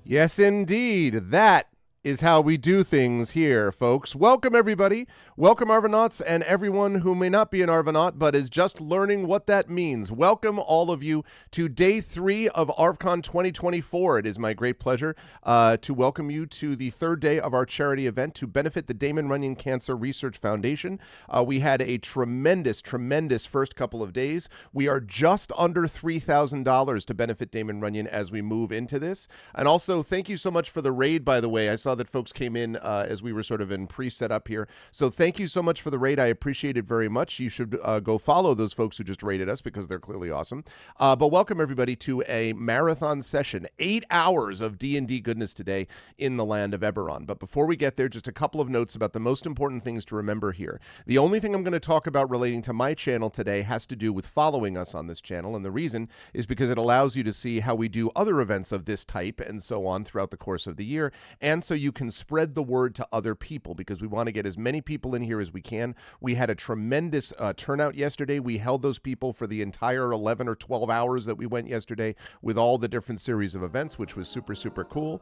Yes, indeed. That is how we do things here, folks. Welcome, everybody. Welcome, Arvanauts, and everyone who may not be an Arvanaut, but is just learning what that means. Welcome, all of you, to Day 3 of ArvCon 2024. It is my great pleasure to welcome you to the third day of our charity event to benefit the Damon Runyon Cancer Research Foundation. We had a tremendous first couple of days. We are just under $3,000 to benefit Damon Runyon as we move into this. And also, thank you so much for the raid, by the way. I saw that folks came in as we were sort of in pre-setup here. So thank you so much for the raid. I appreciate it very much. You should go follow those folks who just raided us because they're clearly awesome. But welcome everybody to a marathon session, 8 hours of D&D goodness today in the land of Eberron. But before we get there, just a couple of notes about the most important things to remember here. The only thing I'm going to talk about relating to my channel today has to do with following us on this channel. And the reason is because it allows you to see how we do other events of this type and so on throughout the course of the year. And so you can spread the word to other people because we want to get as many people in here as we can. We had a tremendous turnout yesterday. We held those people for the entire 11 or 12 hours that we went yesterday with all the different series of events, which was super cool.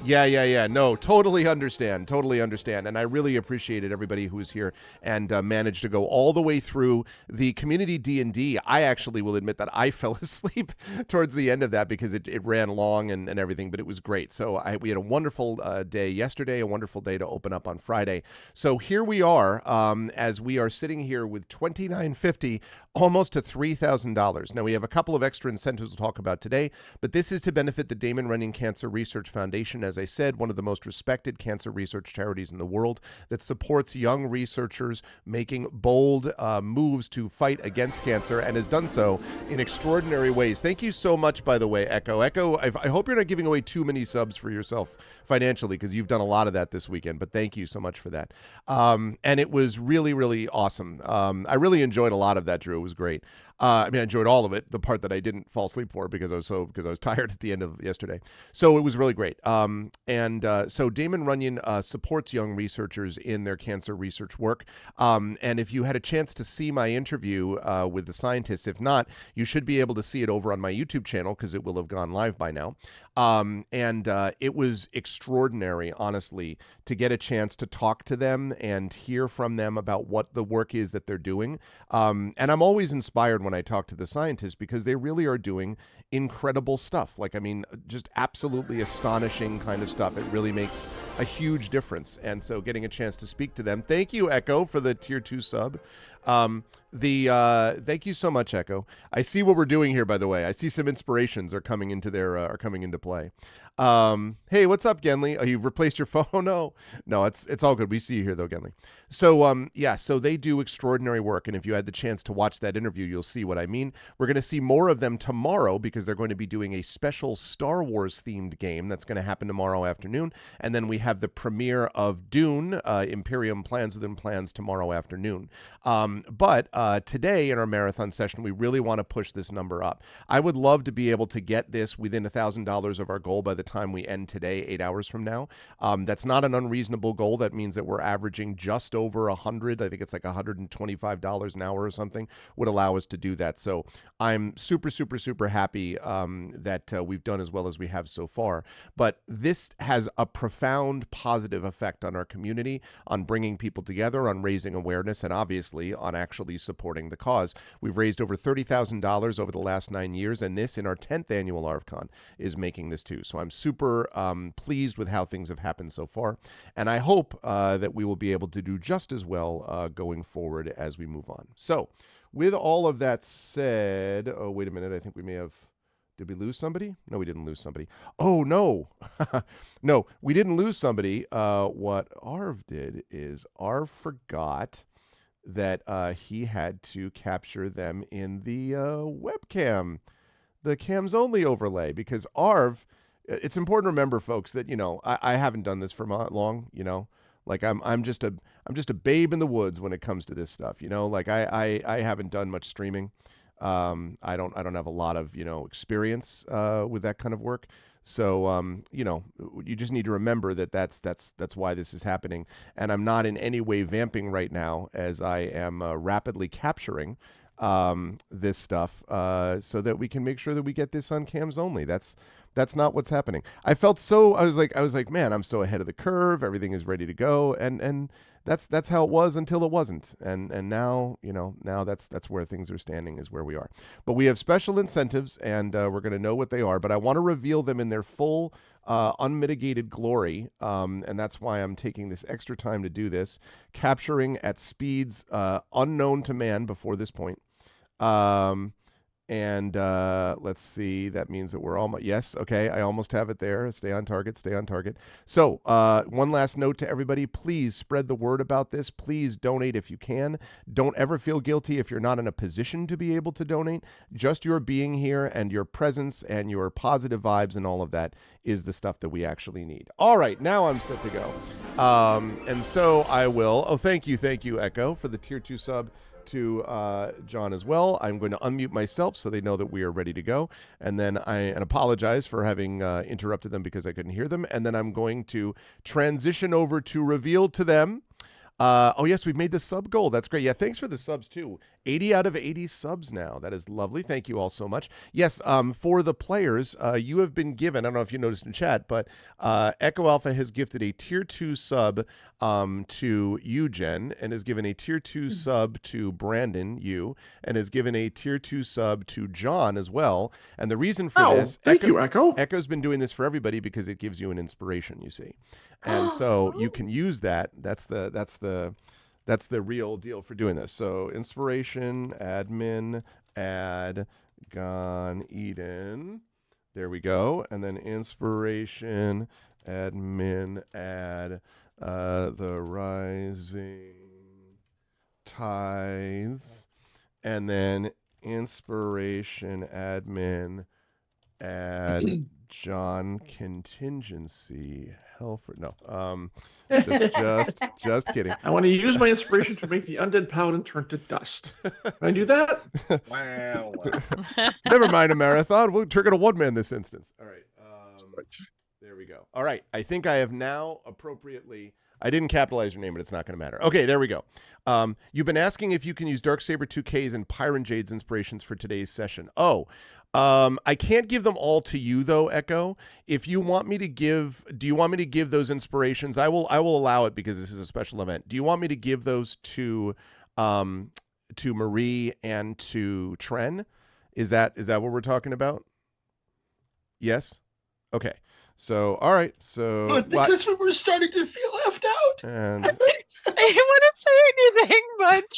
Yeah. No, totally understand. And I really appreciated everybody who was here and managed to go all the way through the community D&D. I actually will admit that I fell asleep towards the end of that because it ran long and everything, but it was great. So we had a wonderful day yesterday, a wonderful day to open up on Friday. So here we are as we are sitting here with $2,950, almost to $3,000. Now we have a couple of extra incentives to talk about today, but this is to benefit the Damon Runyon Cancer Research Foundation. As I said, one of the most respected cancer research charities in the world that supports young researchers making bold moves to fight against cancer and has done so in extraordinary ways. Thank you so much, by the way, Echo. I hope you're not giving away too many subs for yourself financially because you've done a lot of that this weekend, but thank you so much for that. And it was really awesome. I really enjoyed a lot of that, Drew. It was great. I enjoyed all of it. The part that I didn't fall asleep for because I was tired at the end of yesterday. So it was really great. So Damon Runyon supports young researchers in their cancer research work. And if you had a chance to see my interview with the scientists, if not, you should be able to see it over on my YouTube channel because it will have gone live by now. It was extraordinary, honestly, to get a chance to talk to them and hear from them about what the work is that they're doing. And I'm always inspired when I talk to the scientists because they really are doing incredible stuff. Just absolutely astonishing kind of stuff. It really makes a huge difference. And so getting a chance to speak to them. Thank you, Echo, for the tier 2 sub. Thank you so much, Echo. I see what we're doing here, by the way. I see some inspirations are coming into play. Hey, what's up, Genly? Oh, you've replaced your phone? No, it's all good. We see you here though, Genly. So, so they do extraordinary work. And if you had the chance to watch that interview, you'll see what I mean. We're going to see more of them tomorrow because they're going to be doing a special Star Wars themed game that's going to happen tomorrow afternoon. And then we have the premiere of Dune, Imperium Plans Within Plans tomorrow afternoon. But today in our marathon session, we really want to push this number up. I would love to be able to get this within $1,000 of our goal by the time we end today, 8 hours from now. That's not an unreasonable goal. That means that we're averaging just over 100. I think it's like $125 an hour or something would allow us to do that. So I'm super happy that we've done as well as we have so far. But this has a profound positive effect on our community, on bringing people together, on raising awareness, and obviously on actually supporting the cause. We've raised over $30,000 over the last 9 years, and this in our 10th annual ArvCon is making this too. So I'm super pleased with how things have happened so far, and I hope that we will be able to do just as well going forward as we move on. So with all of that said, oh, wait a minute, I think we may have, did we lose somebody? No, we didn't lose somebody. Oh, no. No, we didn't lose somebody. What Arv did is Arv forgot that he had to capture them in the webcam, the cams only overlay, because Arv, it's important to remember, folks, that, I haven't done this for long, like I'm just a babe in the woods when it comes to this stuff, like I haven't done much streaming. I don't have a lot of, experience with that kind of work. So, you just need to remember that that's why this is happening. And I'm not in any way vamping right now as I am rapidly capturing this stuff so that we can make sure that we get this on cams only. That's not what's happening. I was like, man, I'm so ahead of the curve. Everything is ready to go, and that's how it was until it wasn't. And now, now that's where things are standing, is where we are. But we have special incentives, and we're going to know what they are. But I want to reveal them in their full, unmitigated glory, and that's why I'm taking this extra time to do this, capturing at speeds unknown to man before this point. And let's see, that means that we're almost, yes, okay, I almost have it there. Stay on target. So one last note to everybody, please spread the word about this. Please donate if you can. Don't ever feel guilty if you're not in a position to be able to donate. Just your being here and your presence and your positive vibes and all of that is the stuff that we actually need. All right, now I'm set to go. And so I will, thank you, Echo, for the tier 2 sub to John as well. I'm going to unmute myself so they know that we are ready to go. And then I apologize for having interrupted them because I couldn't hear them. And then I'm going to transition over to reveal to them. Oh, yes, we've made the sub goal. That's great. Yeah, thanks for the subs, too. 80 out of 80 subs now. That is lovely. Thank you all so much. Yes, for the players, you have been given, I don't know if you noticed in chat, but Echo Alpha has gifted a tier 2 sub to you, Jen, and has given a tier 2 sub to Brandon, you, and has given a tier 2 sub to John as well. And the reason for this, thank you, Echo. Echo's been doing this for everybody because it gives you an inspiration, you see. And so you can use that. That's the real deal for doing this. So inspiration, admin, add, Gone Eden. There we go. And then inspiration, admin, add, the rising tides. And then inspiration, admin, add, John contingency. Helford. No. Just kidding. I want to use my inspiration to make the undead paladin turn to dust. Can I do that? Wow. Never mind a marathon. We're going to one-man this instance. All right. There we go. All right. I think I have now appropriately... I didn't capitalize your name, but it's not going to matter. Okay, there we go. You've been asking if you can use Darksaber 2Ks and Pyron Jade's inspirations for today's session. I can't give them all to you though, Echo. If you want me to give, do you want me to give those inspirations? I will allow it because this is a special event. Do you want me to give those to Marie and to Tren? Is that what we're talking about? Yes. Okay. So, all right. So, but because we were starting to feel left out. And I didn't want to say anything, but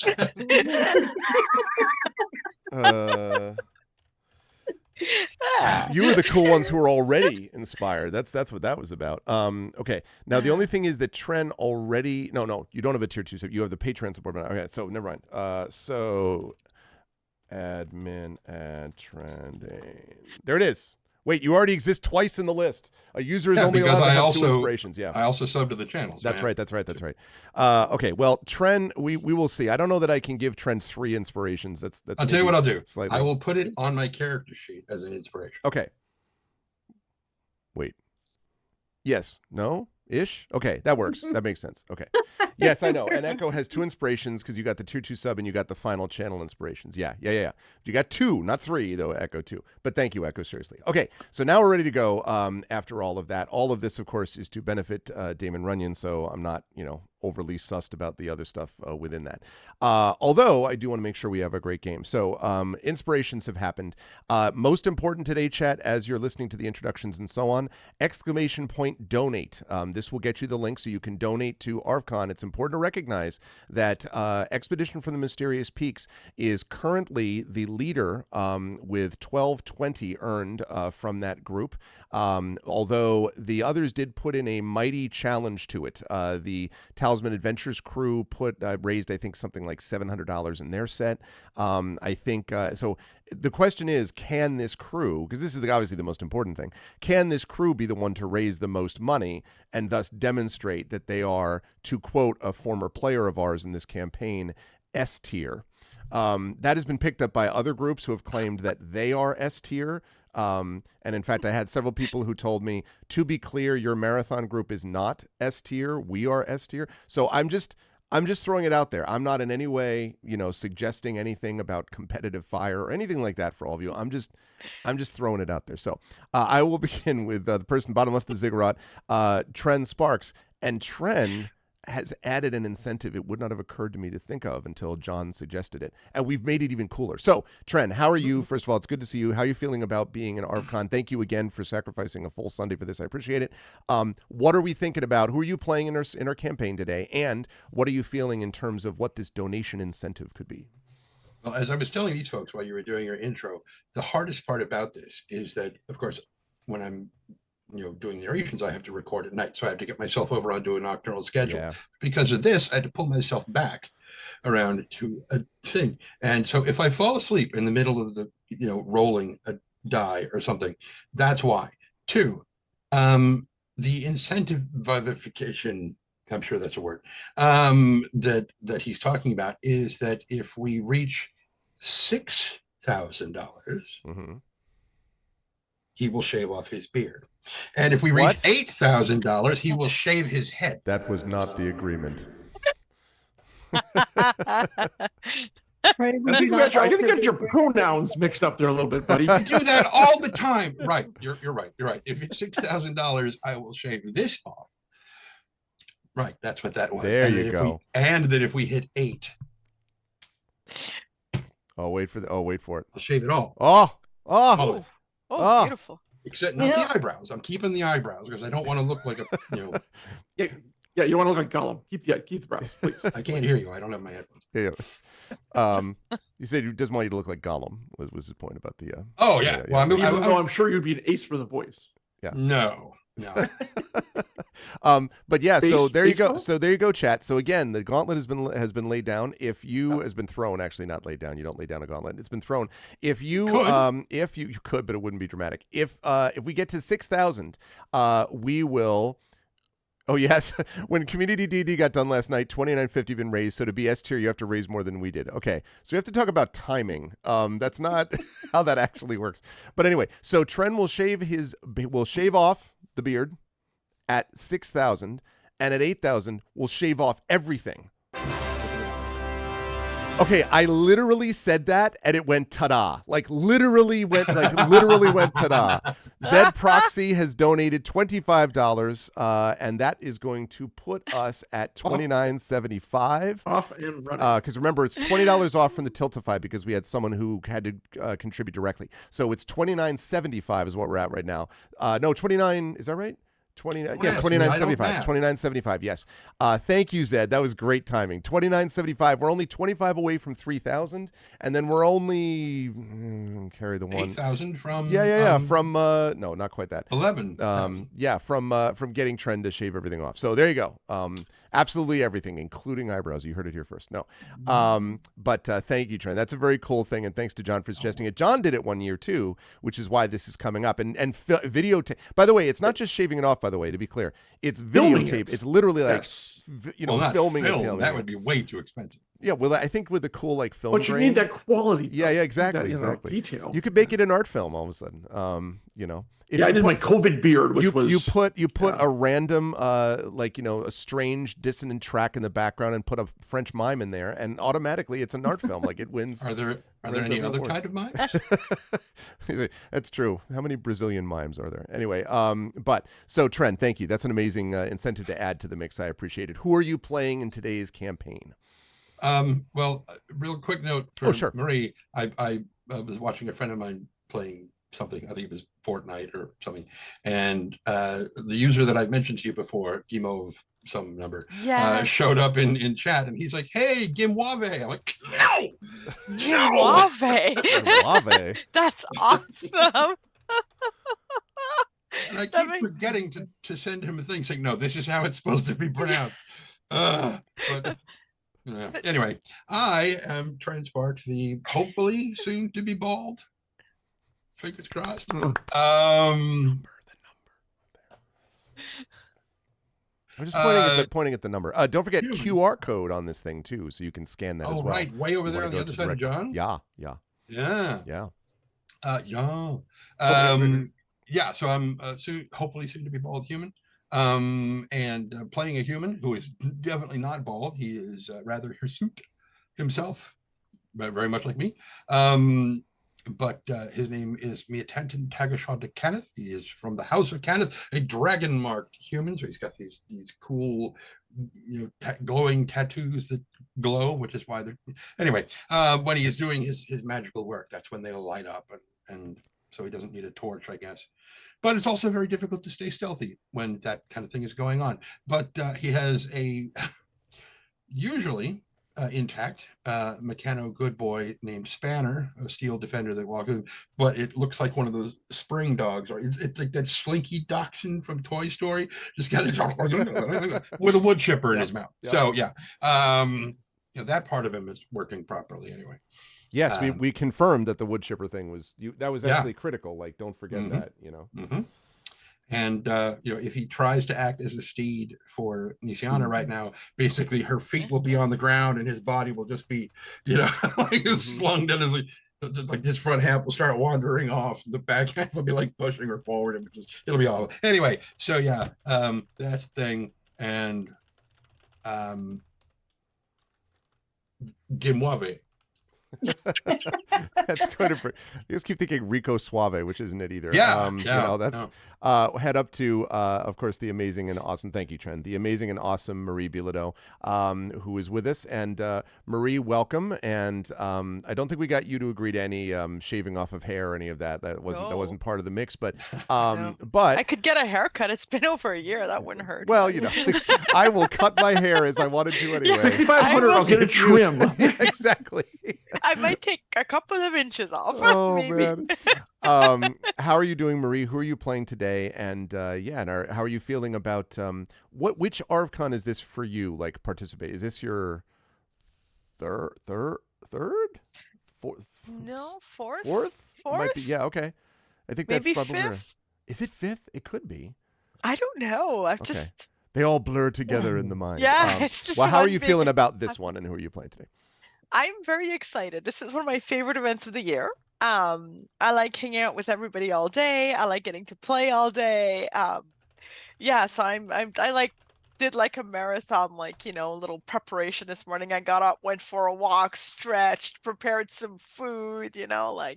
you were the cool ones who were already inspired. That's what that was about. Okay. Now the only thing is that Tren already. No, you don't have a tier 2. So you have the Patreon support. Okay. So never mind. So admin add trending. There it is. Wait, you already exist twice in the list. A user is only allowed to have 2 inspirations. Yeah, I also subbed to the channels. That's right. Okay, well, Tren, we will see. I don't know that I can give Tren 3 inspirations. That's. I'll tell you what I'll do. Slightly. I will put it on my character sheet as an inspiration. Okay. Wait. Yes. No? Ish? Okay, that works. That makes sense. Okay. Yes, I know. And Echo has 2 inspirations because you got the tier 2 sub and you got the final channel inspirations. Yeah. You got 2, not 3, though, Echo 2. But thank you, Echo, seriously. Okay, so now we're ready to go after all of that. All of this, of course, is to benefit Damon Runyon, so I'm not, overly sussed about the other stuff within that. Although I do want to make sure we have a great game. So inspirations have happened. Most important today, chat, as you're listening to the introductions and so on, ! Donate. This will get you the link so you can donate to ArvCon. It's important to recognize that Expedition from the Mysterious Peaks is currently the leader with 1220 earned from that group. Although the others did put in a mighty challenge to it. The Talisman Adventures crew raised, I think, something like $700 in their set. I think so. The question is, can this crew, because this is obviously the most important thing, can this crew be the one to raise the most money and thus demonstrate that they are, to quote a former player of ours in this campaign, S tier? That has been picked up by other groups who have claimed that they are S tier. And in fact, I had several people who told me, to be clear, your marathon group is not S tier. We are S tier. So I'm just throwing it out there. I'm not in any way, suggesting anything about competitive fire or anything like that for all of you. I'm just throwing it out there. So I will begin with the person bottom left of the ziggurat, Tren Sparks. And Tren has added an incentive it would not have occurred to me to think of until John suggested it. And we've made it even cooler. So, Tren, how are you? First of all, it's good to see you. How are you feeling about being in ArvCon? Thank you again for sacrificing a full Sunday for this. I appreciate it. What are we thinking about? Who are you playing in our campaign today? And what are you feeling in terms of what this donation incentive could be? Well, as I was telling these folks while you were doing your intro, the hardest part about this is that, of course, when I'm doing narrations, I have to record at night. So I have to get myself over onto a nocturnal schedule. Yeah. Because of this, I had to pull myself back around to a thing. And so if I fall asleep in the middle of the, rolling a die or something, that's why. Two, the incentive vivification, I'm sure that's a word, that he's talking about is that if we reach $6,000, Mm-hmm. he will shave off his beard. And if we reach $8,000, he will shave his head. That was not the agreement. I think you got your pronouns mixed up there a little bit, buddy. You do that all the time. Right. You're right. You're right. If it's $6,000, I will shave this off. Right. That's what that was. There you go. And that if we hit 8. Wait for it. I'll shave it all. Oh, Beautiful. Except not the eyebrows. I'm keeping the eyebrows because I don't want to look like a, Yeah, you don't want to look like Gollum. Keep the brows, please. I can't hear you. I don't have my headphones. Yeah. You said he doesn't want you to look like Gollum. Was his point about the? Oh yeah. Well, Even though I'm sure you'd be an ace for the voice. Yeah. No. But yeah, so there you go. So there you go, chat. So again, the gauntlet has been laid down. If you has been thrown, actually not laid down. You don't lay down a gauntlet. It's been thrown. If you could, but it wouldn't be dramatic. If we get to 6,000, we will. Oh yes, when Community D&D got done last night, $29.50 been raised. So to be S tier, you have to raise more than we did. Okay, so we have to talk about timing. That's not how that actually works. But anyway, so Tren will shave off the beard at 6,000, and at 8,000, we'll shave off everything. Okay, I literally said that, and it went ta-da. Literally went ta-da. Zed Proxy has donated $25, and that is going to put us at $29.75. Off and running. Because remember, it's $20 off from the Tiltify because we had someone who had to contribute directly. So it's $29.75 is what we're at right now. No, 29. Is that right? 29. Yes, $29.75. $29.75. Yes. Thank you, Zed. That was great timing. $29.75. We're only 25 away from 3,000, and then we're only carry the one 8,000 from. Yeah. From no, not quite that. 11. Yeah, from getting Tren to shave everything off. So there you go. Absolutely everything, including eyebrows. You heard it here first. No. But thank you, Tren. That's a very cool thing, and thanks to John for suggesting it. John did it one year too, which is why this is coming up. And videotape. By the way, it's not just shaving it off. By the way, to be clear, it's videotape. It's literally like filming it. That would be way too expensive. Yeah, well, I think with the cool film. But you need that quality. Yeah, exactly, exactly. Detail. You could make it an art film all of a sudden. I did my COVID beard, which was you put a random a strange dissonant track in the background and put a French mime in there, and automatically it's an art film. It wins. Are there any other kind of mimes? That's true. How many Brazilian mimes are there? Anyway, but so Tren, thank you. That's an amazing incentive to add to the mix. I appreciate it. Who are you playing in today's campaign? Well, real quick note for sure. Marie. I was watching a friend of mine playing something. I think it was Fortnite or something. And the user that I've mentioned to you before, Gimo of some number, showed up in chat, and he's like, "Hey, Gimwave." I'm like, "No, Gimwave. That's awesome." And I keep forgetting to send him a thing saying, "No, this is how it's supposed to be pronounced." Anyway, I am Tren Sparks, the hopefully soon to be bald. Fingers crossed. I'm just pointing at the number. Don't forget QR code on this thing too, so you can scan that as well. Right, way over there on the other side of John. Yeah. So I'm hopefully soon to be bald human. And playing a human who is definitely not bald. He is rather hirsute himself, very much like me. But his name is Miatentin Tagashaw de Kenneth. He is from the House of Kenneth, a dragon-marked human. So he's got these cool, glowing tattoos that glow, which is why they're anyway. When he is doing his magical work, that's when they'll light up, and so he doesn't need a torch, I guess. But it's also very difficult to stay stealthy when that kind of thing is going on. But he has a usually intact Meccano good boy named Spanner, a steel defender that walks in, but it looks like one of those spring dogs, or it's like that Slinky Dachshund from Toy Story, just got with a wood chipper in his mouth. Yep. So that part of him is working properly anyway. Yes, we confirmed that the wood chipper thing was that was actually critical. Like, don't forget that, Mm-hmm. And if he tries to act as a steed for Nisiana right now, basically her feet will be on the ground and his body will just be, like slung down, as like his front half will start wandering off. The back half will be like pushing her forward. It'll be all anyway. So that's the thing. And Gimwave. That's kind of. You just keep thinking Rico Suave, which isn't it either. That's head up to, of course, the amazing and awesome. Thank you, Trent. The amazing and awesome Marie Bilodeau, who is with us. And Marie, welcome. And I don't think we got you to agree to any shaving off of hair or any of that. That wasn't part of the mix. But but I could get a haircut. It's been over a year. That wouldn't hurt. Well, I will cut my hair as I wanted to anyway. 500. I'll get a trim. Exactly. I might take a couple of inches off. Oh, maybe. Man. How are you doing, Marie? Who are you playing today? And how are you feeling about which ArvCon is this for you? Like, participate? Is this your third? Fourth? No, fourth. Fourth? Might be, yeah. Okay. I think maybe that's probably fifth. Is it fifth? It could be. I don't know. They all blur together in the mind. Yeah. It's just. Well, how are you feeling about this one, and who are you playing today? I'm very excited. This is one of my favorite events of the year. I like hanging out with everybody all day. I like getting to play all day. So I did like a marathon, little preparation this morning. I got up, went for a walk, stretched, prepared some food, I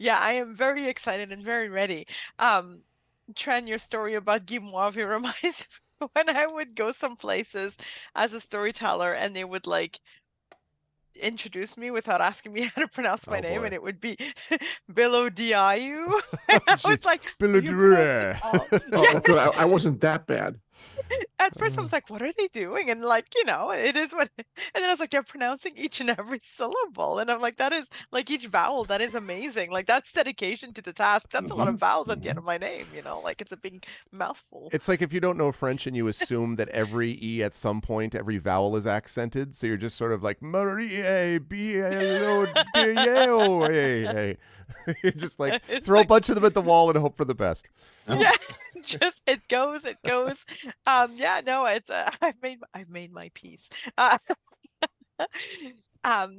am very excited and very ready. Tren, your story about Guy Moivre reminds me when I would go some places as a storyteller and they would introduce me without asking me how to pronounce my name, and it would be Bilodiayu. I was like, I wasn't that bad. At first I was like, what are they doing? And it is what, and then I was like, they're pronouncing each and every syllable. And I'm like, that is each vowel. That is amazing. That's dedication to the task. That's a lot of vowels at the end of my name, it's a big mouthful. It's like if you don't know French and you assume that every E at some point, every vowel is accented. So you're just sort of like, Marie, B-L-O-D-A-O-A. You just throw a bunch of them at the wall and hope for the best. Yeah, just it goes. It's I've made my peace.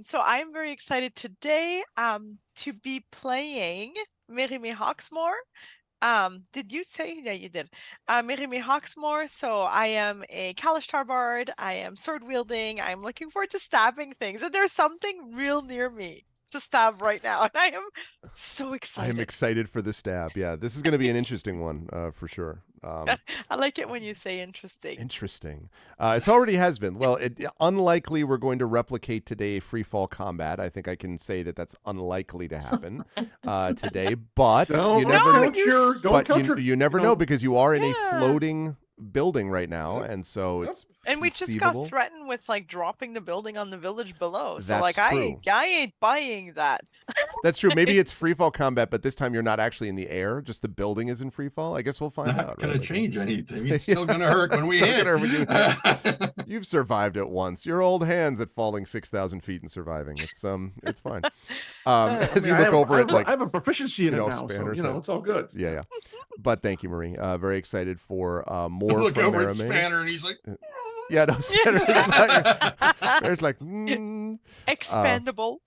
So I'm very excited today to be playing Mérimée Hawksmoor. Did you say? Yeah, you did. Mérimée Hawksmoor. So I am a Kalashtar bard. I am sword wielding. I'm looking forward to stabbing things, and there's something real near me to stab right now, and I am so excited. I'm excited for the stab. Yeah, this is going to be an interesting one for sure. I like it when you say interesting. Interesting. It already has been. Well, unlikely we're going to replicate today free fall combat. I think I can say that's unlikely to happen today. But you never know because you are in a floating building right now, and so it's and we just got threatened with dropping the building on the village below. So That's true. I ain't buying that. That's true. Maybe it's free fall combat, but this time you're not actually in the air. Just the building is in free fall. I guess we'll find out. Not going to change anything. It's still going to hurt when we hit. You've survived it once. Your old hands at falling 6,000 feet and surviving. It's fine. As you look over it, I have a proficiency in it now, Spanners, so it's all good. Yeah. But thank you, Marie. Very excited for more. Look from over at Mérimée. Spanner, and he's like, yeah, no, Spanner. There's expandable.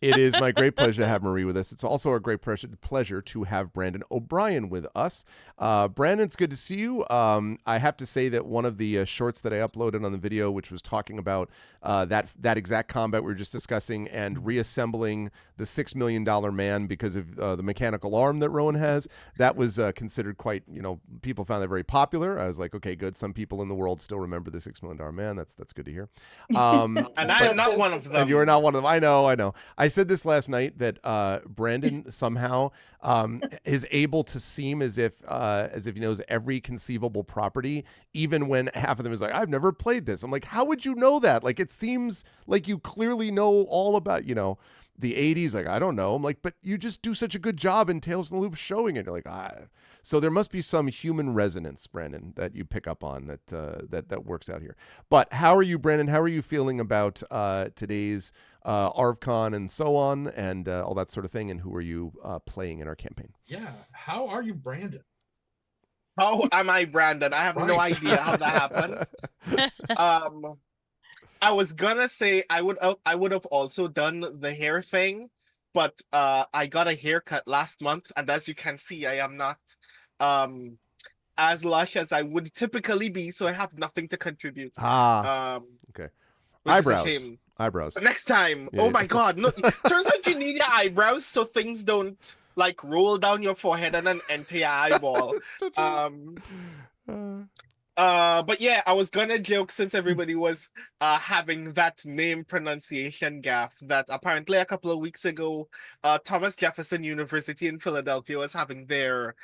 It is my great pleasure to have Marie with us. It's also a great pleasure to have Brandon O'Brien with us. Brandon, it's good to see you. I have to say that one of the shorts that I uploaded on the video, which was talking about that exact combat we were just discussing and reassembling the $6 million man because of the mechanical arm that Rowan has, that was considered quite, people found that very popular. I was like, okay, good. Some people in the world still remember the $6 million man. That's good to hear. And I am not one of them. And you are not one of them. I know. I said this last night that Brandon somehow is able to seem as if he knows every conceivable property, even when half of them is like, I've never played this. I'm like, how would you know that? Like, it seems like you clearly know all about, the 80s. Like, I don't know. I'm like, but you just do such a good job in Tales in the Loop showing it. You're like, So there must be some human resonance, Brandon, that you pick up on that works out here. But how are you, Brandon? How are you feeling about today's ArvCon and so on and all that sort of thing? And who are you playing in our campaign? Yeah. How are you, Brandon? How am I Brandon? I have no idea how that happens. I was gonna say I would have also done the hair thing, but I got a haircut last month, and as you can see, I am not as lush as I would typically be, so I have nothing to contribute. Okay. Eyebrows. Next time. Yeah, oh my God. No, turns out you need your eyebrows so things don't like roll down your forehead and then enter your eyeball. But yeah, I was gonna joke since everybody was having that name pronunciation gaffe that apparently a couple of weeks ago, Thomas Jefferson University in Philadelphia was having their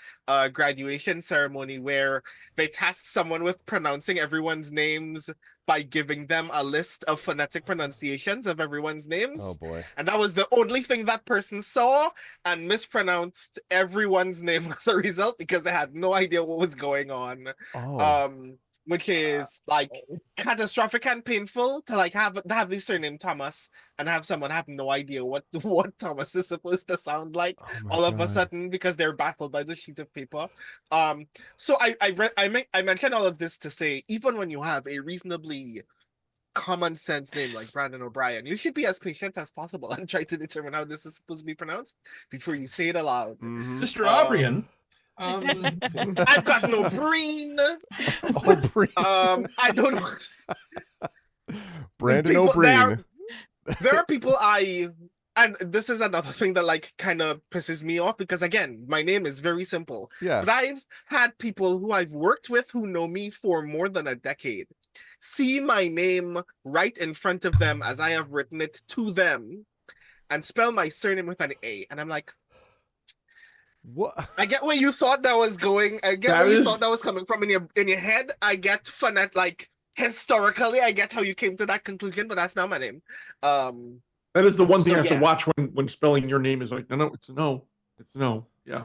graduation ceremony where they tasked someone with pronouncing everyone's names by giving them a list of phonetic pronunciations of everyone's names. Oh boy. And that was the only thing that person saw and mispronounced everyone's name as a result because they had no idea what was going on. Which is like catastrophic and painful to like have the surname Thomas and have someone have no idea what Thomas is supposed to sound like all of a sudden because they're baffled by the sheet of paper. So I mentioned all of this to say, even when you have a reasonably common sense name like Brandon O'Brien, you should be as patient as possible and try to determine how this is supposed to be pronounced before you say it aloud. Mr. O'Brien. I've got no brain. I don't know. Brandon O'Brien. There are people and this is another thing that like kind of pisses me off because again, my name is very simple. Yeah. But I've had people who I've worked with who know me for more than a decade see my name right in front of them as I have written it to them and spell my surname with an A. And I'm like, what? I get where you thought that was going. I get where you thought that was coming from in your head. I get like historically, I get how you came to that conclusion, but that's not my name. That is the one thing I have to watch when spelling your name is like, no, it's a no. It's a no. Yeah.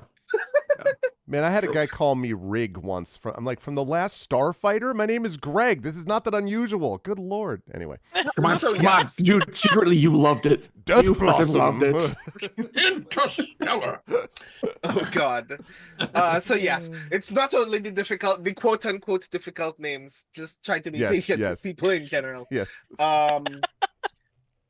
Man, I had a guy call me Rig once. I'm like, from the last Starfighter? My name is Greg. This is not that unusual. Good Lord. Anyway. Come on, dude. Secretly, you loved it. You fucking loved it. Interstellar. Oh, God. So, yes, it's not only the quote-unquote difficult names. Just try to be patient with people in general. Yes.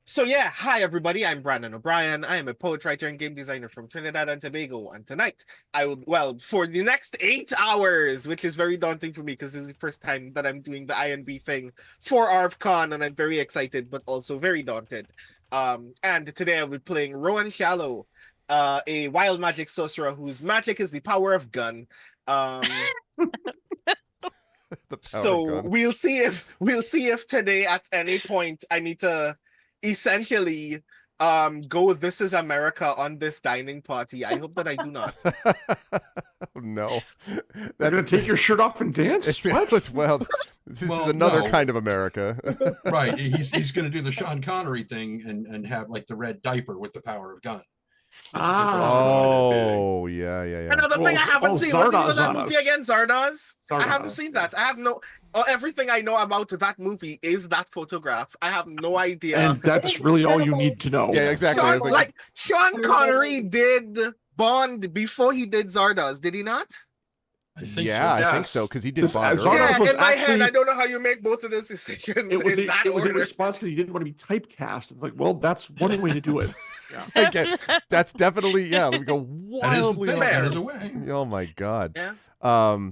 So yeah, hi everybody, I'm Brandon O'Brien. I am a poet, writer, and game designer from Trinidad and Tobago. And tonight, for the next 8 hours, which is very daunting for me because this is the first time that I'm doing the I&B thing for ArvCon, and I'm very excited, but also very daunted. And today I'll be playing Rowan Shallow, a wild magic sorcerer whose magic is the power of gun. So we'll see if today at any point I need to essentially go This Is America on this dining party. I hope that I do not. No. They're going to take your shirt off and dance? This is another kind of America. Right. He's going to do the Sean Connery thing and have like the red diaper with the power of gun. Oh, yeah. Another thing I haven't seen. What's the name of that movie again? Zardoz? I haven't seen that. I have no... everything I know about that movie is that photograph. I have no idea. And that's really all you need to know. Yeah, exactly. Sean Connery did Bond before he did Zardoz, did he not? I think I think so, because he did Bond. Yeah, in my head, I don't know how you make both of those decisions. It was in response because he didn't want to be typecast. It's like, well, that's one way to do it. Yeah. Again, that's definitely let me go wildly. That is a way. Oh my god. Yeah.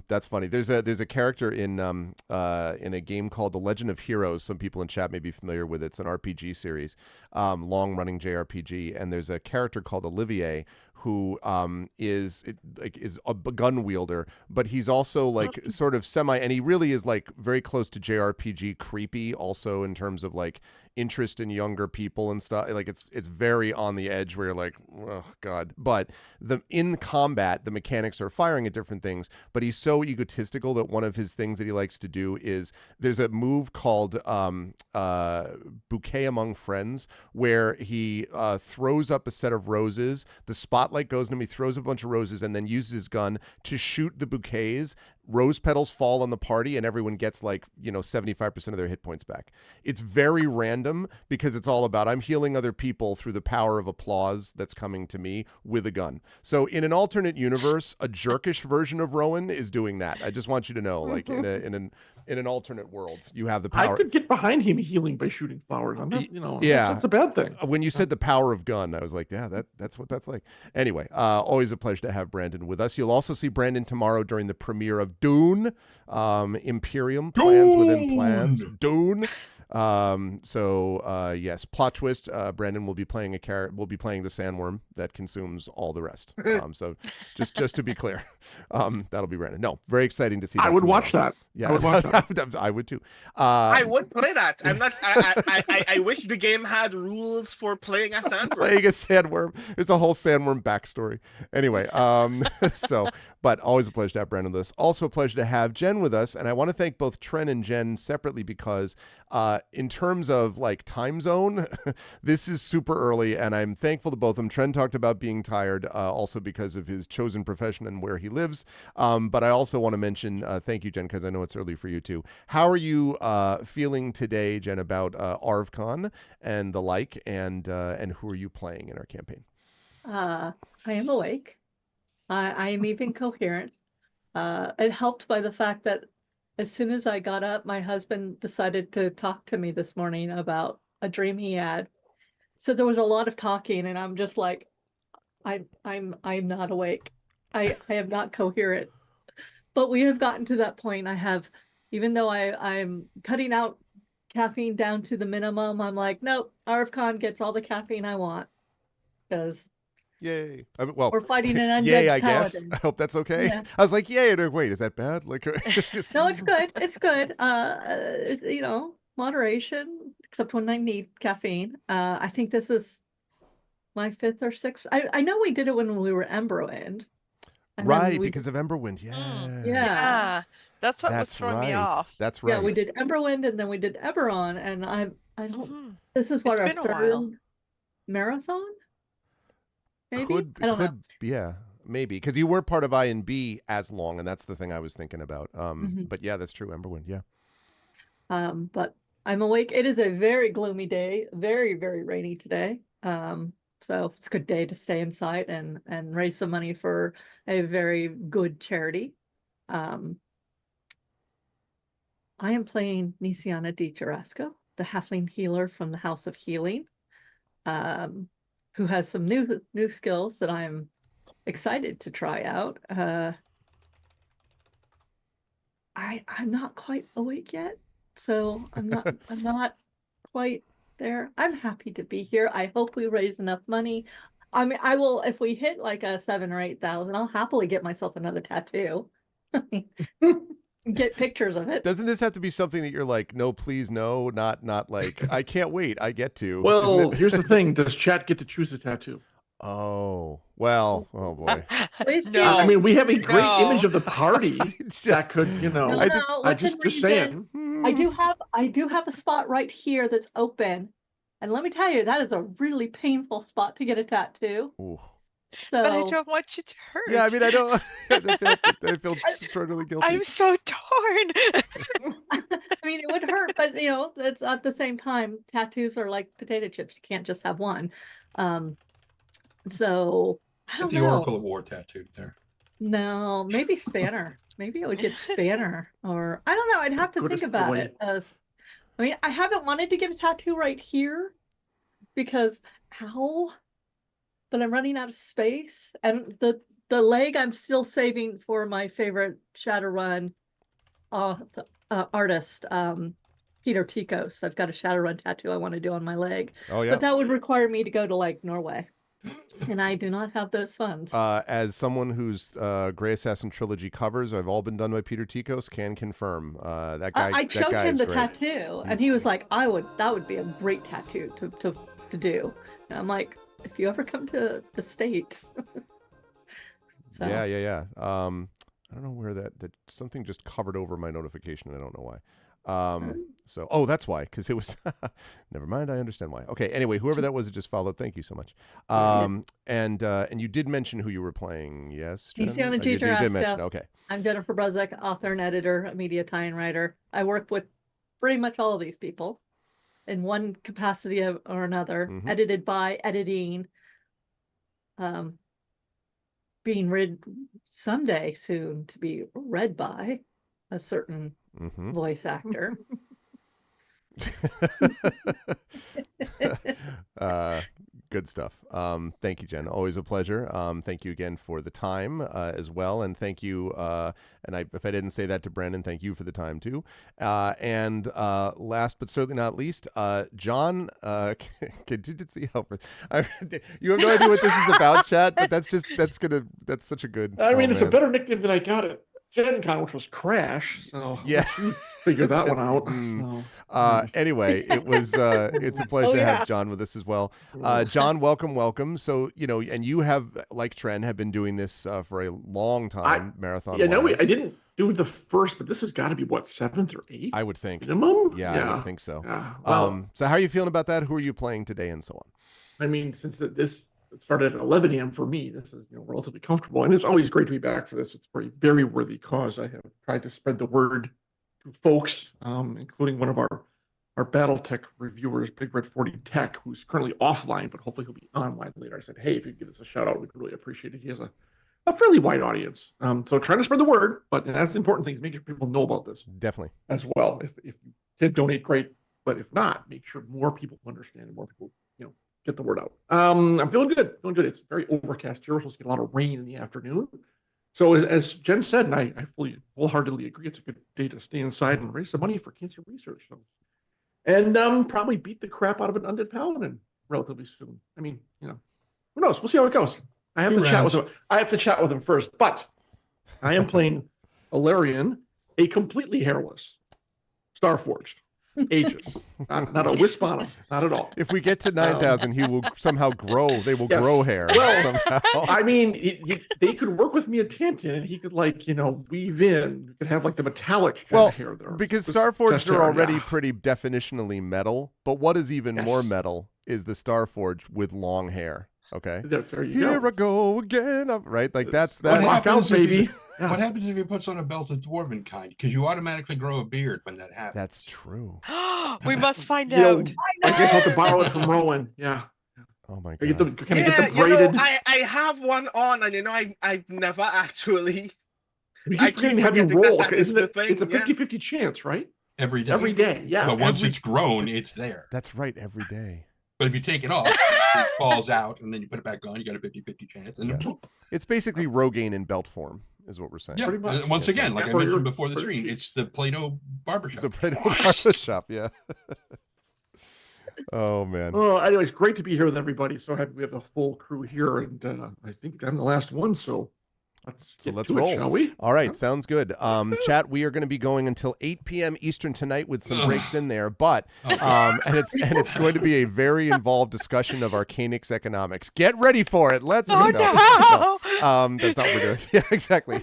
That's funny. There's a character in a game called The Legend of Heroes. Some people in chat may be familiar with it. It's an RPG series, long running JRPG, and there's a character called Olivier who is a gun wielder, but he's also like sort of and he really is like very close to JRPG creepy, also in terms of like interest in younger people and stuff. Like it's very on the edge where you're like, oh god. But in combat, the mechanics are firing at different things, but he's so egotistical that one of his things that he likes to do is there's a move called Bouquet Among Friends, where he throws up a set of roses, the spotlight goes to him, he throws a bunch of roses and then uses his gun to shoot the bouquets. Rose petals fall on the party and everyone gets 75% of their hit points back. It's very random because it's all about I'm healing other people through the power of applause that's coming to me with a gun. So in an alternate universe, a jerkish version of Rowan is doing that. I just want you to know, like in an alternate world, you have the power. I could get behind him healing by shooting flowers. I'm not, yeah, that's a bad thing. When you said the power of gun, I was like, yeah, that's what that's like. Anyway, always a pleasure to have Brandon with us. You'll also see Brandon tomorrow during the premiere of Dune, Imperium, Plans Within Plans, Dune. Yes, plot twist. Brandon will be playing the sandworm that consumes all the rest. So just to be clear, that'll be Brandon. No, very exciting to see. I would watch that. Yeah, I would watch that. I would too. I would play that. I'm not. I wish the game had rules for playing a sandworm. Playing a sandworm. There's a whole sandworm backstory. Anyway, but always a pleasure to have Brandon with us. Also a pleasure to have Jen with us, and I want to thank both Tren and Jen separately because in terms of like time zone, this is super early, and I'm thankful to both of them. Tren talked about being tired, also because of his chosen profession and where he lives. But I also want to mention, thank you, Jen, because I know it's early for you too. How are you feeling today, Jen, about ArvCon and the like, and who are you playing in our campaign? I am awake. I am even coherent. It helped by the fact that as soon as I got up, my husband decided to talk to me this morning about a dream he had. So there was a lot of talking, and I'm just like, I'm not awake. I am not coherent. But we have gotten to that point. Even though I'm cutting out caffeine down to the minimum, I'm like, nope, ArvCon gets all the caffeine I want. Because yay. Well, we're fighting an undead yay, I guess. paladin. I hope that's okay. Yeah. I was like, yay. Wait, is that bad? Like, No, it's good. It's good. Moderation, except when I need caffeine. I think this is my 5th or 6th. I know we did it when we were Emberwind. Right, because of Emberwind. Yeah. Yeah. That's what was throwing me off. That's right. Yeah, we did Emberwind and then we did Eberron, and I don't. This is what It's our been a while. 3rd marathon. Maybe I don't know. Yeah, maybe because you weren't part of I&B as long, and that's the thing I was thinking about. But yeah, that's true. Emberwind. Yeah. But I'm awake. It is a very gloomy day. Very, very rainy today. So it's a good day to stay inside and raise some money for a very good charity. I am playing Nisiana Di Jarasco, the halfling healer from the House of Healing, who has some new skills that I'm excited to try out. I'm not quite awake yet, so I'm not quite there. I'm happy to be here. I hope we raise enough money. I mean, I will, if we hit like a 7,000 or 8,000, I'll happily get myself another tattoo. Get pictures of it. Doesn't this have to be something that you're like, no, please, no, not like, I can't wait, I get to. Well, here's the thing. Does chat get to choose a tattoo? Oh, well, oh boy. No. I mean, we have a great No. image of the party that could, I just saying. I do have a spot right here that's open. And let me tell you, that is a really painful spot to get a tattoo. Ooh. So But I don't want you to hurt. Yeah, I mean, I don't. I feel extraordinarily guilty. I'm so torn. I mean, it would hurt, but it's at the same time, tattoos are like potato chips. You can't just have one. So I Get don't the know. Oracle of War tattooed there. No, maybe Spanner. Maybe I would get Spanner, or I don't know. I'd have to think about it. I mean, I haven't wanted to get a tattoo right here because how? but I'm running out of space. And the leg I'm still saving for my favorite Shadowrun artist, Peter Tikos. I've got a Shadowrun tattoo I want to do on my leg. Oh yeah. But that would require me to go to like Norway. And I do not have those funds. As someone whose Grey Assassin trilogy covers have all been done by Peter Tikos, can confirm that guy. I showed him the great. tattoo, and he was like, that would be a great tattoo to do. And I'm like, if you ever come to the States. So. Yeah. I don't know where that something just covered over my notification. I don't know why. So that's why, because it was. Never mind. I understand why. Okay. Anyway, whoever that was that just followed, thank you so much. And you did mention who you were playing. Yes, Jen? You did mention. Okay. I'm Jennifer Bruzek, author and editor, a media tie-in writer. I work with pretty much all of these people in one capacity or another. Edited by, editing. Being read someday soon to be read by a certain voice actor. Good stuff. Thank you, Jen. Always a pleasure. Thank you again for the time as well. And thank you. If I didn't say that to Brandon, thank you for the time too. And last but certainly not least, John, contingency helper. You have no idea what this is about, chat, but that's such a good. I mean, it's a better nickname than I got at Gen Con, which was Crash. So yeah, figure that one out. So. Anyway, it's a pleasure to have John with us as well. John, welcome. So, and you have, like Tren, have been doing this for a long time, marathon. Yeah, no, I didn't do the first, but this has got to be what, 7th or 8th? I would think. Minimum? Yeah, I would think so. Yeah. Well, so how are you feeling about that? Who are you playing today and so on? I mean, since this started at 11 a.m. for me, this is relatively comfortable. And it's always great to be back for this. It's a very worthy cause. I have tried to spread the word to folks, including one of our BattleTech reviewers, Big Red 40 Tech, who's currently offline, but hopefully he'll be online later. I said, hey, if you could give us a shout out, we'd really appreciate it. He has a fairly wide audience. So trying to spread the word, but that's the important thing, is make sure people know about this. Definitely. As well. If you can donate, great. But if not, make sure more people understand and more people, get the word out. I'm feeling good. It's very overcast here. We're supposed to get a lot of rain in the afternoon. So as Jen said, and I wholeheartedly agree, it's a good day to stay inside and raise some money for cancer research. So. And probably beat the crap out of an undead paladin relatively soon. I mean, who knows? We'll see how it goes. I have to chat with him. I have to chat with him first, but I am playing Alarian, a completely hairless, Starforged. Ages, not a wisp on him, not at all. If we get to 9,000, he will somehow grow. They will grow hair somehow. I mean, they could work with me at Tantin, and he could weave in. You could have the metallic kind of hair there. Because Starforged are already pretty definitionally metal, but what is even more metal is the Starforged with long hair. Okay. There you Here I go again. Right? That's what happens, baby. What happens if he puts on a belt of dwarven kind? Because you automatically grow a beard when that happens. That's true. We must find out. I guess I'll have to borrow it from Rowan. Yeah. Oh my god. Get the braided. I have one on, and I've never actually. I keep have you roll. It's a 50-50 chance, right? Every day. Every day, yeah. But once it's grown, it's there. That's right, every day. But if you take it off, it falls out, and then you put it back on, you got a 50-50 chance. And it's basically Rogaine in belt form, is what we're saying. Yeah, pretty much. Once again, like I mentioned before the stream, it's the Play-Doh barbershop. The Play-Doh barbershop, yeah. Oh, man. Well, anyways, great to be here with everybody. So happy we have a full crew here, and I think I'm the last one, so let's roll, shall we? All right, sounds good. Chat, we are going to be going until 8 p.m. Eastern tonight with some breaks in there, but and it's going to be a very involved discussion of Arcanix economics. Get ready for it. Let's no. That's not what we're doing. Yeah, exactly.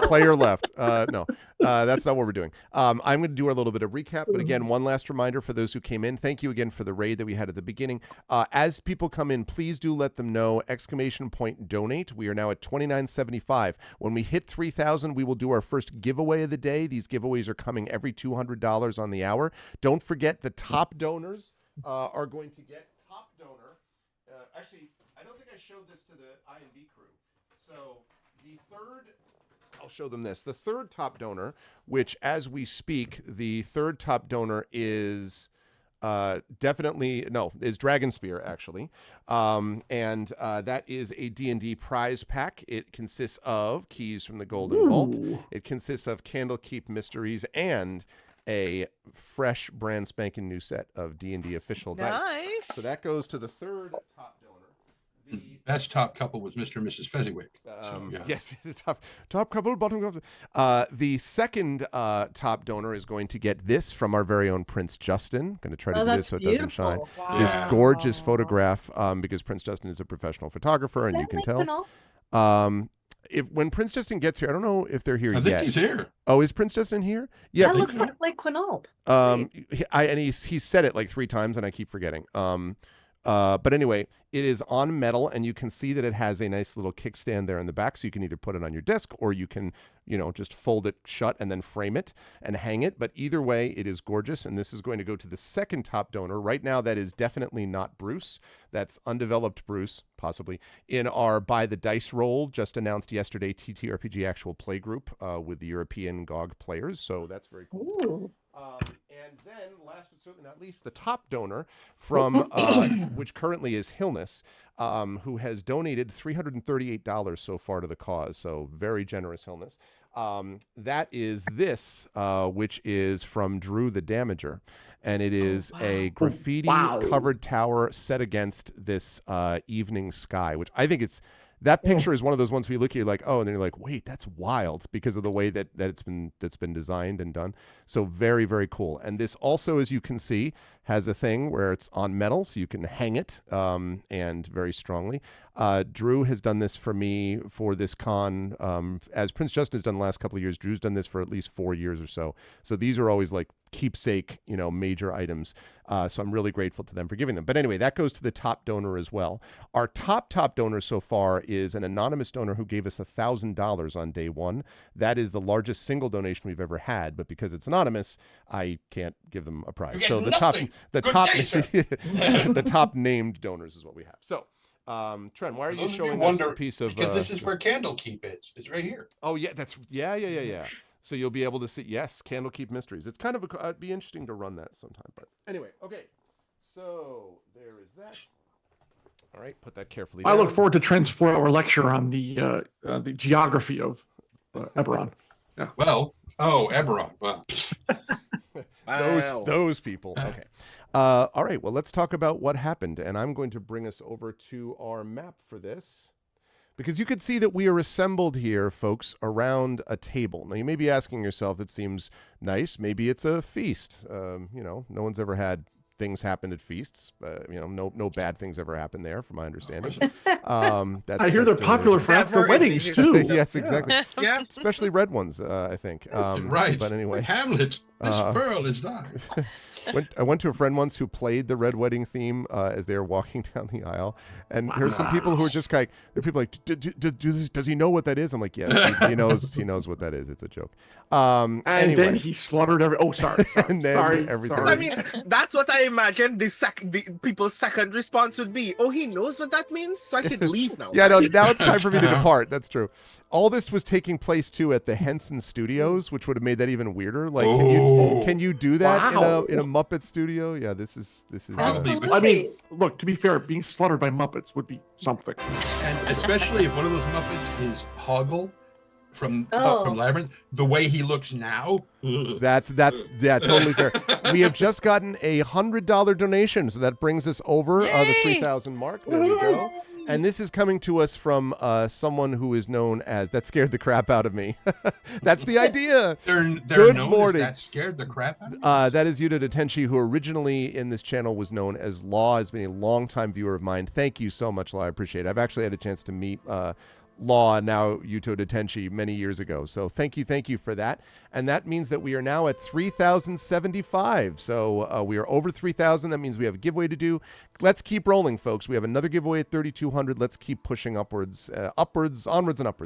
Player left. No. That's not what we're doing. I'm going to do a little bit of recap, but again, one last reminder for those who came in. Thank you again for the raid that we had at the beginning. As people come in, please do let them know ! Donate. We are now at $29.75. When we hit 3,000, we will do our first giveaway of the day. These giveaways are coming every $200 on the hour. Don't forget the top donors are going to get top donor. Actually, I don't think I showed this to the I&B crew. So the third. I'll show them this. The third top donor, which as we speak, the third top donor is definitely no, is Dragon Spear actually, and that is a D&D prize pack. It consists of keys from the Golden Vault. Ooh. It consists of Candlekeep Mysteries and a fresh, brand spanking new set of D&D official dice. Nice. So that goes to the third top donor. The best top couple was Mr. and Mrs. Fezziwig. Yeah. Yes, top couple, bottom couple. The second top donor is going to get this from our very own Prince Justin. Going to try to do this that's so it doesn't shine. beautiful. This Yeah. gorgeous photograph, because Prince Justin is a professional photographer, and you can tell. When Prince Justin gets here, I don't know if they're here I yet. think he's here. Oh, is Prince Justin here? Yeah, That looks like Quinault. he said it like 3 times, and I keep forgetting. But anyway, it is on metal, and you can see that it has a nice little kickstand there in the back, so you can either put it on your desk or you can, just fold it shut and then frame it and hang it. But either way, it is gorgeous, and this is going to go to the second top donor. Right now, that is definitely not Bruce. That's undeveloped Bruce, possibly, in our By the Dice Roll, just announced yesterday, TTRPG actual play group with the European GOG players. So that's very cool. Ooh. And then, last but certainly not least, the top donor from which currently is Hillness, who has donated $338 so far to the cause. So very generous, Hillness. That is this, which is from Drew the Damager, and it is a graffiti-covered tower set against this evening sky, which I think that picture is one of those ones where you look at, you're like, oh, and then you're like, wait, that's wild because of the way that that's been designed and done. So very, very cool. And this also, as you can see, has a thing where it's on metal, so you can hang it, and very strongly. Drew has done this for me for this con, as Prince Justin has done the last couple of years. Drew's done this for at least 4 years or so. So these are always like keepsake, major items. So I'm really grateful to them for giving them. But anyway, that goes to the top donor as well. Our top donor so far is an anonymous donor who gave us $1,000 on day one. That is the largest single donation we've ever had. But because it's anonymous, I can't give them a prize. So the the top named donors is what we have. So, Trent, why are you showing us a piece of? Because this is where Candlekeep is. It's right here. Oh yeah, yeah. So you'll be able to see, yes, Candlekeep Mysteries. It's kind of it'd be interesting to run that sometime. But anyway, okay. So there is that. All right, put that carefully down. I look forward to Trent's 4-hour lecture on the geography of Eberron. Yeah. Well, Eberron. Well, those people. Okay. All right. Well, let's talk about what happened, and I'm going to bring us over to our map for this, because you can see that we are assembled here, folks, around a table. Now, you may be asking yourself, that seems nice. Maybe it's a feast. No one's ever had things happen at feasts. No bad things ever happen there, from my understanding. I hear they're popular for after weddings too. Yes, exactly. Yeah. Especially red ones, I think. right. But anyway, Hamlet, this pearl is thine. I went to a friend once who played the red wedding theme as they were walking down the aisle, and there's some people who are just like, there are people like, does he know what that is? I'm like, yes, he knows what that is. It's a joke. And anyway. then he slaughtered sorry. And then sorry, everything. sorry. I mean, that's what I imagine the people's second response would be. Oh, he knows what that means, so I should leave now. Yeah, no, now it's time for me to depart. That's true. All this was taking place too at the Henson Studios, which would have made that even weirder. Like, can you do that in a Muppet studio? Yeah, this is. Absolutely. I mean, look, to be fair, being slaughtered by Muppets would be something. And especially if one of those Muppets is Hoggle from Labyrinth, the way he looks now. That's totally fair. We have just gotten a $100 donation, so that brings us over the 3,000 mark. There we go. And this is coming to us from someone who is known as, that scared the crap out of me. That's the idea. They're Good known morning. As that scared the crap out of me. That is Yuta Detenshi, who originally in this channel was known as Law, has been a longtime viewer of mine. Thank you so much, Law. I appreciate it. I've actually had a chance to meet Law, now Yuto Detenshi, many years ago. So thank you for that. And that means that we are now at 3,075. So we are over 3,000. That means we have a giveaway to do. Let's keep rolling, folks. We have another giveaway at 3,200. Let's keep pushing onwards and upwards,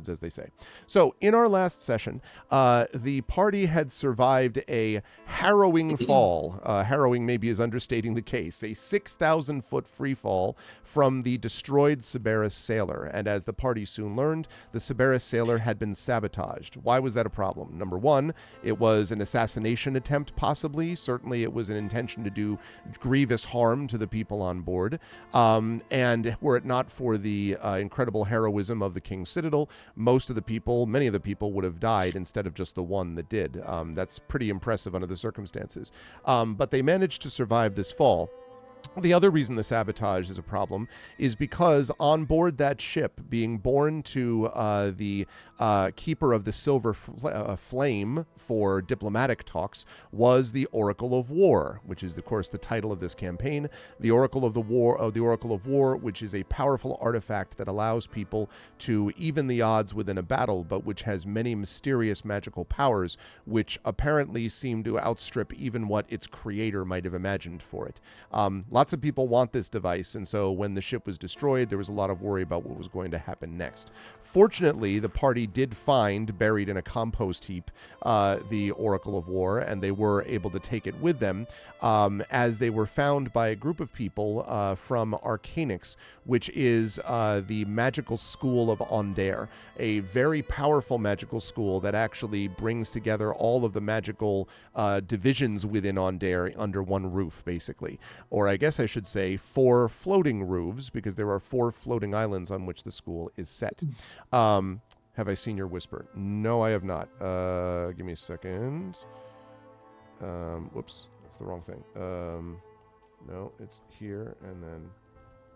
as they say. So in our last session, the party had survived a harrowing fall. Harrowing maybe is understating the case. A 6,000-foot free fall from the destroyed Cerberus sailor. And as the party soon learned, learned, the Cerberus sailor had been sabotaged. Why was that a problem? Number one, it was an assassination attempt, possibly. Certainly it was an intention to do grievous harm to the people on board. And were it not for the incredible heroism of the King's Citadel, many of the people would have died instead of just the one that did. That's pretty impressive under the circumstances. But they managed to survive this fall. The other reason the sabotage is a problem is because on board that ship, being born to the keeper of the Silver Flame for diplomatic talks, was the Oracle of War, which is, of course, the title of this campaign. The Oracle of War, which is a powerful artifact that allows people to even the odds within a battle, but which has many mysterious magical powers, which apparently seem to outstrip even what its creator might have imagined for it. Lots of people want this device, and so when the ship was destroyed, there was a lot of worry about what was going to happen next. Fortunately, the party did find, buried in a compost heap, the Oracle of War, and they were able to take it with them, as they were found by a group of people from Arcanix, which is the magical school of Ondair, a very powerful magical school that actually brings together all of the magical divisions within Ondair under one roof, basically. Or I guess I should say 4 floating roofs, because there are 4 floating islands on which the school is set. Have I seen your whisper? No, I have not. Give me a second. Whoops, that's the wrong thing. No, it's here, and then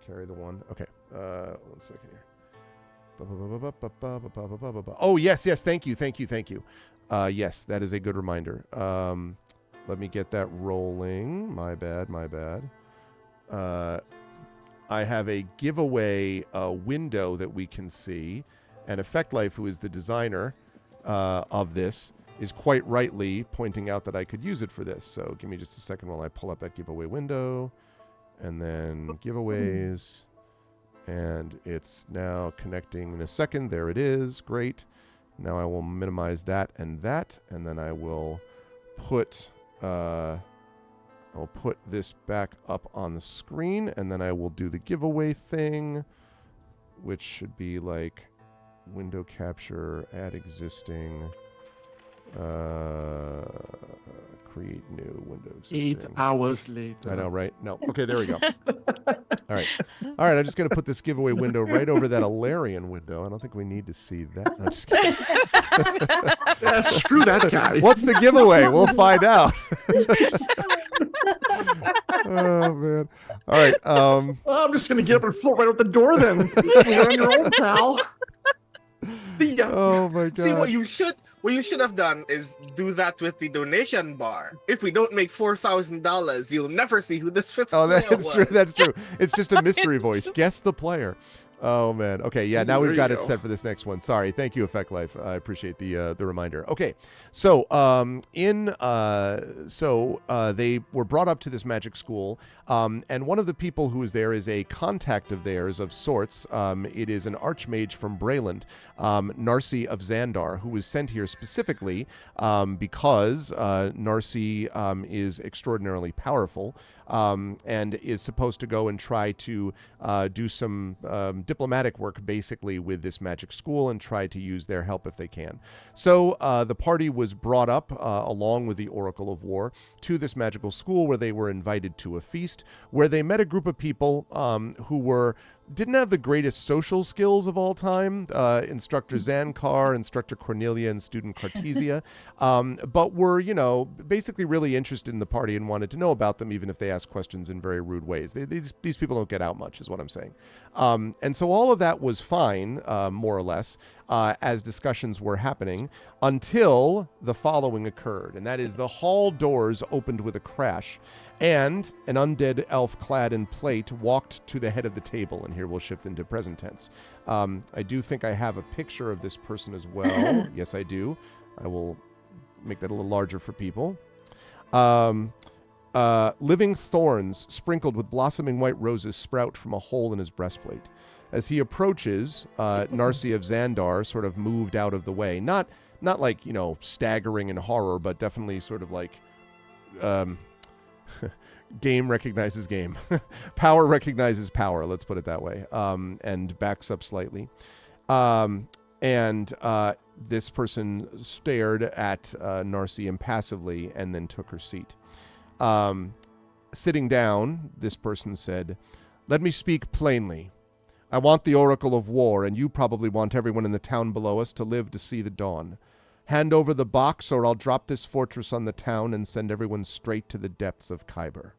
carry the one. Okay, 1 second here. Oh, yes, thank you. Yes, that is a good reminder. Let me get that rolling. My bad. I have a giveaway window that we can see, and Effect Life, who is the designer of this, is quite rightly pointing out that I could use it for this. So give me just a second while I pull up that giveaway window, and then giveaways, and it's now connecting in a second. There it is. Great. Now I will minimize that, and then I will put I'll put this back up on the screen, and then I will do the giveaway thing, which should be like window capture, add existing, create new window existing. 8 hours later. I know, right? No. Okay, there we go. All right. I'm just going to put this giveaway window right over that Alarian window. I don't think we need to see that. No, just kidding. Yeah, screw that guy. What's the giveaway? We'll find out. Oh, man. All right. I'm just going to get up and float right out the door then. You're on your own, pal. Oh, my God. See, what you should have done is do that with the donation bar. If we don't make $4,000, you'll never see who this 5th player that's was. true. That's true. It's just a mystery voice. Guess the player. Oh, man. Okay, yeah, now There we've got you it go. set for this next one. Sorry. Thank you, Effect Life. I appreciate the reminder. Okay, so they were brought up to this magic school, and one of the people who is there is a contact of theirs of sorts. It is an archmage from Brayland, Narcy of Xandar, who was sent here specifically because Narcy is extraordinarily powerful, and is supposed to go and try to do some diplomatic work, basically, with this magic school and try to use their help if they can. So the party was brought up, along with the Oracle of War, to this magical school, where they were invited to a feast, where they met a group of people who didn't have the greatest social skills of all time, Instructor Zankar, Instructor Cornelia, and Student Cartesia, but were, basically really interested in the party and wanted to know about them, even if they asked questions in very rude ways. These people don't get out much, is what I'm saying. And so all of that was fine, more or less, as discussions were happening, until the following occurred, and that is the hall doors opened with a crash, and an undead elf clad in plate walked to the head of the table. And here we'll shift into present tense. I do think I have a picture of this person as well. Yes, I do. I will make that a little larger for people. Living thorns sprinkled with blossoming white roses sprout from a hole in his breastplate. As he approaches, Narcy of Xandar sort of moved out of the way. Not like, staggering in horror, but definitely sort of like... game recognizes game. Power recognizes power, let's put it that way, and backs up slightly. And this person stared at Narcy impassively and then took her seat. Sitting down, this person said, "Let me speak plainly. I want the Oracle of War, and you probably want everyone in the town below us to live to see the dawn. Hand over the box, or I'll drop this fortress on the town and send everyone straight to the depths of Kyber."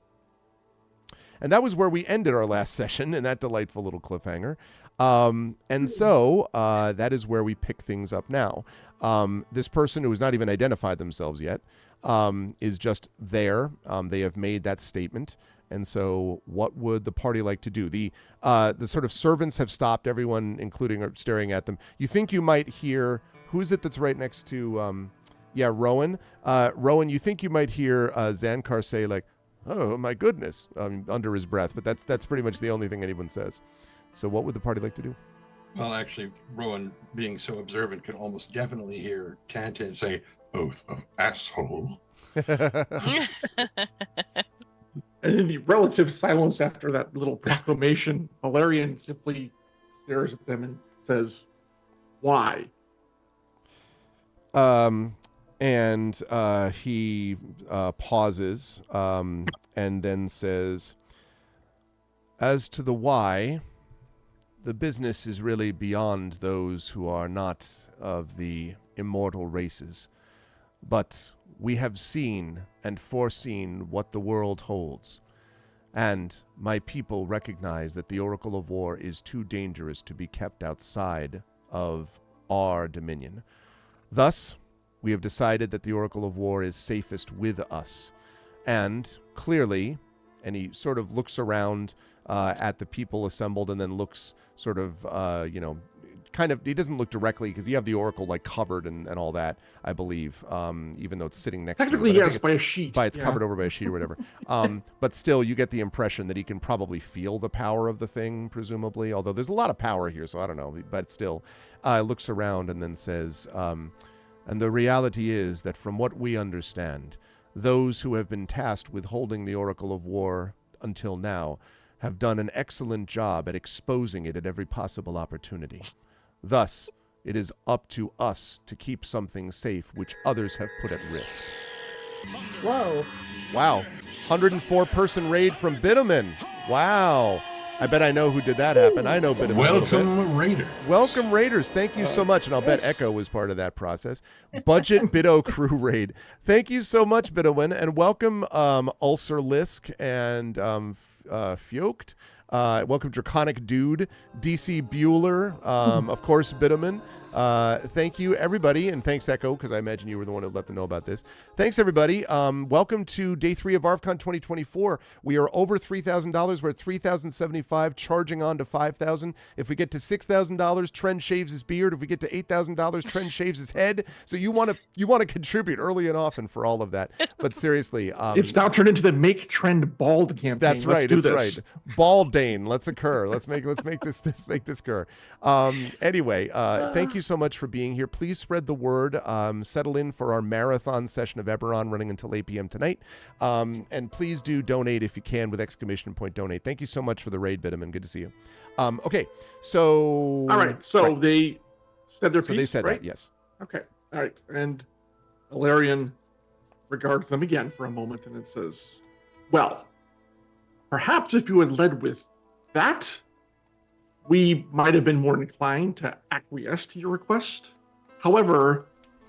And that was where we ended our last session in that delightful little cliffhanger. And so that is where we pick things up now. This person who has not even identified themselves yet is just there. They have made that statement. And so what would the party like to do? The sort of servants have stopped, everyone, including, are staring at them. You think you might hear, who is it that's right next to, Rowan? Rowan, you think you might hear Zankar say, like, "Oh, my goodness," under his breath. But that's pretty much the only thing anyone says. So what would the party like to do? Well, actually, Rowan, being so observant, could almost definitely hear Tantan say, "Oath of asshole." And in the relative silence after that little proclamation, Valerian simply stares at them and says, "Why?" And he pauses and then says, "As to the why, the business is really beyond those who are not of the immortal races. But we have seen and foreseen what the world holds. And my people recognize that the Oracle of War is too dangerous to be kept outside of our dominion. Thus, we have decided that the Oracle of War is safest with us. And clearly," and he sort of looks around at the people assembled and then looks sort of, kind of, he doesn't look directly because you have the Oracle like covered and all that, I believe, even though it's sitting next Technically, to you. yes, by a sheet. It's covered over by a sheet or whatever. But still, you get the impression that he can probably feel the power of the thing, presumably, although there's a lot of power here, so I don't know. But still, looks around and then says, "And the reality is that from what we understand, those who have been tasked with holding the Oracle of War until now have done an excellent job at exposing it at every possible opportunity. Thus, it is up to us to keep something safe which others have put at risk." Whoa. Wow. 104-person raid from Bitterman. Wow. I bet I know who did that happen. I know Bitterman. Welcome, Raiders. Welcome, Raiders. Thank you so much. And I'll bet Echo was part of that process. Budget Biddo Crew Raid. Thank you so much, Bidowin. And welcome, Ulcer Lisk and Fjokt. Welcome, Draconic Dude, DC Bueller, of course, Bitterman. Thank you, everybody, and thanks, Echo, because I imagine you were the one who let them know about this. Thanks, everybody. Welcome to Day 3 of ArvCon 2024. We are over $3,000. We're at $3,075, charging on to $5,000. If we get to $6,000, Trent shaves his beard. If we get to $8,000, Trent shaves his head. So you want to contribute early and often for all of that. But seriously, it's now turned into the Make Trend Bald campaign. That's right. That's right. Baldane. Let's occur. Let's make this occur. Anyway, thank you so much for being here. Please spread the word. Settle in for our marathon session of Eberron running until 8 p.m. tonight. And please do donate if you can with ! Donate. Thank you so much for the raid, Bitterman. Good to see you. Okay, so all right. So they said their piece. So they said right? that. Yes. Okay. All right. And Valerian regards them again for a moment and it says, "Well, perhaps if you had led with that, we might have been more inclined to acquiesce to your request. However,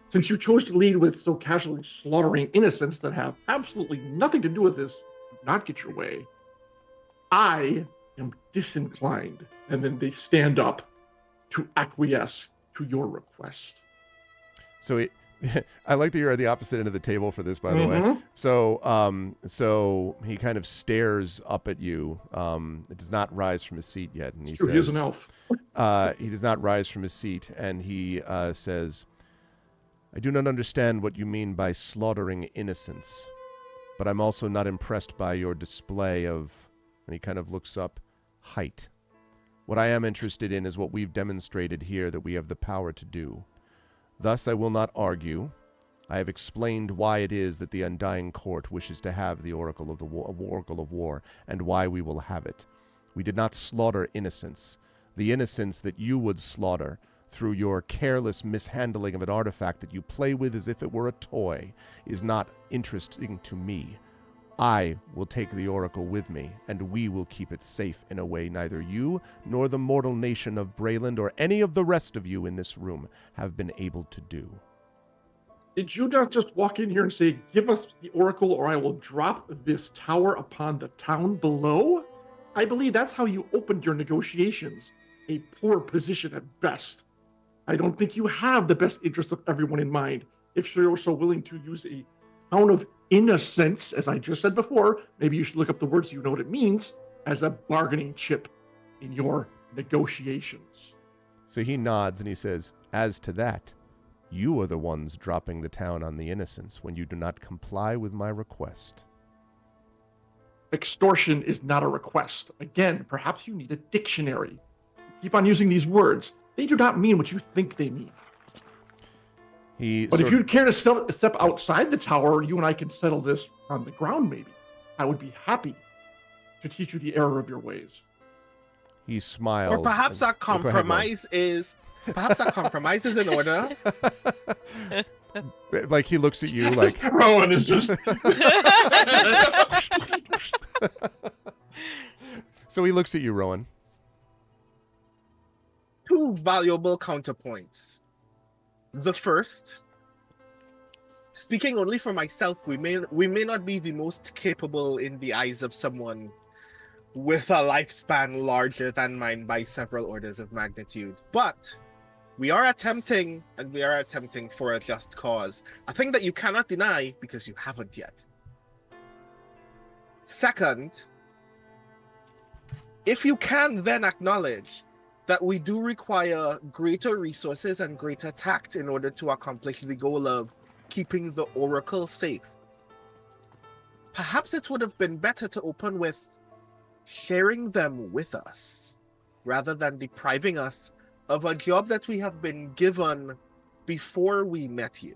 since you chose to lead with so casually slaughtering innocents that have absolutely nothing to do with this, not get your way, I am disinclined." And then they stand up to acquiesce to your request. So I like that you're at the opposite end of the table for this, by the way. So he kind of stares up at you. It does not rise from his seat yet, and he says, "He is an elf." He does not rise from his seat, and he says, "I do not understand what you mean by slaughtering innocents, but I'm also not impressed by your display of," and he kind of looks up, "height. What I am interested in is what we've demonstrated here that we have the power to do. Thus, I will not argue. I have explained why it is that the Undying Court wishes to have the Oracle of War, and why we will have it. We did not slaughter innocents. The innocents that you would slaughter through your careless mishandling of an artifact that you play with as if it were a toy is not interesting to me. I will take the Oracle with me, and we will keep it safe in a way neither you nor the mortal nation of Brayland or any of the rest of you in this room have been able to do. Did you not just walk in here and say, give us the Oracle or I will drop this tower upon the town below? I believe that's how you opened your negotiations. A poor position at best. I don't think you have the best interest of everyone in mind. If you're so willing to use a town of innocence, as I just said before, maybe you should look up the words so you know what it means, as a bargaining chip in your negotiations. So he nods and he says, as to that, you are the ones dropping the town on the innocents when you do not comply with my request. Extortion is not a request. Again, perhaps you need a dictionary. Keep on using these words. They do not mean what you think they mean. But if you'd care to step outside the tower, you and I can settle this on the ground, maybe. I would be happy to teach you the error of your ways. He smiles. Or perhaps our compromise is in order. Like he looks at you like Rowan is just So he looks at you, Rowan. 2 valuable counterpoints. The first, speaking only for myself, we may not be the most capable in the eyes of someone with a lifespan larger than mine by several orders of magnitude, but we are attempting, and we are attempting for a just cause, a thing that you cannot deny because you haven't yet. Second, if you can then acknowledge that we do require greater resources and greater tact in order to accomplish the goal of keeping the Oracle safe, perhaps it would have been better to open with sharing them with us, rather than depriving us of a job that we have been given before we met you.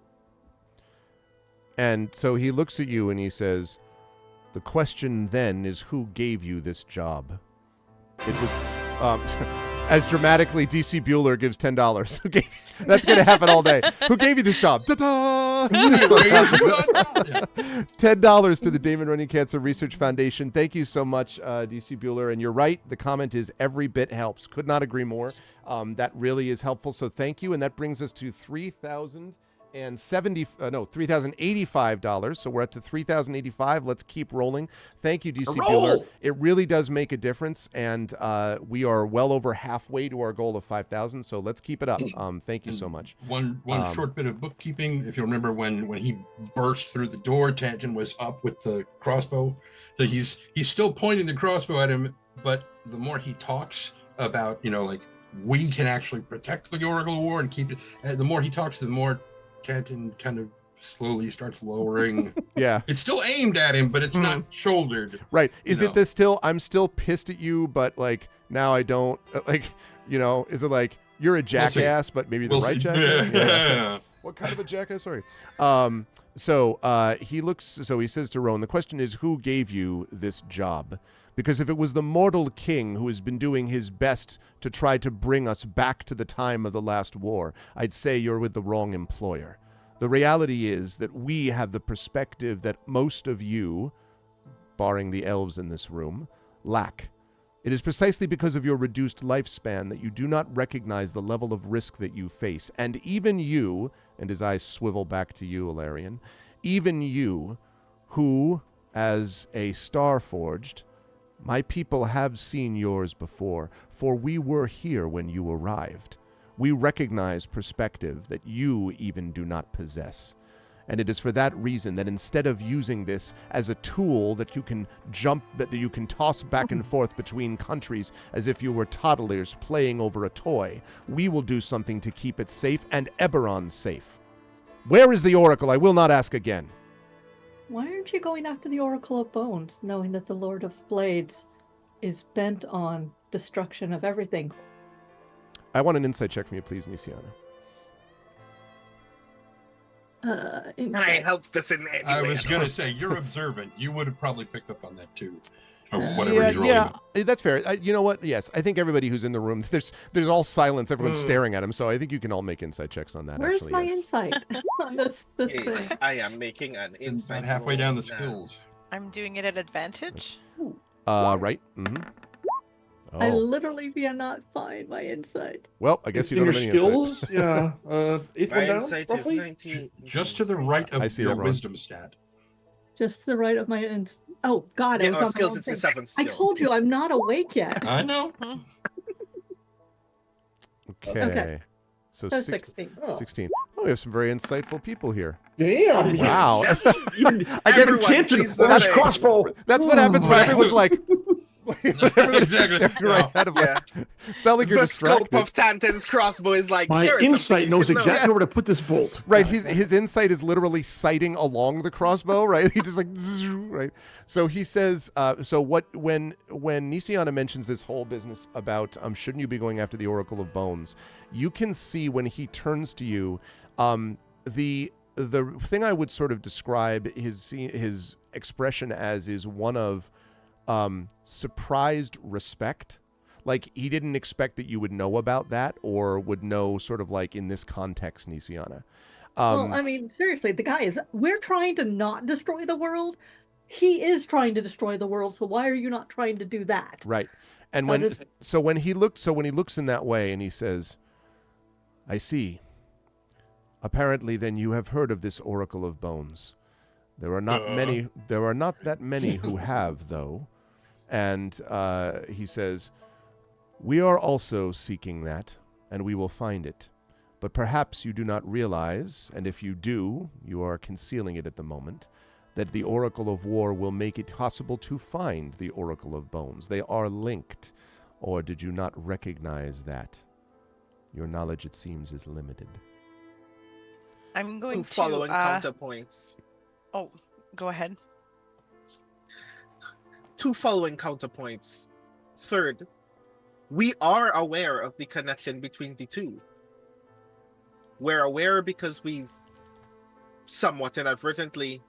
And so he looks at you and he says, the question then is who gave you this job? It was, as dramatically, DC Bueller gives $10. Who gave you, that's going to happen all day. Who gave you this job? Ta-da! $10 to the Damon Runyon Cancer Research Foundation. Thank you so much, DC Bueller. And you're right. The comment is every bit helps. Could not agree more. That really is helpful. So thank you. And that brings us to $3,085. So we're up to $3,085. Let's keep rolling. Thank you, DC Bueller. It really does make a difference, and we are well over halfway to our goal of 5,000. So let's keep it up. Thank you so much. One short bit of bookkeeping. If you remember when he burst through the door, Tangen was up with the crossbow. So he's still pointing the crossbow at him, but the more he talks about, like we can actually protect the Oracle of War and keep it, the more he talks, the more Canton kind of slowly starts lowering. Yeah. It's still aimed at him, but it's not shouldered. Right. Is it this still, I'm still pissed at you, but like now I don't, is it like you're a jackass, but maybe the right jackass? Yeah. What kind of a jackass? Sorry. So he says to Rowan, the question is who gave you this job? Because if it was the mortal king who has been doing his best to try to bring us back to the time of the last war, I'd say you're with the wrong employer. The reality is that we have the perspective that most of you, barring the elves in this room, lack. It is precisely because of your reduced lifespan that you do not recognize the level of risk that you face. And even you, and as I swivel back to you, Ilarion, even you, who, as a Starforged, my people have seen yours before, for we were here when you arrived. We recognize perspective that you even do not possess. And it is for that reason that instead of using this as a tool that you can that you can toss back and forth between countries as if you were toddlers playing over a toy, we will do something to keep it safe and Eberron safe. Where is the Oracle? I will not ask again. Why aren't you going after the Oracle of Bones, knowing that the Lord of Blades is bent on destruction of everything? I want an insight check from you, please, Nisiana. Can I help this in any way? I was going to say, you're observant. You would have probably picked up on that too. or whatever he's rolling. That's fair. You know what? Yes, I think everybody who's in the room, there's all silence. Everyone's staring at him, so I think you can all make insight checks on that. Where's actually, my yes. insight on this Yes, thing? I am making an And insight. about halfway down the roll now. skills. I'm doing it at advantage. Right. Mm-hmm. I Oh, literally cannot find my insight. well, I guess you don't have any skills. insight. Yeah. Eighth My one down, insight roughly. is 19. Just to the right I of see your that wrong. wisdom stat. Just to the right of my Oh God, I was on the skills wrong is the thing. seventh I skill. told you I'm not awake yet. I know. Okay. So So 16. 16. 16. Oh, we have some very insightful people here. Damn. Wow. Even I guess Everyone enchanted sees the Last thing. crossbow. that's what happens when Right. everyone's like, everybody's just Exactly. staring right ahead of Yeah. them. It's not like you're The scope distracted. of Tantan's crossbow is like, My here is something insight you knows should know. exactly where to put this bolt. Right, his insight is literally sighting along the crossbow, right? He just like, zzz, right? So he says, when Nisiana mentions this whole business about shouldn't you be going after the Oracle of Bones, you can see when he turns to you, the thing I would sort of describe his expression as is one of surprised respect. Like he didn't expect that you would know about that or would know sort of like in this context, Nisiana. Well, I mean, seriously, we're trying to not destroy the world. He is trying to destroy the world, so why are you not trying to do that? Right. And That when he looks in that way and he says, I see. Apparently then you have heard of this Oracle of Bones. There are not that many who have, though. And he says, we are also seeking that, and we will find it. But perhaps you do not realize, and if you do, you are concealing it at the moment, that the Oracle of War will make it possible to find the Oracle of Bones. They are linked. Or did you not recognize that? Your knowledge, it seems, is limited. I'm going Two following to. counterpoints. Oh, go ahead. Two following counterpoints. Third, we are aware of the connection between the two. We're aware because we've somewhat inadvertently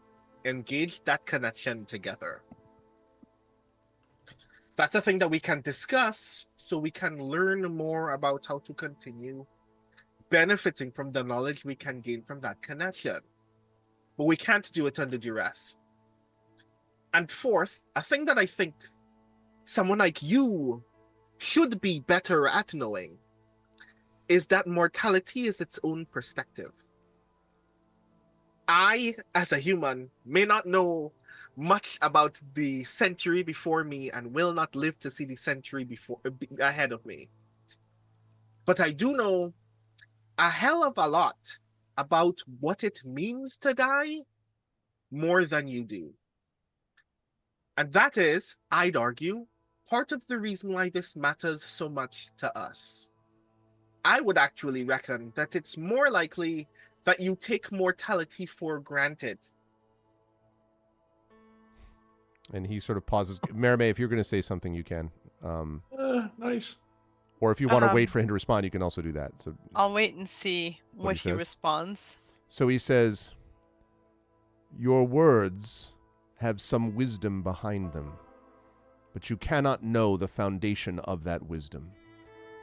engaged that connection together. That's a thing that we can discuss so we can learn more about how to continue benefiting from the knowledge we can gain from that connection. But we can't do it under duress. And fourth, a thing that I think someone like you should be better at knowing is that mortality is its own perspective. I, as a human, may not know much about the century before me and will not live to see the century ahead of me. But I do know a hell of a lot about what it means to die more than you do. And that is, I'd argue, part of the reason why this matters so much to us. I would actually reckon that it's more likely that you take mortality for granted. And he sort of pauses. Merime, if you're going to say something, you can. Nice. Or if you want to wait for him to respond, you can also do that. So I'll wait and see what he he says. responds. So he says, your words have some wisdom behind them, but you cannot know the foundation of that wisdom.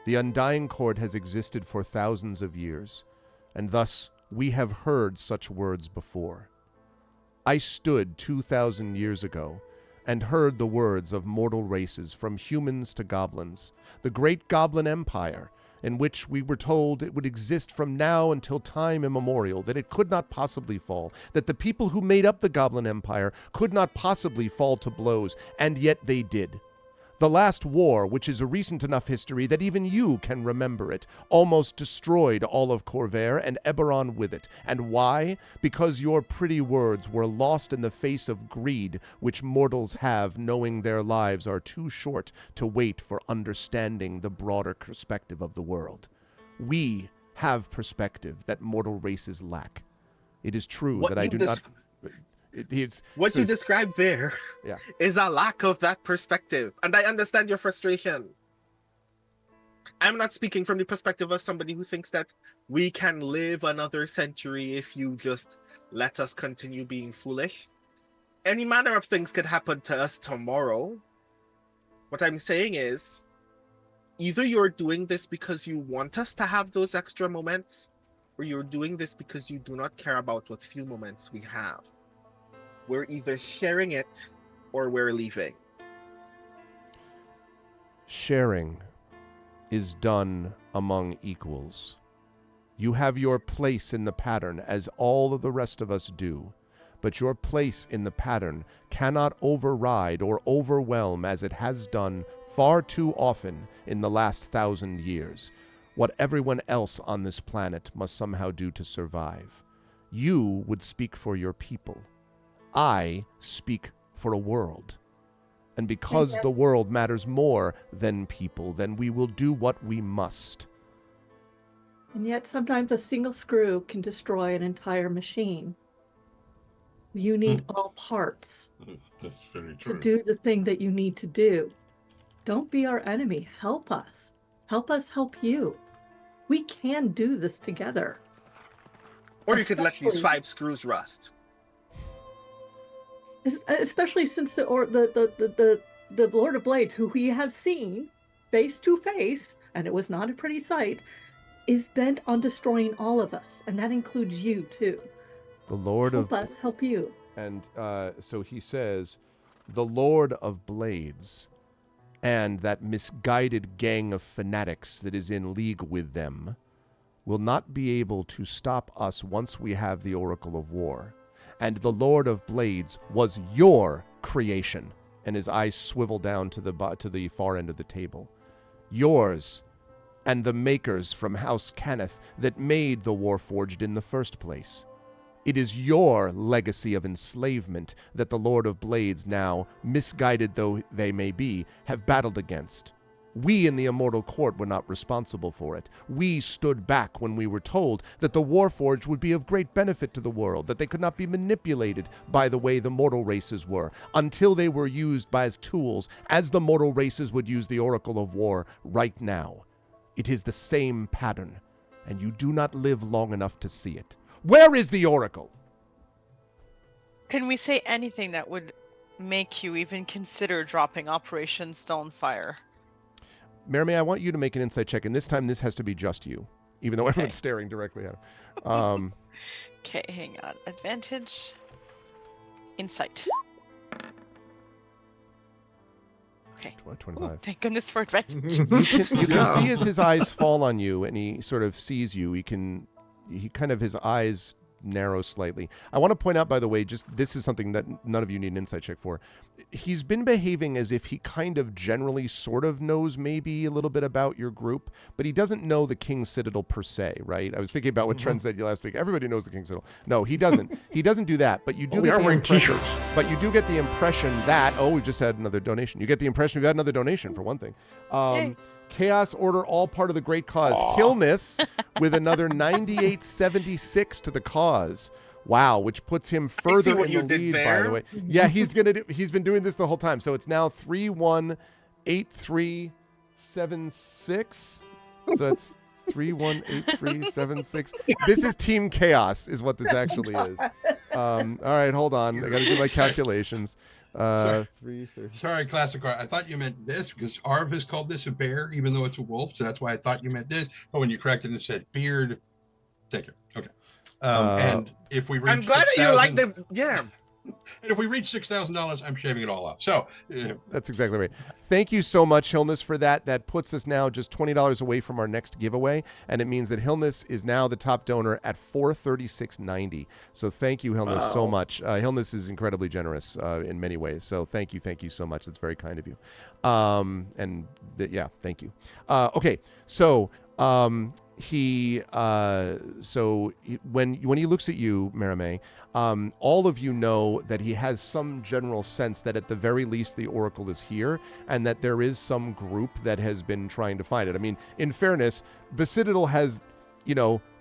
The Undying Court has existed for thousands of years, and thus we have heard such words before. I stood 2,000 years ago and heard the words of mortal races, from humans to goblins, the great Goblin Empire, in which we were told it would exist from now until time immemorial, that it could not possibly fall, that the people who made up the Goblin Empire could not possibly fall to blows, and yet they did. The last war, which is a recent enough history that even you can remember it, almost destroyed all of Corvair and Eberron with it. And why? Because your pretty words were lost in the face of greed, which mortals have, knowing their lives are too short to wait for understanding the broader perspective of the world. We have perspective that mortal races lack. It is true that I do not... What you described there is a lack of that perspective. And I understand your frustration. I'm not speaking from the perspective of somebody who thinks that we can live another century if you just let us continue being foolish. Any manner of things could happen to us tomorrow. What I'm saying is, either you're doing this because you want us to have those extra moments, or you're doing this because you do not care about what few moments we have. We're either sharing it or we're leaving. Sharing is done among equals. You have your place in the pattern, as all of the rest of us do, but your place in the pattern cannot override or overwhelm, as it has done far too often in the last 1,000 years, what everyone else on this planet must somehow do to survive. You would speak for your people. I speak for a world. And because the world matters more than people, then we will do what we must. And yet sometimes a single screw can destroy an entire machine. You need all parts That's very to true. do the thing that you need to do. Don't be our enemy. Help us. Help us help you. We can do this together. Or you could let these Especially- 5 screws rust. Especially since the Lord of Blades, who we have seen face to face, and it was not a pretty sight, is bent on destroying all of us, and that includes you too. The Lord Help of... us help you. And so he says, the Lord of Blades and that misguided gang of fanatics that is in league with them will not be able to stop us once we have the Oracle of War. And the Lord of Blades was your creation. And his eyes swivel down to the far end of the table. Yours and the makers from House Cannith that made the Warforged in the first place. It is your legacy of enslavement that the Lord of Blades now, misguided though they may be, have battled against. We in the Immortal Court were not responsible for it. We stood back when we were told that the Warforged would be of great benefit to the world, that they could not be manipulated by the way the mortal races were, until they were used as tools, as the mortal races would use the Oracle of War right now. It is the same pattern, and you do not live long enough to see it. Where is the Oracle? Can we say anything that would make you even consider dropping Operation Stonefire? Mary, I want you to make an insight check, and this time this has to be just you, even though everyone's staring directly at him. Okay, hang on. Advantage. Insight. Okay. 25. Ooh, thank goodness for advantage. You can see as his eyes fall on you, and he sort of sees you. His eyes narrow slightly. I want to point out, by the way, just this is something that none of you need an insight check for. He's been behaving as if he kind of generally sort of knows maybe a little bit about your group, but he doesn't know the King's Citadel per se, right? I was thinking about what Trent said last week. Everybody knows the King's Citadel. No, he doesn't. He doesn't do that, but you do We get are the wearing impression. t-shirts. But you do get the impression that, we just had another donation. You get the impression we've had another donation, for one thing. Yay. Chaos Order, all part of the great cause. Hillness with another 98.76 to the cause. Wow, which puts him further what in you the did lead, by there. the way. Yeah, he's been doing this the whole time. So it's now 318376. So it's 318376. This is Team Chaos, is what this actually is. All right, hold on. I got to do my calculations. Sorry. 330. Sorry, Classic Art. I thought you meant this because Arv has called this a bear, even though it's a wolf. So that's why I thought you meant this. But when you corrected and said beard, take it. Okay. And if we reach I'm glad that you like the And if we reach $6,000, I'm shaving it all off. So That's exactly right. Thank you so much, Hillness, for that. That puts us now just $20 away from our next giveaway, and it means that Hillness is now the top donor at $436.90. So thank you, Hillness, so much. Hillness is incredibly generous in many ways. So thank you so much. That's very kind of you. Thank you. Okay, so. When he looks at you, Maramé, all of you know that he has some general sense that at the very least the Oracle is here, and that there is some group that has been trying to find it. I mean, in fairness, the Citadel has,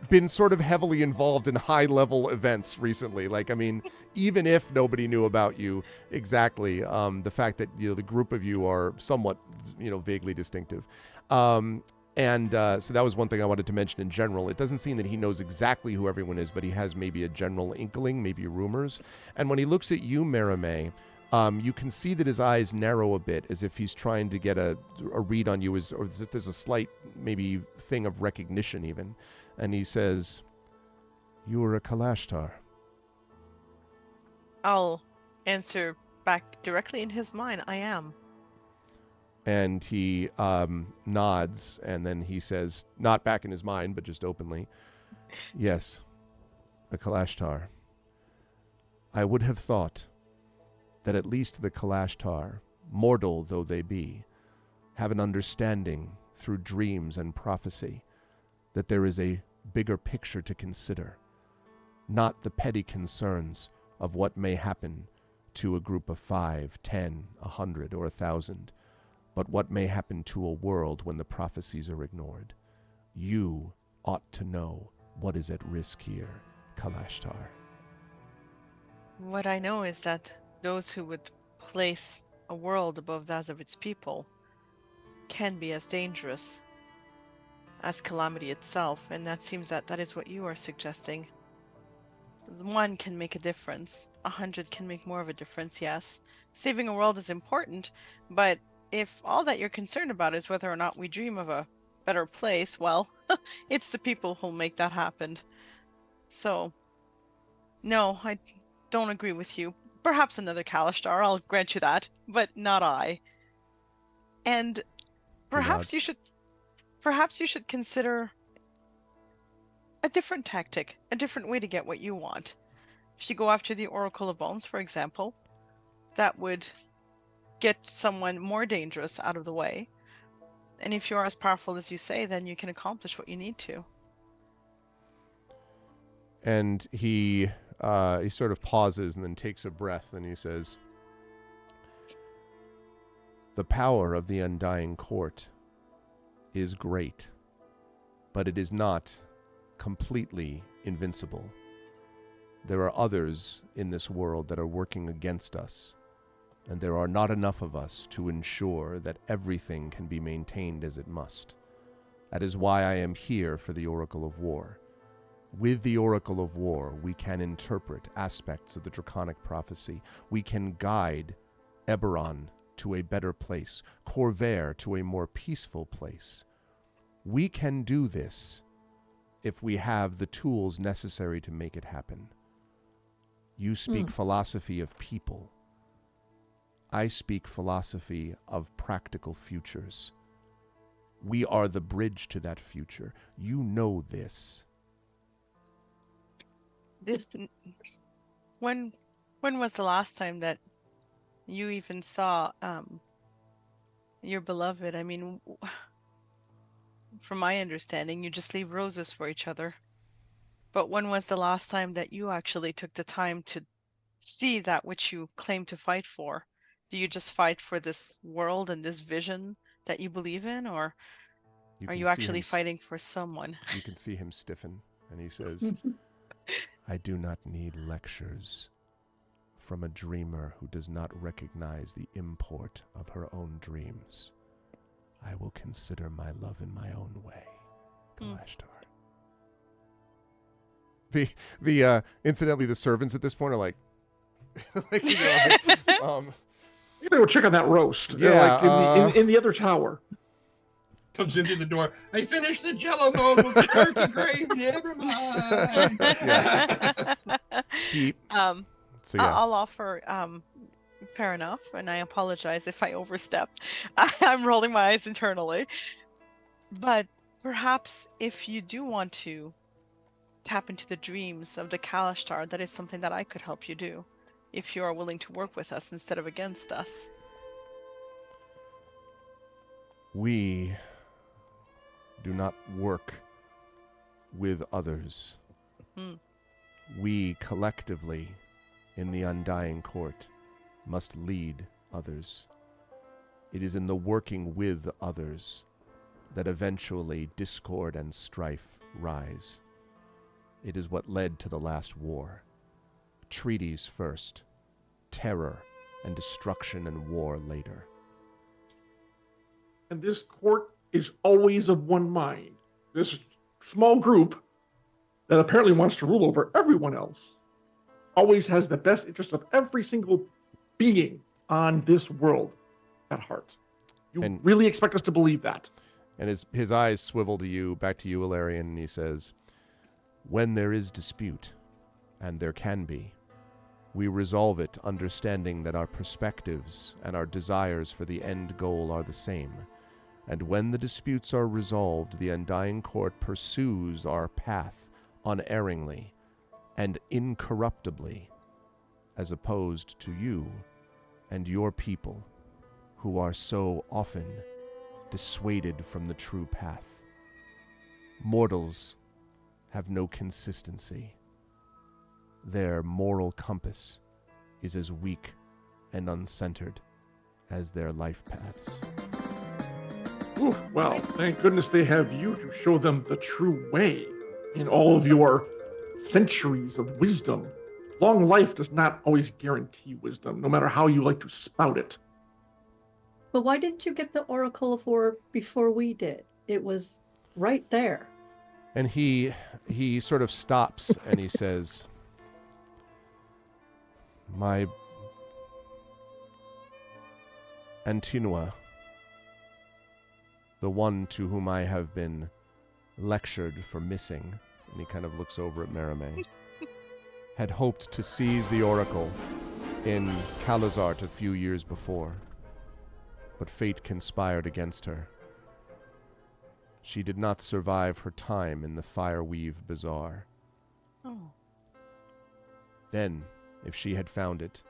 been sort of heavily involved in high-level events recently. Like, I mean, even if nobody knew about you exactly, the fact that the group of you are somewhat, vaguely distinctive. So that was one thing I wanted to mention in general. It doesn't seem that he knows exactly who everyone is, but he has maybe a general inkling, maybe rumors. And when he looks at you, Maramé, You can see that his eyes narrow a bit, as if he's trying to get a read on you, or as if there's a slight maybe thing of recognition even. And he says, "You are a Kalashtar." I'll answer back directly in his mind. I am. And he nods, and then he says, not back in his mind, but just openly, "Yes, a Kalashtar. I would have thought that at least the Kalashtar, mortal though they be, have an understanding through dreams and prophecy that there is a bigger picture to consider, not the petty concerns of what may happen to a group of 5, 10, 100, or 1,000, but what may happen to a world when the prophecies are ignored. You ought to know what is at risk here, Kalashtar." What I know is that those who would place a world above that of its people can be as dangerous as calamity itself, and that seems that is what you are suggesting. One can make a difference. 100 can make more of a difference, yes. Saving a world is important, but if all that you're concerned about is whether or not we dream of a better place, well, it's the people who'll make that happen. So, no, I don't agree with you. Perhaps another Kalashtar, I'll grant you that, but not I. And perhaps you should consider a different tactic, a different way to get what you want. If you go after the Oracle of Bones, for example, that would get someone more dangerous out of the way. And if you're as powerful as you say, then you can accomplish what you need to. And he sort of pauses and then takes a breath, and he says, "The power of the Undying Court is great, but it is not completely invincible. There are others in this world that are working against us, and there are not enough of us to ensure that everything can be maintained as it must. That is why I am here for the Oracle of War. With the Oracle of War, we can interpret aspects of the Draconic prophecy. We can guide Eberron to a better place, Corvair to a more peaceful place. We can do this if we have the tools necessary to make it happen. You speak philosophy of people. I speak philosophy of practical futures. We are the bridge to that future. You know this." When was the last time that you even saw your beloved? I mean, from my understanding, you just leave roses for each other. But when was the last time that you actually took the time to see that which you claim to fight for? Do you just fight for this world and this vision that you believe in, or are you actually fighting for someone? You can see him stiffen, and he says, "I do not need lectures from a dreamer who does not recognize the import of her own dreams. I will consider my love in my own way, Kalashtar." The incidentally, the servants at this point are like, like, you know, You gotta go check on that roast. Yeah, Like in the other tower. Comes into the door. "I finished the Jello bowl with the turkey gravy. Never mind." So yeah, I'll offer. Fair enough, and I apologize if I overstepped. I'm rolling my eyes internally. But perhaps if you do want to tap into the dreams of the Kalashtar, that is something that I could help you do, if you are willing to work with us instead of against us. we do not work with others. We collectively, in the Undying Court, must lead others. It is in the working with others that eventually discord and strife rise. It is what led to the last war. Treaties first, terror and destruction and war later. And this court is always of one mind. This small group that apparently wants to rule over everyone else always has the best interest of every single being on this world at heart. You And- really expect us to believe that? And his eyes swivel to you, back to you, Ilarion, and he says, when there is dispute, and there can be, we resolve it understanding that our perspectives and our desires for the end goal are the same. And when the disputes are resolved, the Undying Court pursues our path unerringly and incorruptibly, as opposed to you and your people, who are so often dissuaded from the true path. Mortals have no consistency. Their moral compass is as weak and uncentered as their life paths. Ooh, well, thank goodness they have you to show them the true way in all of your centuries of wisdom. Long life does not always guarantee wisdom, no matter how you like to spout it. But why didn't you get the Oracle of War before we did? It was right there. And he sort of stops and he says, my Antinua, the one to whom I have been lectured for missing, and he kind of looks over at Merime, had hoped to seize the Oracle in Kalazart a few years before, but fate conspired against her. She did not survive her time in the Fireweave Bazaar. Oh. Then, if she had found it,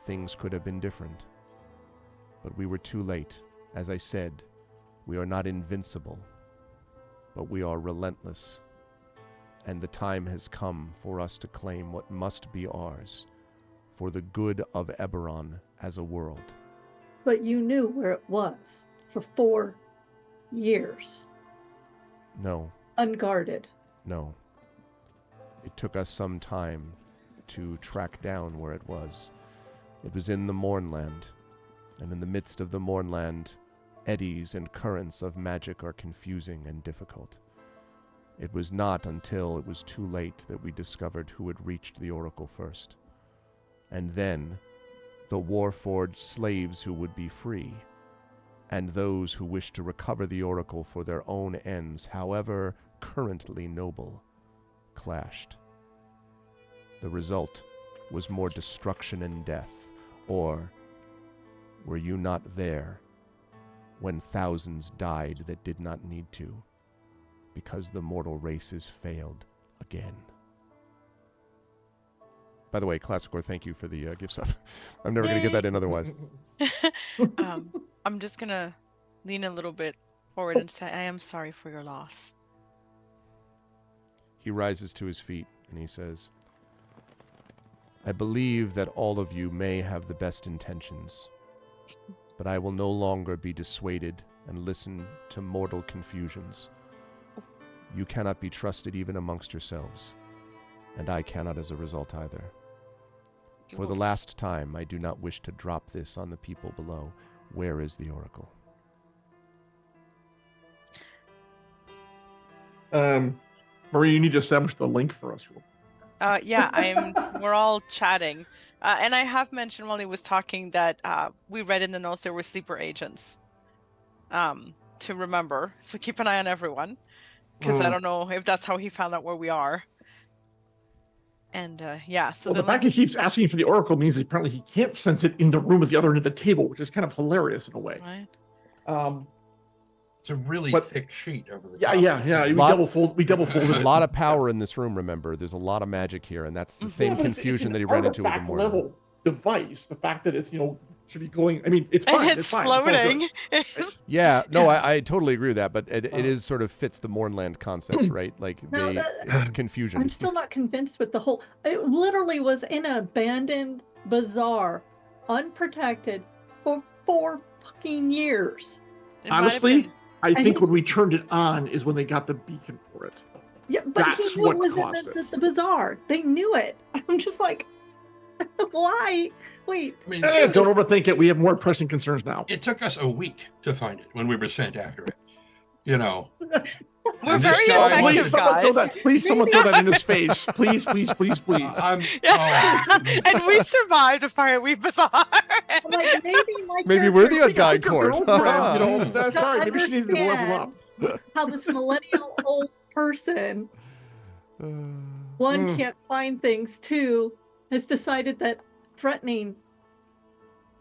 things could have been different. But we were too late. As I said, we are not invincible, but we are relentless. And the time has come for us to claim what must be ours, for the good of Eberron as a world. But you knew where it was for 4 years. No, Unguarded. no. It took us some time to track down where it was. It was in the Mournland, and in the midst of the Mournland, eddies and currents of magic are confusing and difficult. It was not until it was too late that we discovered who had reached the Oracle first. And then, the Warforged slaves who would be free, and those who wished to recover the Oracle for their own ends, however currently noble, clashed. The result was more destruction and death, or were you not there when thousands died that did not need to, because the mortal races failed again? By the way, Classicor, thank you for the gift stuff. I'm never going to get that in otherwise. I'm just gonna lean a little bit forward and say, I am sorry for your loss. He rises to his feet and he says, I believe that all of you may have the best intentions, but I will no longer be dissuaded and listen to mortal confusions. You cannot be trusted even amongst yourselves, and I cannot as a result either. For the last time, I do not wish to drop this on the people below. Where is the Oracle? Marie, you need to establish the link for us. Yeah, we're all chatting. And I have mentioned while he was talking that we read in the notes there were sleeper agents to remember. So keep an eye on everyone, because I don't know if that's how he found out where we are. And yeah, so well, the fact he keeps asking for the Oracle means apparently he can't sense it in the room at the other end of the table, which is kind of hilarious in a way. Right. It's a really thick sheet over the top. Yeah. We double folded A it. lot of power in this room, remember. There's a lot of magic here, and that's the same confusion that he ran into with the morning. Level device. The fact that it's, should be glowing. I mean, it's fine. And it's fine. It's all floating. good. Yeah, no, I totally agree with that, but it is sort of fits the Mournland concept, right? Like, No, it's confusion. I'm still not convinced with the whole. It literally was in an abandoned bazaar, unprotected, for 4 fucking years. It might have Honestly, been- I think when we turned it on is when they got the beacon for it. Yeah, but That's he knew what it was in caused it. the bazaar. They knew it. I'm just like, why? Wait. I mean, Don't overthink it. We have more pressing concerns now. it took us a week to find it when we were sent after it. We're And this very guy- Please, effective, someone throw guys. that. Please, someone throw that in his face. Please, please, please, please. And we survived a fire we bizarre. Like maybe my Maybe we're the character undying Your court. girlfriend, you know, Hmm. sorry, maybe she needed to level up. how this millennial old person, one, Mm. can't find things, two, has decided that threatening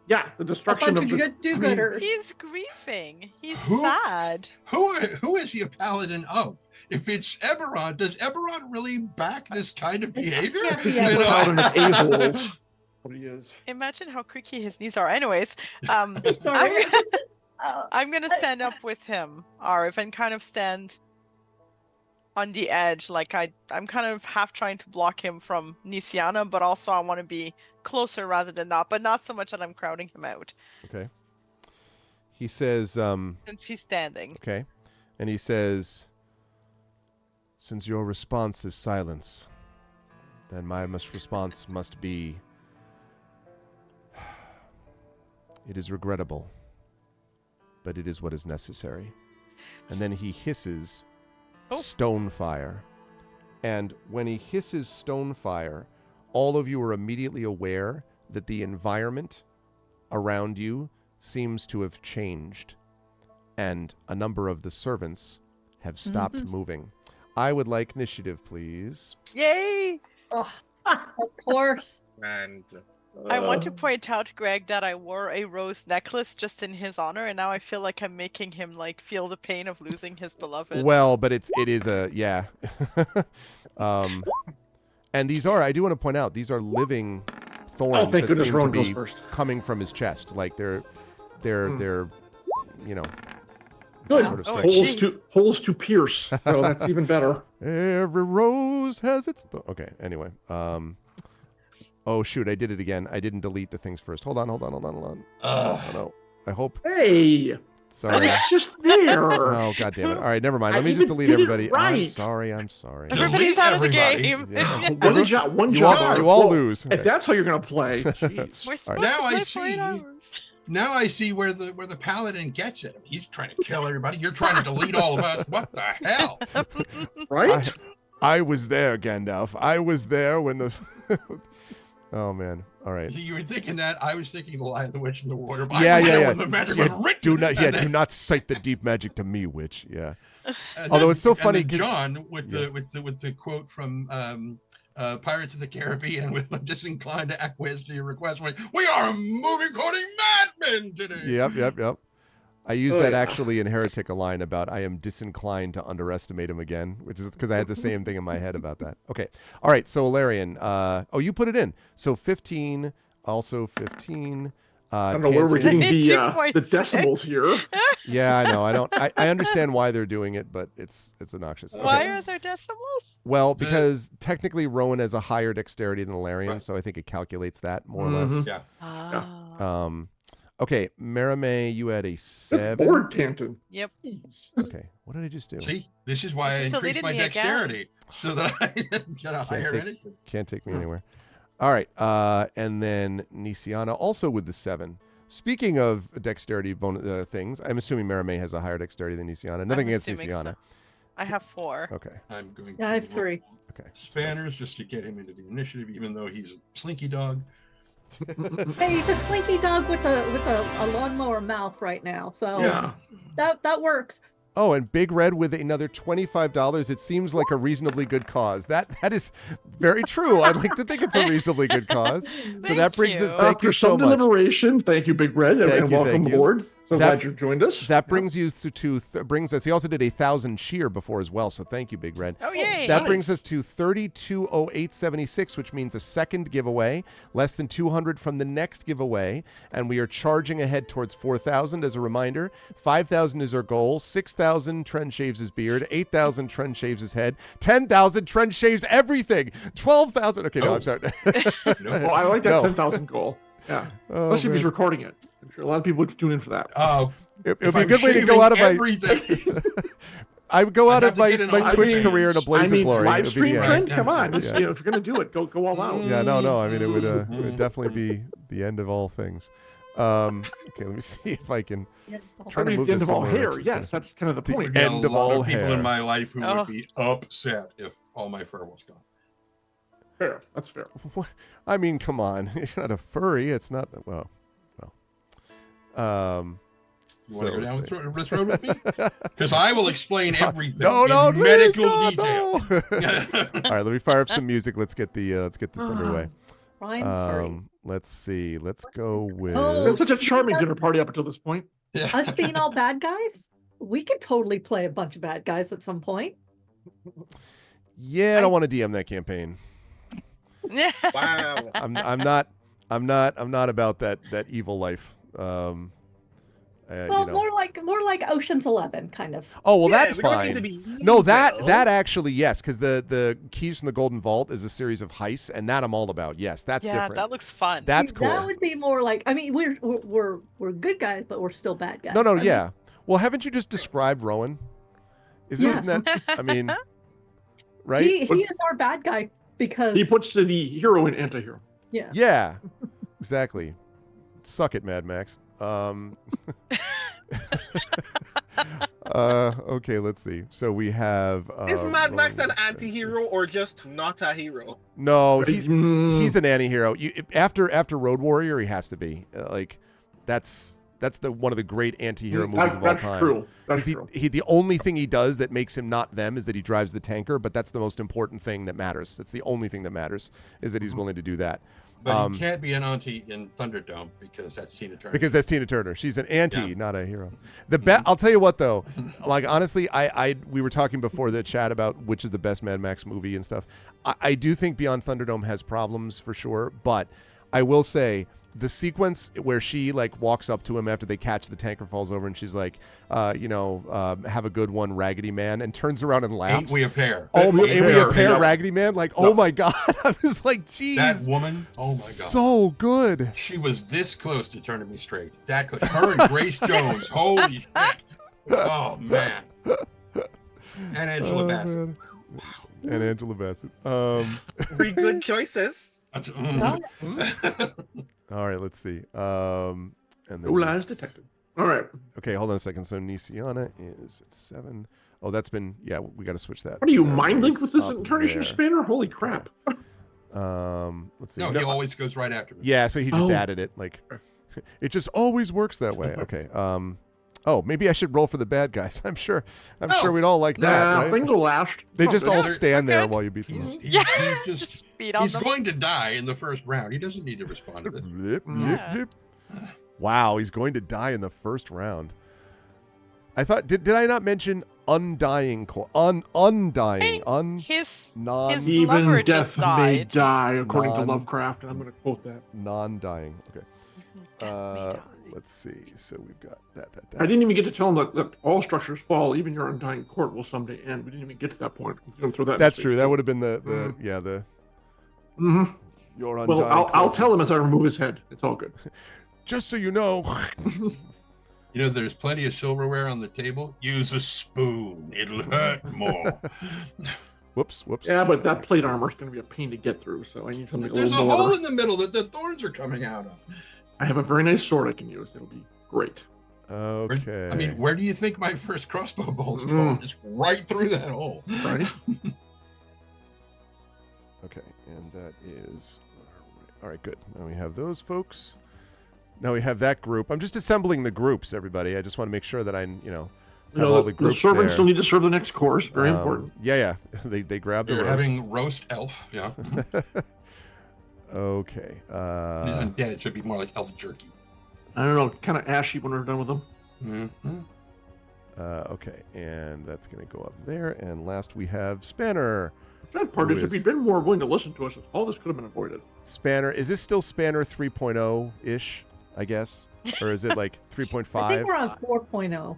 Yeah, the a destruction bunch of of the. good do-gooders. He's grieving. He's Who- sad. Who is he a paladin of? If it's Eberron, does Eberron really back this kind of behavior? can't be You Eberron. know? Paladin of a-holes. What he is. Imagine how creaky his knees are. Anyways, Sorry. I'm gonna stand up with him, Arv, and kind of stand on the edge. Like I'm kind of half trying to block him from Nisiana, but also I want to be closer rather than not, but not so much that I'm crowding him out Okay. He says, since he's standing. okay. And he says, since your response is silence, then my response must be, it is regrettable, but it is what is necessary. And then he hisses stone fire. And when he hisses stone fire, all of you are immediately aware that the environment around you seems to have changed. And a number of the servants have stopped moving. I would like initiative, please. Yay! Of course. And I want to point out, Greg, that I wore a rose necklace just in his honor, and now I feel like I'm making him like feel the pain of losing his beloved. Well, but it is a, yeah. And these are, I do want to point out, these are living thorns Oh, thank that goodness seem to Rowan goes be first. coming from his chest. Like they're, you know, Good. sort of Oh, sticks. Holes to pierce. Oh, that's even better. Every rose has its okay, anyway. Oh shoot, I did it again. I didn't delete the things first. Hold on. Oh no. I hope. Hey, Sorry. it's just there. Oh god damn it. All right, never mind. I Let me just even delete did it everybody. I'm right. sorry. Everybody's out of the everybody. game. Yeah. One job. One You job. all, you all Well, lose. If that's how you're gonna play, jeez. We're supposed Now to I play for 8 see. hours. Now I see where the paladin gets it. He's trying to kill everybody. You're trying to delete all of us. What the hell? Right? I was there, Gandalf. I was there when the Oh man. All right. You were thinking that. I was thinking the Lion, the Witch, and the Water. But Yeah, I was yeah, there yeah. when the magic Yeah, was written. do not And then- do not cite the deep magic to me, witch. Yeah. and Although then- it's so and funny then 'cause- John with the quote from Pirates of the Caribbean with "I'm disinclined to acquiesce to your request." We are a movie quoting madmen today. Yep. I used Oh, that yeah. actually in Heretic a line about I am disinclined to underestimate him again, which is because I had the same thing in my head about that. Okay. All right. So Alarian, oh, you put it in. So 15, also 15. I don't know where we're Tantin- getting the 2.6. decimals here. Yeah, I know. I understand why they're doing it, but it's obnoxious. Okay. Why are there decimals? Well, because technically Rowan has a higher dexterity than Alarian, Right. so I think it calculates that more or Mhm. less. Yeah. Ah. Okay, Maramé, you had a Good 7. Lord, Tanton. Yep. Okay, what did I just do? See, this is why I Just increased deleted my me again. dexterity so that I can get a higher take- anything. Can't take me anywhere. All right, and then Nisiana also with the 7. Speaking of dexterity things, I'm assuming Maramé has a higher dexterity than Nisiana. Nothing I'm against assuming Nisiana. so. I have 4. Okay, I'm going Yeah, I have to 3. okay. Spanners just to get him into the initiative, even though he's a slinky dog. Hey, the slinky dog with a lawnmower mouth right now. So Yeah. that works. Oh, and Big Red with another $25. It seems like a reasonably good cause. That is very true. I'd like to think it's a reasonably good cause. So that Thank brings us. you. Thank After you so some much. deliberation, thank you, Big Red, Thank and you, welcome thank you. aboard. So That- glad you joined us. That brings you brings us. He also did 1,000 sheer before as well. So thank you, Big Red. Oh, yay. That Nice. brings us to 320876, which means a second giveaway, less than 200 from the next giveaway, and we are charging ahead towards 4,000 as a reminder. 5,000 is our goal. 6,000 Trent shaves his beard. 8,000 Trent shaves his head. 10,000 Trent shaves everything. 12,000. Okay, no, I'm sorry. Oh, I like that No. 10,000 goal. Yeah. Oh, Especially if he's man. recording it. I'm sure a lot of people would tune in for that. Oh, It if would be a I'm good way to go shaving out of my. everything. I would go out I'd of have to get my an Twitch I mean- career in a blaze of glory. live It would be the stream end. trend. Come on, Yeah. if you're gonna do it, go all out. Yeah, no. I mean, it would definitely be the end of all things. Okay, let me see if I can try I to mean, move the end this of all somewhere. hair. She's Yes, gonna- that's kind of the the point. There are end a of lot all of people hair. in my life who Oh. would be upset if all my fur was gone. Fair. That's fair. What? I mean, come on. You're not a furry. It's not. Well. You want to go down let's see. this road with me? Because I will explain everything No, in please, medical God, detail. no. All right, let me fire up some music. Let's get this underway. Ryan Curry. Let's see. Let's go with. Oh. It's such a charming Us- dinner party up until this point. Us being all bad guys, we could totally play a bunch of bad guys at some point. Yeah, I don't want to DM that campaign. Wow. I'm not about that evil life. Well, you know. more like Ocean's 11, kind of. Oh well, Yeah, that's we don't need fine. to be No, that evil. actually yes, because the Keys from the Golden Vault is a series of heists, and that I'm all about. Yes, that's Yeah, different. that looks fun. That's cool. That would be more like. I mean, we're good guys, but we're still bad guys. No, I mean, yeah. Well, haven't you just described Rowan? Isn't that? I mean, right? he is our bad guy because He puts the hero in anti-hero. yeah. Yeah, exactly. Suck it, Mad Max. Okay, let's see. So we have. Is Mad Max an Rowan- anti-hero or just not a hero? No, he's Mm, an anti-hero. After Road Warrior, he has to be. Like, that's one of the great anti-hero movies of all that's time. true. That's 'Cause true. he the only thing he does that makes him not them is that he drives the tanker, but that's the most important thing that matters. That's the only thing that matters is that he's willing to do that. But he can't be an auntie in Thunderdome because that's Tina Turner. Because that's Tina Turner. She's an anti, Yeah. not a hero. I'll tell you what though, like honestly, we were talking before the chat about which is the best Mad Max movie and stuff. I do think Beyond Thunderdome has problems for sure, but I will say the sequence where she like walks up to him after they catch the tanker, falls over, and she's like, have a good one, Raggedy Man, and turns around and laughs. Ain't we a pair? Oh my, Ain't ain't we a pair, yeah. Raggedy Man? Like, No. oh my God. I was like, geez. That woman, oh my God. So good. She was this close to turning me straight. That close. Her and Grace Jones. Holy shit. Oh, man. And Angela Bassett. Man. And Angela Bassett. Three good choices. All right, let's see. And then No lies detected. All right. Okay, hold on a second. So Nisiana is at 7. Oh, that's been we got to switch that. What are you, There mind it linked is, with this up incarnation there. spanner? Holy crap. Let's see. No, he always goes right after me. Yeah, so he just Oh. added it. Like, it just always works that way. Okay. Oh, maybe I should roll for the bad guys. I'm sure we'd all like that, Nah, right? bingo last. They just all They're- stand there good. while you beat them up. He's, Yeah, he's just Just beat on he's them. going to die in the first round. He doesn't need to respond to this. Blip, blip, Yeah. blip. Wow, he's going to die in the first round. I thought did I not mention undying undying His non his Even lover just death may died. die, according to Non- Lovecraft, and I'm going to quote that. non-dying. Okay. Death may die. Let's see. So we've got that. I didn't even get to tell him that all structures fall, even your undying court will someday end. We didn't even get to that point. I'm gonna throw that in That's the true. face. That would have been the Mhm. your undying. Well, I'll court. tell him as I remove his head. It's all good. Just so you know. You know, there's plenty of silverware on the table. Use a spoon. It'll hurt more. Whoops. Yeah, but that plate armor is going to be a pain to get through, so I need something a There's a little hole more. in the middle that the thorns are coming out of. I have a very nice sword I can use. It'll be great. Okay. I mean, where do you think my first crossbow bolts go? Mm. Just right through that hole. Right? Okay, and that is all right. Good. Now we have those folks. Now we have that group. I'm just assembling the groups, everybody. I just want to make sure that I, have all the the groups servants there. still need to serve the next course. Very important. Yeah. They grab the They're roast. having roast elf. Yeah. Okay. Undead. It should be more like elf jerky. I don't know, kind of ashy when we're done with them. Mm-hmm. Okay, and that's going to go up there. And last we have Spanner. That part Who is, if is- he'd been more willing to listen to us, all this could have been avoided. Spanner. Is this still Spanner 3.0-ish, I guess? Or is it like I think 3.5? we're on 4.0.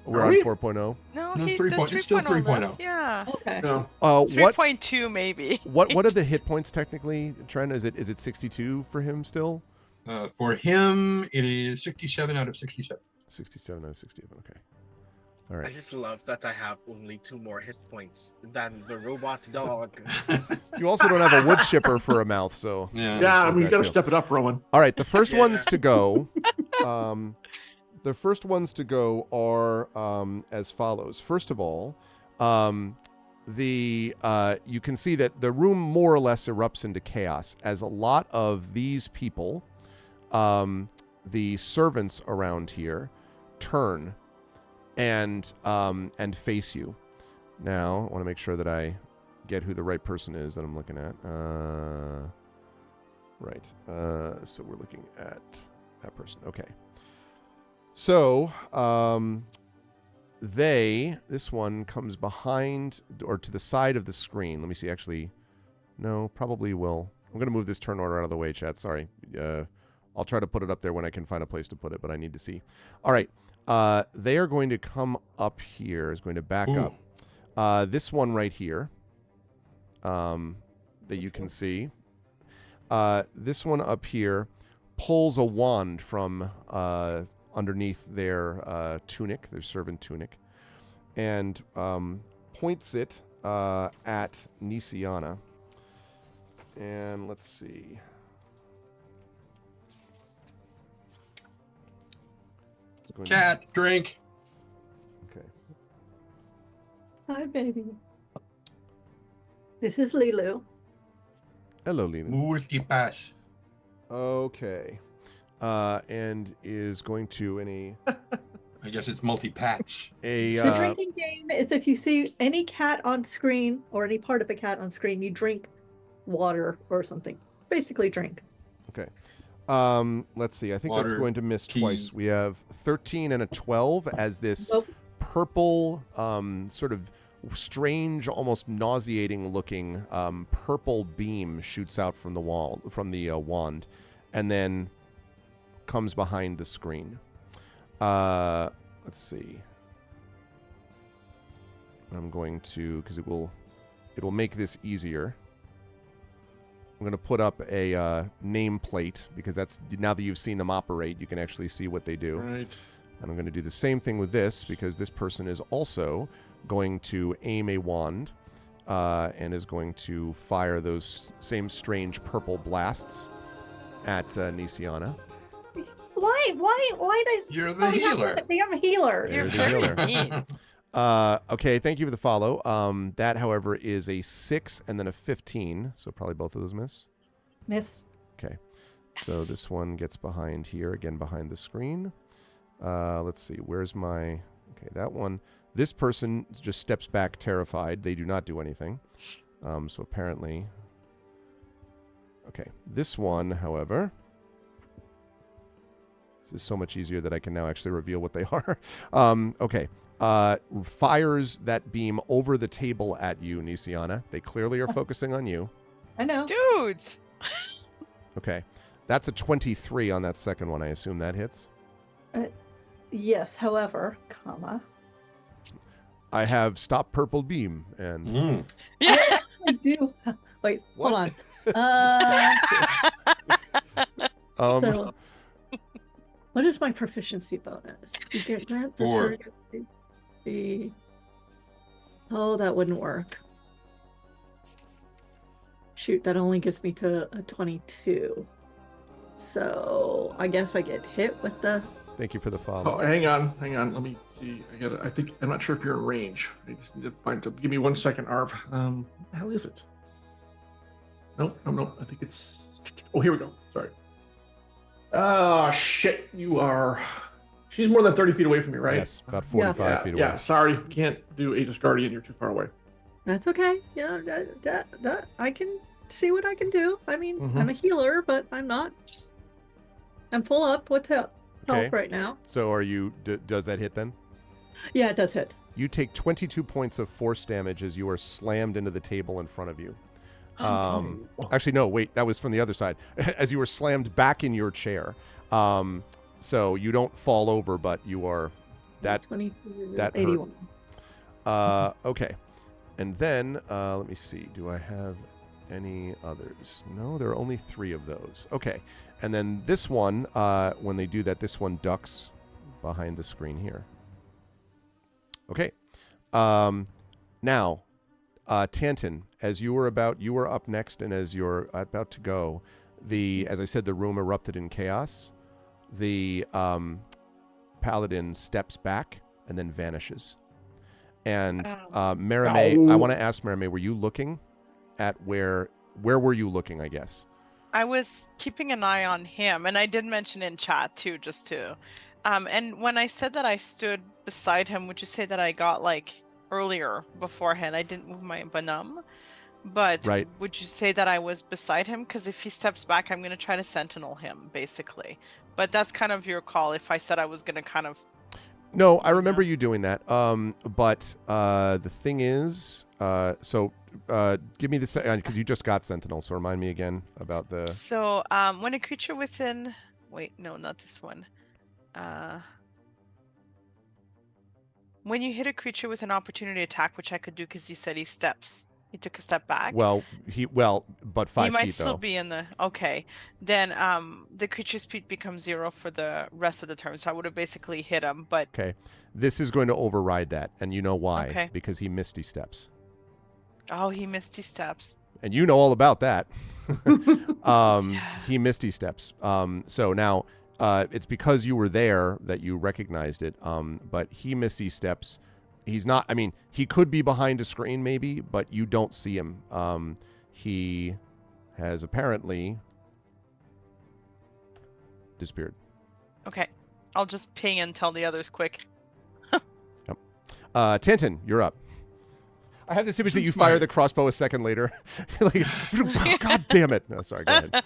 We're Are on we? 4.0. No, No, he 3 the point- it's still 3.0 3.0. left, Yeah. Okay. No. What 3.2 maybe. what are the hit points technically, Trent? Is it 62 for him still? For him, it is 67 out of 67. 67 out of 67. Okay. All I right. just love that I have only 2 more hit points than the robot dog. You also don't have a wood chipper for a mouth, so Yeah. Yeah, I there's mean, you that got to too. step it up, Rowan. All right, the first Yeah. ones to go. The first ones to go are as follows. First of all, you can see that the room more or less erupts into chaos as a lot of these people, the servants around here, turn and face you. Now, I want to make sure that I get who the right person is that I'm looking at. Right. So we're looking at that person. Okay. So, this one comes behind or to the side of the screen. Let me see. Actually, no, probably will. I'm going to move this turn order out of the way, chat. Sorry. I'll try to put it up there when I can find a place to put it, but I need to see. All right. They are going to come up here. Is going to back up. This one right here that you can see. This one up here pulls a wand from underneath their tunic, their servant tunic, and points it at Nisiana. And let's see. Cat, drink. Okay. Hi, baby. This is Lilu. Hello, Lena. Multipass. Okay. And is going to I guess it's multi-pats. The drinking game is if you see any cat on screen or any part of a cat on screen, you drink water or something. Basically, drink. Okay. Let's see. I think that's Water, going to miss tea. twice. We have 13 and a 12 as this Nope. purple, sort of strange, almost nauseating looking purple beam shoots out from the wand, and then comes behind the screen. Let's see. I'm going to, because it will make this easier. I'm going to put up a nameplate because that's, now that you've seen them operate, you can actually see what they do. Right. And I'm going to do the same thing with this because this person is also going to aim a wand and is going to fire those same strange purple blasts at Nisiana. Why did You're the healer. I'm a healer. You're the very healer. mean. Okay, thank you for the follow. That, however, is a 6 and then a 15, so probably both of those miss. Miss. Okay, so this one gets behind here, again behind the screen. Let's see, where's my... Okay, that one... This person just steps back terrified. They do not do anything. So apparently... Okay, this one, however... This is so much easier that I can now actually reveal what they are. Okay. Fires that beam over the table at you, Nisiana. They clearly are focusing on you. I know. Dudes. Okay. That's a 23 on that second one. I assume that hits. Yes, however, comma. I have stop purple beam and Mm. Yeah. I do. Wait, What? hold on. So, what is my proficiency bonus? You get grant the 4. target the. Oh, that wouldn't work. Shoot, that only gets me to a 22. So I guess I get hit with the. thank you for the Oh, follow. hang on. Let me see. I think I'm not sure if you're in range. I just need to find. Give me 1 second, Arv. What the hell is it? Nope. I think it's. Oh, here we go. Sorry. Oh shit! You are. She's more than 30 feet away from me, right? Yes, about 45 feet away. Yeah. Sorry, can't do Aegis Guardian. You're too far away. That's okay. Yeah, that I can see what I can do. I mean, Mhm. I'm a healer, but I'm not. I'm full up with health Okay. right now. So are you... does that hit then? Yeah, it does hit. You take 22 points of force damage as you are slammed into the table in front of you. Actually, no, wait, that was from the other side. As you were slammed back in your chair. So you don't fall over, but you are... That 22, that hurt. 81. Okay. And then, let me see. Do I have any others? No, there are only 3 of those. Okay. And then this one, when they do that, this one ducks behind the screen here. Okay. Now, Tanton, as you were up next, and as you're about to go, as I said, the room erupted in chaos. The paladin steps back and then vanishes. And Maramay, I want to ask Maramay, were you looking at where were you looking, I guess? I was keeping an eye on him, and I did mention in chat too, just to and when I said that I stood beside him, would you say that I got like earlier beforehand? I didn't move my banum, but Right. would you say that I was beside him? Because if he steps back, I'm going to try to sentinel him, basically. But that's kind of your call. If I said I was going to kind of... No, I remember you doing that. But the thing is, give me the because you just got Sentinel. So remind me again about the. So when a creature within... Wait, no, not this one. When you hit a creature with an opportunity attack, which I could do because you said he took a step back. But 5 feet he might though. still be in the Then the creature's speed becomes 0 for the rest of the turn. So I would have basically hit him. But okay, this is going to override that, and you know why? Okay. Because he Misty Steps. Oh, he Misty Steps. And you know all about that. He Misty Steps. So now it's because you were there that you recognized it. But he Misty Steps. He's not. I mean, he could be behind a screen maybe, but you don't see him. He has apparently disappeared. Okay, I'll just ping and tell the others quick. Yep. Tanton, you're up. I have this image that you fire the crossbow a second later. Like, God damn it. No, sorry, go ahead.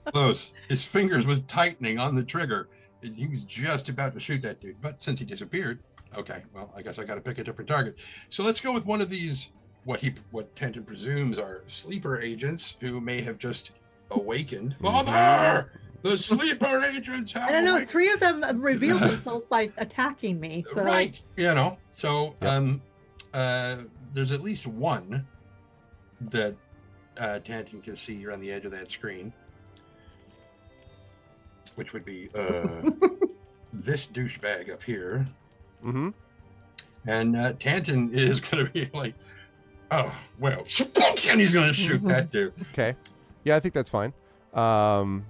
Close. His fingers was tightening on the trigger. He was just about to shoot that dude. But since he disappeared, okay, well, I guess I got to pick a different target. So let's go with one of these, what Tanton presumes are sleeper agents who may have just awakened. Father! The sleeper agents have I don't know. awakened. 3 of them revealed themselves by attacking me. So. Right. So there's at least one that Tanton can see around the edge of that screen, which would be this douchebag up here. Mm-hmm. And Tanton is going to be like, oh, well, and he's going to shoot that dude. Okay. Yeah, I think that's fine. All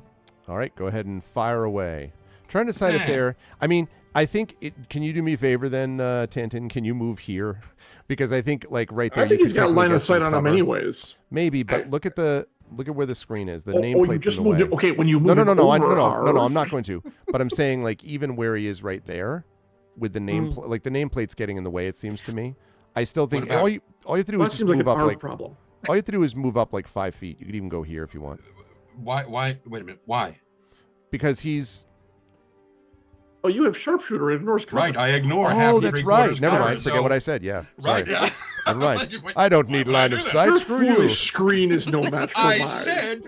right, go ahead and fire away. Trying to decide if they're... I mean, I think... Can you do me a favor then, Tanton? Can you move here? Because I think, like, right there... I think he's got line of sight on him anyways. Maybe, but look at where the screen is. The nameplate's in the way. Okay, when you move No, I'm not going to. But I'm saying, like, even where he is right there, with the nameplate, like the nameplate's getting in the way, it seems to me. I still think all you have to do is just move up like problem. All you have to do is move up like 5 feet. You could even go here if you want. Why? Wait a minute. Why? Because he's... Oh, you have sharpshooter and ignores cover. Right, I ignore Oh, that's right. Never cover, mind. Forget what I said. Yeah. Sorry. Right. Yeah. Never mind. I don't need line of sight. Your Screw you. foolish screen is no match for I mine. said,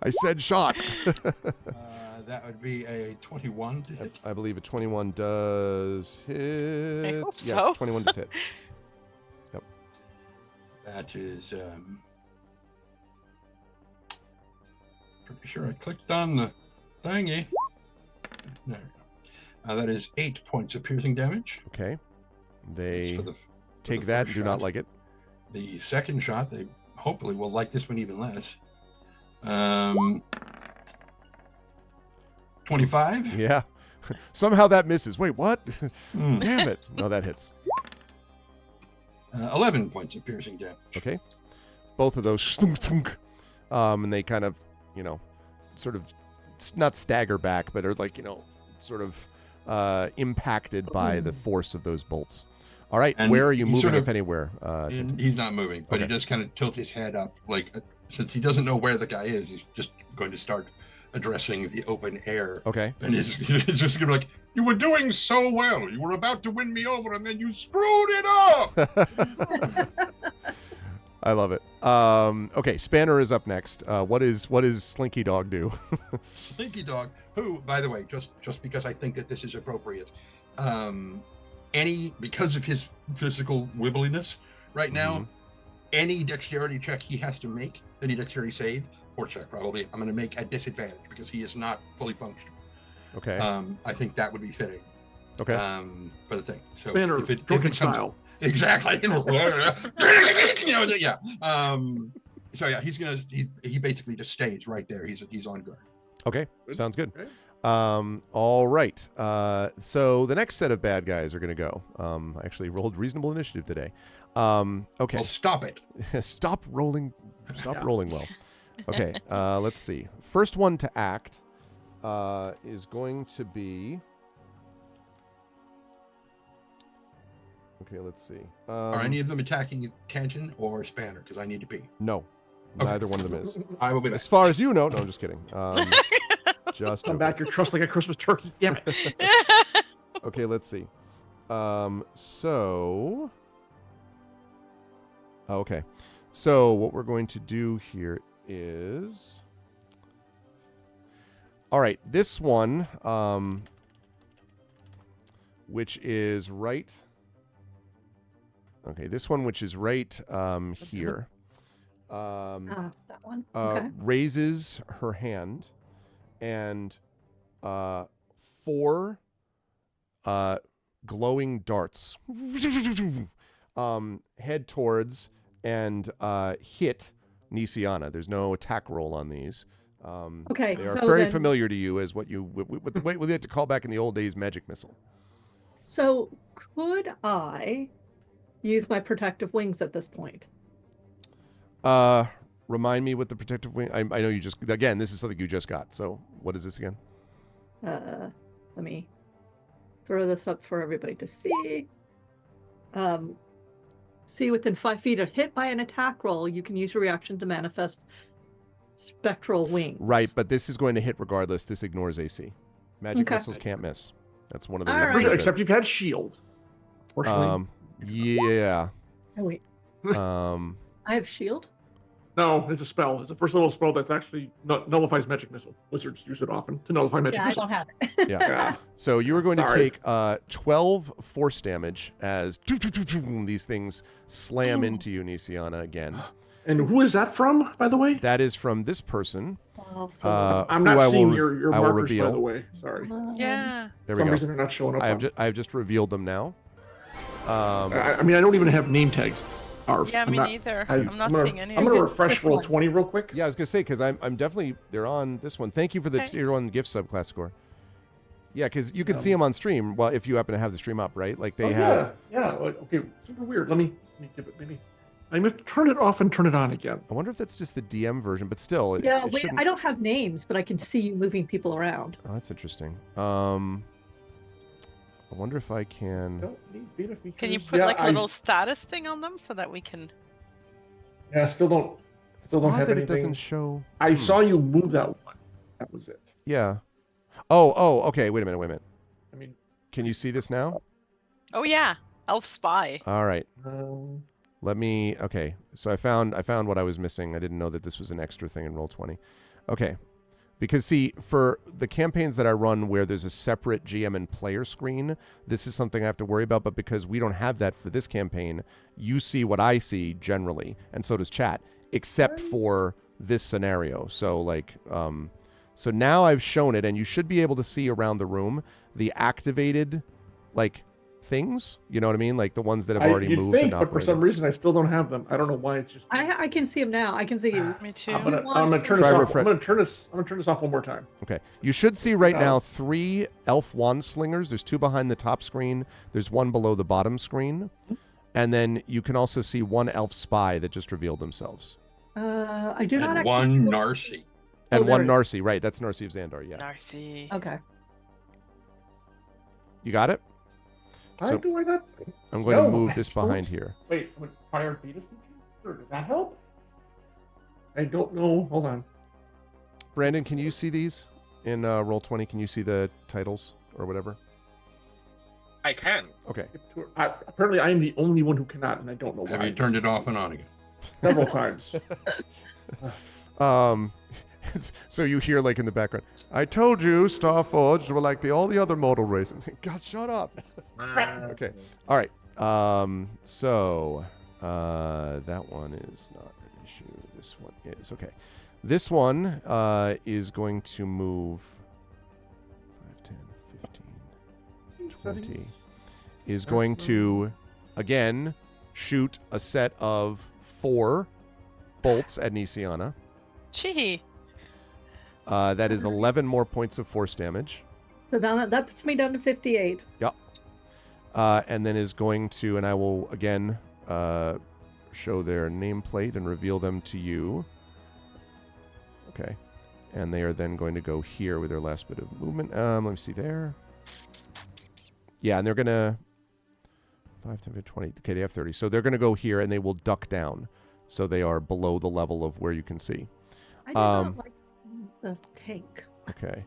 I said shot. that would be a 21 to hit. I believe a 21 does hit. I hope yes, so. 21 does hit. Yep. That is, pretty sure I clicked on the thingy. There we go. That is 8 points of piercing damage. Okay. That's They for the take the that and first do not shot. like it. The second shot, they hopefully will like this one even less. 25? Yeah. Somehow that misses. Wait, what? Hmm. Damn it. No, that hits. 11 points of piercing damage. Okay. Both of those. And they kind of, sort of not stagger back, but are like, sort of impacted by the force of those bolts. All right. And where are you he moving, sort of- if anywhere? He's not moving, but Okay. he does kind of tilt his head up. Like, since he doesn't know where the guy is, he's just going to start addressing the open air. Okay. And he's just going to be like, you were doing so well. You were about to win me over, and then you screwed it up. I love it. Okay, Spanner is up next. What does Slinky Dog do? Slinky Dog, who, by the way, just because I think that this is appropriate, because of his physical wibbliness right now, any dexterity check he has to make, any dexterity save or check probably, I'm going to make at disadvantage because he is not fully functional. Okay. I think that would be fitting. Okay. For the thing. So Banner, if it drunken comes style. exactly, you know, yeah. So yeah, he basically just stays right there. He's on guard. Okay. Sounds good. Okay. All right. So the next set of bad guys are going to go. I actually rolled reasonable initiative today. Okay. Well, stop it. Stop rolling. Stop Yeah. rolling well. Okay. Let's see. First one to act is going to be. Okay, let's see. Are any of them attacking Tangen or Spanner? Because I need to pee. No, Okay. neither one of them is. I will be back. As far as you know, no, I'm just kidding. Just Come joking. back, you're trussed like a Christmas turkey. Damn it. Okay, let's see. So. Okay. So what we're going to do here is. All right, this one, which is right. Okay, this one, which is right here. That one. Okay. Raises her hand, and 4 glowing darts head towards and hit Nisiana. There's no attack roll on these. Okay, They are so very then- familiar to you as what you what the way we had to call back in the old days magic missile. So could I use my protective wings at this point? Remind me what the protective wing. I know you just again. This is something you just got. So what is this again? Let me throw this up for everybody to see. See within 5 feet of hit by an attack roll, you can use your reaction to manifest spectral wings. Right, but this is going to hit regardless. This ignores AC. Magic Okay. missiles can't miss. That's one of the All reasons. right. they're good. Except you've had shield. Fortunately. Yeah. Oh wait, Um, I have shield. No, it's a spell. It's the first level spell that's actually nullifies magic missile. Wizards use it often to nullify magic Yeah, I missile. don't have it. yeah. Yeah. So you are going to Sorry. take 12 force damage as these things slam into you, Nisiana, again. And who is that from, by the way? That is from this person. Well, so, I'm who not I will seeing re- your I will markers, reveal. by the way. Sorry. Yeah. There For we some go. reason they're not showing up. I have just revealed them now. I mean, I don't even have name tags. Arv. Yeah, I'm me not- neither. I'm I'm not gonna- seeing any. I'm going to This- refresh this roll one. 20 real quick. Yeah, I was gonna say because I'm definitely they're on this one. Thank you for the Okay. tier 1 gift subclass score. Yeah, because you can see them on stream. Well, if you happen to have the stream up, right? Like they have. Yeah. Okay. Super weird. Let me give it maybe. I must turn it off and turn it on again. I wonder if that's just the DM version, but still. It, yeah, it wait, shouldn't- I don't have names, but I can see you moving people around. Oh, that's interesting. I wonder if I can. Don't need beta features. Can you put Yeah, like a I- little status thing on them so that we can? Yeah, still don't. It's Still don't odd have that anything. it doesn't show. I saw you move that one. That was it. Yeah. Oh. Okay. Wait a minute. I mean, Can you see this now? Oh yeah, Elf Spy. All right. um, Let me. Okay. So I found what I was missing. I didn't know that this was an extra thing in Roll20. Okay. Because see, for the campaigns that I run where there's a separate GM and player screen, this is something I have to worry about. But because we don't have that for this campaign, you see what I see generally, and so does chat, except for this scenario. So like, so now I've shown it, and you should be able to see around the room the activated, like, things. You know what I mean? Like the ones that have already you'd moved think, and but for operated. some reason I still don't have them. I don't know why. It's just. I can see them now. I can see you. Me too. I'm gonna wants turn to- this Try off. refresh- I'm gonna turn this off one more time. Okay. You should see right Yeah. now 3 elf wand slingers. There's 2 behind the top screen. There's 1 below the bottom screen. And then you can also see 1 elf spy that just revealed themselves. I do not And actually one see them. Narcy. And there 1 it is. Narcy. Right. That's Narcy of Xandar. Yeah. Narcy. Okay. You got it? Why So- do I not? I'm going to No, move I this don't. behind here. Wait, with prior beta features? Sure, does that help? I don't know. Hold on. Brandon, can you see these in Roll20? Can you see the titles or whatever? I can. Okay. Apparently, I am the only one who cannot, and I don't know Have why. you turned it off and on again? Several times. So you hear like in the background, I told you Starforged were like all the other mortal races. God, shut up. Okay. All right. So that one is not an issue. This one is. Okay. This one is going to move 5, 10, 15, 20 is going to, again, shoot a set of 4 bolts at Nisiana. Gee. That is 11 more points of force damage. So that puts me down to 58. Yep. And then is going to, and I will, again, show their nameplate and reveal them to you. Okay. And they are then going to go here with their last bit of movement. Let me see there. Yeah, and they're going to 5, 10, 15, 20. Okay, they have 30. So they're going to go here and they will duck down. So they are below the level of where you can see. I do not like the tank. Okay.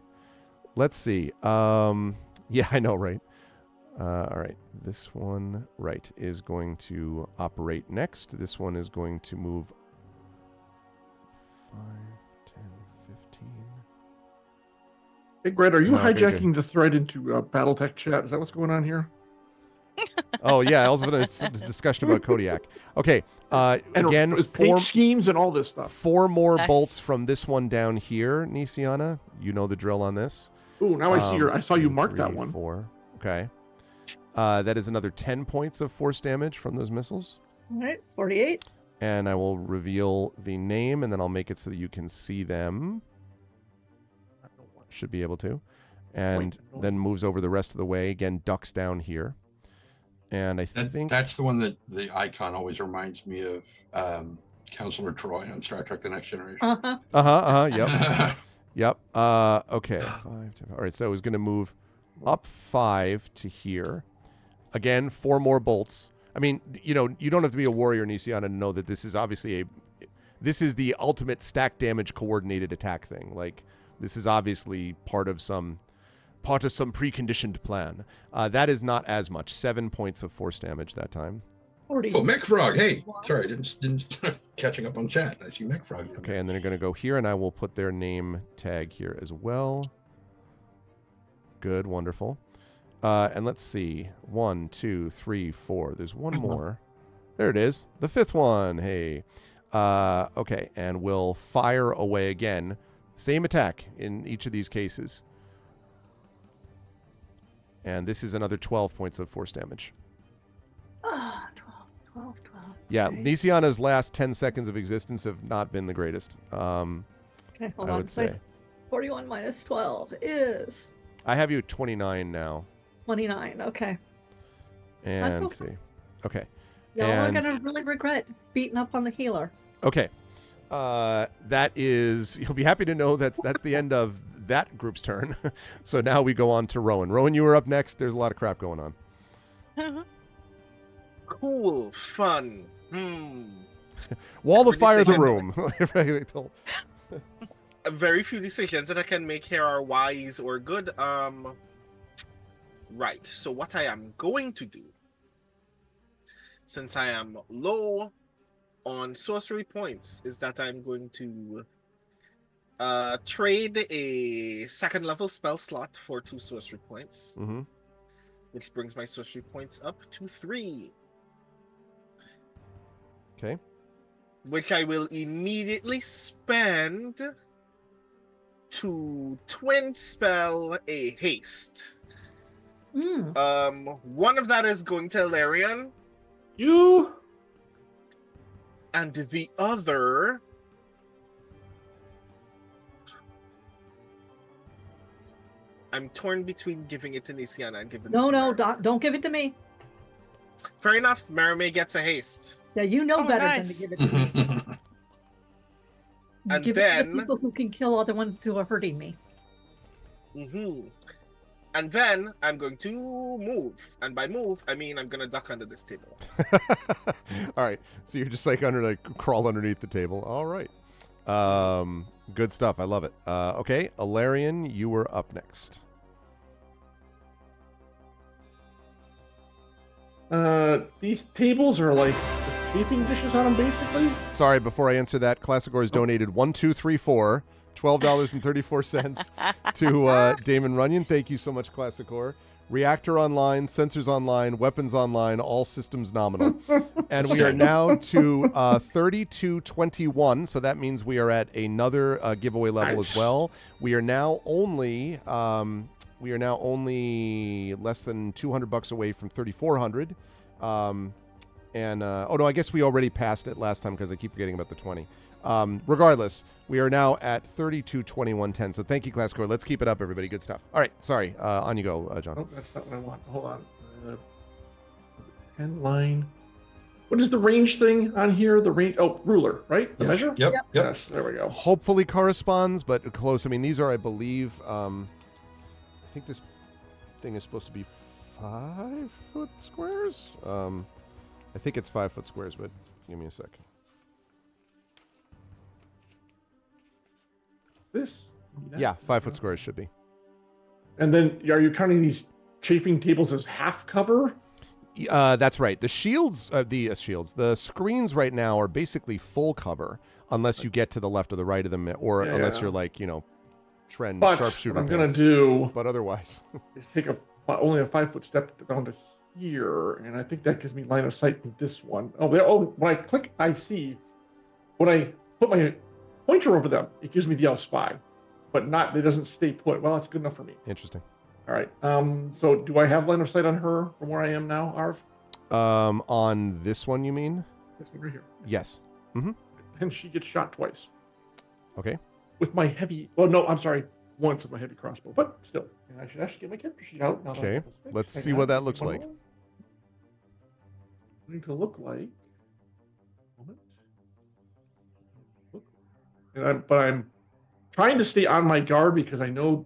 Let's see. Yeah, I know, right? All right. This one, right, is going to operate next. This one is going to move 5, 10, 15. Hey, Greg, are you No, very hijacking the thread into BattleTech chat? Is that what's going on here? Oh, yeah. I also had a discussion about Kodiak. Okay. And Again, with 4 paint schemes and all this stuff. 4 more Nice. bolts from this one down here, Nisiana. You know the drill on this. Ooh, now I saw you mark that 3, one. 4. Okay. That is another 10 points of force damage from those missiles. All right, 48. And I will reveal the name, and then I'll make it so that you can see them. Should be able to. And then moves over the rest of the way. Again, ducks down here. And I think... That's the one that the icon always reminds me of Counselor Troy on Star Trek The Next Generation. Yep. Yep. Okay. 5, 10. All right, so I was going to move up 5 to here. Again, 4 more bolts. I mean, you know, you don't have to be a warrior, Nisiana, to know that this is obviously this is the ultimate stack damage coordinated attack thing. Like, this is obviously part of some preconditioned plan. That is not as much. 7 points of force damage that time. 40. Oh, Mech Frog. Hey, sorry, I didn't start catching up on chat. I see Mech Frog. Okay, and then they're going to go here, and I will put their name tag here as well. Good, wonderful. And let's see. 1, 2, 3, 4. There's one more. There it is. The 5th one. Hey. Okay, and we'll fire away again. Same attack in each of these cases. And this is another 12 points of force damage. 12. Yeah, Okay. Nisiana's last 10 seconds of existence have not been the greatest. Okay, hold I on. would say. 41 minus 12 is I have you at 29 now. 29. Okay. And That's let's see. Okay. Y'all are And- going to really regret beating up on the healer. Okay. That is, you'll be happy to know that's the end of that group's turn. So now we go on to Rowan. Rowan, you were up next. There's a lot of crap going on. Cool, fun. Wall of Every fire the decision- room. Very few decisions that I can make here are wise or good. Right. So what I am going to do, since I am low on sorcery points, is that I'm going to trade a 2nd level spell slot for 2 sorcery points, Mm-hmm. which brings my sorcery points up to 3. Okay. Which I will immediately spend to twin spell a haste. One of that is going to Ilarion, You and the other I'm torn between giving it to Nisiana and giving it to No, Merime. don't give it to me. Fair enough. Merime gets a haste. Yeah, you know Oh, better nice. than to give it to me. And Give it to then- the people who can kill all the ones who are hurting me. And then I'm going to move. And by move, I mean I'm going to duck under this table. All right. So you're just like crawl underneath the table. All right. Good stuff. I love it. Okay. Ilarion, you were up next. these tables are like sleeping dishes on them, basically. Sorry, before I answer that, Classicor has donated 1, 2, 3, 4, $12.34 to Damon Runyon. Thank you so much, Classicor. Reactor online, sensors online, weapons online, all systems nominal. And we are now to 3221, so that means we are at another giveaway level as Nice. well. We are now only We are now only less than $200 away from 3,400. And oh no, I guess we already passed it last time because I keep forgetting about the 20. Regardless, we are now at 32.21.10. So thank you, Class Core. Let's keep it up, everybody. Good stuff. All right, sorry. On you go, John. Oh, that's not what I want. Hold on. 10 line. What is the range thing on here? The range, ruler, right? The Yes. measure? Yep. Yes, there we go. Hopefully corresponds, but close. I mean, these are, I believe, I think this thing is supposed to be 5 foot squares. I think it's 5 foot squares, but give me a sec. This? Yeah, 5 foot squares should be. And then are you counting these chafing tables as half cover? That's right. The shields, the screens right now are basically full cover, unless you get to the left or the right of them, or unless you're like, trend But sharpshooter. what I'm going pants. to do But otherwise, is take only a 5 foot step down to here, and I think that gives me line of sight to this one. When I click, I see. When I put my pointer over them, it gives me the elf spy, but it doesn't stay put. Well, that's good enough for me. interesting. All right. So do I have line of sight on her from where I am now, Arv? On this one, you mean? This one right here. Yes. And she gets shot twice Okay. with my heavy. Well, no, I'm sorry. Once with my heavy crossbow, but still. And I should actually get my character sheet out. Now that I Okay, have this fixed. let's Hang see on, what that give me looks one like. moment. Going to look like. But I'm trying to stay on my guard because I know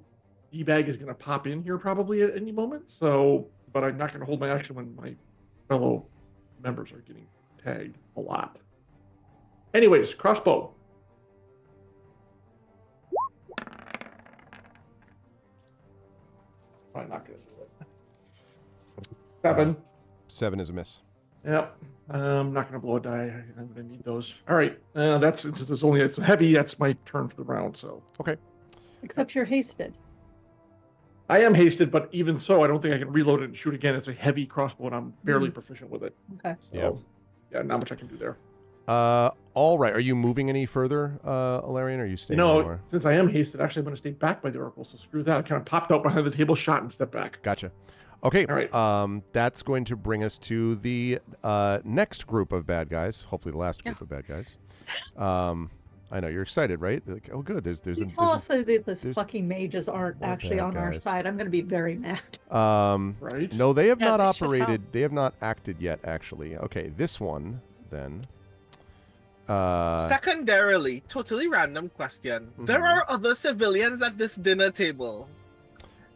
D-bag is going to pop in here probably at any moment. So, but I'm not going to hold my action when my fellow members are getting tagged a lot. Anyways, crossbow. Probably not going to do it. 7. 7 is a miss. Yep. I'm not going to blow a die. I'm going to need those. All right. Since it's heavy, that's my turn for the round. So. Okay. Except you're hasted. I am hasted, but even so, I don't think I can reload it and shoot again. It's a heavy crossbow, and I'm barely proficient with it. Okay. So, yeah, not much I can do there. All right. Are you moving any further, Alarian, or are you staying anywhere? Since I am hasted, actually, I'm going to stay back by the Oracle, so screw that. I kind of popped out behind the table, shot, and stepped back. Gotcha. Okay. All right. That's going to bring us to the next group of bad guys. Hopefully, the last group of bad guys. I know you're excited, right? Like, oh, good. There's You tell us that these fucking mages aren't more actually bad on our guys. side. I'm going to be very mad. Right. No, they have Yeah, not they should operated. help. They have not acted yet. Actually, okay. This one then. Secondarily, totally random question. There are other civilians at this dinner table.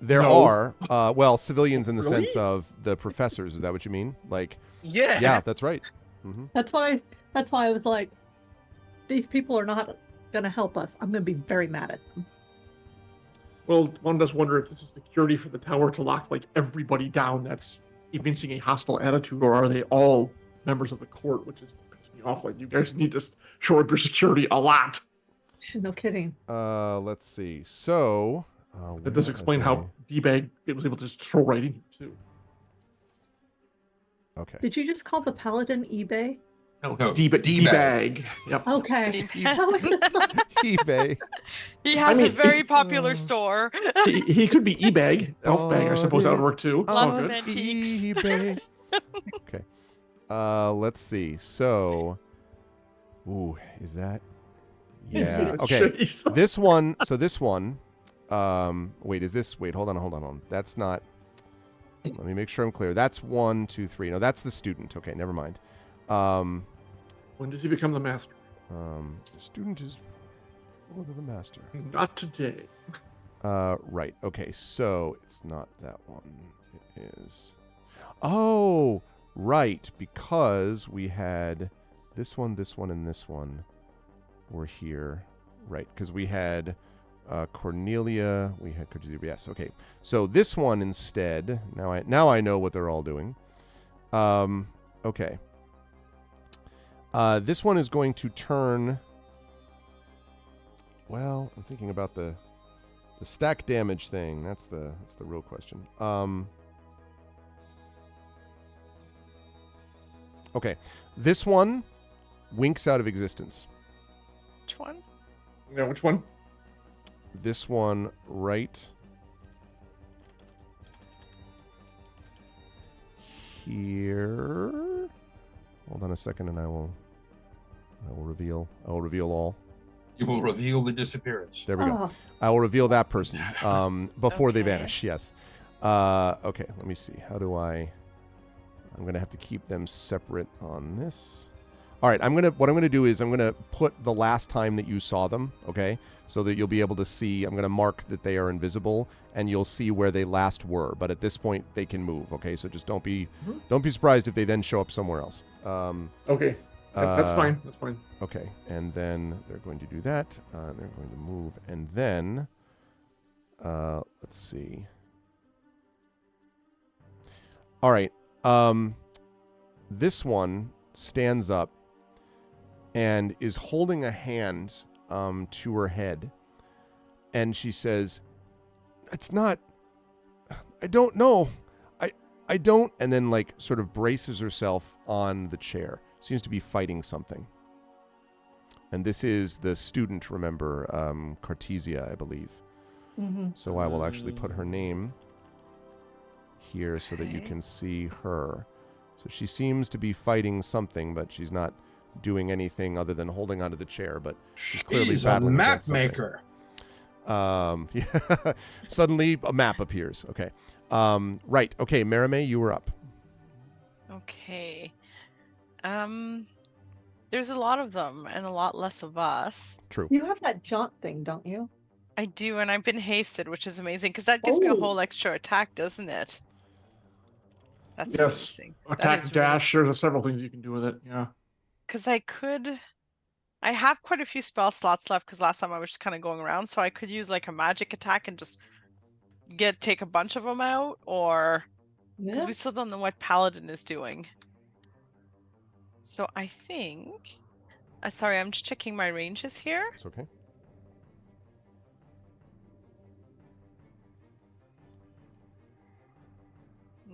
There No. are civilians in the Really? sense of the professors. Is that what you mean? Like, Yeah. yeah, that's right. That's why I was like, these people are not going to help us. I'm going to be very mad at them. Well, one does wonder if this is security for the tower to lock like everybody down that's evincing a hostile attitude, or are they all members of the court, which is pissing me off. Like, you guys need to show up your security a lot. No kidding. Let's see. So That does explain how D-bag was able to just throw right in here too. Okay. Did you just call the paladin eBay? No, No, D-bag. D-bag. Yep. Okay. eBay. He has mean, a very popular store. he could be E-bag, elf bag. I suppose that would work too. Lots Oh, of good. antiques. eBay. Okay. Let's see. So, is that? Yeah. Okay. Jeez. This one. So this one. Wait. Is this? Wait. Hold on. That's not. Let me make sure I'm clear. That's 1, 2, 3. No, that's the student. Okay. Never mind. When does he become the master? The student is over the master. Not today. Right. Okay. So it's not that one. It is. Oh, right. Because we had this one, and this one were here. Right. Because we had Cornelia. We had Cordelia. Yes. Okay. So this one instead. Now I know what they're all doing. Okay. This one is going to turn. Well, I'm thinking about the stack damage thing. That's the real question. Okay, this one winks out of existence. Which one? Yeah, which one? This one right here. Hold on a second, and I will reveal all. You will reveal the disappearance. There we go. Oh, I will reveal that person before they Okay. vanish. Yes. Okay. Let me see. How do I? I'm gonna have to keep them separate on this. All right. What I'm gonna do is I'm gonna put the last time that you saw them. Okay. So that you'll be able to see. I'm gonna mark that they are invisible, and you'll see where they last were. But at this point, they can move. Okay. So just don't be surprised if they then show up somewhere else. Okay. That's fine. That's fine. Okay, and then they're going to do that. They're going to move, and then let's see. All right, this one stands up and is holding a hand to her head, and she says, "It's not. I don't know. I don't." And then like sort of braces herself on the chair. Seems to be fighting something. And this is the student, remember, Cartesia, I believe. mhm. So I will actually put her name here so that you Okay. can see her. So she seems to be fighting something, but she's not doing anything other than holding onto the chair. But she's clearly She's a battling map against something. maker. Yeah. Suddenly a map appears. Okay. Right. Okay, Marime, you were up. Okay. There's a lot of them and a lot less of us. True. You have that jaunt thing, don't you? I do, and I've been hasted, which is amazing because that gives me a Oh. whole extra attack, doesn't it? That's Yes. amazing. That Attack, is dash. There's several things you can do with it. Yeah. Because I have quite a few spell slots left because last time I was just kind of going around, so I could use like a magic attack and just take a bunch of them out, or because Yeah. we still don't know what Paladin is doing. So I think, sorry, I'm just checking my ranges here. It's okay.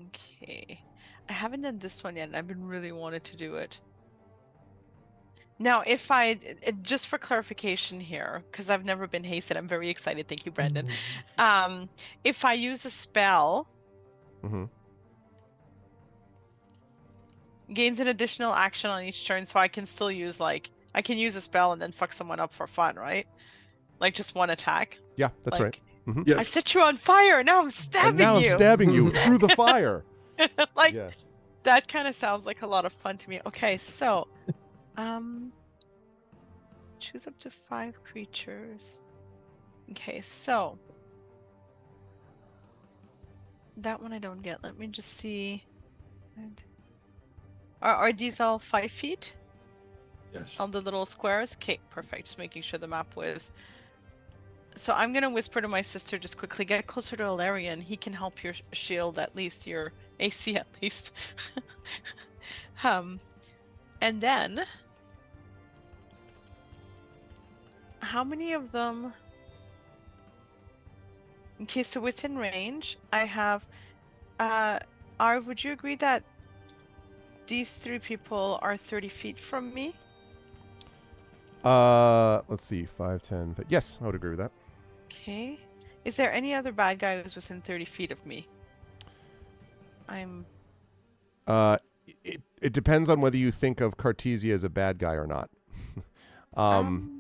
Okay, I haven't done this one yet, and I've been really wanted to do it. Now, if just for clarification here, because I've never been hasted, I'm very excited. Thank you, Brendan. If I use a spell, Mm-hmm. gains an additional action on each turn, so I can still use I can use a spell and then fuck someone up for fun, right? Like just one attack. Yeah, that's right. Yes. I've set you on fire. Now I'm And stabbing now you. I'm stabbing you through the fire. Yeah. That kind of sounds like a lot of fun to me. Okay, so, choose up to 5 creatures. Okay, so that one I don't get. Let me just see. Are these all 5 feet? Yes. On the little squares? Okay, perfect. Just making sure the map was. So I'm gonna whisper to my sister, just quickly get closer to Alarian. He can help your shield at least, your AC at least. And then how many of them? Okay, so within range, I have. Arv, would you agree that these 3 people are 30 feet from me? Let's see. 5, 10. Yes, I would agree with that. Okay. Is there any other bad guy who's within 30 feet of me? It depends on whether you think of Cartesia as a bad guy or not.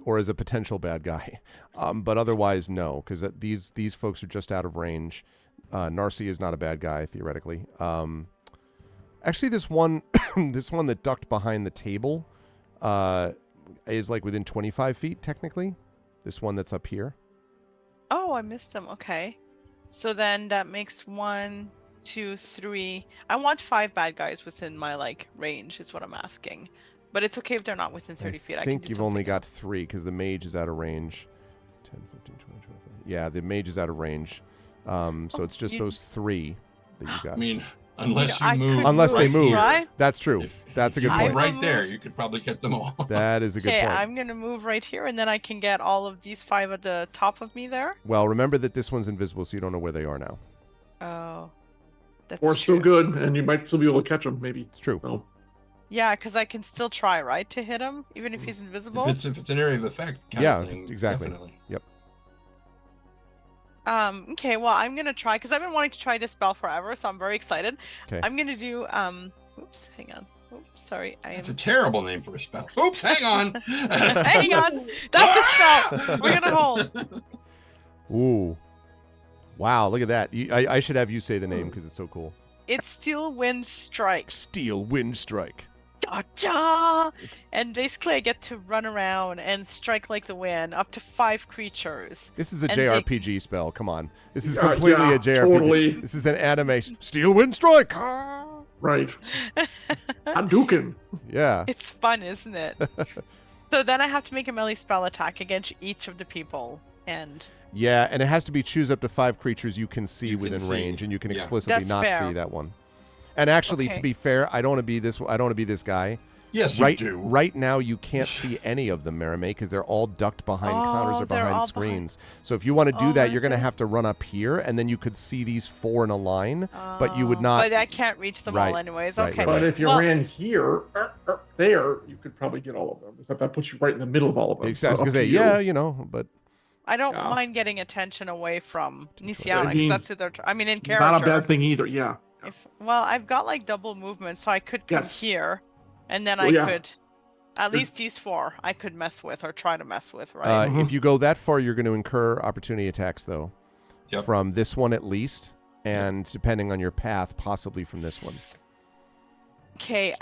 Or as a potential bad guy. But otherwise, no, because these folks are just out of range. Narcy is not a bad guy, theoretically. Actually, this one that ducked behind the table is like within 25 feet, technically. This one that's up here. Oh, I missed him. Okay. So then that makes 1, 2, 3. I want 5 bad guys within my range is what I'm asking. But it's okay if they're not within 30 feet. I think you've only got 3 because the mage is out of range. 10, 15, 20, 25. Yeah, the mage is out of range. So it's just those 3 that you got. I mean, unless I you could move. Unless they right move. here. Right? That's true. That's a good you point. move right I there, move- you could probably get them all. That is a good Okay, point. I'm going to move right here and then I can get all of these 5 at the top of me there. Well, remember that this one's invisible, so you don't know where they are now. Oh. That's Or still true. good, and you might still be able to catch them, maybe. It's true. So, Yeah, because I can still try, right, to hit him, even if he's invisible. If it's an area of effect, kind Yeah, of if thing, it's- exactly. Definitely. Yep. Okay, well, I'm gonna try because I've been wanting to try this spell forever, so I'm very excited. Okay. I'm gonna do oops, hang on. Oops, sorry. That's a terrible name for a spell. Oops, hang on. Hang on. That's a spell. We're gonna hold. Ooh. Wow, look at that. I should have you say the name because it's so cool. It's Steel Wind Strike. Steel Wind Strike. Gotcha! And basically I get to run around and strike like the wind up to 5 creatures. This is a And JRPG spell. Come on. This is Yeah, completely a JRPG. totally. This is an anime. Steel Wind Strike. Right. Hadouken. Yeah. It's fun, isn't it? So then I have to make a melee spell attack against each of the people. And Yeah, and it has to be choose up to 5 creatures you can see You can within see. range, and you can Yeah. explicitly That's not fair. see that one. And actually, Okay. to be fair, I don't want to be this. I don't want to be this guy. Yes, right, you do. right now, you can't see any of them, Marime, because they're all ducked behind counters Oh, or they're behind all screens. So if you want to do Oh, that, you're going to okay. have to run up here, and then you could see these 4 in a line, but you would Oh, not. But I can't reach them Right, all anyways. right, Okay. right, But if you Well- ran here, there, you could probably get all of them. But that puts you right in the middle of all of them. Exactly. I was Up going to say, to you. yeah, you know, but I don't Yeah. mind getting attention away from Nisiana I because mean, that's who they're. I mean, in character. Not a bad thing either. Yeah. Well, I've got like double movement, so I could come Yes. here, and then Well, I yeah. could. At You're- least these 4 I could mess with or try to mess with, right? Mhm. if you go that far, you're going to incur opportunity attacks, though, Yep. from this one at least, and depending on your path, possibly from this one. Okay.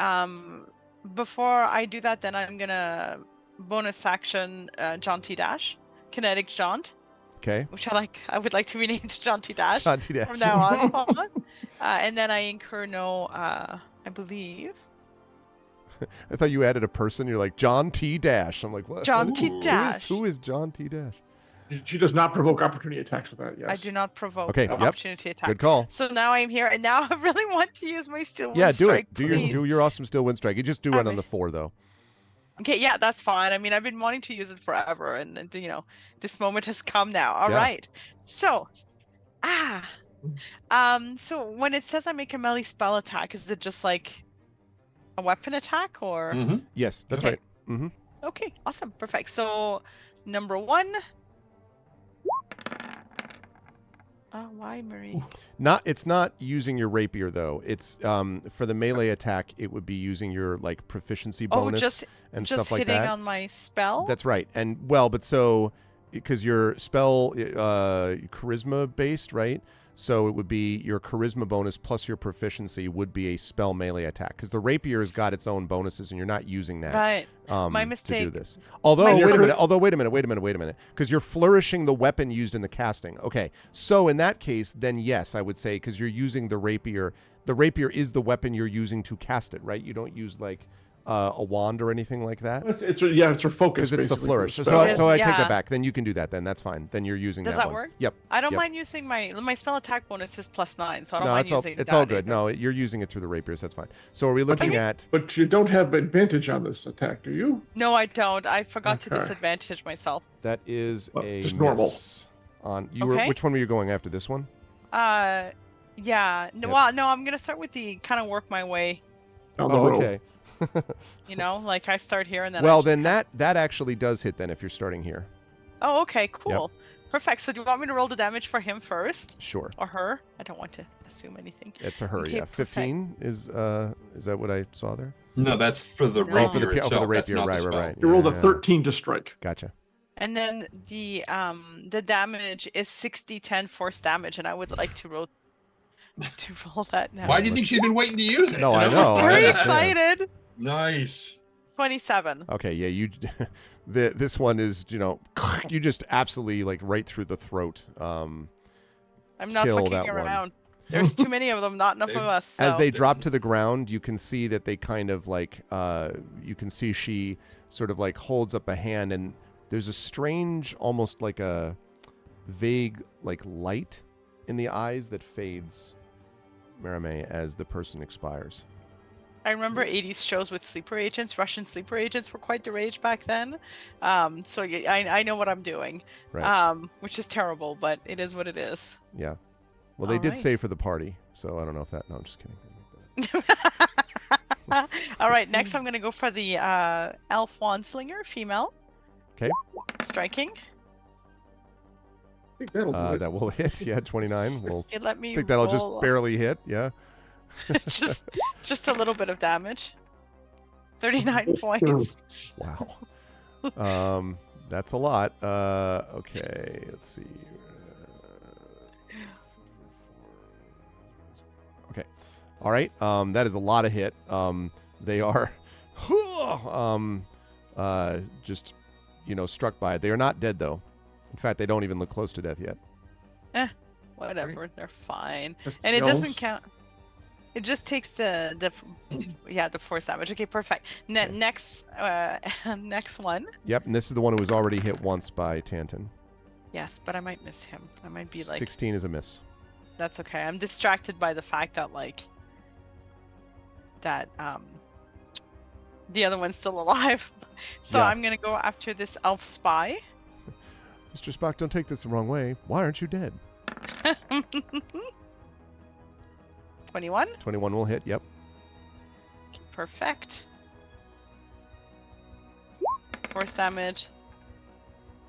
Before I do that, then I'm gonna bonus action jaunty dash, kinetic jaunt, Okay. which I would like to rename to jaunty dash Shanti Dash. from now on. And then I incur no. I believe I thought you added a person. You're like John T. Dash. I'm like, what? jaunty Ooh. dash. Who is John T. Dash? She does not provoke opportunity attacks with that. Yes. I do not provoke Okay, yep. opportunity attack. Good call. So now I'm here, and now I really want to use my steel Yeah, wind do strike. it. Do please. your awesome Steel Wind Strike. You just do I it on mean- the 4 though. Okay, yeah, that's fine. I mean, I've been wanting to use it forever, and this moment has come now. All right. Yeah. So, so when it says I make a melee spell attack, is it just like a weapon attack, or? Mhm. Yes, that's Okay. right. Mm-hmm. Okay, awesome, perfect. So, number 1. Oh, why, Marie? It's not using your rapier though. It's for the melee attack. It would be using your like proficiency Oh, bonus just and just stuff like hitting that. on my spell. That's right. And but so because your spell charisma based, right? So it would be your charisma bonus plus your proficiency would be a spell melee attack because the rapier has got its own bonuses and you're not using that. Right. To My do mistake. this. Although My wait a mistake. minute. Wait a minute. Because you're flourishing the weapon used in the casting. Okay. So in that case, then yes, I would say because you're using the rapier. The rapier is the weapon you're using to cast it, right? You don't use like a wand or anything like that. It's her focus. Because it's the basically, for flourish. the So, spell. I take Yeah. that back. Then you can do that. Then that's fine. Then you're using Does that that one. work? Yep. I don't Yep. mind using my spell attack bonus is +9, so I don't No, mind it's all using it's that all good. either. No, you're using it through the rapiers. That's fine. So are we looking Okay. at? But you don't have advantage on this attack, do you? No, I don't. I forgot to Okay. disadvantage myself. That is Well, a just normal. miss on you. Were, Okay. which one were you going after? This one? Yeah. No, Yep. well, no, I'm gonna start with the kind of work my way. Down the Oh, road. okay. Like I start here and then. I Well, just then kinda- that actually does hit. Then if you're starting here, Oh, okay, cool, perfect. So do you want me to roll the damage for him first sure. or her? I don't want to assume anything. It's a her. Okay, Yeah, perfect. 15 is that what I saw there? No, that's for the No. rapier Oh, for the itself. rapier. That's not the Right. spell. Right. You rolled a Yeah. 13 to strike. Gotcha. And then the damage is 60-10 force damage, and I would like to roll that now. Why do you think she's been waiting to use it? No, I You know. Very I understand. excited. Nice. 27. Okay, yeah, you. This one is, you just absolutely like right through the throat. I'm not Kill fucking that one. around. There's too many of them, not enough of us. As so- they drop to the ground, you can see that they kind of like, you can see she sort of like holds up a hand, and there's a strange, almost like a vague like light in the eyes that fades, Marime, as the person expires. I remember 80s shows with sleeper agents. Russian sleeper agents were quite the rage back then. So yeah, I know what I'm doing. Right. Which is terrible, but it is what it is. Yeah. Well, they All did right. say for the party, so I don't know if that. No, I'm just kidding. All right, next I'm going to go for the elf wand slinger, female. Okay. Striking. think that'll do it. That will hit. Yeah, 29. We'll Okay, let me think that'll just roll barely hit. Yeah. just a little bit of damage. 39 points. Wow. That's a lot. Okay, let's see. Okay. All right. That is a lot of hit. They are just, struck by it. They are not dead though. In fact, they don't even look close to death yet. Whatever, they're fine. Just And it doesn't yells. count. It just takes the force damage. Okay, perfect. Next next one. Yep, and this is the one who was already hit once by Tanton. Yes, but I might miss him. I might be like 16 is a miss. That's okay. I'm distracted by the fact that the other one's still alive. So Yeah. I'm gonna go after this elf spy. Mr. Spock, don't take this the wrong way. Why aren't you dead? 21. 21 will hit. Yep. Perfect. Force damage.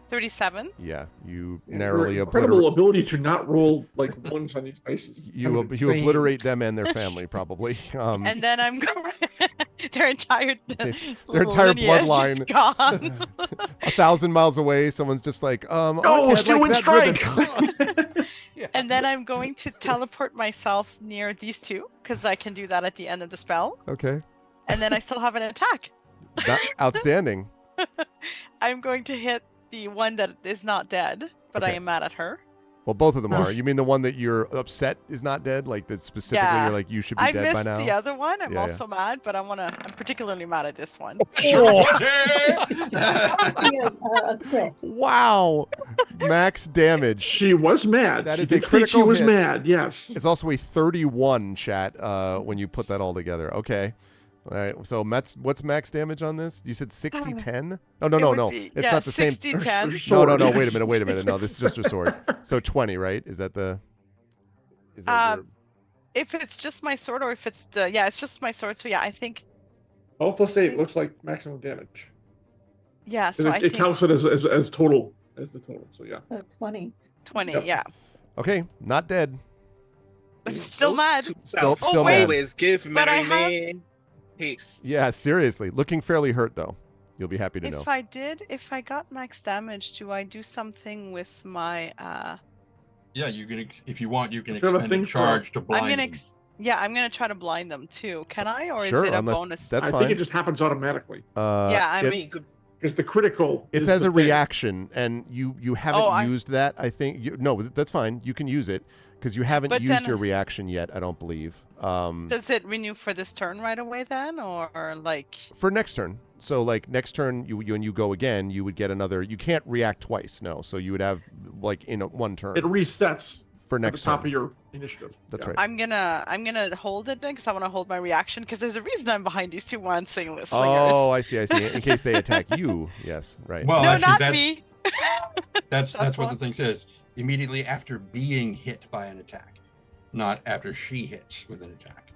37. Yeah, you Yeah, narrowly your incredible obliterate. ability to not roll like ones on these dices. is You kind of you insane. obliterate them and their family probably. And then I'm going. Their entire Their entire lineage is bloodline. gone. 1,000 miles away, someone's just like, Oh, okay, I'd Stew like and that Strike! ribbon. Yeah. And then I'm going to teleport myself near these two because I can do that at the end of the spell. Okay, And then I still have an attack. outstanding. I'm going to hit the one that is not dead, but I Okay. am mad at her. Well, both of them are. You mean the one that you're upset is not dead? Like that specifically, Yeah. you're like you should be I dead by missed now. the other one. I'm Yeah, also mad, but I'm particularly mad at this one. A crit. Wow, max damage. She was mad. That She is a did state critical She was hit. mad. Yes. It's also a 31 chat when you put that all together. Okay. All right. So what's max damage on this? You said 60-10? Oh, no, It no, would no. be- It's yeah, not the same. 60-10. No. Sword. Wait a minute. No, this is just a sword. So 20, right? Is that the... Is that your... If it's just my sword or if it's it's just my sword. So yeah, I think, 12 plus 8 looks like maximum damage. yeah, And so I it think counts it as total, as the total. So yeah. 20. 20, Yep. yeah. Okay, not dead. I'm still mad. Still Oh, mad. wait. Always give But I Mary May haste. Yeah, seriously. Looking fairly hurt, though. You'll be happy to know. If I got max damage, do I do something with my Yeah, if you want, you can Do you have a expend a thing for- charge to blind I'm gonna them. I'm gonna try to blind them too. Can I, or Sure, is it a unless bonus? that's I fine. think it just happens automatically Yeah, I it- mean, because the critical. It's is as the a thing. reaction, and you haven't Oh, I- used that, I think. No, that's fine. You can use it, because you haven't But used then- your reaction yet, I don't believe. does it renew for this turn right away then, or like? For next turn. So, like, next turn, when you go again, you would get another... You can't react twice, no. So you would have, like, in one turn. It resets For at next the top turn. of your initiative. That's Yeah. right. I'm gonna hold it then because I want to hold my reaction because there's a reason I'm behind these two slingers. Oh, I see. In case they attack you. Yes, right. Well, no, actually, not that's, me. That's That's what one. the thing says. Immediately after being hit by an attack, not after she hits with an attack.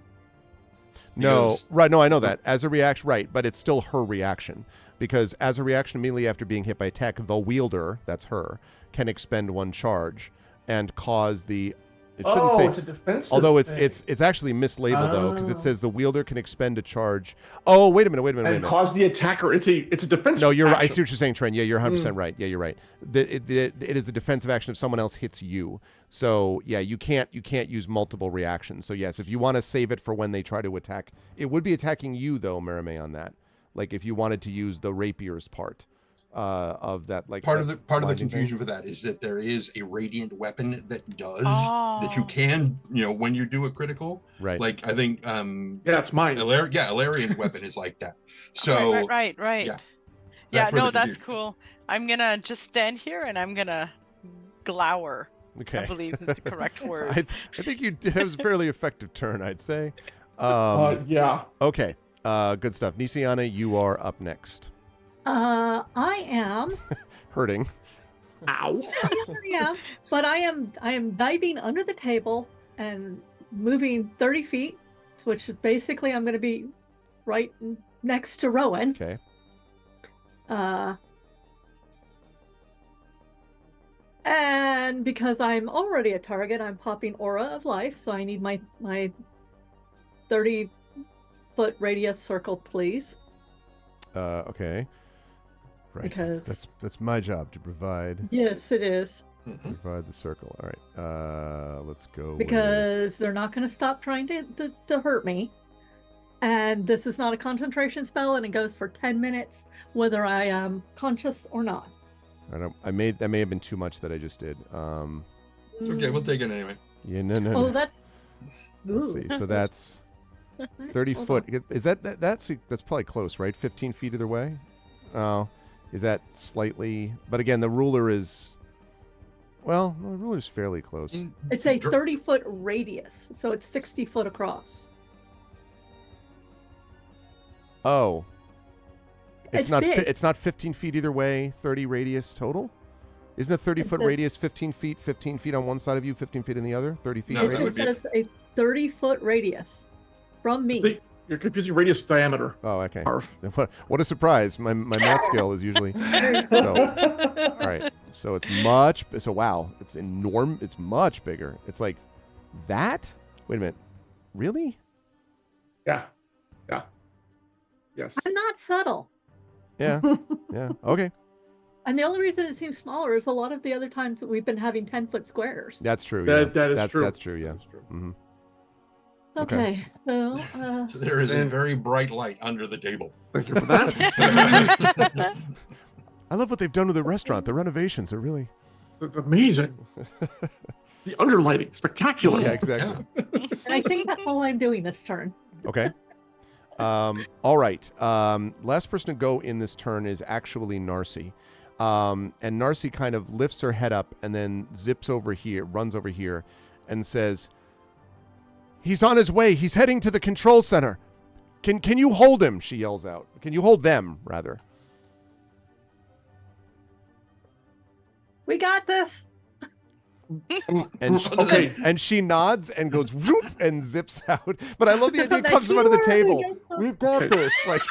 No, Because- right. No, I know that. As a reaction, right. But it's still her reaction. Because as a reaction immediately after being hit by attack, the wielder, that's her, can expend one charge and cause the... It shouldn't say... it's a defensive. Although it's thing. it's actually mislabeled though, because it Oh. said the wielder can expend a charge. Oh, wait a minute. and cause the attacker. It's a defensive. No, you're right. I action. see what you're saying, Trent. Yeah, you're 100% right. Yeah, you're right. It is a defensive action if someone else hits you. So yeah, you can't use multiple reactions. So yes, if you want to save it for when they try to attack, it would be attacking you though, Marime, on that. Like if you wanted to use the rapier's part of that, like Part that of the blinding confusion thing. for that is that there is a radiant weapon that does that you can, when you do a critical. Right. Like I think Yeah, it's mine. Ilarian's weapon is like that. So right. yeah. Yeah, That's where no, the that's confusion- cool. I'm gonna just stand here and I'm gonna glower. Okay. I believe is the correct word. I think it was a fairly effective turn, I'd say. Yeah. Okay. Good stuff. Nisiana, you are up next. I am. Hurting. Ow. Yeah, but I am diving under the table and moving 30 feet, which is basically I'm going to be right next to Rowan. Okay. And because I'm already a target, I'm popping Aura of Life, so I need my 30-foot radius circle, please. Okay. Right. Because- That's my job to provide Yes, it is. provide the circle. All right. Let's go. Because they're not going to stop trying to hurt me. And this is not a concentration spell, and it goes for 10 minutes, whether I am conscious or not. That may have been too much that I just did. It's okay, we'll take it anyway. Yeah, no. Oh, that's. Let's Ooh. see. So that's 30 Hold foot. Is that's probably close, right? 15 feet either way. Oh, is that slightly? But again, the ruler is. Well, the ruler's fairly close. It's a 30-foot radius, so it's 60 foot across. Oh. It's not. big. It's not 15 feet either way. 30 radius total. Isn't a 30-foot radius 15 feet? 15 feet on one side of you, 15 feet on the other. 30 feet. No, It that radius? would just be- says a 30-foot radius from me. You're confusing radius with diameter. Oh, okay. Arv. What a surprise! My math skill is usually so. All right, so it's much. So wow, it's enormous. It's much bigger. It's like that. Wait a minute. Really? Yeah. Yes. I'm not subtle. Yeah. Yeah. Okay. And the only reason it seems smaller is a lot of the other times that we've been having 10-foot squares. That's true. Yeah. That is true. That's true. Yeah. That's true. Mm-hmm. Okay, so So there is a very bright light under the table. Thank you for that. I love what they've done with the restaurant. The renovations are really. It's amazing. The underlighting, spectacular. Yeah. Exactly. and I think that's all I'm doing this turn. Okay. All right. Last person to go in this turn is actually Narcy. And Narcy kind of lifts her head up and then runs over here and says, "He's on his way. He's heading to the control center. Can you hold him?" She yells out. Can you hold them, rather? We got this. And Okay. and she nods and goes whoop and zips out. But I love the idea it Now comes she out of the already table. gets some- We've got Okay. this. Like,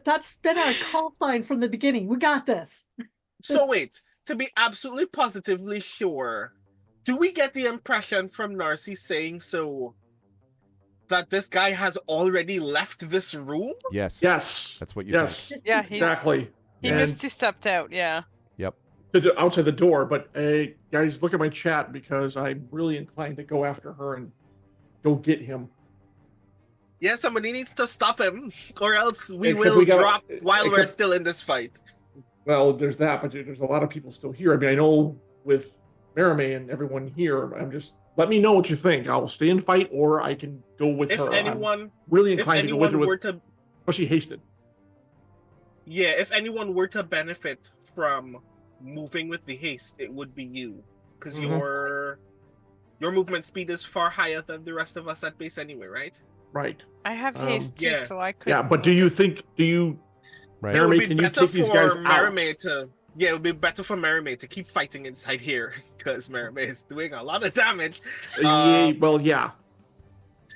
That's been our call sign from the beginning. We got this. So wait, to be absolutely positively sure, do we get the impression from Narcy saying so that this guy has already left this room? yes. Yes. That's what you Yes. think. Yeah, he's Exactly. he And misty stepped out. Yeah. Yep. outside the door, but guys, look at my chat because I'm really inclined to go after her and go get him. Yeah, somebody needs to stop him, or else we Except will we gotta- drop while we're except- still in this fight. Well, there's that, but there's a lot of people still here. I mean, I know with Marimay and everyone here, I'm just let me know what you think. I'll stay and fight, or I can go with If her. I'm anyone, really if inclined to go with her, anyone were with, to, especially hasted. yeah, if anyone were to benefit from moving with the haste, it would be you, because Mhm. your movement speed is far higher than the rest of us at base anyway, right? Right. I have Um, haste too, yeah. so I could. Yeah, but do you Right. It would Marimay, be can you better take these guys for out? Marimay to. Yeah, it would be better for Marimay to keep fighting inside here because Marimay is doing a lot of damage. Well, yeah.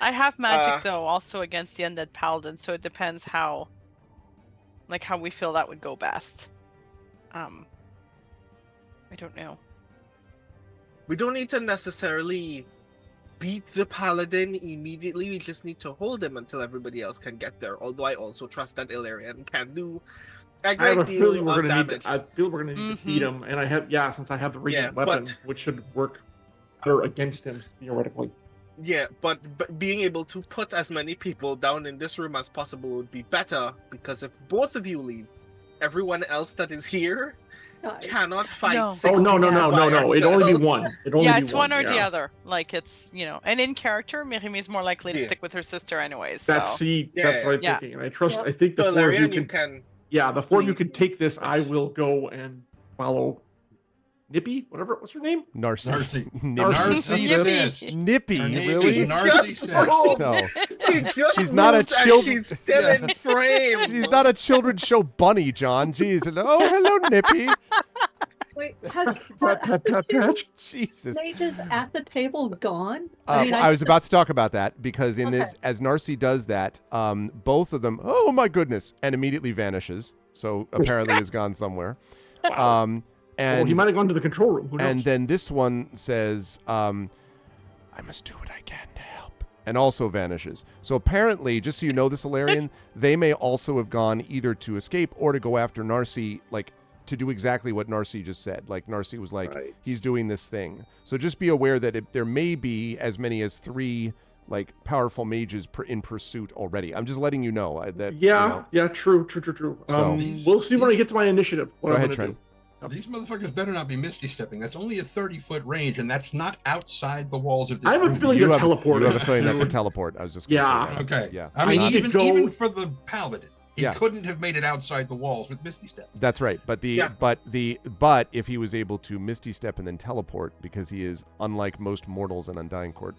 I have magic though, also against the undead paladin, so it depends how we feel that would go best. I don't know. We don't need to necessarily beat the paladin immediately. We just need to hold him until everybody else can get there. Although I also trust that Illyrian can do a I have great a deal feeling we're of gonna need. damage. I feel we're gonna need to beat him, and I have since I have the radiant Yeah, weapon, but- which should work better against him theoretically. Yeah, but being able to put as many people down in this room as possible would be better, because if both of you leave, everyone else that is here cannot fight. No. 60 Oh no! by It'd only be ourselves. one. It'd only Yeah, be it's one or the yeah. other. Like it's and in character, Miriam is more likely to Yeah. stick with her sister anyways. That's So. that's Yeah. what I'm Yeah. thinking, and I trust. Yep. I think the So, four of you Illyrian, you can. can. Yeah, the four of you see- can take this. I will go and follow Nippy, what's her name? Narcy. Narcy. Nippy. Narcy Yippee. says. Nippy, Her name really? is Narcy Just says. moved. No. She just She's not a moved and child- She's still Yeah. in frame. She's not a children's show bunny, John. Jeez. And, oh, hello, Nippy. Wait, has Pat, pat, pat, pat. Jesus. mages at the table gone? I was about to talk about that because in this, Okay. as Narcy does that, both of them, oh my goodness, and immediately vanishes. So apparently has gone somewhere. Wow. And he might have gone to the control room. Who knows? and then this one says, I must do what I can to help, and also vanishes. So apparently, just so you know this, Ilarion, they may also have gone either to escape or to go after Narcy, like to do exactly what Narcy just said. Like Narcy was like, Right. he's doing this thing. So just be aware that there may be as many as 3 like powerful mages in pursuit already. I'm just letting you know that. Yeah, true. So- We'll see when I get to my initiative. What Go I'm ahead, gonna Trent. do. These motherfuckers better not be misty stepping. That's only a 30-foot range, and that's not outside the walls of this I have a room. feeling You they're have, teleported. you have a feeling that's a teleport. I was just gonna Yeah. say that. Okay. Yeah. I mean, I need to go- even for the paladin, he Yeah. couldn't have made it outside the walls with misty step. That's right. But but if he was able to Misty Step and then teleport, because he is unlike most mortals in Undying Court.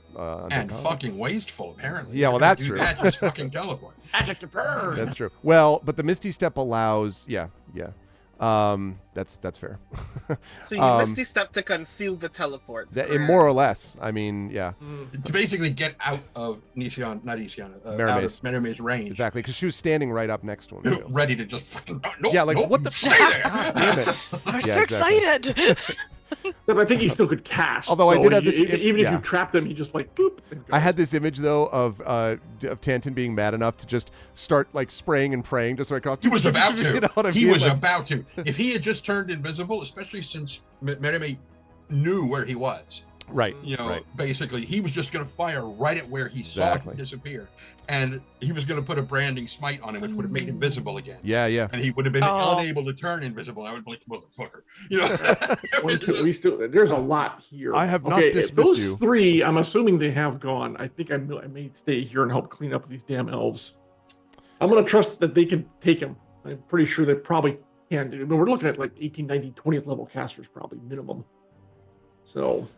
And fucking wasteful, apparently. Yeah, well, You're gonna that's do true. That, just fucking teleport. Magic to burn. That's true. Well, but the Misty Step allows. Yeah. That's fair. So you Misty Step to conceal the teleport. More or less. I mean, yeah, To basically get out of out Mermaid's. of Mermaid's range. exactly. Because she was standing right up next to him. too. Ready to just fucking nope, Yeah, like, nope, what the stay fuck? there. God damn it. I'm Yeah, so exactly. excited. But I think he still could cast. Although I so did have this- even if yeah. you trapped him, he just like boop. and go. I had this image though of Tanton being mad enough to just start like spraying and praying, just like He was about to. You know what I He mean? was Like, about to. If he had just turned invisible, especially since Mermaid knew where he was, right. you know, Right. basically he was just going to fire right at where he Exactly. saw him disappear, and he was going to put a branding smite on him, which would have made him visible again. Yeah. Yeah. And he would have been Oh. unable to turn invisible. I would be like, motherfucker, you know. One, two, we still, there's a lot here. I have not Okay, dismissed those you. 3, I'm assuming they have gone. I think I may stay here and help clean up these damn elves. I'm going to trust that they can take him. I'm pretty sure they probably can. I mean, we're looking at like 18, 19, 20th level casters, probably minimum. So,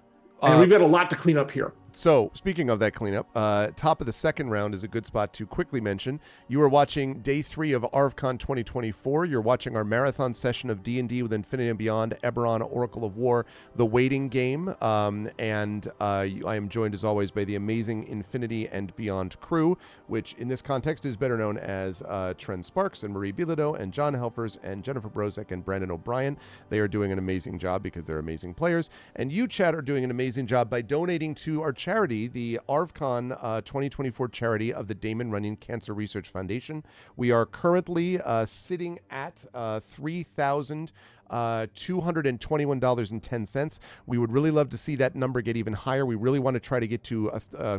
and we've got a lot to clean up here. So, speaking of that cleanup, top of the second round is a good spot to quickly mention. You are watching day 3 of ArvCon 2024. You're watching our marathon session of D&D with Infinity and Beyond, Eberron Oracle of War, the waiting game. And I am joined, as always, by the amazing Infinity and Beyond crew, which in this context is better known as Trent Sparks and Marie Bilodeau and John Helfers and Jennifer Brozek and Brandon O'Brien. They are doing an amazing job because they're amazing players. And you, chat, are doing an amazing job by donating to our charity, the ArvCon 2024 charity of the Damon Runyon Cancer Research Foundation. We are currently sitting at $3,221.10. We would really love to see that number get even higher. We really want to try to get to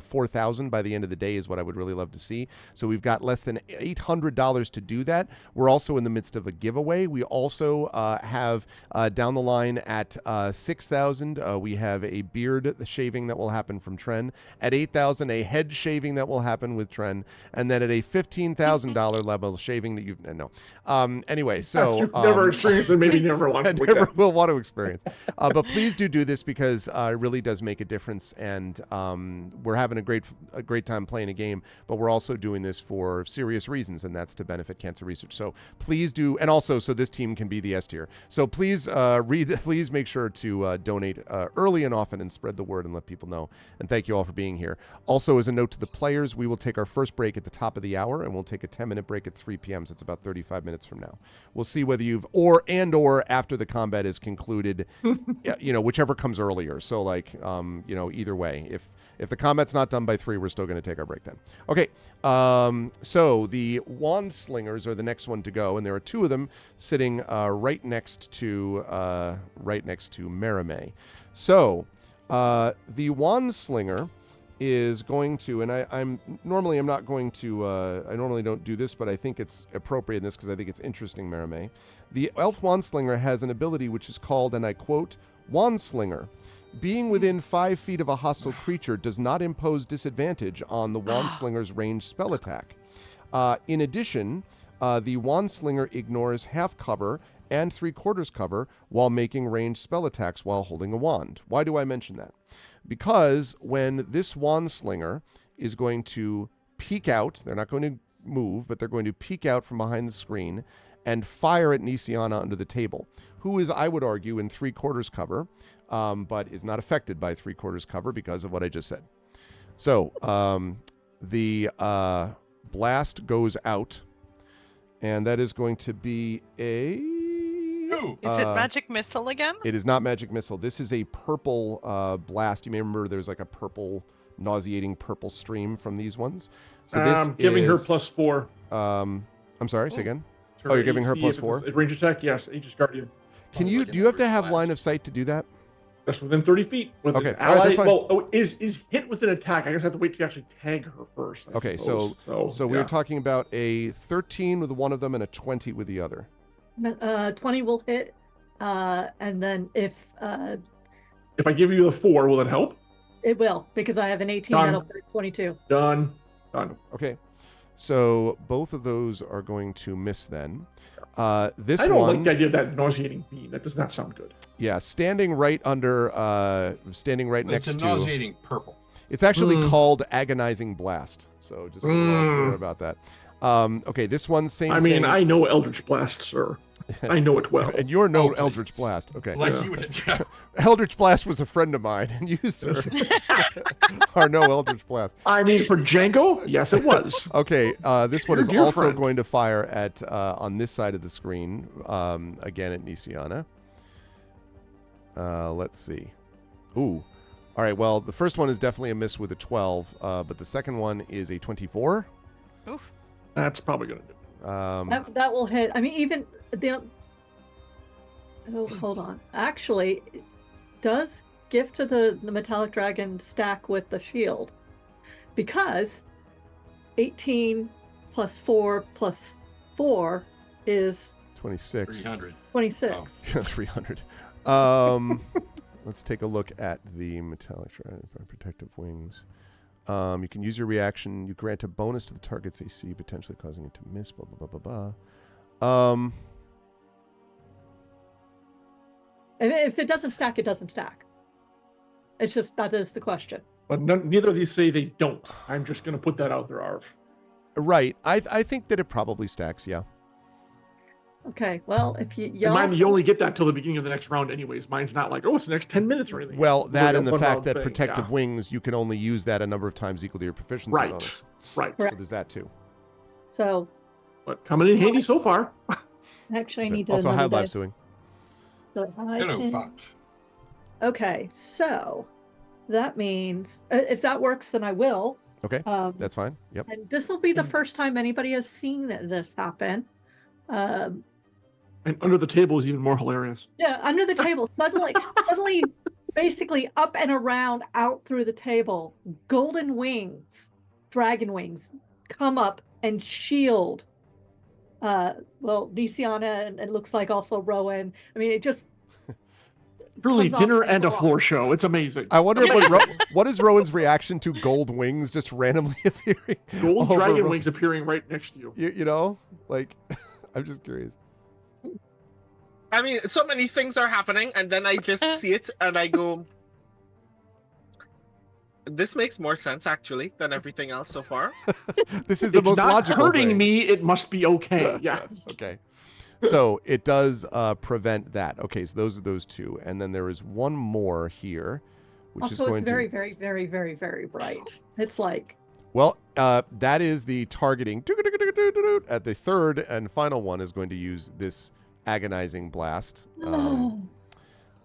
4,000 by the end of the day is what I would really love to see. So we've got less than $800 to do that. We're also in the midst of a giveaway. We also have down the line at 6,000, we have a beard shaving that will happen from Tren. At 8,000, a head shaving that will happen with Tren. And then at a $15,000 level, shaving that you've no. Anyway, so You've never experienced and maybe never want I to. never will want to experience. But please do this because it really does make a difference. And we're having a great time playing a game, but we're also doing this for serious reasons, and that's to benefit cancer research. So please do, and also so this team can be the S tier. So please please make sure to donate early and often and spread the word and let people know. And thank you all for being here. Also, as a note to the players, we will take our first break at the top of the hour, and we'll take a 10-minute break at 3 p.m. So it's about 35 minutes from now. We'll see whether you've or after the combat is concluded, whichever comes earlier. So like, either way, if the combat's not done by 3, we're still going to take our break then. Okay. So the wand slingers are the next one to go, and there are 2 of them sitting right next to Merime. So the wand slinger is going to, and I normally don't do this, but I think it's appropriate in this because I think it's interesting, Merime. The elf wand slinger has an ability which is called, and I quote, wand slinger. Being within 5 feet of a hostile creature does not impose disadvantage on the wand slinger's ranged spell attack. In addition, the wand slinger ignores half cover and 3/4 cover while making ranged spell attacks while holding a wand. Why do I mention that? Because when this wand slinger is going to peek out, they're not going to move, but they're going to peek out from behind the screen and fire at Nisiana under the table, who is, I would argue, in 3/4 cover, but is not affected by 3/4 cover because of what I just said. So the blast goes out, And that is going to be a... Ooh. Is it magic missile again? It is not magic missile. This is a purple blast. You may remember there's like a purple, nauseating purple stream from these ones. So this giving her is... +4. I'm sorry, say again. Her Oh, you're giving her AC, if +4? it's a range attack, yes. Aegis Guardian. Do you have to have line of sight to do that? That's within 30 feet. With Okay, an all right, ally, that's fine. well, is hit with an attack. I guess I have to wait to actually tag her first. I Okay, suppose. so yeah. we're talking about a 13 with one of them and a 20 with the other. 20 will hit, and then if If I give you the 4, will it help? it will, because I have an 18 Done. that'll hit 22. Done. Okay, so both of those are going to miss then. This I don't one, like the idea of that nauseating beam. That does not sound good. yeah, standing right next It's a to. nauseating purple. It's actually called agonizing blast. So just so you're clear about that. Okay, this one same. I mean, thing. I know Eldritch Blast, sir. I know it well. And you're no Oh, Eldritch Blast. Okay. Like Yeah. you would. Eldritch Blast was a friend of mine, and you, sir, are no Eldritch Blast. I mean, for Django, yes, it was. Okay, this one Your is dear also friend. going to fire at on this side of the screen, again at Nisiana. Let's see. Ooh. All right, well, the first one is definitely a miss with a 12, but the second one is a 24. Oof. That's probably going to do it. That will hit. I mean, even the. Oh, hold on. Actually, it does gift to the metallic dragon stack with the shield, because 18 plus 4 plus 4 is 26. 300. 26. 300. Let's take a look at the metallic protective wings. You can use your reaction. You grant a bonus to the target's AC, potentially causing it to miss. Blah blah blah blah blah. And if it doesn't stack, it doesn't stack. It's just that is the question. But neither of these say they don't. I'm just going to put that out there, Arv. Right. I think that it probably stacks. Yeah. Okay. Well, if you And mine, you only get that till the beginning of the next round, anyways. Mine's not like, oh, it's the next 10 minutes or anything. Well, It's that literally and a the fact one-round that thing, protective yeah. wings, you can only use that a number of times equal to your proficiency Right. bonus. Right. So there's that too. So But coming in handy so far. actually, I need to. Also, another high live die. suing. So I Hello, can- Fox. Okay, so that means if that works, then I will. Okay, that's fine. Yep. And this will be the first time anybody has seen this happen. And under the table is even more hilarious. Yeah, under the table, suddenly, basically up and around, out through the table, golden wings, dragon wings, come up and shield. Nisiana and it looks like also Rowan. I mean, it just Truly, comes off dinner like and a block. floor show. It's amazing. I wonder what is Rowan's reaction to gold wings just randomly appearing? Gold over dragon Ro- wings appearing right next to you. You know, like, I'm just curious. I mean, so many things are happening, and then I just see it and I go, this makes more sense actually than everything else so far. This is the It's most not logical hurting thing. me. It must be okay. Yeah. Okay. So it does prevent that. Okay, so those are those two. And then there is one more here, which is also going it's very, to... very, very, very, very bright. It's like Well, that is the targeting. At the third and final one is going to use this agonizing blast. Well,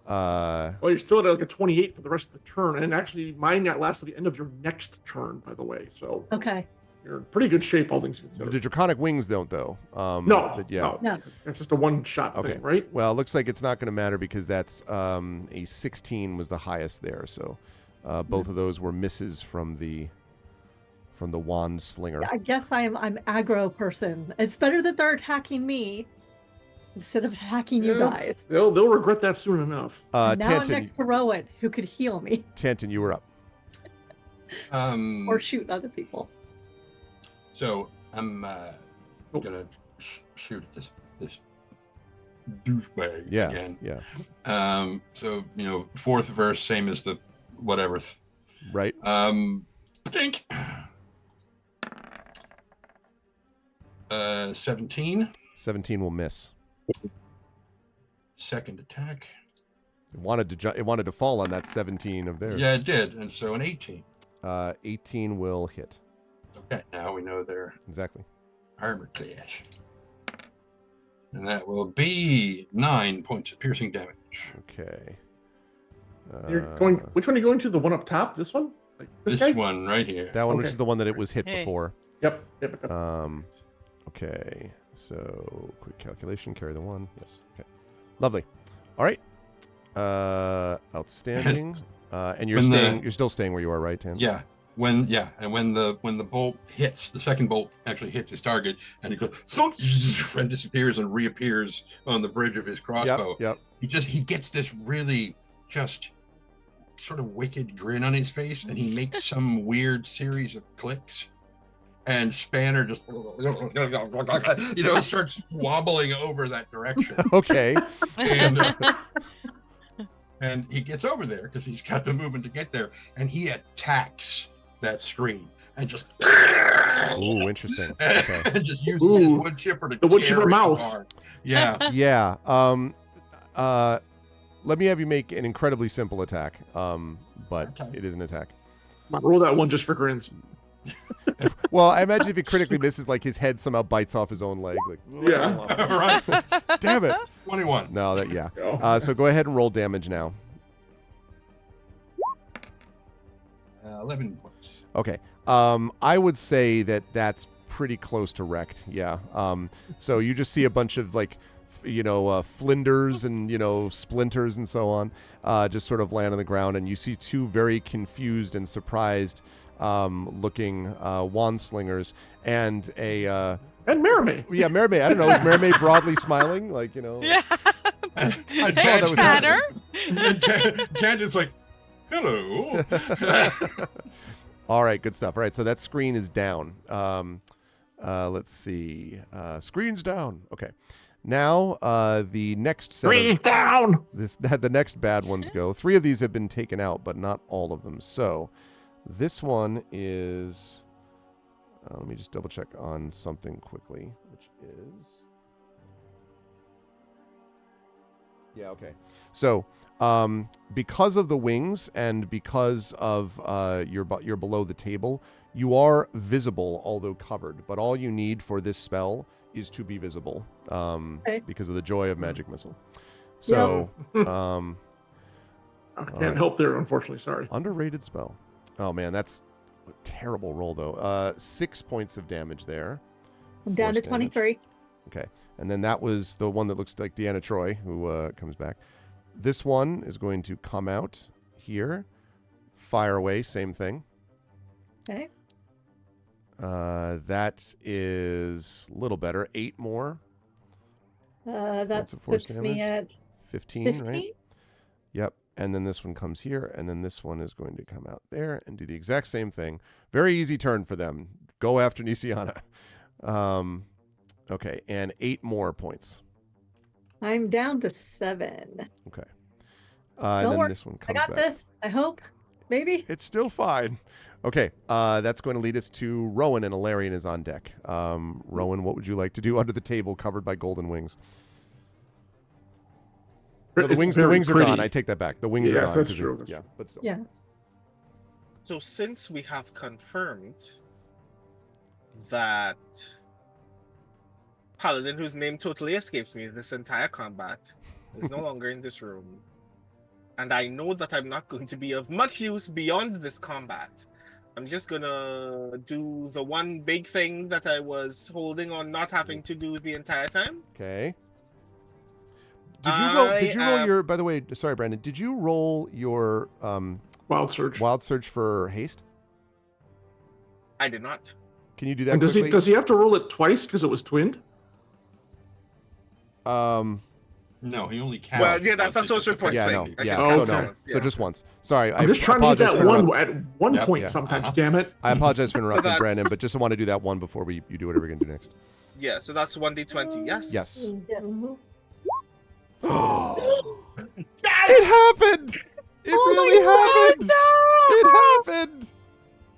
you're still at like a 28 for the rest of the turn, and actually, mine that lasts to the end of your next turn, by the way. So okay. you're in pretty good shape, all things considered. The draconic wings don't, though. No, Yeah. No. It's just a one-shot Okay. thing, right? Well, it looks like it's not going to matter because that's a 16 was the highest there. So both of those were misses from the wand slinger. I guess I'm aggro person. It's better that they're attacking me instead of attacking you Yeah. guys. They'll regret that soon enough. And now I'm Tanton, next to Rowan, who could heal me Tanton, you were up. or shoot other people. So I'm gonna shoot at this douchebag Yeah. again. Yeah. So fourth verse, same as the whatever. Right. I think 17. 17 will miss. Second attack. It wanted to fall on that 17 of theirs. Yeah, it did, and so an 18. 18 will hit. Okay, now we know their Exactly. armor clash. And that will be 9 points of piercing damage. Okay. You're going. Which one are you going to? The one up top? This one? Like this This guy? one right here. That one, which Okay. is the one that it was hit Hey. before. Yep. Okay. So quick calculation. Carry the 1. Yes. Okay. Lovely. All right. Outstanding. And you're When the- staying. You're still staying where you are, right, Tan? Yeah. When the bolt hits, the second bolt actually hits his target, and it goes thunk, and disappears and reappears on the bridge of his crossbow. Yep. He gets this really just sort of wicked grin on his face, and he makes some weird series of clicks, and Spanner just starts wobbling over that direction. Okay. And he gets over there because he's got the movement to get there, and he attacks that screen and just Ooh, interesting. Okay. and just uses his wood chipper to The wood tear chipper it mouth. apart. Yeah. Yeah. Let me have you make an incredibly simple attack. But Okay. it is an attack. Roll that one just for grins. Well, I imagine if he critically misses, like his head somehow bites off his own leg. Like, Right. damn it. 21. No, that yeah. Oh. So go ahead and roll damage now. 11 points. Okay. I would say that that's pretty close to wrecked. Yeah. So you just see a bunch of like, flinders and, splinters and so on, just sort of land on the ground. And you see two very confused and surprised looking wand slingers and a, And Merrimay. yeah, Mermaid. I don't know. Is Mermaid broadly smiling? Like, Yeah. I saw Thanks, that was Banner. And Tangent's like, hello. All right, good stuff. All right, so that screen is down. Let's see. Screen's down. Okay. Now the next set Screen of down. the next bad ones go. 3 of these have been taken out, but not all of them. So this one is. Let me just double check on something quickly, which is. Yeah. Okay. So. Because of the wings and because of you're below the table, you are visible, although covered. But all you need for this spell is to be visible, because of the joy of magic missile. So, I can't right. help there, unfortunately. Sorry. underrated spell. Oh man, that's a terrible roll though. 6 points of damage there. I'm down to Force damage. 23. Okay, and then that was the one that looks like Deanna Troy, who comes back. This one is going to come out here, fire away, same thing. Okay. That is a little better. 8 more. That Points of force puts me at 15, 15. right? Yep. And then this one comes here, and then this one is going to come out there and do the exact same thing. Very easy turn for them. Go after Nisiana. Okay, and 8 more points. I'm down to 7. Okay. Don't And then worry, this one I comes got back. this. I hope. Maybe. It's still fine. Okay, that's going to lead us to Rowan, and Alarian is on deck. Rowan, what would you like to do under the table covered by golden wings? No, the It's wings very are pretty. gone. I take that back. The wings are Yes, gone. that's 'cause true. yeah, but still. Yeah. So since we have confirmed that Paladin, whose name totally escapes me this entire combat, is no longer in this room, and I know that I'm not going to be of much use beyond this combat, I'm just gonna do the one big thing that I was holding on not having to do the entire time. Okay. Did you roll? Did you roll I, your? By the way, sorry, Brandon. Did you roll your Wild Surge. wild surge for haste? I did not. Can you do that And quickly? does he have to roll it twice because it was twinned? No, he only counts. Well, yeah, that's a social point yeah, thing. no, I yeah. just Oh, So cast no. okay. once, So yeah. just once. Sorry, I'm just trying to get apologize that for one interrupt- at one Yep, point yeah, sometimes. uh-huh. Damn it. I apologize for interrupting, that's- Brandon, but just want to do that one before you do whatever you're gonna do next. Yeah, so that's 1d20, yes? Yes. Mhm. It happened. It really happened. It happened.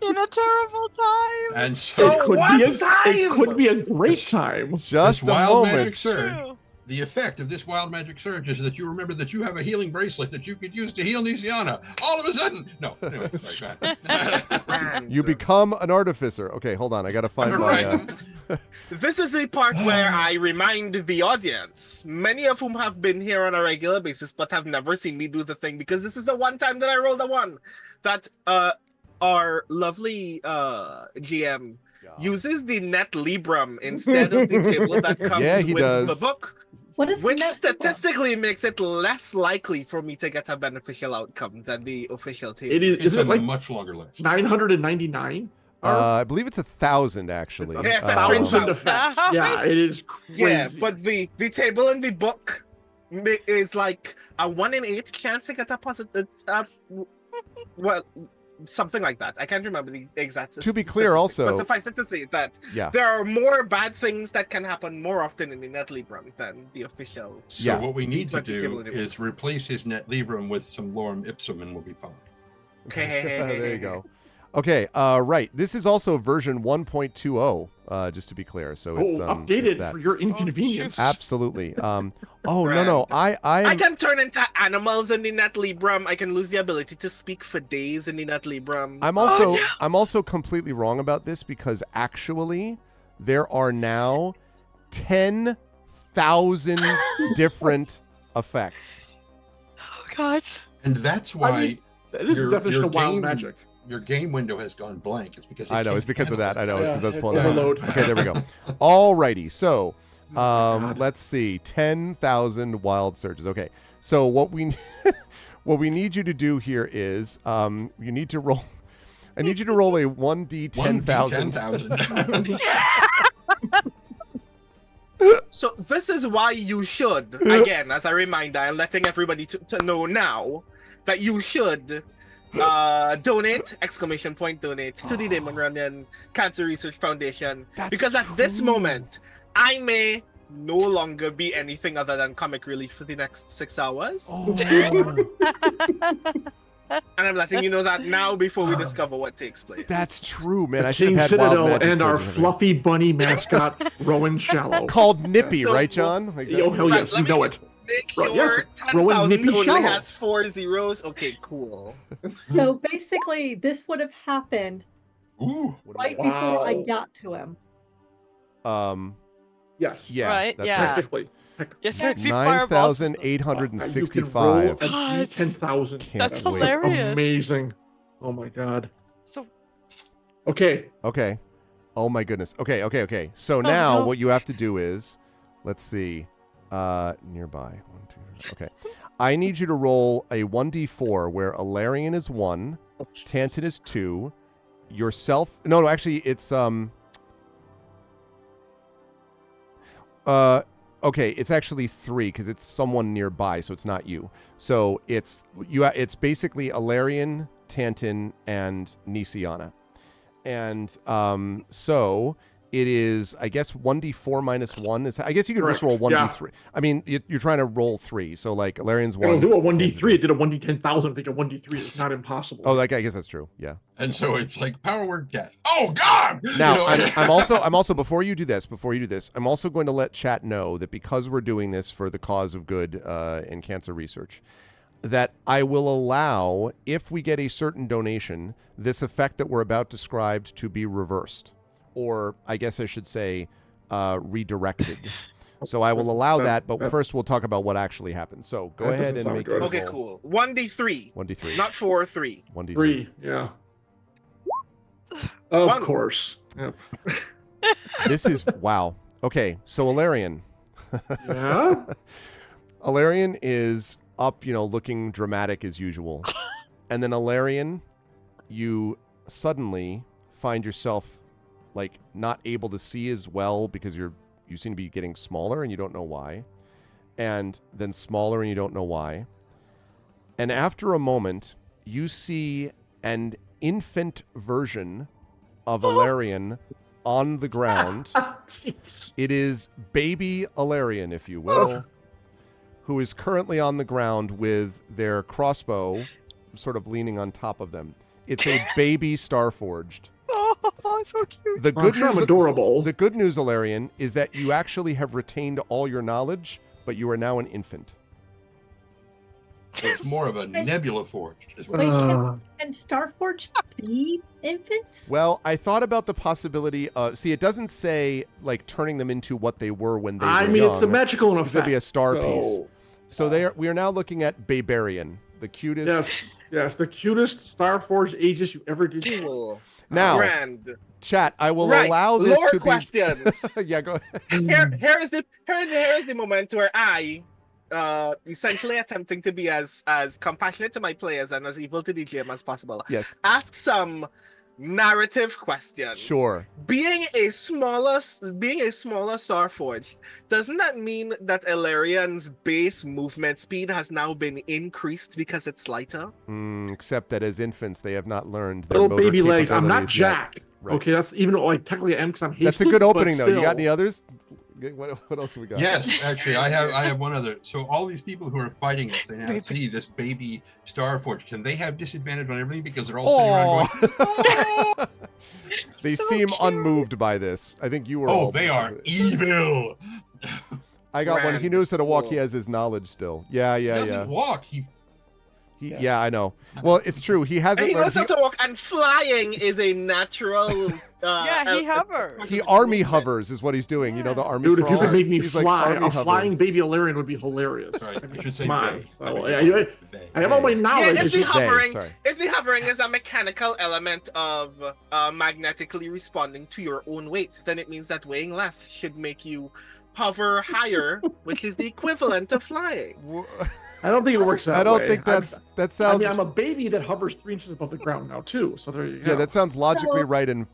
In a terrible time. And so It could one be a time! it could be a great time. Just a wild magic moment. surge. True. the effect of this wild magic surge is that you remember that you have a healing bracelet that you could use to heal Nisiana. All of a sudden, no. Anyway, sorry, go ahead. And You become an artificer. Okay, hold on. I gotta find my. Right. this is a part where I remind the audience, many of whom have been here on a regular basis but have never seen me do the thing, because this is the one time that I rolled a 1, that our lovely GM uses the net librum instead of the table that comes Yeah, he with does. the book, What is which net- statistically makes it less likely for me to get a beneficial outcome than the official table. It is. It's Isn't a it like much longer list. 999? I believe it's 1,000 actually. Yeah, it's a thousand strange effects. Yeah, it is crazy. Yeah, but the table in the book is like a 1 in 8 chance to get a positive. Well, something like that. I can't remember the exact. To be clear, statistics, also- but suffice it to say that Yeah. there are more bad things that can happen more often in the net librum than the official. So Yeah. what we need to D20 table do anyway. is replace his net librum with some lorem ipsum, and we'll be fine. There you go. Okay, right. This is also version 1.20, just to be clear. So it's it's updated that. for your inconvenience. Absolutely. No. I I am can turn into animals in the net librum. I can lose the ability to speak for days in the net librum. I'm also completely wrong about this, because actually there are now 10,000 different effects. Oh God. And that's why That is the your definition of wild game- magic. your game window has gone blank. It's because I know, it's because of that. I know, it's because I was pulling that. Overload. Okay, there we go. Alrighty, so God. let's see, 10,000 wild surges. Okay, so what we what we need you to do here is you need to roll. I need you to roll a 1d 10,000. 10,000. So this is why you should, again, as a reminder, and letting everybody to know now that you should donate, ! Donate to the Damon Runyon Cancer Research Foundation. That's because at this true. moment, I may no longer be anything other than comic relief for the next 6 hours. Oh. And I'm letting you know that now before we discover what takes place. That's true, man. The I should King have had wild Citadel magic and our surges. fluffy bunny mascot, Rowan Shallow. Called Nippy, So- right, John? Like, Oh, hell Right, yes, let you me know it. Make Right, your yes, Rowan 10,000 Nippy only Shallow. has 4 zeros. Okay, cool. So basically, this would have happened Ooh. right before I Wow. got to him. Yes. Yeah, Right, that's yeah. Technically. Yes, sir. If you fireballs- 9,865. God. 10,000. Can't That's wait. hilarious. Amazing. Oh my God. So Okay. Okay. Oh my goodness. Okay. So now no. what you have to do is, let's see, nearby. 1, 2. Okay. I need you to roll a 1d4 where Alarian is 1, Tantan is 2, yourself. No, actually, it's okay, it's actually 3 because it's someone nearby, so it's not you. So it's basically Alarian, Tantan, and Nisiana. And so it is, I guess, 1d4 minus 1 is, I guess you could just roll Correct, 1d3. I mean, you're trying to roll 3, so like Alarian's It'll 1. do a Tantan's 1d3. It did a 1d10,000. I think a 1d3 is not impossible. Oh, like I guess that's true. Yeah. And so it's like power word death. Oh God! Now, You know, I'm also before you do this, I'm also going to let chat know that because we're doing this for the cause of good in cancer research, that I will allow, if we get a certain donation, this effect that we're about described to be reversed, or I guess I should say redirected. So I will allow that, but first we'll talk about what actually happened. So go That ahead doesn't and sound make good. your Okay, roll. cool. 1d3. 1d3. Not 4, 3. 1d3. 3. Yeah. Of One. course. Yep. This is wow. Okay, so Alarian. Yeah. Alarian is up, looking dramatic as usual. And then Alarian, you suddenly find yourself like not able to see as well because you seem to be getting smaller and you don't know why. And then smaller and you don't know why. And after a moment, you see an infant version of Alarian on the ground. Jeez. It is baby Alarian, if you will, who is currently on the ground with their crossbow sort of leaning on top of them. It's a baby Starforged. oh, so cute. The I'm good sure I'm news, adorable. the good news, Alarian, is that you actually have retained all your knowledge, but you are now an infant. So it's more of a nebula forged. Is what Wait, Uh, can Starforge be infants? Well, I thought about the possibility of. See, it doesn't say like turning them into what they were when they I were mean, young. it's a magical Because it'd effect. be a star piece. So, So we are now looking at Babarian, the cutest. yes, the cutest Starforged Aegis you ever did. Cool. Now, Grand. chat, I will Right. allow this Lore to questions. be. Yeah, go ahead. Here is the moment where I, essentially attempting to be as compassionate to my players and as evil to the GM as possible, Yes, ask some narrative questions. sure. Being a smaller Starforged, doesn't that mean that Elarian's base movement speed has now been increased because it's lighter? Except that as infants, they have not learned their Little motor baby legs. I'm not capabilities yet. Jack. Right. Okay, that's even though like technically I am because I'm hasty. That's a good opening, though. but You got any still. others? What else have we got? Yes, actually, I have one other. So all these people who are fighting us, they now see this baby Starforge. Can they have disadvantage on everything because they're all sitting around going, They So seem cute. unmoved by this. I think you were. "Oh, all they moved are by this. evil." I got one. He Grand. knows how to walk. He Cool. has his knowledge still. Yeah, He yeah, doesn't yeah. walk. Yeah, I know. Well, it's true. He hasn't He learned. knows how to walk, and flying is a natural. Yeah, he hovers. He army hovers is what he's doing. You know, the army. Dude, if you crawl? could make me He's like fly, army a hovering. flying baby Illyrian would be hilarious. Right. I mean, I should say come on. they. So, I mean, I have all my they. knowledge. Yeah, it's just- sorry. if the hovering is a mechanical element of magnetically responding to your own weight, then it means that weighing less should make you hover higher, which is the equivalent of flying. I don't think it works that way. I don't think that I sounds. mean, I'm a baby that hovers 3 inches above the ground now too. So there you go. Yeah, that sounds logically So- right and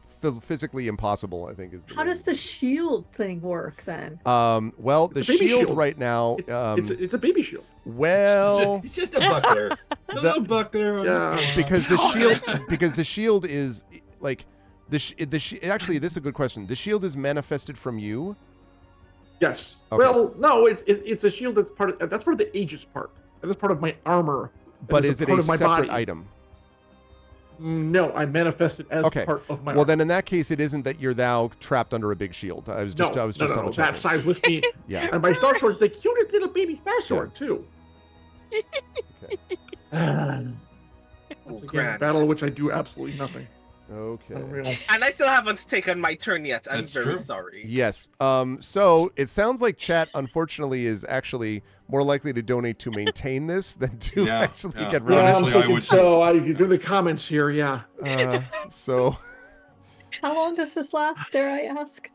physically impossible. I think is. The How way. does the shield thing work then? Well, the It's a baby shield shield. right now. It's a baby shield. Well, It's just a buckler. A little buckler. Yeah. because the shield is like actually this is a good question. The shield is manifested from you. Yes. Okay, Well, no, it's a shield that's part of the Aegis part. That's part of my armor. But That is it part a of my separate body. item? No, I manifest it as Okay. part of my Well, armor. then in that case, it isn't that you're now trapped under a big shield. I was just no, double that checking. size with me. Yeah. And my Star Sword's the cutest little baby Star Sword too. Once again, Grand. battle of which I do absolutely nothing. Okay. Unreal. And I still haven't taken my turn yet. I'm That's very true. sorry. Yes. So it sounds like chat, unfortunately, is actually more likely to donate to maintain this than to Yeah, actually yeah. get rid Yeah, of I'm Honestly, I thinking would too. so. I you do the comments here. Yeah. it. So How long does this last, dare I ask?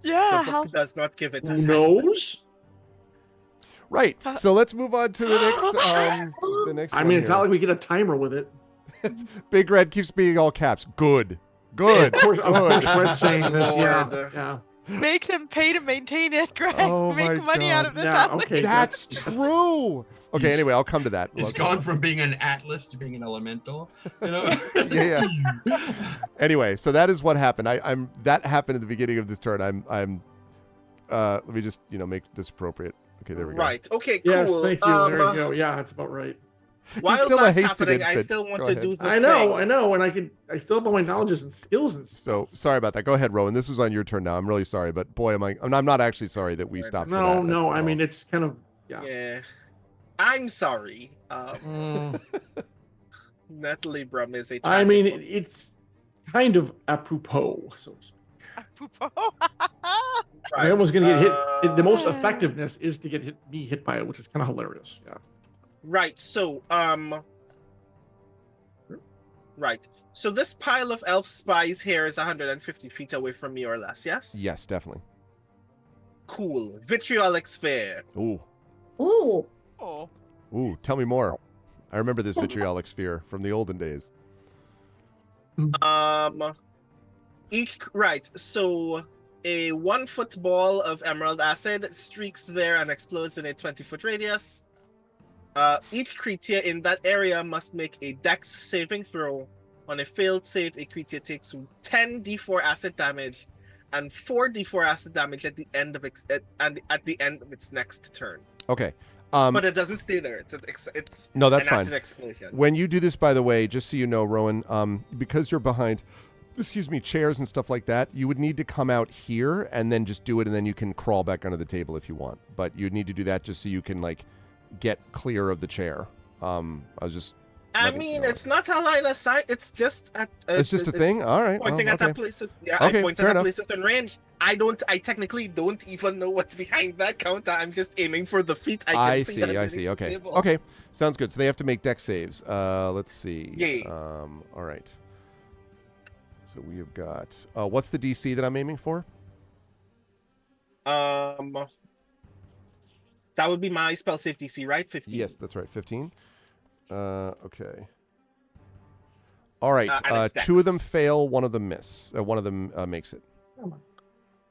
Yeah, The how book does not give it a Who time. knows? right. So let's move on to the next. The next. I one mean, it's here. not like we get a timer with it. Big Red keeps being all caps. Good. Good. Of course, Good. Fred's saying this. Yeah. Lord. Yeah. make them pay to maintain it, Greg. Oh Make my money out of this. Yeah. Alex. Okay. That's true. Okay. Anyway, I'll come to that. It's gone from being an atlas to being an elemental. You know? Yeah. Anyway, so that is what happened. I'm that happened at the beginning of this turn. I'm let me just make this appropriate. Okay, there we go. Right. Okay. Cool. Yes. Thank you. There you go. Yeah, that's about right. While still a that's hasted happening, I infant. still want Go to ahead. do the I know. thing. And I still have all my knowledges and skills and stuff. So sorry about that. Go ahead, Rowan. This was on your turn now. I'm really sorry, but boy, I'm not actually sorry that we stopped. for No, that. no. That's I all. mean, it's kind of Yeah. I'm sorry. Mm, Natalie Brum is a. I tragic mean, woman. it's kind of apropos. So to speak. I Right. almost gonna get hit. The most effectiveness is to get me hit by it, which is kind of hilarious. Yeah. Right. So, right. So this pile of elf spies here is 150 feet away from me or less. Yes. Yes, definitely. Cool. Vitriolic sphere. Ooh, Ooh, Oh. ooh. Tell me more. I remember this vitriolic sphere from the olden days. Right. So a 1-foot ball of emerald acid streaks there and explodes in a 20-foot radius. Each creature in that area must make a dex saving throw. On a failed save, a creature takes 10 d4 acid damage and 4 d4 acid damage at the end of its next turn. Okay. But it doesn't stay there. It's No, that's an fine. acid explosion. When you do this, by the way, just so you know, Rowan, because you're behind excuse me, chairs and stuff like that, you would need to come out here and then just do it, and then you can crawl back under the table if you want. But you'd need to do that just so you can like get clear of the chair. I was just. I mean, it's not a line of sight. It's just It's just a thing. All right. Pointing well, at okay. that place. Yeah, Okay, I point fair at that enough. place within range. I technically don't even know what's behind that counter. I'm just aiming for the feet. I see. see. that I underneath see. the Okay. table. Okay. Sounds good. So they have to make deck saves. Let's see. Yay. All right. So we have got. What's the DC that I'm aiming for? That would be my spell save DC, right? 15. Yes, that's right. 15. Okay. All right. And it's Two of dex. them fail. One of them miss. One of them makes it.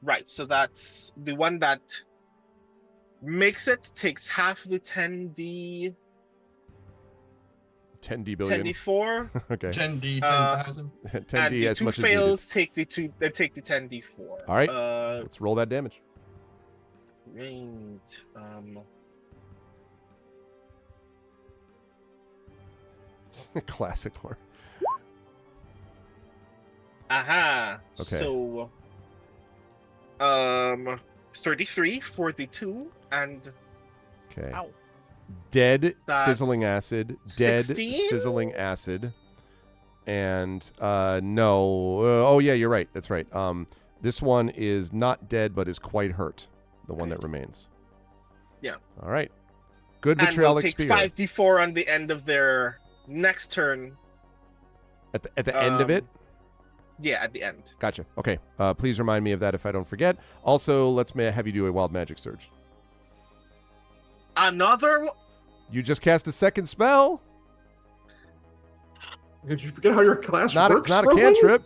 Right. So that's the one that makes it takes half the 10d 10D billion. 10d4. Okay. 10D, 10D 10,000. And the as two much fails as take the 10d4. All right. Uh, Let's roll that damage. Right. Classic horror. Aha. Okay. So 33 for the 2 and Okay. Ow. Dead That's sizzling acid. Dead 16? sizzling acid. And no. Oh yeah, you're right. That's right. This one is not dead, but is quite hurt. The one that remains. Yeah. All right. Good and vitriolic will take spear. 5d4 on the end of their next turn. At the end of it. Yeah, at the end. Gotcha. Okay. Please remind me of that if I don't forget. Also, let's have you do a wild magic surge. Another one? You just cast a second spell. Did you forget how your class It's not, works? it's not a Rowan? cantrip.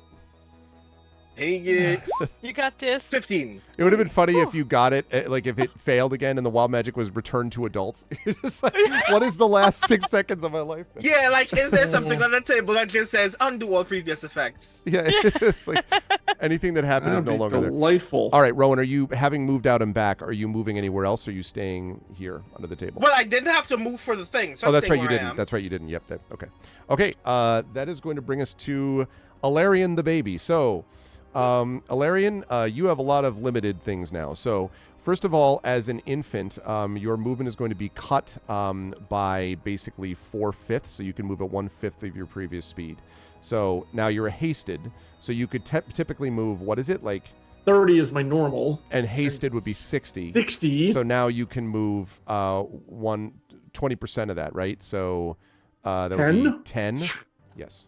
Dang it. You got this. 15. It would have been funny if you got it, like if it failed again and the wild magic was returned to adult. You're just like, what is the last 6 seconds of my life? Yeah, like, is there something on the table that just says undo all previous effects? Yeah, it's like anything that happened is That'd no be longer there. delightful. All right, Rowan, are you, having moved out and back, are you moving anywhere else, or are you staying here under the table? Well, I didn't have to move for the thing. So Oh, I'm that's right, staying you where I didn't. am. That's right, you didn't. Yep, okay. Okay, that is going to bring us to Alarian the baby. So, Alarian, you have a lot of limited things now. So, first of all, as an infant, your movement is going to be cut by basically 4/5, so you can move at 1/5 of your previous speed. So now you're hasted, so you could typically move, what is it, like 30 is my normal. and hasted would be 60. 60. So now you can move 20% of that, right? So that would be 10. Yes.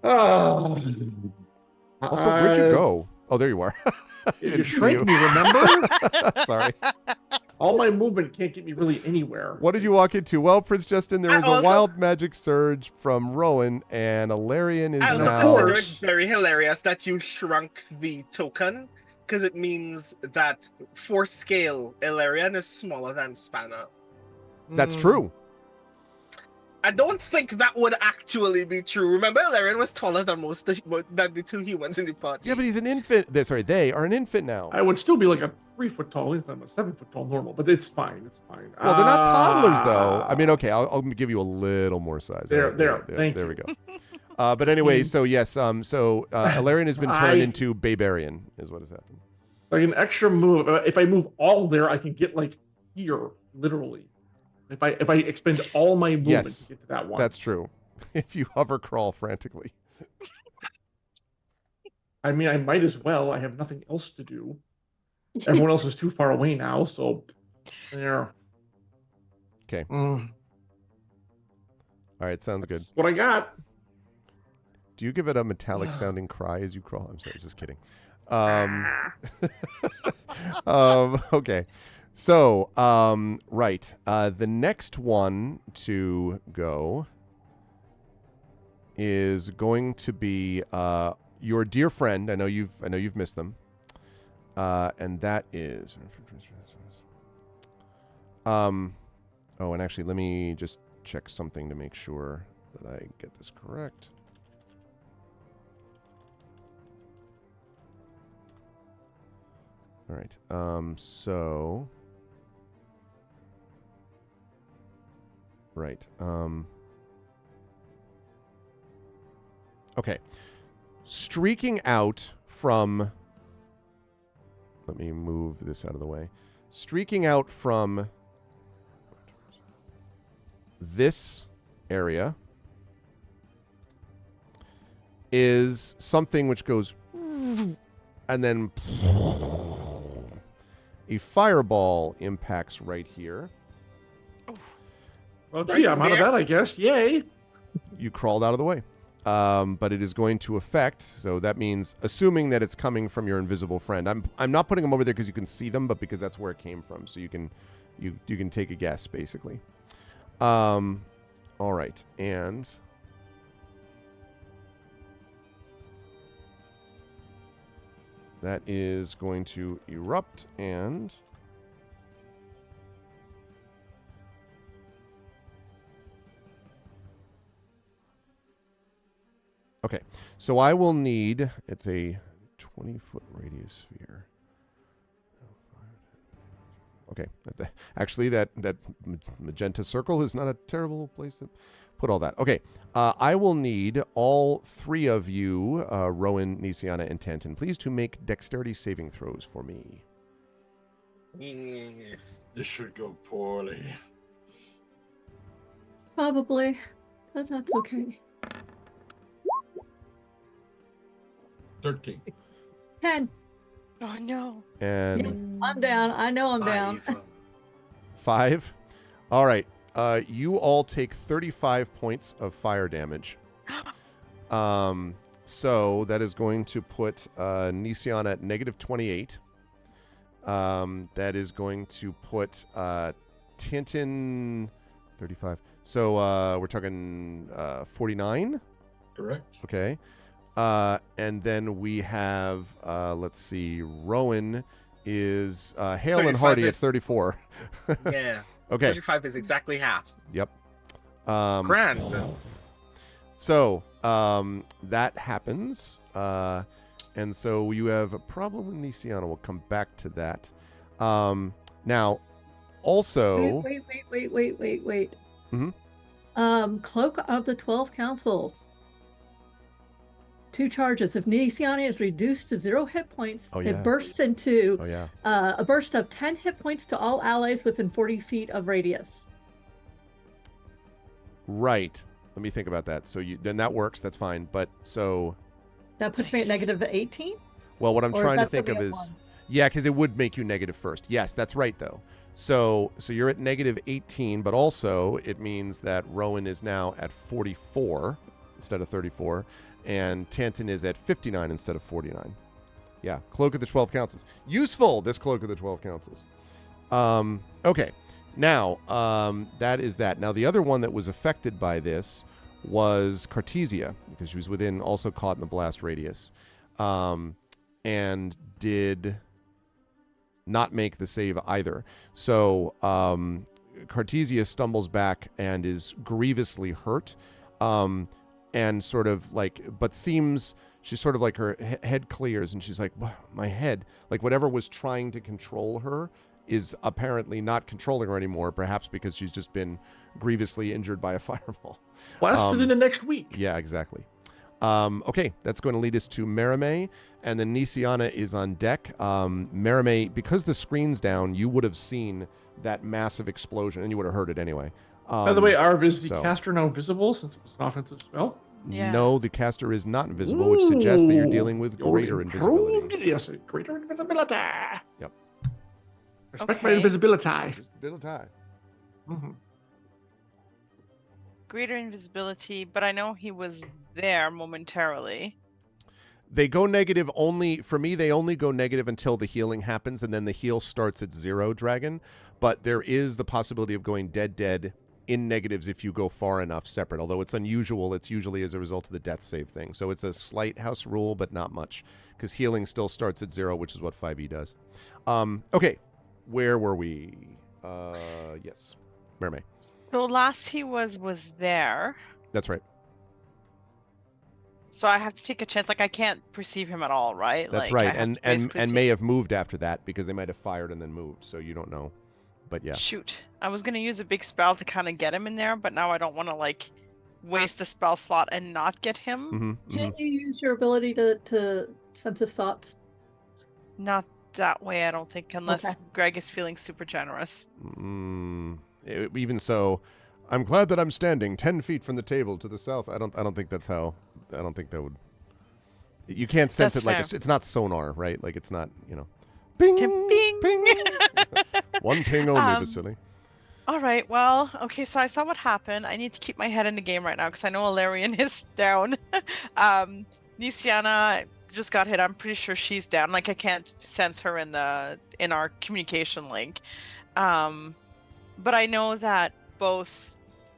Oh. Also, where'd you go? Oh, there you are. I You didn't see shrank me, remember? Sorry. All my movement can't get me really anywhere. What did you walk into? Well, Prince Justin, there I was a also- wild magic surge from Rowan, and Alarian is I also now... consider it course. very hilarious that you shrunk the token, because it means that for scale, Ilarian is smaller than Spanner. That's Mm. true. I don't think that would actually be true. Remember, Ilarian was taller than than the 2 humans in the party. Yeah, but he's an infant. They are an infant now. I would still be like a 3 foot tall if I'm a 7 foot tall normal, but it's fine. It's fine. Well, they're not toddlers, though. I mean, Ah. okay, I'll give you a little more size. There, All right, there. Thank there you. we go. But anyway, so yes, Alarian has been turned into Babarian, is what has happened. Like an extra move. If I move all there, I can get like here, literally. If I expend all my movement Yes, to get to that one. That's true. If you hover crawl frantically. I mean, I might as well. I have nothing else to do. Everyone else is too far away now, so there. Okay. Mm, All right, sounds good. that's what I got. Do you give it a metallic sounding cry as you crawl? I'm sorry, just kidding. Okay. So, right. The next one to go is going to be your dear friend. I know you've missed them. And that is oh, and actually let me just check something to make sure that I get this correct. All right. So right. Okay. Streaking out from... Let me move this out of the way. Streaking out from this area is something which goes... And then... A fireball impacts right here. Well, gee, I'm out of that, I guess. Yay. You crawled out of the way. But it is going to affect, so that means assuming that it's coming from your invisible friend. I'm not putting them over there because you can see them, but because that's where it came from. So you can take a guess, basically. All right, and that is going to erupt and okay, so I will need, it's a 20-foot radius sphere. Okay, actually that magenta circle is not a terrible place to put all that. Okay, I will need all three of you, Rowan, Nisiana, and Tanton, please, to make dexterity saving throws for me. This should go poorly. Probably, but that's okay. 13. 10. Oh no. And I'm down. I know I'm down. 5. All right. You all take 35 points of fire damage. So that is going to put Nisiana at negative 28. That is going to put Tintin 35. So we're talking 49. Correct. Okay. And then we have, let's see, Rowan is hale and hearty at 34. Yeah. Okay. 35 is exactly half. Yep. Grand. So that happens. And so you have a problem with Nisiana. We'll come back to that. Now, also... Wait. Mhm. Cloak of the 12 Councils. 2 charges. If Nisiana is reduced to 0 hit points, it bursts into a burst of 10 hit points to all allies within 40 feet of radius. Right. Let me think about that. So then that works. That's fine. But so... That puts me at negative 18? Well, what I'm Or trying to is that think the of real is... one? Yeah, because it would make you negative first. Yes, that's right, though. So you're at negative 18, but also it means that Rowan is now at 44 instead of 34, and Tanton is at 59 instead of 49. Yeah, Cloak of the 12 Councils. Useful, this Cloak of the 12 Councils. Okay, now, that is that. Now, the other one that was affected by this was Cartesia, because she was also caught in the blast radius, and did not make the save either. So Cartesia stumbles back and is grievously hurt, and sort of like, but seems, she's sort of like her head clears and she's like, my head, like whatever was trying to control her is apparently not controlling her anymore, perhaps because she's just been grievously injured by a fireball. Blasted in the next week. Yeah, exactly. Okay, that's going to lead us to Merime, and then Nisiana is on deck. Merime, because the screen's down, you would have seen that massive explosion, and you would have heard it anyway. By the way, Arv, is the caster now visible since it was an offensive spell? Yeah. No, the caster is not invisible, which suggests that you're dealing with greater invisibility. Yes, greater invisibility. Yep. Respect my invisibility. Invisibility. Mm-hmm. Greater invisibility, but I know he was there momentarily. They go negative only, for me, they only go negative until the healing happens, and then the heal starts at 0, Dragon. But there is the possibility of going dead in negatives if you go far enough separate. Although it's unusual, it's usually as a result of the death save thing. So it's a slight house rule, but not much, because healing still starts at 0, which is what 5e does. Okay, where were we? Yes, Mermaid. So last he was there. That's right. So I have to take a chance. Like I can't perceive him at all, right? That's like, right, I have and to basically may have moved after that because they might have fired and then moved, so you don't know. But yeah. Shoot, I was gonna use a big spell to kind of get him in there, but now I don't want to like waste a spell slot and not get him. Can't you use your ability to sense his thoughts? Not that way, I don't think, unless Okay. Greg is feeling super generous. Even so, I'm glad that I'm standing 10 feet from the table to the south. I don't think that's how. I don't think that would. You can't sense That's it like fair. it's not sonar, right? Like it's not, bing, Bing. ping. One ping only, Vasily. All right, well, okay, so I saw what happened. I need to keep my head in the game right now because I know Alarian is down. Nisiana just got hit. I'm pretty sure she's down. Like I can't sense her in our communication link. But I know that both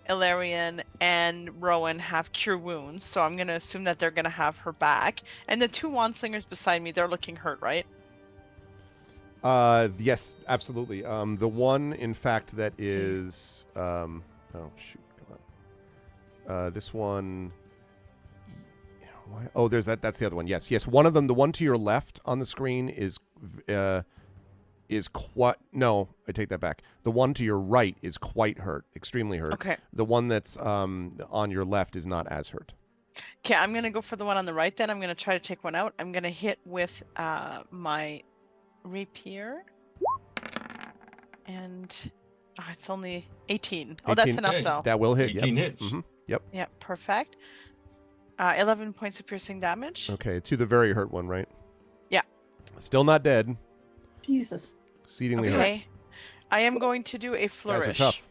Ilarion and Rowan have cure wounds, so I'm gonna assume that they're gonna have her back. And the two wand slingers beside me, they're looking hurt, right? Yes, absolutely. The one, in fact, that is, oh shoot, come on. This one. Oh, there's that. That's the other one. Yes. One of them, the one to your left on the screen is quite. No, I take that back. The one to your right is quite hurt, extremely hurt. Okay. The one that's on your left is not as hurt. Okay, I'm gonna go for the one on the right. Then I'm gonna try to take one out. I'm gonna hit with my rapier, and it's only 18. Oh, that's 18. enough Okay. though. That will hit. 18 Yep. hits. Yep. Yeah, perfect. 11 points of piercing damage. Okay, to the very hurt one, right? Yeah. Still not dead. Jesus. Exceedingly hurt. Okay. I am going to do a Guys flourish. are tough.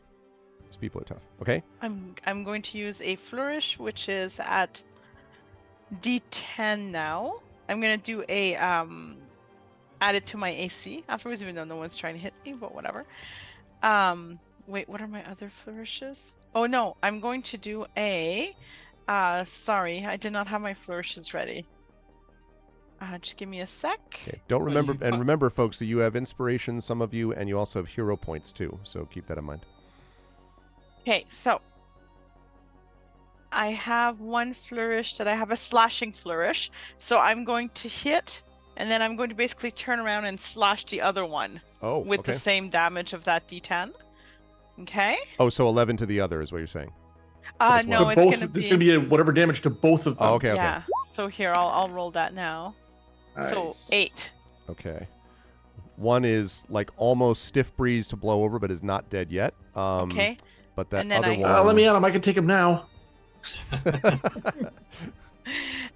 These people are tough. Okay. I'm going to use a flourish, which is at D10 now. I'm gonna do a add it to my AC afterwards, even though no one's trying to hit me, but whatever. Wait, what are my other flourishes? Oh no, I'm going to do a sorry, I did not have my flourishes ready. Just give me a sec. Okay. Don't remember, and remember, folks, that you have inspiration, some of you, and you also have hero points too. So keep that in mind. Okay, so I have one flourish that I have a slashing flourish. So I'm going to hit, and then I'm going to basically turn around and slash the other one Oh, with okay. the same damage of that D10. Okay. Oh, so 11 to the other is what you're saying. No, So it's both, gonna there's gonna be whatever damage to both of them. Oh, okay. Yeah. So here, I'll roll that now. So Nice. 8. Okay. One is like almost stiff breeze to blow over, but is not dead yet. Okay. But that And then other I- one. Let me at him. I can take him now.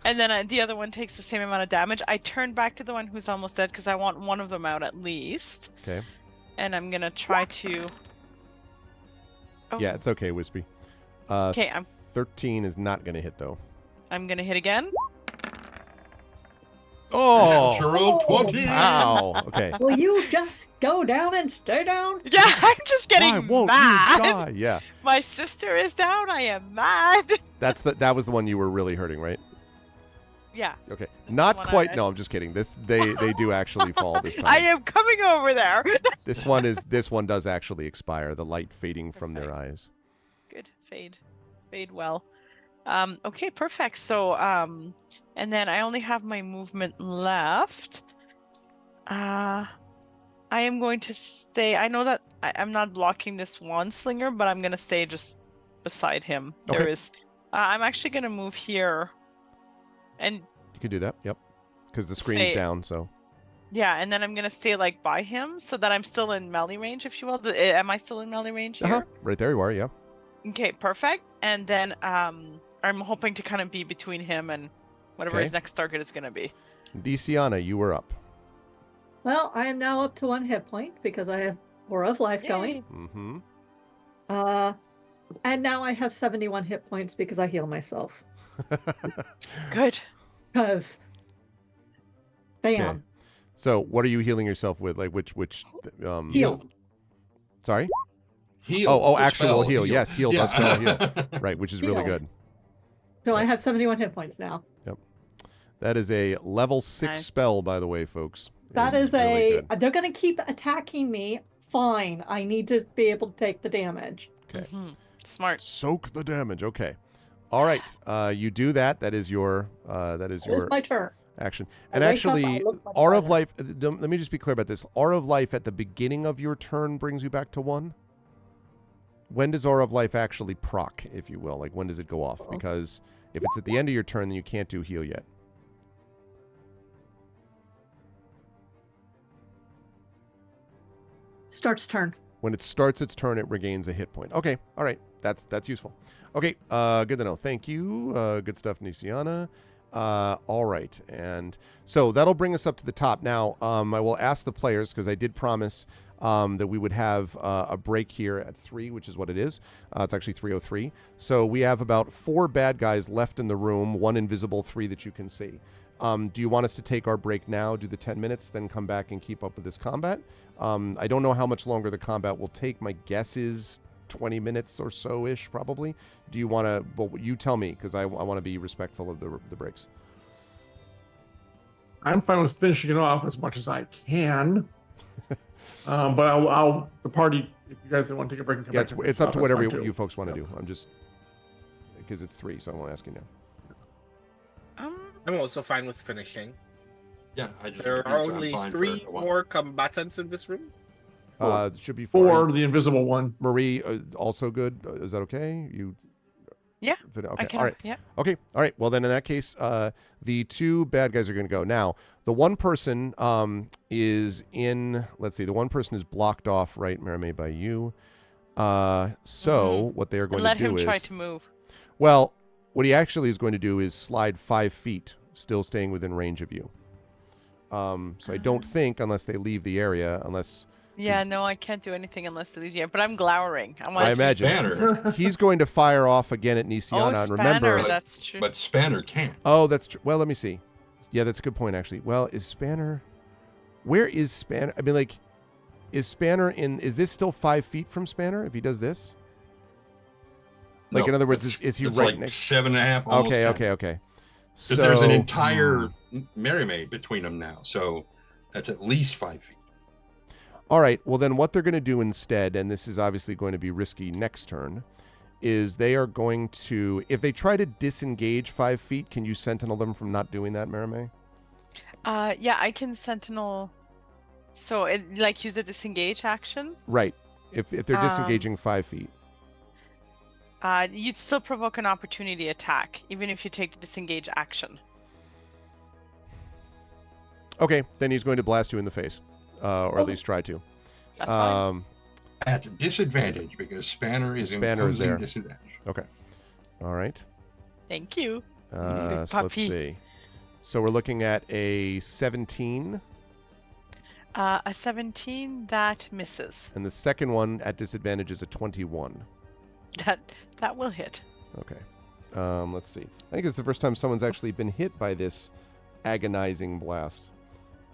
And then the other one takes the same amount of damage. I turn back to the one who's almost dead because I want one of them out at least. Okay. And I'm gonna try to. Oh, Yeah, it's okay, Wispy. Okay, 13 is not going to hit though. I'm gonna hit again. Oh! Natural 20. Wow. Okay. Will you just go down and stay down? Yeah, I'm just getting Why won't mad. you die? Yeah. My sister is down. I am mad. That was the one you were really hurting, right? Yeah. Okay. the Not one quite. I- No, I'm just kidding. They do actually fall this I time. am coming over there. This one does actually expire, the light fading from their eyes. Good. Fade well. Okay, perfect. So, and then I only have my movement left. I am going to stay. I know that I'm not blocking this wand slinger, but I'm gonna stay just beside him. Okay. There is. I'm actually gonna move here, and You can do that. Yep. Because the screen's Say- down, so. yeah, and then I'm gonna stay like by him so that I'm still in melee range, if you will. Am I still in melee range here? Uh-huh. Right there you are, yeah. Okay, perfect. And then I'm hoping to kind of be between him and whatever Okay. his next target is gonna be. Deciana, you were up. Well, I am now up to 1 hit point because I have Aura of Life going. Mm-hmm. And now I have 71 hit points because I heal myself. Good. Because, bam, Okay. So what are you healing yourself with? Like which heal. Sorry? Heal. Oh, The actual spell, heal. Yes, heal does spell heal. Right, which is really Heal. good. So I have 71 hit points now. That is a level 6 Nice. spell, by the way, folks. That It is really good. they're going to keep attacking me. Fine. I need to be able to take the damage. Okay. Mhm. Smart. Soak the damage. Okay. All right. You do that. That is your It is my turn. action. I And wake up, actually, I look much Aura of better. Life. Let me just be clear about this. Aura of Life at the beginning of your turn brings you back to 1. when does Aura of Life actually proc, if you will? Like, when does it go off? Because if it's at the end of your turn, then you can't do heal yet. Starts turn. When it starts its turn, it regains a hit point. Okay, all right. That's useful. Okay, good to know. Thank you. Good stuff, Nisiana. All right, and so that'll bring us up to the top. Now, I will ask the players, because I did promise that we would have a break here at 3, which is what it is. It's actually 3:03. So we have about 4 bad guys left in the room, 1 invisible, 3 that you can see. Do you want us to take our break now, do the 10 minutes, then come back and keep up with this combat? I don't know how much longer the combat will take. My guess is 20 minutes or so-ish, probably. Do you want to... Well, you tell me, because I want to be respectful of the breaks. I'm fine with finishing it off as much as I can. But I'll the party, if you guys want to take a break and come back. It's up to whatever that's fine, you folks want to do. I'm just... Because it's 3, so I won't ask you now. I'm also fine with finishing. Yeah, I just There are I'm only fine for 3 a while. more combatants in this room. It should be 4. Or the invisible one. Marie, also good. Is that okay? Yeah, Okay. I can. All right. Yeah. Okay. All right. Well, then in that case, the 2 bad guys are going to go. Now, the one person is in. Let's see. The one person is blocked off, right, Marimay, by you. So what they are going Let to do him is try to move. Well, what he actually is going to do is slide 5 feet, still staying within range of you. So I don't think, unless they leave the area, unless... Yeah, no, I can't do anything unless they leave here. But I'm glowering. I'm I like, imagine. Spanner, He's going to fire off again at Nisiana. oh, And remember... Spanner, that's true. but Spanner can't. Oh, that's true. Well, let me see. Yeah, that's a good point, actually. Well, is Spanner... Where is Spanner? I mean, like, is Spanner in... Is this still 5 feet from Spanner if he does this? Like, No, in other words, it's- is he it's right like next... 7.5? almost 10. Okay. So... Because there's an entire Mary Maid between them now, so that's at least 5 feet. All right. Well, then what they're going to do instead, and this is obviously going to be risky next turn, is they are going to... If they try to disengage 5 feet, can you sentinel them from not doing that, Marimay? Yeah, I can sentinel. So, use a disengage action. Right. If they're disengaging 5 feet. You'd still provoke an opportunity attack, even if you take the disengage action. Okay. Then he's going to blast you in the face. Or at least try to. That's fine. At disadvantage, because Spanner is Spanner is imposing there. disadvantage. Okay. All right. Thank you. So let's see. So we're looking at a 17. A 17 that misses. And the second one at disadvantage is a 21. That will hit. Okay. Let's see. I think it's the first time someone's actually been hit by this agonizing blast.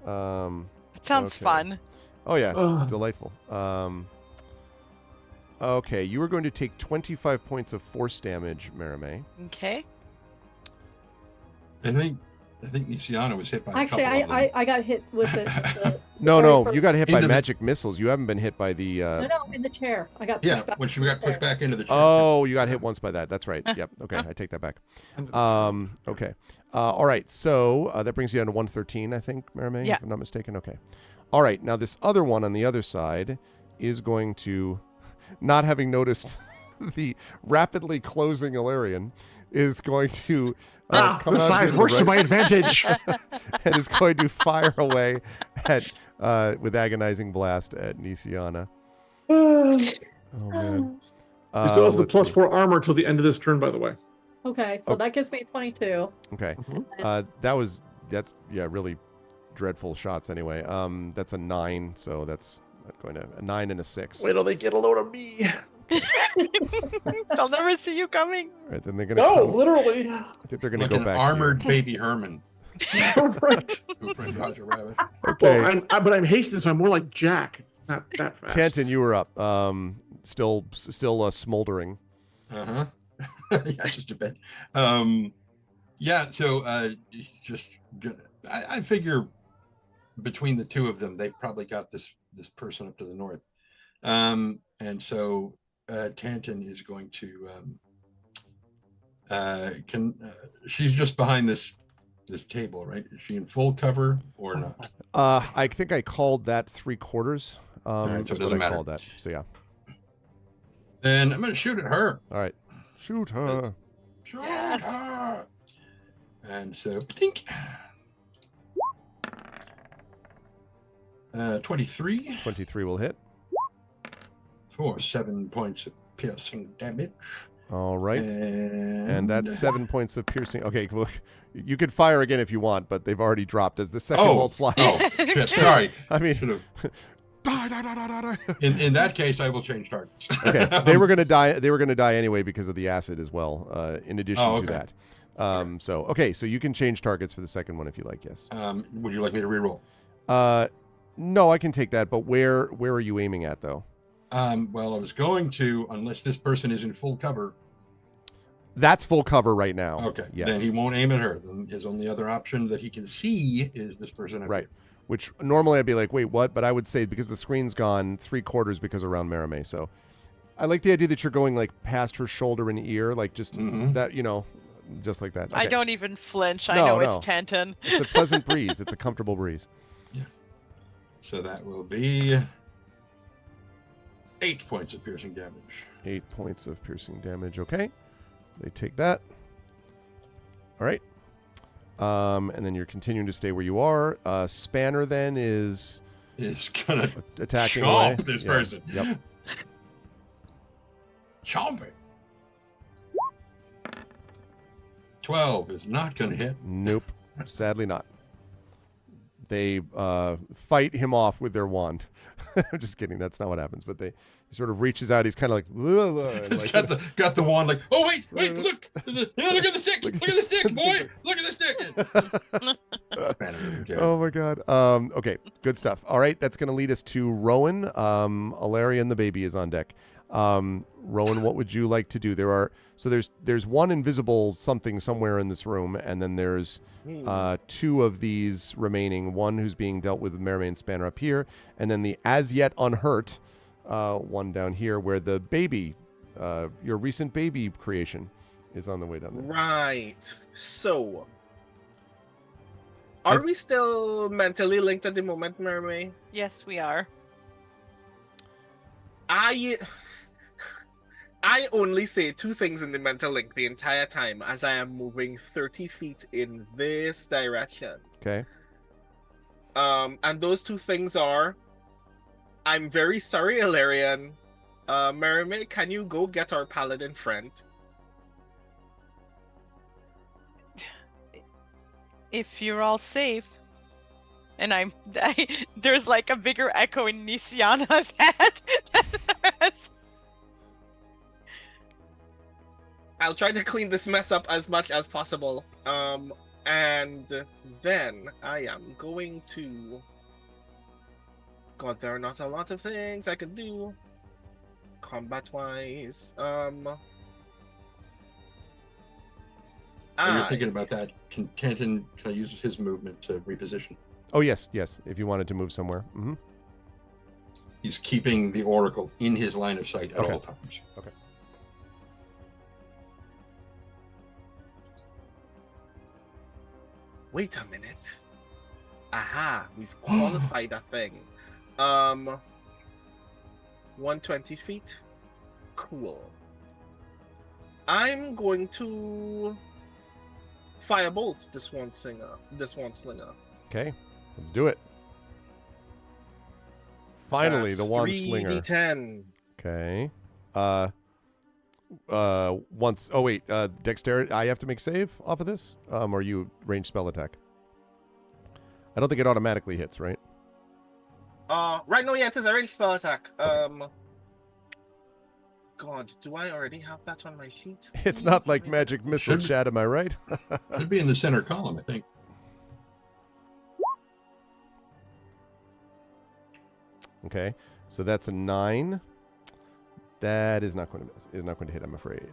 It sounds Okay. fun. Oh, yeah. It's Ugh. delightful. Okay. You are going to take 25 points of force damage, Marimay. Okay. I think Nisiana was hit by Actually, a couple of them. I got hit with the No, very no. first- You got hit by Into the- magic missiles. You haven't been hit by the... No, in the chair. I got Yeah, pushed back. when she got pushed back into the chair. Oh, you got hit once by that. That's right. Yep. Okay. I take that back. Okay. All right. So that brings you down to 113, I think, Marimay, Yeah. if I'm not mistaken. Okay. All right. Now, this other one on the other side is going to, not having noticed the rapidly closing Illyrian, is going to come this out size here works the to right- my advantage. and is going to fire away at with agonizing blast at Nisiana. Oh man. He still has the Let's plus see. 4 armor till the end of this turn, by the way. Okay, so that gives me 22. Okay. Mhm. That's really dreadful shots anyway. That's a 9, so that's not going to a 9 and a 6. Wait till they get a load of me. They'll never see you coming. All right, then they're gonna No, come, literally. I think they're gonna Like go an back. armored baby Herman. Right. Who framed Roger Rabbit. Okay. Well, but I'm hasted, so I'm more like Jack. Not that fast. Tanton, you were up. Still smoldering. Uh-huh. Yeah, just a bit. Yeah, so just I figure between the two of them, they probably got this person up to the north. And so Tanton is going to she's just behind this table, right? Is she in full cover or not? I think I called that 3/4. right, so it Is what doesn't I matter. called that. So yeah. Then I'm going to shoot at her. All right. Shoot her. Shoot Yes. her. And so, think. 23 23 will hit. for 7 points of piercing damage. All right. And that's 7 points of piercing. Okay, well, you could fire again if you want, but they've already dropped as the second bolt flies. Oh, shit. Sorry. I mean, Should've. die, die, die, die, die, die. In that case, I will change targets. Okay, they were gonna die. They were gonna die anyway because of the acid as well. In addition to that, so you can change targets for the second one if you like. Yes. Would you like me to reroll? No, I can take that. But where are you aiming at though? Well, I was going to, unless this person is in full cover. That's full cover right now. Okay. Yes. Then he won't aim at her. Then his only other option that he can see is this person. Right. Which normally I'd be like, wait, what? But I would say because the screen's gone 3/4 because around Marame. So I like the idea that you're going like past her shoulder and ear, like just that, just like that. Okay. I don't even flinch. I No, know no. it's Tanton. It's a pleasant breeze. It's a comfortable breeze. Yeah. So that will be 8 points of piercing damage. 8 points of piercing damage. Okay. They take that. All right. And then you're continuing to stay where you are. Spanner then is Gonna attacking chomp away. this Yeah. person. Yep. Chomping. 12 is not gonna hit. Nope. Sadly not. They fight him off with their wand. I'm just kidding. That's not what happens. But he sort of reaches out. He's kind of like, and He's like got the wand like, oh wait, look. Yeah, look at the stick. Look at the stick, boy. Look at the stick. Oh my god. Okay, good stuff. All right, that's going to lead us to Rowan. Alarian the baby is on deck. Rowan, what would you like to do? There's one invisible something somewhere in this room, and then there's two of these remaining. One who's being dealt with Mermaid and Spanner up here, and then the as yet unhurt one down here, where the baby, your recent baby creation, is on the way down there. Right. So, are we still mentally linked at the moment, Mermaid? Yes, we are. I only say two things in the mental link the entire time as I am moving 30 feet in this direction. Okay. And those two things are, I'm very sorry, Alarian. Mermaid, can you go get our paladin friend? If you're all safe. And there's like a bigger echo in Nisiana's head than the rest. I'll try to clean this mess up as much as possible. And then I am going to... God, there are not a lot of things I can do combat-wise. When you're thinking about that, can I use his movement to reposition? Oh yes. If you wanted to move somewhere. Mm-hmm. He's keeping the Oracle in his line of sight at all times. Okay. Wait a minute. Aha, we've qualified a thing. 120 feet. Cool. I'm going to firebolt this one slinger. Okay, let's do it. Finally, That's the wand 3d10. slinger. Okay. Once. Oh wait. Dexterity. I have to make save off of this. Or you range spell attack. I don't think it automatically hits, right? Right now, yeah, it is a range spell attack. Okay. God, do I already have that on my sheet? It's not like magic missile Should- chat, am I right? It'd be in the center column, I think. Okay, so that's a 9. That is not going to hit, I'm afraid.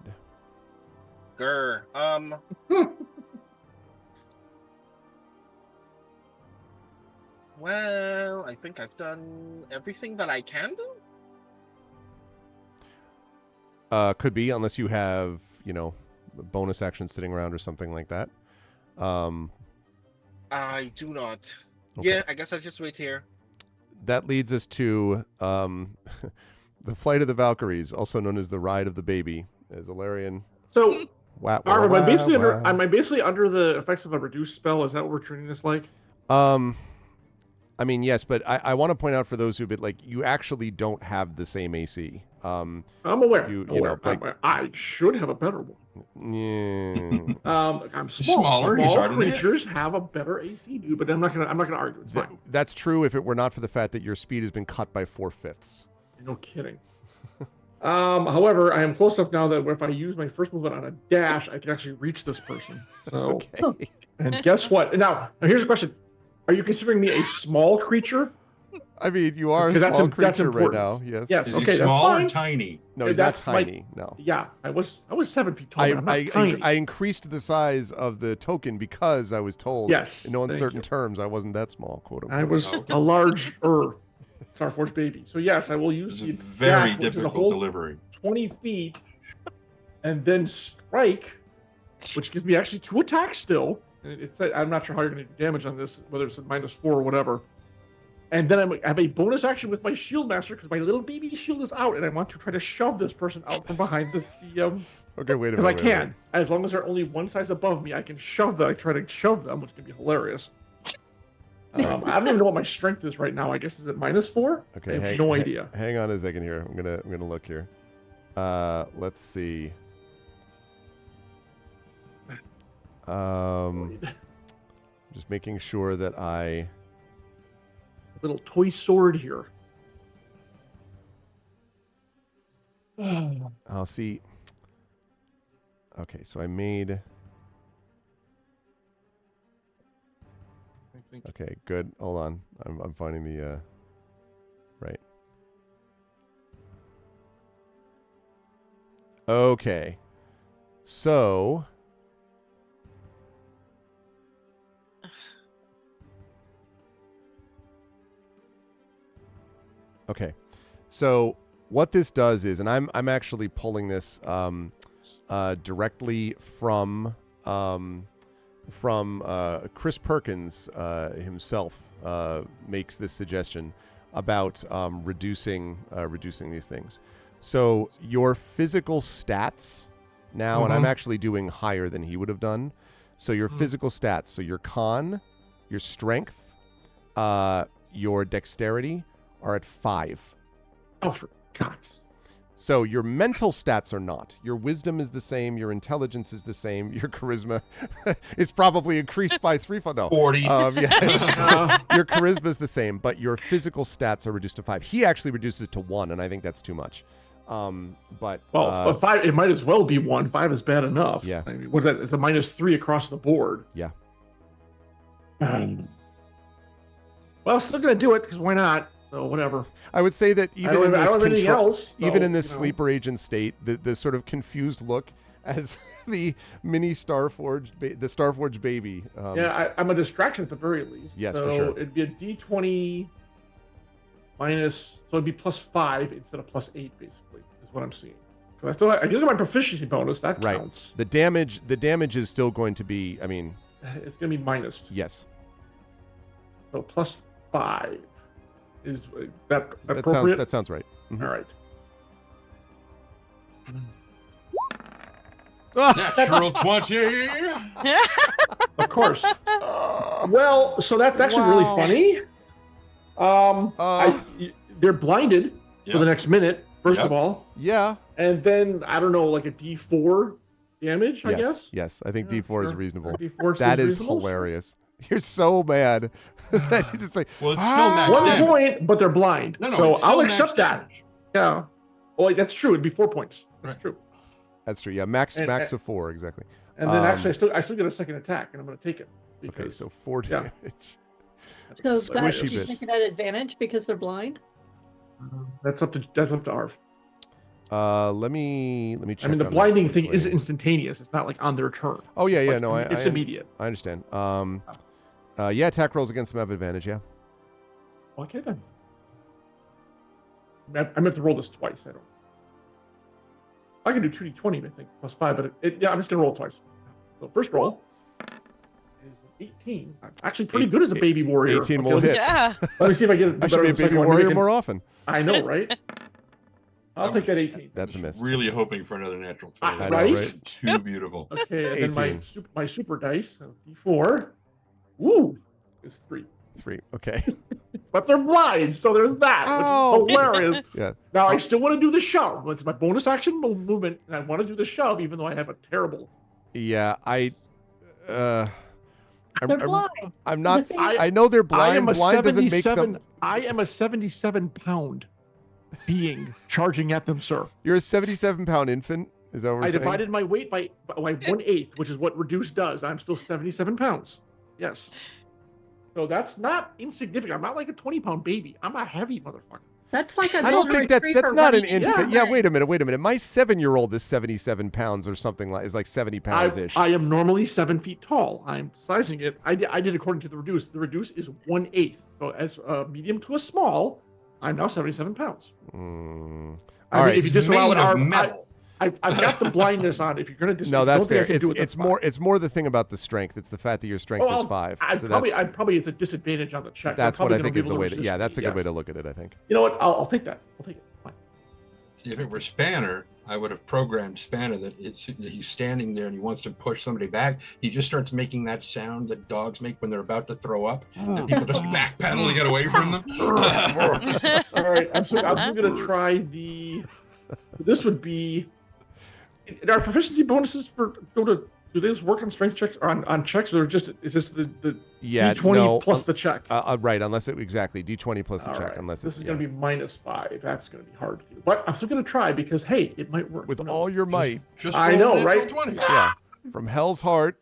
Grr. Well, I think I've done everything that I can do. Could be, unless you have, bonus actions sitting around or something like that. I do not. Okay. Yeah, I guess I'll just wait here. That leads us to The Flight of the Valkyries, also known as the Ride of the Baby, as Alarian. So, Wow. Arv, am I basically under the effects of a reduced spell? Is that what we're treating this like? I mean, yes, but I want to point out for those who've been like, you actually don't have the same AC. I'm aware. You aware. know, like, I should have a better one. Yeah. I'm small. Smaller, he's Small harder to hit. creatures have a better AC, dude. But I'm not gonna argue. It's fine. That's true if it were not for the fact that your speed has been cut by 4/5. No kidding. However, I am close enough now that if I use my first movement on a dash, I can actually reach this person. So, Okay. and guess what? Now here's a question: are you considering me a small creature? I mean, you are a Because small that's creature right important. now. Yes. Yes. Is Okay, he that's small or fine. tiny? No, he's not That's my- tiny. No. Yeah, I was 7 feet tall. But I'm not tiny. I increased the size of the token because I was told Yes, in no thank uncertain you. terms I wasn't that small, quote unquote. I was a large Starforge baby. So yes, I will use It's a the very dash, which is a difficult whole delivery. 20 feet, and then strike, which gives me actually 2 attacks still. And I'm not sure how you're going to do damage on this, whether it's a -4 or whatever. And then I have a bonus action with my shield master because my little baby shield is out, and I want to try to shove this person out from behind the Okay, wait a because minute. I wait a can. minute. As long as they're only one size above me, I can shove them. I try to shove them, which can be hilarious. I don't even know what my strength is right now. I guess is it -4? Okay, I have no idea. Hang on a second here. I'm gonna look here. Let's see. Just making sure that I. Little toy sword here. I'll see. Okay, so I made. I think Okay, good. Hold on. I'm finding the. Right. Okay. So. Okay. So what this does is, and I'm actually pulling this directly from Chris Perkins himself makes this suggestion about reducing these things. So your physical stats now, and I'm actually doing higher than he would have done. So your physical stats, so your con, your strength, your dexterity are at 5. Oh, for God's. So your mental stats are not. Your wisdom is the same. Your intelligence is the same. Your charisma is probably increased by 3. No. 40. Yeah. Your charisma is the same, but your physical stats are reduced to 5. He actually reduces it to 1, and I think that's too much. But Well, 5, it might as well be 1. 5 is bad enough. Yeah. I mean, what's that? It's a -3 across the board. Yeah. Well, still gonna do it because why not? So whatever. I would say that I even don't in have this anything else. even so, in this you know. sleeper agent state, the sort of confused look as the mini Starforge, the Starforge baby. Yeah, I'm a distraction at the very least. Yes, so for sure. It'd be a D20 minus, so it'd be +5 instead of +8, basically, is what I'm seeing. So I get my proficiency bonus. That Right. counts. The damage is still going to be. I mean, It's gonna be minus. yes. So +5 is that That appropriate? sounds right. Mhm. All right. Natural 20. Of course. Well, so that's actually really funny. They're blinded for the Yep. next minute, first Yep. of all, Yeah. and then I don't know, like a D4 damage, I Yes. guess. Yes. I think Yeah, D4 is sure. reasonable. D4 That seems is reasonable. hilarious. You're so mad that you just like. Well, it's still max One damage. point, but they're blind. No, so it's still I'll max accept that. damage. Yeah. Well, that's true. It'd be 4 points. That's Right. true. That's true. Yeah. Max And- of 4 exactly. And then actually, Um, I still get a second attack, and I'm going to take it. Okay. because So 4 yeah. damage. So that's that Squishy you bits. take it at advantage because they're blind? That's up to Arv. Let me check. I mean, the on blinding that thing is quickly. instantaneous. It's not like on their turn. Oh yeah, yeah. Like, No, it's immediate. I understand. Yeah, attack rolls against them have advantage. Yeah. Okay then. I meant to roll this twice. I can do 2d20, I think, +5, but yeah, I'm just gonna roll twice. So first roll is 18. I'm actually pretty good as a baby warrior. 18 Okay, will hit. Yeah. Let me see if I get. I should be a baby maybe I warrior can- more often. I know, right? I'll take that 18. That's a miss. Really hoping for another natural 20. I know, Right? right? Too beautiful. Okay, and then 18. my super dice, D4, woo, is 3. 3. Okay. But they're blind, so there's that, Oh. which is hilarious. Yeah. Now, I still want to do the shove. It's my bonus action movement, and I want to do the shove, even though I have a terrible... Yeah, They're I'm blind. not. The thing- I know they're I blind. am a Blind doesn't make 77. them. I am a 77-pound being charging at them, sir. You're a 77-pound infant. Is that what we're I saying? divided my weight by 1/8, which is what reduced does. I'm still 77 pounds. Yes. So that's not insignificant. I'm not like a 20-pound baby. I'm a heavy motherfucker. That's like a I don't golden think that's retriever not an running- infant. Yeah, wait a minute. My 7-year-old is 77 pounds or something like is like 70 pounds ish. I am normally 7 feet tall. I'm sizing it. I did according to the reduce. The reduce is 1/8. So as a medium to a small, I'm now 77 pounds. All right. If you disallow Made it, of metal. I've got the blindness on. If you're gonna No, that's fair. It's It's more the thing about the strength. It's the fact that your strength is 5. So I'd probably it's a disadvantage on the check. that's I'm what I probably think gonna is be the able way. to Yeah, that's a good resist way it, to look at it. I think. You know what? I'll take that. I'll take it. Fine. See, if it were Spanner, I would have programmed Spanner that he's standing there and he wants to push somebody back. He just starts making that sound that dogs make when they're about to throw up, and people just backpedal to get away from them. All right, I'm still gonna try the. This would be. Are proficiency bonuses do they just work on strength checks on checks, or is this the D20 no, plus the check? Right, unless it exactly D20 plus the All check, right, unless this it's is gonna be -5. That's gonna be hard to do, but I'm still gonna try because hey, it might work. with Who knows? all your might. Just I roll know, a natural right? 20. Yeah, from hell's heart.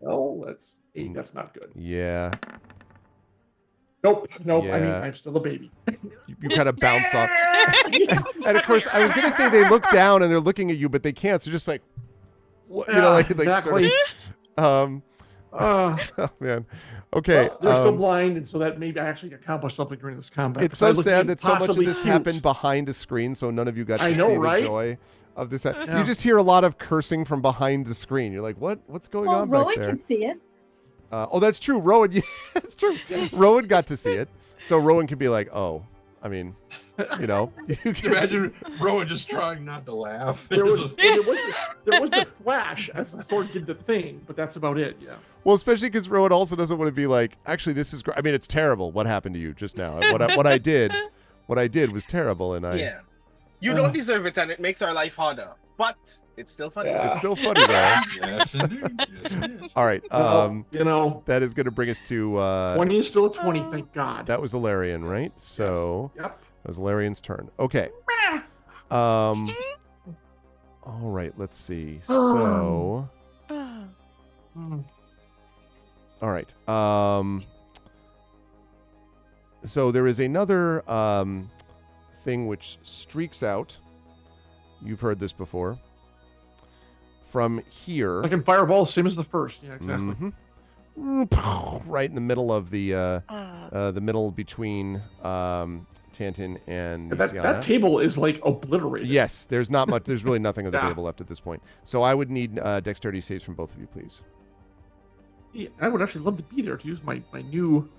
Oh, that's 8. That's not good. Yeah, Nope. I mean, Yeah. I'm still a baby. you kind of bounce off. And of course, I was gonna say they look down and they're looking at you, but they can't. So just like, what, like exactly. sort of. Oh man. Okay. Well, they're still blind, and so that maybe I actually accomplished something during this combat. It's 'cause I so looked sad that so much of impossibly this cute. happened behind a screen, so none of you got to I see know, the right? joy of this. Yeah. You just hear a lot of cursing from behind the screen. You're like, what's going Well, on back Rowan there? can see it. Oh, that's true. Rowan, yeah, that's true. Rowan got to see it. So Rowan could be like, oh, I mean, you can Imagine Rowan just trying not to laugh. There was the flash as the sword did the thing, but that's about it. Yeah. Well, especially because Rowan also doesn't want to be like, actually, this is great. I mean, it's terrible. What happened to you just now? What I did was terrible, and Yeah. You don't deserve it, and it makes our life harder. But it's still funny. Yeah. it's still funny though. Yes, indeed. Yes, it is. All right. That is going to bring us to 20 is still a 20, thank God. that was Alarian, right? So Yep. that was Alarian's turn. Okay. All right. Let's see. So. All right. So there is another thing which streaks out. You've heard this before. From here. Second fireball, same as the first. Yeah, exactly. Right in the middle of the middle between Tantin and That Nisiana. table is like obliterated. Yes, there's not much. There's really nothing on the Yeah. table left at this point. So I would need dexterity saves from both of you, please. Yeah, I would actually love to be there to use my new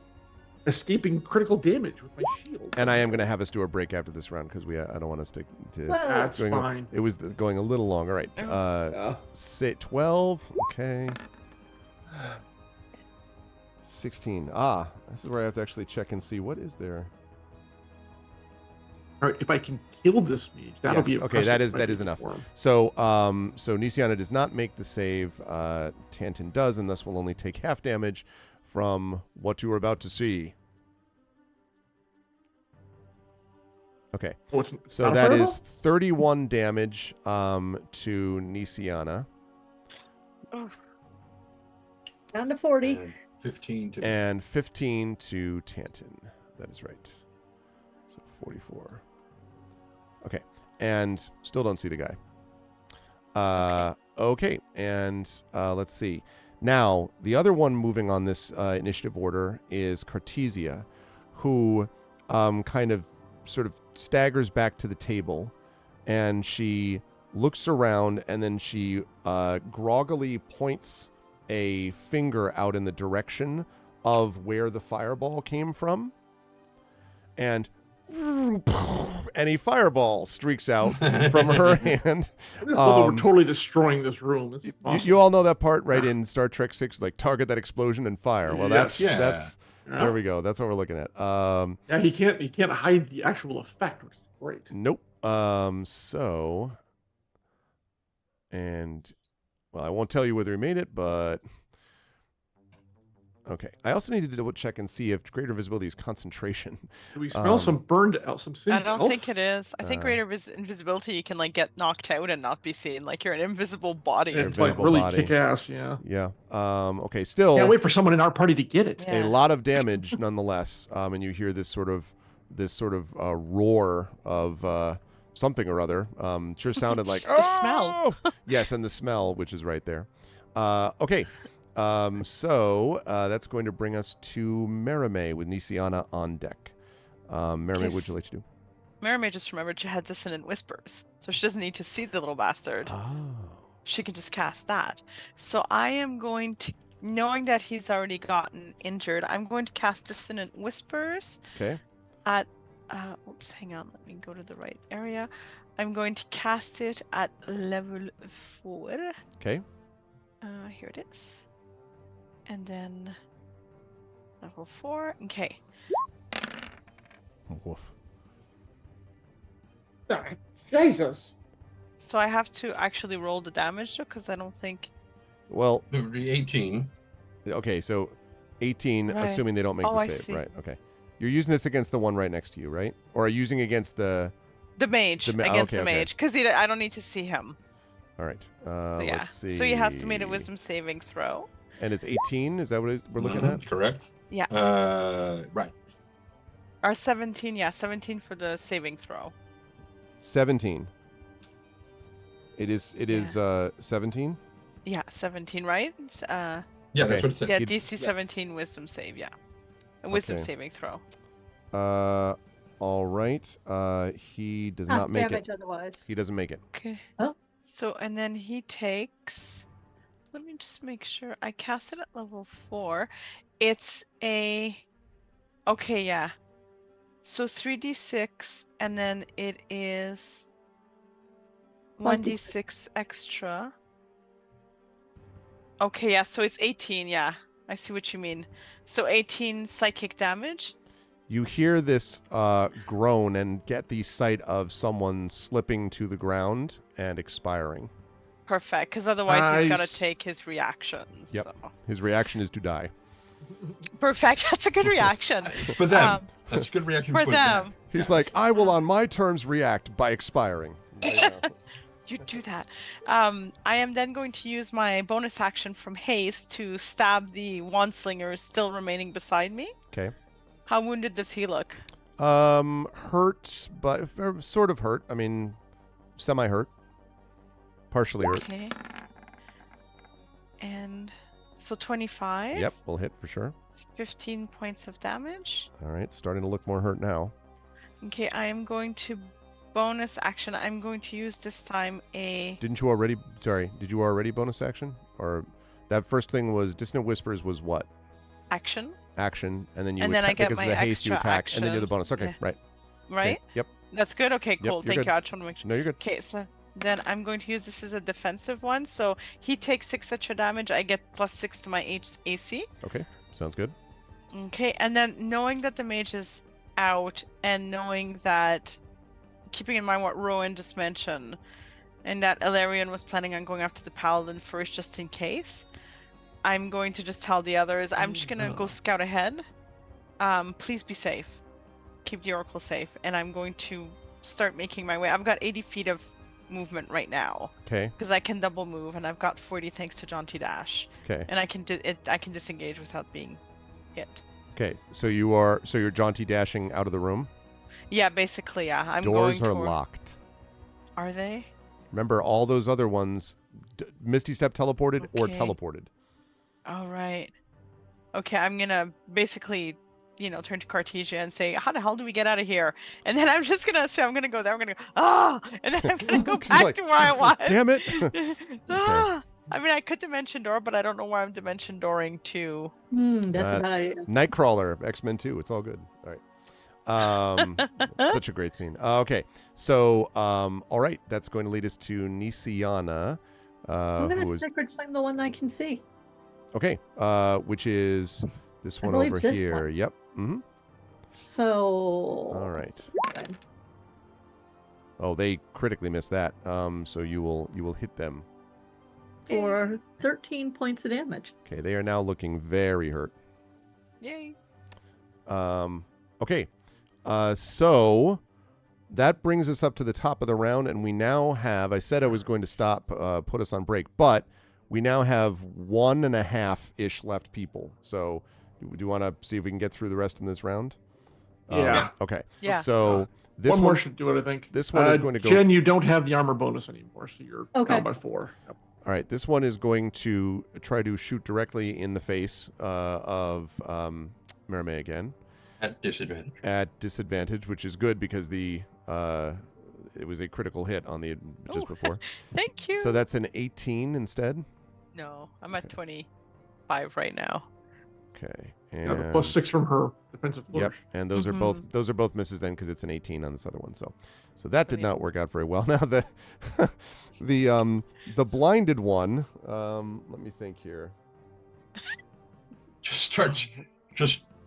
escaping critical damage with my shield. And I am going to have us do a break after this round because I don't want to stick to. Well, That's going fine. It was going a little long. All right. Yeah. Say 12. Okay. 16. This is where I have to actually check and see what is there. All right, if I can kill this mage, that'll be Yes, okay, impressive that if I is do enough. for him. So Nisiana does not make the save. Tantin does, and thus will only take half damage from what you are about to see. Okay, Oh, it's so not a that fireball? is 31 damage to Nisiana down to 40. And 15 to and 15 to Tantin. That is right. So 44. Okay, and still don't see the guy. Okay, and let's see. Now, the other one moving on this initiative order is Cartesia, who kind of sort of staggers back to the table, and she looks around, and then she groggily points a finger out in the direction of where the fireball came from. And and a fireball streaks out from her hand. I just love that we're totally destroying this room. It's awesome. You all know that part, right? In Star Trek 6, like target that explosion and fire. Well, Yes. that's Yeah. there we go. That's what we're looking at. Yeah, he can't hide the actual effect, which is great. Nope. So, and well, I won't tell you whether he made it, but okay. I also need to double check and see if greater visibility is concentration. Do we smell some burned out, some I singed don't elf? think it is. I think greater invisibility, you can like get knocked out and not be seen, like you're an invisible body. It's like invisible really body. kick ass, yeah. Yeah. Okay. Still, Can't wait for someone in our party to get it. Yeah. a lot of damage nonetheless. And you hear this sort of roar of something or other. Sure sounded like smell. Yes, and the smell, which is right there. Okay. So that's going to bring us to Merime with Nisiana on deck. Merime, Yes. what'd you like to do? Mermaid just remembered she had dissonant whispers, so she doesn't need to see the little bastard. Oh. She can just cast that. So I am going to, knowing that he's already gotten injured, I'm going to cast dissonant whispers Okay. at. Oops, hang on. Let me go to the right area. I'm going to cast it at level 4. Okay. Here it is. And then level 4. Okay. Woof. Ah, Jesus. So I have to actually roll the damage though, because I don't think. Well, It would be 18. okay, so 18, Right. assuming they don't make Oh, the I save. see. Right, okay. You're using this against the one right next to you, right? Or are you using against the... The mage The against okay, the okay. mage, because I don't need to see him. All right. So yeah. Let's see. So he has to make a wisdom saving throw. And it's 18? Is that what we're looking at? Correct. Yeah. Right. Or 17, yeah, 17 for the saving throw. 17. It is 17? Yeah, 17, right? Yeah, Okay. that's what it said. Yeah, You'd- DC 17 wisdom save, yeah. A wisdom Okay. saving throw. All right. He does Half not make damage it. otherwise. He doesn't make it. Okay. Oh. So, and then he takes. Let me just make sure. I cast it at level 4. It's a. Okay, yeah. So 3d6, and then it is 1d6 extra. Okay, yeah, so it's 18, yeah. I see what you mean. So 18 psychic damage. You hear this groan and get the sight of someone slipping to the ground and expiring. Perfect, because otherwise he's got to Nice. take his reactions. Yep. So. His reaction is to die. Perfect, that's a good reaction. For them. Um, That's a good reaction For them. He's like, I will on my terms react by expiring. There you go. You do that. I am then going to use my bonus action from haste to stab the wand slinger still remaining beside me. Okay. How wounded does he look? Hurt, but sort of hurt. I mean, semi-hurt. Partially hurt. Okay. And so 25. Yep, will hit for sure. 15 points of damage. All right, starting to look more hurt now. Okay, I am going to bonus action. I'm going to use this time a. Did you already bonus action? Or that first thing was Dissonant Whispers was what? Action, Action, and then you And then I attack get because of my the haste you extra attack, and then you're the action. bonus. Okay, Yeah. right. right? Okay, yep. That's good. Okay, Yep, cool. you're Thank good. you. I just want to make sure. No, you're good. Okay, so then I'm going to use this as a defensive one. So he takes 6 extra damage. I get +6 to my AC. Okay, sounds good. Okay, and then knowing that the mage is out and knowing that, keeping in mind what Rowan just mentioned, and that Ilarion was planning on going after the paladin first just in case, I'm going to just tell the others, I'm just going to go scout ahead. Please be safe. Keep the Oracle safe. And I'm going to start making my way. I've got 80 feet of movement right now Okay, because I can double move, and I've got 40 thanks to Jaunty Dash. okay, And I can disengage without being hit. okay. So you're jaunty dashing out of the room. Yeah, basically, yeah. I'm Doors going are toward... locked. Are they? Remember, all those other ones, Misty Step teleported or Okay. teleported. All right. Okay, I'm gonna basically, turn to Cartesia and say, "How the hell do we get out of here?" And then I'm just gonna say, "I'm gonna go there." I'm gonna go, and then I'm gonna go 'Cause you're back like, to where I was. Damn it! I mean, I could dimension door, but I don't know where I'm dimension dooring to. That's Uh, a bad idea. Nightcrawler, X-Men 2. It's all good. All right. Such a great scene. Okay, so all right, that's going to lead us to Nisiana, I'm who gonna is sacred flame the one I can see. okay, which is this one believe over this here. one. Yep. Mm-hmm. So. All right. Oh, they critically missed that. So you will hit them. For 13 points of damage. Okay, they are now looking very hurt. Yay. Okay, so that brings us up to the top of the round, and we now have. I said I was going to stop, put us on break, but we now have 1.5-ish left people. So, do you want to see if we can get through the rest in this round? Yeah. Okay. Yeah. So this one more should do it, I think. This one is going to go. Jen, you don't have the armor bonus anymore, so you're Okay. down by 4. Yep. All right, this one is going to try to shoot directly in the face of Merame again. At disadvantage. At disadvantage, which is good because it was a critical hit on the just Oh. before. Thank you. So that's an 18 instead. No, I'm at 25 right now. Okay, Yeah, the and +6 from her defensive flourish. yep, and those are both misses then because it's an 18 on this other one. So that did not work out very well. Now the blinded one. Let me think here. Just starts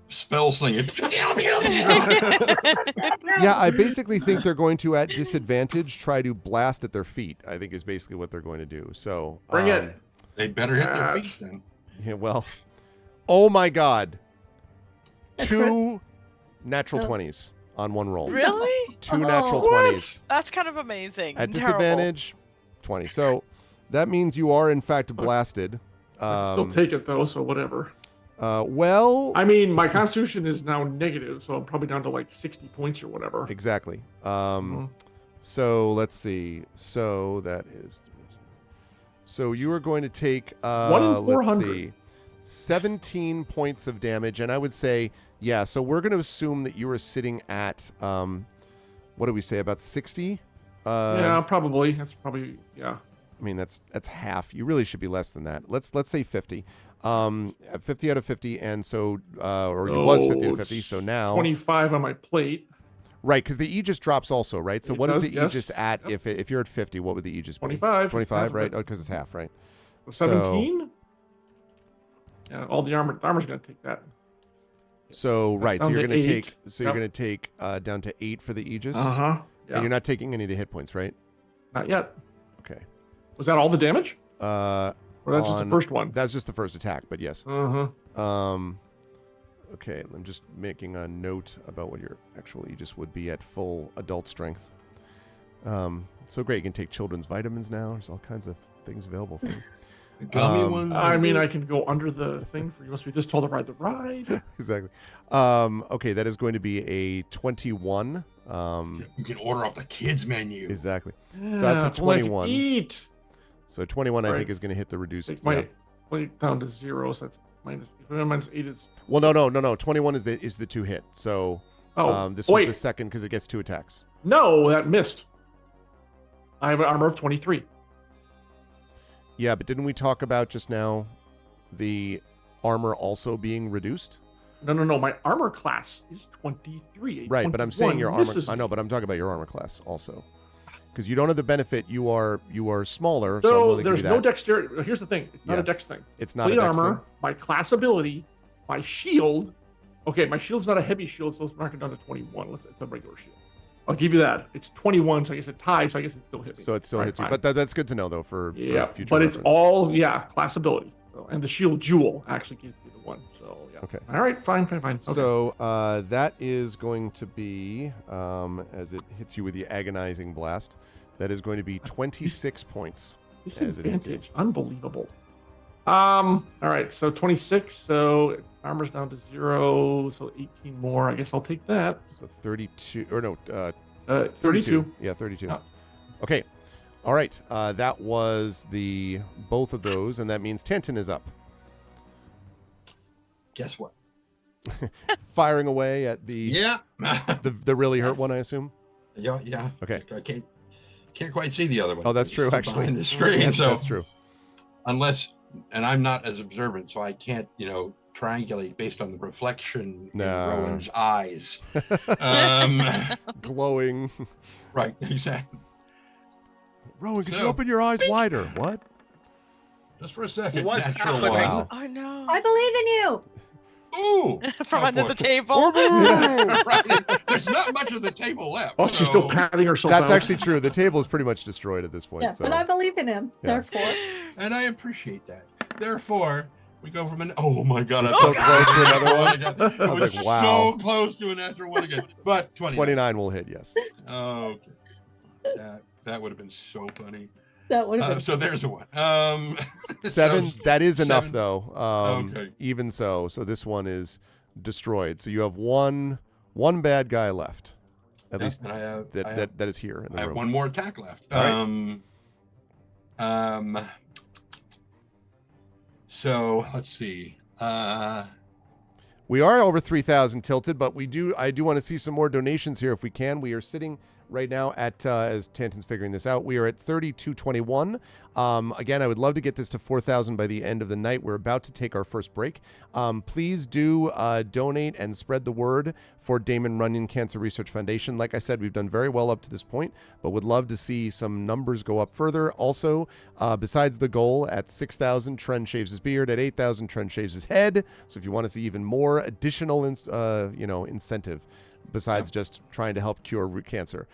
spell slinging. Yeah, I basically think they're going to, at disadvantage, try to blast at their feet. I think is basically what they're going to do. So Bring it. They'd better hit their feet then. Yeah, well, oh my God, 2 natural 20s on one roll. Really? 2 natural What? 20s That's kind of amazing. at Terrible. disadvantage. 20. So that means you are in fact blasted. I can still take it though, so whatever. Well, I mean, my constitution is now negative, so I'm probably down to like 60 points or whatever. exactly. Mhm. So let's see. So that is. So you are going to take 1 in let's 400. see, 17 points of damage, and I would say yeah. So we're going to assume that you are sitting at what do we say, about 60? Yeah, probably. That's probably, yeah. I mean that's half. You really should be less than that. Let's say 50. 50 out of 50, and so or it was 50 out of 50. So now 25 on my plate. right, because the Aegis drops also, right? So It what is does, the yes. Aegis at? If you're at 50, what would the Aegis be? 25. 25, Half of right? it. Oh, because it's half, right? 17? Yeah, all the armor's gonna take that. So right, so down you're to going to 8. take you're Yep. going to take down to 8 for the Aegis, Yeah. and you're not taking any of the hit points, right? Not yet. Okay. Was that all the damage? Uh, Or that's just the on- first one? that's just the first attack, but yes. Okay, I'm just making a note about what your actual Aegis would be at full adult strength. So great, you can take children's vitamins now. There's all kinds of things available for you. The gummy ones. I are mean, good. I can go under the thing for you must be just told to ride the ride. Exactly. Okay, that is going to be a 21. You can order off the kids menu. Exactly. Yeah, that's a if only I could 21. Eat. So 21, I Right. think, is going to hit the reduced. Take Yeah. my plate down to 0, so that's minus 8 is. Well, no. 21 is the 2 hit. So Oh, this wait. was the second because it gets 2 attacks. No, that missed. I have an armor of 23. Yeah, but didn't we talk about just now the armor also being reduced? No. My armor class is 23. Right, but I'm saying your armor. misses I know, me. but I'm talking about your armor class also, because you don't have the benefit. You are smaller, so I'm So willing to give there's you no that. dexterity. Here's the thing. It's not Yeah. a dex thing. It's not Plate a dex armor, thing. my class ability, my shield. Okay, my shield's not a heavy shield, so let's mark it down to 21. It's a regular shield. I'll give you that. It's 21, so I guess it ties, so I guess it still hit me. So it still Right, hits you, fine. but that's good to know though for Yeah, future but it's reference. all, class ability. So, and the shield jewel actually gives you the one. So, yeah. Okay. All right, fine. Okay. So that is going to be, as it hits you with the agonizing blast, that is going to be 26 points. as it hits you. Disadvantage. Unbelievable. All right, so 26. So armor's down to 0. So 18 more. I guess I'll take that. So 32, or no, 32. Yeah, 32. Yeah. Okay. All right. That was both of those, and that means Tantin is up. Guess what? Firing away at Yeah. the really hurt one, I assume. Yeah. Okay. I can't quite see the other one. Oh, that's It's true, still actually. behind the screen. Yes, so that's true. unless, and I'm not as observant, so I can't, triangulate based on the reflection No. in Rowan's eyes. Glowing. Right, exactly. Rowan, could you So- open your eyes wider? What? Just for a second. What's natural happening? one. Wow. Oh no. I believe in you. Ooh, From how under the fortunate. table. Right. There's not much of the table left. Oh, she's still so- patting herself That's out. actually true. The table is pretty much destroyed at this point. Yeah, so but I believe in him. Yeah. Therefore, And I appreciate that. Therefore, we go from an oh my god, It's I so thought close to natural another one. again. It I was was like, wow. so close to a natural one again. But 29. 29 will hit, yes. Oh, okay. That would have been so funny. that would have been. So there's a one. 7, so- that is enough 7. though. Okay. Even so this one is destroyed. So you have one bad guy left. At Yeah, least and I have, that is here in I the have room. one more attack left. All right. So let's see. We are over 3,000 tilted, but I do want to see some more donations here if we can. We are sitting right now at, as Tanton's figuring this out, we are at 3221. Again, I would love to get this to 4,000 by the end of the night. We're about to take our first break. Please do donate and spread the word for Damon Runyon Cancer Research Foundation. Like I said, we've done very well up to this point, but would love to see some numbers go up further. Also, besides the goal at 6,000, Trent shaves his beard. At 8,000, Trent shaves his head. So if you want to see even more additional, incentive, besides just trying to help cure root cancer.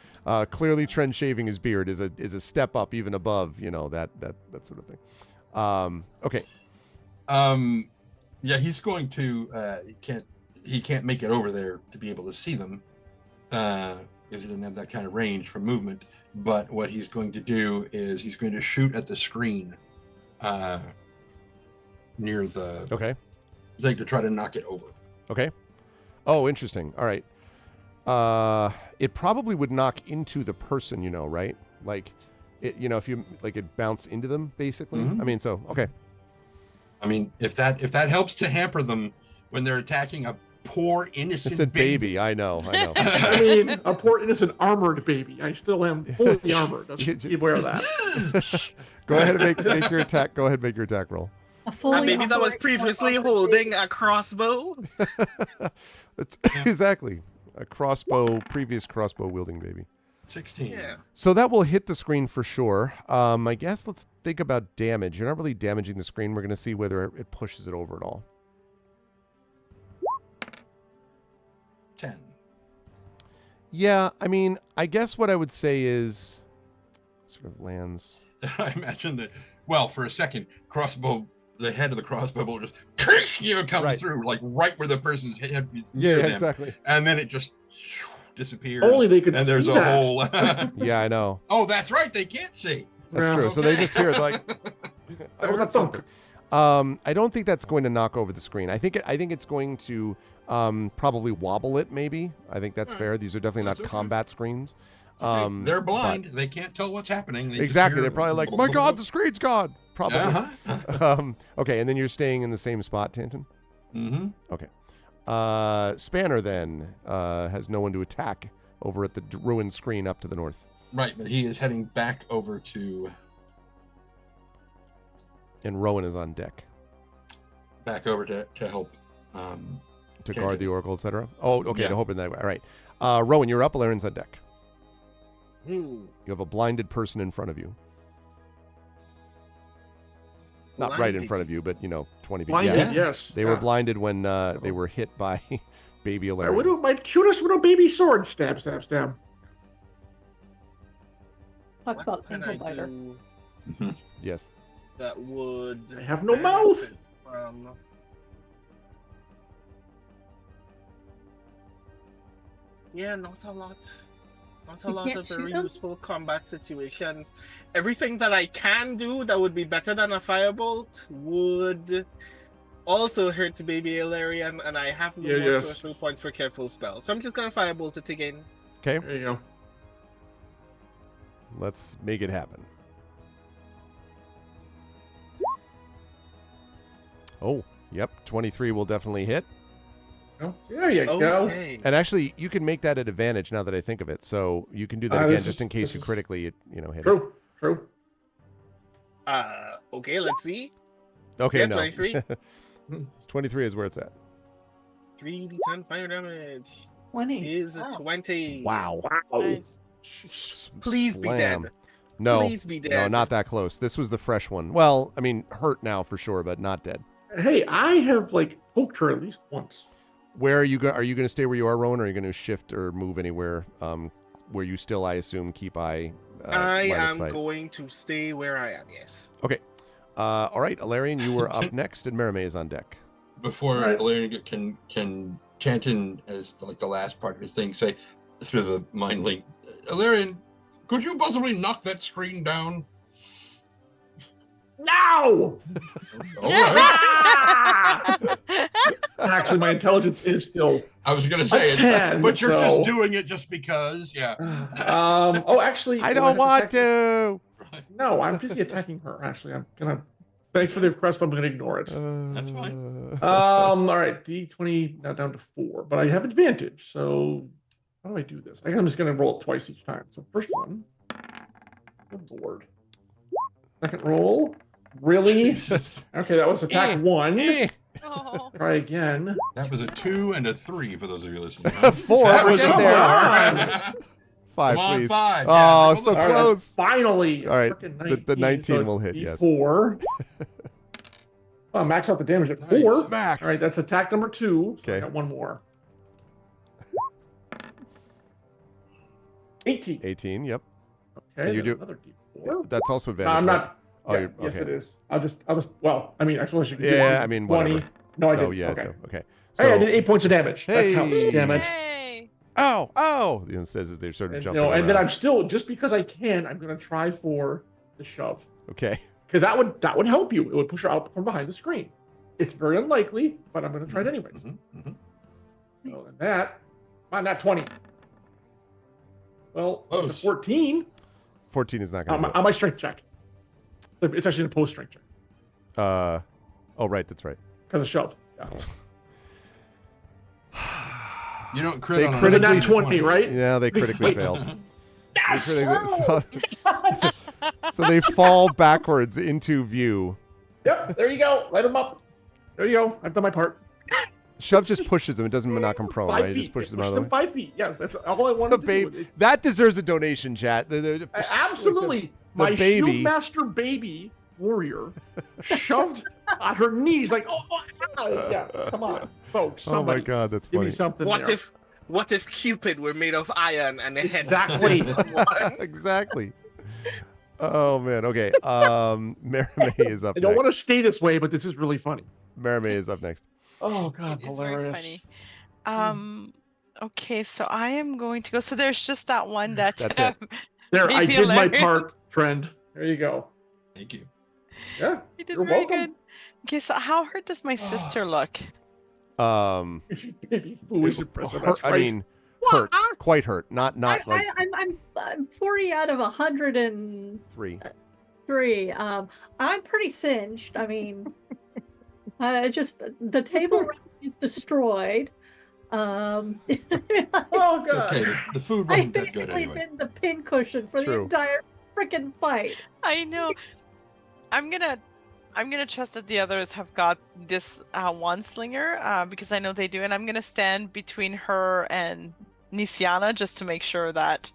Clearly, Trent shaving his beard is a step up, even above that sort of thing. Okay. Yeah, he's going to. He can't make it over there to be able to see them because he doesn't have that kind of range for movement. But what he's going to do is he's going to shoot at the screen near the Okay. thing to try to knock it over. Okay. Oh, interesting. All right. It probably would knock into the person, right? Like, if you it bounce into them, basically. Mhm. I mean, so okay. I mean, if that helps to hamper them when they're attacking a poor I innocent said baby. I know. I mean, a poor innocent armored baby. I still am fully armored. Let's be aware of that. Go ahead and make your attack. Go ahead and make your attack roll. A fully Maybe that was operational previously armored holding baby. a crossbow. It's exactly a previous crossbow wielding baby. 16. Yeah. So that will hit the screen for sure. I guess let's think about damage. You're not really damaging the screen. We're going to see whether it pushes it over at all. 10. Yeah, I mean, I guess what I would say is sort of lands. I imagine that. Well, for a second, the head of the crossbow will just comes Right. through, like right where the person's head is Yeah, near them, exactly. and then it just disappears. Only they could and there's see a that. whole. Yeah, I know. Oh, that's right. They can't see. That's Yeah. true. So they just hear it like I That was a heard thump. something. I don't think that's going to knock over the screen. I think it's going to probably wobble it. Maybe. I think that's fair. These are definitely not That's okay. combat screens. They're but- blind. They can't tell what's happening. They just Exactly. hear- They're probably like, "My God, the screen's gone." Probably. Uh-huh. Okay, and then you're staying in the same spot, Tanton. Mm-hmm. Okay. Spanner then has no one to attack over at the ruined screen up to the north, Right, but he is heading back over to and Rowan is on deck to help. to Okay. guard the oracle, etc. Oh, okay. Yeah. To hope in that way. All right. Rowan, you're up. Aaron's on deck. Hmm. You have a blinded person in front of you. Not right in Blinded. front of you, but 20 feet. Blinded, Yeah. yes. They were blinded when they were hit by baby My Eberron. my cutest little baby sword. Stab, stab, stab. Talk What about can ankle I biter. do Yes. that would I have no mouth. benefit from- Yeah, not a lot. Not a You lot can't of very shoot 'em? useful combat situations. Everything that I can do that would be better than a firebolt would also hurt baby Ilarion, and I have no Yeah, more yes. sorcery point for careful spell. So I'm just gonna firebolt it again. Okay. There you go. Let's make it happen. Oh, yep. 23 will definitely hit. Oh, there you go. Okay. And actually, you can make that at advantage now that I think of it. So you can do that Ah, again this just is- in case this you is- critically, hit it. True, true. Okay, let's see. Okay, Yeah, no. 23. 23 is where it's at. 3d10 fire damage 20. is Wow. 20. Wow. Wow. Nice. Please be Slam. dead. No, Please be no, dead. not that close. This was the fresh one. Well, I mean, hurt now for sure, but not dead. Hey, I have like poked her at least once. Where are you going? Are you going to stay where you are, Rowan, or are you going to shift or move anywhere? Where you still, I assume, keep eye. I line of am sight? going to stay where I am, yes. Okay. All right, Alarian, you were up next, and Merime is on deck. Before Right. Ilarion can chant in as like the last part of his thing, say through the mind link, Ilarion, could you possibly knock that screen down? No! All right. Actually, my intelligence is still. I was gonna A say, 10, but you're so- just doing it just because, yeah. Oh, actually, I do don't have want attack- to. No, I'm busy attacking her. Actually, I'm gonna. Thanks for the request, but I'm gonna ignore it. That's fine. All right, D20 now down to 4, but I have advantage. So how do I do this? I'm just gonna roll it twice each time. So first one, good lord. Second roll, really? Okay, that was attack 1. Oh. Try again. That was a 2 and a 3 for those of you listening. 4. That We're was a getting there. there. 5, Come on, please. 5. Oh, Yeah, so All right, close. finally. All right, frickin' the 19 so will hit, yes. D4. Oh, max out the damage at Nice. 4. Max. All right, that's attack number 2. So I Okay. got one more. 18. 18, yep. Okay, you then do- another D4. That's also No, advantage. I'm right? not. Oh, yeah, you're, yes, okay. it is. Well, I mean, I suppose you can do Yeah, one, I mean, 20. whatever. No, I So, didn't. yeah, Okay. so, okay. Hey, I So, did 8 points of damage. Hey. That counts. Damn it. Yay. oh, it says as they're sort of And, jumping and then around. I'm still, just because I can, I'm going to try for the shove. Okay. Because that would help you. It would push her out from behind the screen. It's very unlikely, but I'm going to try it anyway. Mhm, mhm. So, and that, on that 20. Well, it's a Close. 14 14 is not going to on my strength check. It's actually a post strength check oh, right, that's right. because of shove. Yeah. You don't crit They on critically- another Not 20, right? Yeah, they critically Wait. failed. They Yes! critically- so they fall backwards into view. Yep, there you go. Light them up. There you go. I've done my part. Shove just pushes them. It doesn't knock them prone, 5 right? It feet. just pushes them Push out of the them way. 5 feet. Yes, that's all I The wanted to baby. do. That deserves a donation, chat. Absolutely. the My baby. shield master baby warrior shoved on her knees like, oh, yeah, come on, folks. Oh my Somebody God, that's give funny. me something What there. if Cupid were made of iron and the head Exactly. Exactly. Oh man. Okay. Merime is up I don't want to next. stay this way, but this is really funny. Merime is up next. Oh God, It's very hilarious. funny. Okay, so I am going to go. So there's just that one that That's it. There, I Maybe did my hilarious. part, friend. There you go. Thank you. Yeah, You did you're very welcome. good. Okay, so how hurt does my sister look? Baby foo is impressive. Hurt, That's I right. mean, hurt. Quite hurt. Not like I'm 40 out of 103. 3. I'm pretty singed. I mean, just the table is destroyed. Oh God. Okay, the food I wasn't that good basically anyway. been the pincushion for the true. entire freaking fight. I know. I'm gonna trust that the others have got this one slinger because I know they do, and I'm gonna stand between her and Nisiana just to make sure that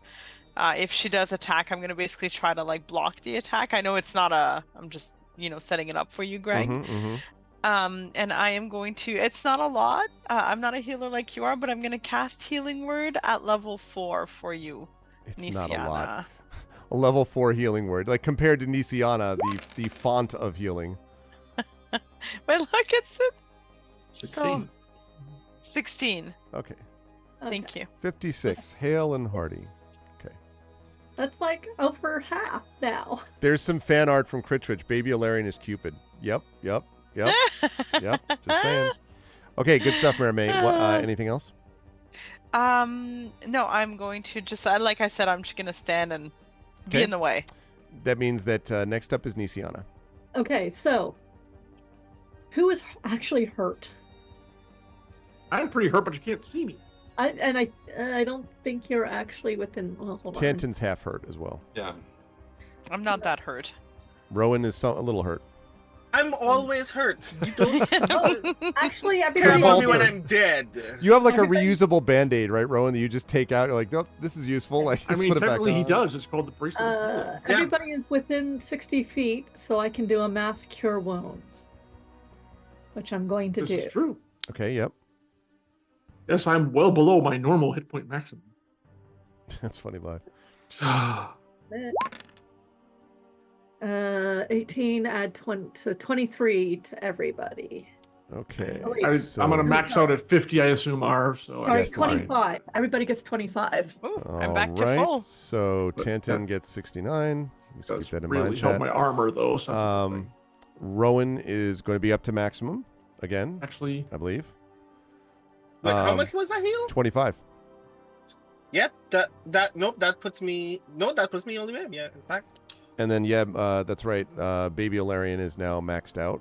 if she does attack, I'm gonna basically try to like block the attack. I know it's not I'm just setting it up for you, Greg. And I am going to. It's not a lot. I'm not a healer like you are, but I'm gonna cast Healing Word at level 4 for you, It's Nisiana. not a lot. A level 4 healing word, like compared to Nisiana, the font of healing. But look, it's it. 16. 16. Okay. Thank you. 56. Hale and Hardy. That's like over half now. There's some fan art from Critridge. Baby Alarian is Cupid. Yep. Just saying. Okay, good stuff, Mermaid. Anything else? No, I'm going to just like I said, I'm just gonna stand and be Okay. in the way. That means that next up is Nisiana. Okay, so who is actually hurt? I'm pretty hurt, but you can't see me. I don't think you're actually within. Well, hold on. Tanton's half hurt as well. Yeah. I'm not that hurt. Rowan is a little hurt. I'm always hurt. You don't Actually, care about me Falter. when I'm dead. You have like a Everybody- reusable Band-Aid, right, Rowan, that you just take out. You're like, oh, this is useful. Like, I let's mean, put it back technically he on. does. It's called the bracelet of healing. Yeah. Everybody is within 60 feet, so I can do a mass cure wounds, which I'm going to This do. is true. Okay, yep. Yes, I'm well below my normal hit point maximum. That's funny live. 18 add 20, so 23 to everybody. Okay. Oh, wait. I'm so, gonna max out at 50, I assume, Arv. So All right, Yes, that's right. 25. Everybody gets 25. Ooh, I'm back to Alright, full. So But Tantan that gets 69. Let's does keep that in really mind, help chat. my armor, though. So that's a good thing. Rowan is going to be up to maximum again, Actually, I believe. Like, how Um, much was that heal? 25. Yep. That puts me only man. Yeah, in fact. And then, that's right. Baby Alarian is now maxed out.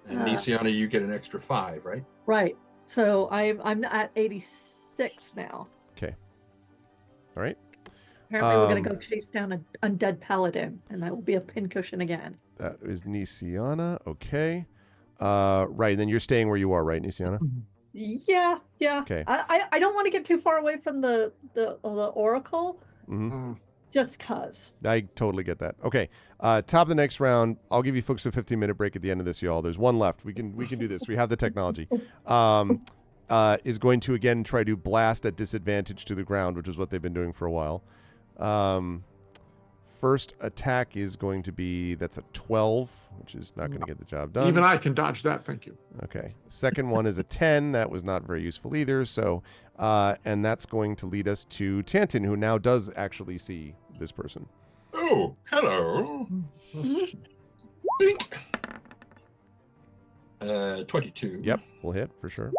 And Nisiana, you get an extra 5, right? Right. So I'm at 86 now. Okay. All right. Apparently, we're gonna Um, go chase down an undead paladin, and I will be a pincushion again. That is Nisiana. Okay. Right. And then you're staying where you are, right, Nisiana? Yeah. Okay. I don't want to get too far away from the oracle, Mm-hmm. just cause. I totally get that. Okay. Top of the next round. I'll give you folks a 15-minute break at the end of this, y'all. There's one left. We can do this. We have the technology. Is going to again try to blast at disadvantage to the ground, which is what they've been doing for a while. First attack is going to be, that's a 12, which is not going to get the job done. even I can dodge that. Thank you. Okay. Second one is a 10. That was not very useful either. So, and that's going to lead us to Tantan, who now does actually see this person. Oh, hello. Bink. 22. Yep, will hit for sure.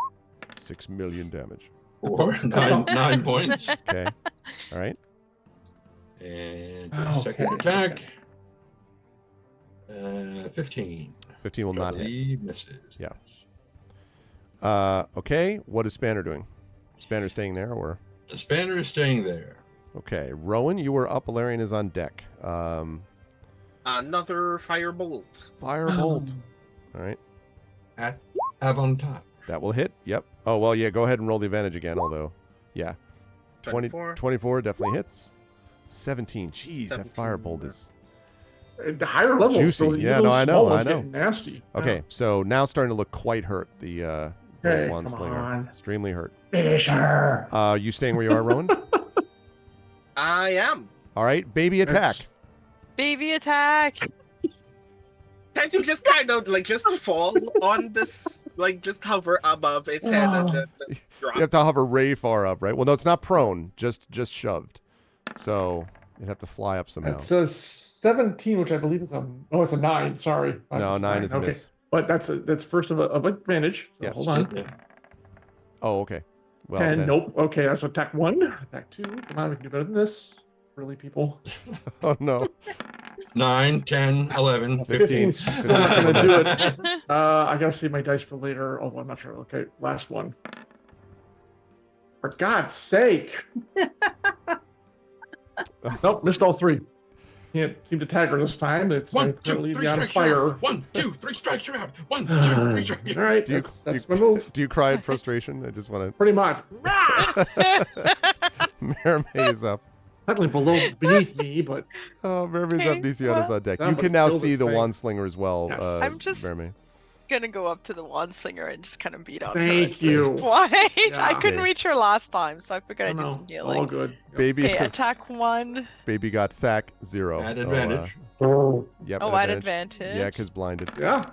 6 million damage. Or 9 points. Okay. All right. And Okay. second attack. 15. 15 will not hit. Totally misses. Yeah. Okay. What is Spanner doing? Spanner staying there or? The spanner is staying there. Okay. Rowan, you are up. Alarian is on deck. Another firebolt. Firebolt. All right. At Avon-top. That will hit. Yep. Oh, well, yeah. Go ahead and roll the advantage again, although, yeah. 24 definitely hits. 17. Jeez, that 17, firebolt yeah. is... At the higher levels, Juicy. those Yeah, evil no, I know, small I ones know. get nasty. Okay, so now starting to look quite hurt, the Okay, wand come slinger. on. Extremely hurt. Finish her. You staying where you are, Rowan? I am. All right, baby attack. Baby attack. Can't you just kind of like just fall on this, like just hover above its head and then just drop? You have to hover way far up, right? Well, no, it's not prone, just shoved. So you'd have to fly up somehow. It's a 17, which I believe is it's a 9. Sorry. No, 9 is a okay. miss. But that's first of advantage. So Yes. Hold on. Yeah. Oh, okay. Well, 10. 10. Nope. Okay, that's attack 1. Attack 2. Come on, we can do better than this. Really, people. Oh, no. 9, 10, 11, 15. 15. Not gonna do it. I gotta save my dice for later, although I'm not sure. Okay, last one. For God's sake. Nope, missed all 3. Can't seem to tag her this time. It's 1, 2, apparently 3 beyond strikes you're fire. out. 1, 2, 3 strikes you're out. 1, 2, 3 strikes All you're out. right, Do you- that's my move. Do you cry in frustration? I just want Pretty much. to... Mermaid is up. Technically beneath me, but Oh, Mermaid's Okay, up. Nisiana's on deck. You Somebody can now kill see this the thing. wand slinger as well, Yes. I'm just- Mermaid. Gonna go up to the wand slinger and just kind of beat on her. Thank at this you. point. I Yeah. couldn't Okay. reach her last time, so I figured I I'd do know. some All healing. good. Baby, Okay, attack 1. baby got Thack 0. At So, advantage. Oh, yep. Oh, at advantage. Yeah, because blinded. yeah.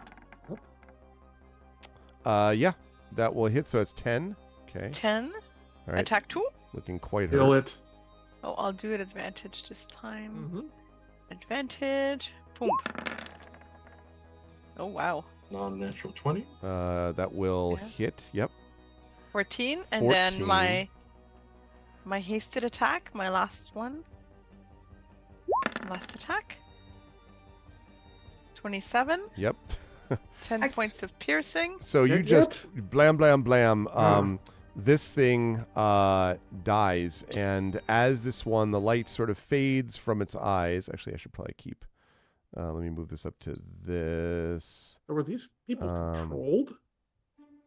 Yeah, that will hit. So it's 10. Okay. 10. All right. Attack 2. Looking quite Kill hurt. it. Oh, I'll do it advantage this time. Mhm. Advantage. Boom. Oh, wow. Non-natural 20. That will Yeah. hit. Yep. 14. And then 14. my hasted attack, my last one. Last attack. 27. Yep. 10 points of piercing. So you Yet? just blam, blam, blam. Oh. This thing dies, and as this one, the light sort of fades from its eyes. Actually, I should probably keep Let me move this up to this. So were these people Um, controlled?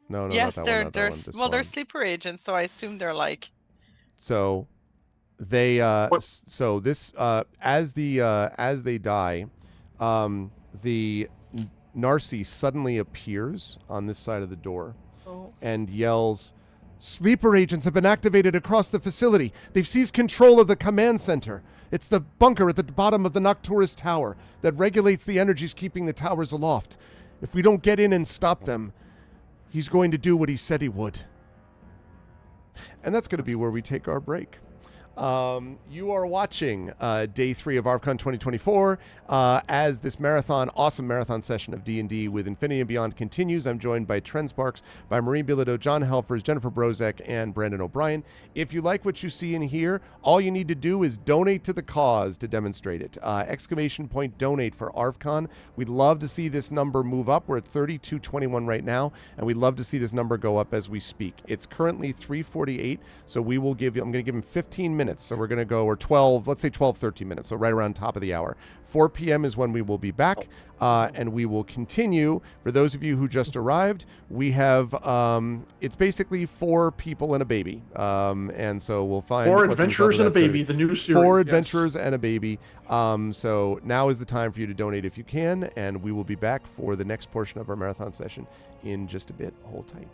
No, not Yes, that they're one, not that one. This well, they're one. sleeper agents, so I assume they're like So they What? so this as they die, the Narcy suddenly appears on this side of the door oh, and yells, "Sleeper agents have been activated across the facility. They've seized control of the command center. It's the bunker at the bottom of the Nocturus Tower that regulates the energies keeping the towers aloft. If we don't get in and stop them, he's going to do what he said he would." And that's going to be where we take our break. You are watching day 3 of ArvCon 2024 as this awesome marathon session of D&D with Infinity and Beyond continues. I'm joined by Tren Sparks, by Marie Bilodeau, John Helfers, Jennifer Brozek, and Brandon O'Brien. If you like what you see and hear, all you need to do is donate to the cause to demonstrate it. ! Donate for ArvCon. We'd love to see this number move up. We're at 3221 right now, and we'd love to see this number go up as we speak. It's currently 3:48, so I'm going to give him 15 minutes. So we're going to go, or 12, let's say 12, 13 minutes. So right around top of the hour. 4 p.m. is when we will be back, and we will continue. For those of you who just arrived, we have, it's basically 4 people and a baby. And so we'll find 4 what the Adventurers result and a of that's gonna Baby, be. the new series. 4 yes. Adventurers and a baby. So now is the time for you to donate if you can, and we will be back for the next portion of our marathon session in just a bit. Hold tight.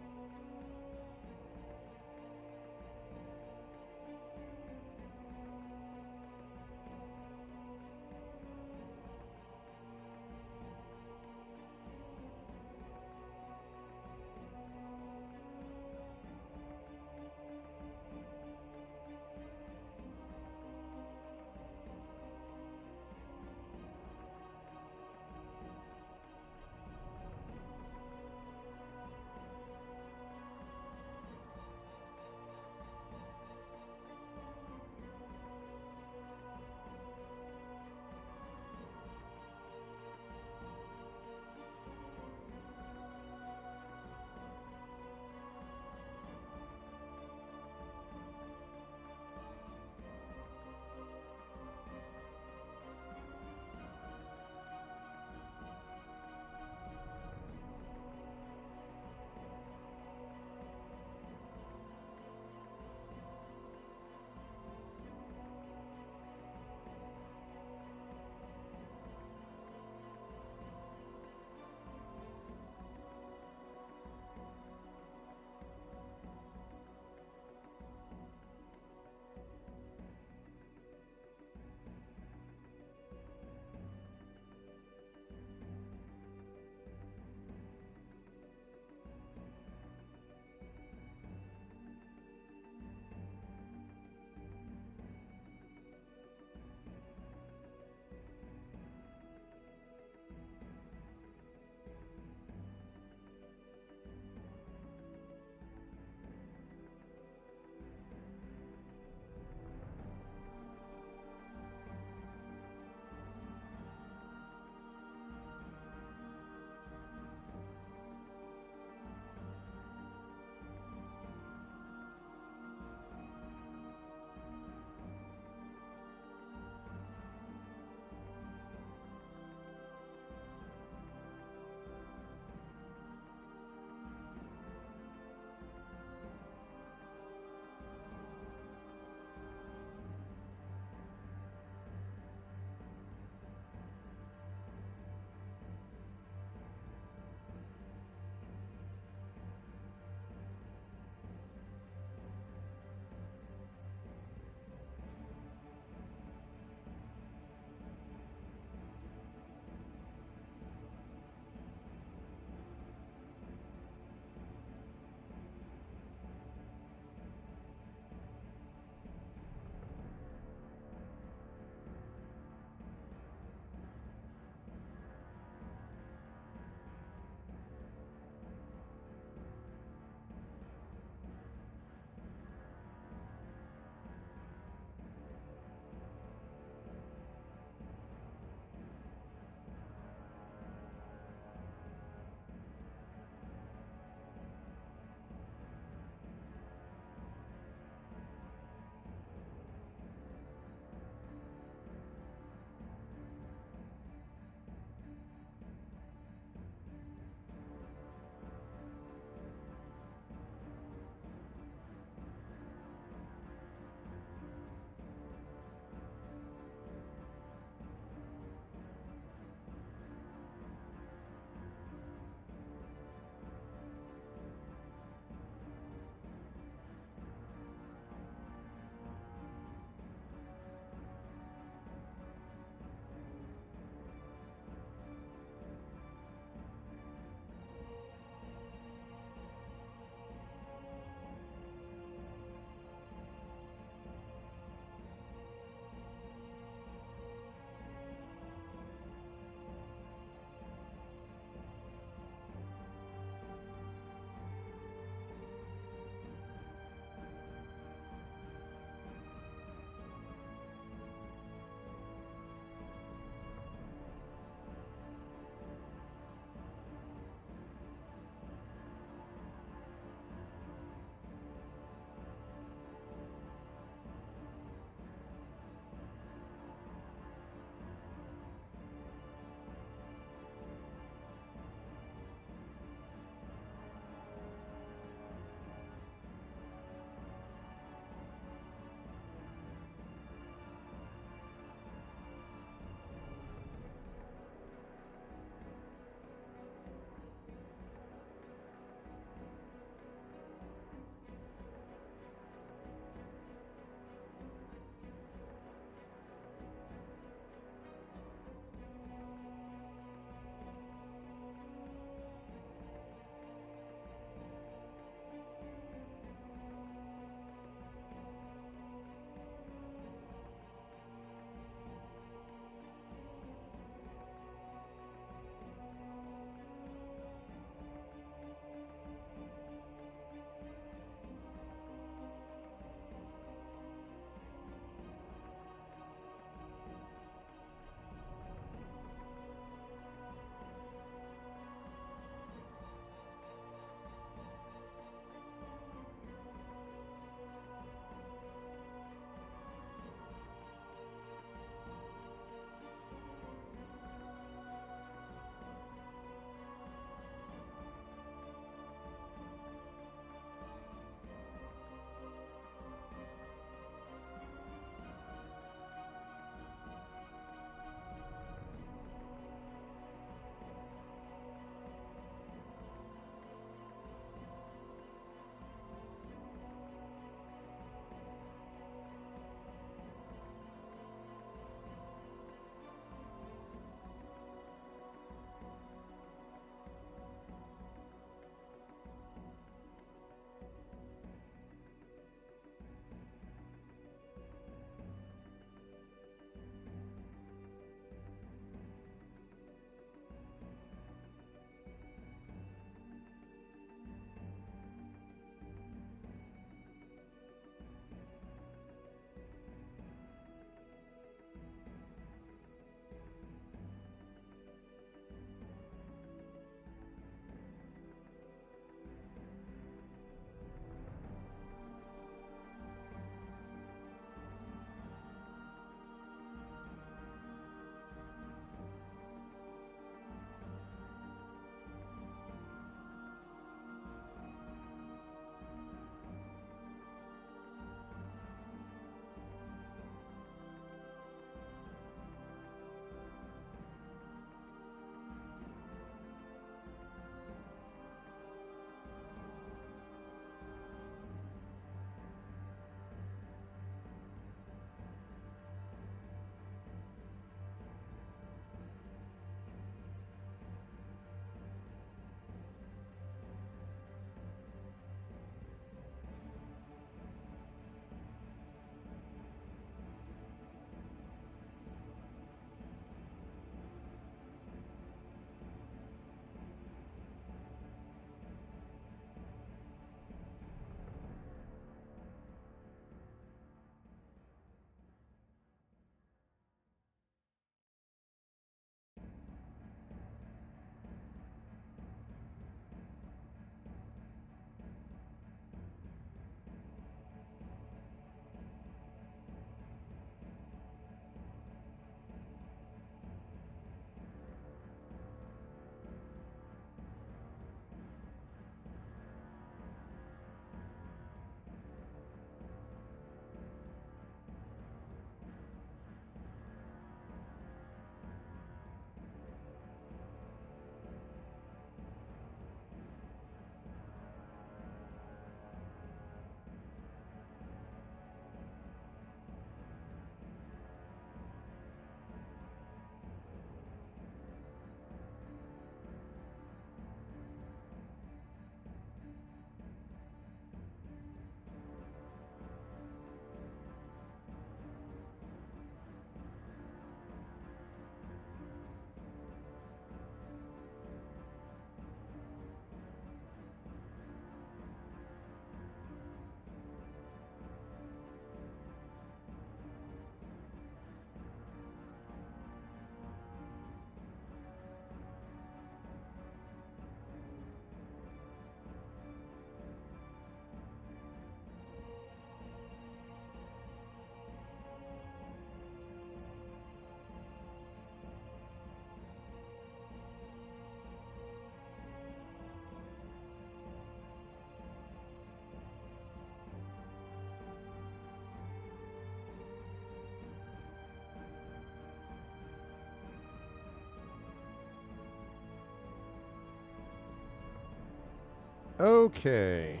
Okay.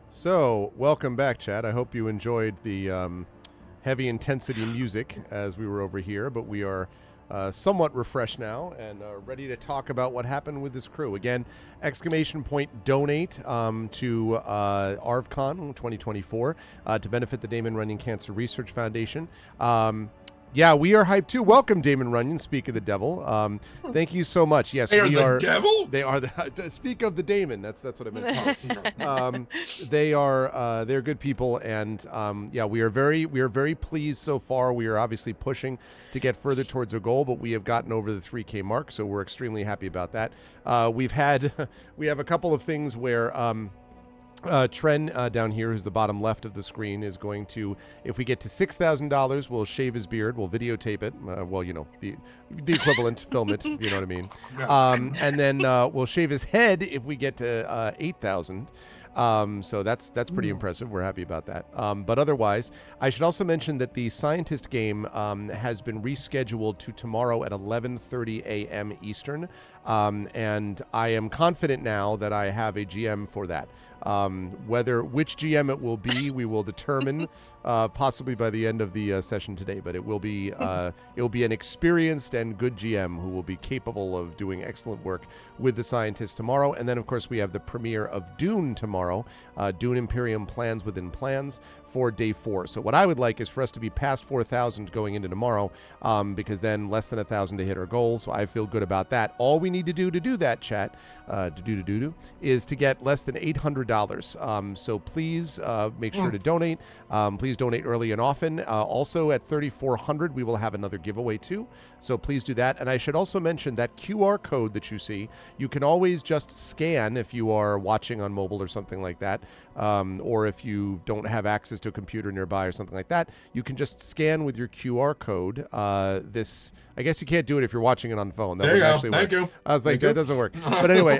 So, welcome back, chat. I hope you enjoyed the heavy intensity music as we were over here, but we are somewhat refreshed now and ready to talk about what happened with this crew. Again, ! Donate to ArvCon 2024 to benefit the Damon Runyon Cancer Research Foundation. Yeah, we are hyped too. Welcome, Damon Runyon. Speak of the devil. Thank you so much. Yes, They are we the are. devil? They are the. Speak of the Damon. That's what I meant. They're good people, and yeah, we are very pleased so far. We are obviously pushing to get further towards our goal, but we have gotten over the 3K mark, so we're extremely happy about that. We have a couple of things where. Tren down here, who's the bottom left of the screen, is going to, if we get to $6,000, we'll shave his beard, we'll videotape it. Well, you know, the equivalent, film it, you know what I mean. And then we'll shave his head if we get to 8,000. So that's pretty impressive. We're happy about that. But otherwise, I should also mention that the scientist game has been rescheduled to tomorrow at 11:30 a.m. Eastern. And I am confident now that I have a GM for that. Which GM it will be, we will determine possibly by the end of the session today. But it will be an experienced and good GM who will be capable of doing excellent work with the scientists tomorrow. And then, of course, we have the premiere of Dune tomorrow, Dune Imperium Plans Within Plans for day 4. So what I would like is for us to be past 4,000 going into tomorrow, because then less than 1,000 to hit our goal. So I feel good about that. All we need to do that, chat, is to get less than $800. So please make sure to donate. Please donate early and often. Also at 3,400, we will have another giveaway too. So please do that. And I should also mention that QR code that you see, you can always just scan if you are watching on mobile or something like that. Or if you don't have access to a computer nearby or something like that, you can just scan with your QR code. I guess you can't do it if you're watching it on phone. That There you would go. actually Thank work. you. I was like, that doesn't work. But anyway,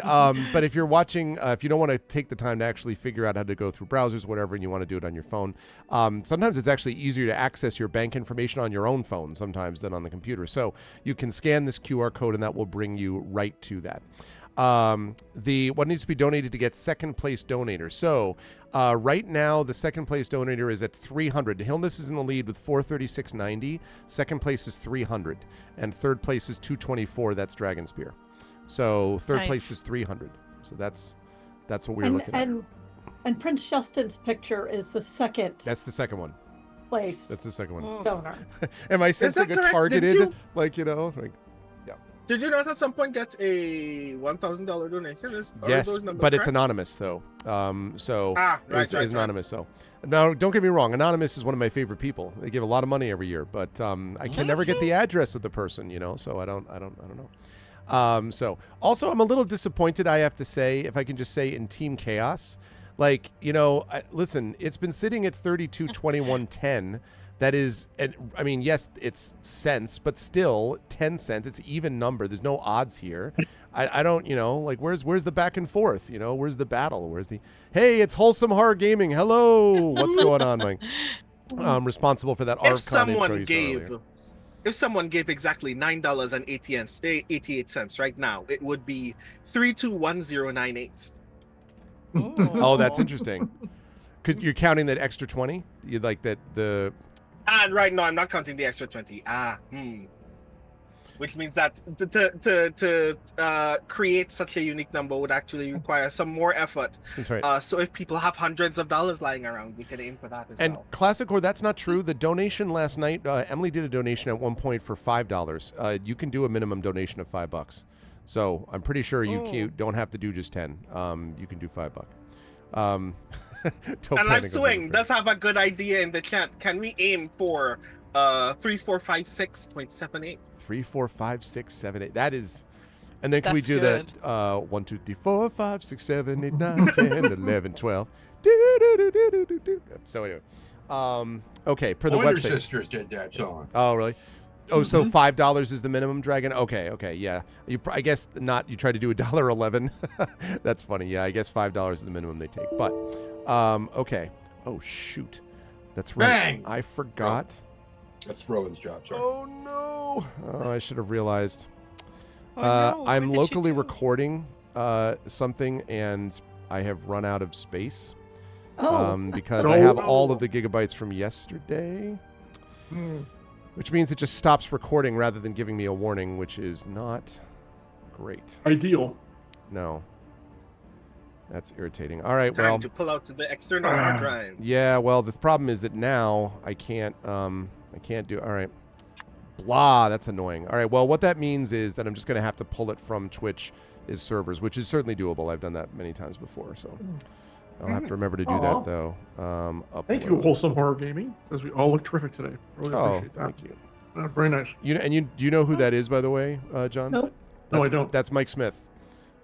but if you're watching, if you don't want to take the time to actually figure out how to go through browsers, whatever, and you want to do it on your phone, sometimes it's actually easier to access your bank information on your own phone sometimes than on the computer. So you can scan this QR code and that will bring you right to that. What needs to be donated to get second place donator. So right now the second place donator is at 300. Hilness is in the lead with 436.90. Second place is 300, and third place is 224. That's Dragon Spear. So third place is 300. So that's what we're looking at. And Prince Justin's picture is the second. That's the second one. Place. That's the second one. Donor. Am I sensing a correct? targeted, Did you not at some point get a $1,000 donation? Yes, but it's anonymous though. It's anonymous. So now, don't get me wrong. Anonymous is one of my favorite people. They give a lot of money every year, but I can never get the address of the person, so I don't know. So also, I'm a little disappointed. I have to say, if I can just say, in Team Chaos, listen, it's been sitting at 32.21.10. That is, I mean, yes, it's cents, but still 10 cents. It's even number. There's no odds here. I don't, where's the back and forth? Where's the battle? Where's the, hey, it's Wholesome Horror Gaming. Hello. What's going on, Mike? Responsible for that ArvCon intro you saw earlier. If someone gave exactly $9.88 right now, it would be 321098. Oh, that's interesting. Because you're counting that extra 20? You like that the... And right now, I'm not counting the extra 20. Which means that to create such a unique number would actually require some more effort. That's right. So if people have hundreds of dollars lying around, we can aim for that as well. And Classic Core, that's not true. The donation last night, Emily did a donation at one point for $5. You can do a minimum donation of $5. So I'm pretty sure you don't have to do just 10. You can do $5. And I'm swing does have a good idea in the chat. Can we aim for 3456.78? 345678. That is, and then can we That's do good. that 1 2 3 4 5 6 7 8 9 10 11 12. So anyway, okay, per the Pointer website. Sisters did that song. Oh really? Oh, so $5 is the minimum, Dragon? Okay, yeah. I guess not. You try to do $1.11. That's funny. Yeah, I guess $5 is the minimum they take. But okay. Oh shoot, that's right. Bang! I forgot. That's Rowan's job, sorry. Oh no! Oh, I should have realized. Oh, no, I'm what did you locally do? recording something, and I have run out of space. Oh, Because No. I have all of the gigabytes from yesterday, which means it just stops recording rather than giving me a warning, which is not great. Ideal. No. That's irritating. All right, Time well, to pull out the external hard drive. yeah, well, the problem is that now I can't do, all right. Blah, that's annoying. All right, well, what that means is that I'm just going to have to pull it from Twitch's servers, which is certainly doable. I've done that many times before, so I'll have to remember to do that, though. Thank you, Upload. Wholesome Horror Gaming. Says we all look terrific today. Really Oh, appreciate that. thank you. Very nice. Do you know who that is, by the way, John? nope. No, I don't. That's Mike Smith.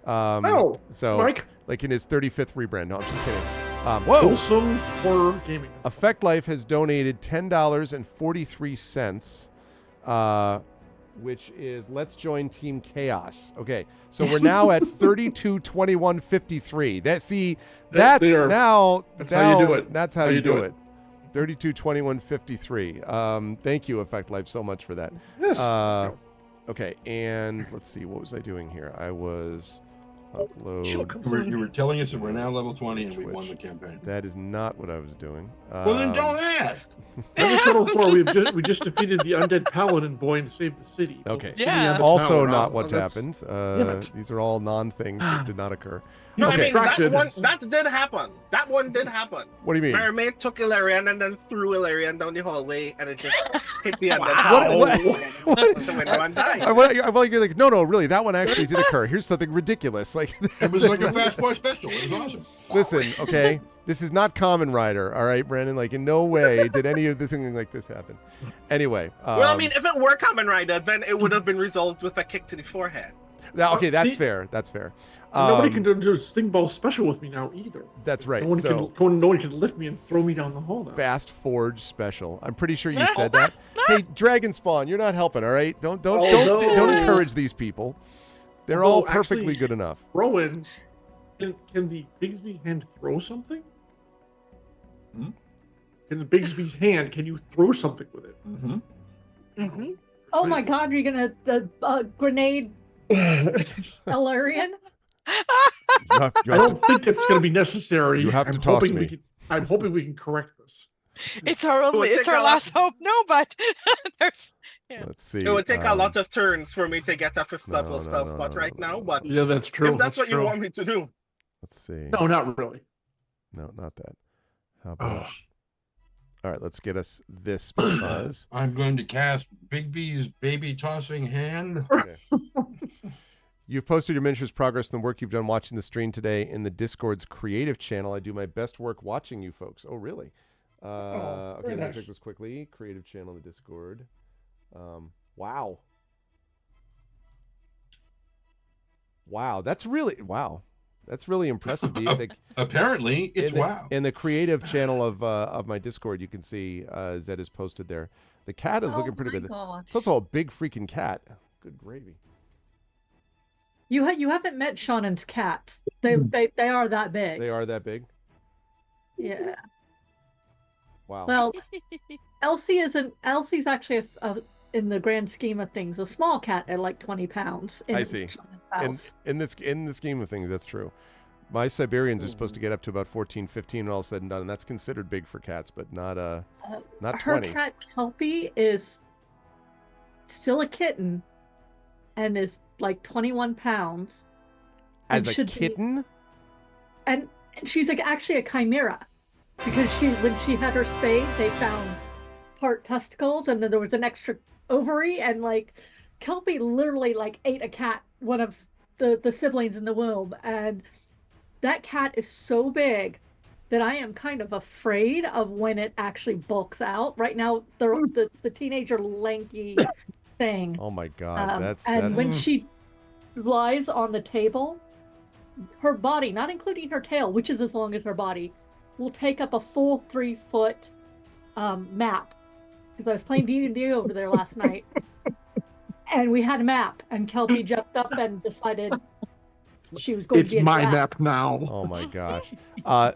Oh, So, Mike. like in his 35th rebrand. No, I'm just kidding. Whoa! Wholesome Horror Gaming. Effect Life has donated $10.43, which is Let's Join Team Chaos. Okay, so we're now at 322153. That's That's how you do it. That's how you do it. 322153. Thank you, Effect Life, so much for that. Yes. Okay, and let's see, what was I doing here? I was Chill, upload. come You on. were telling us that we're now level 20 and we won Twitch. the campaign. That is not what I was doing. Well, then don't ask. Episode 4, we just defeated the undead paladin boy and saved the city. Okay. Yeah. On the Also tower. not what That's- happened. Damn it. These are all non-things that did not occur. No, Okay. I mean that Distracted. that did happen. That one did happen. What do you mean? Mermaid took Ilarion and then threw Ilarion down the hallway, and it just hit the undead Wow. tower What- out the window and died. You're like, no, really, that one actually did occur. Here's something ridiculous. Like, It was like a Fast Boy special. It was awesome. listen, okay, this is not Common Rider, all right, Brandon. Like, in no way did any of this thing like this happen. Anyway, Well, I mean, if it were Kamen Rider, then it would have been resolved with a kick to the forehead. okay, that's See? fair. That's fair. Nobody can do a Sting Ball special with me now either. That's right. No one, So, no one can lift me and throw me down the hall now. Fast Forge special. I'm pretty sure you said that. Hey, Dragon Spawn, you're not helping, all right? Don't encourage these people. They're all Although, perfectly actually- good enough. Rowan, can the Bigsby hand throw something? Hmm? Can the Bigsby's hand, can you throw something with it? Mm-hmm. Mm-hmm. Oh my God, you're gonna grenade Elarian? You have I don't think that's going to be necessary. You have to I'm toss hoping me. I'm hoping we can correct this. It's our only, We'll it's take our a last hope. No, but there's, Let's see. It would take a um, lot of turns for me to get a fifth level no, spell no, slot no, right no, now, no. but Yeah, that's true. if that's what you true. want me to do. Let's see. No, not really. No, not that. How Oh, about? All right, let's get us this because. I'm going to cast Big B's baby tossing hand. Okay. You've posted your miniatures progress and the work you've done watching the stream today in the Discord's creative channel. I do my best work watching you folks. Oh, really? Okay, very let me nice. check this quickly. Creative channel in the Discord. Wow. Wow, that's really impressive. Apparently, it's wow. In the creative channel of my Discord, you can see Zed is posted there. The cat is looking pretty good. God. It's also a big freaking cat. Good gravy. You haven't met Shannon's cats. They are that big. They are that big. Yeah. Wow. Well, Elsie's actually in the grand scheme of things, a small cat at like 20 pounds. I see. In the scheme of things, that's true. My Siberians are supposed to get up to about 14, 15 when all said and done, and that's considered big for cats, but not her 20. cat Kelpie is still a kitten and is like 21 pounds. As and a should be- kitten? and she's like actually a chimera because when she had her spayed, they found part testicles and then there was an extra ovary, and like Kelpie literally like ate a cat, one of the siblings in the womb, and that cat is so big that I am kind of afraid of when it actually bulks out. Right now, it's the teenager lanky thing. Oh my god, that's when she lies on the table, her body, not including her tail, which is as long as her body, will take up a full 3-foot map. Because I was playing D&D over there last night, and we had a map, and Kelpie jumped up and decided she was going It's to be my addressed. map now. Oh my gosh.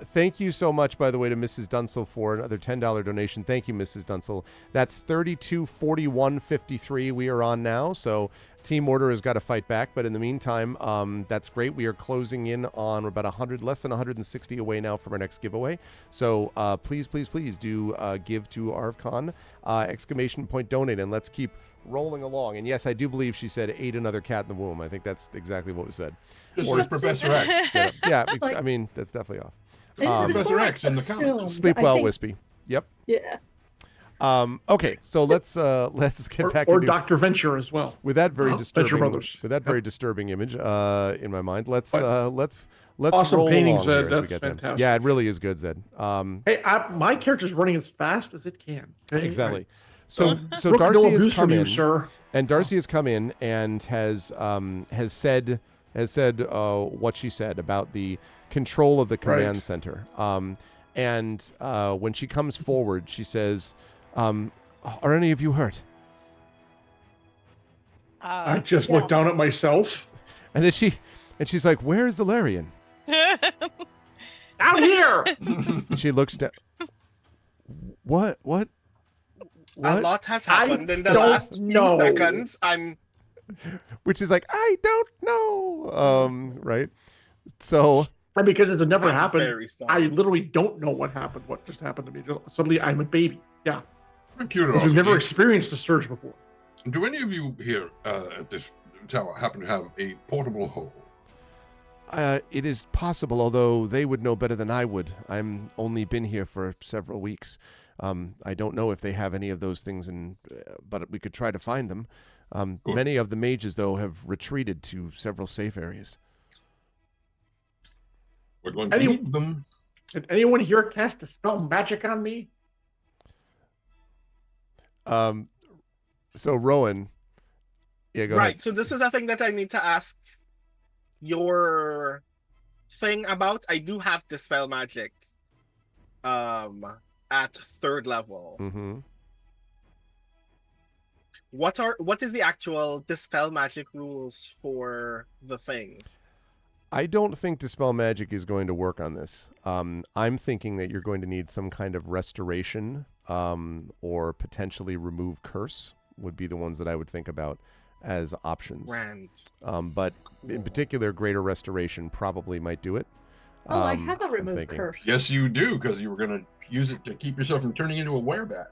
Thank you so much, by the way, to Mrs. Dunsel for another $10 donation. Thank you, Mrs. Dunsel. That's 3241.53 we are on now. So Team Order has got to fight back, but in the meantime, that's great. We are closing in on about 100, less than 160 away now from our next giveaway. So please do give to ArvCon, !donate, and let's keep rolling along. And yes, I do believe she said ate another cat in the womb. I think that's exactly what was said. Just like Professor X. Yeah, I mean, that's definitely off. Professor X in the comics. Sleep well, Wispy. Yep. Yeah. Okay, so let's get back or into Dr. Venture as well. with that very Venture Brothers. disturbing image in my mind. Let's Awesome roll painting, along here Zed. as we That's get there. fantastic. Yeah, it really is good, Zed. Hey, my character's running as fast as it can. Okay? Exactly. So Brooke, Darcy no has abuse come from you, in, sir. and Darcy has come in and has said what she said about the control of the command Right. center. And when she comes forward, she says, "Are any of you hurt?" I just looked down at myself. And then she's like, "Where is Ilarion?" Out here! And she looks down. What? A lot has happened in the don't last few know. seconds, and Which is like, I don't know. Right? So And because it had never I'm happened, very sorry. I literally don't know what happened. What just happened to me? Suddenly, I'm a baby. Yeah, For because we've curiosity, never experienced a surge before. do any of you here at this tower happen to have a portable hole? it is possible, although they would know better than I would. I'm only been here for several weeks. I don't know if they have any of those things, but we could try to find them. Good. Many of the mages, though, have retreated to several safe areas. We're going to Any- need them. Did anyone here cast a spell magic on me? So Rowan, yeah, go right. ahead. So this is a thing that I need to ask your thing about. I do have dispel magic at 3rd level. Mm-hmm. What is the actual dispel magic rules for the thing? I don't think dispel magic is going to work on this. I'm thinking that you're going to need some kind of restoration, or potentially remove curse would be the ones that I would think about as options. Rand. But in particular, greater restoration probably might do it. Oh, I have a I'm remove thinking. curse. Yes, you do, because you were going to use it to keep yourself from turning into a werebat.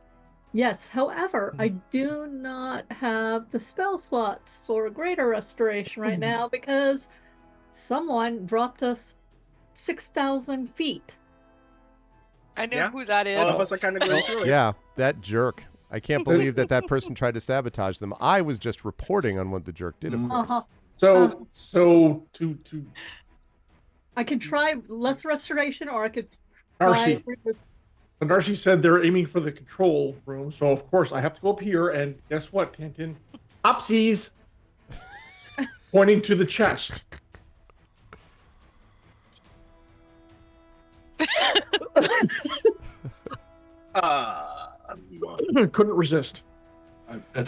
Yes, however, I do not have the spell slots for greater restoration right now because someone dropped us 6,000 feet. I know Yeah. who that is. All of us are kind of going through it. Yeah, that jerk. I can't believe that person tried to sabotage them. I was just reporting on what the jerk did, of course. Uh-huh. So to I could try less restoration, or I could try. Darcy. And Darcy said they're aiming for the control room, so of course I have to go up here, and guess what, Tintin? Upsies! Pointing to the chest. Couldn't resist.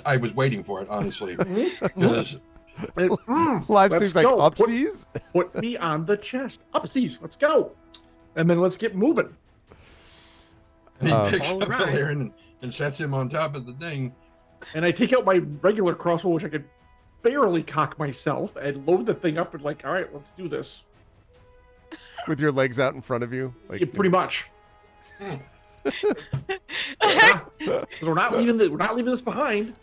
I was waiting for it, honestly. Because Live Let's seems like go. upsies. Put me on the chest. Upsies, let's go. And then let's get moving. he picks all up right. Aaron and sets him on top of the thing. And I take out my regular crossbow, which I could barely cock myself, and load the thing up and like, all right, let's do this. With your legs out in front of you. Like, Yeah, pretty much. Yeah, 'cause we're not leaving this behind.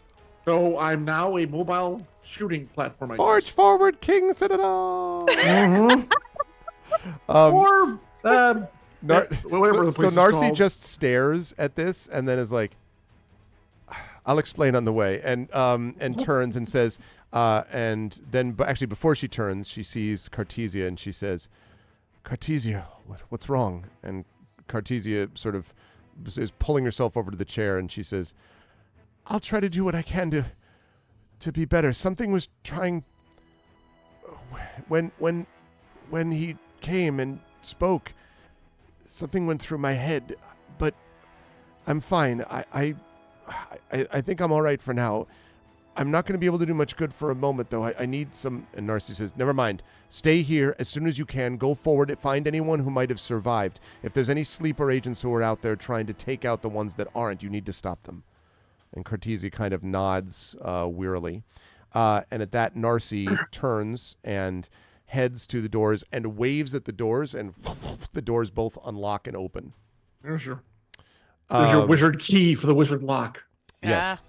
So I'm now a mobile shooting platform. I Forge guess. forward, King Citadel. Mhm. Or Nar- whatever the so place is Narcy called. just stares at this and then is like, "I'll explain on the way," and turns and says, and then actually before she turns, she sees Cartesia and she says, "Cartesia, what's wrong?" And Cartesia sort of is pulling herself over to the chair and she says, "I'll try to do what I can to be better. Something was trying when he came and spoke. Something went through my head, but I'm fine. I think I'm all right for now. I'm not going to be able to do much good for a moment, though. I need some..." And Narcy says, "Never mind. Stay here as soon as you can. Go forward and find anyone who might have survived. If there's any sleeper agents who are out there trying to take out the ones that aren't, you need to stop them." And Cartesia kind of nods wearily. And at that, Narcy turns and heads to the doors and waves at the doors, and the doors both unlock and open. There's your wizard key for the wizard lock. Yes.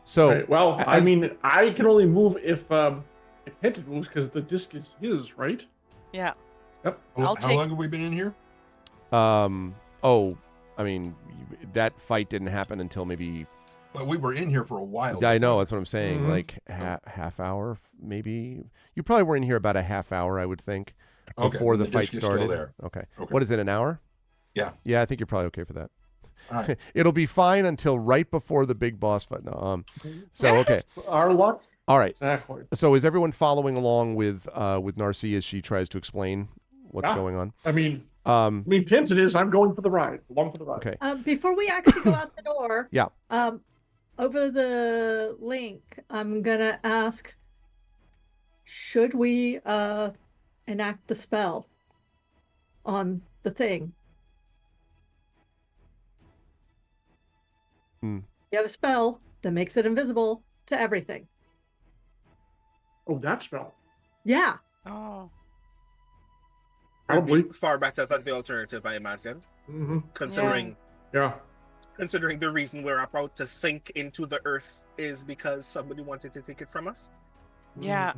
So, right. Well, I mean, I can only move if Penton moves because the disc is his, right? Yeah. Yep. How long have we been in here? Oh, I mean, that fight didn't happen until maybe. Well, we were in here for a while. I know, that's what I'm saying. Mhm. Like half hour, maybe. You probably were in here about a half hour, I would think, before then the the fight disc is still started. there. Okay. Okay. What is it? An hour? Yeah. Yeah, I think you're probably okay for that. All right. It'll be fine until right before the big boss fight. No, so okay. Our luck. All right. Exactly. So is everyone following along with Narcy as she tries to explain what's Yeah. going on? I mean, Penton is. I'm going for the ride. Along for the ride. Okay. Before we actually go out the door, Yeah. over the link, I'm gonna ask, should we enact the spell on the thing? Hmm. You have a spell that makes it invisible to everything. Oh, that spell. Yeah. Oh. Probably. Far better than the alternative, I imagine. Mm-hmm. Considering Yeah. the reason we're about to sink into the earth is because somebody wanted to take it from us. Yeah.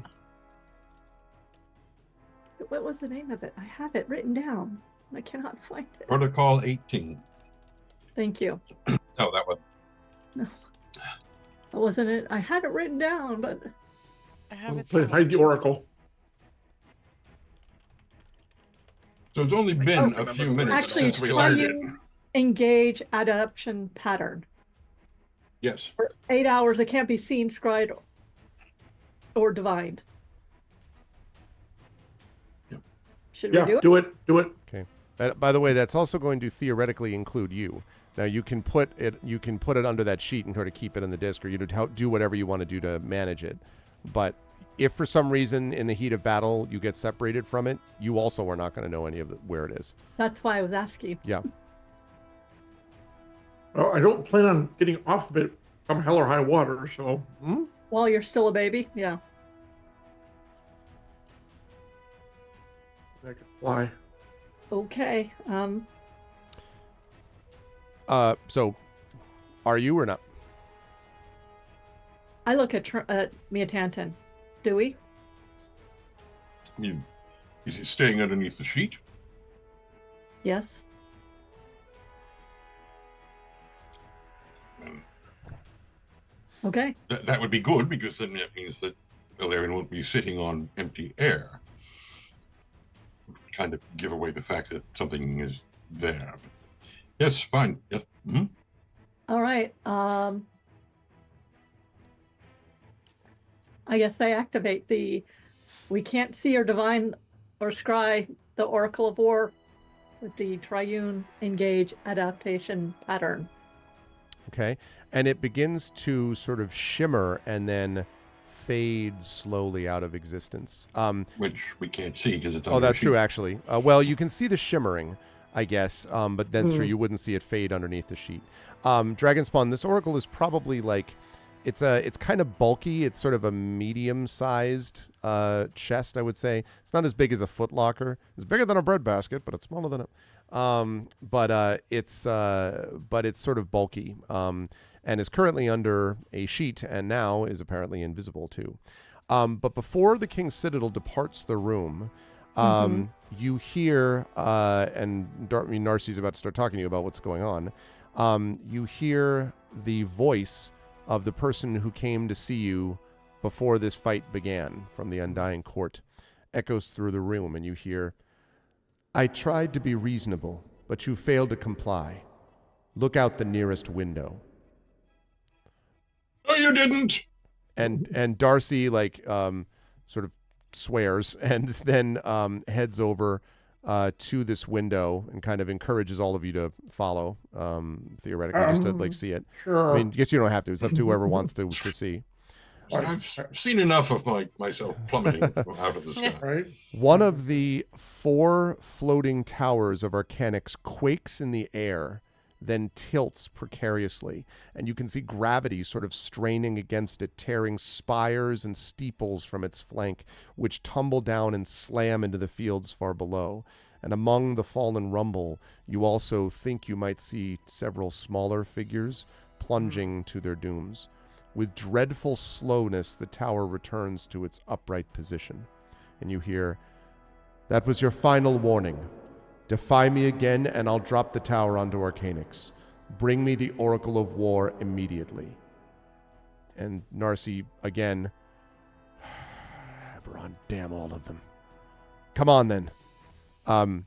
What was the name of it? I have it written down. I cannot find it. Protocol 18. Thank you. No, that was. No, that wasn't it. I had it written down, but I have it. Play hide the oracle. So it's only been don't a remember few the minutes words. actually, since we learned it. triune engage adaptation pattern. Yes. For 8 hours, it can't be seen, scried, or divined. Yep. Should Yeah. we do it? Do it. Do it. Okay. By the way, that's also going to theoretically include you. Now you can put it under that sheet and sort of keep it in the disc, or you do whatever you want to do to manage it. But if for some reason in the heat of battle you get separated from it, you also are not going to know any of where it is. That's why I was asking. Yeah. Oh, I don't plan on getting off of it come hell or high water. So. While you're still a baby, yeah. I could fly. Okay. So, are you or not? I look at Mia Tanton. Do we? I mean, is it staying underneath the sheet? Yes. Okay. That would be good, because then that means that Valerian won't be sitting on empty air. Kind of give away the fact that something is there. Yes, fine. Yes. Mm-hmm. All right. I guess I activate we can't see or divine or scry the Oracle of War with the triune engage adaptation pattern. Okay. And it begins to sort of shimmer and then fade slowly out of existence. Which we can't see because it's. Oh, that's true, actually. Well, you can see the shimmering, I guess, but that's true. You wouldn't see it fade underneath the sheet. Dragonspawn, this oracle is probably like, it's kind of bulky. It's sort of a medium-sized chest, I would say. It's not as big as a footlocker. It's bigger than a breadbasket, but it's smaller than it. But it's sort of bulky. And is currently under a sheet, and now is apparently invisible too. But before the King's Citadel departs the room, you hear, and Narcy's about to start talking to you about what's going on. You hear the voice of the person who came to see you before this fight began from the Undying Court echoes through the room, and you hear, "I tried to be reasonable, but you failed to comply. Look out the nearest window." No, you didn't. And Darcy sort of swears and then heads over to this window and kind of encourages all of you to follow, theoretically, just to see it. Sure. I mean, I guess you don't have to. It's up to whoever wants to see. I've seen enough of myself plummeting out of the sky. Right. One of the 4 floating towers of Arcanix quakes in the air then tilts precariously. And you can see gravity sort of straining against it, tearing spires and steeples from its flank, which tumble down and slam into the fields far below. And among the fallen rumble, you also think you might see several smaller figures plunging to their dooms. With dreadful slowness, the tower returns to its upright position. And you hear, "That was your final warning. Defy me again, and I'll drop the tower onto Arcanix. Bring me the Oracle of War immediately." And Narcy, again, Eberron, damn all of them. Come on, then. And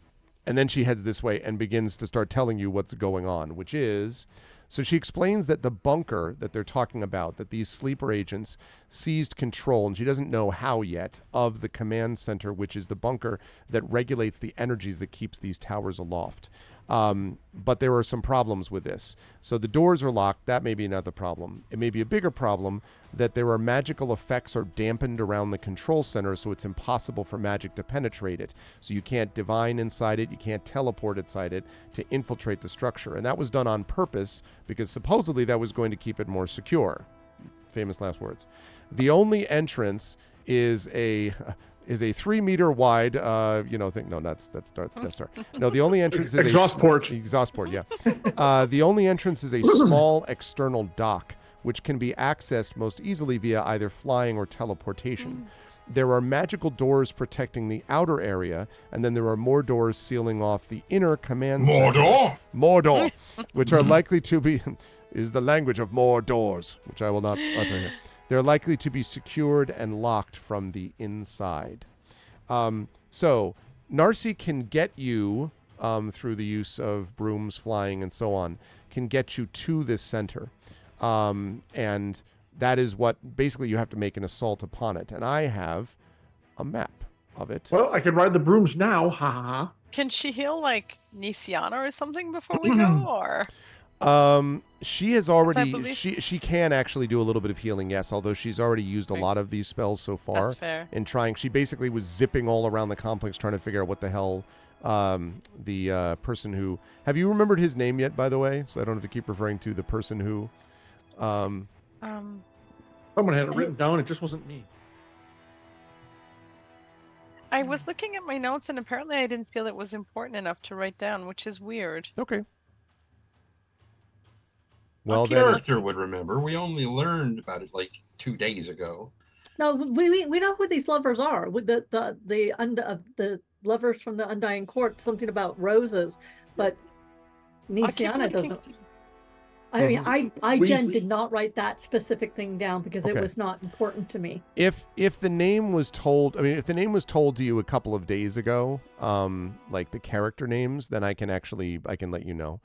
then she heads this way and begins to start telling you what's going on, which is... So she explains that the bunker that they're talking about, that these sleeper agents seized control, and she doesn't know how yet, of the command center, which is the bunker that regulates the energies that keeps these towers aloft. But there are some problems with this. So the doors are locked. That may be another problem. It may be a bigger problem that there are magical effects are dampened around the control center, so it's impossible for magic to penetrate it. So you can't divine inside it. You can't teleport inside it to infiltrate the structure. And that was done on purpose because supposedly that was going to keep it more secure. Famous last words. The only entrance is a 3-meter wide, thing. No, that's Death Star. No, the only entrance is exhaust port. Exhaust port, yeah. The only entrance is a small external dock, which can be accessed most easily via either flying or teleportation. There are magical doors protecting the outer area, and then there are more doors sealing off the inner command center. Mordor! Which are likely to be... is the language of more doors, which I will not utter here. They're likely to be secured and locked from the inside. So Narcy can get you, through the use of brooms, flying, and so on, can get you to this center. And that is what, basically, you have to make an assault upon it. And I have a map of it. Well, I can ride the brooms now. Ha ha ha. Can she heal like Nisiana or something before we go? Or She has already, believe- she can actually do a little bit of healing, yes, although she's already used a lot of these spells so far. That's fair. In trying, she basically was zipping all around the complex trying to figure out what the hell the person who, have you remembered his name yet, by the way? So I don't have to keep referring to the person who, Someone had it written down. It just wasn't me. I was looking at my notes and apparently I didn't feel it was important enough to write down, which is weird. Okay. Well, The then character would remember. We only learned about it like 2 days ago. No, we know who these lovers are. With the lovers from the Undying Court, something about roses, but Nisiana doesn't. I mean, Jen did not write that specific thing down because it was not important to me. If the name was told, if the name was told to you a couple of days ago, like the character names, then I can let you know.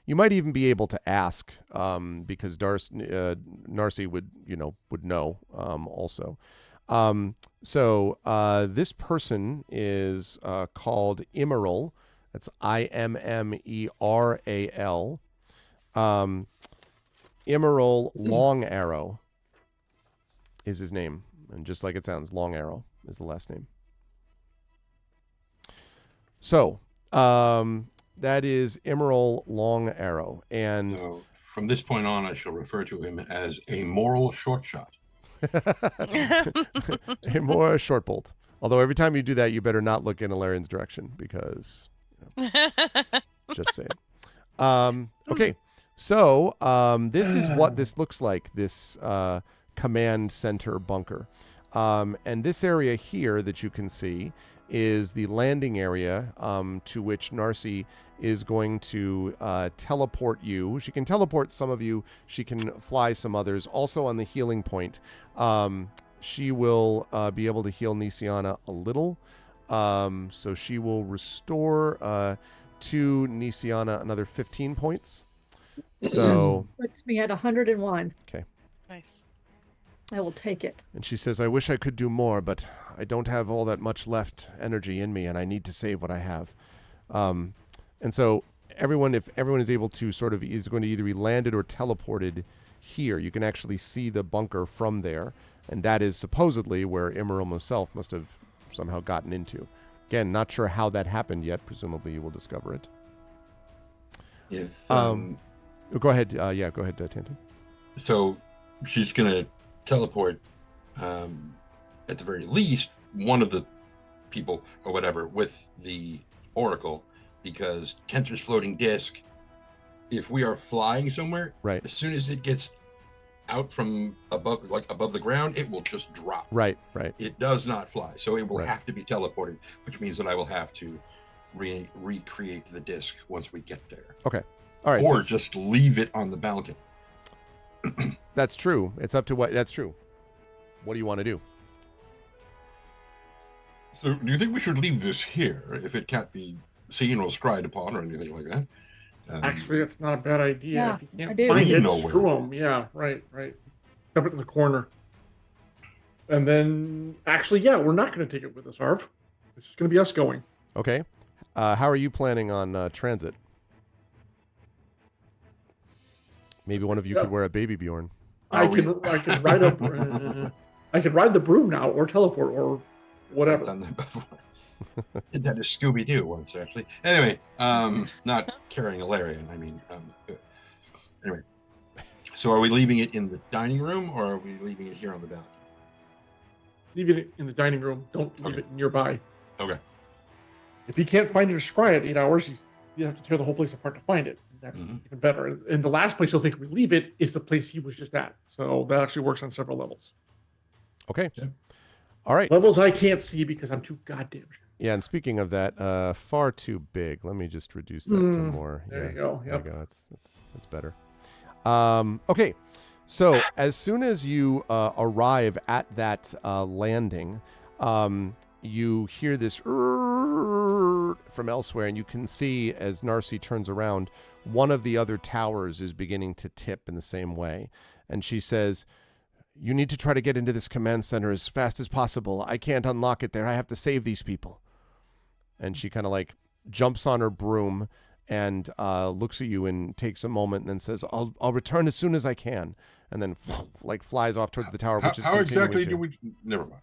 You might even be able to ask, because Narcy would know, also. So this person is called Immeral. That's Immeral. Eberron Long Arrow is his name, and just like it sounds, Long Arrow is the last name. So that is Eberron Long Arrow, and So from this point on, I shall refer to him as a moral short shot. a more short bolt. Although every time you do that, you better not look in Alarian's direction because, just saying. Okay. So this is what this looks like, this command center bunker. And this area here that you can see is the landing area to which Narcy is going to teleport you. She can teleport some of you. She can fly some others. Also on the healing point, she will be able to heal Nisiana a little. So she will restore to Nisiana another 15 points. So Puts me at 101. Okay. Nice. I will take it. And she says, I wish I could do more, but I don't have all that much left energy in me, and I need to save what I have. And so if everyone is able to is going to either be landed or teleported here, you can actually see the bunker from there. And that is supposedly where Emerald himself must have somehow gotten into. Again, not sure how that happened yet. Presumably you will discover it. If Go ahead. Yeah, go ahead, Tantan. so, she's gonna teleport. At the very least, one of the people or whatever with the Oracle, because Tensor's floating disk. If we are flying somewhere, Right. as soon as it gets out from above, like above the ground, it will just drop. Right. It does not fly, so it will Right. have to be teleported, which means that I will have to recreate the disk once we get there. Okay. All right. Or So just leave it on the balcony. that's true. It's up to what. That's true. What do you want to do? So, do you think we should leave this here if it can't be seen or scryed upon or anything like that? Actually, that's not a bad idea. Yeah, If you I can't do. find We it, know where screw it them. Yeah, right. Shove it in the corner. And then, actually, yeah, we're not going to take it with us, Arv. It's just going to be us going. Okay. How are you planning on transit? Maybe one of you could wear a baby Bjorn. I could ride I could ride the broom now, or teleport, or I've whatever. done that before. Did that as Scooby-Doo once, actually. Anyway, not carrying a Larian. I mean, anyway. So, are we leaving it in the dining room, or are we leaving it here on the balcony? Leave it in the dining room. Don't leave Okay. it nearby. Okay. If you can't find it or scry it 8 hours, you have to tear the whole place apart to find it. That's even better. And the last place you'll think we leave it is the place he was just at. So that actually works on several levels. Okay. Yeah. All right. Levels I can't see because I'm too goddamn sure. Yeah, and speaking of that, far too big. Let me just reduce that to more. There you go. There Yep. you go. That's better. Okay. So as soon as you arrive at that landing, you hear this from elsewhere, and you can see as Narcy turns around, one of the other towers is beginning to tip in the same way. And she says, "You need to try to get into this command center as fast as possible. I can't unlock it there. I have to save these people." And she kind of like jumps on her broom and looks at you and takes a moment and then says, I'll return as soon as I can. And then like flies off towards the tower, which is How continuing exactly to. do we? Never mind.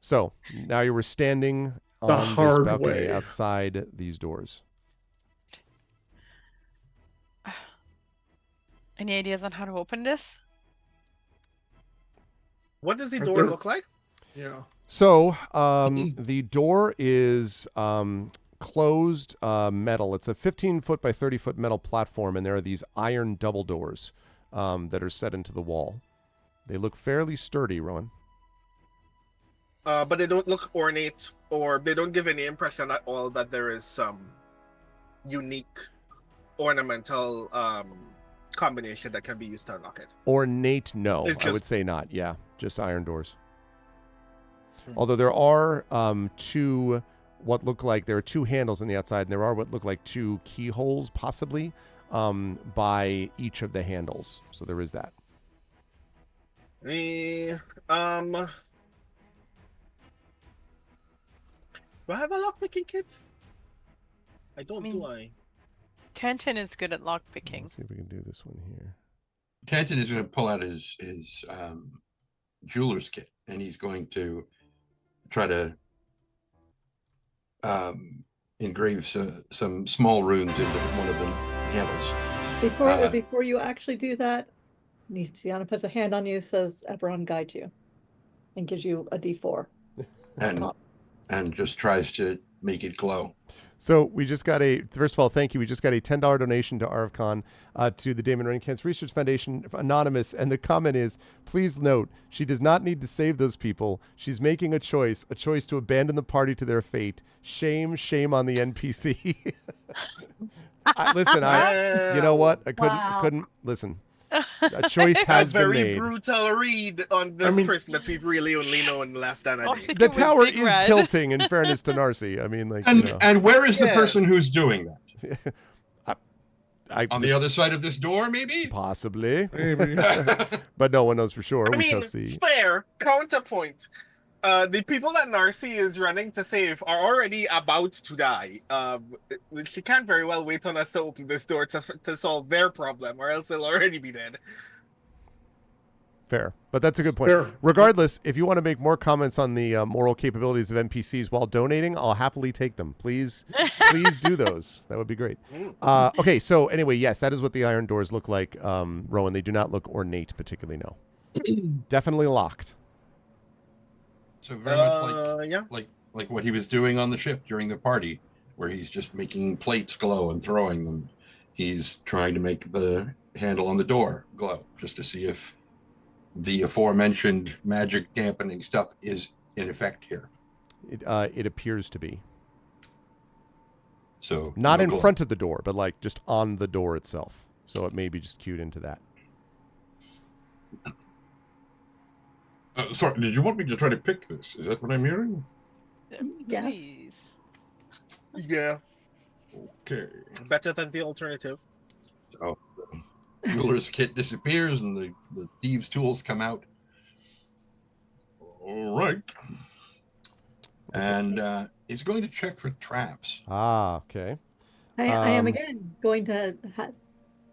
So now you were standing The on this hard balcony way. outside these doors. Any ideas on how to open this? What does the Right door there. look like? Yeah. So the door is closed metal. It's a 15-foot by 30-foot metal platform, and there are these iron double doors that are set into the wall. They look fairly sturdy, Rowan. But they don't look ornate, or they don't give any impression at all that there is some unique ornamental combination that can be used to unlock it. Ornate, no. It's I would just- say not. Yeah, just iron doors. Although there are two handles on the outside, and there are what look like two keyholes, possibly, by each of the handles. So there is that. Do I have a lockpicking kit? I don't, mean- do I? Tantan is good at lockpicking. Let's see if we can do this one here. Tanton is going to pull out his jeweler's kit, and he's going to try to engrave some small runes into one of the handles. Before you actually do that, Tiana puts a hand on you, says Eberron guide you, and gives you a D4. And just tries to make it glow. So we just got first of all, thank you. We just got a $10 donation to ArvCon, to the Damon Running Cancer Research Foundation, anonymous. And the comment is, please note, she does not need to save those people. She's making a choice to abandon the party to their fate. Shame on the NPC. You know what? I couldn't listen. A choice has been very made. brutal read on this person that we've really only known less than a Oh, I day. think The it was tower Big is Red. tilting, in fairness to Narcy. I mean, like, And you know. and where is the Yeah. person who's doing that? I On the other side of this door, maybe? possibly, Maybe. but no one knows for sure. I We shall mean, see. fair counterpoint. The people that Narcy is running to save are already about to die. She can't very well wait on us to open this door to solve their problem, or else they'll already be dead. Fair, but that's a good point. Fair. Regardless, if you want to make more comments on the moral capabilities of NPCs while donating, I'll happily take them. Please do those. That would be great. Okay, so anyway, yes, that is what the iron doors look like, Rowan. They do not look ornate particularly, no. Definitely locked. So very much Yeah. like what he was doing on the ship during the party, where he's just making plates glow and throwing them. He's trying to make the handle on the door glow just to see if the aforementioned magic dampening stuff is in effect here. It appears to be. So Not no in glow. front of the door, but like just on the door itself. So it may be just cued into that. Sorry, did you want me to try to pick this? Is that what I'm hearing? Yes. Please. Yeah. Okay. Better than the alternative. Oh, the jeweler's kit disappears and the thieves' tools come out. All right. And he's going to check for traps. Okay. I am Um, again going to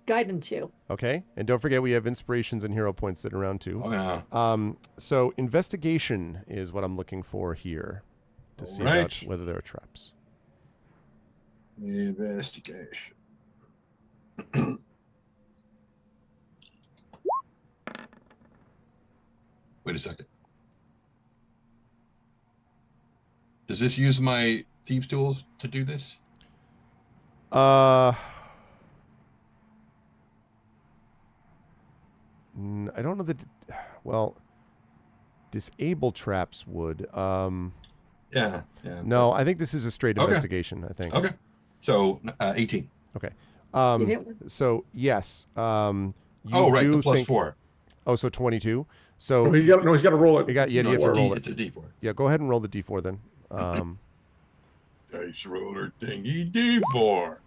guidance you. Okay. And don't forget we have inspirations and hero points sitting around too. Oh, yeah. So investigation is what I'm looking for here to see about Alright. whether there are traps. Investigation. Wait a second. Does this use my thieves' tools to do this? I don't know that. Well, disable traps would. Yeah. No, I think this is a straight Okay. investigation. I think. Okay. So 18. Okay. You didn't- So yes. You Oh, right. do The plus think, 4. Oh, so 22. No, So he's got to roll it. you got. Yeah, No, you have it's to a roll D- it. It's a D4. Yeah, go ahead and roll the d4 then. Dice roller thingy D4.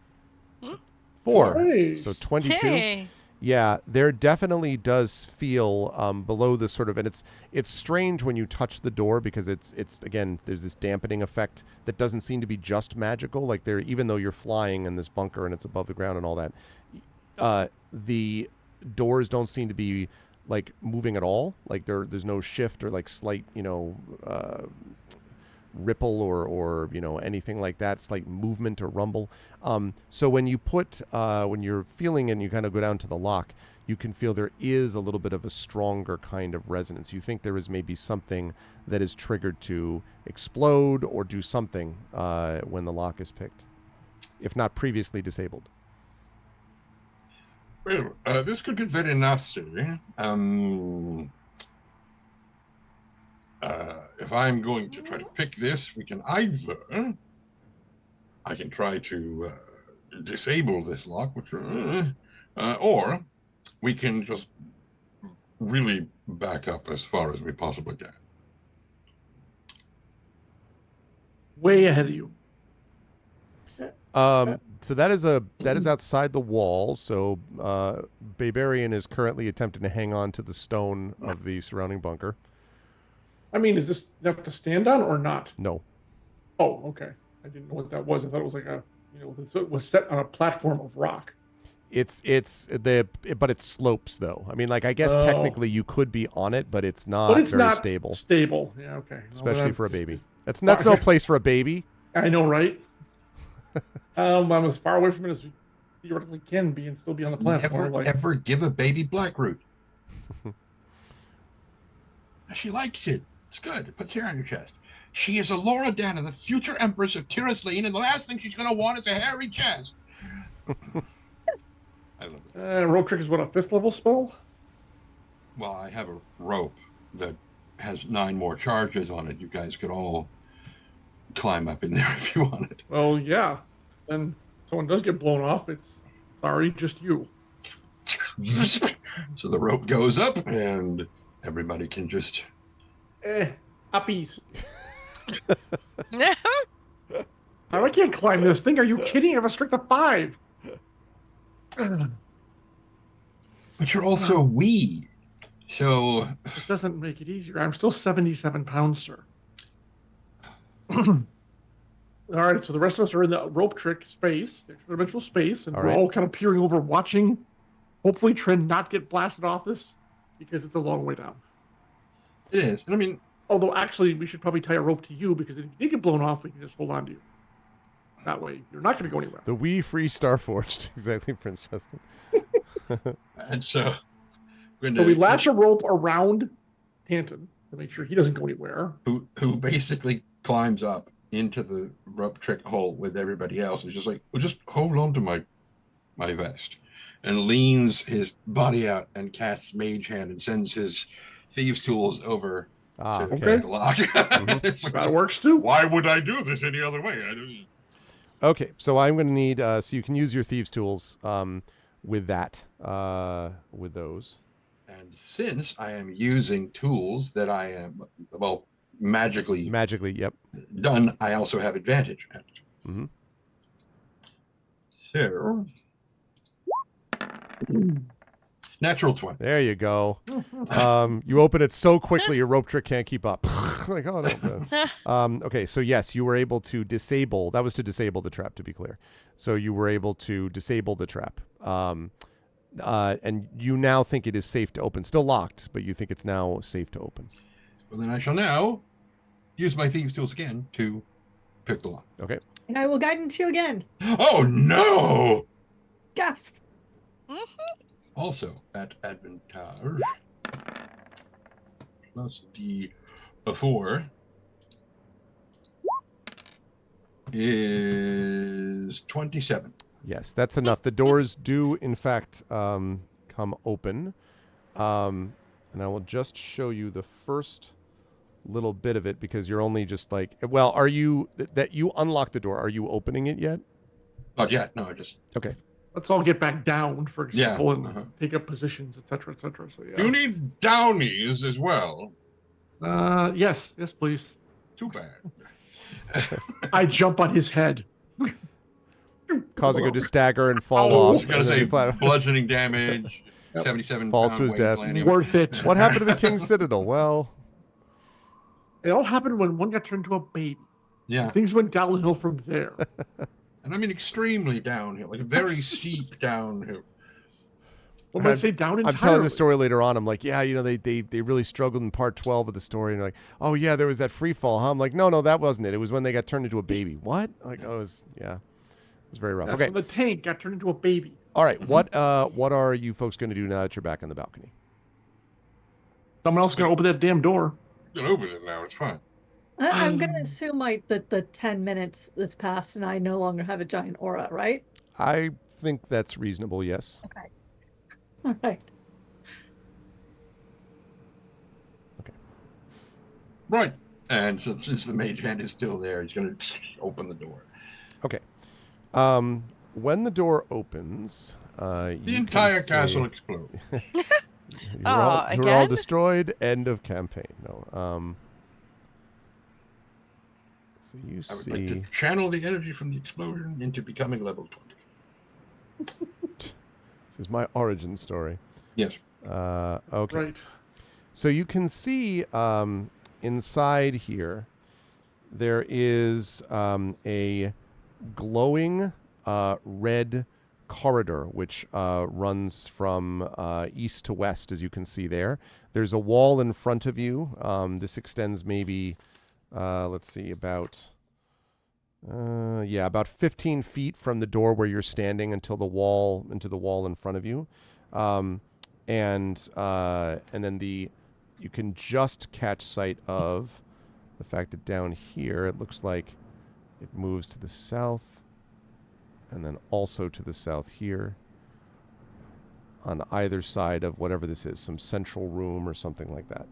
4. Nice. So 22. Yay. Yeah, there definitely does feel below the sort of, and it's strange when you touch the door because it's again there's this dampening effect that doesn't seem to be just magical. Like there, even though you're flying in this bunker and it's above the ground and all that, the doors don't seem to be like moving at all. Like there's no shift or like slight ripple or anything like that, slight movement or rumble. So when you put when you're feeling and you kind of go down to the lock, you can feel there is a little bit of a stronger kind of resonance. You think there is maybe something that is triggered to explode or do something when the lock is picked, if not previously disabled. Well, this could get very nasty. If I'm going to try to pick this, we can either I can try to disable this lock, which or we can just really back up as far as we possibly can. Way ahead of you. So that is outside the wall. So Barbarian is currently attempting to hang on to the stone of the surrounding bunker. I mean, is this enough to stand on or not? No. Oh, okay. I didn't know what that was. I thought it was like it was set on a platform of rock. But it slopes though. I mean, like I guess Oh. technically you could be on it, but it's not But it's very not stable, Stable. Yeah, okay. Well, especially then for a baby. That's no place for a baby. I know, right? I'm as far away from it as we theoretically can be and still be on the platform. Never ever give a baby Blackroot. She likes it. It's good. It puts hair on your chest. She is Alora Dana, the future Empress of Tirasleen, and the last thing she's going to want is a hairy chest. I love it. Rope trick is what, a 5th level spell? Well, I have a rope that has 9 more charges on it. You guys could all climb up in there if you wanted. Well, yeah. Then someone does get blown off. It's sorry, just you. So the rope goes up, and everybody can just. Uppies. I can't climb this thing. Are you kidding? I have a strength of 5. But you're also wee. So. It doesn't make it easier. I'm still 77 pounds, sir. All right, so the rest of us are in the rope trick space, the dimensional space, and All we're right. all kind of peering over, watching. Hopefully, Trent not get blasted off this because it's a long way down. It is. And I mean, Although, actually, we should probably tie a rope to you because if you did get blown off, we can just hold on to you. That way, you're not going to go anywhere. The wee free Starforged. Exactly, Prince Justin. and so, So we latch a rope around Tanton to make sure he doesn't go anywhere. who basically climbs up into the rope trick hole with everybody else. It's just like, well, just hold on to my vest, and leans his body out and casts Mage Hand and sends his thieves' tools over to okay. the lock. It's like, That works too. why would I do this any other way? Okay, so I'm going to need, so you can use your thieves' tools with that, with those. And since I am using tools that I am, well, magically Yep. done, I also have advantage at it. Mm-hmm. So, natural 20. There you go. You open it so quickly, your rope trick can't keep up. Like, oh no. Okay, so yes, you were able to disable. That was to disable the trap, to be clear. So you were able to disable the trap. And you now think it is safe to open. Still locked, but you think it's now safe to open. Well, then I shall now use my thieves' tools again to pick the lock. Okay. And I will guidance you again. Oh no! Gasp. Also at advantage plus D4 is 27. Yes, that's enough. The doors do, in fact, come open. And I will just show you the first little bit of it because you're only just like, well, are you, that you unlock the door. Are you opening it yet? Not yet. No, I just. Okay. Let's all get back down, for example, Yeah, and take up positions, etc., etc. So yeah. You need downies as well. Yes, please. Too bad. I jump on his head, Causing him to stagger and fall Oh. I off. was gonna and then say he fly- bludgeoning damage. Yep. 77 Falls pound to his weight death. landing. worth it. What happened to the King's Citadel? Well, It all happened when one got turned into a baby. Yeah, Things went downhill from there. and I mean extremely downhill, like a very steep downhill. One might say down entirely. I'm telling the story later on. I'm like, yeah, they really struggled in part 12 of the story. And they're like, oh, yeah, there was that free fall, huh? I'm like, no, that wasn't it. It was when they got turned into a baby. What? Like, oh, it was very rough. That's Okay. when the tank got turned into a baby. All right. What are you folks going to do now that you're back on the balcony? Someone else is going to open that damn door. You can open it now. It's fine. I'm going to assume that the 10 minutes that's passed and I no longer have a giant aura, right? I think that's reasonable, yes. Okay. All right. Right. And since the mage hand is still there, he's going to open the door. Okay. When the door opens, The entire castle explodes. You're all again? destroyed. End of campaign. No. So you I would see. like to channel the energy from the explosion into becoming level 20. This is my origin story. Yes. Okay. Right. So you can see inside here, there is a glowing red corridor which runs from east to west, as you can see there. There's a wall in front of you. This extends maybe, let's see, about 15 feet from the door where you're standing into the wall in front of you. And then you can just catch sight of the fact that down here it looks like it moves to the south and then also to the south here on either side of whatever this is, some central room or something like that.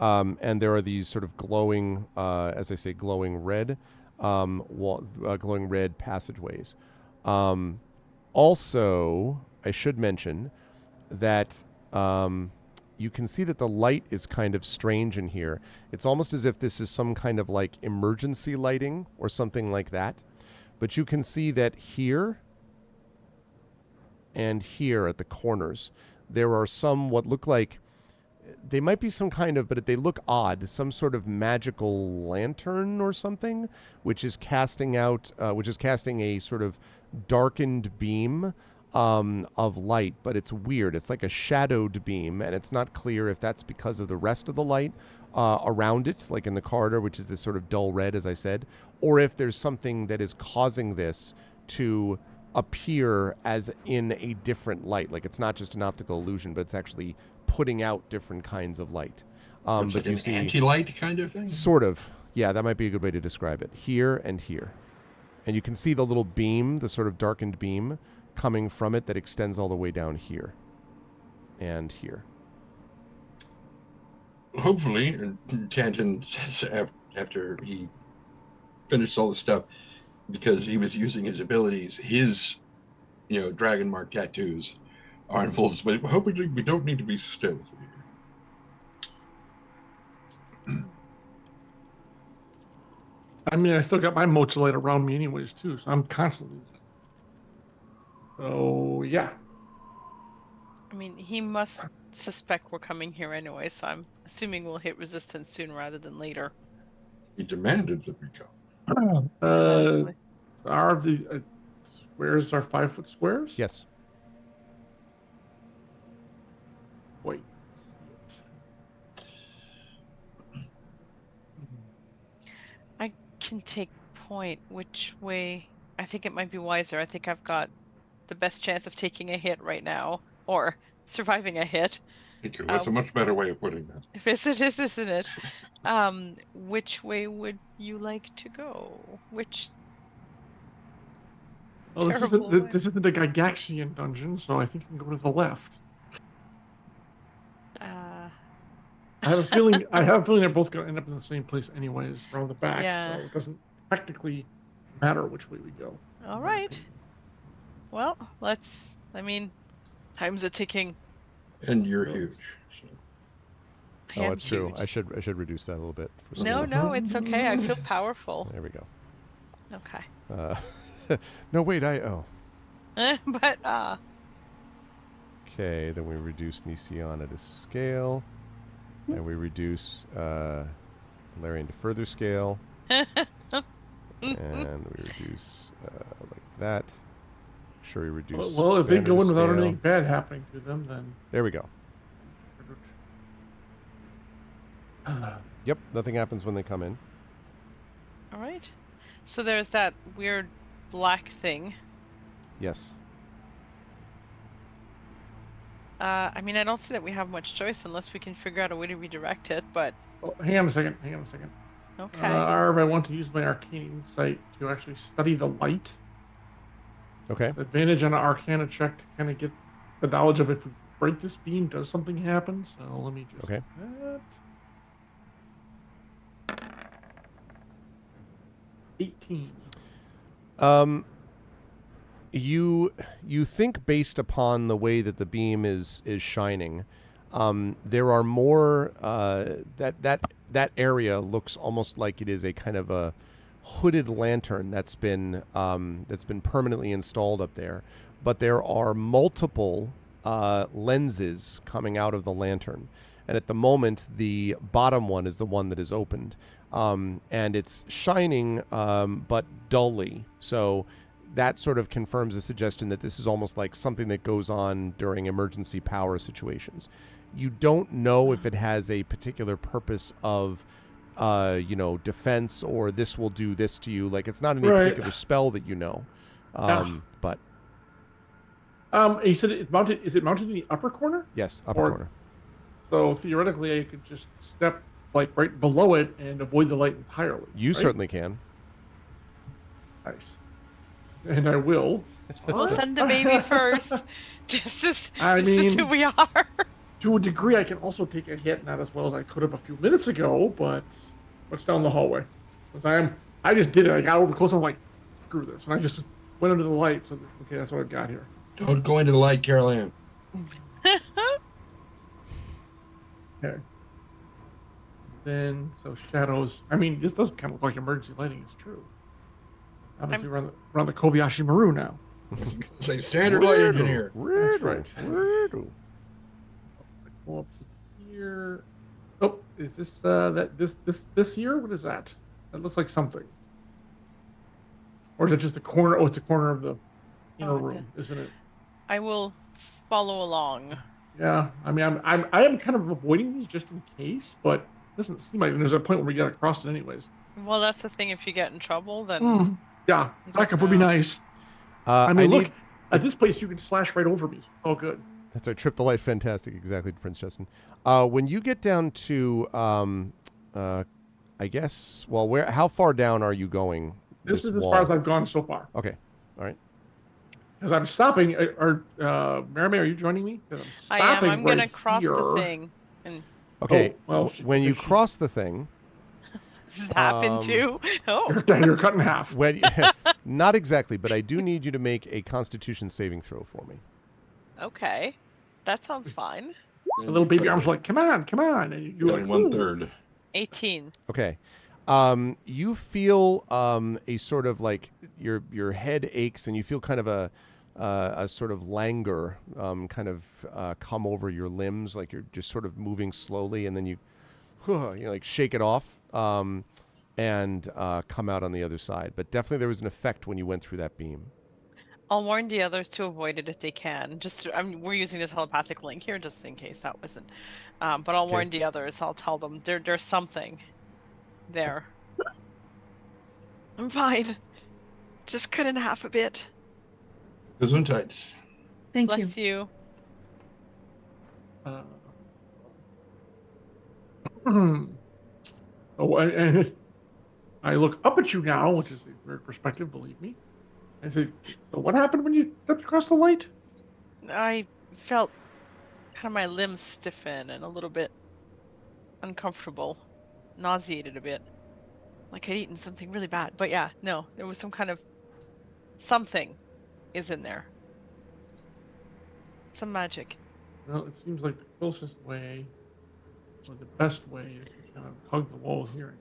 And there are these sort of glowing, as I say, glowing red passageways. Also, I should mention that you can see that the light is kind of strange in here. It's almost as if this is some kind of like emergency lighting or something like that. But you can see that here and here at the corners, there are some what look like, they might be some kind of, but they look odd, some sort of magical lantern or something, which is casting a sort of darkened beam of light, but it's weird. It's like a shadowed beam, and it's not clear if that's because of the rest of the light around it, like in the corridor, which is this sort of dull red, as I said, or if there's something that is causing this to appear as in a different light. Like it's not just an optical illusion, but it's actually putting out different kinds of light. It's But like you an see, anti-light kind of thing. sort of, yeah, that might be a good way to describe it. Here and here. And you can see the little beam, the sort of darkened beam coming from it that extends all the way down here and here. Hopefully, Tanton says after he finished all the stuff, because he was using his abilities, his, dragon mark tattoos are in full display. Hopefully, we don't need to be stealthy. I mean, I still got my motes light around me anyways, too, so I'm constantly... So, yeah. I mean, he must suspect we're coming here anyway, so I'm assuming we'll hit resistance sooner rather than later. He demanded that we come. Exactly. Are the squares are 5-foot squares? Yes. Wait. I can take point. Which way? I think it might be wiser. I think I've got the best chance of taking a hit right now, or surviving a hit. Thank you. That's a much better way of putting that. Isn't it? Which way would you like to go? Which? Well, terrible way. this isn't a Gygaxian dungeon, so I think you can go to the left. I have a feeling they're both going to end up in the same place anyways, around the back. Yeah. So it doesn't technically matter which way we go. All right. Well, let's. I mean, time's a ticking. And you're huge. So. I Oh, am it's true. huge. I should reduce that a little bit. No, it's okay. I feel powerful. There we go. Okay. No, wait. But Okay, then we reduce Nisiana to scale. And we reduce Larian to further scale. And we reduce like that. Sure, we reduce. Well, if they Banner go in to without scale. anything bad happening to them, then. There we go. Yep, nothing happens when they come in. all right. So there's that weird black thing. Yes. I mean, I don't see that we have much choice unless we can figure out a way to redirect it. But Oh, hang on a second. okay. Arv, I want to use my arcane insight to actually study the light. Okay. It's advantage on an arcana check to kind of get the knowledge of if we break this beam, does something happen? So let me just. Okay. do that. 18. You think based upon the way that the beam is shining, there are more that area looks almost like it is a kind of a hooded lantern that's been permanently installed up there, but there are multiple lenses coming out of the lantern, and at the moment the bottom one is the one that is opened, and it's shining but dully, so that sort of confirms the suggestion that this is almost like something that goes on during emergency power situations. You don't know if it has a particular purpose of, defense, or this will do this to you. Like, it's not any particular spell that you know. But You said it's mounted. Is it mounted in the upper corner? yes, upper corner. So theoretically, I could just step like right below it and avoid the light entirely. You right? certainly can. Nice. And I will. We'll send the baby first. This is who we are. To a degree, I can also take a hit, not as well as I could have a few minutes ago, but what's down the hallway? Because I just did it. I got over close. I'm like, screw this, and I just went under the light. So okay, that's what I've got here. Don't go into the light, Carol Ann. Okay. Then shadows. I mean, this does kind of look like emergency lighting. It's true. Obviously, we're on the Kobayashi Maru now. Say standard light engineer. That's right. Go up here. Oh, is this this here? What is that? That looks like something. Or is it just a corner? Oh, it's a corner of the inner room, isn't it? I will follow along. Yeah, I mean, I am kind of avoiding these just in case, but it doesn't seem like there's a point where we get across it anyways. Well, that's the thing. If you get in trouble, then Yeah, I don't backup would be know. nice. I I mean, look, need. at this place you can slash right over me. So it's all good. That's our trip the light. Fantastic. Exactly, Prince Justin. When you get down to, I guess, well, how far down are you going? This is as wall? far as I've gone so far. Okay. All right. Because I'm stopping. Marimar, are you joining me? 'Cause I am. stopping I'm gonna right cross the here. thing. And Okay. well, when you she- cross the thing, this has happened too. Oh, You're cut in half. when not exactly, but I do need you to make a Constitution saving throw for me. okay. That sounds fine. The little baby arms are like, come on, come on. And you're like, One "Ooh." third. 18. Okay. You feel a sort of like your head aches, and you feel kind of a sort of languor kind of come over your limbs, like you're just sort of moving slowly, and then you like shake it off and come out on the other side. But definitely there was an effect when you went through that beam. I'll warn the others to avoid it if they can. We're using the telepathic link here just in case that wasn't. But I'll warn the others. I'll tell them there's something there. I'm fine. Just cut in half a bit. Gesundheit. Thank you. Bless you. Oh, and I look up at you now, which is a weird perspective, believe me. I say, so what happened when you stepped across the light? I felt kind of my limbs stiffen and a little bit uncomfortable, nauseated a bit, like I'd eaten something really bad. But yeah, no, there was some kind of something is in there. Some magic. Well, it seems like the closest way, or the best way, is to kind of hug the wall here.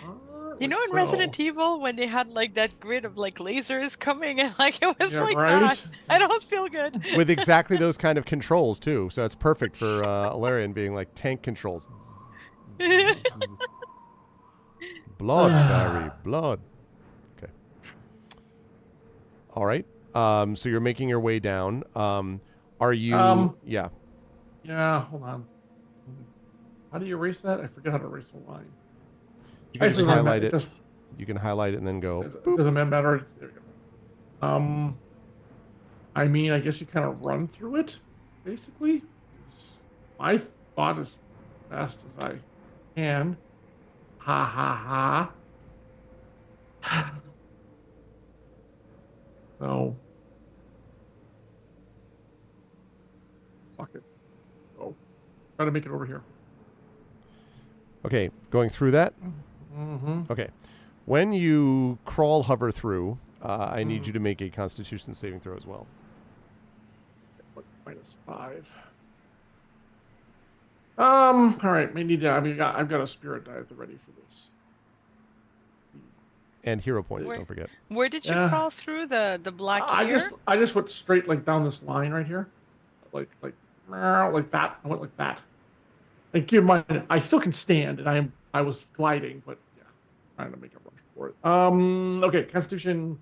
And You know, in Resident Evil, when they had like that grid of like lasers coming and like it was Yeah, like right? that. I don't feel good. With exactly those kind of controls too, so it's perfect for Alarian being like tank controls. Blood, Barry, blood. Okay. All right. So you're making your way down. Are you? Yeah. Yeah, hold on. How do you erase that? I forget how to erase the line. You can just Actually, highlight it. just- You can highlight it and then go. It doesn't matter. There we go. I mean, I guess you kind of run through it, basically. My thought as fast as I can. Ha ha ha. So, fuck it. Oh, try to make it over here. Okay, going through that. Mm-hmm. Okay. When you crawl hover through, I need you to make a Constitution saving throw as well. -5. All right. Maybe I've got a spirit die at the ready for this. And hero points, Where- don't forget. Where did you Yeah. crawl through the black I here? just went straight like down this line right here, like that. I went like that. And keep in mind, I still can stand, and I was gliding, but yeah, trying to make a run for it. Okay, Constitution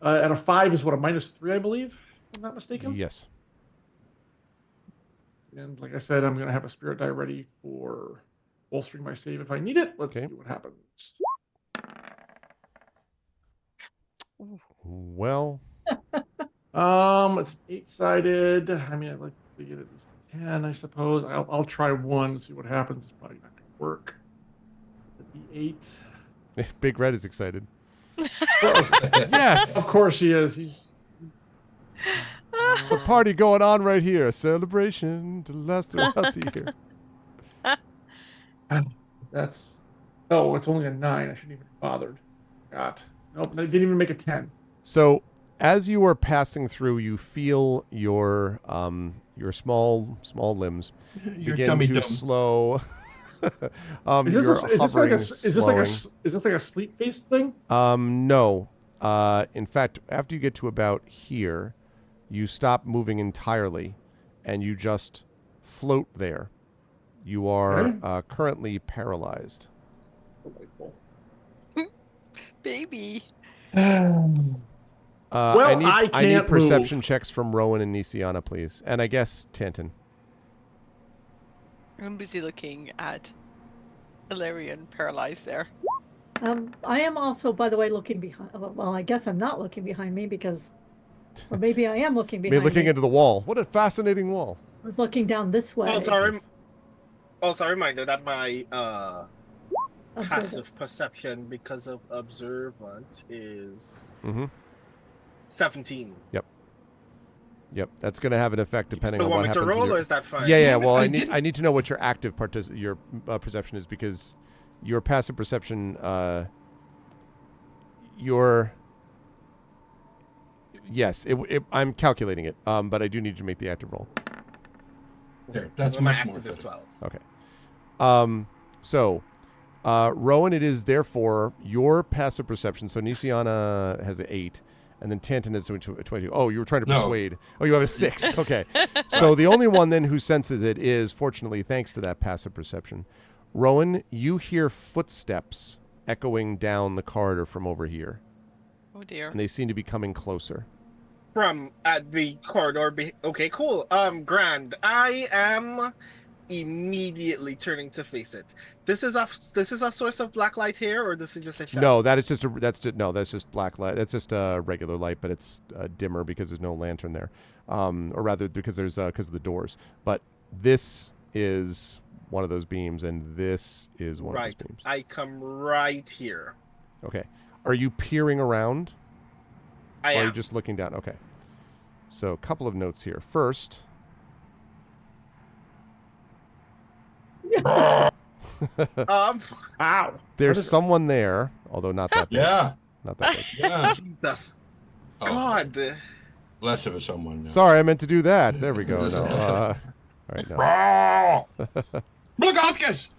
at a 5 is what, a -3, I believe, if I'm not mistaken. Yes. And like I said, I'm gonna have a spirit die ready for bolstering my save if I need it. Let's Okay. see what happens. Well, It's 8-sided. I mean, I'd like to get at least 10, I suppose. I'll try 1, see what happens. It's probably not gonna work. The D8. Big Red is excited. Well, Yes. of course he is. It's a party going on right here. A celebration to last throughout the year. That's. Oh, it's only a 9. I shouldn't even have bothered. God. Nope, they didn't even make a 10. So as you are passing through, you feel your small limbs Your begin dummy to dumb. slow. Is your hovering this like a sleep face thing? No. In fact, after you get to about here, you stop moving entirely, and you just float there. You are currently paralyzed. Delightful. Baby. Well, I I need can't perception move. checks from Rowan and Nisiana, please. And I guess Tanton. I'm busy looking at Ilarion paralyzed there. I am also, by the way, looking behind. Well, I guess I'm not looking behind me because, or maybe I am looking Maybe behind looking me. into the wall. What a fascinating wall. I was looking down this way. Also, a reminder that my Observant. passive perception because of observant is Mm-hmm. 17. Yep, that's going to have an effect depending Do you on want what me to happens. with roll, your- or is that fine? Yeah, yeah. Damn it, Well, I I need didn't- I need to know what your active your perception is, because your passive perception, yes, I'm calculating it. But I do need you to make the active roll. There, that's Well, my much more active is fitting. 12. Okay. So, Rowan, it is therefore your passive perception. So Nisiana has an 8, and then Tanton has a 22. Oh, you were trying to No. persuade. Oh, you have a 6. Okay. So the only one then who senses it is, fortunately, thanks to that passive perception, Rowan, you hear footsteps echoing down the corridor from over here, Oh dear. and they seem to be coming closer. From at the corridor. Okay, cool. Grand. I am immediately turning to face it. This is a source of black light here, or this is just a shadow? No, that's just black light. That's just regular light, but it's dimmer because there's no lantern there, or rather because of the doors. But this is one of those beams, and this is one of those beams. I come right here. Okay. Are you peering around? I Or are you am. just looking down? Okay. So a couple of notes here. First, Ow. there's someone there, although not that big. Yeah, Not that big. yeah. Jesus. Oh, God. less of a someone. Now. Sorry, I meant to do that. There we go. No. All right, no. Blagothkus!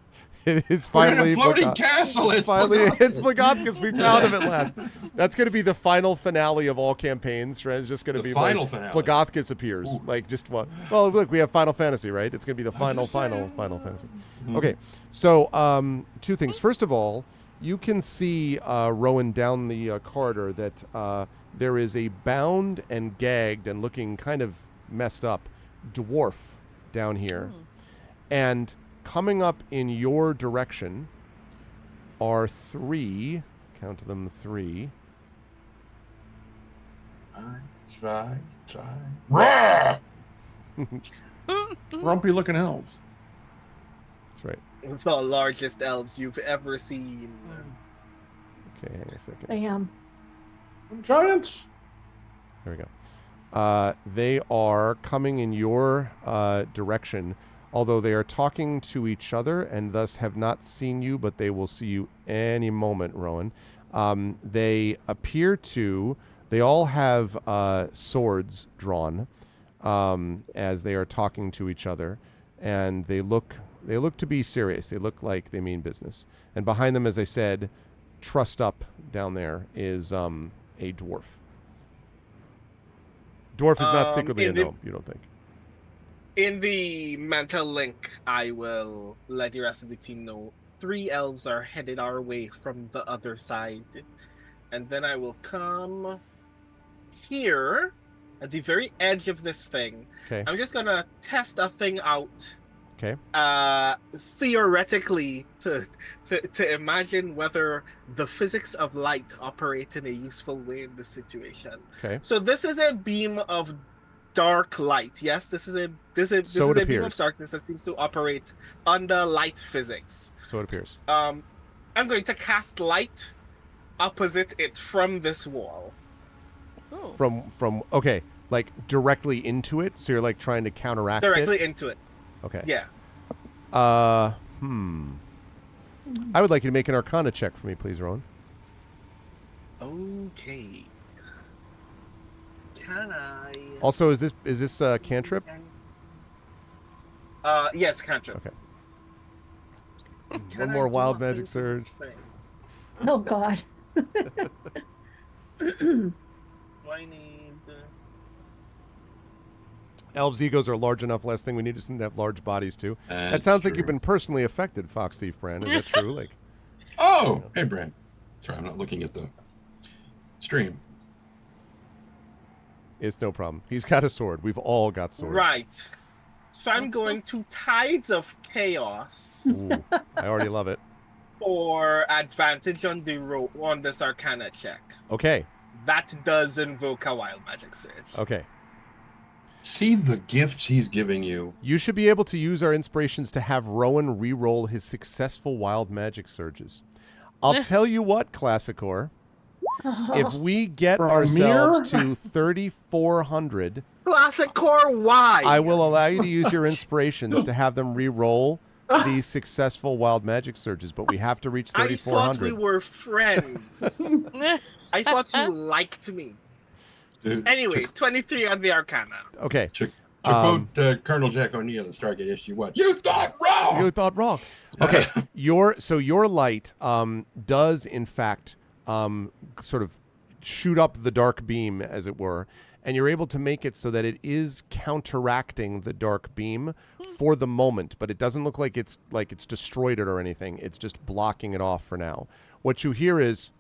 It is We're in finally a floating Blagoth- castle. It's Finally, it's Blagothkus. Blagothkus. We found him at last. That's going to be the final finale of all campaigns. Right? It's just going to The be final like finale. Blagothkus appears. Ooh. Like just what? Well, look, we have Final Fantasy, right? It's going to be the final Final Fantasy. Mhm. Okay, so two things. First of all, you can see Rowan down the corridor that there is a bound and gagged and looking kind of messed up dwarf down here, and coming up in your direction are 3. Count them 3. Try. Roar! Grumpy looking elves. That's right. The largest elves you've ever seen. Okay, hang on a second. I am. Giants. There we go. They are coming in your direction, although they are talking to each other and thus have not seen you, but they will see you any moment, Rowan. They appear to... They all have swords drawn as they are talking to each other, and they look to be serious. They look like they mean business. And behind them, as I said, trussed up down there is a dwarf. Dwarf is not secretly a gnome, you don't think? In the mental link, I will let the rest of the team know 3 elves are headed our way from the other side. And then I will come here at the very edge of this thing. Okay. I'm just gonna test a thing out. Okay. Theoretically, to imagine whether the physics of light operate in a useful way in this situation. Okay. So this is a beam of dark light. Yes, this is a So it beam of appears. darkness that seems to operate under light physics. So it appears. I'm going to cast light opposite it from this wall. Oh. From okay, like directly into it. So you're like trying to counteract Directly it. into it. Okay. Yeah. I would like you to make an Arcana check for me, please, Rowan. Okay. Can I? Also, is this cantrip? Yes, cantrip. Okay. Can One I more do wild a magic thing to this surge. thing? Oh God. Do I need? Elves' egos are large enough. Last thing we need is them to have large bodies too. That That's sounds like true. you've been personally affected, Fox Thief Brand. Is that true? Like, Oh, hey, Brand. Sorry, I'm not looking at the stream. It's no problem. He's got a sword. We've all got swords. Right. So I'm going to Tides of Chaos Ooh, I already love it. for advantage on on this Arcana check. Okay. That does invoke a Wild Magic Surge. Okay. See the gifts he's giving you. You should be able to use our inspirations to have Rowan re-roll his successful wild magic surges. I'll tell you what, Classicor. If we get From ourselves here? to 3,400, Classic Core, why? I will allow you to use your inspirations to have them re-roll these successful wild magic surges, but we have to reach I thought 3,400. we were friends. I thought you liked me. Anyway, 23 on the Arcana. Okay. To quote Colonel Jack O'Neill in Stargate issue 1, you thought wrong. You thought wrong. Okay. your light does in fact sort of shoot up the dark beam, as it were, and you're able to make it so that it is counteracting the dark beam for the moment, but it doesn't look like it's destroyed it or anything. It's just blocking it off for now. What you hear is,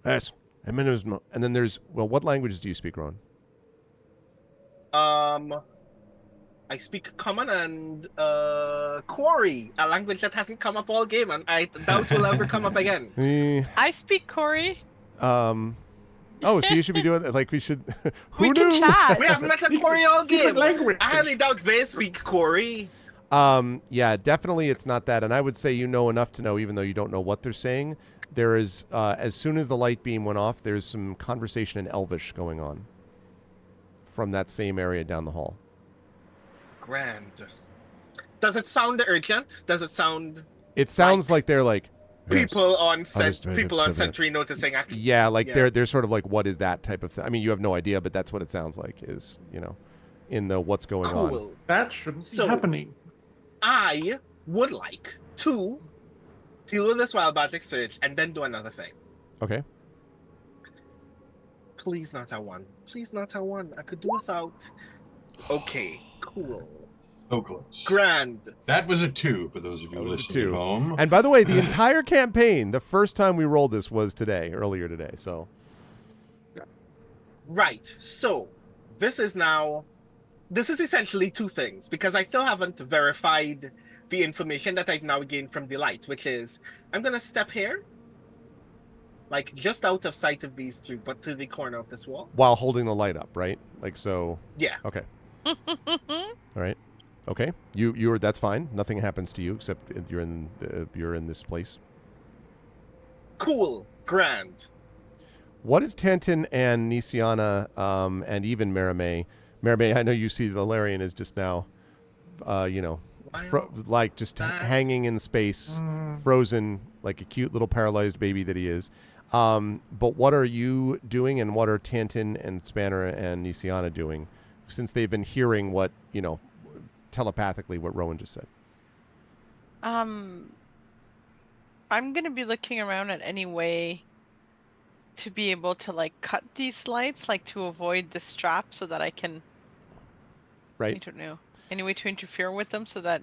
yes, and then there's, well, what languages do you speak, Ron? I speak Common and Quarry, a language that hasn't come up all game, and I doubt will ever come up again. I speak Corey. Oh, so you should be doing that. Like we should. We can chat. We haven't met a Quarry all Secret game. language. I highly doubt they speak Quarry. Yeah, definitely it's not that. And I would say you know enough to know, even though you don't know what they're saying. There is, as soon as the light beam went off, there's some conversation in Elvish going on from that same area down the hall. Grand. Does it sound urgent? Does it sound It sounds like they're like, people on Understood. people on Sentry noticing? yeah, like Yeah. they're sort of like, what is that type of thing? I mean, you have no idea, but that's what it sounds like. Is in the what's going on. Cool. That shouldn't be So- happening. I would like to deal with this wild magic surge and then do another thing. Okay. Please not a one. Please not a one. I could do without. Okay, cool. So close. Grand. That was a 2 for those of you That was a listening 2. at home. And by the way, the entire campaign, the first time we rolled this was earlier today. So Right. So this is essentially two things, because I still haven't verified the information that I've now gained from the light, which is I'm gonna step here, like just out of sight of these two, but to the corner of this wall. while holding the light up, right? Like so. Yeah. Okay. All right. Okay. You're that's fine. Nothing happens to you except you're in this place. Cool. Grand. What is Tantin and Nisiana and even Maramay? Maramay, I know you see the Larian is just now, like just hanging in space, frozen like a cute little paralyzed baby that he is. But what are you doing, and what are Tantin and Spanner and Nisiana doing, since they've been hearing what telepathically what Rowan just said? I'm gonna be looking around at any way to be able to like cut these lights, like to avoid the strap, so that I can. I Right. don't know. Any way to interfere with them so that.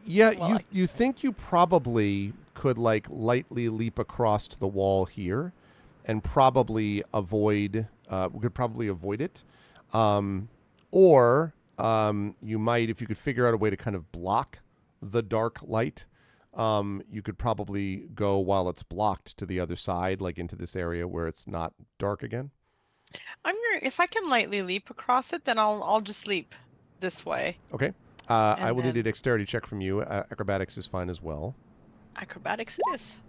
Yeah, Well, you think you probably could like lightly leap across to the wall here, and probably avoid. We could probably avoid it, or you might, if you could figure out a way to kind of block the dark light. You could probably go while it's blocked to the other side, like into this area where it's not dark again. If I can lightly leap across it, then I'll just leap this way. Okay. I And will need a then- dexterity check from you. Acrobatics is fine as well. Acrobatics it is.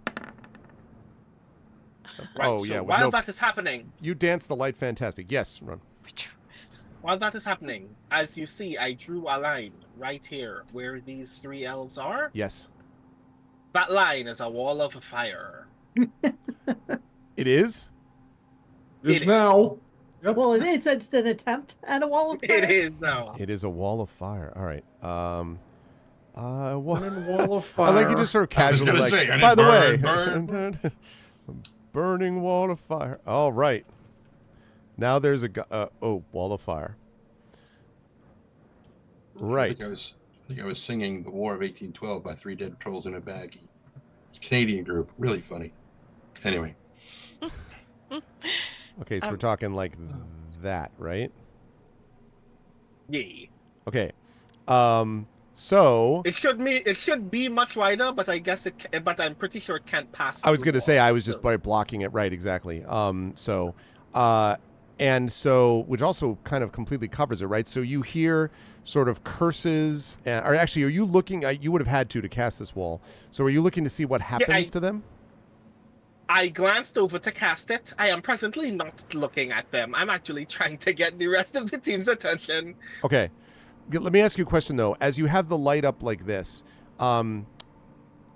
Right. Oh, so yeah, with while no- that is happening, You dance the light fantastic. Yes, Ron. as you see, I drew a line right here where these three elves are. Yes. That line is a wall of fire. It is? It It is now. is. Yep. Well, it is. It's an attempt at a wall of fire. It is now. It is a wall of fire. All right. What? And wall of fire. I like you just sort of I was casually gonna like, say, and by it the way, burn, burning wall of fire. All right. Now there's a wall of fire. Right. I think I was singing The War of 1812 by Three Dead Trolls in a Baggie. It's a Canadian group. Really funny. Anyway. Okay, so we're talking like that, right? Yeah. Okay. So It should be much wider, but I guess but I'm pretty sure it can't pass. I was through going to say I was walls, just so. by blocking it, right? Exactly. And so which also kind of completely covers it, right? So you hear sort of curses, or actually, are you looking? You would have had to cast this wall. So are you looking to see what happens to them? I glanced over to cast it. I am presently not looking at them. I'm actually trying to get the rest of the team's attention. Okay. Let me ask you a question though. As you have the light up like this, are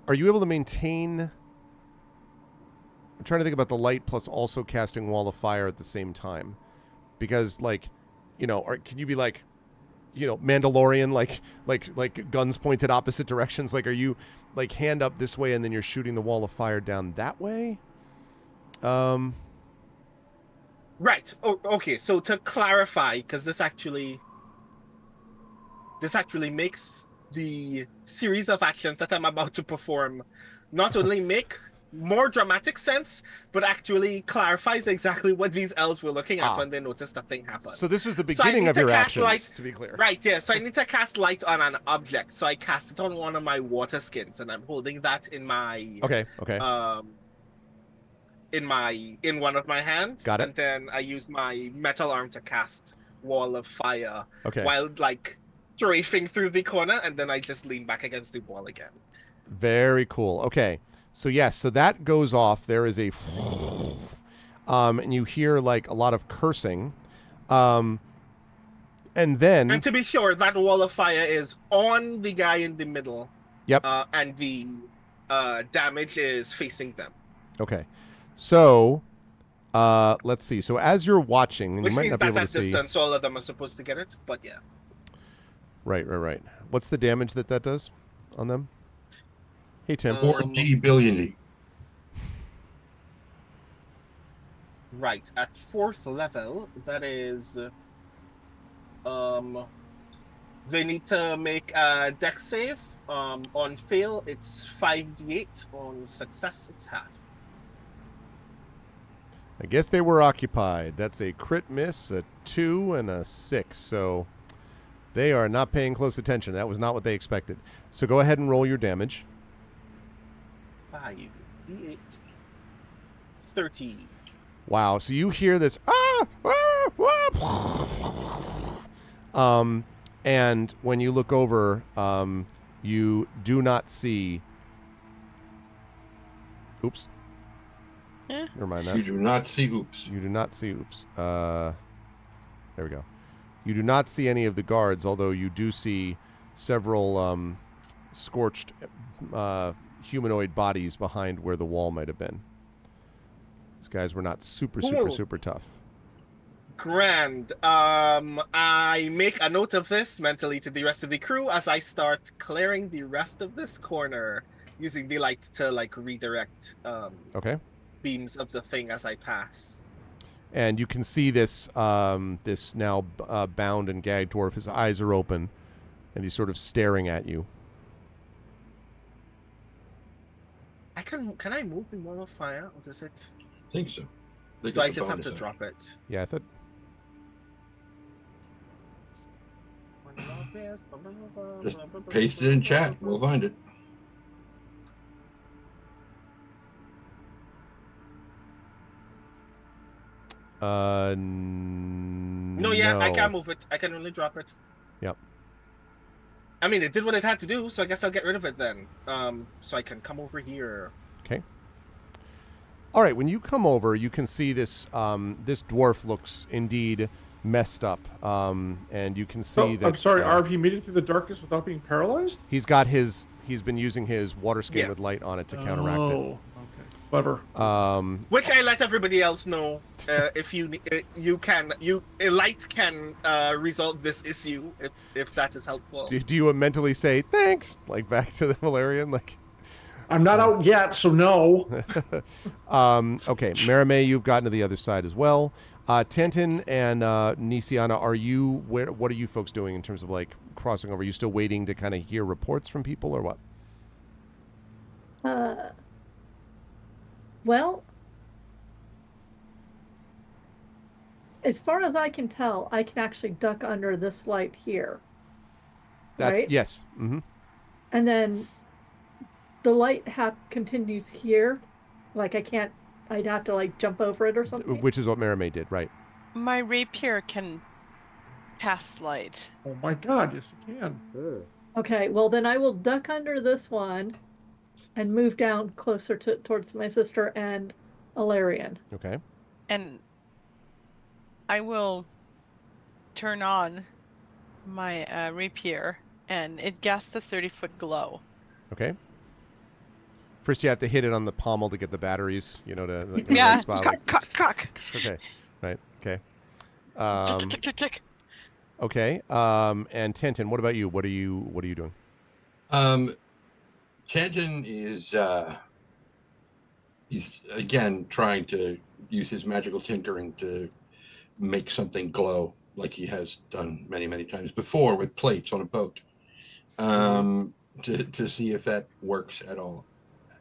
you able to maintain? I'm trying to think about the light plus also casting Wall of Fire at the same time, because or can you be like, Mandalorian, like guns pointed opposite directions? Like, are you like hand up this way and then you're shooting the Wall of Fire down that way? Right. Oh, okay. So to clarify, because this actually makes the series of actions that I'm about to perform not only make more dramatic sense, but actually clarifies exactly what these elves were looking at when they noticed the thing happen. So this was the beginning of your actions, to be clear. Right, yeah. So I need to cast light on an object. So I cast it on one of my water skins, and I'm holding that in my Okay. in one of my hands. Got it. And then I use my metal arm to cast Wall of Fire. Okay. While like strafing through the corner, and then I just lean back against the wall again. Very cool. Okay. So yes, so that goes off. There is a and you hear like a lot of cursing. And then, and to be sure, that Wall of Fire is on the guy in the middle. Yep. And the damage is facing them. Okay. So let's see. So as you're watching, and which you might means not be that able at to see. distance, all of them are supposed to get it, but yeah. Right. What's the damage that does on them? Hey, Tim. 40 billion. Right, at 4th level, that is... they need to make a dex save. On fail, it's 5d8. On success, it's half. I guess they were occupied. That's a crit miss, a 2, and a 6. So they are not paying close attention. That was not what they expected. So go ahead and roll your damage. 5d8. 30. Wow. So you hear this. And when you look over, you do not see. Oops. Never mind that. You do not see oops. You do not see oops. There we go. You do not see any of the guards, although you do see several scorched humanoid bodies behind where the wall might have been. These guys were not super tough. Grand. I make a note of this mentally to the rest of the crew as I start clearing the rest of this corner using the light to like redirect Okay. beams of the thing as I pass. And you can see this this now bound and gagged dwarf. His eyes are open, and he's sort of staring at you. Can I move the Wall of Fire, or does it? I think so. Do I just have to drop it? Yeah, I thought. Just paste it in chat. We'll find it. No, I can't move it. I can only drop it. Yep. I mean, it did what it had to do, so I guess I'll get rid of it then. So I can come over here. Okay. All right. When you come over, you can see this. This dwarf looks indeed messed up, and you can see that. I'm sorry, Arv. He made it through the darkness without being paralyzed. He's got his. He's been using his water skin with light on it to counteract it. Oh, okay, clever. Which I let everybody else know. If light can resolve this issue if that is helpful. Do you mentally say thanks, like back to the Valerian, like? I'm not out yet, so no. Okay, Maramé, you've gotten to the other side as well. Tantin and Nisiana, what are you folks doing in terms of like crossing over? Are you still waiting to kind of hear reports from people or what? Well, as far as I can tell, I can actually duck under this light here. That's right? yes. Mm-hmm. And then the light continues here. Like I'd have to like jump over it or something. Which is what Maramay did, right? My rapier can cast light. Oh my God, yes, you can. Okay, well then I will duck under this one and move down closer towards my sister and Alarian. Okay. And I will turn on my rapier, and it casts a 30-foot glow. Okay. First, you have to hit it on the pommel to get the batteries, to like, Yeah. spot, Cock. Okay. Right. Okay. Click, click, click. Okay. And Tintin, what about you? What are you doing? Tanton is he's again trying to use his magical tinkering to make something glow, like he has done many, many times before with plates on a boat, to see if that works at all.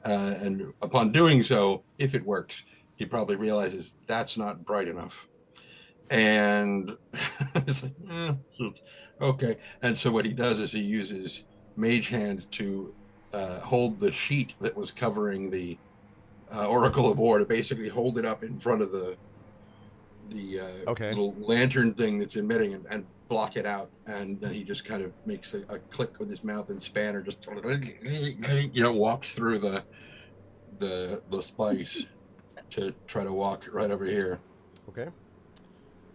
And upon doing so, if it works, he probably realizes that's not bright enough. And it's like, okay. And so what he does is he uses Mage Hand to hold the sheet that was covering the Oracle of War, to basically hold it up in front of the little lantern thing that's emitting, and block it out. And then he just kind of makes a click with his mouth, and Spanner just walks through the spice to try to walk right over here. Okay.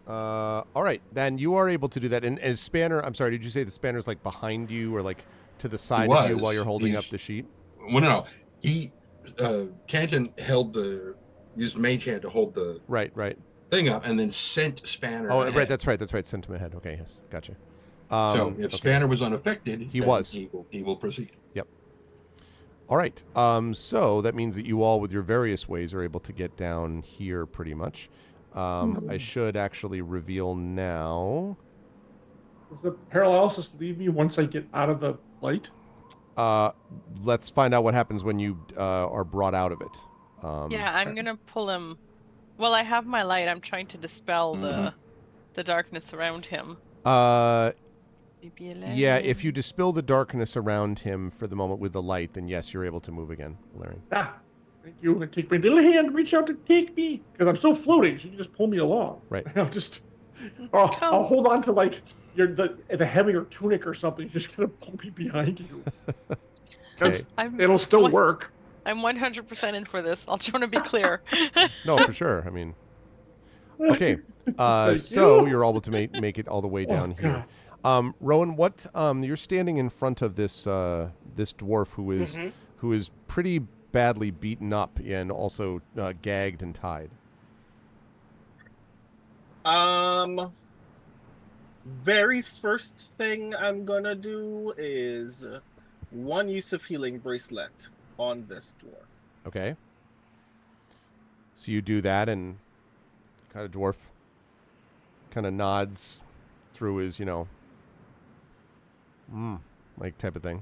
All right. Then you are able to do that. And as Spanner, I'm sorry, did you say the Spanner's like behind you or like to the side of you while you're holding up the sheet? Well, no. He Tanton used Mage Hand to hold the right thing up, and then sent Spanner. Oh, ahead. right. That's right. Sent him ahead. Okay. Yes. Gotcha. So if Spanner was unaffected, he will proceed. Yep. All right. So that means that you all, with your various ways, are able to get down here pretty much. I should actually reveal now. Does the paralysis leave me once I get out of the light? Let's find out what happens when you are brought out of it. Yeah, I'm gonna pull him. Well, I have my light. I'm trying to dispel the darkness around him. Yeah, if you dispel the darkness around him for the moment with the light, then yes, you're able to move again, Larry. Thank you. And take my little hand, reach out to take me, because I'm still floating. So you can just pull me along. Right. I'll hold on to like the hem of your tunic or something. Just kind of pull me behind you. Okay. It'll still work. I'm 100% in for this. I'll try to be clear. No, for sure. I mean, okay. So you're able to make it all the way down here. Rowan, what? You're standing in front of this this dwarf who is pretty badly beaten up and also gagged and tied. Very first thing I'm gonna do is one use of healing bracelet on this dwarf. Okay. So you do that, and kind of dwarf kind of nods through his, like type of thing.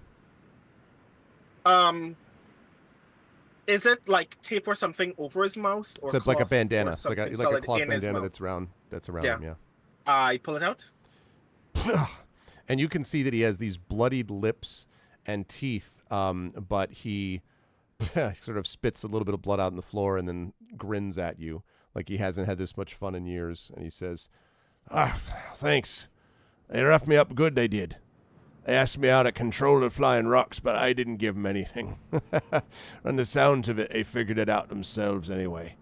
Is it like tape or something over his mouth, or it's like a bandana? It's like a cloth bandana that's around him. Yeah. I pull it out, and you can see that he has these bloodied lips and teeth. But he sort of spits a little bit of blood out on the floor and then grins at you like he hasn't had this much fun in years. And he says, "Thanks. They roughed me up good. They did. They asked me how to control the flying rocks, but I didn't give them anything. On the sounds of it, they figured it out themselves anyway.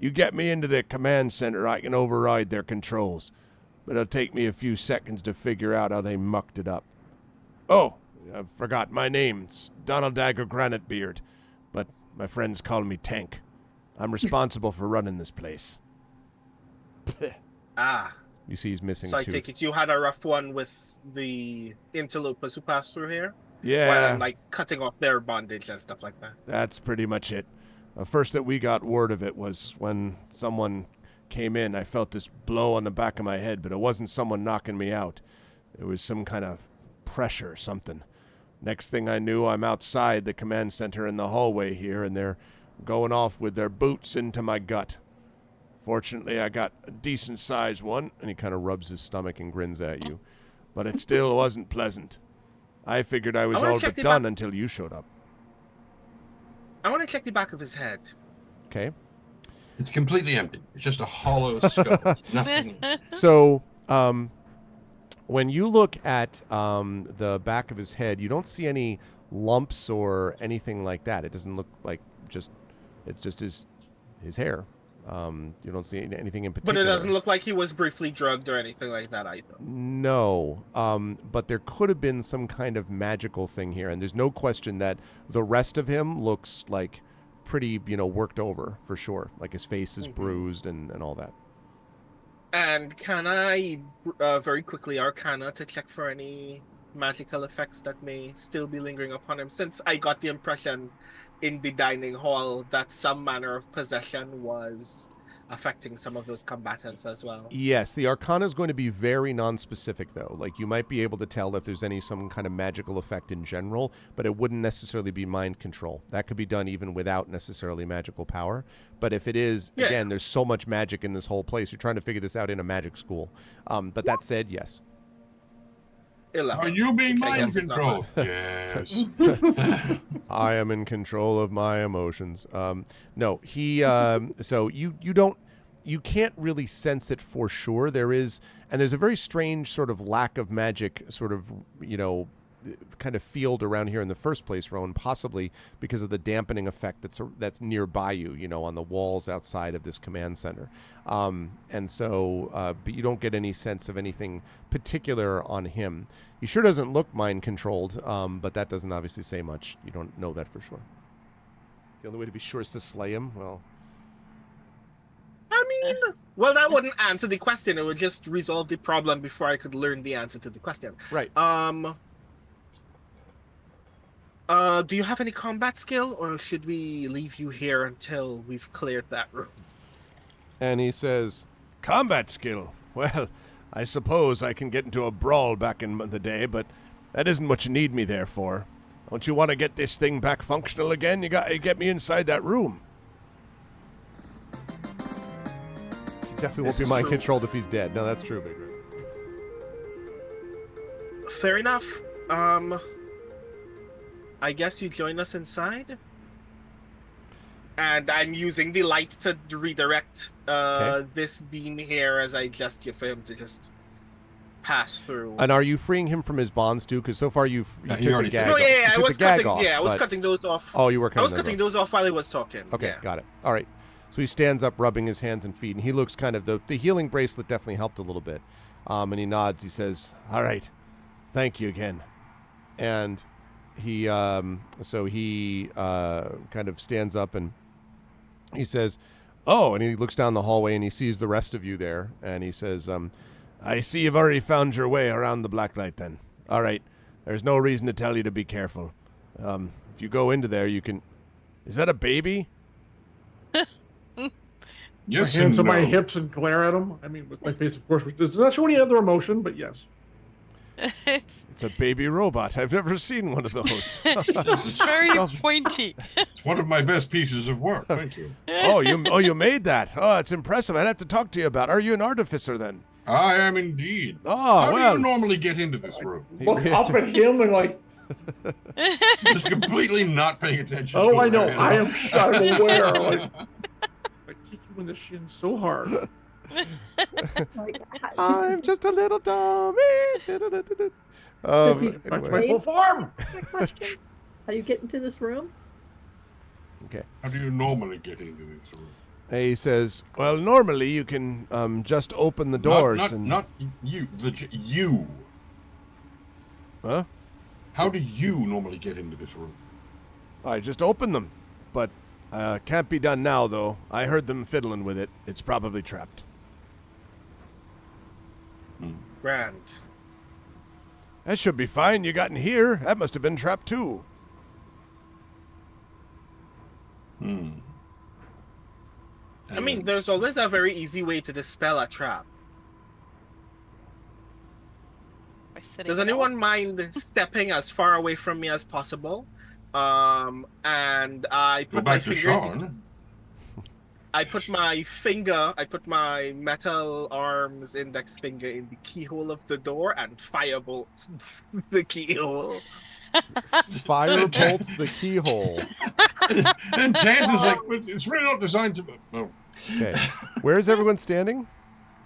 You get me into the command center, I can override their controls, but it'll take me a few seconds to figure out how they mucked it up. Oh, I forgot my name's Donald Dagger Granitebeard, but my friends call me Tank. I'm responsible for running this place." You see he's missing a tooth. So I take it you had a rough one with the interlopers who passed through here? Yeah. While I'm like cutting off their bondage and stuff like that. That's pretty much it. The first that we got word of it was when someone came in. I felt this blow on the back of my head, but it wasn't someone knocking me out. It was some kind of pressure or something. Next thing I knew, I'm outside the command center in the hallway here, and they're going off with their boots into my gut. Fortunately, I got a decent sized one. And he kind of rubs his stomach and grins at you. But it still wasn't pleasant. I figured I was wanna all check but the done back- until you showed up. I want to check the back of his head. Okay. It's completely empty. It's just a hollow skull. Nothing. So, when you look at the back of his head, you don't see any lumps or anything like that. It doesn't look like it's just his hair. You don't see anything in But particular. it doesn't look like he was briefly drugged or anything like that either. No, but there could have been some kind of magical thing here, and there's no question that the rest of him looks like pretty, worked over for sure. Like his face is bruised and all that. And can I very quickly Arcana to check for any magical effects that may still be lingering upon him, since I got the impression in the dining hall that some manner of possession was affecting some of those combatants as well. Yes, the Arcana is going to be very non-specific, though. Like, you might be able to tell if there's some kind of magical effect in general, but it wouldn't necessarily be mind control. That could be done even without necessarily magical power. But if it is, again, there's so much magic in this whole place. You're trying to figure this out in a magic school. But that said, yes. 11, Are you being which I mind guess is not controlled? much. Yes. I am in control of my emotions. No, he. So you can't really sense it for sure. There's a very strange sort of lack of magic, sort of kind of field around here in the first place, Rowan. Possibly because of the dampening effect that's nearby you, on the walls outside of this command center. And so, but you don't get any sense of anything particular on him. He sure doesn't look mind controlled, but that doesn't obviously say much. You don't know that for sure. The only way to be sure is to slay him. Well, I mean, well, that wouldn't answer the question. It would just resolve the problem before I could learn the answer to the question. right. Do you have any combat skill, or should we leave you here until we've cleared that room? And he says, "Combat skill? Well, I suppose I can get into a brawl back in the day, but that isn't what you need me there for. Don't you want to get this thing back functional again? You got to get me inside that room." He definitely won't be mind controlled if he's dead. No, that's true, Big Red. Fair enough. I guess you join us inside. And I'm using the light to redirect this beam here as I gesture for him to just pass through. And are you freeing him from his bonds too? Because so far you took the already gag. did. No, off. yeah, You I took was the gag cutting. off, Yeah, I was but- cutting those off. Oh, you were I cutting was those cutting off. those off while he was talking. Okay, yeah. got it. All right. So he stands up, rubbing his hands and feet, and he looks kind of the healing bracelet definitely helped a little bit. And he nods. He says, "All right, thank you again." And he kind of stands up and he says, "Oh," and he looks down the hallway and he sees the rest of you there, and he says, "I see you've already found your way around the blacklight. Then, all right. There's no reason to tell you to be careful. If you go into there, you can. Is that a baby?" Yes, My hands and on my no. hips and glare at him. I mean, with my face, of course, which does not show any other emotion, but yes. It's a baby robot. I've never seen one of those. Very pointy. It's one of my best pieces of work. Thank you. You made that. Oh, it's impressive. I'd have to talk to you about. Are you an artificer then? I am indeed. Oh, How well. do you normally get into this room? Look up at him and like, Just completely not paying attention. oh, to I know, where I am. am aware. Like, I kick you in the shin so hard. I'm just a little dummy. Does he- Back to my Anyway. full form. My question: how do you get into this room? Okay. How do you normally get into this room? He says, "Well, normally you can just open the doors Not you. You. Huh? How do you normally get into this room? I just open them, but can't be done now though. I heard them fiddling with it. It's probably trapped." Grand. That should be fine. You got in here. That must have been trapped too. I mean, there's always a very easy way to dispel a trap. By sitting Does down. anyone mind stepping as far away from me as possible? And I Go put my back to finger. Sean. I put my metal arms index finger in the keyhole of the door and firebolt the keyhole. Firebolts the keyhole. And Tanton's like, it's really not designed to. Oh. Okay. Where's everyone standing?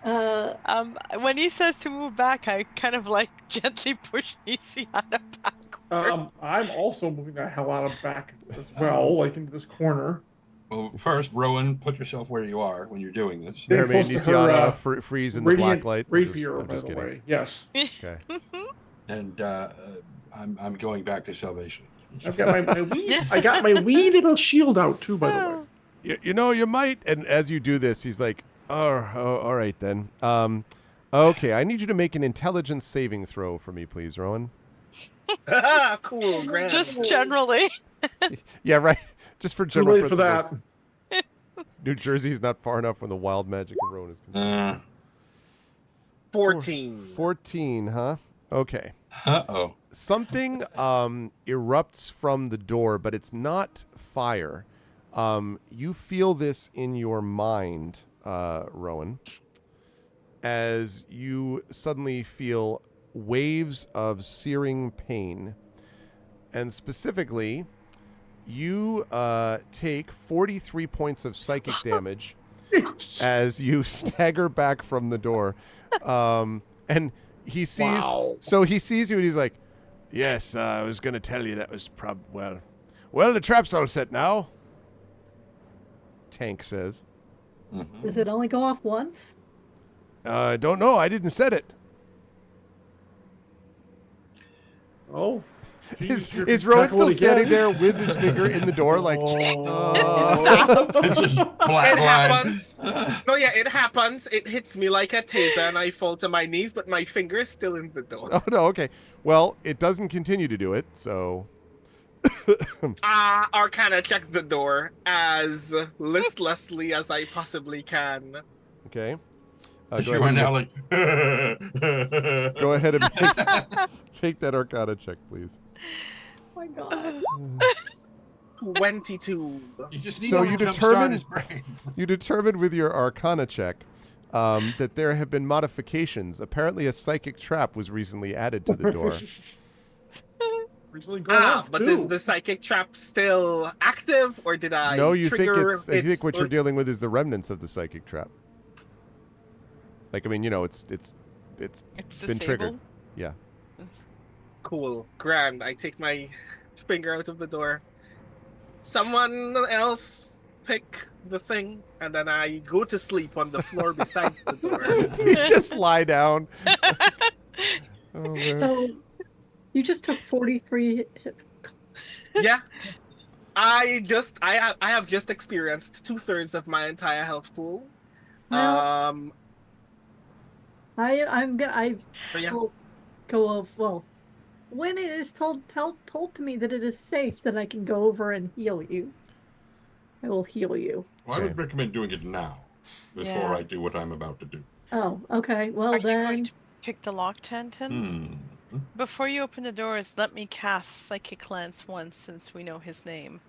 When he says to move back, I kind of like gently push Nisiana backward. I'm also moving the hell out of back as well, like into this corner. Well, first, Rowan, put yourself where you are when you're doing this. Very Mermaid close to her, Nisiana freeze in the black radiant light. rapier, I'm by just the kidding. way. Yes. Okay. And I'm going back to salvation. I've got I got my wee little shield out too, by the way. You know, you might. And as you do this, he's like, oh, all right then. Okay, I need you to make an intelligence saving throw for me, please, Rowan. Cool, grand. Just generally. Yeah, right. Just for Too general late for principles. that. New Jersey is not far enough when the wild magic of Rowan is concerned. 14. 14, huh? Okay. Uh-oh. Something erupts from the door, but it's not fire. You feel this in your mind, Rowan, as you suddenly feel waves of searing pain. And specifically, you take 43 points of psychic damage as you stagger back from the door. And he sees, so he sees you and he's like, yes, I was going to tell you that was well, the trap's all set now. Tank says. Mhm. Does it only go off once? I don't know. I didn't set it. Oh. Is Rowan still standing there with his finger in the door like, It's just flat It line. happens. No, yeah, it happens. It hits me like a taser and I fall to my knees, but my finger is still in the door. oh, no, okay. Well, it doesn't continue to do it, so. Arcana check the door as listlessly as I possibly can. Okay. You are now like. Go ahead and make that Arcana check, please. Oh my god. 22. You just need So to you jumpstart determine- his brain. You determined with your Arcana check that there have been modifications. Apparently, a psychic trap was recently added to the door. Recently gone off, But too. is the psychic trap still active, or did I No, you think trigger it's. I think its- what you're dealing with is the remnants of the psychic trap. Like, I mean, you know, it's It's been triggered. disabled. Yeah. Cool, grand. I take my finger out of the door. Someone else pick the thing, and then I go to sleep on the floor besides the door. You just lie down. Oh, man. So you just took 43 hit. Yeah. I have just experienced 2/3 of my entire health pool. Well, I'm gonna So yeah. will go over. Well, when it is told to me that it is safe, then I can go over and heal you. I will heal you. Well, I would recommend doing it now before Yeah. I do what I'm about to do. Oh, okay. Well Are you going then, to pick the lock, Tanton? Before you open the doors, let me cast Psychic Lance once, since we know his name.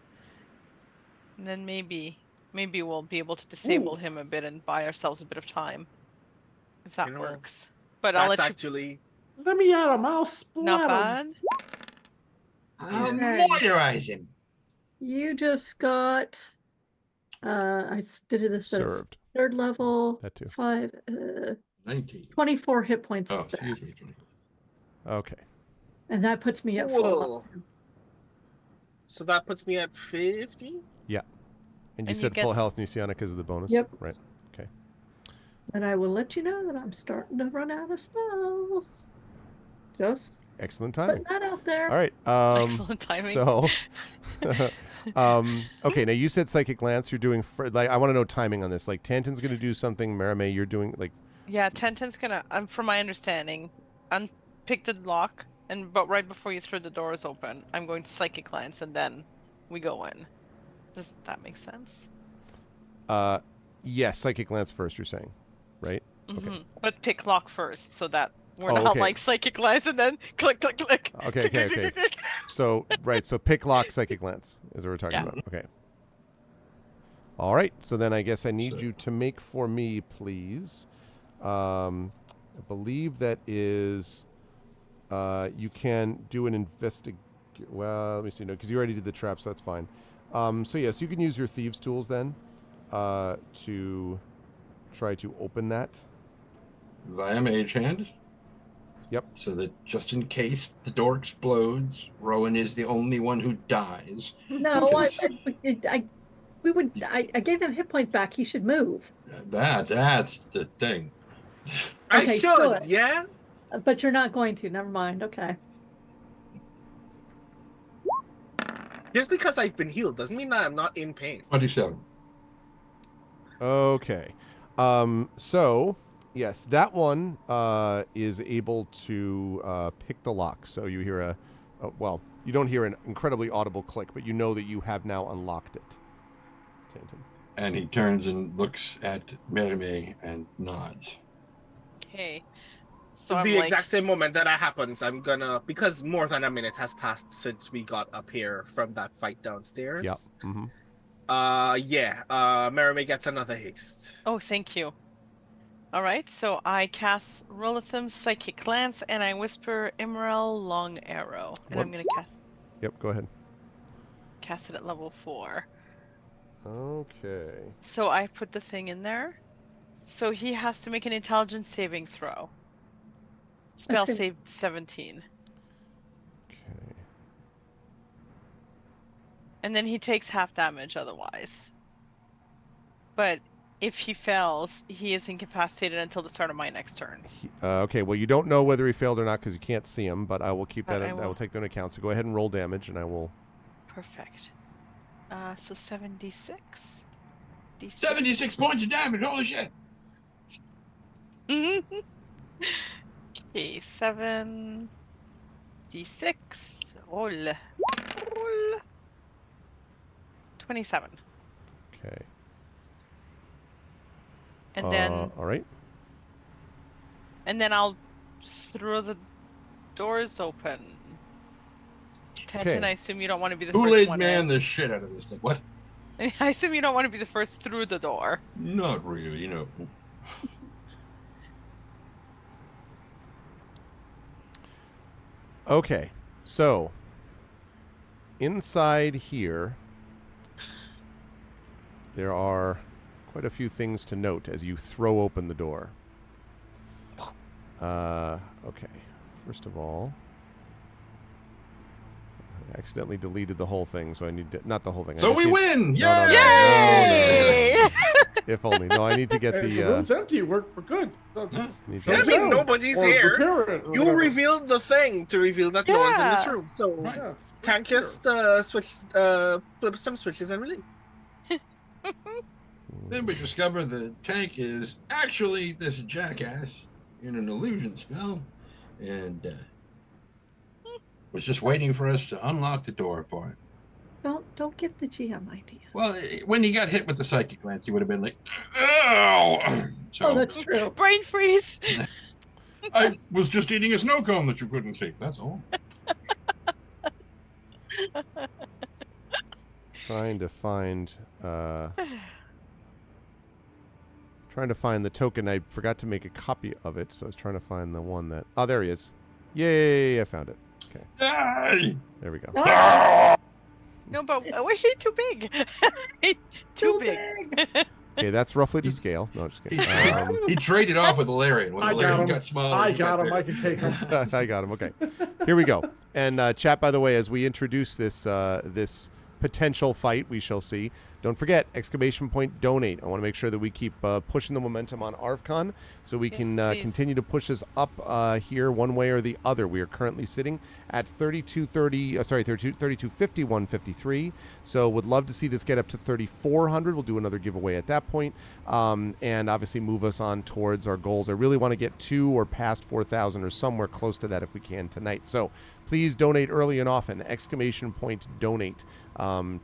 And then maybe we'll be able to disable him a bit and buy ourselves a bit of time, if that You know, works. But I'll That's let you. actually Let me at him. I'll splat Not him. bad. Okay. Moisturize him. you just got. Did this at Served. 3rd level. That too. 19. 24 hit points Oh, of that. excuse me. 20. Okay. And that puts me at full Cool. level. So that puts me at 50. And you And you said get- full health, Nisiana, because of the bonus? Yep. Right. And I will let you know that I'm starting to run out of spells. Just Excellent putting timing. that out there. All right. Excellent timing. So, okay. Now you said psychic lance. You're doing like I want to know timing on this. Like Tanton's going to do something. Marame, you're doing like Yeah, Tanton's gonna. From my understanding, unpick the lock, but right before you throw the doors open, I'm going to Psychic Lance, and then we go in. Does that make sense? yes, psychic lance first. You're saying, right? Mhm. But pick lock first, so that we're Oh, not okay. like Psychic Lance and then click, click, click. Okay, click, okay, click, okay. click, click. So right. So pick lock psychic lance is what we're talking Yeah. about. Okay. All right. So then I guess I need So- you to make for me, please. I believe that is. You can do an Well, let me see. No, because you already did the trap, so that's fine. So yes, you can use your thieves' tools then to try to open that. Via Mage Hand. Yep. So that just in case the door explodes, Rowan is the only one who dies. No, Because- I gave him hit points back. He should move. That's the thing. I Okay, should, sure. yeah? But you're not going to. Never mind. Okay. Just because I've been healed doesn't mean that I'm not in pain. 27. Okay. So yes, that one is able to pick the lock. So you hear well, you don't hear an incredibly audible click, but you know that you have now unlocked it. Tanton. And he turns and looks at Merime and nods. Okay. So I'm The like, exact same moment that happens, I'm gonna, because more than a minute has passed since we got up here from that fight downstairs. Yep. Mm-hmm. Merime gets another haste. oh, thank you. All right, so I cast Rolithim Psychic Lance and I whisper Emerald Long Arrow. And I'm What- going to Yep. Go ahead. cast it at level 4. Okay. So I put the thing in there. So he has to make an intelligence saving throw. Spell see. save 17. Okay. And then he takes half damage otherwise. But if he fails, he is incapacitated until the start of my next turn. Okay. Well, you don't know whether he failed or not because you can't see him, but I will keep But that. I I will will. take that into account. So go ahead and roll damage, and I will. Perfect. So 76. D6. 76 points of damage. Holy shit. Okay, 7 D6. Roll. 27. Okay. And then All right. I'll throw the doors open. Tanton, Okay. I assume you don't want to be the first Kool-Aid one man in. the shit out of this thing. What? I assume you don't want to be the first through the door. Not really, no. Okay. So inside here, there are quite a few things to note as you throw open the door. Okay. First of all, I accidentally deleted the whole thing, so I need to, not the whole thing. I So just we need- win! No, no, no, Yay! no, no, If only. No, I need to get Hey, the the. room's empty. We're good. need Yeah, I to- mean, nobody's here. You revealed. revealed the thing to reveal that no one's in this Yeah. room. So Right. Tank just flip some switches and leave. Then we discover the tank is actually this jackass in an illusion spell and was just waiting for us to unlock the door for it. Don't give the GM ideas. Well, when he got hit with the psychic lance, he would have been like, "Ow!" So Oh, that's true. Brain freeze. I was just eating a snow cone that you couldn't see. That's all. Trying to find. Trying to find the token. I forgot to make a copy of it, so I was trying to find the one that. Oh, there he is. Yay! I found it. Okay, Hey! there we go. Ah, No, but wait, too big. Too big. Okay, that's roughly to scale. No, just He, kidding. he traded off with Valerian. When I got Valerian him. got smaller, I he got him. bigger. I can take him. I got him. Okay, here we go. And chat, by the way, as we introduce this this potential fight, we shall see. Don't forget, ! Donate. I want to make sure that we keep pushing the momentum on ArvCon so we Yes, can please. continue to push us up here one way or the other. We are currently sitting at 3250, 153. So would love to see this get up to 3,400. We'll do another giveaway at that point. And obviously move us on towards our goals. I really want to get to or past 4,000 or somewhere close to that if we can tonight. So please donate early and often. ! Donate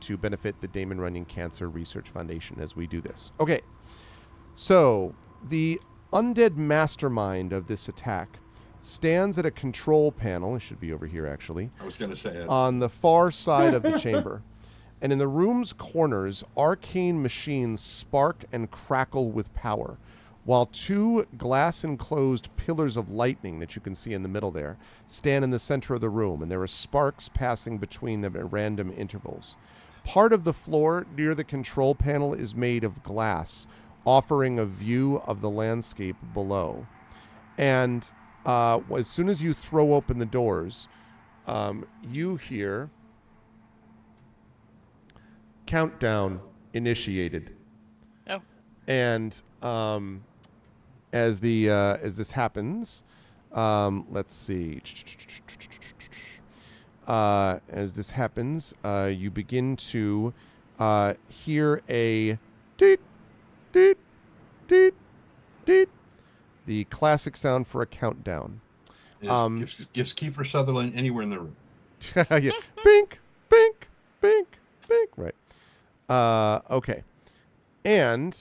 to benefit the Damon Runyon Cancer Research Foundation as we do this. Okay, so the undead mastermind of this attack stands at a control panel. It should be over here, actually, I was going to say it. on the far side of the chamber. and in the room's corners, arcane machines spark and crackle with power, while two glass-enclosed pillars of lightning that you can see in the middle there stand in the center of the room, and there are sparks passing between them at random intervals. Part of the floor near the control panel is made of glass, offering a view of the landscape below. And as soon as you throw open the doors, you hear countdown initiated. Oh. And as this happens, let's see. As this happens, you begin to hear a deet, deet, deet, deet, the classic sound for a countdown. Gives Kiefer Sutherland anywhere in the room. Yeah. Bink, bink, bink, bink. Right. Okay. And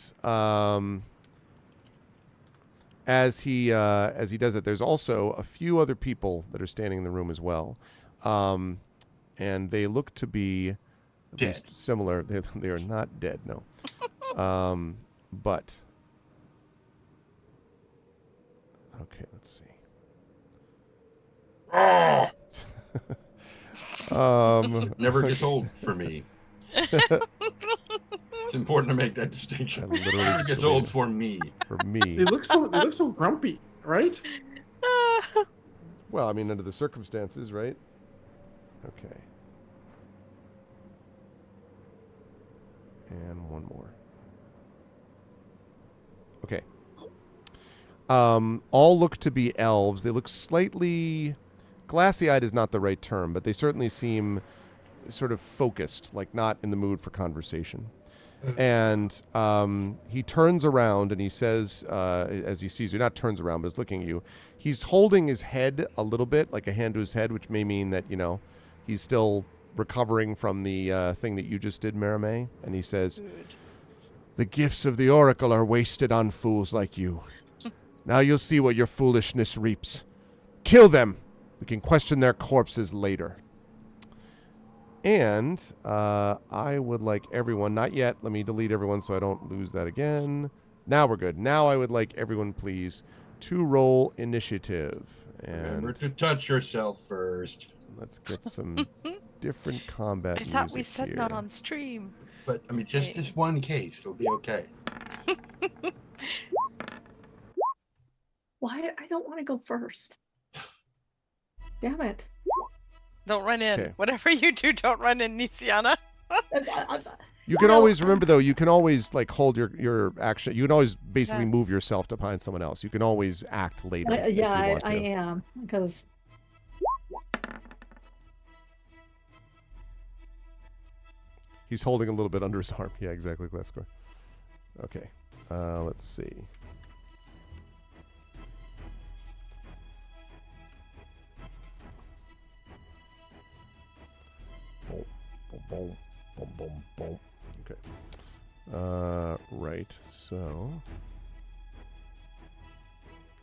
as he does it, there's also a few other people that are standing in the room as well. And they look to be at least similar. They are not dead, no. But okay, let's see. Never gets old for me. It's important to make that distinction. Never gets old for me. For me. They look so grumpy, right? Well, I mean, under the circumstances, right? Okay. And one more. Okay. All look to be elves. They look slightly... glassy-eyed is not the right term, but they certainly seem sort of focused, like not in the mood for conversation. And he turns around and he says, as he sees you, not turns around, but is looking at you, he's holding his head a little bit, like a hand to his head, which may mean that, he's still recovering from the thing that you just did, Maramé. And he says, "The gifts of the Oracle are wasted on fools like you. Now you'll see what your foolishness reaps. Kill them. We can question their corpses later." And I would like everyone, not yet, let me delete everyone so I don't lose that again. Now we're good. Now I would like everyone, please, to roll initiative. And remember to touch yourself first. Let's get some different combat I thought we music said here. not on stream. But, I mean, just this one case, it'll be okay. Why? I don't want to go first. Damn it. Don't run in. Okay. Whatever you do, don't run in, Nisiana. You can No, always remember, though, you can always like hold your action. You can always basically Yeah. move yourself to behind someone else. You can always act later if you want to. I am, because He's holding a little bit under his arm. Yeah, exactly, class score. Okay, let's see. Boom, boom, boom, boom, boom. Okay. Right. So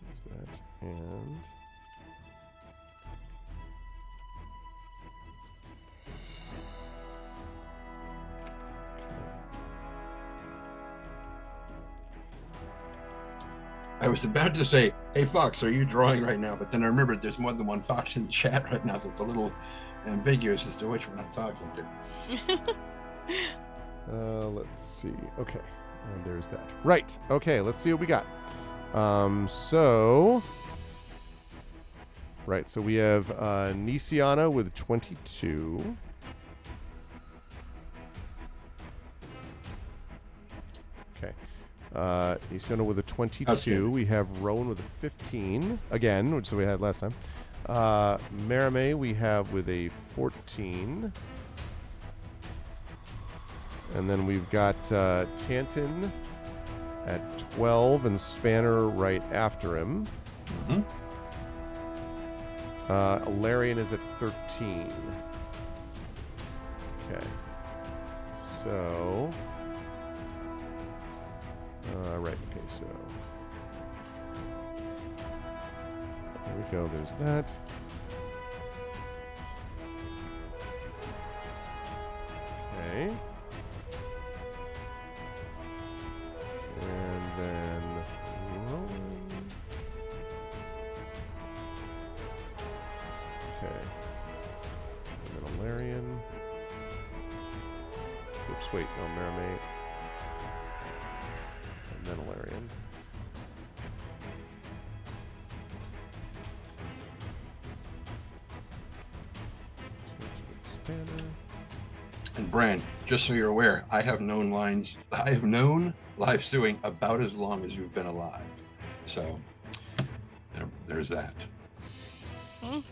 there's that, and I was about to say, "Hey Fox, are you drawing right now?" But then I remembered there's more than one Fox in the chat right now, so it's a little ambiguous as to which one I'm talking to. Let's see. Okay, and there's that. Right. Okay, let's see what we got. Right. So we have Nisiana with 22. Okay. Nisiana with a 22. Okay. We have Rowan with a 15 again, which we had last time. Maramé we have with a 14. And then we've got Tantin at 12 and Spanner right after him. Mm-hmm. Alarian is at 13. Okay. So... right, okay, so... There we go, there's that. Okay. Okay. And then rolling. Okay. And then a Larian. Oops, wait, no, Maramate. And then a Larian. Spanner. And Bran, just so you're aware, I have known live stewing about as long as you've been alive. So there's that. Okay,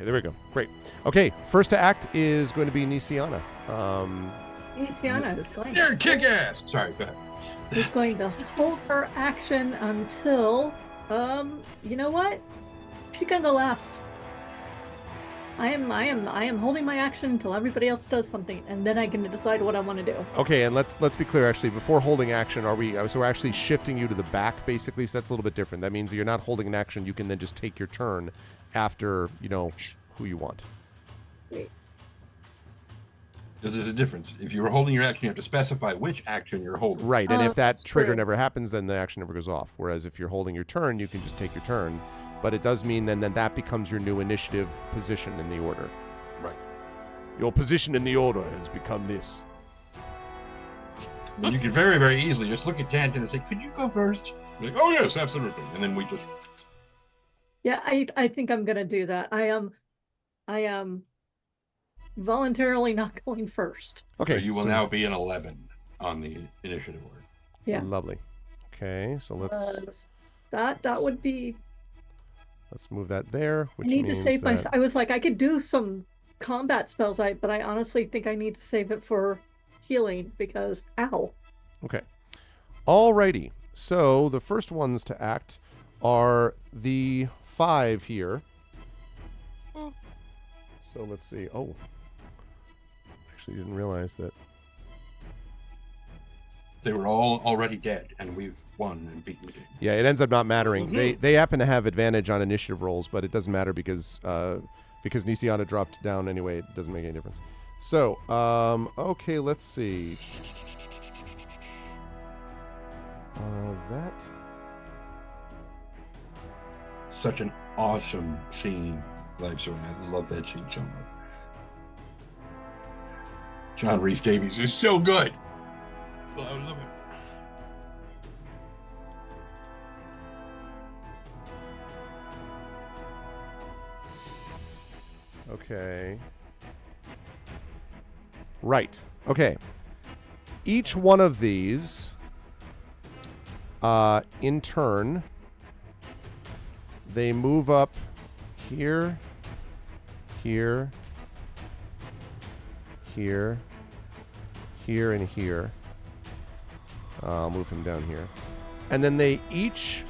there we go. Great. Okay, first to act is going to be Nisiana. Nisiana is going. You're kick ass. Sorry, go ahead. Is going to hold her action until, you know what? She's gonna go last. I am holding my action until everybody else does something, and then I can decide what I want to do. Okay, and let's be clear. Actually, before holding action, so we're actually shifting you to the back, basically. So that's a little bit different. That means that you're not holding an action. You can then just take your turn after you know who you want. Wait. Because there's a difference. If you're holding your action, you have to specify which action you're holding. Right, and if that trigger true. never happens, then the action never goes off. Whereas if you're holding your turn, you can just take your turn. But it does mean then that becomes your new initiative position in the order. Right. Your position in the order has become this. And you can very, very easily just look at Tantan and say, "Could you go first?" Like, "Oh yes, absolutely." And then we just. Yeah, I think I'm gonna do that. I am voluntarily not going first. Okay, So you will now be an 11 on the initiative order. Yeah. Lovely. Okay, so let's That would be. let's move that there. I Which need to means save that, I was like, I could do some combat spells, but I honestly think I need to save it for healing because ow. Okay. Alrighty. So the first ones to act are the 5 here. So let's see. Oh. Actually didn't realize that. They were all already dead, and we've won and beaten the game. Yeah, it ends up not mattering. They happen to have advantage on initiative rolls, but it doesn't matter because Nisiana dropped down anyway. It doesn't make any difference. So, okay, let's see. That. Such an awesome scene, live showing. I love that scene so much. John Rhys Davies is so good. Oh, I love it. Okay. Right. Okay. Each one of these, in turn, they move up here, here, here, here, and here. I'll move him down here. And then they each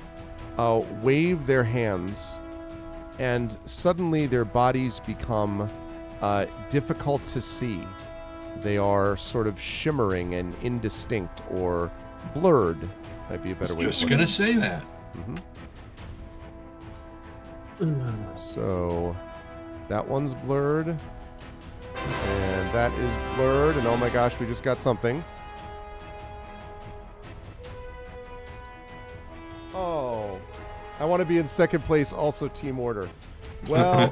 wave their hands, and suddenly their bodies become difficult to see. They are sort of shimmering and indistinct or blurred. Might be a better way to Just put gonna it. say that. So that one's blurred. And that is blurred. And oh my gosh, we just got something. Oh, I want to be in second place, also team order. Well,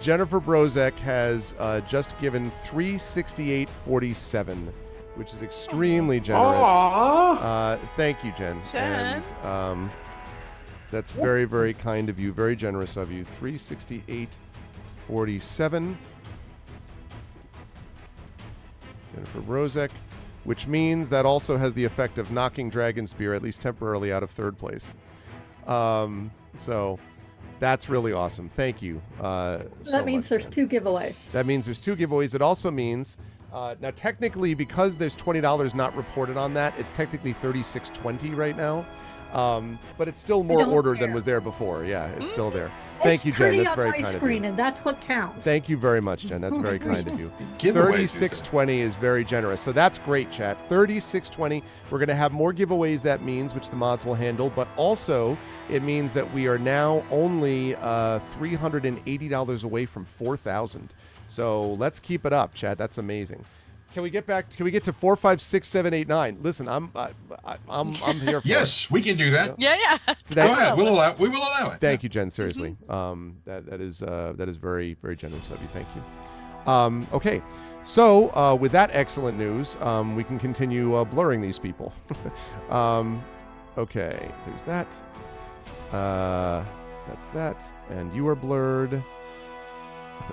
Jennifer Brozek has just given 368.47, which is extremely generous. Thank you, Jen. And that's very, very kind of you. Very generous of you. 368.47. Jennifer Brozek, which means that also has the effect of knocking Dragon Spear, at least temporarily, out of third place. So that's really awesome. Thank you. So that means there's 2 giveaways. That means there's 2 giveaways. It also means, now technically, because there's $20 not reported on that, it's technically $36.20 right now. But it's still more don't ordered than care. was there before. Yeah, it's still there. Thank you, Jen. pretty That's on very my kind screen, of you. and that's what counts. Thank you very much, Jen. That's very kind of you. Giveaways, you said. 3620 is very generous. So that's great, chat. 3620. We're going to have more giveaways, that means, which the mods will handle. But also, it means that we are now only $380 away from 4,000. So let's keep it up, chat. That's amazing. Can we get to 4, 5, 6, 7, 8, 9? Listen, I'm here for Yes, we can do that. Yeah, yeah. Go ahead. We will allow it. Thank you, Jen. Seriously, that is very, very generous of you. Thank you. Okay, so with that excellent news, we can continue blurring these people. Okay, there's that. That's that, and you are blurred,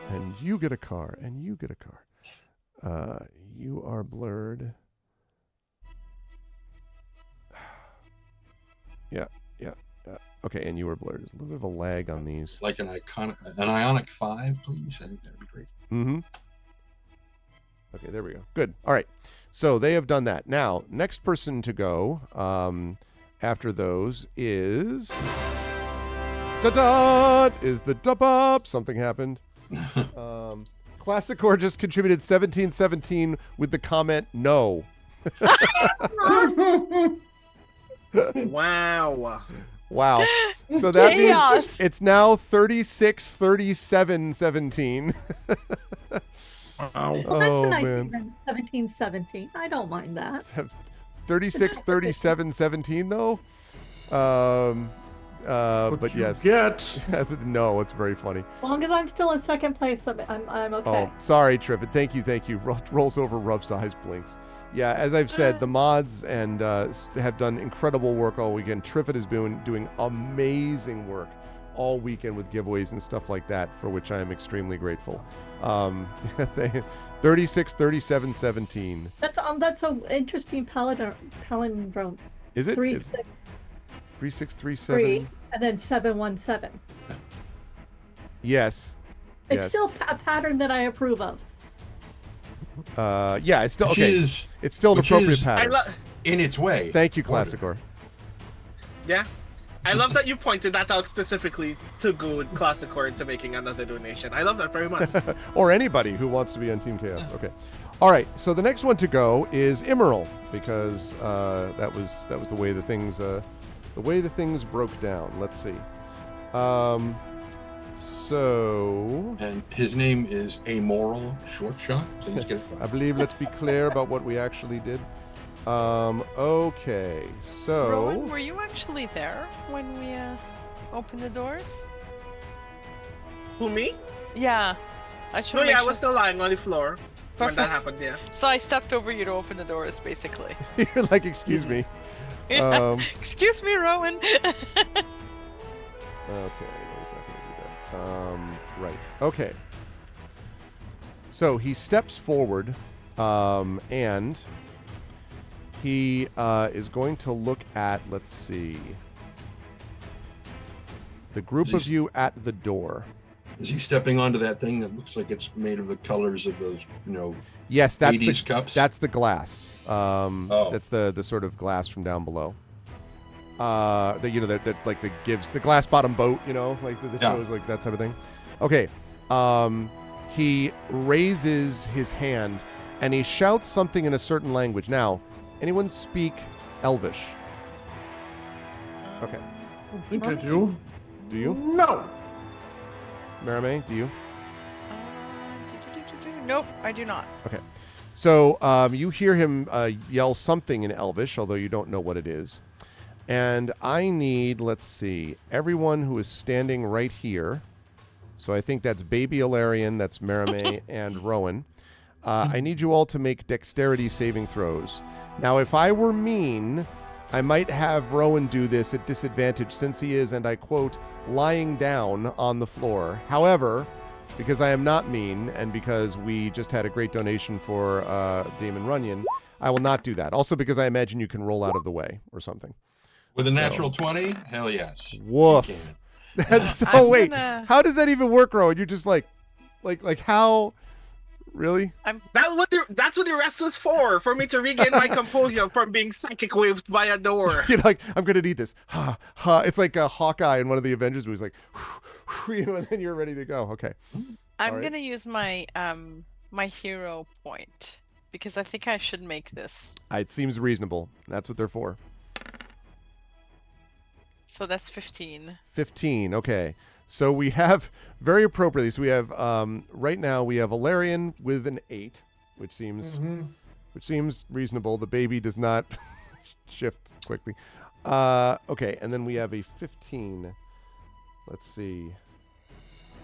and you get a car, and you get a car. You are blurred. Yeah. Okay, and you were blurred. There's a little bit of a lag on these. Like an ionic 5, please. I think that'd be great. Mm-hmm. Okay, there we go. Good. All right. So they have done that. Now, next person to go after those is the dub-up. Something happened. Classic Core just contributed 1717 with the comment no. Wow. Wow. So that Chaos. means it's now 36 37 17. Wow. Well, that's Oh, a nice man. even 1717. I don't mind that. 36 37 17 though. But yes. Get. No, it's very funny. As long as I'm still in second place, I'm okay. Oh, sorry, Triffid. Thank you. Rolls over, rubs eyes, blinks. Yeah, as I've said, the mods and have done incredible work all weekend. Triffid has been doing amazing work all weekend with giveaways and stuff like that, for which I am extremely grateful. 36, 37, 17. That's an interesting palindrome. Is it? 3, Is 6, 3637? 3, and then 717. Yes. It's Yes. still a pattern that I approve of. Yeah, it's still Which okay. is It's still an which appropriate is- pattern. in its way. Thank you, Classicor. Yeah. I love that you pointed that out specifically to Good Classic into making another donation. I love that very much. Or anybody who wants to be on Team Chaos. Okay. All right. So the next one to go is Emerald, because that was the way the things broke down. Let's see. So And his name is Amoral Short Shot. So he's gonna- I believe let's be clear about what we actually did. Okay. So Rowan, were you actually there when we opened the doors? Who, me? Yeah. I should No, make yeah, I sure- was still lying on the floor when Perfect. that happened, yeah. So I stepped over you to open the doors, basically. you're like, excuse me. Excuse me, Rowan. Okay, he's not going to do that. Right. Okay. So he steps forward, and he is going to look at, let's see, the group of you at the door. Is he stepping onto that thing that looks like it's made of the colors of those, Yes, that's 80s the cups? That's the glass. That's the sort of glass from down below. That like the gives the glass bottom boat, like the Yeah. shows like that type of thing. Okay. He raises his hand and he shouts something in a certain language. Now, anyone speak Elvish? Okay. I think I do. Do you? No. Marame, do you? Nope, I do not. Okay. So you hear him yell something in Elvish, although you don't know what it is. And I need, let's see, everyone who is standing right here. So I think that's Baby Alarian, that's Marame, and Rowan. I need you all to make dexterity saving throws. Now, if I were mean, I might have Rowan do this at disadvantage since he is, and I quote, lying down on the floor. However, because I am not mean, and because we just had a great donation for Damon Runyon, I will not do that. Also because I imagine you can roll out of the way or something. With a So- natural 20? Hell yes. Woof. You can. That's so I'm wait. gonna- How does that even work, Rowan? You're just like how? Really? That's what the rest was for me to regain my composure from being psychic waved by a door. You're like, I'm gonna need this. Ha ha. It's like a Hawkeye in one of the Avengers movies, like, and then you're ready to go. Okay. I'm Alright. gonna use my my hero point because I think I should make this. It seems reasonable. That's what they're for. So that's 15. 15. Okay. So we have very appropriately. So we have right now we have Alarian with an 8, which seems reasonable. The baby does not shift quickly. Okay, and then we have a 15. Let's see.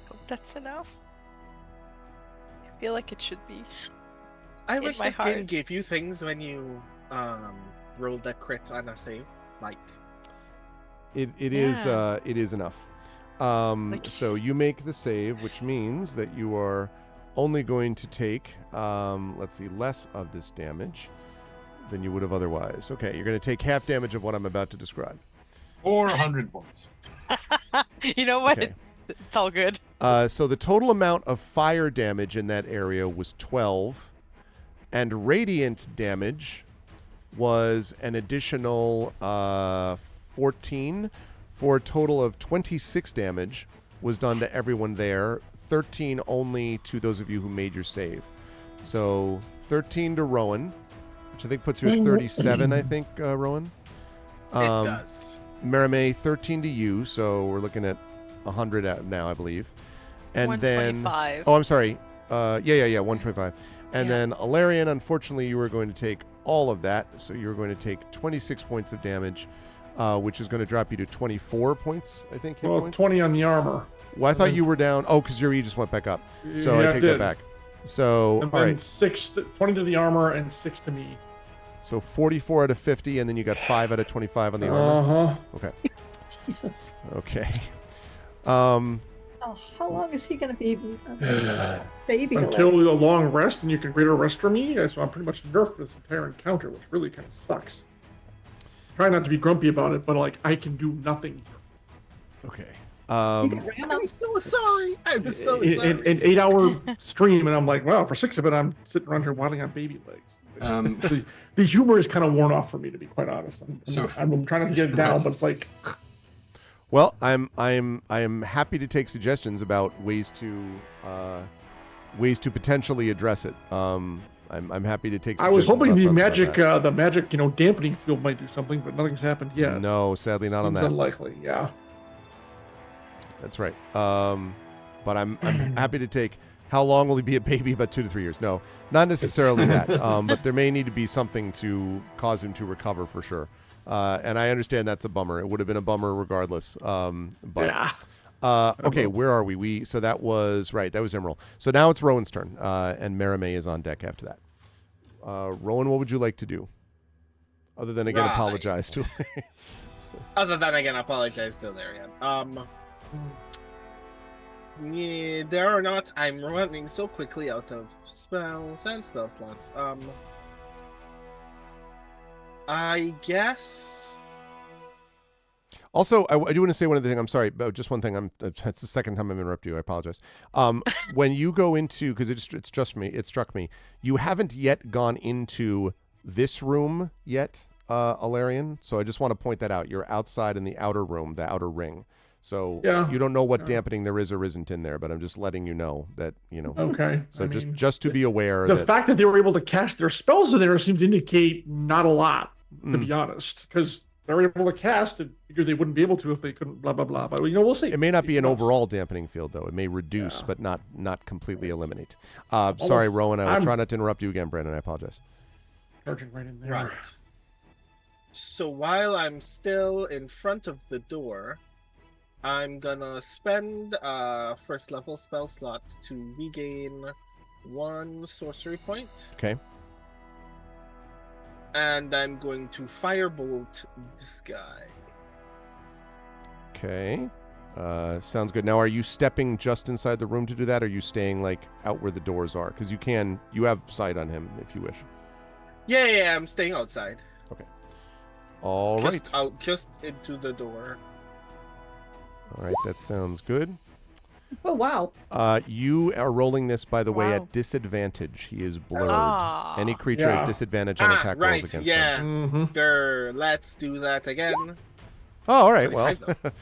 Hope that's enough. I feel like it should be. I In wish my this game heart. gave you things when you rolled a crit on a save. Like, It Yeah. is enough. Like- So you make the save, which means that you are only going to take let's see, less of this damage than you would have otherwise. Okay, you're going to take half damage of what I'm about to describe. 400 points. You know what? Okay. It's all good. So the total amount of fire damage in that area was 12, and radiant damage was an additional 14, for a total of 26 damage was done to everyone there. 13 only to those of you who made your save. So 13 to Rowan, which I think puts you at 37. I think Rowan. it does. Maramé, 13 to you, so we're looking at 100 out now, I believe. And then 125. oh, I'm sorry. Yeah, 125. And Yeah. then Alarian, unfortunately, you were going to take all of that, so you're going to take 26 points of damage, which is going to drop you to 24 points, I think. Hit Well, points. 20 on the armor. Well, I thought you were down. Oh, because your E just went back up. So Yeah, I it take that did. back. So And all then right. 20 to the armor and 6 to me. So 44 out of 50, and then you got 5 out of 25 on the armor. Uh-huh. Okay. Jesus. Okay. Oh, how long is he going to be baby? Until a long rest, and you can greater rest for me. So I'm pretty much nerfed this entire encounter, which really kind of sucks. Try not to be grumpy about it, but like I can do nothing. Okay. You can ram I'm him. so sorry. I'm so In sorry. an 8-hour stream, and I'm like, wow, for 6 of it, I'm sitting around here waddling on baby legs. The humor is kind of worn off for me, to be quite honest. I'm trying not to get it down, but it's like, Well, I'm happy to take suggestions about ways to potentially address it. I'm happy to take. I was suggestions hoping about the thoughts about magic, dampening field might do something, but nothing's happened that. yet. No, sadly not on Seems that. unlikely. Yeah. That's right. But I'm happy to take. How long will he be a baby? About 2 to 3 years. No, not necessarily that. But there may need to be something to cause him to recover for sure. And I understand that's a bummer. It would have been a bummer regardless. But Yeah. okay, where are we? So that was right. That was Emerald. So now it's Rowan's turn, and Maramé is on deck after that. Rowan, what would you like to do? Other than again Right. apologize to. Other than again, apologize to Larian. Yeah, there or not, I'm running so quickly out of spells and spell slots. I guess. Also, I do want to say one other thing. I'm sorry, but just one thing. That's the second time I've interrupted you. I apologize. When you go into, because it struck me, you haven't yet gone into this room yet, Alarian. So I just want to point that out. You're outside in the outer room, the outer ring. So Yeah. you don't know what Yeah. dampening there is or isn't in there, but I'm just letting you know that Okay. So I just mean, to be aware the that fact that they were able to cast their spells in there seems to indicate not a lot, to Mm. be honest, because they were able to cast it. Figured they wouldn't be able to if they couldn't. Blah blah blah. But we'll see. it may not be an Who knows? overall dampening field though. It may reduce, Yeah. but not completely eliminate. Sorry, Rowan. I will I'm- try not to interrupt you again, Brandon. I apologize. Charging right in there. Right. So while I'm still in front of the door, I'm gonna spend first level spell slot to regain 1 sorcery point. Okay. And I'm going to firebolt this guy. Okay. Sounds good. Now, are you stepping just inside the room to do that, or are you staying like out where the doors are? Because you have sight on him if you wish. Yeah, I'm staying outside. All right. Just out, just into the door. All right. That sounds good. Oh, wow. You are rolling this, by the way, Wow. at disadvantage. He is blurred. Ah. Any creature has Yeah. disadvantage on attack rolls right, against yeah. them. Mm-hmm. Sure, let's do that again. Oh, all right. Well, 25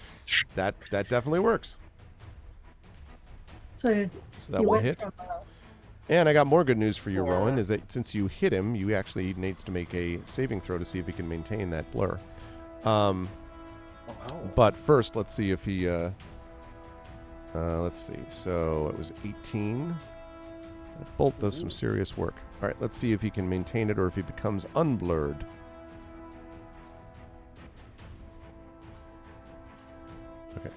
that definitely works. So So that you will went hit. from, And I got more good news for you, Four. Rowan, is that since you hit him, you actually needs to make a saving throw to see if he can maintain that blur. But first, let's see if he. Let's see. So it was 18. That bolt does some serious work. All right, let's see if he can maintain it or if he becomes unblurred. Okay.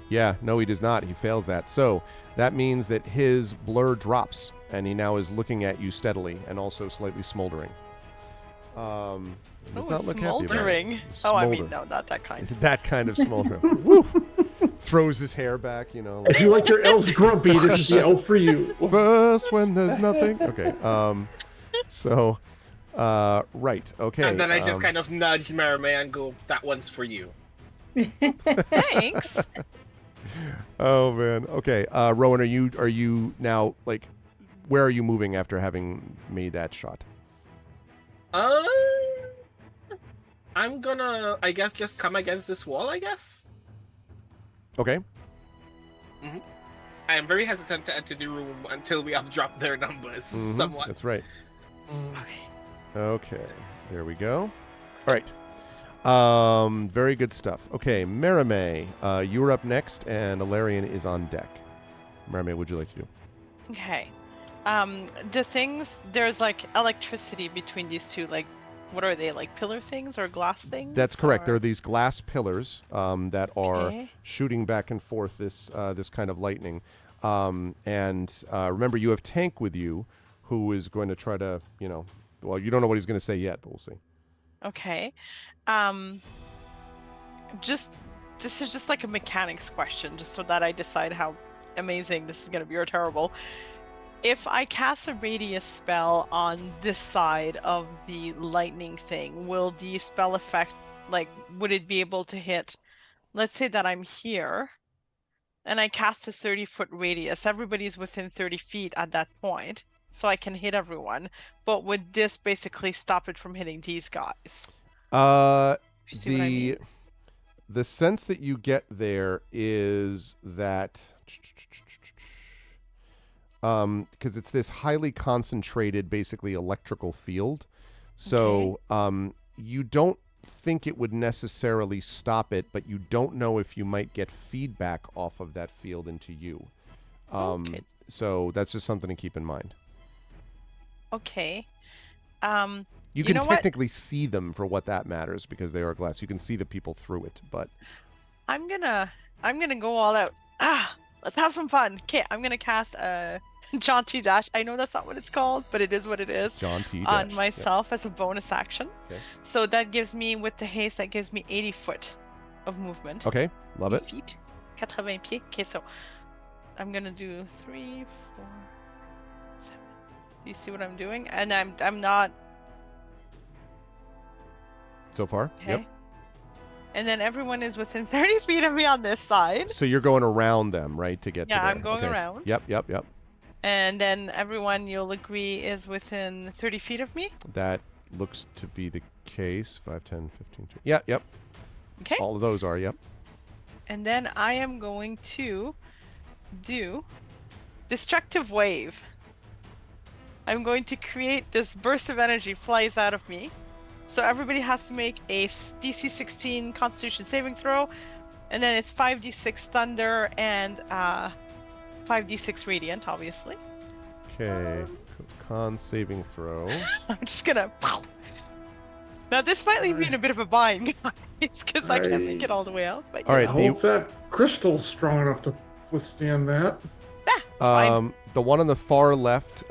Yeah, no, he does not. He fails that. So that means that his blur drops, and he now is looking at you steadily and also slightly smoldering. Does not look happy about it. Smoldering. Oh, I mean, Smolder. no, not that kind. That kind of smoldering. Woo! Throws his hair back, you know. If you like your elves grumpy, this is the elf for you. First when there's nothing. Okay. So, right. Okay. And then I just kind of nudge Merame and go, that one's for you. Thanks. Oh man. Okay. Rowan, are you now like, where are you moving after having made that shot? I'm gonna, I guess, just come against this wall, I guess. Okay. I am very hesitant to enter the room until we have dropped their numbers Mhm, somewhat. That's right. Okay. Okay. There we go. All right. Very good stuff. Okay, Merame, you're up next, and Alarian is on deck. Merame, what'd you like to do? Okay. The things, there's like electricity between these two, like, what are they, like pillar things or glass things? That's correct. There or- are these glass pillars that are Okay. shooting back and forth this kind of lightning. And remember, you have Tank with you, who is going to try to, well, you don't know what he's going to say yet, but we'll see. Okay. This is just like a mechanics question, just so that I decide how amazing this is going to be or terrible. If I cast a radius spell on this side of the lightning thing, will the spell effect, like, would it be able to hit, let's say that I'm here, and I cast a 30-foot radius, everybody's within 30 feet at that point, so I can hit everyone, but would this basically stop it from hitting these guys? You see what I mean? The sense that you get there is that because it's this highly concentrated, basically electrical field. So you don't think it would necessarily stop it, but you don't know if you might get feedback off of that field into you. Okay. So that's just something to keep in mind. Okay. You You can know what? technically see them for what that matters because they are glass. You can see the people through it, but I'm gonna go all out. Let's have some fun. Okay, I'm gonna cast a Jaunty Dash. I know that's not what it's called, but it is what it is. John T. On Dash. myself as a bonus action. Okay. So that gives me, with the haste, that gives me 80 foot of movement. Yeah. Okay, love it. Feet. 80 pieds. Okay, so I'm gonna do 3, 4, 7. Do you see what I'm doing? And I'm not. So far? Okay. Yep. And then everyone is within 30 feet of me on this side. So you're going around them, right, to get to Yeah, there. I'm going Okay. around. Yep. And then everyone, you'll agree, is within 30 feet of me. That looks to be the case. 5, 10, 15, 20. Yeah, yep. Okay. All of those are, yep. And then I am going to do Destructive Wave. I'm going to create this burst of energy flies out of me. So everybody has to make a DC 16 Constitution saving throw. And then it's 5d6 thunder and 5d6 radiant, obviously. Okay. Con saving throw. I'm just gonna. Now this might leave me in a bit of a bind, guys, because I can't make it all the way out. But All I right, hope that crystal's strong enough to withstand that. it's fine. The one on the far left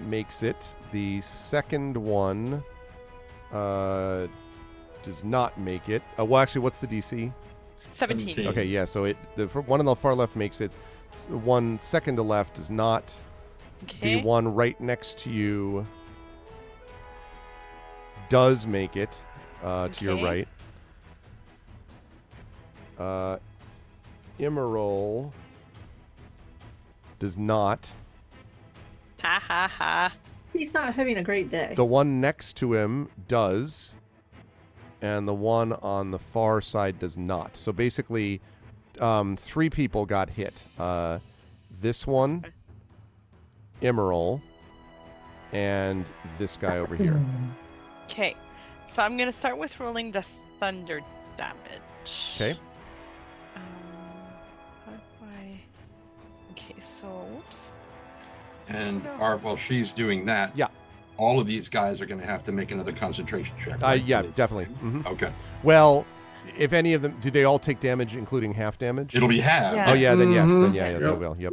makes it. The second one does not make it. Well, actually, what's the DC? 17. Okay, yeah. So the one on the far left makes it. The one second to left does not. Okay. The one right next to you does make it to your Okay. right. Emerald does not. Ha ha ha. He's not having a great day. The one next to him does, and the one on the far side does not. So basically, 3 people got hit. This one, Emerald, and this guy over here. Okay, so I'm gonna start with rolling the thunder damage. Okay. How do I? Okay, so whoops. And No. Arv, while she's doing that, Yeah. all of these guys are going to have to make another concentration check. Yeah, definitely. Mhm. Okay. Well, if any of them, do they all take damage, including half damage? It'll be half. Yeah. Oh yeah, then yes, then Mhm. yeah, they Yep. will. Yep.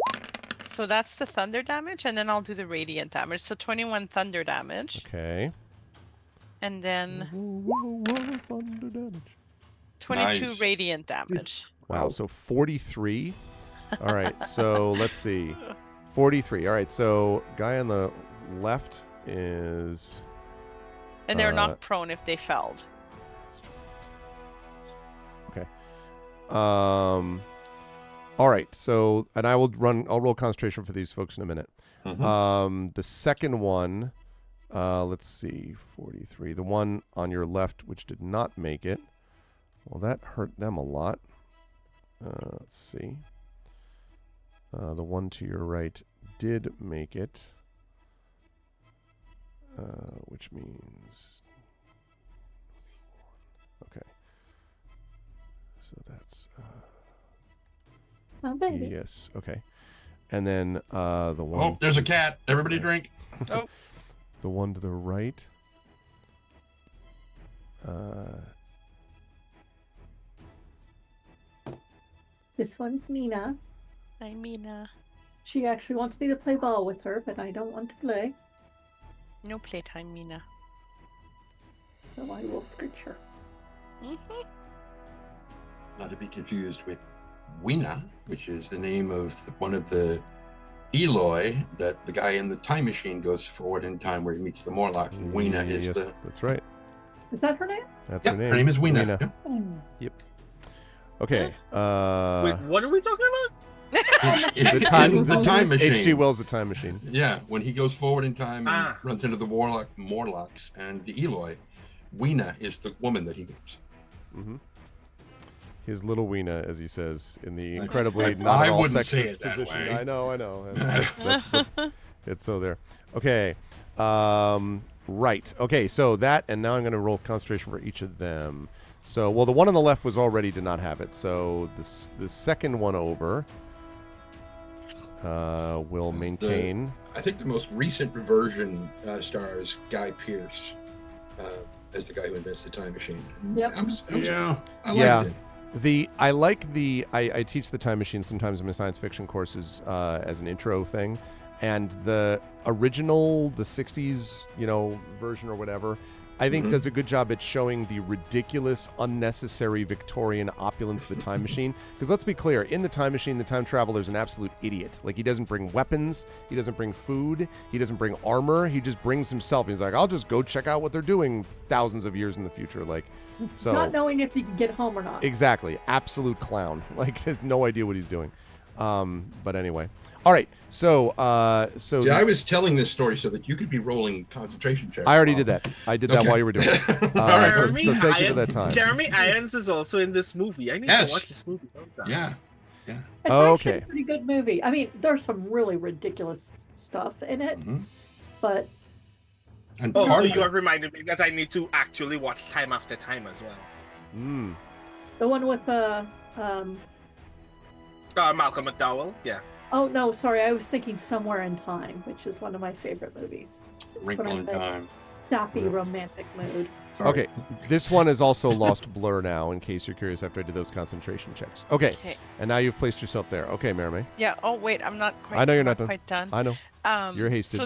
So that's the thunder damage, and then I'll do the radiant damage. So 21 thunder damage, Okay. and then Thunder damage. 22 Nice. radiant damage. Wow, so 43. All right, so let's see. 43. All right, so guy on the left is And they're Uh, not prone if they felled. all right, so and I'll roll concentration for these folks in a minute. Mhm. The second one, let's see, 43. The one on your left, which did not make it. Well, that hurt them a lot. Let's see. The one to your right did make it, which means okay. So that's Oh, baby. yes, okay. And then the one. Oh, there's a cat. Everybody drink. The one to the right. This one's Mina. I mean, She actually wants me to play ball with her, but I don't want to play, no playtime, Mina. so I will scritch her. Mm-hmm. Not to be confused with Wina, which is the name of one of the Eloi that the guy in the time machine goes forward in time where he meets the Morlocks. And Wina is yes, the. that's right. Is that her name? That's Yeah, her name. her name is Wina. Wina. Yep. Yep. Okay. Wait, what are we talking about? The time, the time machine. H.G. Wells' The Time Machine. Yeah, when he goes forward in time and Ah. runs into the Morlocks and the Eloi, Wina is the woman that he meets. Mm-hmm. His little Weena, as he says, in the I- incredibly I not at all wouldn't say sexist it that position. way. I know. It's so there. Okay. Right. Okay, so that, and now I'm going to roll concentration for each of them. So, well, the one on the left was already did not have it. So the second one over will maintain. I think the most recent version stars Guy Pearce as the guy who invents the time machine. Yep. Yeah. I liked Yeah. it. I teach the time machine sometimes in my science fiction courses as an intro thing, and the original, the 60s, version or whatever, I think Mhm. does a good job at showing the ridiculous, unnecessary Victorian opulence of the time machine. Because let's be clear, in the time machine, the time traveler's an absolute idiot. Like, he doesn't bring weapons, he doesn't bring food, he doesn't bring armor, he just brings himself. He's like, I'll just go check out what they're doing thousands of years in the future. Like, so Not knowing if you can get home or not. exactly, absolute clown. Like, has no idea what he's doing. But anyway, all right. So See, I was telling this story so that you could be rolling concentration checks. I already did that. I did that Okay. while you were doing it. All right, so Jeremy thank you for Irons- that time. Jeremy Irons is also in this movie. I need Yes. to watch this movie sometime. Yeah. It's Okay. actually a pretty good movie. I mean, there's some really ridiculous stuff in it, Mhm. but And Oh, part so of you it- have reminded me that I need to actually watch Time After Time as well. Mm. the one with Malcolm McDowell. Yeah. oh no, sorry, I was thinking Somewhere in Time, which is one of my favorite movies. Wrinkle in Time. Sappy romantic mood. Sorry. Okay, this one is also lost blur now, in case you're curious after I did those concentration checks. Okay, Okay. and now you've placed yourself there. Okay, Marimay. Yeah. Oh wait, I'm not quite. I know you're not done. quite done. I know. You're hasted. So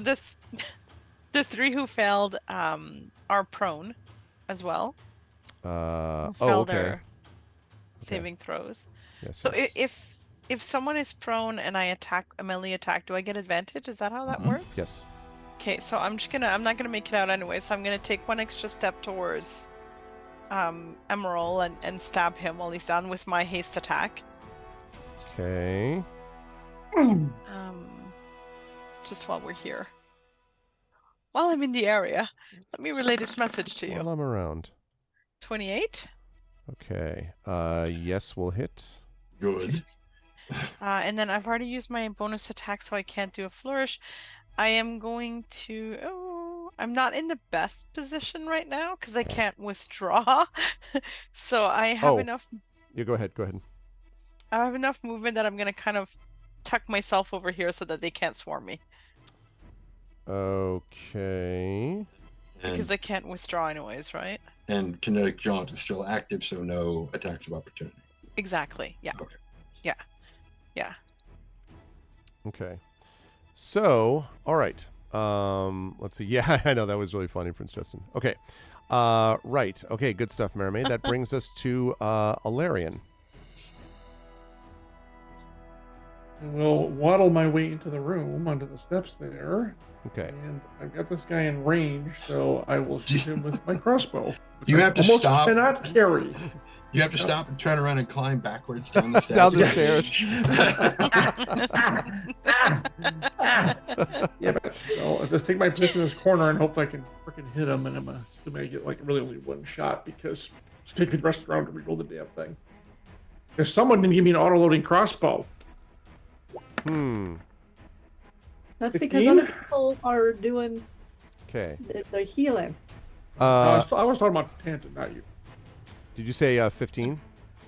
the 3 who failed are prone as well. Who Oh, failed okay. their saving throws. Yes, So yes. if someone is prone and I attack a melee attack, do I get advantage? Is that how that Mhm. works? Yes. Okay, so I'm not gonna make it out anyway, so I'm gonna take one extra step towards Emerald and stab him while he's down with my haste attack. Okay. Just while we're here. While I'm in the area, let me relay this message to While you. I'm around. 28. Okay. Yes, we'll hit. Good. And then I've already used my bonus attack, so I can't do a flourish. I am going to... Oh, I'm not in the best position right now because I can't withdraw. So I have enough... Yeah, go ahead. I have enough movement that I'm going to kind of tuck myself over here so that they can't swarm me. Okay. Because I can't withdraw anyways, right? And kinetic jaunt is still active, so no attacks of opportunity. Exactly. Yeah. Okay. Yeah. Okay. So, all right. Let's see. Yeah, I know that was really funny, Prince Justin. Okay. Right. Okay, good stuff, Mermaid. That brings us to Alarian. We'll waddle my way into the room onto the steps there. Okay. And I've got this guy in range, so I will shoot him with my crossbow. You have to Almost stop. Cannot carry. You have to stop and turn around and climb backwards down the stairs. Down the stairs. Yeah, but I'll just take my position in this corner and hope I can freaking hit him. And I'm assuming I get like really only one shot because it's taking the rest around to reroll the damn thing. There's someone didn't give me an auto-loading crossbow. That's 16? because other people are doing Okay. the healing. I was talking about Tanton, not you. Did you say 15?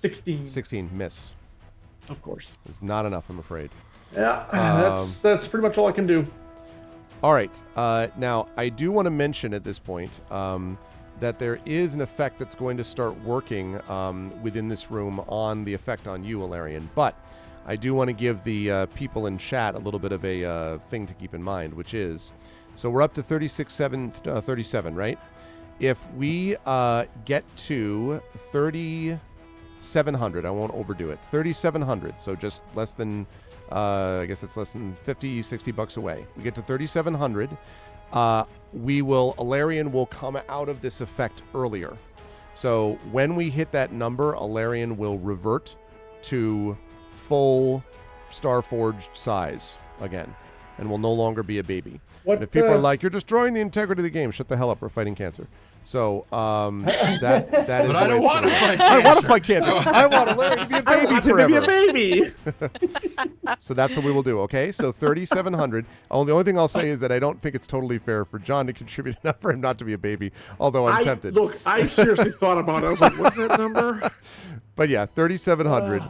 16. 16. Miss. Of course. It's not enough, I'm afraid. Yeah, that's pretty much all I can do. All right. Now, I do want to mention at this point that there is an effect that's going to start working within this room on the effect on you, Alarian. But I do want to give the people in chat a little bit of a thing to keep in mind, which is, so we're up to 37, right? If we get to 3,700, I won't overdo it, 3,700, so just less than, I guess it's less than 50, 60 bucks away. We get to 3,700, Alarian will come out of this effect earlier. So when we hit that number, Alarian will revert to full Starforged size again, and will no longer be a baby. And if people are like, you're destroying the integrity of the game, shut the hell up, we're fighting cancer. So that is. But I don't want to fight cancer. I want to fight cancer. I want Alarian to be a baby forever. To be a baby. So that's what we will do, okay? So 3,700. The only thing I'll say is that I don't think it's totally fair for John to contribute enough for him not to be a baby, although I'm tempted. Look, I seriously thought about it. I was like, what's that number? But yeah, 3,700.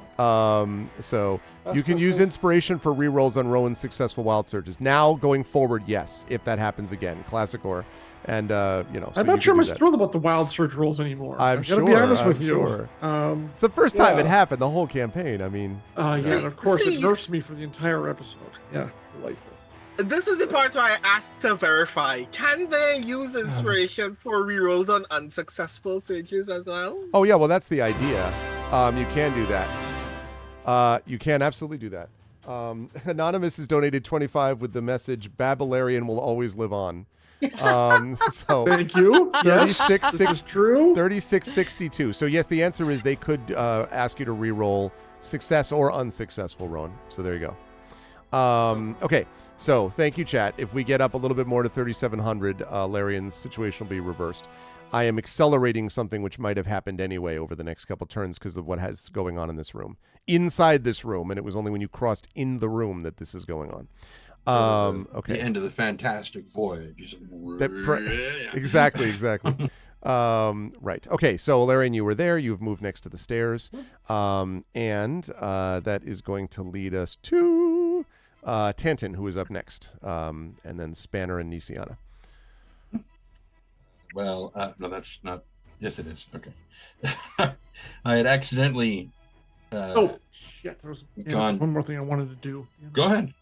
So you can use inspiration for rerolls on Rowan's successful wild surges. Now, going forward, yes, if that happens again. Classic or. And, so I'm not sure I'm as thrilled about the wild surge rolls anymore. I'm I gotta be honest with sure. you. It's the first time it happened, the whole campaign. I mean. Yeah, of course, it nursed me for the entire episode. Yeah, delightful. This is the part where I asked to verify. Can they use inspiration for rerolls on unsuccessful surges as well? Oh, yeah, well, that's the idea. You can do that. You can absolutely do that. Anonymous has donated 25 with the message, Babalarian will always live on. So thank you. 36, This is true. 3662. So yes, the answer is they could ask you to re-roll success or unsuccessful, Rowan. So there you go. Okay, so thank you, chat. If we get up a little bit more to 3,700, Larian's situation will be reversed. I am accelerating something which might have happened anyway over the next couple turns because of what has going on in this room. Inside this room, and it was only when you crossed in the room that this is going on. Okay. The end of the Fantastic Voyage. Exactly. Right. Okay. So, Larian, you were there. You've moved next to the stairs. And that is going to lead us to Tanton, who is up next. And then Spanner and Nisiana. Well, no, that's not. Yes, it is. Okay. I had accidentally. Shit. There was one more thing I wanted to do. Go ahead.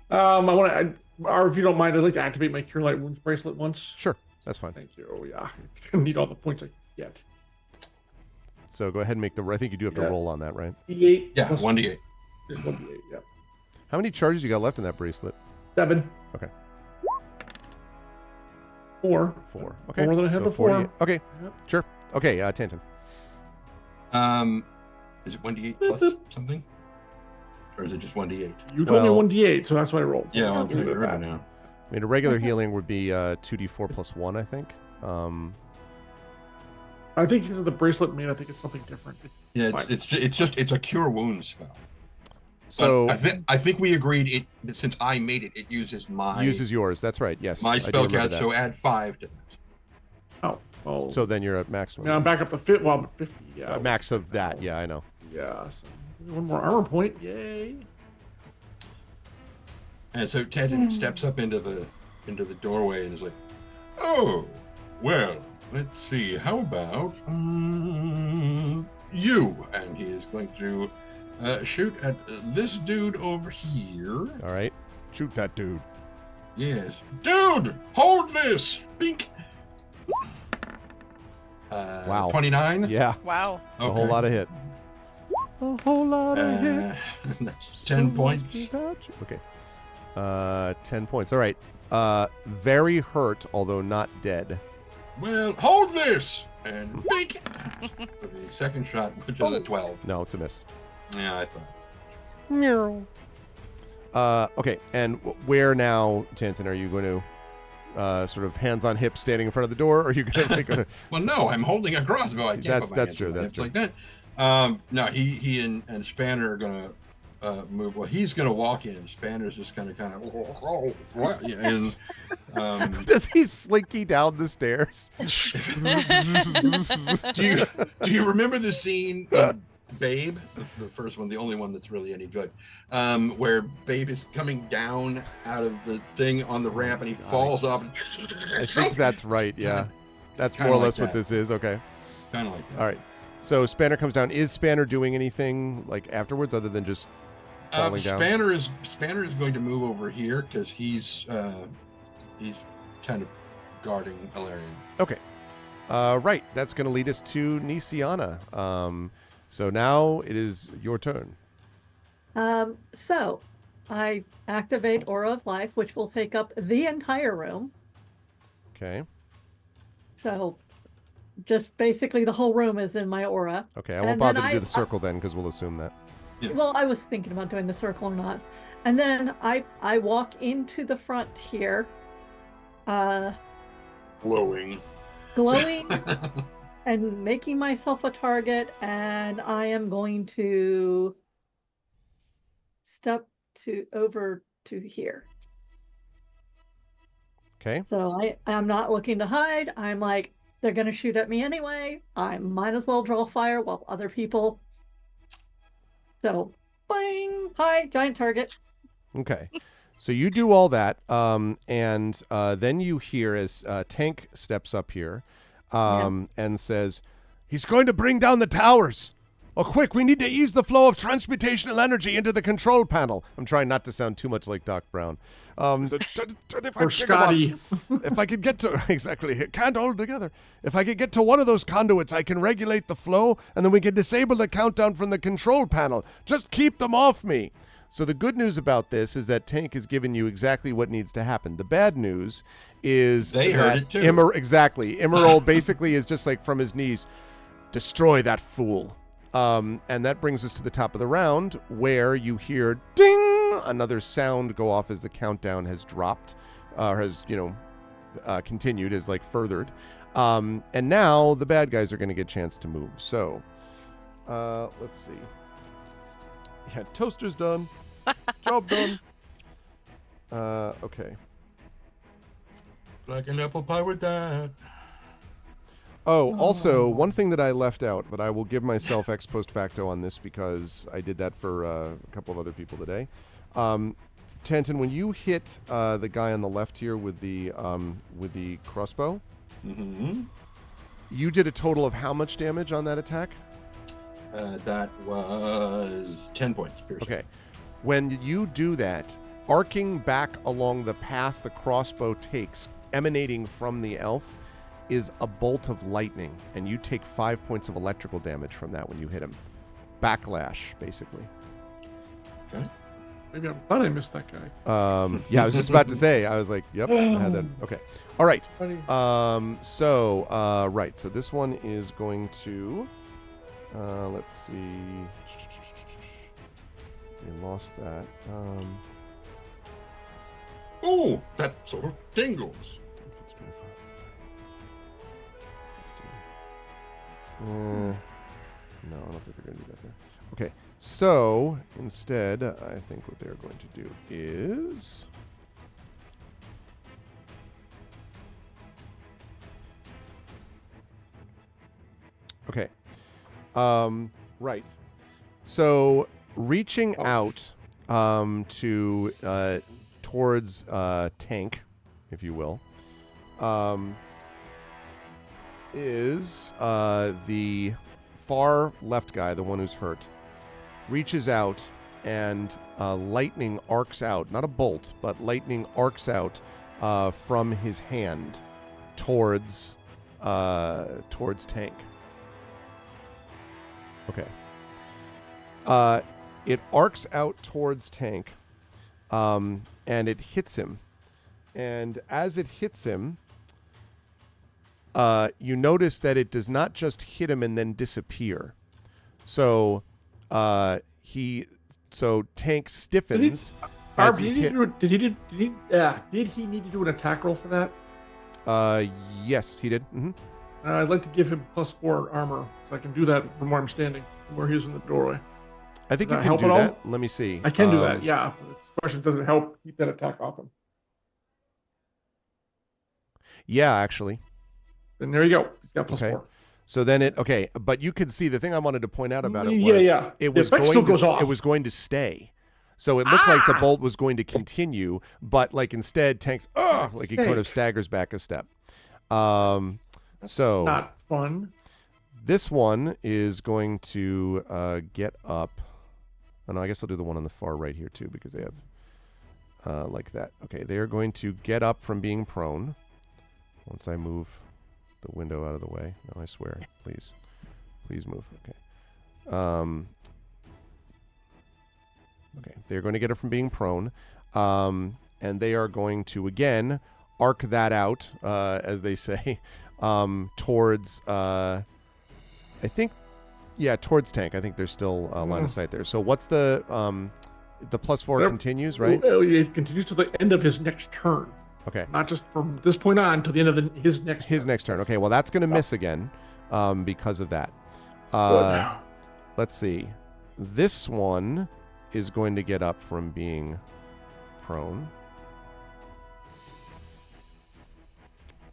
Or if you don't mind, I'd like to activate my Cure Light Wounds bracelet once. Sure, that's fine. Thank you. Oh yeah, I need all the points I get. So go ahead and make the. I think you do have to roll on that, right? D8. Yeah, 1d8. Just 1d8. Yeah. How many charges you got left in that bracelet? 7. Okay. 4. 4. Okay. More than I had so before. 48. Okay. Yep. Sure. Okay, Tanton. Is it 1d8 plus something? Or is it just 1d8? You told Well- me 1d8, so that's what I rolled. Yeah, I'll I'm trying leave to it at remember that. now. I mean, a regular healing would be 2d4 plus 1, I think. I think because of the bracelet made, I think it's something different. Yeah, Fine. it's a cure wounds spell. So But I think we agreed it since I made it, it uses my uses yours. That's right. Yes. my I do remember spellcast, that. so add 5 to that. Oh, well. So then you're at I maximum. mean, I'm back up to 50. Well, I'm at 50. Yeah. Max of that. Yeah, I know. Yeah. So one more armor point. Yay. And so Ted steps up into the doorway and is like, "Oh, well, let's see. How about you?" And he is going to shoot at this dude over here. All right. Shoot that dude. Yes, dude, hold this. Bink. Wow. 29. Yeah. Wow. It's a whole lot of hit. A whole lot of hit. That's 10 points. Okay. 10 points. All right. Very hurt, although not dead. Well, hold this and bink for the second shot, which is a 12. No, it's a miss. Yeah, I thought. Meow. Okay, and where now, Tanton? Are you going to sort of hands on hips, standing in front of the door, or are you going to take a... Well, no, I'm holding a crossbow. I can't That's- put my that's hands true, on my that's hips like that. No, he and Spanner are gonna move. Well, he's gonna walk in. Spanner's just gonna kind of and Does he slinky down the stairs? do you remember the scene in Babe, the first one, the only one that's really any good, where Babe is coming down out of the thing on the ramp and he falls off? I think that's right, yeah. That's Kinda more or like less what that. this is. Okay. Kind of like that. All right. So Spanner comes down. Is Spanner doing anything like afterwards other than just falling down? Spanner is going to move over here because he's kind of guarding Alarian. Okay. Right. That's going to lead us to Nisiana. So now it is your turn. So I activate Aura of Life, which will take up the entire room. Okay. So just basically the whole room is in my aura. Okay. I won't And then bother to do the circle then because we'll assume that. Yeah. Well, I was thinking about doing the circle or not. And then I walk into the front here, Glowing. glowing and making myself a target, and I am going to step over to here. Okay. So I'm not looking to hide. I'm like, they're gonna shoot at me anyway. I might as well draw fire while other people. So, bang! Hi, giant target. Okay. So you do all that, and then you hear as Tank steps up here and says, "He's going to bring down the towers. Oh, quick, we need to ease the flow of transmutational energy into the control panel." I'm trying not to sound too much like Doc Brown. 25 Or Scotty. gigawatts. If I could get to... Exactly. It can't hold together. If I could get to one of those conduits, I can regulate the flow, and then we can disable the countdown from the control panel. Just keep them off me. So the good news about this is that Tank has given you exactly what needs to happen. The bad news is They heard it too. Exactly. Emerald basically is just like from his knees, destroy that fool. And that brings us to the top of the round where you hear ding, another sound go off as the countdown has dropped, or has, continued, has like furthered. And now the bad guys are going to get a chance to move. So let's see. Yeah, toaster's done. Job done. Okay. Like an apple pie with that. Oh, also, one thing that I left out, but I will give myself ex post facto on this because I did that for a couple of other people today. Tanton, when you hit the guy on the left here with the crossbow, you did a total of how much damage on that attack? That was 10 points. Piercing. Okay. When you do that, arcing back along the path the crossbow takes, emanating from the elf, is a bolt of lightning, and you take 5 points of electrical damage from that when you hit him. Backlash, basically. Okay. Maybe I'm glad I missed that guy. Yeah, I was just about to say. I was like, yep, I had that. Okay. All right. Funny. Right. So this one is going to. Let's see. They lost that. Oh, that sort of tingles. 15. No, I don't think they're going to do that there. Okay, so instead, I think what they're going to do is... Okay. Right. So reaching out to towards Tank, if you will, is the far left guy, the one who's hurt, reaches out and lightning arcs out, not a bolt, but lightning arcs out from his hand towards Tank. Okay. It arcs out towards Tank, and it hits him. And as it hits him, you notice that it does not just hit him and then disappear. So Tank stiffens as he's hit. Did he need to do an attack roll for that? Yes, he did. Mm-hmm. I'd like to give him +4 armor, so I can do that from where I'm standing, from where he's in the doorway. I think you Does that can help do at all? that. Let me see. I can do that, yeah. The question doesn't help keep that attack off him. Yeah, actually. Then there you go. He's got +4. Okay. So then but you could see the thing I wanted to point out about it was Yeah. it was The effect still goes off. it was going to stay. So it looked like the bolt was going to continue, but like instead Tank's like he kind of staggers back a step. So not fun. This one is going to get up. Oh, no, I guess I'll do the one on the far right here too because they have like that. Okay, they are going to get up from being prone. Once I move the window out of the way. No, I swear. Please move. Okay. Okay, they're going to get it from being prone. And they are going to, again, arc that out, as they say, towards, I think, towards Tank. I think there's still a line of sight there. So what's the +4 continues, right? It continues to the end of his next turn. Okay. Not just from this point on to the end of his next turn. Okay, well, that's going to miss again because of that. Let's see. This one is going to get up from being prone.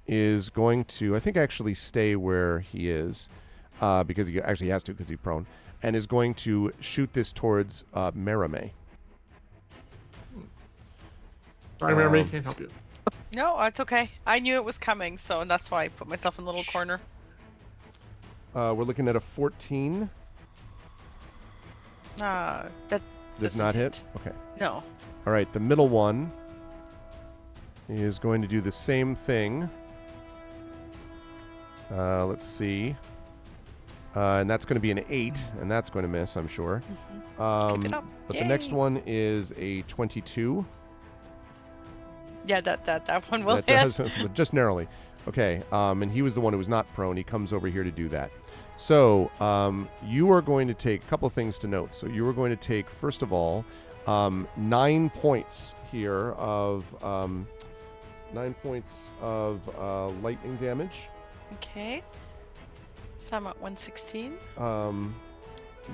Is going to, I think, actually stay where he is because he actually has to because he's prone. And is going to shoot this towards Merame. Sorry, Merame, can't help you. No, it's okay. I knew it was coming, so that's why I put myself in a little corner. We're looking at a 14. That does not hit? Okay. No. All right, the middle one is going to do the same thing. Let's see. And that's going to be an 8, and that's going to miss, I'm sure. Keep it up. But Yay. the next one is a 22. Yeah, that one will That hit. does, just narrowly. Okay, and he was the one who was not prone. He comes over here to do that. So you are going to take a couple of things to note. So you are going to take, first of all, 9 points here of 9 points of lightning damage. Okay. So I'm at 116.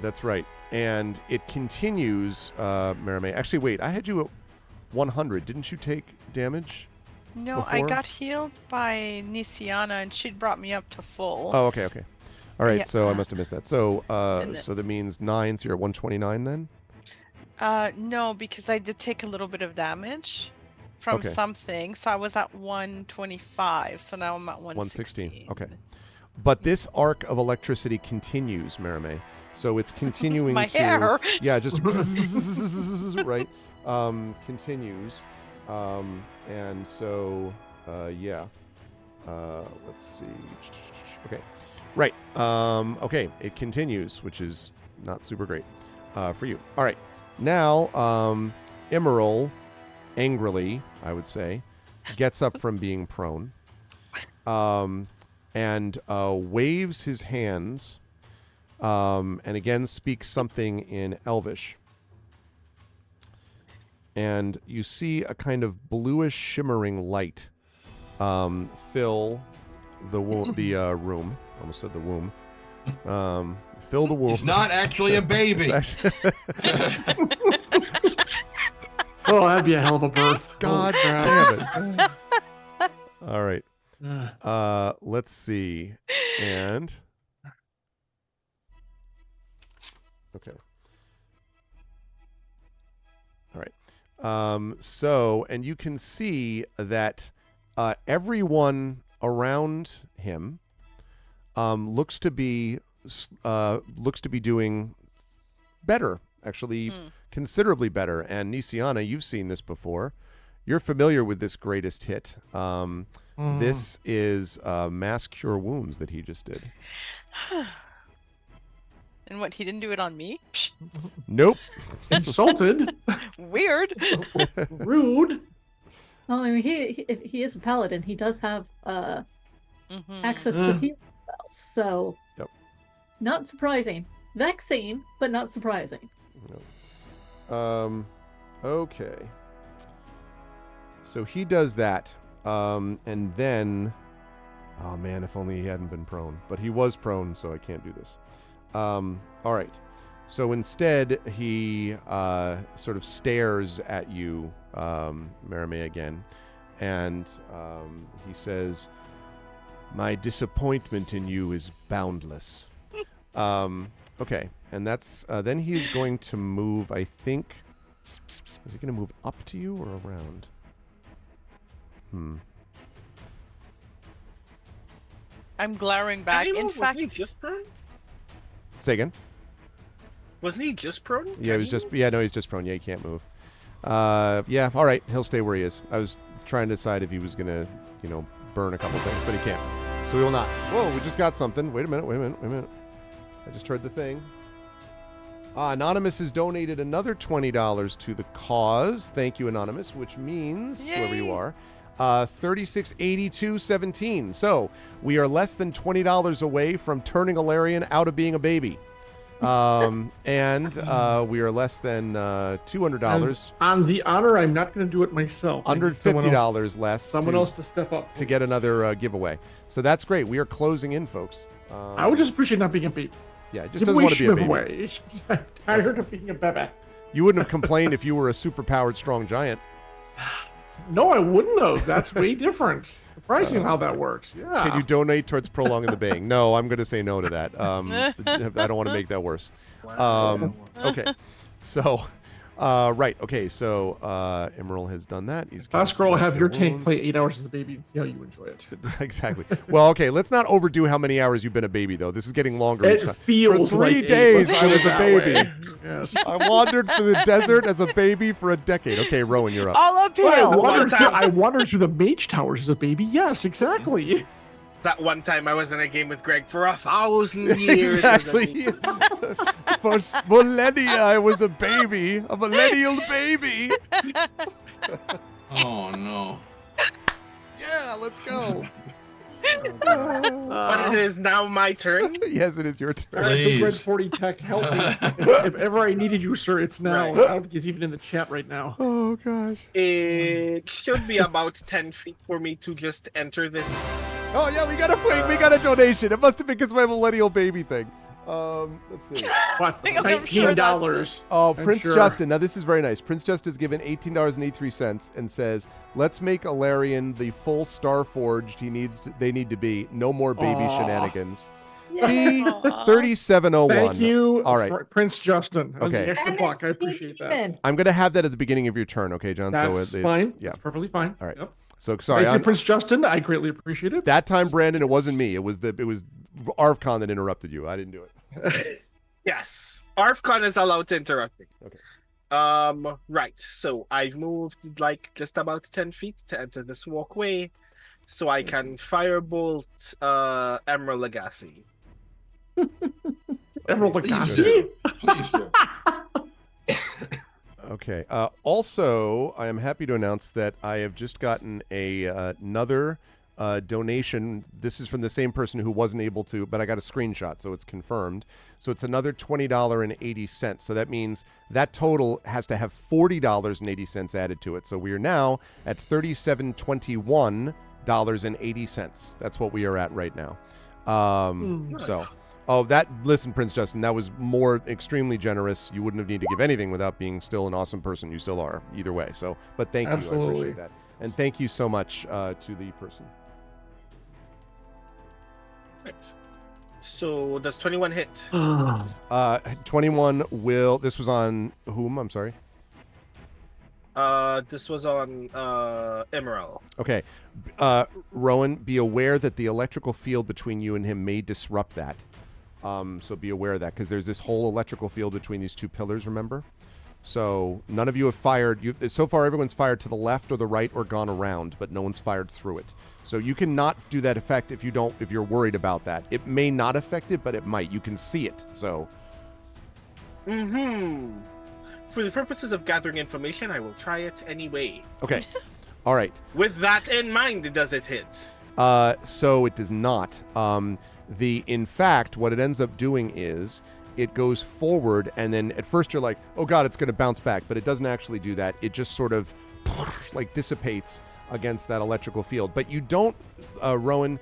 That's right. And it continues, Merame. Actually, wait, I had you at 100. Didn't you take damage? No, before? I got healed by Nisiana, and she'd brought me up to full. Oh, okay. All right, Yeah, so I must have missed that. So, then- so that means 9. So you're at 129 then. No, because I did take a little bit of damage from Okay. something, so I was at 125. So now I'm at 116. 116. Okay. But this arc of electricity continues, Merame. So it's continuing My to hair. Yeah, just right. Continues. And so let's see. Okay. Right. Okay, it continues, which is not super great for you. All right. Now, Emerald, angrily, I would say, gets up from being prone, and waves his hands, and again speaks something in Elvish. And you see a kind of bluish shimmering light fill the room. Almost said the womb. Fill the womb. He's not actually a baby. Oh, that'd be a hell of a birth. God Holy crap. damn it. All right. Uh, Let's see. And okay. All right. So, and you can see that everyone around him looks to be doing better, actually considerably better. And Nisiana, you've seen this before. You're familiar with this greatest hit. This is mass cure wounds that he just did. And what, he didn't do it on me? Nope. insulted. Weird. Rude. Well, I mean, if he is a paladin, he does have access to healing spells. So, Yep. Not surprising. Vaccine, but not surprising. Okay. So he does that. And then, oh man, if only he hadn't been prone. But he was prone, so I can't do this. All right. So instead, he sort of stares at you, Maramé, again. And he says, "My disappointment in you is boundless." Okay. And that's, then he's going to move, I think. Is he going to move up to you or around? I'm glowering back. In fact, wasn't he just prone? Say again? Wasn't he just prone? Yeah, he's just prone. Yeah, he can't move. Yeah, all right. He'll stay where he is. I was trying to decide if he was going to, burn a couple things, but he can't. So he will not. Whoa, we just got something. Wait a minute. I just heard the thing. Anonymous has donated another $20 to the cause. Thank you, Anonymous, which means, whoever you are, 3682.17. So we are less than $20 away from turning Alarian out of being a baby. And we are less than $200. On the honor, I'm not going to do it myself. $150 less. Someone else to step up to get another giveaway. So that's great. We are closing in, folks. I would just appreciate not being a baby. Yeah, it just doesn't want to be a baby. Away. I'm tired of being a baby. You wouldn't have complained if you were a super-powered strong giant. No, I wouldn't have. That's way different. Surprising how that works. Yeah. Can you donate towards prolonging the baying? No, I'm going to say no to that. I don't want to make that worse. Okay. So, right. Okay. So, Emerald has done that. Oscar will have your tank play 8 hours as a baby and see how you enjoy it. Exactly. Well, okay. Let's not overdo how many hours you've been a baby, though. This is getting longer each time. Feels for 3 like days, I was a baby. Yes. I wandered through the desert as a baby for a decade. Okay, Rowan, you're up. all uphill. I wandered through the mage towers as a baby. Yes, exactly. That one time I was in a game with Greg for 1,000 years. Exactly. For millennia, I was a baby. A millennial baby. Oh, no. Yeah, let's go. But it is now my turn. Yes, it is your turn. Big Red 40 Tech, help me. If ever I needed you, sir, it's now. Right. I don't think it's even in the chat right now. Oh, gosh. It should be about 10 feet for me to just enter this. Oh, yeah, we got a donation. It must have been because of my millennial baby thing. Let's see. What? I'm sure $19. Oh, I'm Prince sure. Justin. Now, this is very nice. Prince Justin has given $18.83 and says, "Let's make Alarian the full Starforged they need to be. No more baby Aw. shenanigans." See, 3701. Thank you, All right. Prince Justin. Okay. The extra buck. I appreciate that. I'm going to have that at the beginning of your turn, okay, John? That's so fine. Yeah. That's perfectly fine. All right. Yep. So, sorry. Thank you, Prince Justin. I greatly appreciate it. That time, Brandon, it wasn't me. It was ArvCon that interrupted you. I didn't do it. Yes. ArvCon is allowed to interrupt me. Okay. Right. So I've moved like just about 10 feet to enter this walkway so I can firebolt Emerald Lagasse. Emerald Please Lagasse. do. Please do. Okay. Also, I am happy to announce that I have just gotten another donation. This is from the same person who wasn't able to, but I got a screenshot, so it's confirmed. So it's another $20.80. So that means that total has to have $40.80 added to it. So we are now at $37.21.80. That's what we are at right now. So. Oh, listen, Prince Justin, that was extremely generous. You wouldn't have needed to give anything without being still an awesome person. You still are, either way. So, but thank you. I appreciate that. And thank you so much to the person. Right. So does 21 hit? 21 will, this was on whom? I'm sorry. This was on Emerald. Okay. Rowan, be aware that the electrical field between you and him may disrupt that. So be aware of that, because there's this whole electrical field between these two pillars, remember? So none of you have fired. So far, everyone's fired to the left or the right or gone around, but no one's fired through it. So you cannot do that effect if you're worried about that. It may not affect it, but it might. You can see it, so. For the purposes of gathering information, I will try it anyway. Okay. All right. With that in mind, does it hit? So it does not. In fact, what it ends up doing is it goes forward, and then at first you're like, oh God, it's going to bounce back, but it doesn't actually do that. It just sort of like dissipates against that electrical field. But you don't, Rowan,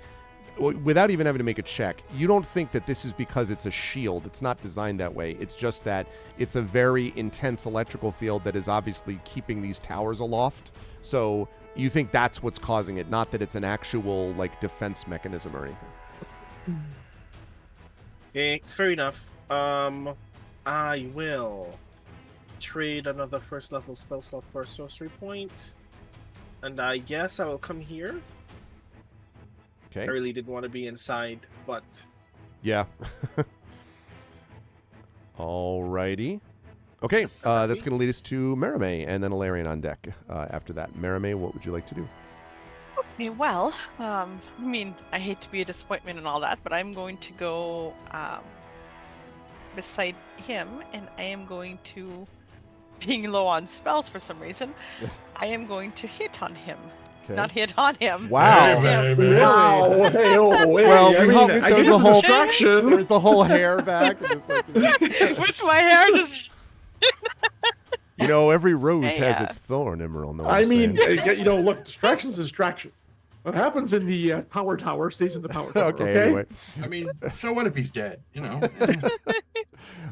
without even having to make a check, you don't think that this is because it's a shield. It's not designed that way. It's just that it's a very intense electrical field that is obviously keeping these towers aloft. So you think that's what's causing it, not that it's an actual like defense mechanism or anything. Okay, fair enough. I will trade another first level spell slot for a sorcery point. And I guess I will come here. Okay. I really didn't want to be inside, but... Yeah. Alrighty. Okay, that's going to lead us to Merime, and then Alarion on deck after that. Merime, what would you like to do? Okay, well, I mean, I hate to be a disappointment and all that, but I'm going to go beside him, and I am going to, being low on spells for some reason, I am going to hit on him. Okay. Not hit on him. Wow. Hey, baby. Wow. Hey, oh, wait. Well, I we mean, hope I there's guess a it's whole- distraction. There's the whole hair back. And just like, With my hair just... every rose Hey, has its thorn, Emerald. Know what I I'm mean, saying? look, distraction's a distraction. What happens in the power tower stays in the power tower. Okay, anyway. I mean, so what if he's dead?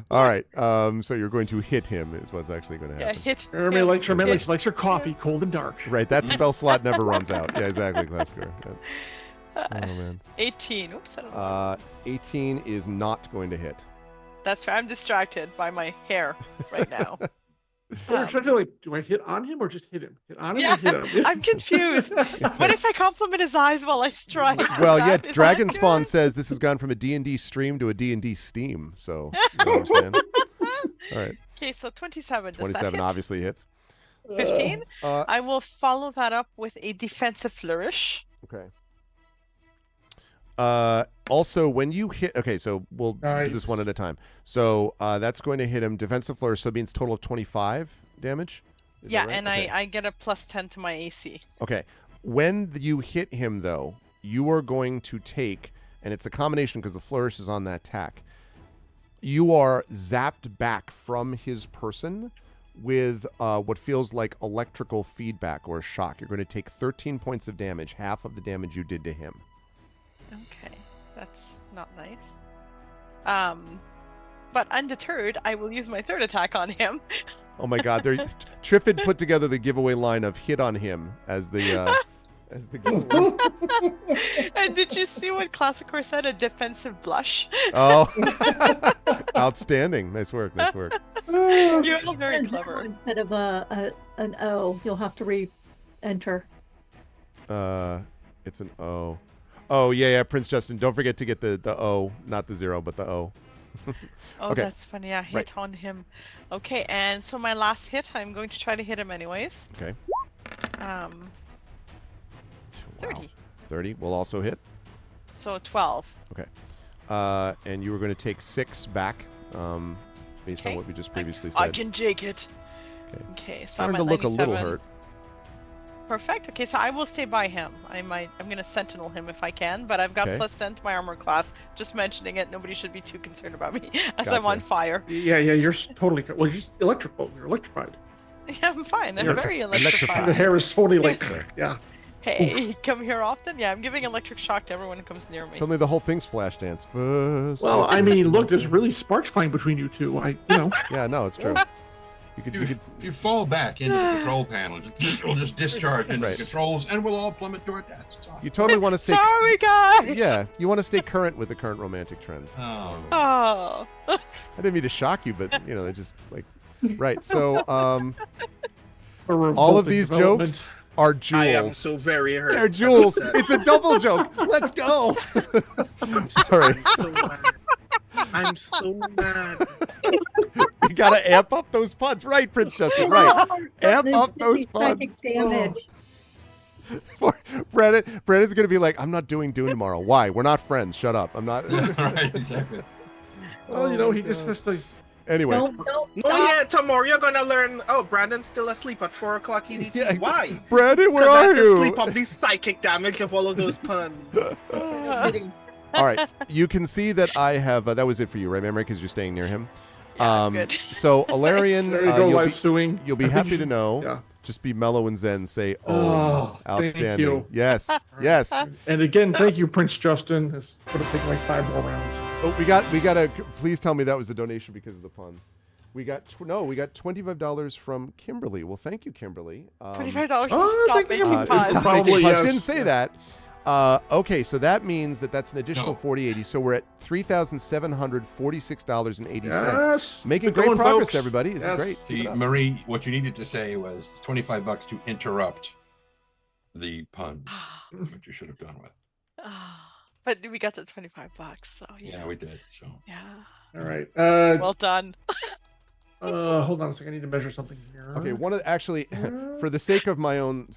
All right. So you're going to hit him is what's actually going to Yeah, happen. hit Jeremy him. likes her coffee cold and dark. Right, that spell slot never runs out. Yeah, exactly, Classic. Oh, man. 18. Oops, I don't know. 18 is not going to hit. That's fair. I'm distracted by my hair right now. You're trying to do I hit on him or just hit him? Hit on him Yeah, or hit him? I'm confused. What if I compliment his eyes while I strike? Well, yeah, Is Dragon that Spawn good? says this has gone from a D&D stream to a D&D Steam. So, you know what I'm saying? All right. Okay, so 27. Does that 27 hit? obviously hits. 15. Uh, I will follow that up with a defensive flourish. okay. Also, when you hit... Okay, so we'll do this one at a time. So that's going to hit him. Defensive flourish, so it means total of 25 damage? Is Yeah, that right? and Okay. I get a +10 to my AC. Okay. When you hit him, though, you are going to take... And it's a combination because the flourish is on that tack. You are zapped back from his person with what feels like electrical feedback or a shock. You're going to take 13 points of damage, half of the damage you did to him. Okay, that's not nice. But undeterred, I will use my third attack on him. Oh my God! Triff had put together the giveaway line of "hit on him" as the giveaway. And did you see what Classicor said? A defensive blush. Oh, outstanding! Nice work! Nice work! You're all very And clever. instead of an O, you'll have to re-enter. It's an O. Oh yeah, Prince Justin. Don't forget to get the O, not the 0, but the O. Oh, Okay. that's funny. I hit Right. on him. Okay, and so my last hit, I'm going to try to hit him anyways. Okay. 30. 30 will also hit. So 12. And you were going to take 6 back, based on Okay. what we just previously said. I can take it. Okay, so I'm Starting at to look a little 97. hurt. Perfect. Okay, so I will stay by him. I'm gonna sentinel him if I can, but I've got Okay. plus 10 to my armor class. Just mentioning it, nobody should be too concerned about me as I'm Gotcha. on fire. Yeah, you're totally well. You're electrical. You're electrified. Yeah, I'm fine. I'm Electri- very The electrified. hair is totally like, yeah. Hey, come here often? Yeah, I'm giving electric shock to everyone who comes near me. Suddenly the whole thing's flash dance. First. Well, I mean, look, there's really sparks flying between you two. Yeah, no, it's true. You could. If you fall back into the control panel, it'll just discharge into Right. the controls, and we'll all plummet to our deaths. It's awesome. You totally want to stay. Sorry, guys. Yeah, you want to stay current with the current romantic trends. Oh. Oh. I didn't mean to shock you, but they're just like, right. So, all of these jokes are jewels. I am so very hurt. They're jewels. It's a double joke. Let's go. All right, I'm so mad. you gotta amp up those puns, right, Prince Justin? Right, amp up those psychic puns. damage. Brandon's gonna be like, I'm not doing Dune tomorrow. Why? We're not friends. Shut up. I'm not. Right, exactly. Well, he just has to. Anyway. Don't Oh stop. yeah, tomorrow you're gonna learn. Oh, Brandon's still asleep at 4 o'clock EDT. Yeah, Why? Brandon, where Because I are have to you? sleep off the psychic damage of all of those puns. All right, you can see that I have. That was it for you, right, Memory? Because you're staying near him. Yeah, good. So, Alarian, There you go, you'll, live be, suing. you'll be I think happy you to should- know. Yeah. Just be mellow and zen. Say, Oh, thank outstanding. you. Yes, yes. And again, thank you, Prince Justin. It's going to take like 5 more rounds. Oh, we got to. Please tell me that was a donation because of the puns. We got $25 from Kimberly. Well, thank you, Kimberly. $25 to Oh, stop thank you. making Just puns. stop Probably, making puns. yes. Didn't say that. Okay, so that means that's an additional No. $40.80. So we're at $3,746.80. Yes. Making Keep great going, progress, folks. everybody. This is Yes. great. Keep it See, up. Marie, what you needed to say was $25 to interrupt the puns. That's what you should have gone with. But we got to $25, so Yeah, we did. So yeah. All right. Well done. Hold on a second. I need to measure something here. Okay, for the sake of my own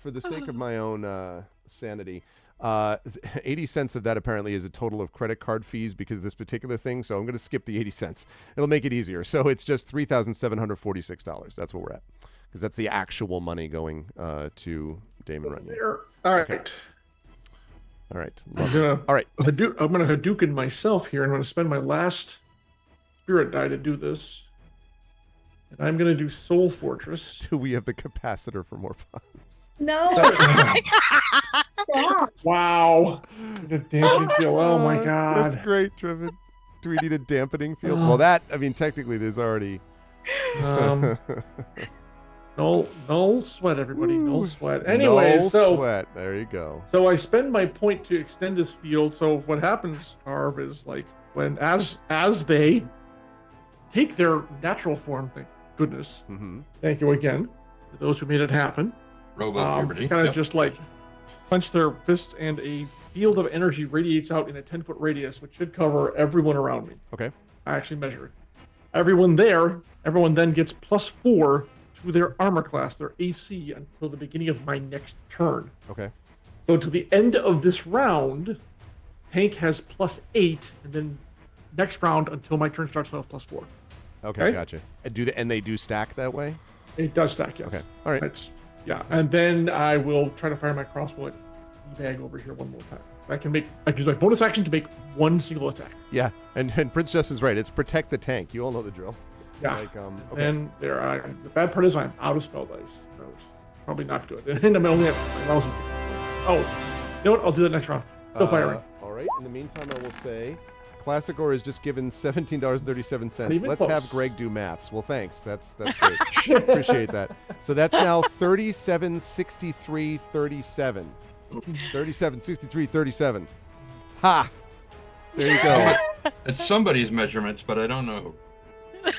sanity, 80 cents of that apparently is a total of credit card fees because of this particular thing. So I'm going to skip the 80 cents. It'll make it easier. So it's just $3,746. That's what we're at because that's the actual money going to Damon Runyon. There. All right. Okay. All right. I'm gonna All right. I'm gonna Hadouken myself here. I'm gonna spend my last spirit die to do this. And I'm gonna do Soul Fortress. Do we have the capacitor for more puns? No. Stop. Wow. The dancing field. Oh my god. That's great, Trevin. Do we need a dampening field? Well, technically there's already. Um, null sweat, everybody. Null sweat. Anyway, no so sweat. There you go. so I spend my point to extend this field. So what happens, Arv, is like when as they take their natural form, thank goodness. Mm-hmm. Thank you again to those who made it happen. Robo puberty. Kind of Yep. just like punch their fist, and a field of energy radiates out in a 10-foot radius, which should cover everyone around me. Okay. I actually measure it. Everyone then gets +4 to their armor class, their AC, until the beginning of my next turn. Okay. So to the end of this round, Tank has +8, and then next round until my turn starts, I'll have +4. Okay. Okay. Gotcha. And they do stack that way? It does stack, yes. Okay. All right. That's, yeah, and then I will try to fire my crossbow at bag over here one more time. I can use my bonus action to make one single attack. Yeah. And Prince Justin's right. It's protect the tank. You all know the drill. Yeah. Like, okay. And the bad part is I'm out of spell dice. So it's probably not good. And I'm only at 1,000. Oh, you know what? I'll do that next round. Still firing. All right. In the meantime, I will say Classic Or is just given $17.37. Not even Let's close. have Greg do maths. Well, thanks. That's great. Appreciate that. So that's now 37.63.37. 37.63.37. Ha! There you go. It's somebody's measurements, but I don't know who.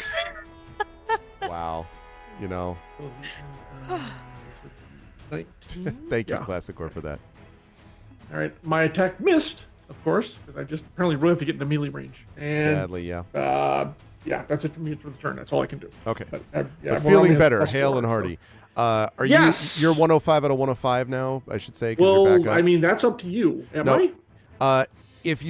Wow. You know. 19. Thank you, Yeah. Classic Or, for that. All right. My attack missed, of course, because I just apparently really have to get into melee range. And Sadly, yeah. yeah, that's it for me for the turn. That's all I can do. Okay. But, But everyone feeling only has better, +4, hale and so- hearty. Are Yes! you're 105 out of 105 now, I should say, 'cause you're Well, back up. I mean, that's up to you. Am No. I? If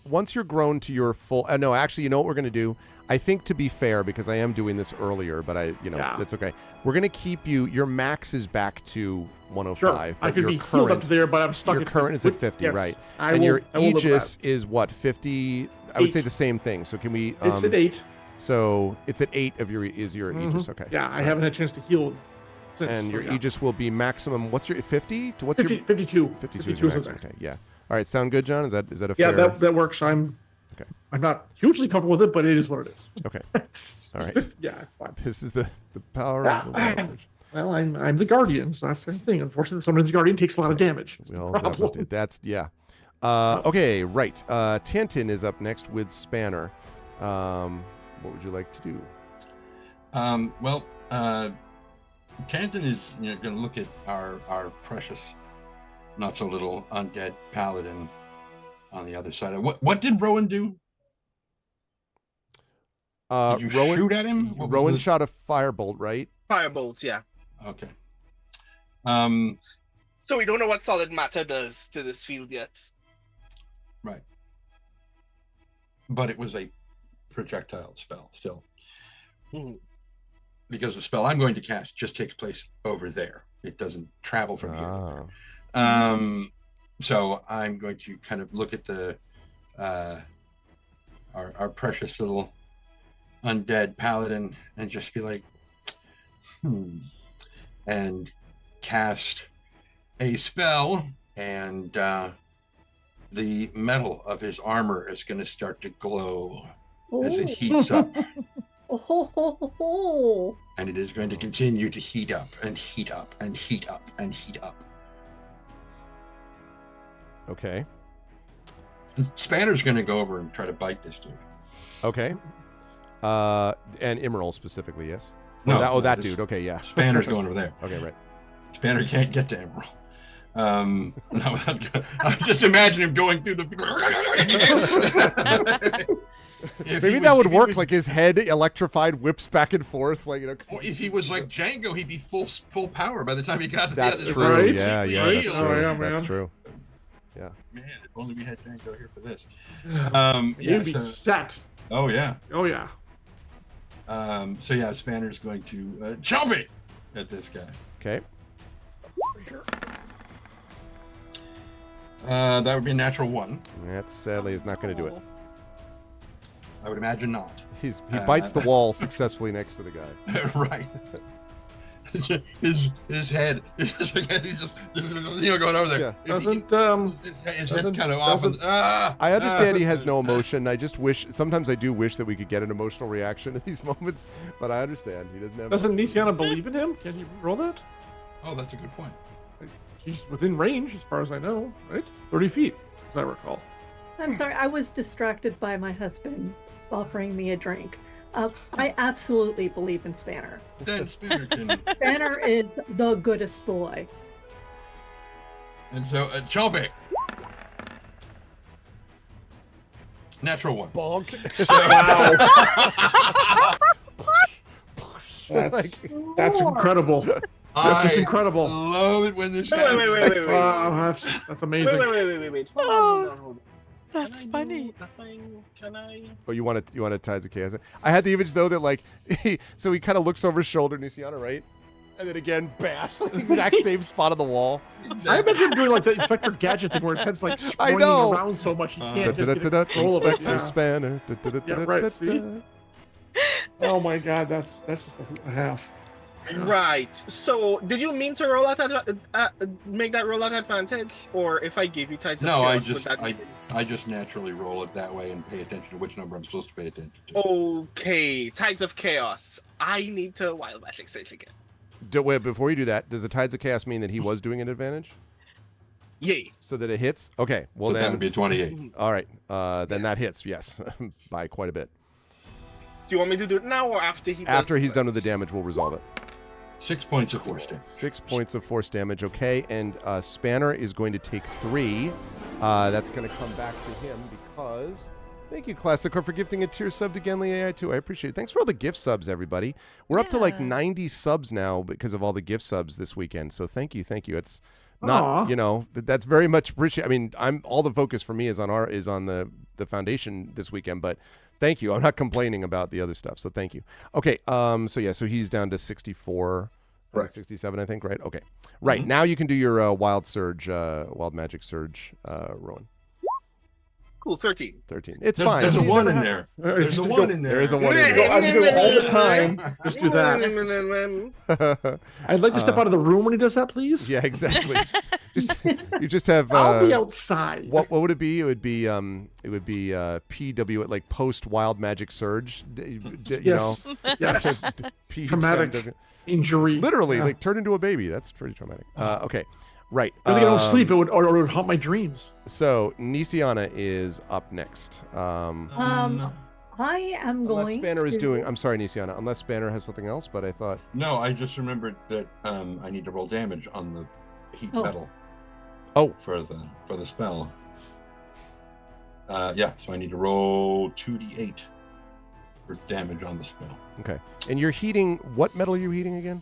once you're grown to your full, no, actually, you know what we're going to do? I think to be fair, because I am doing this earlier, but that's okay. We're gonna keep you. Your max is back to 105. Sure, I But could your be healed up to there, but I'm stuck. Your current is at 50, yes, right? I And will, your I will live with Aegis that. is what, 50? I would say 8. the same thing. So can we? It's at 8. So it's at 8 of your Aegis. Okay. Yeah, I haven't had a chance to heal. Since, And your yeah. Aegis will be maximum. What's your 50? To what's 50, your 52. 52 is 52 your is max. the max. Okay. Yeah. All right. Sound good, John? Is that a Yeah, fair? that works. I'm Okay. not hugely comfortable with it, but it is what it is. Okay. All right. Yeah, it's fine. This is the power of the wild search. Well, I'm the guardian, so that's the thing. Unfortunately, sometimes the guardian takes a lot of damage. We all have to do. That's yeah. Okay, right. Tantin is up next with Spanner. What would you like to do? Well, Tanton is going to look at our precious, not so little undead paladin on the other side. What did Rowan do? Did you Rowan, shoot at him? Rowan shot a firebolt, right? Firebolt, yeah. Okay. So we don't know what solid matter does to this field yet. Right. But it was a projectile spell still. Because the spell I'm going to cast just takes place over there. It doesn't travel from here. So I'm going to kind of look at the our precious little undead paladin and just be like, and cast a spell, and the metal of his armor is going to start to glow as it heats up. And it is going to continue to heat up and heat up and heat up and heat up. Okay. And Spanner's going to go over and try to bite this dude. Okay. And Emerald specifically, yes? No, that this dude. Okay, yeah. Spanner's going over there. Okay, right. Spanner can't get to Emerald. No, I just imagine him going through the. Maybe that would work. Like his head electrified, whips back and forth, like If he was like Django, he'd be full power by the time he got to that's the true. other Right? Yeah, that's Real. true. Oh, yeah, That's man. true. Yeah. Man, if only we had Django here for this. You'd be set. Oh yeah. Oh yeah. So yeah, Spanner's going to jump it at this guy. Okay. That would be a natural 1. That sadly is not going to do it. I would imagine not. He bites the wall successfully next to the guy. Right. his head is just like he's just going over there. Yeah. His head kind of off. I understand he has no emotion. I just wish sometimes I do wish that we could get an emotional reaction in these moments, but I understand he doesn't have. Doesn't Nisiana believe in him? Can you roll that? Oh, that's a good point. She's within range, as far as I know, right? 30 feet, as I recall. I'm sorry, I was distracted by my husband offering me a drink. I absolutely believe in Spanner. Then Spanner can. Spanner is the goodest boy. And so chomp it. Natural 1. Bonk. That's incredible. That's just incredible. Love it when this. Wait. Wow, that's amazing. Wait. Hold on. That's funny. Can I? Oh, you want to Tides of Chaos? I had the image though that like, so he kind of looks over his shoulder, Nisiana, right? And then again, bash, like, exact same spot on the wall. I imagine him doing like the Inspector Gadget thing where his head's like I swinging know. around so much he can't just get control of it. Inspector Yeah. Spanner. Yeah, right, see? Oh my God, that's just a half. Right. So, did you mean to roll at make that roll at advantage, or if I gave you tides of No, chaos, would that I just naturally roll it that way and pay attention to which number I'm supposed to pay attention to. Okay, tides of chaos. I need to wild magic search again. Wait, before you do that, does the Tides of Chaos mean that he was doing an advantage? Yay. So that it hits? Okay. Well, So then. that would be a 28. All right. Then that hits, yes, by quite a bit. Do you want me to do it now or after he? After he's done with the damage, we'll resolve it. 6 points of force damage. 6 points of force damage. Okay, and Spanner is going to take 3. That's going to come back to him because. Thank you, Classico, for gifting a tier sub to Genly AI2. I appreciate it. Thanks for all the gift subs, everybody. We're up to like 90 subs now because of all the gift subs this weekend. So thank you. It's not, that's very much appreciated. I mean, all the focus for me is on the foundation this weekend, but Thank you. I'm not complaining about the other stuff, so thank you. Okay, so he's down to 64, Correct. 67, I think, right? Okay. Right, now you can do your Wild Magic Surge, Rowan. Cool, 13. 13. It's There's, fine. there's a See, it one never in there. happens. There's a one in there. There is a one in Go, there. I'm doing it all the time. Just do that. I'd like to step out of the room when he does that, please. Yeah, exactly. You just have. I'll be outside. What would it be? It would be PW, like post Wild Magic Surge. You know, Yes. P- Traumatic injury. Literally, Yeah. like turn into a baby. That's pretty traumatic. Okay, right. I think I don't sleep. It would haunt my dreams. So Nisiana is up next. I am Unless going Spanner is to- doing. I'm sorry, Nisiana. Unless Spanner has something else, but I thought. No, I just remembered that I need to roll damage on the heat metal. Oh. For the spell. Yeah, so I need to roll 2d8 for damage on the spell. Okay. And you're heating. What metal are you heating again?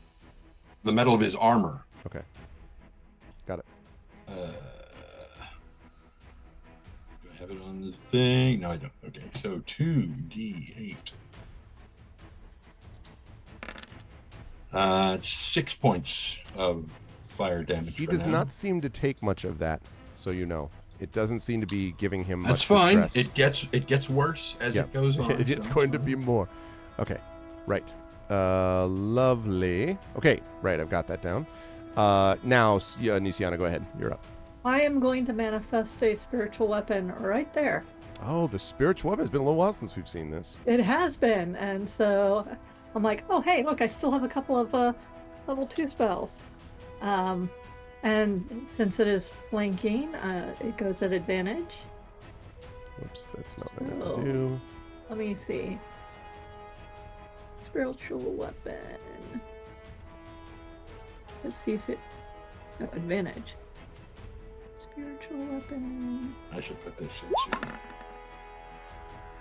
The metal of his armor. Okay. Got it. Do I have it on the thing? No, I don't. Okay, so 2d8. 6 points of fire damage. He for does now. not seem to take much of that, so you know. It doesn't seem to be giving him That's much fine. distress. It gets worse as it goes on. It's going to be more. Okay. Right. Lovely. Okay. Right. I've got that down. Now, Nisiana, go ahead. You're up. I am going to manifest a spiritual weapon right there. Oh, the spiritual weapon. It's been a little while since we've seen this. It has been, and so I'm like, oh hey, look, I still have a couple of level 2 spells. And since it is flanking, it goes at advantage. Whoops, that's not what I meant So- to do. Let me see. Spiritual weapon. Let's see if it. No, advantage. Spiritual weapon. I should put this into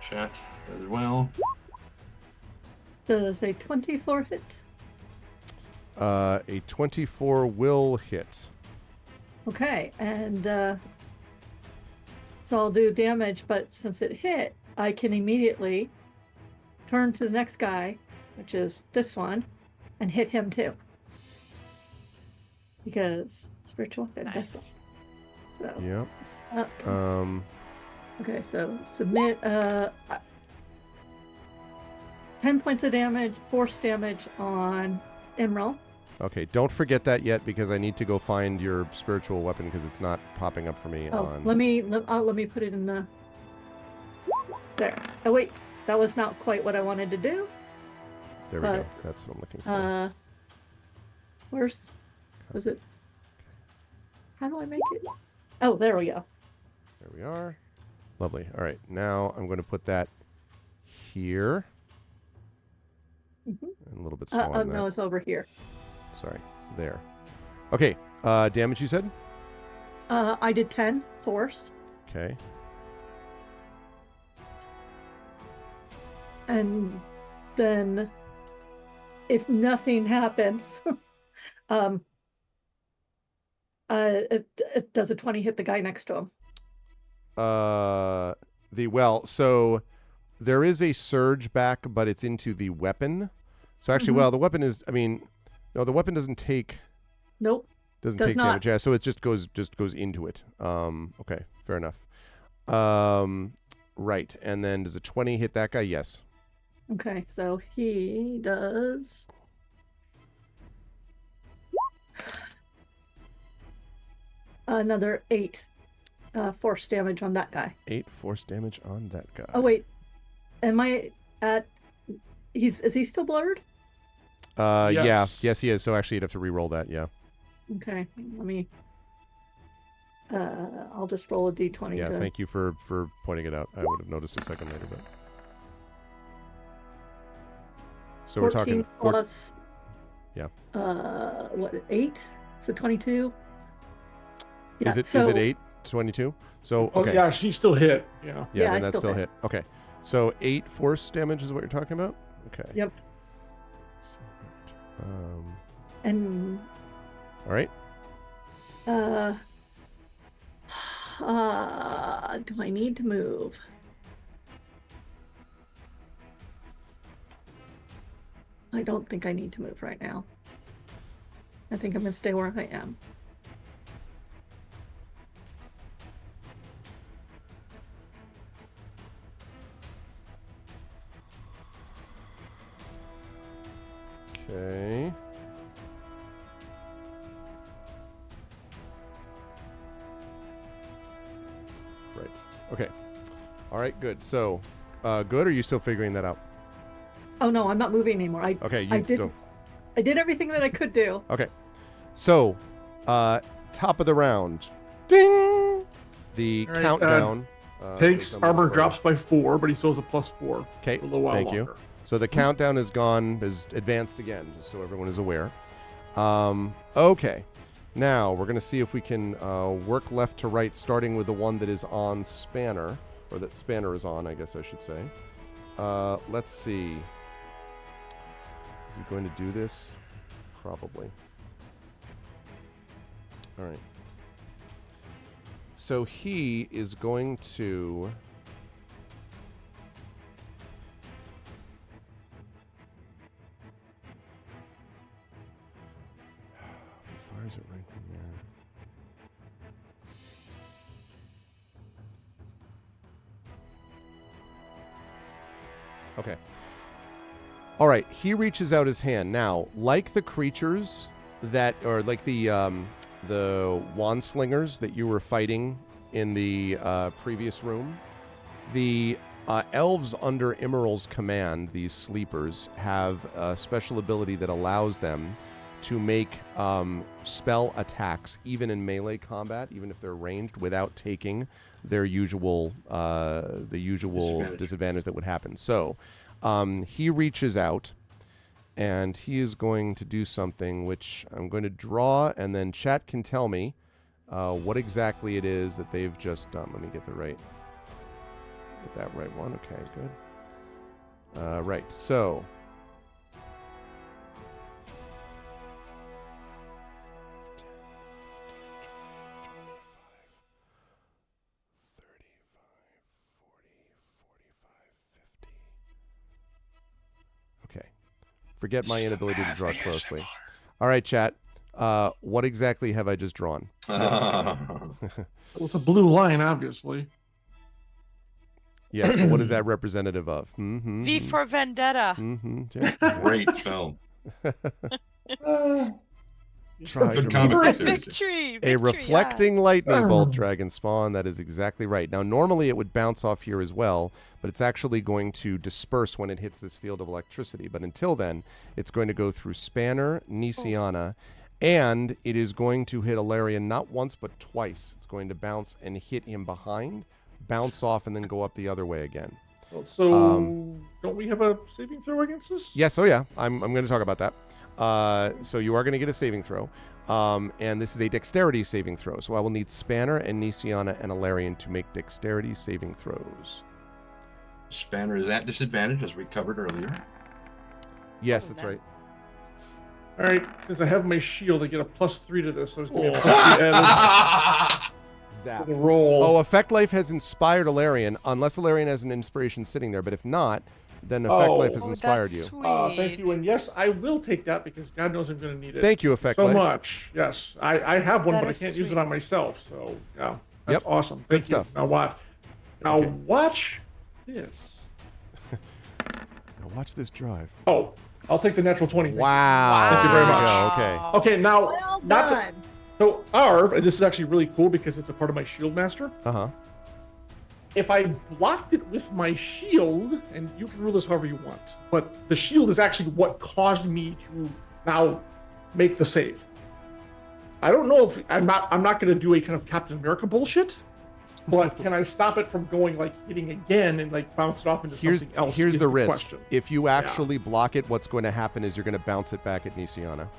chat as well. Does a 24 hit? A 24 will hit. Okay, and so I'll do damage, but since it hit, I can immediately turn to the next guy, which is this one, and hit him too. Because spiritual weapon does Nice. that. So, Yep. okay, so submit 10 points of damage, force damage on Emerald. Okay, don't forget that yet because I need to go find your spiritual weapon because it's not popping up for me Oh, on. let me put it in the. There. Oh wait, that was not quite what I wanted to do. There we go. That's what I'm looking for. Where's was it? How do I make it? Oh, there we go. There we are. Lovely. All right, now I'm going to put that here. Mhm. And a little bit smaller than that. No, it's over here. Sorry. There. Okay. Damage you said? I did 10 force, Okay. and then if nothing happens, it does a 20 hit the guy next to him. So there is a surge back, but it's into the weapon. So actually, Mhm. well, the weapon is. I mean, no, the weapon doesn't take Nope. doesn't Does take not. damage. Yeah, so it just goes into it. Okay, fair enough. Right, and then does a 20 hit that guy? Yes. Okay, so he does. Another 8 force damage on that guy. 8 force damage on that guy. Oh wait, am I at? Is he still blurred? Yeah. Yes. Yes, he is. So actually, you'd have to re-roll that. Yeah. Okay, let me. I'll just roll a d20. Yeah. to... Thank you for pointing it out. I would have noticed a second later, but. So we're 14 talking plus. Yeah. What 8? So 22. Yeah, Is it so, 8? 22? So Oh, okay. yeah, she still hit. Yeah. Yeah, Yeah, I then that's still still hit. Okay. So 8 force damage is what you're talking about? Okay. Yep. So, right. And All right. do I need to move? I don't think I need to move right now. I think I'm gonna stay where I am. Okay. Right. Okay. All right, good. So, good, or are you still figuring that out? Oh no, I'm not moving anymore. Okay, I did everything that I could do. Okay. So, top of the round. Ding! The All right, countdown. Takes is on the armor first. drops by 4, but he still has a +4. Okay, For a little while thank you. longer. So the countdown is advanced again, just so everyone is aware. Okay. Now, we're going to see if we can work left to right, starting with the one that is on Spanner, or that Spanner is on, I guess I should say. Let's see. Is he going to do this? Probably. All right. So he is going to... He fires it right from there. Okay. All right. He reaches out his hand. Now, like the creatures that, or like the wand slingers that you were fighting in the previous room, the elves under Emerald's command, these sleepers, have a special ability that allows them to make spell attacks, even in melee combat, even if they're ranged, without taking their usual disadvantage that would happen. So he reaches out, and he is going to do something which I'm going to draw, and then chat can tell me what exactly it is that they've just done. Let me get that right one. Okay, good. Right, so... 50. Okay. Forget my inability to draw closely. All right, chat. What exactly have I just drawn? Well, it's a blue line, obviously. Yes, but what is that representative of? V for Vendetta. Yeah. Great film. Try Good to comic remember. book series. Victory. A reflecting lightning bolt, Oh. Dragon Spawn. That is exactly right. Now, normally it would bounce off here as well, but it's actually going to disperse when it hits this field of electricity. But until then, it's going to go through Spanner, Nisiana, and it is going to hit Alarian not once but twice. It's going to bounce and hit him behind, bounce off, and then go up the other way again. So, don't we have a saving throw against this? Yes, oh yeah. I'm going to talk about that. So you are going to get a saving throw. And this is a dexterity saving throw. So I will need Spanner and Nisiana and Alarian to make dexterity saving throws. Spanner is at disadvantage, as we covered earlier. Yes, Oh, that's no. right. All right, since I have my shield, I get a +3 to this. So it's going to be a +3 added Zap. to the roll. Oh, Effect Life has inspired Alarian, unless Alarian has an inspiration sitting there. But if not, then Effect Oh. Life has Oh, inspired that's you. sweet. Thank you, and yes, I will take that because God knows I'm going to need it. Thank you, Effect so Life. much. Yes, I have one, That but I is can't use it sweet. on myself. So yeah, that's Yep. awesome. Good Thank you. stuff. Now watch. Now Okay. watch this. Now watch this drive. Oh, I'll take the natural 20. Thank you. Wow. Thank you very There much. go. Okay. Okay, now Well not to, done. so Arv, and this is actually really cool because it's a part of my shield master. Uh-huh. If I blocked it with my shield, and you can rule this however you want, but the shield is actually what caused me to now make the save. I don't know if I'm not going to do a kind of Captain America bullshit, but can I stop it from going like hitting again and like bounce it off into something else? Here's is the risk. question. If you actually block it, what's going to happen is you're going to bounce it back at Nisiana.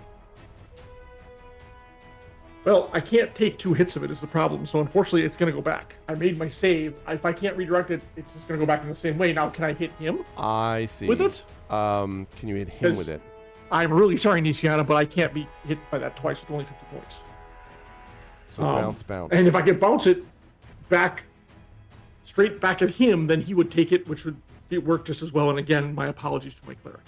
Well, I can't take 2 hits of it is the problem. So unfortunately, it's going to go back. I made my save. If I can't redirect it, it's just going to go back in the same way. Now, can I hit him I see. with it? Can you hit him with 'Cause- it? I'm really sorry, Nisiana, but I can't be hit by that twice with only 50 points. So bounce. And if I could bounce it back, straight back at him, then he would take it, which would work just as well. And again, my apologies to my cleric.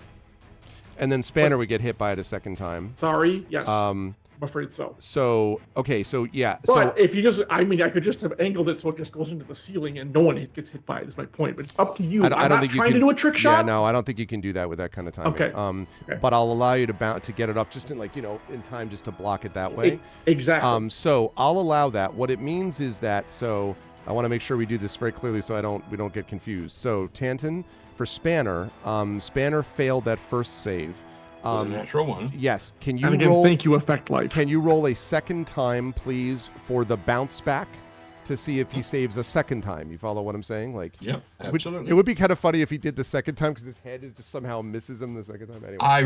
And then Spanner would get hit by it a second time. Sorry. Yes. I'm afraid so. So, okay. So, yeah. But So, if you just, I mean, I could just have angled it so it just goes into the ceiling and no one gets hit by it, is my point. But it's up to you. I don't I'm not think you trying can to do a trick shot. Yeah, no, I don't think you can do that with that kind of timing. Okay. Okay. But I'll allow you to get it up just in in time just to block it that way. Exactly. So I'll allow that. What it means is that, so I want to make sure we do this very clearly so we don't get confused. So Tanton, for Spanner, Spanner failed that first save. A natural 1. Yes. Can you and again, roll? thank you, Effect Life. Can you roll a second time, please, for the bounce back to see if he saves a second time? You follow what I'm saying? Yep, absolutely. It would be kind of funny if he did the second time because his head is just somehow misses him the second time. Anyway, I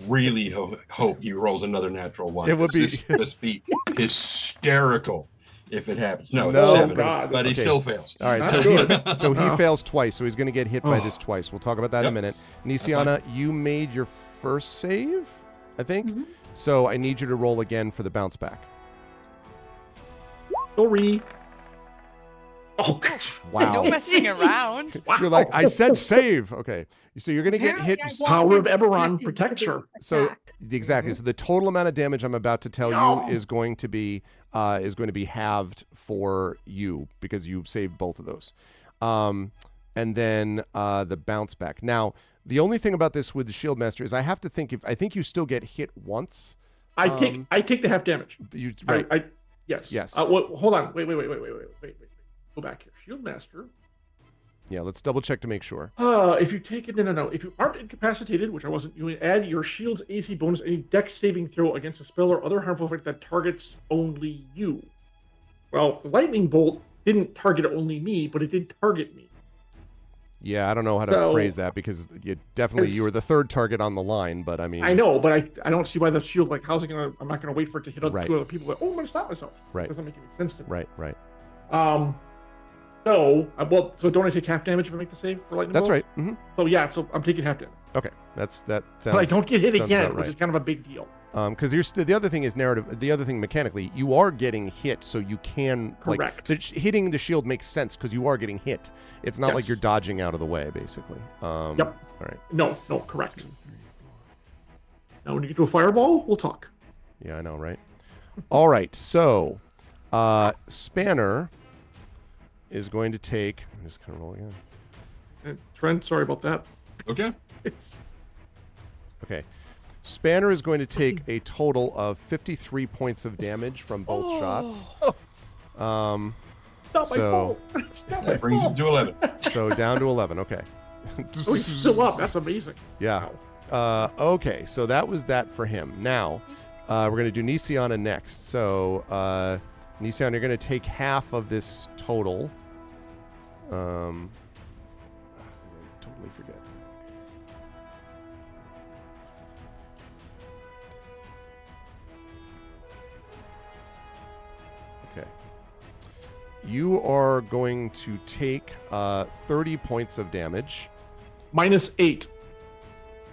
really hope he rolls another natural 1. It would be This would just be hysterical if it happens. No, No, it's 7, God. but he Okay. still fails. All right, Not so he Oh. fails twice, so he's going to get hit by this twice. We'll talk about that in a Yep. minute. Nisiana, you made your first save, I think. Mhm. So I need you to roll again for the bounce back. Sorry. Oh, gosh. Wow. No messing around. Wow. You're like, I said save. Okay. So you're going to get hit. Power of Eberron protects her. So exactly. So the total amount of damage I'm about to tell you is going to be halved for you because you saved both of those. And then the bounce back. Now, the only thing about this with the Shield Master is I have to think I think you still get hit once. I take the half damage. You right. Yes. Yes. Hold on. Wait. Go back here. Shield Master. Yeah, let's double check to make sure. If you take it, no. If you aren't incapacitated, which I wasn't, you add your shield's AC bonus any dex saving throw against a spell or other harmful effect that targets only you. Well, the lightning bolt didn't target only me, but it did target me. Yeah, I don't know how to phrase that because you were the third target on the line, but I mean, I know, but I don't see why the shield, like, how's it gonna? I'm not gonna wait for it to hit Right. two other people. Like, I'm gonna stop myself. Right. It doesn't make any sense to me. Right. So don't I take half damage if I make the save for lightning That's bolt? right. Mm-hmm. So yeah, so I'm taking half damage. Okay, that sounds. But I don't get hit sounds again, about which right. is kind of a big deal. Because the other thing is narrative. The other thing mechanically, you are getting hit, so you can Correct. hitting the shield makes sense because you are getting hit. It's not like Yes. you're dodging out of the way, basically. Yep. All right. No, correct. Now when you get to a fireball, we'll talk. Yeah, I know, right? All right. So, Spanner is going to take. I'm just kind of rolling in. And Trent, sorry about that. Okay. Okay. Spanner is going to take a total of 53 points of damage from both shots. Not my So- fault. It's not my That brings him fault. to 11. So down to 11. Okay. Oh, he's still up. That's amazing. Yeah. Okay. So that was that for him. Now, we're going to do Nisiana next. So, Nisiana, you're going to take half of this total. I totally forget. Okay. You are going to take 30 points of damage. -8.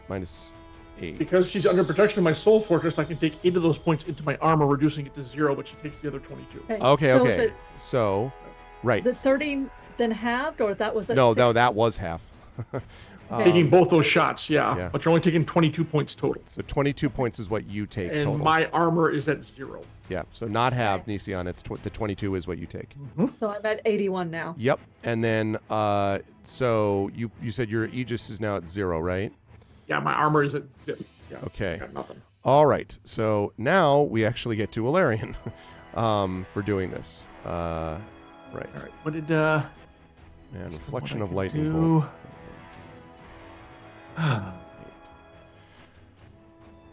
-8. Because she's under protection of my soul fortress, I can take 8 of those points into my armor, reducing it to 0, but she takes the other 22. Okay, So okay. So, right. Is it 30 then halved, or that was at No, 60? that was half. Taking both those shots, yeah. Yeah. But you're only taking 22 points total. So 22 points is what you take And total. my armor is at 0. Yeah, so not half, Nisiana. It's the 22 is what you take. So I'm at 81 now. Yep. And then, so you said your Aegis is now at 0, right? Yeah, my armor is at 0. Yeah, Okay. got nothing. All right. So now we actually get to Alarian for doing this. Right. All right. What did And Reflection what of I Lightning can Bolt.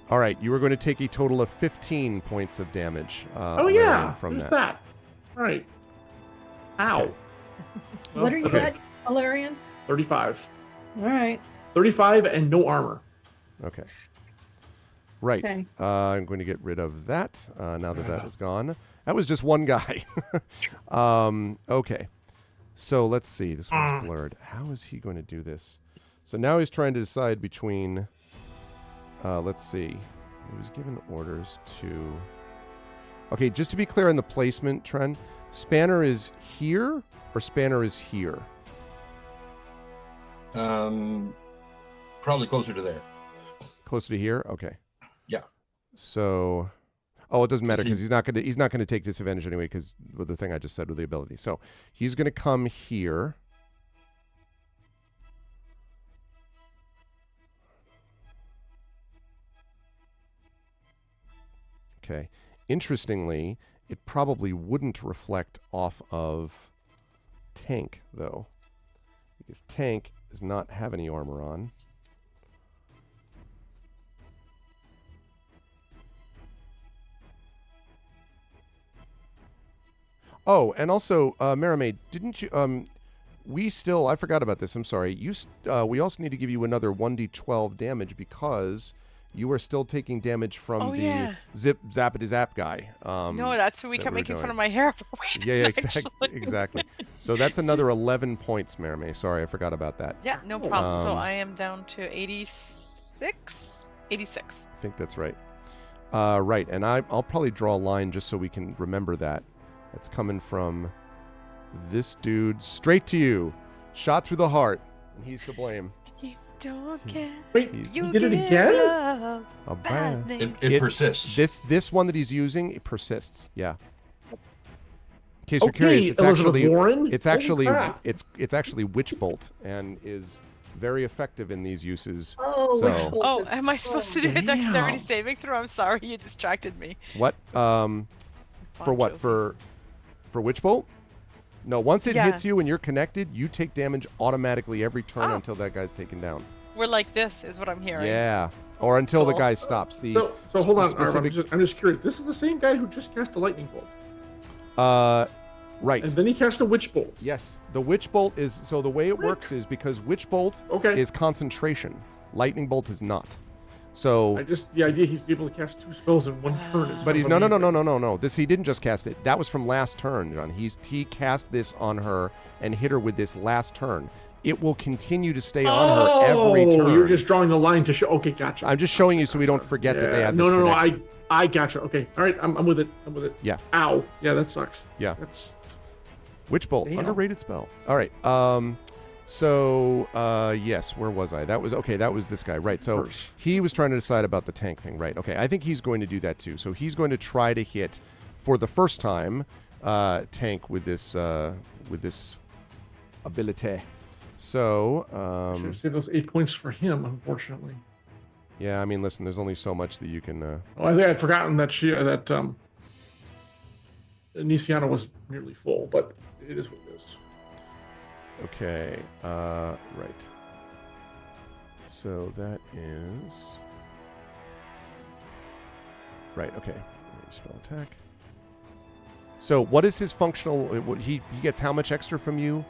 All right, you are going to take a total of 15 points of damage. Oh yeah, Alarian, from there's that. that. Right. Ow. Okay. What are you Okay. at, Alarian? 35. All right. 35 and no armor. Okay. Right. Okay. I'm going to get rid of that now that that is gone. That was just one guy. Okay. So let's see. This one's blurred. How is he going to do this? So now he's trying to decide between. Let's see. He was given orders to. Okay, just to be clear on the placement, Tren, Spanner is here or Spanner is here? Probably closer to there. Closer to here? Okay. Yeah. So, it doesn't matter because he's not gonna take disadvantage anyway because with the thing I just said with the ability. So he's gonna come here. Okay. Interestingly, it probably wouldn't reflect off of Tank though, because Tank does not have any armor on. Oh, and also, Marame, didn't you? I forgot about this. I'm sorry. We also need to give you another 1d12 damage because you are still taking damage from zappity zap guy. No, that's who we kept making fun of my hair for. Wait, yeah, exactly. So that's another 11 points, Marame. Sorry, I forgot about that. Yeah, no problem. So I am down to 86. 86. I think that's right. Right, and I'll probably draw a line just so we can remember that. It's coming from this dude straight to you. Shot through the heart. And he's to blame. You don't care. Wait, you did it again? It persists. This one that he's using, it persists. Yeah. In case you're curious, it's actually Warren? it's actually Witch Bolt and is very effective in these uses. Oh, am I supposed to do a dexterity saving throw? I'm sorry, you distracted me. What? For what? For Witch Bolt? No, once it hits you and you're connected, you take damage automatically every turn until that guy's taken down. We're like this, is what I'm hearing. Yeah. Or until the guy stops. So hold on, I'm just curious. This is the same guy who just cast a lightning bolt. Right. And then he cast a witch bolt. Yes. The witch bolt is, so the way it works is because witch bolt is concentration. Lightning bolt is not. So the idea he's able to cast 2 spells in one turn is. But he's no. He didn't just cast it. That was from last turn, John. He cast this on her and hit her with this last turn. It will continue to stay on her every turn. You're just drawing the line to show. Okay, gotcha. I'm just showing you so we don't forget that they have this connection. I gotcha. Okay, all right, I'm with it. Yeah. Ow. Yeah, that sucks. Yeah. That's. Witch Bolt, underrated spell. All right. Yes, where was I? That was this guy, right? So he was trying to decide about the tank thing, right? Okay, I think he's going to do that too. So he's going to try to hit for the first time tank with this ability. So should have saved those 8 points for him, unfortunately. Yeah, I mean, listen, there's only so much that you can. I think I'd forgotten that Nisiana was nearly full, but it is what it is. Okay, right. So that is right. Okay, spell attack. So what is his functional? He gets how much extra from you?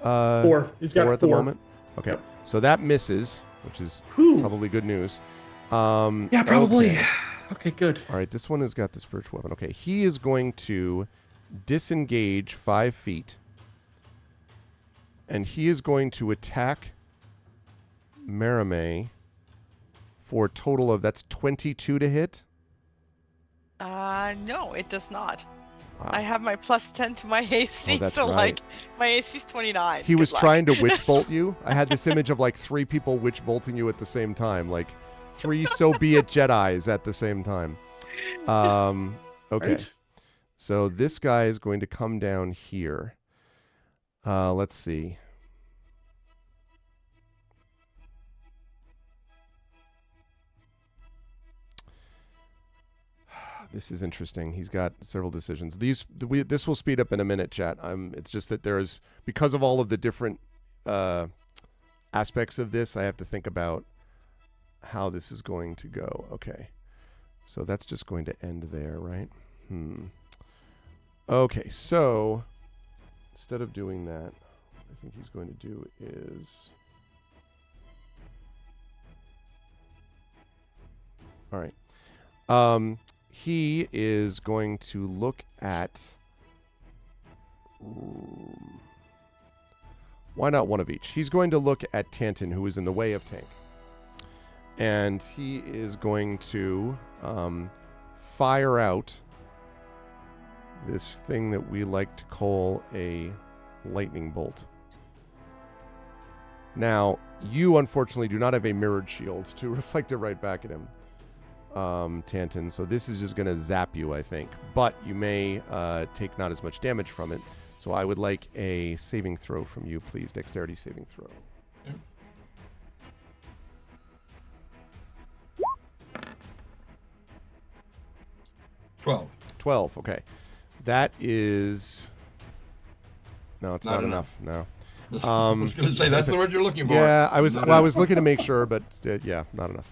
4. He's got 4 at the moment. Okay, so that misses, which is probably good news. Yeah, probably. Okay, good. All right, this one has got the spiritual weapon. Okay, he is going to disengage 5 feet. And he is going to attack Marame for a total of, that's 22 to hit? No, it does not. Wow. I have my +10 to my AC, so right. My AC is 29. He was trying to witch bolt you. I had this image of 3 people witch bolting you at the same time, 3 so be it Jedis at the same time. Okay. Right. So this guy is going to come down here. Let's see. This is interesting. He's got several decisions. This will speed up in a minute, chat. It's just that because of all of the different aspects of this, I have to think about how this is going to go. Okay. So that's just going to end there, right? Okay, so instead of doing that, I think he's going to do is... All right. He is going to look at... Why not one of each? He's going to look at Tantin, who is in the way of Tank. And he is going to fire out this thing that we like to call a lightning bolt. Now, You, unfortunately, do not have a mirrored shield to reflect it right back at him, Tanton. So this is just going to zap you, I think. But you may take not as much damage from it. So I would like a saving throw from you, please. Dexterity saving throw. Yep. Twelve. 12, okay. That is... No, it's not enough. No. I was going to say, that's the word you're looking for. Yeah, I was looking to make sure, but yeah, not enough.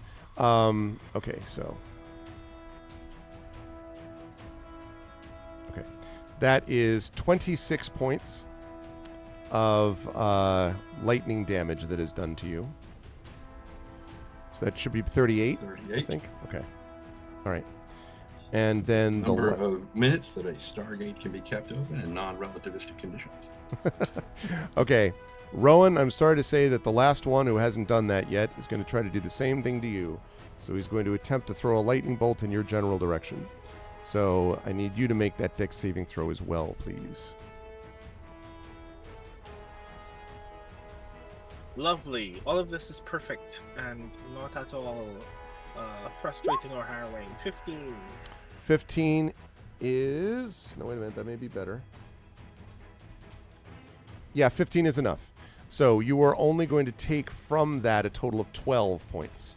Okay, so... Okay. That is 26 points of lightning damage that is done to you. So that should be 38, 38. I think. Okay. All right. And then Number of minutes that a Stargate can be kept open in non-relativistic conditions. Okay. Rowan, I'm sorry to say that the last one who hasn't done that yet is going to try to do the same thing to you. So he's going to attempt to throw a lightning bolt in your general direction. So I need you to make that dex saving throw as well, please. Lovely. All of this is perfect and not at all frustrating or harrowing. 15. 15 is... No, wait a minute. That may be better. Yeah, 15 is enough. So you are only going to take from that a total of 12 points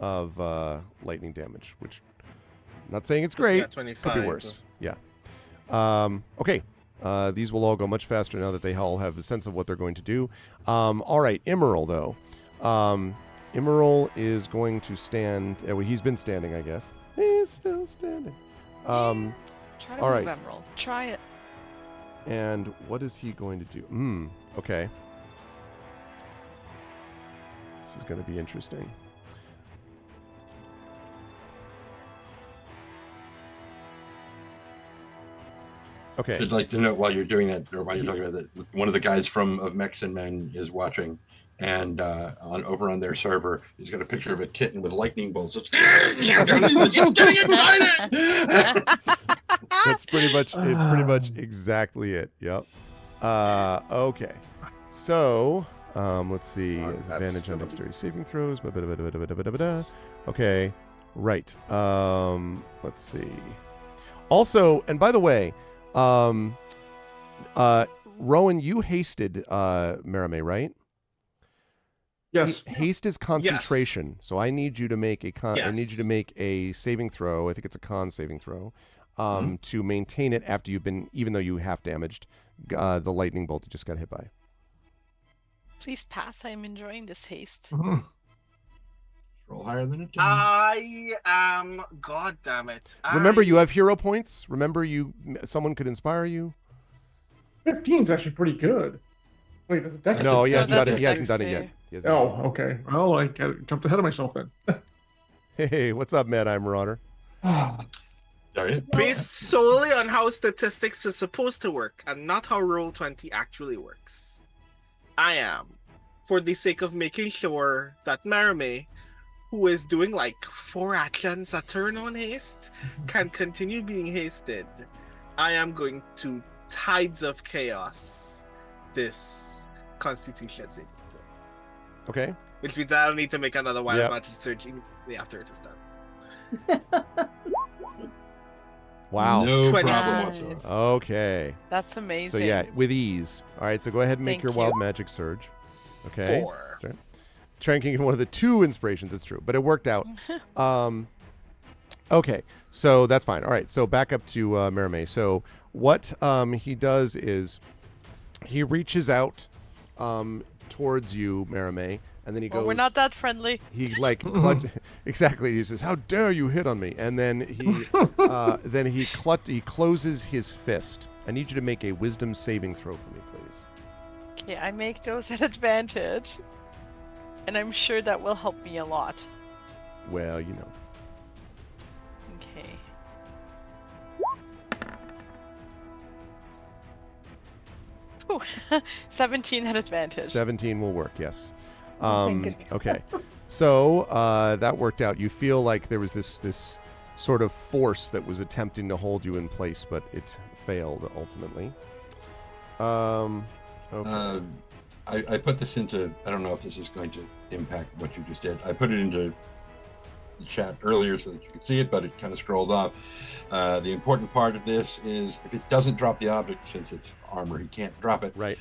of lightning damage, which I'm not saying it's great. Yeah, 25. Could be worse. Yeah. Okay. These will all go much faster now that they all have a sense of what they're going to do. All right. Emerald, though. Emerald is going to stand... well, he's been standing, I guess. He's still standing. Try to all move right. Emerald. Try it. And what is he going to do? Okay. This is going to be interesting. Okay. I'd like to note while you're doing that, or while you're talking about that, one of the guys of Mexican Men is watching, and over on their server, he's got a picture of a kitten with lightning bolts. It's getting excited. That's pretty much exactly it. Yep. Okay. So, let's see. That's Advantage on gonna be- dexterity saving throws. Okay. Right. Let's see. Also, and by the way, Rowan, you hasted Marame, right? Yes. Haste is concentration, so I need you to make I need you to Yes. make a saving throw. I think it's a con saving throw, to maintain it after you've been, even though you half damaged the lightning bolt you just got hit by. Please pass. I'm enjoying this haste. Mhm. Roll higher than a 10. I am... God damn it. Remember, you have hero points. Remember, someone could inspire you. 15 is actually pretty good. Wait, is it dex? No, he hasn't that's done it. a He hasn't dex done it yet. save. He hasn't done Oh, okay. Well, I jumped ahead of myself then. it. Hey, what's up, Mad Eye Marauder? Sorry. Based solely on how statistics is supposed to work and not how Roll20 actually works, I am, for the sake of making sure that Marame, who is doing like 4 actions a turn on haste, can continue being hasted, I am going to Tides of Chaos this Constitution saving throw. Okay. Which means I'll need to make another wild Yep. magic surge immediately after it is done. Wow. No 20. problem Nice. whatsoever. Okay. That's amazing. So yeah, with ease. All right. So go ahead and make Thank your you. wild magic surge. Okay. 4. Tranking one of the 2 inspirations. It's true, but it worked out. Okay, so that's fine. All right, so back up to Marame. So what he does is he reaches out towards you, Marame, and then he Well, goes. we're not that friendly. He like exactly. He says, "How dare you hit on me?" And then he closes his fist. I need you to make a wisdom saving throw for me, please. Okay, I make those at advantage. And I'm sure that will help me a lot. Well, you know. Okay. Ooh, 17 at advantage. 17 will work, yes. Thank goodness. Okay. So that worked out. You feel like there was this sort of force that was attempting to hold you in place, but it failed ultimately. Okay. I put this into, I don't know if this is going to impact what you just did. I put it into the chat earlier so that you could see it, but it kind of scrolled off. The important part of this is if it doesn't drop the object, since it's armor, he can't drop it. Right.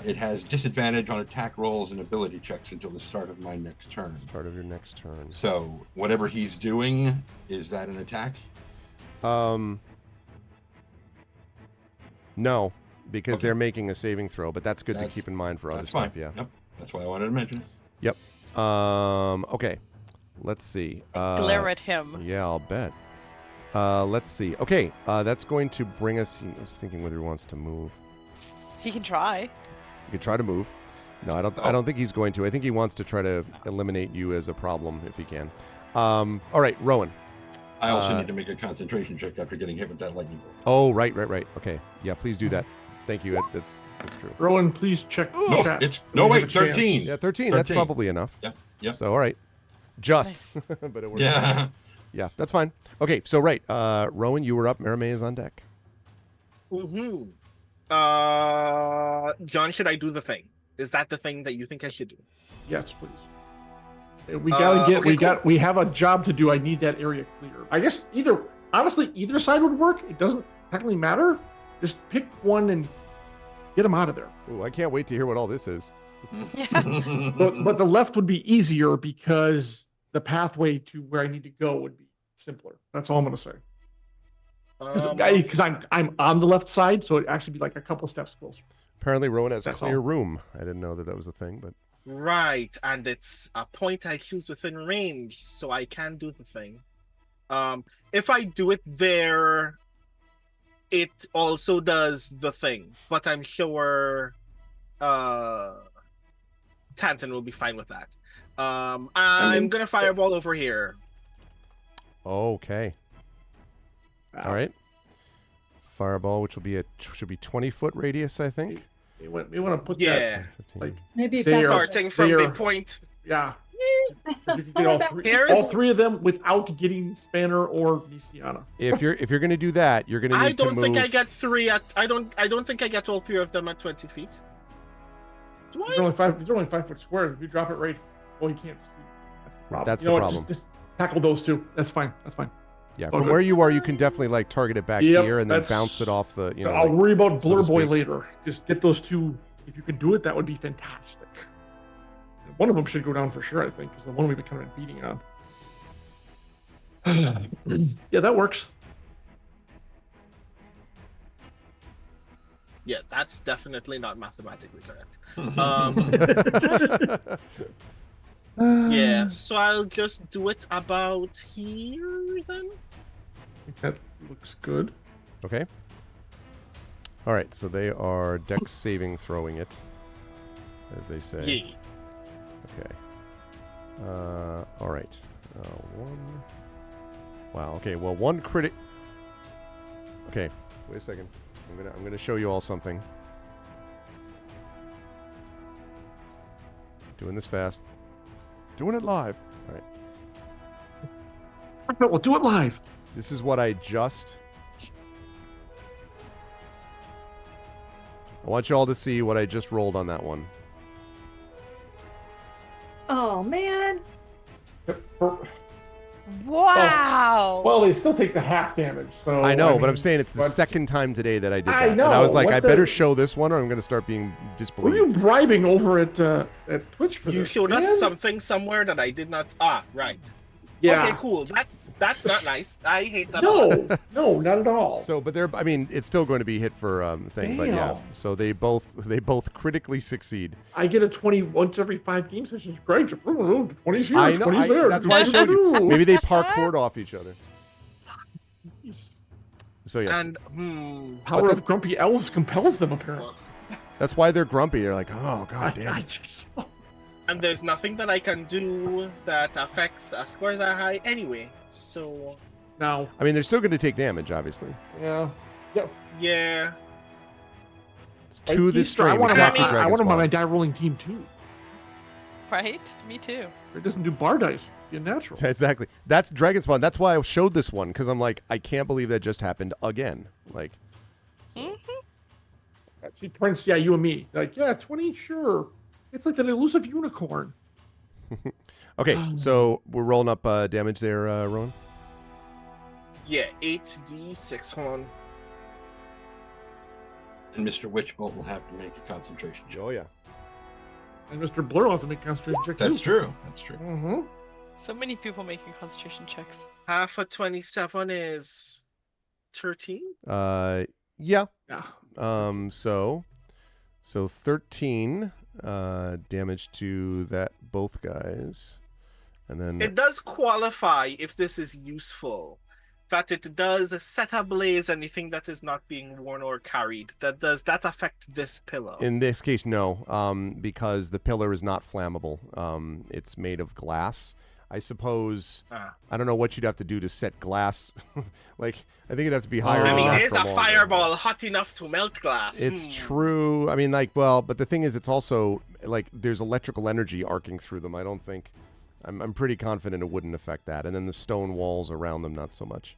It has disadvantage on attack rolls and ability checks until the start of my next turn. Start of your next turn. So whatever he's doing, is that an attack? No, because Okay. they're making a saving throw, but that's good to That's- keep in mind for other That's stuff. fine. Yeah. Yep. That's why I wanted to mention it. Yep. Okay. Let's see. Glare at him. Yeah, I'll bet. Let's see. Okay, that's going to bring us. I was thinking whether he wants to move. He can try. He could try to move. No, I don't. I don't think he's going to. I think he wants to try to eliminate you as a problem if he can. All right, Rowan. I also need to make a concentration check after getting hit with that lightning bolt. Oh, right. Okay. Yeah, please do that. Thank you. That's true. Rowan, please check the No, chat. it's We no have a wait, chance. 13. Yeah, 13. That's 13. probably enough. Yep. So, all right. Just. But it works. Yeah. Yeah, that's fine. Okay, so right. Rowan, you were up. Marimay is on deck. Mm-hmm. John, should I do the thing? Is that the thing that you think I should do? Yes, please. We gotta get. okay, cool. We have a job to do. I need that area clear. I guess honestly, either side would work. It doesn't technically matter. Just pick one and get them out of there. Ooh, I can't wait to hear what all this is. But the left would be easier because the pathway to where I need to go would be simpler. That's all I'm gonna say. Because I'm on the left side, so it'd actually be like a couple steps closer. Apparently, Rowan has That's clear all. room. I didn't know that was a thing, but Right, and it's a point I choose within range, so I can do the thing. If I do it there, it also does the thing, but I'm sure Tanton will be fine with that. I'm gonna fireball over here. okay. All right. Fireball, which will be should be 20-foot radius, I think. We want to put Yeah. 15. like Maybe They are- Starting from the They are- point. yeah. I You saw can get someone back. Here's- all three of them without getting Spanner or Nisiana. If you're going to do that, you're going to I need to don't move. think I get three at. I don't think I get all three of them at 20 feet. Do They're I? only 5 foot squares. If you drop it right, well, you can't see. That's the problem. That's You know the what, problem. Just tackle those two. That's fine. Yeah, from Okay. where you are, you can definitely like target it back Yep, here and then that's- bounce it off the. I'll like- worry about so to Blur Boy speak. later. Just get those two. If you can do it, that would be fantastic. One of them should go down for sure, I think, because the one we've been kind of beating on. Yeah, that works. Yeah, that's definitely not mathematically correct. Yeah, so I'll just do it about here then. I think that looks good. Okay. All right, so they are dex saving throwing it, as they say. Yeah. Okay. All right. One. Wow. Okay. Well, one critic. Okay. Wait a second. I'm gonna show you all something. Doing this fast. Doing it live. All right. We'll do it live. This is what I just. I want you all to see what I just rolled on that one. Oh man. Wow. Well, they still take the half damage. So I know, but I'm mean, saying it's the but- second time today that I did that. I And I was know, like, what I the- better show this one or I'm going to start being Were you disbelieved. bribing over at Twitch for You this? showed man? us something somewhere that I did not. Ah, right. Yeah. Okay, cool. That's not nice. I hate that. No, not at all. So, but they're, I mean, it's still going to be hit for thing, but yeah. Damn. So they both critically succeed. I get a 20 once every 5 game sessions. Great. 20's here, I know, 20's there. that's why I showed you. Maybe they parkoured off each other. So yes, And Power of grumpy elves compels them, apparently. that's why they're grumpy. They're like, oh god damn I it. just, and there's nothing that I can do that affects a score that high anyway. So now, I mean, they're still going to take damage, obviously. yeah. yeah. It's to the I stream, want exactly. him on, I Dragon want him on my Spawn. die rolling team too. Right? Me too. It doesn't do bar dice. Be a natural. Exactly. That's Dragon Spawn. That's why I showed this one because I'm like, I can't believe that just happened again. Like, See, Prince, yeah, you and me. Like, yeah, 20, sure. It's like that elusive unicorn. Okay, so we're rolling up damage there, Rowan. Yeah, 8d6. Hold on. And Mr. Witchbolt will have to make a concentration check. Oh yeah. And Mr. Blur will have to make a concentration check That's too. true. That's true. Mm-hmm. So many people making concentration checks. Half of 27 is 13. Yeah. Yeah. So 13 damage to that both guys, and then It does qualify if this is useful. That it does set ablaze anything that is not being worn or carried. Does that affect this pillow? in this case, no, because the pillar is not flammable. It's made of glass. I suppose I don't know what you'd have to do to set glass. Like I think it'd have to be higher. I than mean, that is for a longer. fireball hot enough to melt glass? It's true. I mean, like, well, but the thing is, it's also like there's electrical energy arcing through them. I don't think. I'm pretty confident it wouldn't affect that. And then the stone walls around them, not so much.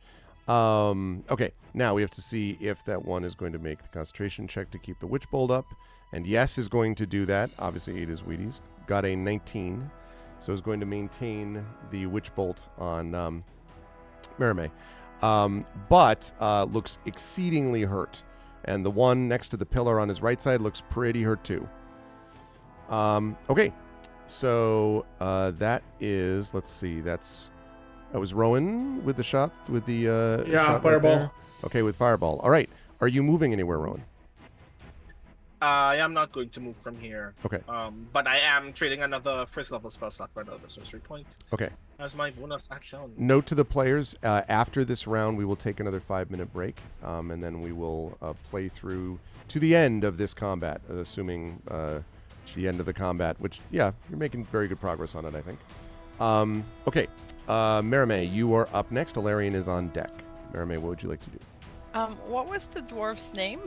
Okay, now we have to see if that one is going to make the concentration check to keep the witch bolt up. And yes is going to do that. Obviously, 8 is Wheaties. Got a 19. So is going to maintain the witch bolt on Merime. But looks exceedingly hurt. And the one next to the pillar on his right side looks pretty hurt too. Okay. So that is, let's see, that was Rowan with the shot, with the shot right fireball. there? Okay, with fireball. All right. Are you moving anywhere, Rowan? I am not going to move from here. Okay. But I am trading another first level spell slot for another sorcery point Okay. as my bonus action. Note to the players, after this round, we will take another 5-minute break, and then we will play through to the end of this combat, assuming the end of the combat, which, yeah, you're making very good progress on it, I think. Okay. Merime, you are up next. Alarian is on deck. Merime, what would you like to do? What was the dwarf's name?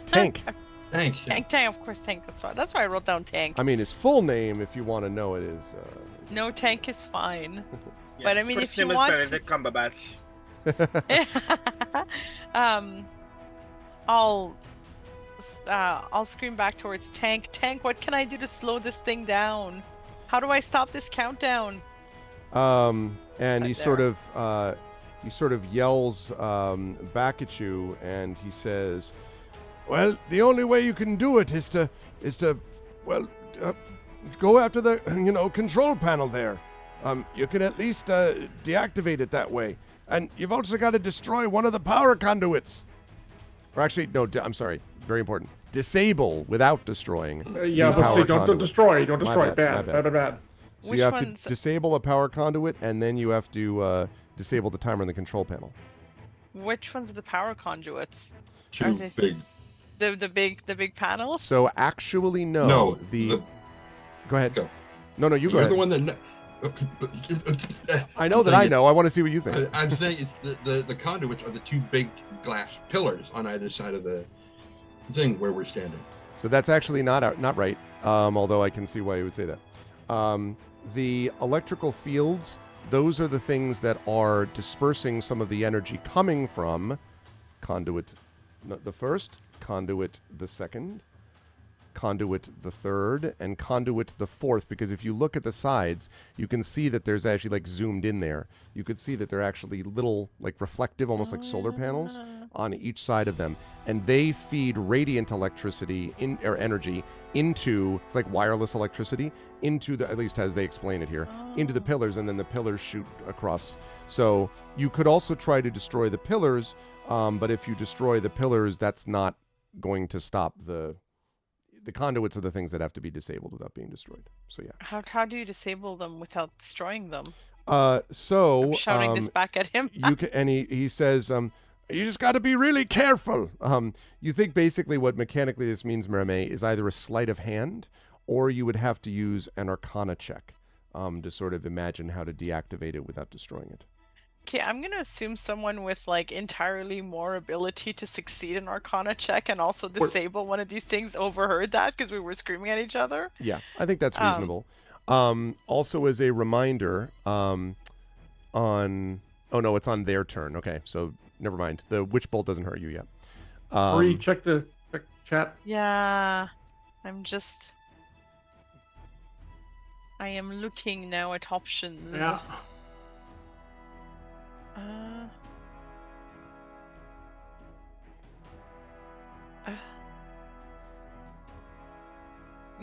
Tank. Thanks. Yeah. Tank, of course, Tank. That's why I wrote down Tank. I mean, his full name, if you want to know it, is... No, Tank is fine. Yeah, But I his mean, first if you name want is to Benedict Cumberbatch. I'll scream back towards Tank. Tank, what can I do to slow this thing down? How do I stop this countdown? And Right he there. sort of yells back at you, and he says, "Well, the only way you can do it is to go after the control panel there. You can at least deactivate it that way, and you've also got to destroy one of the power conduits. Or actually, no, I'm sorry, very important. Disable without destroying. Yeah, the but power see, don't conduits. So My bad. bad. So Which you have ones- to disable a power conduit, and then you have to disable the timer on the control panel. Which ones are the power conduits? Two Are they- big. The big panels? So actually, no. No, Go ahead. Go. No, you go You're ahead. the one that. I know that I know. I want to see what you think. I'm saying it's the conduits are the two big glass pillars on either side of the thing where we're standing. So that's actually not right. Although I can see why you would say that. The electrical fields, those are the things that are dispersing some of the energy coming from conduit the first, conduit the second, conduit the third, and conduit the fourth, because if you look at the sides, you can see that there's actually, like, zoomed in there. You could see that they're actually little, like, reflective, almost like solar panels on each side of them, and they feed radiant electricity or energy into, it's like wireless electricity, into the, at least as they explain it here, into the pillars, and then the pillars shoot across. So you could also try to destroy the pillars, but if you destroy the pillars, that's not going to stop the conduits are the things that have to be disabled without being destroyed. So yeah. How do you disable them without destroying them? So I'm shouting this back at him. you can, and he says, you just got to be really careful. You think basically what mechanically this means, Merime, is either a sleight of hand, or you would have to use an Arcana check to sort of imagine how to deactivate it without destroying it. Okay, I'm gonna assume someone with like entirely more ability to succeed in Arcana check and also disable one of these things overheard that because we were screaming at each other. Yeah, I think that's reasonable. Also, as a reminder, it's on their turn. Okay, so never mind. The witch bolt doesn't hurt you yet. Check chat. Yeah, I'm just. I am looking now at options. Yeah.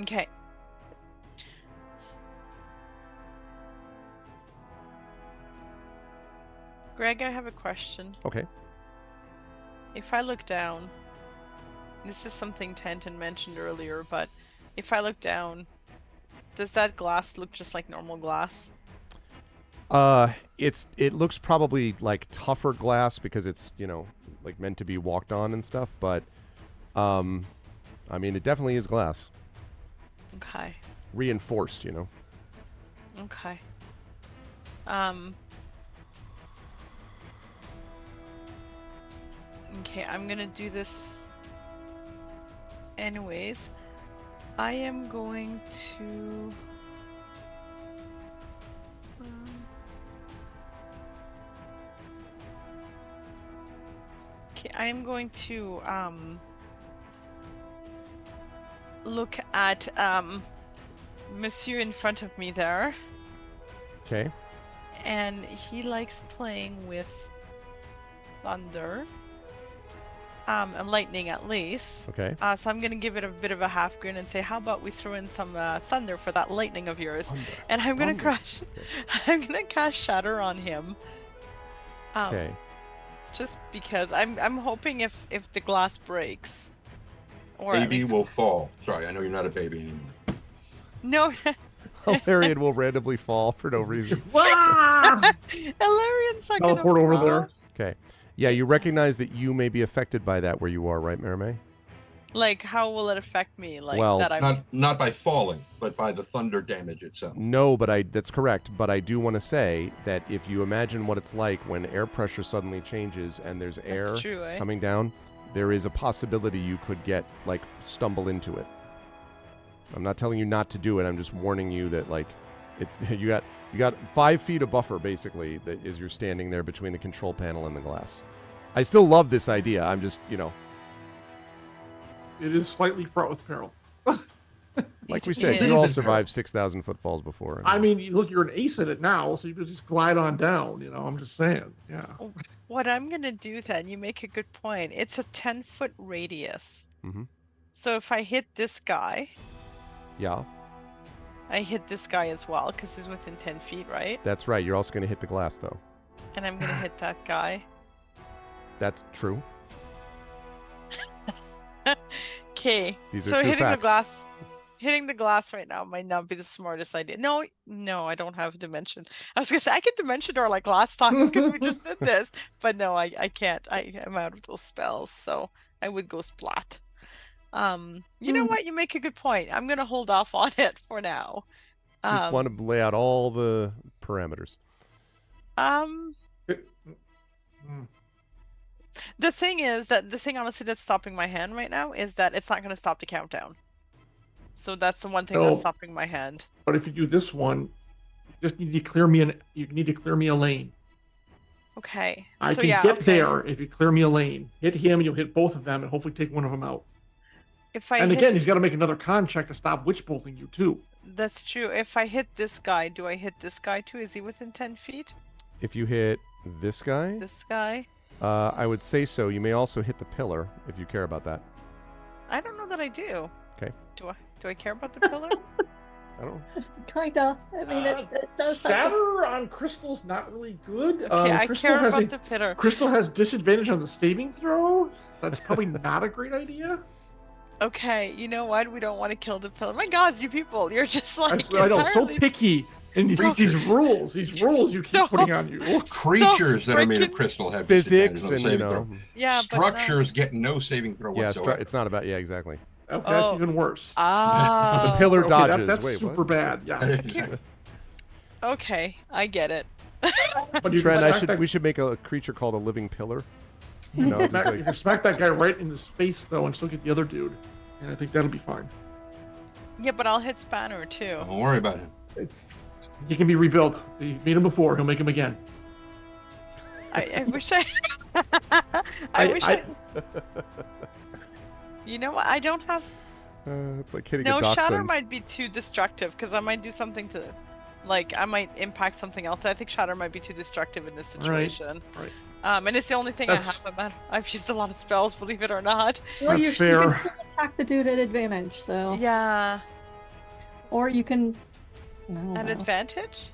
Okay. Greg, I have a question. Okay. If I look down, this is something Tanton mentioned earlier, but if I look down, does that glass look just like normal glass? It looks probably like tougher glass because it's, you know, like meant to be walked on and stuff, but I mean, it definitely is glass. Okay. Reinforced, you know. Okay. Okay, I'm gonna do this anyways. I am going to okay, I am going to look at Monsieur in front of me there. Okay. And he likes playing with thunder. And lightning at least. Okay. So I'm gonna give it a bit of a half grin and say, how about we throw in some thunder for that lightning of yours? Thunder. And I'm gonna Thunder. crush. Okay. I'm gonna cast Shatter on him. Okay. Just because I'm hoping if the glass breaks, or at Baby least... will fall. Sorry, I know you're not a baby anymore. No. Hilarion will randomly fall for no reason. Hilarion not gonna Teleport over fall. there. Okay. Yeah, you recognize that you may be affected by that where you are, right, Marimay? Like, how will it affect me? Like Well, that I'm Not by falling, but by the thunder damage itself. No, but that's correct. But I do want to say that if you imagine what it's like when air pressure suddenly changes and there's air That's true, eh? coming down, there is a possibility you could get, like, stumble into it. I'm not telling you not to do it. I'm just warning you that, like, it's you got 5 feet of buffer, basically, that is you're standing there between the control panel and the glass. I still love this idea. I'm just, you know. It is slightly fraught with peril. Like we It said, is. you all survived 6,000 footfalls before. I mean, look, you're an ace at it now, so you could just glide on down. You know, I'm just saying. Yeah. What I'm gonna do then, you make a good point. It's a 10-foot radius. Mm-hmm. So if I hit this guy, Yeah, I hit this guy as well because he's within 10 feet, right? that's right. You're also going to hit the glass, though. And I'm gonna hit that guy. That's true. Okay. These are So true facts. hitting the glass right now might not be the smartest idea. No, I don't have a dimension. I was gonna say I could dimension door like last time because we just did this, but no, I can't. I am out of those spells, so I would go splat. You know what? You make a good point. I'm gonna hold off on it for now. Just want to lay out all the parameters. The thing is that the thing honestly that's stopping my hand right now is that it's not going to stop the countdown. So that's the one thing No. that's stopping my hand. But if you do this one, you just need to clear me you need to clear me a lane. Okay. I so can yeah, get okay. there if you clear me a lane. Hit him, you'll hit both of them, and hopefully take one of them out. If I And hit, again, he's got to make another con check to stop witch bolting you too. that's true. If I hit this guy, do I hit this guy too? Is he within 10 feet? If you hit this guy, This guy? I would say so. You may also hit the pillar if you care about that. I don't know that I do. Okay. Do I care about the pillar? I don't know. Kinda. I mean, it does have to... Shatter on Crystal's not really good. Okay, I Crystal care has about the pillar. Crystal has disadvantage on the saving throw. That's probably not a great idea. Okay, you know what? We don't want to kill the pillar. My God, you people, you're just like I know, so entirely- picky. And these rules you keep Stop. putting on you. Creatures that are made of freaking crystal have Physics disadvantage on and, saving you throw. know. Yeah, Structures get no saving throw Yeah, whatsoever. it's not about, yeah, exactly. Okay, Oh. that's even worse. But ah. The pillar Okay, dodges. that's Wait, super what? bad. Yeah. Okay, I get it. But you Trent, can smack that, we should make a creature called a living pillar. You know, just you can like, smack that guy right in the space though, and still get the other dude, and I think that'll be fine. Yeah, but I'll hit Spanner too. Don't worry about him. He can be rebuilt. He made him before. He'll make him again. I wish I. I wish I. You know what? I don't have. It's like hitting No, a shatter dachshund. might be too destructive because I might do something to, like, I might impact something else. I think shatter might be too destructive in this Right, situation. right. And it's the only thing I have. I've used a lot of spells, believe it or not. Well, That's you fair. can still attack the dude at advantage, so. Yeah, Or you can. I don't an know. advantage.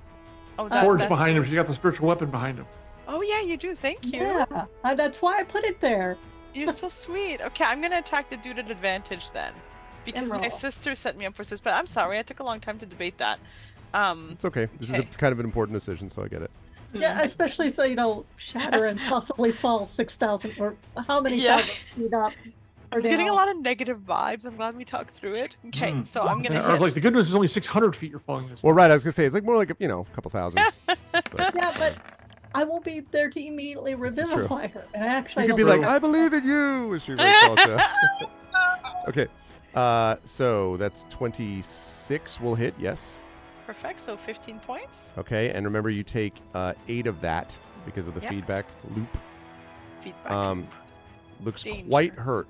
Oh, Sword's behind him. She got the spiritual weapon behind him. Oh yeah, you do. Thank you. Yeah, that's why I put it there. You're so sweet. Okay, I'm gonna attack the dude at advantage then, because my roll. sister set me up for this. But I'm sorry, I took a long time to debate that. It's okay. This is Okay. kind of an important decision, so I get it. Yeah, especially so you don't shatter and possibly fall 6,000 or how many Yeah. thousand feet up or I'm getting a down. lot of negative vibes. I'm glad we talked through it. Okay, Mm. so I'm gonna Yeah, or hit. like the good news is only 600 feet you're falling this. Well, right. I was gonna say it's like more like a couple thousand. So it's- Yeah, but I won't be there to immediately is true. revivify her. And I actually you could don't be like, think "I believe in you." As she falls down. Okay. So that's 26 will hit. Yes. Perfect. So 15 points. Okay. And remember, you take 8 of that because of the Yep. feedback loop. Feedback. Looks Danger. quite hurt.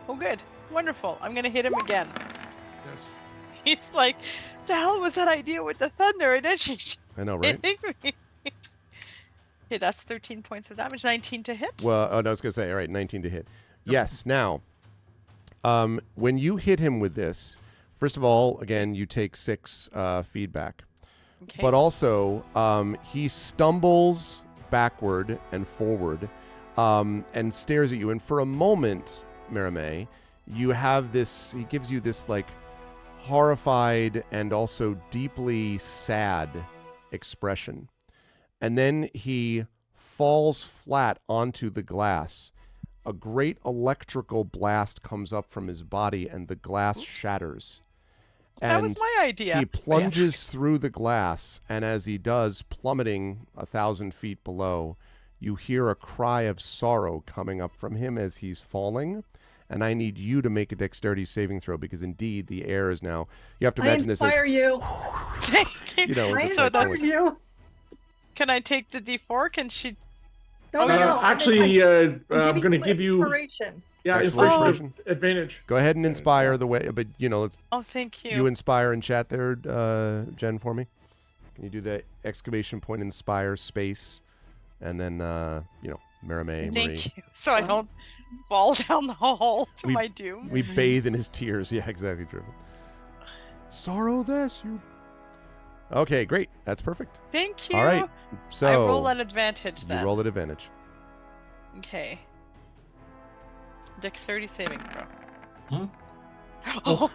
Oh, good. Wonderful. I'm gonna hit him again. Yes. He's like, "The hell was that idea with the thunder?" And then she's I know, right? hitting me. Okay, that's 13 points of damage. 19 to hit. Well, I was gonna say, all right, 19 to hit. Yes. Now, when you hit him with this, first of all, again, you take 6 feedback. Okay. But also, he stumbles backward and forward and stares at you. And for a moment, Maramé, you have this, he gives you this like horrified and also deeply sad expression. And then he falls flat onto the glass. A great electrical blast comes up from his body and the glass shatters. That was my idea. He plunges through the glass, and as he does, plummeting 1,000 feet below, you hear a cry of sorrow coming up from him as he's falling. And I need you to make a dexterity saving throw because indeed the air is now. You have to I imagine this as inspire you. Thank you. you know. As I it's So like inspire going- you. Can I take the D4? Can she? No, Oh, no, yeah. no. Actually, I'm I'm going to give you inspiration. inspiration advantage. Go ahead and inspire the way, but let's Oh, thank you. you inspire in chat there, Jen, for me. Can you do the exclamation point inspire space, and then Maramé, Marie. Thank you. So I don't fall down the hall to We- my doom. We bathe in his tears. Yeah, exactly, Driven. Sorrow this, you. Okay, great. That's perfect. Thank you. All right. So I roll at advantage you then. roll at advantage. Okay. Dexterity saving throw. Hmm? Oh.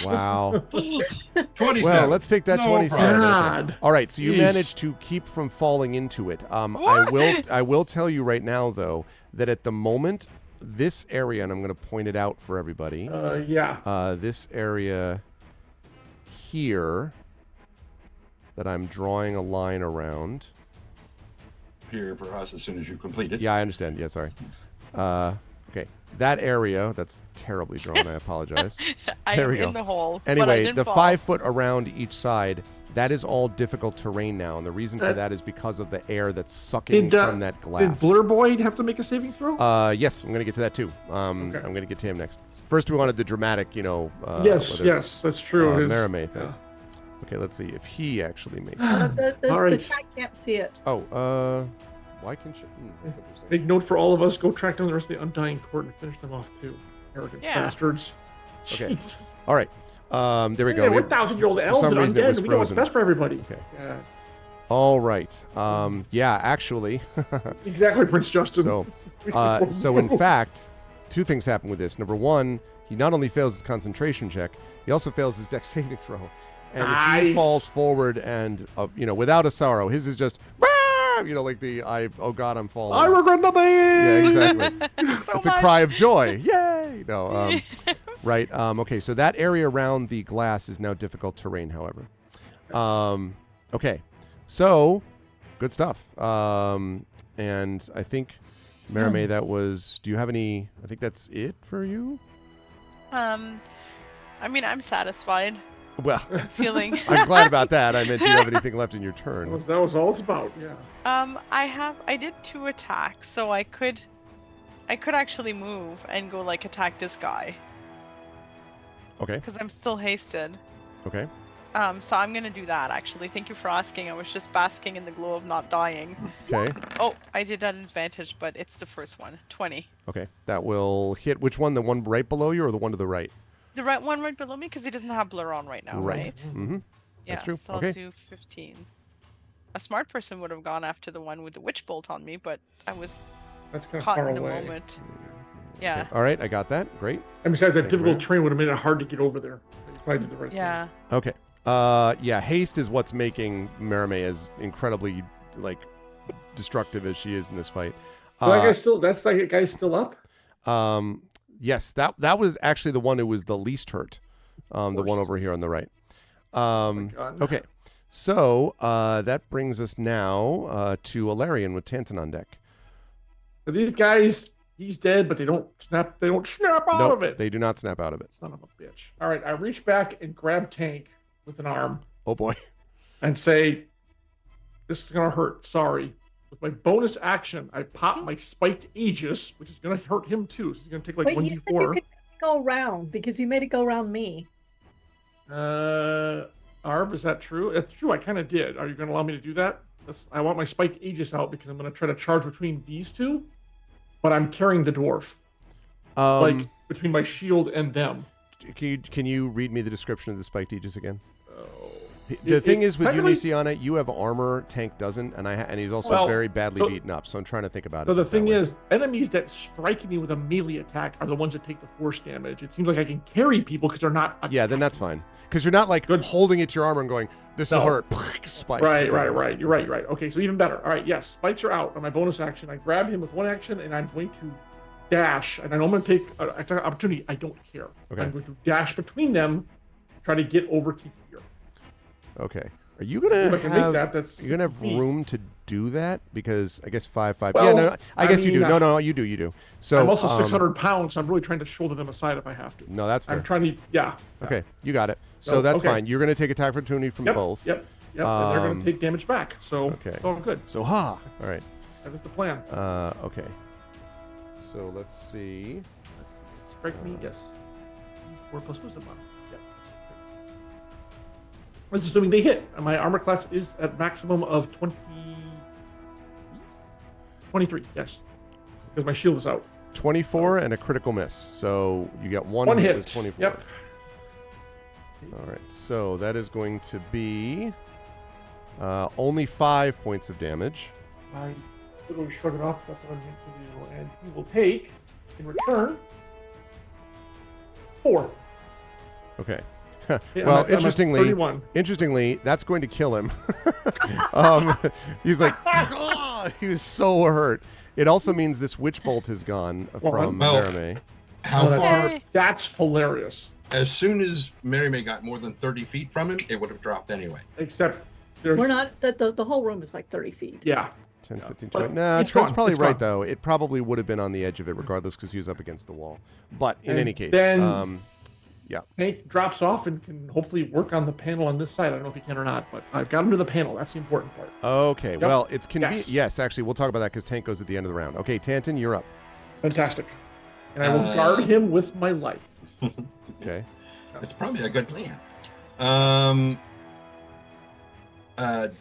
Wow. 27. Well, let's take that No 27. Okay. God. All right, so you Jeez. managed to keep from falling into it. What? I will tell you right now though that at the moment this area, and I'm going to point it out for everybody. Yeah. This area here that I'm drawing a line around. Here for us as soon as you complete it. Yeah, I understand. Yeah, sorry. Okay, that area that's terribly drawn. I apologize. I'm There we in go. the hole. but I Anyway, didn't the fall. 5 foot around each side, that is all difficult terrain now, and the reason for Uh, that is because of the air that's sucking from that Did glass. Blur Boy have to make a saving throw? Yes, I'm going to get to that too. Okay. I'm going to get to him next. First, we wanted the dramatic, yes, whether- yes, that's true. His- Maramé thing. yeah. Okay, let's see if he actually makes. The All right. chat can't see it. Why can she? That's interesting. Big note for all of us: go track down the rest of the Undying Court and finish them off too. Arrogant Yeah. bastards. Okay. Jeez. All right. There we go. Yeah, we're 1,000-year-old elves some and reason it was undead. We know what's frozen. best for everybody. Okay. Yeah, All right. Yeah, actually. exactly, Prince Justin. So in fact, 2 things happen with this. Number 1, he not only fails his concentration check, he also fails his dex saving throw. And he Nice. falls forward and, without a sorrow. His is just, like the, oh God, I'm falling. I regret nothing. Yeah, exactly. So It's a much. cry of joy. Yay! No, right. Okay, so that area around the glass is now difficult terrain, however. Okay, so good stuff. And I think, Maramé, that was, do you have any, I think that's it for you? I mean, I'm satisfied. Well, Feeling. I'm glad about that. I meant, do you have anything left in your That turn? was all it's about. Yeah. I did 2 attacks, so I could actually move and go like attack this guy. Okay. Because I'm still hasted. Okay. So I'm gonna do that actually. Thank you for asking. I was just basking in the glow of not dying. Okay. Oh, I did that advantage, but it's the first one. 20. Okay. That will hit which one? The one right below you or the one to the right? The right one right below me because he doesn't have blur on right now, right? Mm-hmm. Yeah, That's true. so Okay. I'll do 15. A smart person would have gone after the one with the witch bolt on me, but I was That's kind of caught far in the away. moment. Yeah. Okay. All right. I got that. Great. And besides, that Thank you, difficult Brad. terrain would have made it hard to get over there. You probably did the right Yeah. Okay. Yeah. Haste is what's making Merime as incredibly destructive as she is in this fight. thing. So that guy's still up? Yes. That was actually the one who was the least hurt. The one over here on the right. God. Okay. So that brings us now to Alarian with Tantan on deck. So these guys, he's dead, but they don't snap out of it. They do not snap out of it. Son of a bitch. All right, I reach back and grab Tank with an arm Oh boy. and say, this is going to hurt. Sorry. With my bonus action, I pop my spiked Aegis, which is going to hurt him too. So he's going to take like Wait, you said you 1d4. could go around because you made it go around me. Arv, is that true? It's true. I kind of did. Are you going to allow me to do that? I want my spiked Aegis out because I'm going to try to charge between these two, but I'm carrying the dwarf, between my shield and them. Can you read me the description of the spiked Aegis again? Oh. The thing is with you, technically- Nisiana, you have armor. Tank doesn't, and he's also very badly beaten up. So I'm trying to think about it. So the that thing way. is, enemies that strike me with a melee attack are the ones that take the force damage. It seems like I can carry people because they're not. Yeah, then that's fine. Because you're not holding it to your armor and going, "This will hurt." Spike. Right. You're right. Okay, so even better. All right, yes, spikes are out on my bonus action. I grab him with one action, and I'm going to dash. And I know I'm going to take an opportunity. I don't care. Okay. I'm going to dash between them, try to get over to here. Okay. Are you gonna If I can make have? that, that's You're gonna have 6 feet. room to do that because I guess 5'5". Well, Yeah, no, I guess you mean, do. No, you do. So I'm also 600 pounds. So I'm really trying to shoulder them aside if I have to. No, that's fair. I'm trying to. Yeah. Okay, you got it. So So, that's okay. fine. You're gonna take attack opportunity from both. Yep. And they're going to take damage back. So okay. it's all good. So All right. That is the plan. Okay. So let's see. Strike me, yes. 4 plus wisdom on. Yep. This is assuming they hit. And my armor class is at maximum of 23, yes. Because my shield is out. 24 and a critical miss. So you get one hit. was 24. Yep. All right. So that is going to be only 5 points of damage. I literally shrug it off. That's what I'm going to do. And he will take, in return, 4. Okay. Yeah, Well, I'm at 31. interestingly, that's going to kill him. He's like, "Ah!" He was so hurt. It also means this witch bolt is gone from Well, Merime. How far? Yay. That's hilarious. As soon as Merime got more than 30 feet from him, it would have dropped anyway. Except there's. We're not, the whole room is like 30 feet. Yeah. 10, Yeah, 15, but 20. Nah, it's Trent's gone. probably It's right, gone. though. It probably would have been on the edge of it regardless because he was up against the wall. But in And any case, then- Tank drops off and can hopefully work on the panel on this side. I don't know if he can or not, but I've got him to the panel. That's the important part. okay. Yep. Well, it's convenient. Yes. Yes, actually, we'll talk about that because Tank goes at the end of the round. Okay, Tanton, you're up. Fantastic. And I will guard him with my life. Okay. It's probably a good plan.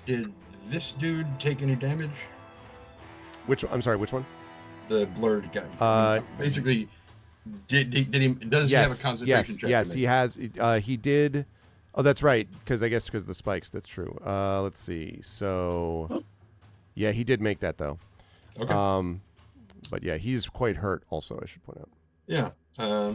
Did this dude take any damage? I'm sorry, which one? The blurred guy. Basically, does he have a concentration check? Yes, to he make? has. He did. Oh, that's right. Because I guess because the spikes. That's true. Let's see. So, yeah, he did make that though. Okay. But yeah, he's quite hurt. Also, I should point out. Yeah.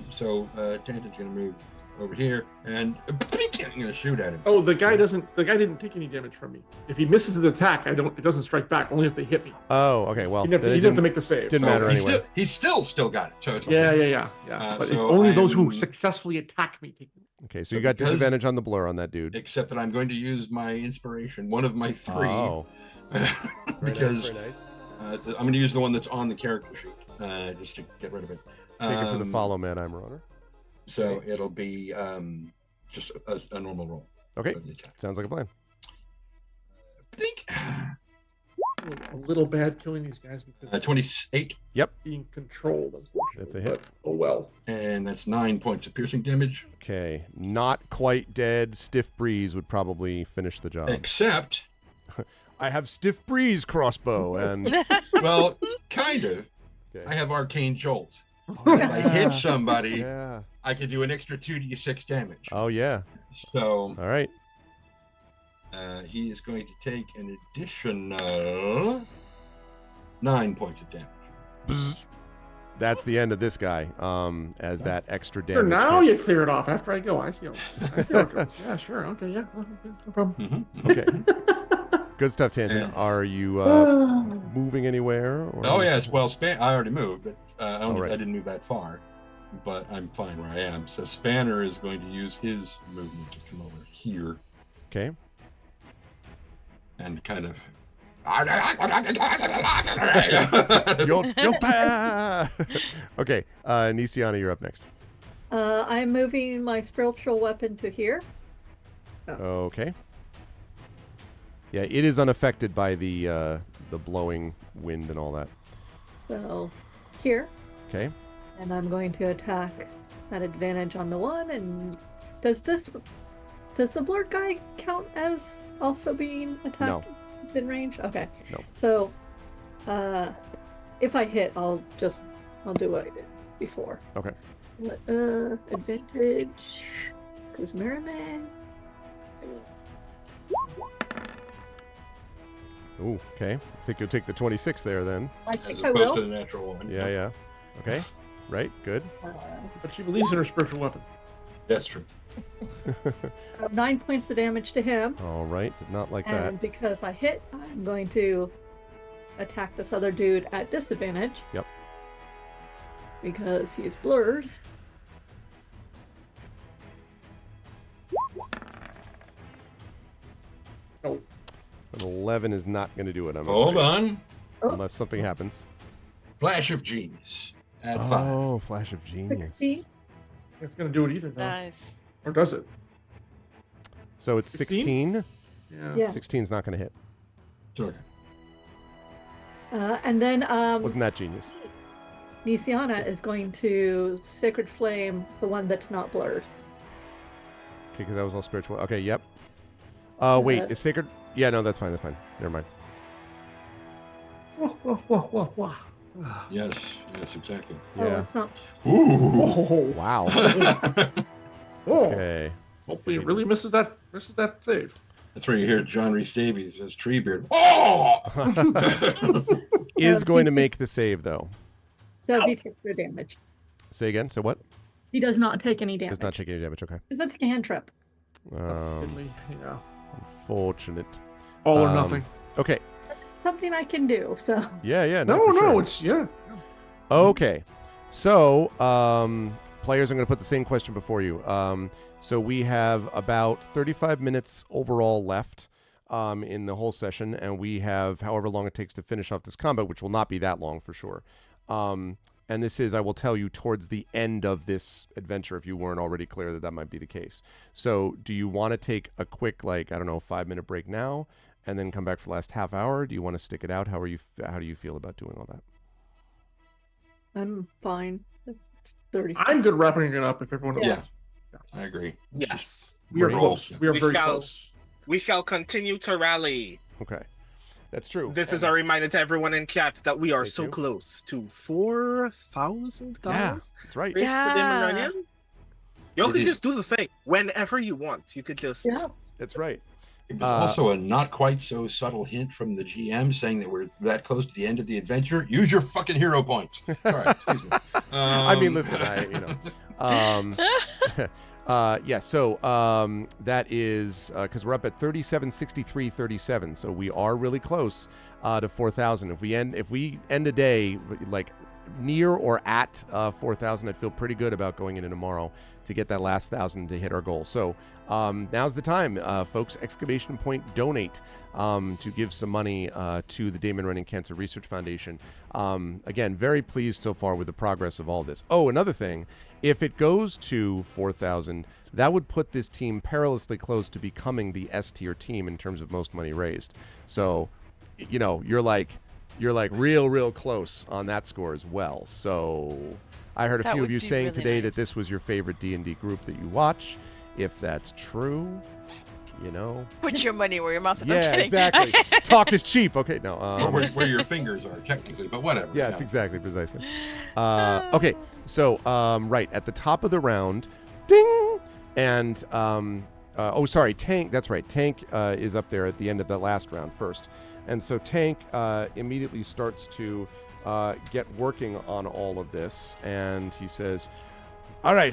So Tanton's gonna move over here, and I'm gonna shoot at him. Oh, the guy didn't take any damage from me. If he misses an attack, it doesn't strike back. Only if they hit me. Oh, okay. Well, He didn't then it have to make the save. didn't matter he anyway. He's still got it. So it's Yeah. okay. But it's so only those who I'm- successfully attack me take. Okay, so you got because- disadvantage on the blur on that dude. Except that I'm going to use my inspiration, one of my 3, Oh, because very nice. I'm going to use the one that's on the character sheet, just to get rid of it. Take it for the Um, follow man, I'm runner. So it'll be just a normal roll. Okay, for the attack. sounds like a plan. Blink. feel a little bad killing these guys because 28, being controlled, unfortunately. That's a hit. But, oh well. and that's 9 points of piercing damage. Okay, not quite dead. Stiff breeze would probably finish the job. Except, I have stiff breeze crossbow, and well, kind of. okay. I have arcane jolt. If I hit somebody, Yeah. I could do an extra 2d6 damage. Oh yeah. So All right. he is going to take an additional 9 points of damage. Bzz. That's the end of this guy. As that extra Sure, damage. now you hits. clear it off after I go. I see how it goes. Yeah, sure. Okay, yeah. No problem. Okay. Good stuff, Tantan. Are you moving anywhere? Or Oh yes, well, I already moved, but I right. didn't move that far. But I'm fine where I am. So Spanner is going to use his movement to come over here Okay. and kind of. You'll pass. Okay. Nisiana, you're up next. I'm moving my spiritual weapon to here. Okay. Yeah, it is unaffected by the blowing wind and all that. So here. Okay. And I'm going to attack at advantage on the one. And does the blurred guy count as also being attacked within range? Okay. No. So if I hit, I'll do what I did before. Okay. Advantage because Merriman. Ooh, okay. I think you'll take the 26 there then. I As think I opposed will. to the natural one. Yeah. Okay. Right. Good. But she believes in her spiritual weapon. That's true. 9 points of damage to him. All right. Did not like And that. because I hit, I'm going to attack this other dude at disadvantage. Yep. Because he's blurred. Oh, An 11 is not going to do it. I'm Hold afraid. on. Unless something happens. Flash of genius. Add 5. Oh, flash of genius. 16. it's going to do it either, though. Nice. Or does it? So it's 16. Yeah. Yeah. 16 is not going to hit. Sorry. And then Wasn't that genius? Nisiana is going to Sacred Flame the one that's not blurred. Okay, because that was all spiritual. Okay, yep. Wait, Uh, is sacred? Yeah, no, that's fine. That's fine. Never mind. Whoa. Yes, exactly. Oh, Yeah. it's not. Ooh. Oh, Wow. oh. Okay. Hopefully it really misses that save. That's where you hear John Rhys Davies as Treebeard. Oh! Is going to make the save though. So he takes no damage. Say again. So what? He does not take any damage. Does not take any damage. Okay. Does not take a hand trip. Yeah. Unfortunate. All or nothing. Okay. It's something I can do. So Yeah. No, for sure. it's yeah. Okay. So, players, I'm going to put the same question before you. So we have about 35 minutes overall left in the whole session, and we have however long it takes to finish off this combat, which will not be that long for sure. And this is, I will tell you, towards the end of this adventure, if you weren't already clear that might be the case. So do you want to take a quick, 5-minute break now and then come back for the last half hour? Do you want to stick it out? How do you feel about doing all that? I'm fine. It's 30. I'm good wrapping it up if everyone else. Yeah. I agree. Yes. We are Great. close. We are We very shall- close. We shall continue to rally. Okay. That's true. This is a reminder to everyone in chat that we are Thank so you. close to $4,000. Yeah, that's right. Race for the Yeah. millennium. Y'all It can is. just do the thing whenever you want. You could just Yeah. That's right. There's also a not quite so subtle hint from the GM saying that we're that close to the end of the adventure. Use your fucking hero points. All right, excuse me. I mean, listen, yeah, so that is because we're up at 3763.37, so we are really close to 4,000. If we end a day like near or at 4,000, I'd feel pretty good about going into tomorrow to get that last 1,000 to hit our goal. So now's the time, folks. Exclamation point donate to give some money to the Damon Running Cancer Research Foundation. Again, very pleased so far with the progress of all this. Oh, another thing, if it goes to 4,000, that would put this team perilously close to becoming the S tier team in terms of most money raised. So you know, you're like real close on that score as well. So I heard a That few of would you be saying really today that nice. this was your favorite D&D group that you watch. If that's true, you know. Put your money where your mouth is. I'm Yeah, kidding. exactly. Talk is cheap. Okay, no. Or where your fingers are technically, but whatever. Yes, yeah. exactly, precisely. Okay, so right at the top of the round, ding, and Tank. That's right. Tank is up there at the end of the last round first, and so Tank immediately starts to get working on all of this, and he says, "All right.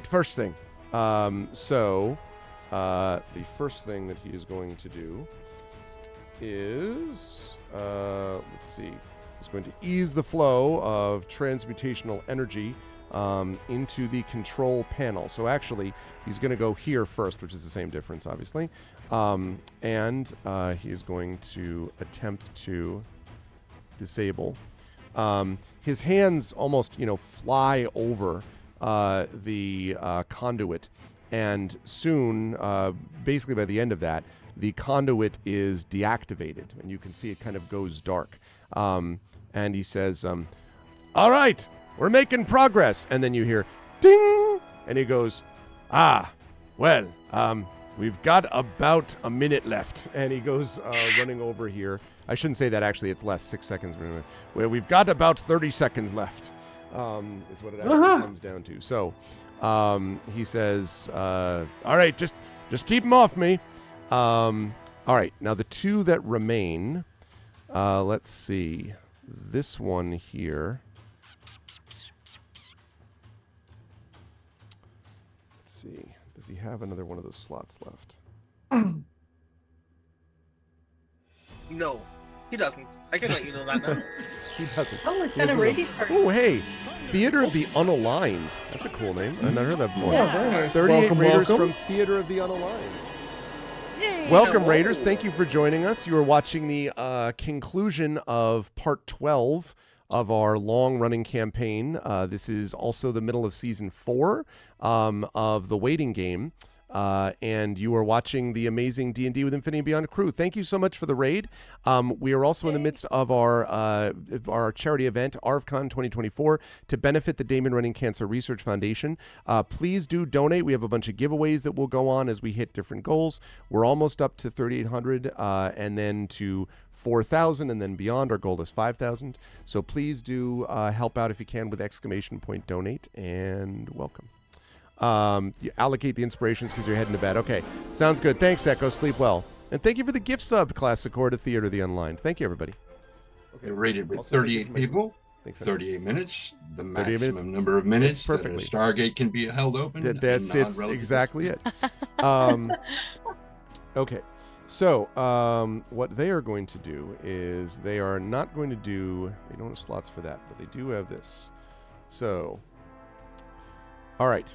First thing. The first thing that he is going to do is, let's see, he's going to ease the flow of transmutational energy into the control panel. So actually, he's going to go here first, which is the same difference, obviously. And he is going to attempt to disable. His hands almost, fly over the conduit. And soon, basically by the end of that, the conduit is deactivated, and you can see it kind of goes dark. And he says, "All right, we're making progress." And then you hear, "Ding!" And he goes, we've got about a minute left." And he goes running over here. I shouldn't say that, actually. It's less, 6 seconds. Well, we've got about 30 seconds left, is what it actually comes down to. So he says, "All right, just keep them off me." All right, now the two that remain, let's see. This one here. Let's see. Does he have another one of those slots left? No, he doesn't. I can let you know that now. He doesn't. Oh, what He kind has of a- rating party? Oh, hey. Theater of the Unaligned. That's a cool name. I've never heard that before. Yeah, very nice. 38 Welcome, Raiders welcome. from Theater of the Unaligned. Yay. Welcome, Hello. Raiders. Thank you for joining us. You are watching the conclusion of part 12 of our long-running campaign. This is also the middle of season 4 of the waiting game. And you are watching the amazing D&D with Infinity and Beyond crew. Thank you so much for the raid. We are also in the midst of our charity event, ArvCon 2024, to benefit the Damon Running Cancer Research Foundation. Please do donate. We have a bunch of giveaways that will go on as we hit different goals. We're almost up to 3,800 and then to 4,000 and then beyond. Our goal is 5,000. So please do help out if you can with !donate and welcome. You allocate the inspirations because you're heading to bed. Okay, sounds good. Thanks, Echo. Sleep well. And thank you for the gift sub, Classic Core, to Theater of the Unlined. Thank you, everybody. Okay, rated with Also, thank you 38 for my- people, Thanks, 38 minutes, the 38 maximum minutes. number of minutes that a perfectly. Stargate can be held open. That's in it's non-relative exactly it. Okay, so what they are going to do is they are not going to do. They don't have slots for that, but they do have this. So, all right.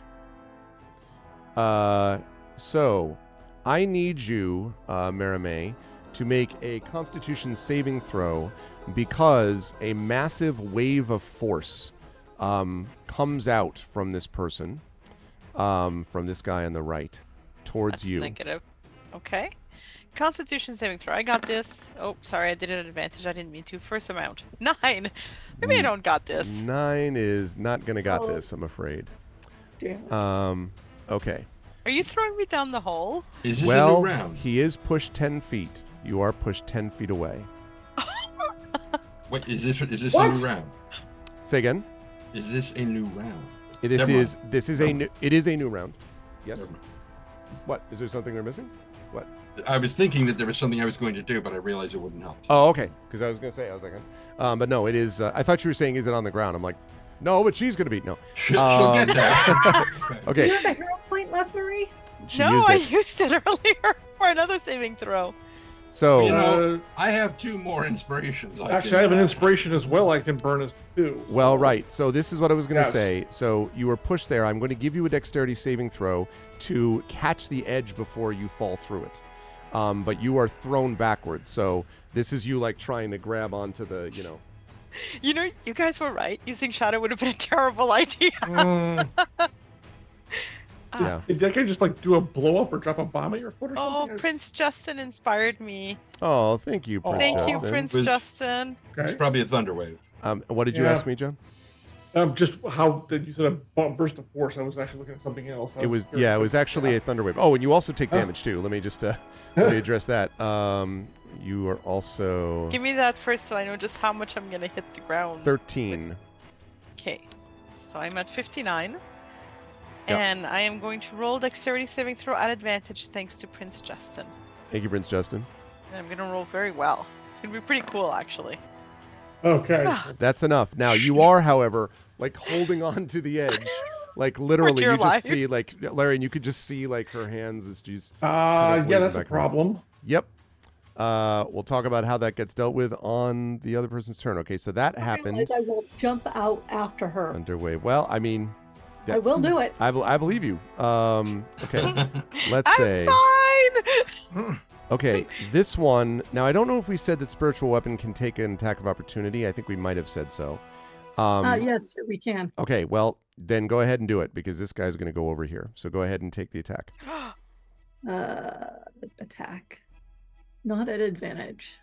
So I need you, Maramay, to make a Constitution saving throw because a massive wave of force comes out from this person, from this guy on the right, towards That's you. negative. Okay. Constitution saving throw. I got this. Oh, sorry, I did it at advantage. I didn't mean to. First amount. 9. Maybe I don't got this. 9 is not gonna got Oh. this, I'm afraid. Damn. Okay. Are you throwing me down the hole? Is this a Well, new round? he is pushed 10 feet. You are pushed 10 feet away. Wait, is this a What? new round? Say again. Is this a new round? This Never is mind. this is a new, it is a new round. Yes. Never mind. What? Is there something we're missing? What? I was thinking that there was something I was going to do, but I realized it wouldn't help. Oh, okay. Because I was gonna say, I was like, but no, it is. I thought you were saying, is it on the ground? I'm like, no, but she's gonna be no. She'll get that. Do Okay. you have a hero point left, Marie? She No, used I it. used it earlier for another saving throw. So You know, I have 2 more inspirations. Actually, I have an inspiration as well. I can burn as too. well, right. So this is what I was going to Yes. say. So you were pushed there. I'm going to give you a dexterity saving throw to catch the edge before you fall through it. But you are thrown backwards. So this is you like trying to grab onto the, You know, you guys were right. Using shadow would have been a terrible idea. Yeah. Did that guy just like do a blow up or drop a bomb at your foot or Oh, something? Prince Justin inspired me. Oh, thank you, Prince Thank you, Justin. Prince Was- Justin. It's Okay. probably a thunder wave. What did you Yeah. ask me, John? Just how did you said a burst of force? I was actually looking at something else. It was actually a thunder wave. Oh, and you also take damage too. Let me just let me address that. You are also Give me that first so I know just how much I'm gonna hit the ground. 13. Okay. So I'm at 59. Yep. And I am going to roll dexterity saving throw at advantage thanks to Prince Justin. Thank you, Prince Justin. And I'm gonna roll very well. It's gonna be pretty cool actually. Okay. That's enough. Now you are, however, like holding on to the edge. Like literally, dear you just life. see like Larry, and you could just see like her hands as she's. Yeah, waving that's a back and forth. problem. Yep. We'll talk about how that gets dealt with on the other person's turn. Okay, so that happened. Realize I will jump out after her. Underway. Well, I mean, I will do it. I believe you. Okay, let's I'm say. fine. Okay, this one. Now, I don't know if we said that spiritual weapon can take an attack of opportunity. I think we might have said so. Yes, we can. Okay, well, then go ahead and do it because this guy's going to go over here. So go ahead and take the attack. Attack. Not at advantage.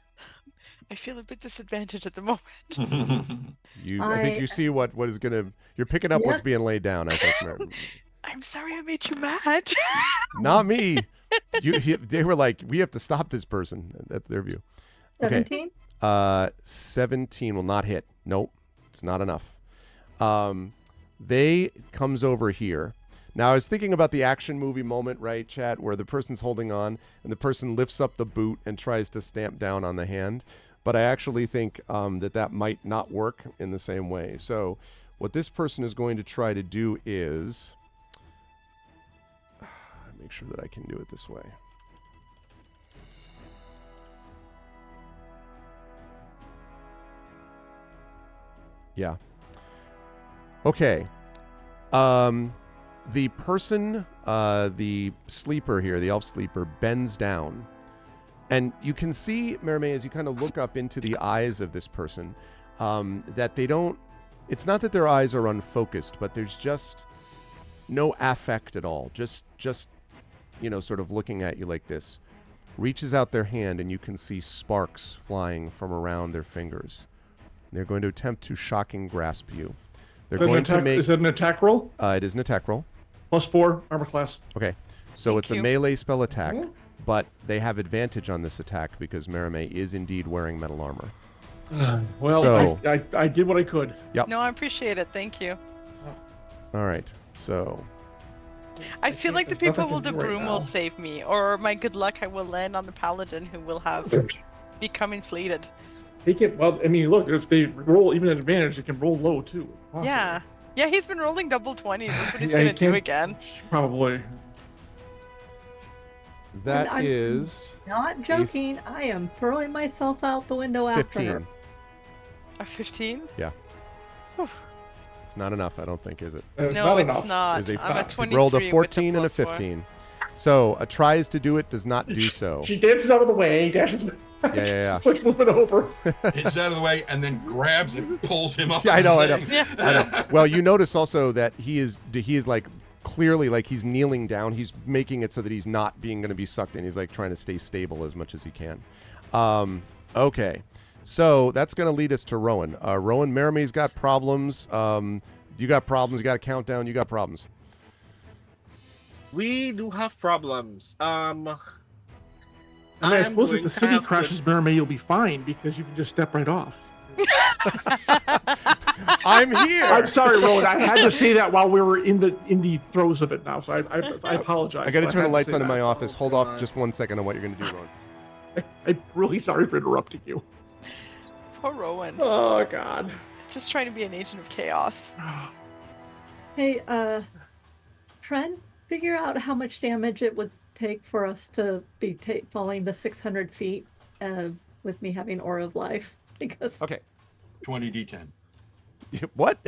I feel a bit disadvantaged at the moment. I think you see what is going to. You're picking up what's Yes. being laid down. I think. Mary. I'm sorry I made you mad. Not me. They were like, we have to stop this person. That's their view. Okay. 17? 17 will not hit. Nope, it's not enough. They comes over here. Now, I was thinking about the action movie moment, right, chat, where the person's holding on and the person lifts up the boot and tries to stamp down on the hand. But I actually think that might not work in the same way. So what this person is going to try to do is make sure that I can do it this way. Yeah. Okay. The person, the sleeper here, the elf sleeper, bends down. And you can see, Merime, as you kind of look up into the eyes of this person, that they don't, it's not that their eyes are unfocused, but there's just no affect at all. Just, sort of looking at you like this. Reaches out their hand and you can see sparks flying from around their fingers. They're going to attempt to shocking grasp you. They're going to make... Is that an attack roll? It is an attack roll. +4 armor class. Okay. So Thank it's a you. melee spell attack, Mhm. but they have advantage on this attack because Merime is indeed wearing metal armor. Well, So- I did what I could. No, I appreciate it. Thank you. All right. So, I feel like the there's nothing people with I the can do right broom will now. save me, or my good luck I will land on the paladin who will have become inflated. He can. Well, I mean, look, if they roll even at advantage, they can roll low too. if possible. Yeah. Yeah, he's been rolling double 20s. That's what he's Yeah, he gonna do can't- again. Probably. that I'm- is Not joking. I am throwing myself out the window after her. 15. A 15? It's not enough, I don't think, is it? It's No, not it's enough. not. It was a I'm at He 23 rolled a with the 14 and a +4. 15. So, a tries to do it, does not do so. She dances out of the way, dashes. Yeah. Like moving over. It's out of the way and then grabs and pulls him up. Yeah, I know. Yeah. I know. Well, you notice also that he is like clearly like he's kneeling down. He's making it so that he's not being going to be sucked in. He's like trying to stay stable as much as he can. Okay. So that's going to lead us to Rowan. Rowan, Merrime's got problems. You got problems. You got a countdown. You got problems. We do have problems. I mean, I suppose if the city crashes Mermaid, you'll be fine because you can just step right off. I'm here. I'm sorry, Rowan. I had to say that while we were in the throes of it now, so I apologize. I got to but turn the had to lights say on in that. my office. Hold off God. just 1 second on what you're going to do, Rowan. I'm really sorry for interrupting you. Poor Rowan. Oh God. Just trying to be an agent of chaos. Hey, Tren, figure out how much damage it would take for us to be falling the 600 feet with me having Aura of Life. Because Okay. 20 d10. What?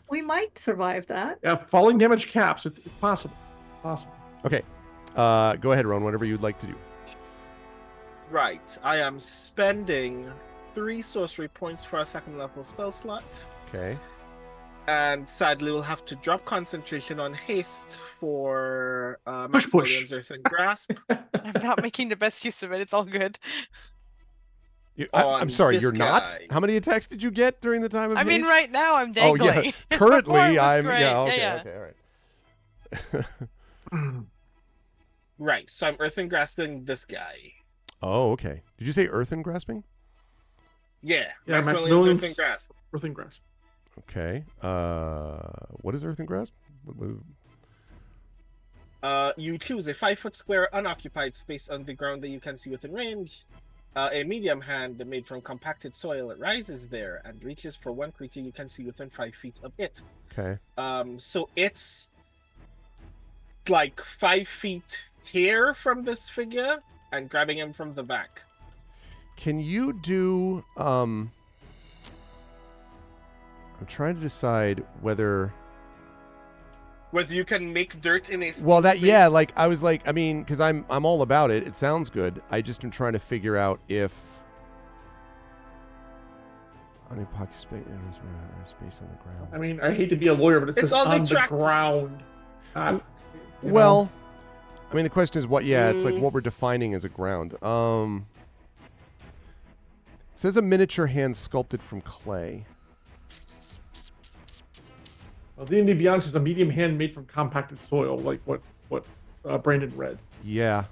we might survive that. Yeah, falling damage caps. It's possible. Possible. Okay. Go ahead, Rowan. Whatever you'd like to do. Right. I am spending 3 sorcery points for a 2nd level spell slot. Okay. And sadly, we'll have to drop concentration on haste for Push. Maximilian's Earthen Grasp. I'm not making the best use of it. It's all good. I'm on sorry, this you're not? guy. How many attacks did you get during the time of I mean, haste? right now I'm Oh, dangling. yeah. Before it Currently, was I'm... great. Yeah, okay, yeah. okay, all right. Right, so I'm Earthen Grasping this guy. Oh, okay. Did you say earthen grasping? Yeah, Yeah, Maximilian's Maximilian's- Earthen Grasp. Earthen Grasp. Okay. What is earthen grasp? You choose a 5-foot square unoccupied space on the ground that you can see within range. A medium hand made from compacted soil rises there and reaches for one creature you can see within 5 feet of it. Okay. So it's like 5 feet here from this figure and grabbing him from the back. Can you do... I'm trying to decide whether... Whether you can make dirt in a Well, that space. yeah, like I was like, I mean, because I'm all about it. It sounds good. I just am trying to figure out if on a pocket space space on the ground. I mean, I hate to be a lawyer, but it It's says on the on the tract. ground. You Well, know. I mean, the question is what? Yeah, it's like what we're defining as a ground. It says a miniature hand sculpted from clay. Well, D&D Beyond is a medium hand made from compacted soil, like what Brandon read. Yeah.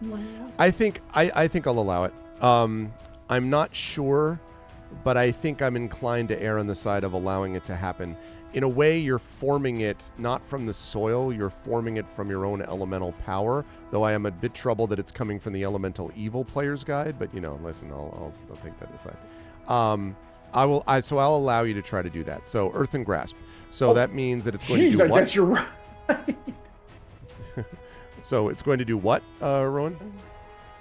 Wow. I think I'll allow it. I'm not sure, but I think I'm inclined to err on the side of allowing it to happen. In a way, you're forming it not from the soil, you're forming it from your own elemental power, though I am a bit troubled that it's coming from the Elemental Evil Player's Guide, but listen, I'll take that aside. So I'll allow you to try to do that. So Earthen Grasp. So that means that it's going to Jeez, do I what? guess you're right. So it's going to do what, Rowan?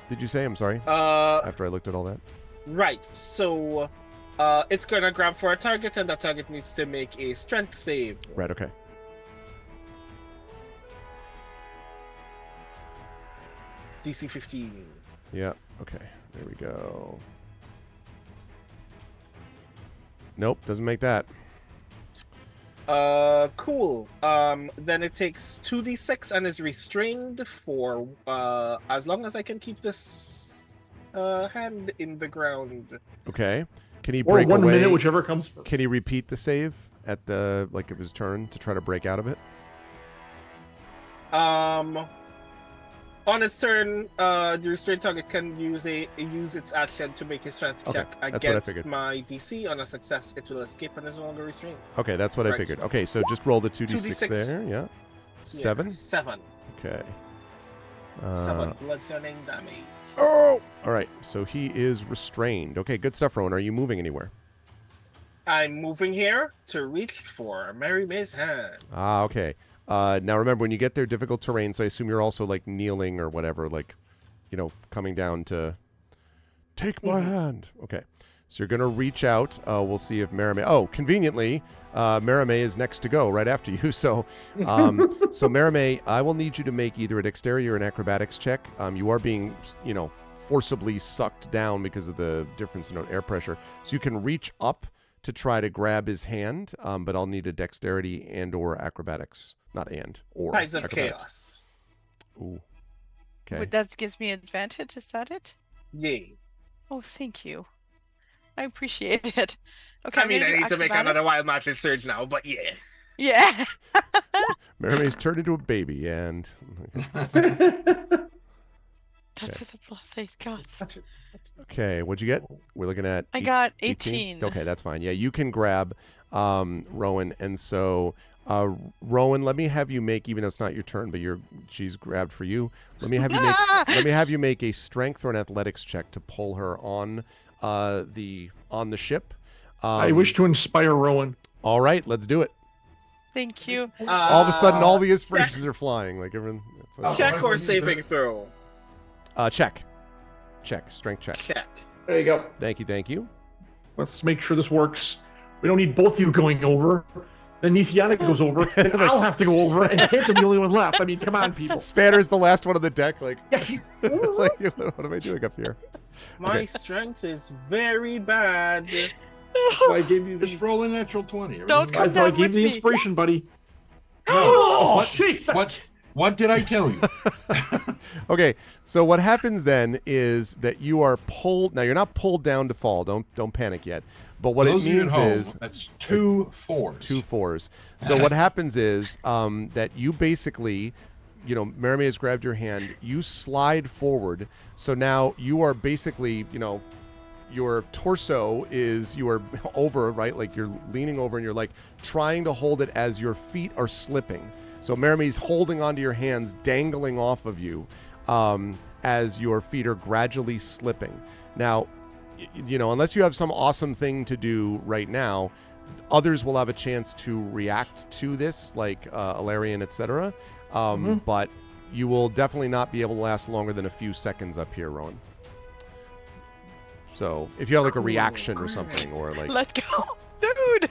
Did you say? I'm sorry. After I looked at all that. Right. So it's going to grab for a target, and that target needs to make a strength save. Right, okay. DC 15. Yeah, okay. There we go. Nope, doesn't make that. Cool. Then it takes 2d6 and is restrained for as long as I can keep this hand in the ground. Okay. Can he Or break 1 away? minute, whichever comes first. Can he repeat the save at the of his turn to try to break out of it? On its turn, the restrained target can use its action to make a strength Okay, check that's what I against figured. my DC. On a success, it will escape and is no longer restrained. Okay, that's what I Right. figured. Okay, so just roll the 2d6 2d6. there. Yeah. 7. Yeah, 7. Okay. 7 bludgeoning damage. Oh! All right, so he is restrained. Okay, good stuff, Rowan. Are you moving anywhere? I'm moving here to reach for Mary May's hand. Ah, okay. Now remember, when you get there, difficult terrain, so I assume you're also like kneeling or whatever, like, coming down to take my hand. Okay. So you're going to reach out. We'll see if Maramay... Oh, conveniently, Maramay is next to go right after you. So, so Maramay, I will need you to make either a dexterity or an acrobatics check. You are being, forcibly sucked down because of the difference in air pressure. So you can reach up to try to grab his hand, but I'll need a dexterity and or acrobatics. Not and, or Tides of acrobatics. Chaos. Ooh. Okay. But that gives me advantage, is that it? Yay. Oh, thank you. I appreciate it. Okay, I mean, I I'm gonna need do to make acrobatics. another Wild Magic Surge now, but yeah. Yeah. Maramay's turned into a baby, and That's with a +8, gods. okay, what'd you get? We're looking at. I got 18. Okay, that's fine. Yeah, you can grab Rowan, and so Rowan, let me have you make, even though it's not your turn, but she's grabbed for you. Let me have you make. Let me have you make a strength or an athletics check to pull her on the ship. I wish to inspire Rowan. All right, let's do it. Thank you. All of a sudden, all the inspirations are flying. Like everyone. That's what Check or saving throw? check. Strength check. Check. There you go. Thank you. Let's make sure this works. We don't need both of you going over. Then Nisiana goes over, then I'll have to go over, and Kent's the only one left. I mean, come on, people. Spanner's the last one on the deck. Like, Yeah. like, what am I doing up here? My Okay. strength is very bad. So I gave you the, Just roll a natural 20. Don't come so I down gave with you the me. inspiration, buddy. No. What, jeez. what did I tell you? Okay, so what happens then is that you are pulled. Now you're not pulled down to fall. Don't panic yet. But what Those it of you at means home, is that's 2 4s. 2 4s. So what happens is that you basically, Merrimaid has grabbed your hand. You slide forward. So now you are basically, your torso is, you are over, right? Like you're leaning over and you're like trying to hold it as your feet are slipping. So Merrimaid's holding onto your hands, dangling off of you as your feet are gradually slipping. Now, unless you have some awesome thing to do right now, others will have a chance to react to this, like Alarian, etc. But you will definitely not be able to last longer than a few seconds up here, Rowan. So if you have like a reaction or something, or like, Let go, dude.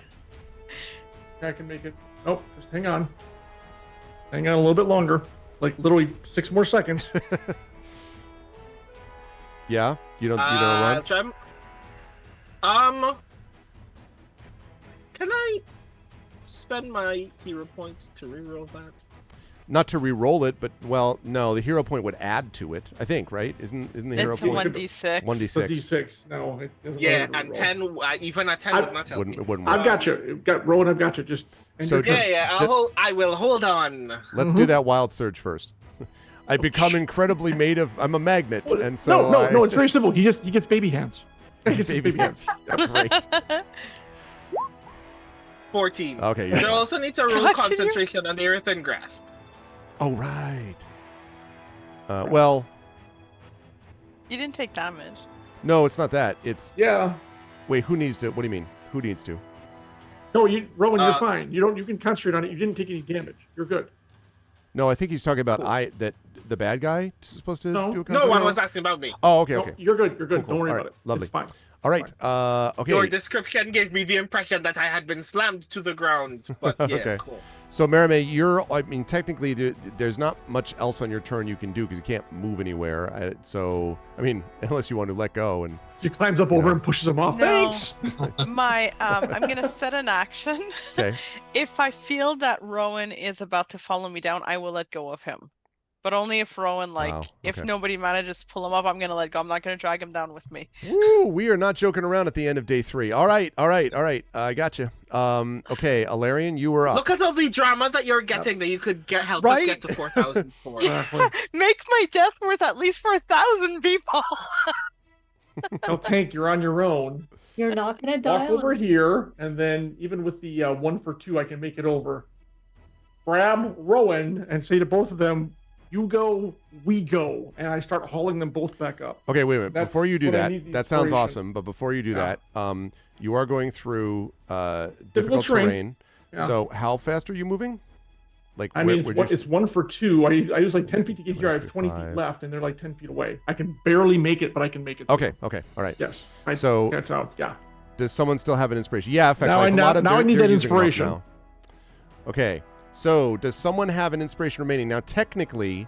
I can make it. Oh, just hang on. Hang on a little bit longer. Like literally 6 more seconds. yeah, you don't run. Can I spend my hero point to reroll that? Not to re-roll it, but no, the hero point would add to it. I think, right? Isn't the hero It's a point 1d6. 1d6? D6. No. It doesn't Yeah, matter and what 10, even at 10 would not help me. It wouldn't I've work. got you. Rowan, I've got you. Just So you're just- I will hold on. Let's do that wild surge first. I become incredibly made of. I'm a magnet, and so no. It's very simple. He gets baby hands. He gets baby hands. Great. 14. Okay. You You're also need to roll God, can you- concentration on the earthen grasp. oh right. Well, You didn't take damage. no, it's not that. It's Yeah. wait. Who needs to? What do you mean? Who needs to? No, Rowan, you're Uh, fine. You can concentrate on it. You didn't take any damage. You're good. No, I think he's talking about that the bad guy is supposed to No. do a No concentration? one was asking about me. Oh, okay, No, okay. you're good. You're good. Cool, Don't worry all about right, it. lovely. It's fine. All right. Okay. Your description gave me the impression that I had been slammed to the ground. But yeah, Okay. cool. So, Merrimaid, technically, there's not much else on your turn you can do because you can't move anywhere. Unless you want to let go and. She climbs up over and pushes him off. No. Thanks. I'm gonna set an action. Okay. If I feel that Rowan is about to follow me down, I will let go of him. But only if Rowan, Wow, if okay. nobody manages to pull him up, I'm gonna let go. I'm not gonna drag him down with me. Woo! We are not joking around at the end of day 3. All right. I got you. Okay, Alarian, you were up. Look at all the drama that you're getting that you could help us Right? get to 4,000 for. Exactly. Make my death worth at least for 1,000 people. No, Tank, you're on your own. You're not gonna Walk die. over here, and then even with the 1 for 2, I can make it over. Grab Rowan and say to both of them, "You go, we go," and I start hauling them both back up. Okay, wait a minute. That's Before you do what I that, need the that sounds inspiration. awesome. But before you do Yeah. that, you are going through difficult terrain. Yeah. So, how fast are you moving? Like, I mean, where'd you- it's 1 for 2. I use like 10 feet to get here. I have 20 feet 25. left, and they're like 10 feet away. I can barely make it, but I can make it. Okay, all right. Yes. So- That's out. Yeah. Does someone still have an inspiration? Yeah, in fact, Now like I- a lot of now I they're- need they're that using it up inspiration. now. Okay, so does someone have an inspiration remaining? Now, technically,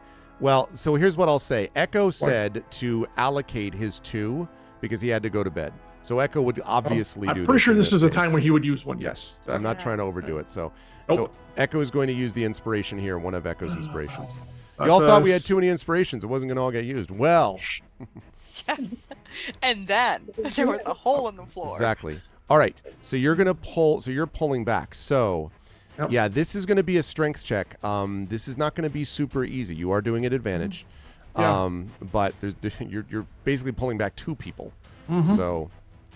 so here's what I'll say. Echo said to allocate his 2 because he had to go to bed. So Echo would obviously do I'm this. pretty sure in this is the case. time when he would use one. Yes, Yes. I'm not Yeah. trying to overdo it. So Nope. Echo is going to use the inspiration here, one of Echo's inspirations. That's, Y'all thought we had too many inspirations. It wasn't going to all get used. Well, And then there was a hole in the floor. exactly. All right. So you're going to pull. So you're pulling back. So, Yep. yeah, this is going to be a strength check. This is not going to be super easy. You are doing it advantage. Yeah. But you're basically pulling back 2 people. Mhm. So,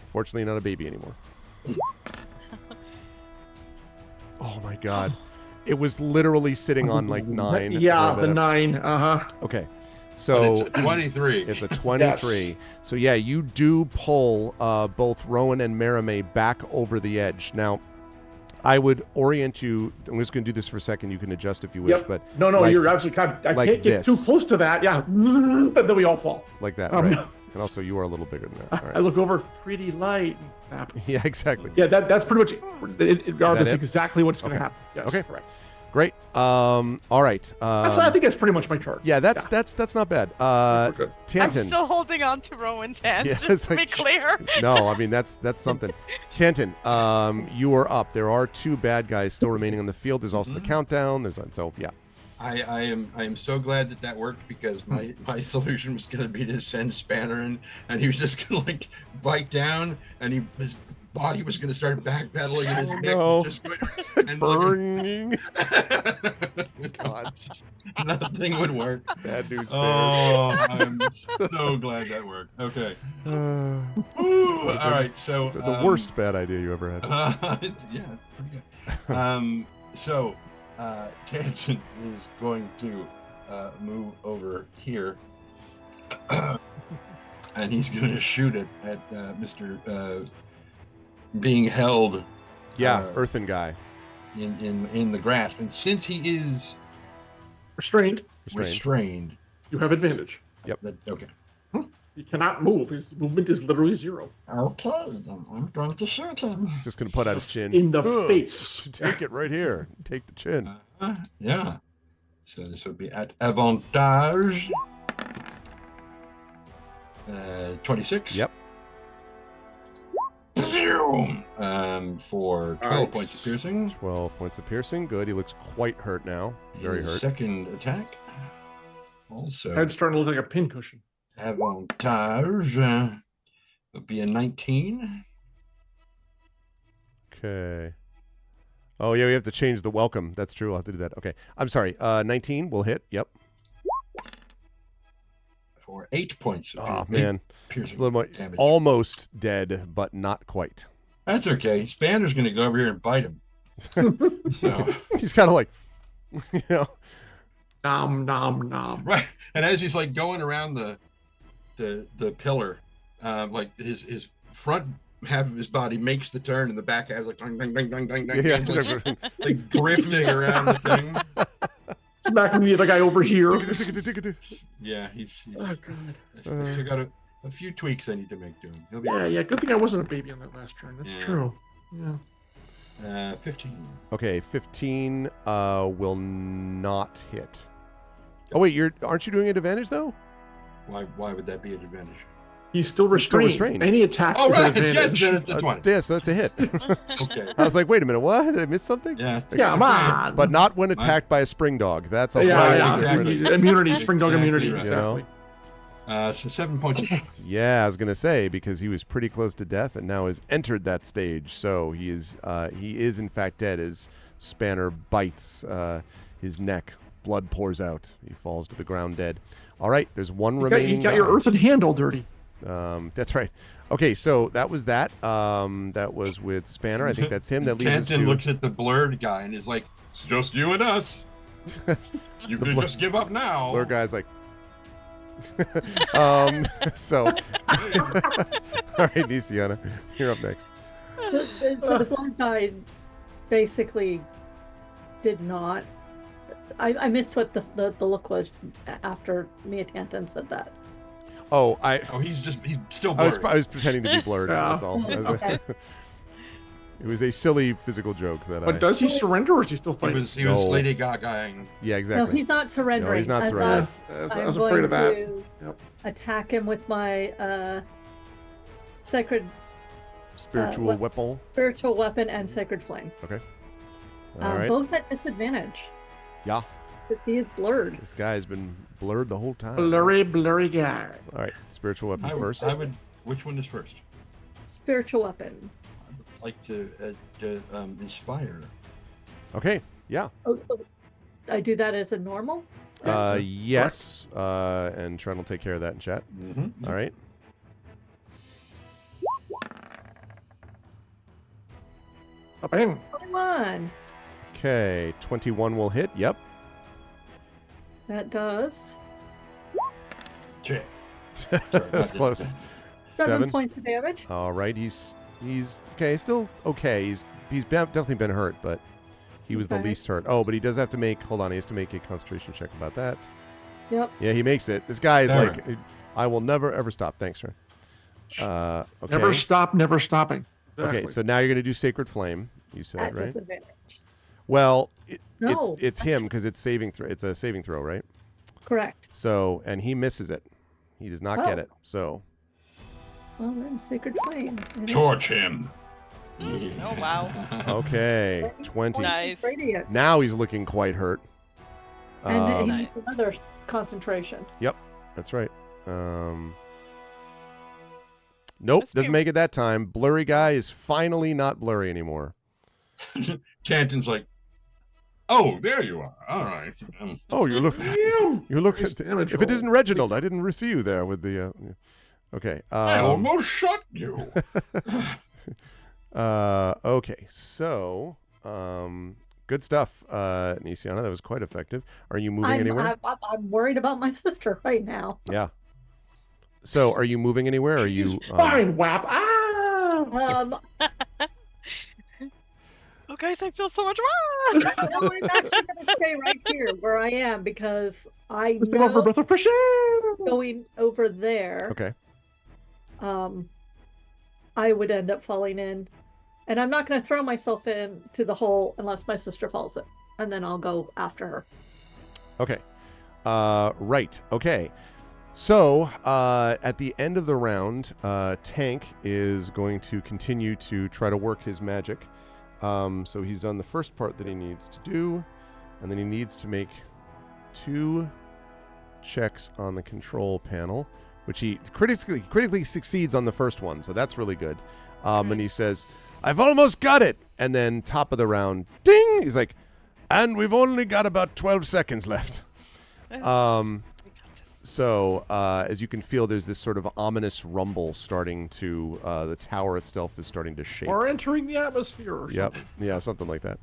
fortunately, not a baby anymore. Oh my God. It was literally sitting on like 9. Yeah, for a the minute. 9. Okay. But So it's 23. it's a 23. So yeah, you do pull both Rowan and Merrimaid back over the edge. Now, I would orient you. I'm just going to do this for a second. You can adjust if you wish, Yep. but No, like- you're absolutely. I like can't get too this. close to that. Yeah, but then we all fall. like that, Um, right? And also, you are a little bigger than that. All I right. look over, pretty light. Snap. Yeah, exactly. Yeah, that's pretty much that's it? exactly what's going to Okay. happen. Yes, Okay. correct. Great. All right. I think that's pretty much my chart. Yeah, that's not bad. We're good. I'm Tantin. still holding on to Rowan's hand, Yeah, just it's to be like- clear. No, I mean that's something. Tantin, you are up. There are 2 bad guys still remaining on the field. There's also the countdown. So yeah. I am so glad that worked, because my solution was going to be to send Spanner in, and he was just going to like bite down, and his body was going to start backpedaling, and his neck no. was just going and Burning. God. nothing would work. Bad news bears. Oh, I'm so glad that worked. Okay. Ooh, all right. So The worst bad idea you ever had. yeah, pretty good. So Tansen is going to move over here, and he's going to shoot it at Mr. Being held. Yeah, earthen guy. In the grasp, and since he is Restrained. restrained, You have advantage. okay. He cannot move. His movement is literally 0. Okay, then I'm going to shoot him. He's just gonna put out his chin. In the Ugh. face. Take it right here. Take the chin. Yeah. So this would be at avantage. 26. Yep. For 12 Alright. points of piercing. 12 points of piercing. Good. He looks quite hurt now. Very His hurt. second attack. Also Head's starting to look like a pincushion. avantage. Would be a 19. Okay. Oh yeah, we have to change the welcome. That's true. I'll have to do that. Okay. I'm sorry. 19 will hit. Yep. For 8 points of Oh man. A piercing little more. damage. Almost dead, but not quite. That's okay. Spanner's going to go over here and bite him. So, He's kind of like, you know. Nom nom nom. right. And as he's like going around the pillar, like his front half of his body makes the turn, and the back half is like ding, ding, ding, ding, ding, ding, Yeah. ding, like drifting around the thing. Smacking the other guy over here. Yeah, he's Oh, God. I still got a few tweaks I need to make to him. He'll be Yeah. Good thing I wasn't a baby on that last turn. That's Yeah. true. Yeah. 15. Okay, 15 will not hit. Oh wait, aren't you doing an advantage though? Why would that be an advantage? He's still You're still restrained. restrained. Any attack Oh is an right, yes, advantage. then it's a 20. Yeah, so that's a hit. Okay. I was like, wait a minute, what? Did I miss something? Yeah. Yeah, come on. But not when attacked by a spring dog. That's a Yeah, whole yeah. exactly. Immunity, spring dog Exactly immunity. right. You know? Exactly. So 7 points. Yeah, I was gonna say because he was pretty close to death and now has entered that stage. So he is in fact dead as Spanner bites his neck. Blood pours out. He falls to the ground dead. All right, there's one remaining. You got your guy. earthen hand all dirty. That's right. Okay, so that was that. That was with Spanner. I think that's him. That leaves us Tanton to looks at the blurred guy and is like, "It's just you and us. You could just give up now." Blur guy's like. So, all right, Nisiana, you're up next. So the blonde guy basically did not. I missed what the look was after Mia Tanton said that. Oh, He's still I was blurred. pretending to be blurred. Yeah. That's all. Okay. It was a silly physical joke that But does he surrender or is he still He fighting? was No. Lady Gaga-ing. Yeah, No, exactly. he's not surrendering. No, he's not And surrendering. I I'm was going afraid of that. to Yep. attack him with my sacred Spiritual what- weapon. spiritual weapon and sacred flame. Okay. All right. Both at disadvantage. Yeah. Because he is blurred. This guy has been blurred the whole time. Blurry guy. All right. Spiritual weapon first. I would. Which one is first? Spiritual weapon. I would like to inspire. Okay. Yeah. Oh, so I do that as a normal? Yes. And Trent will take care of that in chat. Mm-hmm. All right. Bang. Come on. Okay. 21 will hit. Yep. That does Okay. That's close. 7 points of damage. All right. He's okay. Still okay. He's definitely been hurt, but he was the Okay. least hurt. Oh, but he does have to make. Hold on. He has to make a concentration check about that. Yep. Yeah, he makes it. This guy is All like I will never ever stop. Thanks, sir. Okay. Never stop, never stopping. Okay, Exactly. so now you're going to do Sacred Flame. You said At right. disadvantage. Well, No. it's him because it's saving throw. It's a saving throw, right? Correct. So and he misses it. He does not get Oh. it. So Well, then Sacred Flame. Torch him. Oh, wow. okay, 20. Nice. Radiant. Now he's looking quite hurt. And he Um, needs another concentration. That's right. Nope, Must doesn't be- make it that time. Blurry guy is finally not blurry anymore. Tanton's like, oh, there you are. All right. Oh, you look. Damn! You look. Nice damage If it roll. isn't Reginald, I didn't see you there with the. Okay. I almost shot you. Okay. So, good stuff, Nisiana. That was quite effective. Are you moving anywhere? I'm worried about my sister right now. Yeah. So, are you moving anywhere? Or are you? Fine, WAP. Ah! Oh, guys, I feel so much. No, I'm actually going to stay right here where I am because I Just take off her know breath of fresh air. going over there, Okay. I would end up falling in. And I'm not going to throw myself into the hole unless my sister falls in. And then I'll go after her. Okay. Right. Okay. So, at the end of the round, Tank is going to continue to try to work his magic. So he's done the first part that he needs to do, and then he needs to make 2 checks on the control panel, which he critically succeeds on the first one, so that's really good. And he says, I've almost got it! And then top of the round, ding! He's like, and we've only got about 12 seconds left. So, as you can feel, there's this sort of ominous rumble starting to, the tower itself is starting to shake. Or entering the atmosphere. Or Yep. something. Yeah, something like that.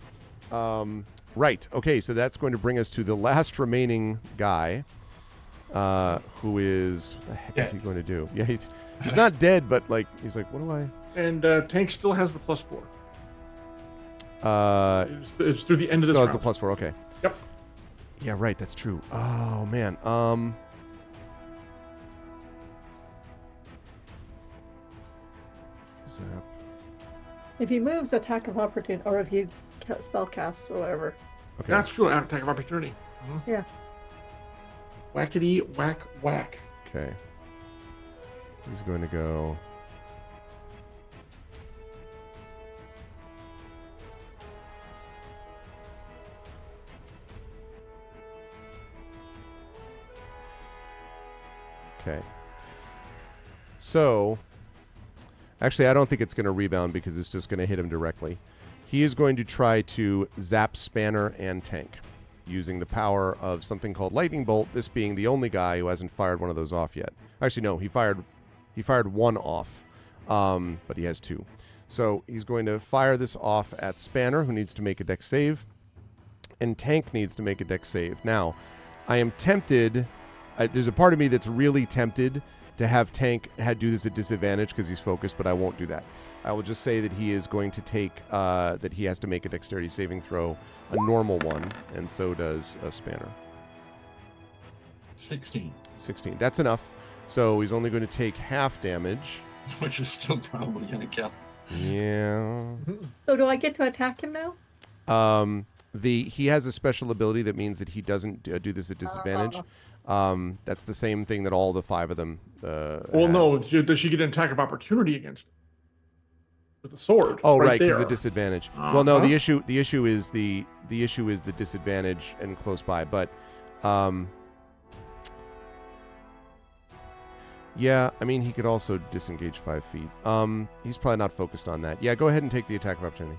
Right. Okay, so that's going to bring us to the last remaining guy, who is... What the heck is he going to do? Yeah, he's not dead, but, like, he's like, what do I... And Tank still has the +4. It's through the end of this Still has round. the +4, okay. Yep. Yeah, right, that's true. Oh, man. Zap. If he moves, attack of opportunity, or if he spell casts or whatever. Okay. That's true. Attack of opportunity. Yeah. Whackety whack whack. Okay. He's going to go... Okay. So, actually, I don't think it's going to rebound because it's just going to hit him directly. He is going to try to zap Spanner and Tank using the power of something called Lightning Bolt, this being the only guy who hasn't fired one of those off yet. Actually, no, he fired one off, but he has 2. So he's going to fire this off at Spanner, who needs to make a dex save, and Tank needs to make a dex save. Now, I am tempted... there's a part of me that's really tempted to have Tank do this at disadvantage because he's focused, but I won't do that. I will just say that he is going to take, that he has to make a dexterity saving throw, a normal one, and so does Spanner. 16. 16. That's enough. So he's only going to take half damage. Which is still probably going to kill. Yeah. So do I get to attack him now? He has a special ability that means that he doesn't do this at disadvantage. That's the same thing that all the 5 of them. Well, had. no. Does she get an attack of opportunity against him? With a sword. Oh, right, because there. the disadvantage. Well, no, Uh-huh. the issue is the disadvantage and close by, but yeah, I mean he could also disengage 5 feet. He's probably not focused on that. Yeah, go ahead and take the attack of opportunity.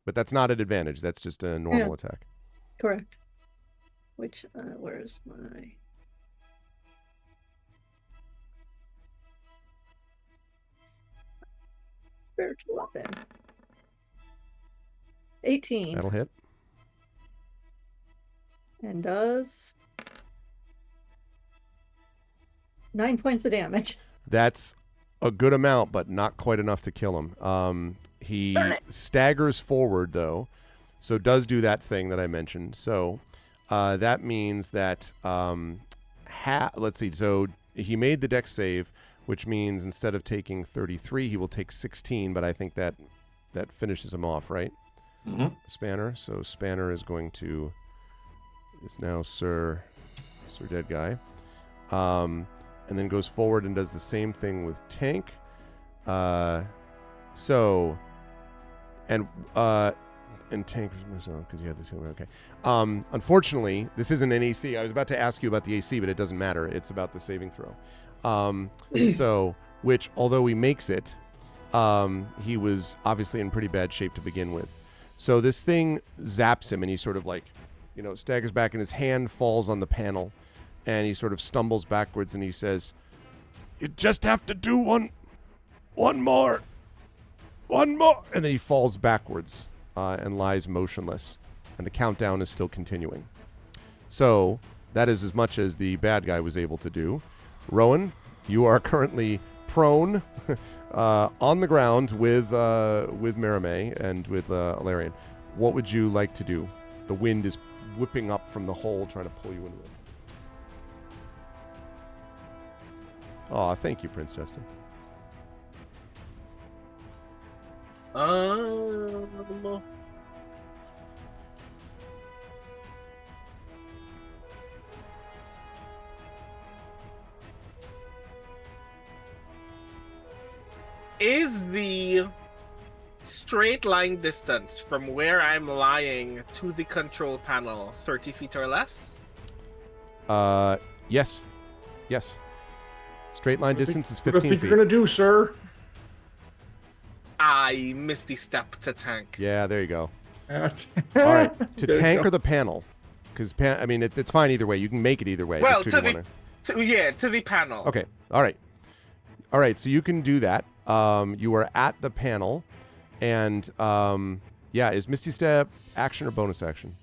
But that's not an advantage. That's just a normal attack. Correct. Which, where's my... spiritual weapon? 18. That'll hit. And does 9 points of damage. That's a good amount, but not quite enough to kill him. He staggers forward, though, so does do that thing that I mentioned. So that means that let's see. So he made the dex save, which means instead of taking 33, he will take 16. But I think that finishes him off, right? Mm-hmm. Spanner. So Spanner is now Sir Dead Guy, and then goes forward and does the same thing with Tank. And Tank, because you had this. Okay. Unfortunately, this isn't an AC. I was about to ask you about the AC, but it doesn't matter. It's about the saving throw. Which, although he makes it, he was obviously in pretty bad shape to begin with. So this thing zaps him, and he sort of staggers back, and his hand falls on the panel, and he sort of stumbles backwards, and he says, "You just have to do one more, and then he falls backwards and lies motionless, and the countdown is still continuing. So that is as much as the bad guy was able to do. Rowan, you are currently prone on the ground with Maramé and with Alarian. What would you like to do? The wind is whipping up from the hole, trying to pull you into it. Oh, thank you, Prince Justin. Is the straight line distance from where I'm lying to the control panel 30 feet or less? Yes. Straight line distance is What do you 15 think feet. you're gonna do, sir? I misty step to Tank. Yeah, there you go. All All right, to Tank or the panel? Because it's fine either way. You can make it either way. Well, Just to the panel. Okay. All right. So you can do that. You are at the panel, and is Misty Step action or bonus action?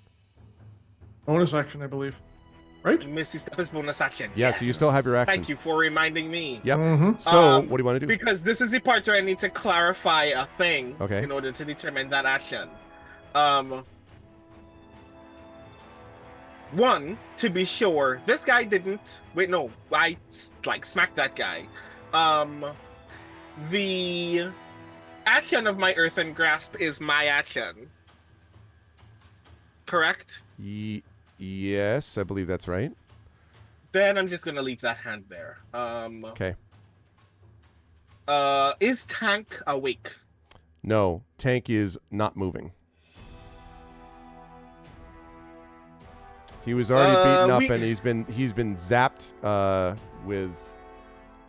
Bonus action, I believe. Right? Misty step is bonus action. Yeah, so you still have your action. Thank you for reminding me. Yep. Mm-hmm. So what do you want to do? Because this is the part where I need to clarify a thing Okay. in order to determine that action. One, to be sure, this guy didn't. Wait, no, I smacked that guy. The action of my Earthen Grasp is my action. Correct? Yes, I believe that's right. Then I'm just gonna leave that hand there. Okay. Is Tank awake? No, Tank is not moving. He was already beaten up, and he's been zapped with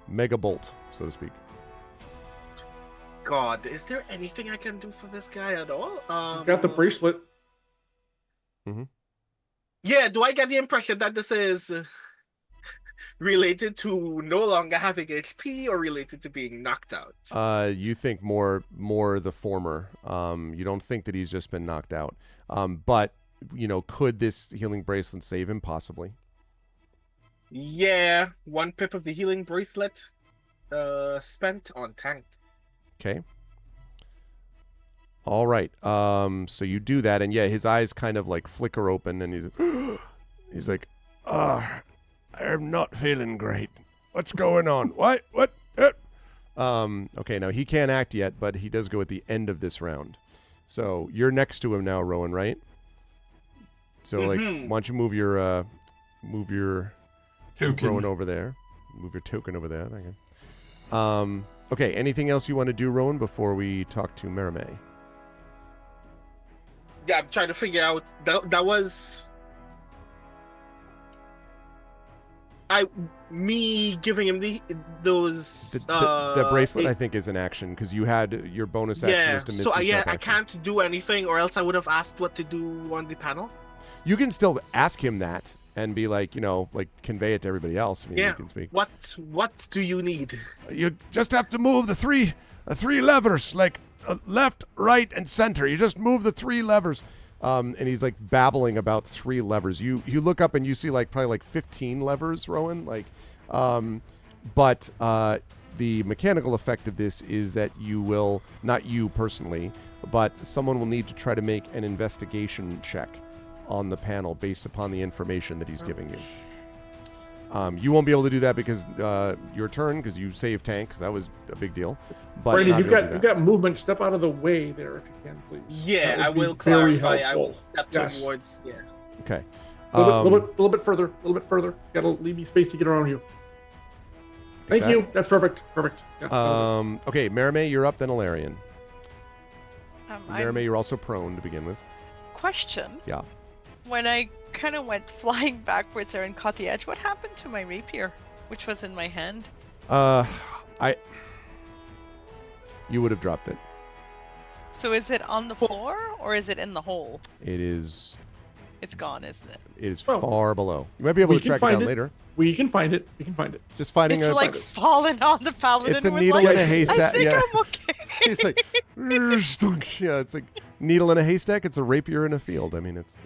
Mega Bolt, so to speak. God, is there anything I can do for this guy at all? Got the bracelet. Mm-hmm. Yeah, do I get the impression that this is related to no longer having HP or related to being knocked out? You think more the former. You don't think that he's just been knocked out. But, could this healing bracelet save him? Possibly. Yeah, 1 pip of the healing bracelet spent on Tank. Okay. All right. So you do that, and his eyes kind of flicker open, and he's like, I'm not feeling great. What's going on? What? Okay, now he can't act yet, but he does go at the end of this round. So you're next to him now, Rowan, right? So why don't you move your Token. Rowan over there? Move your token over there. Thank you. Okay, anything else you want to do, Rowan, before we talk to Maramé? Yeah, I'm trying to figure out that was me giving him those the bracelet. I think is an action because you had your bonus action was to Misty Step I action. can't do anything, or else I would have asked what to do on the panel. You can still ask him that and be convey it to everybody else. I mean, you can speak. What do you need? You just have to move the three levers, left, right, and center. You just move the 3 levers. And he's babbling about 3 levers. You look up and you see probably 15 levers, Rowan. But the mechanical effect of this is that you will, not you personally, but someone will need to try to make an investigation check on the panel based upon the information that he's giving you. You won't be able to do that because your turn, because you saved tank, because that was a big deal. But Brandon, not you've able to do you've that. got movement. Step out of the way there if you can, please. Yeah, That I would be will very clarify. I helpful. will step Yes. towards. Yeah. Okay. A little bit further. A little bit further. Got to leave me space to get around you. Thank that. you. That's perfect. Perfect. Yeah, Okay, Marimay, you're up, then Alarian. Marimay, I'm- you're also prone to begin with. Question. Yeah. When I kind of went flying backwards there and caught the edge, what happened to my rapier, which was in my hand? You would have dropped it. So is it on the floor or is it in the hole? It is. It's gone, isn't it? It is Well, far below. You might be able we to can track it find down it. later. we can find it. We can find it. Just finding It's a. like fallen on the paladin. It's a was needle like, in a haystack. I think Yeah. I'm okay. It's like, yeah, it's like needle in a haystack. It's a rapier in a field. I mean, it's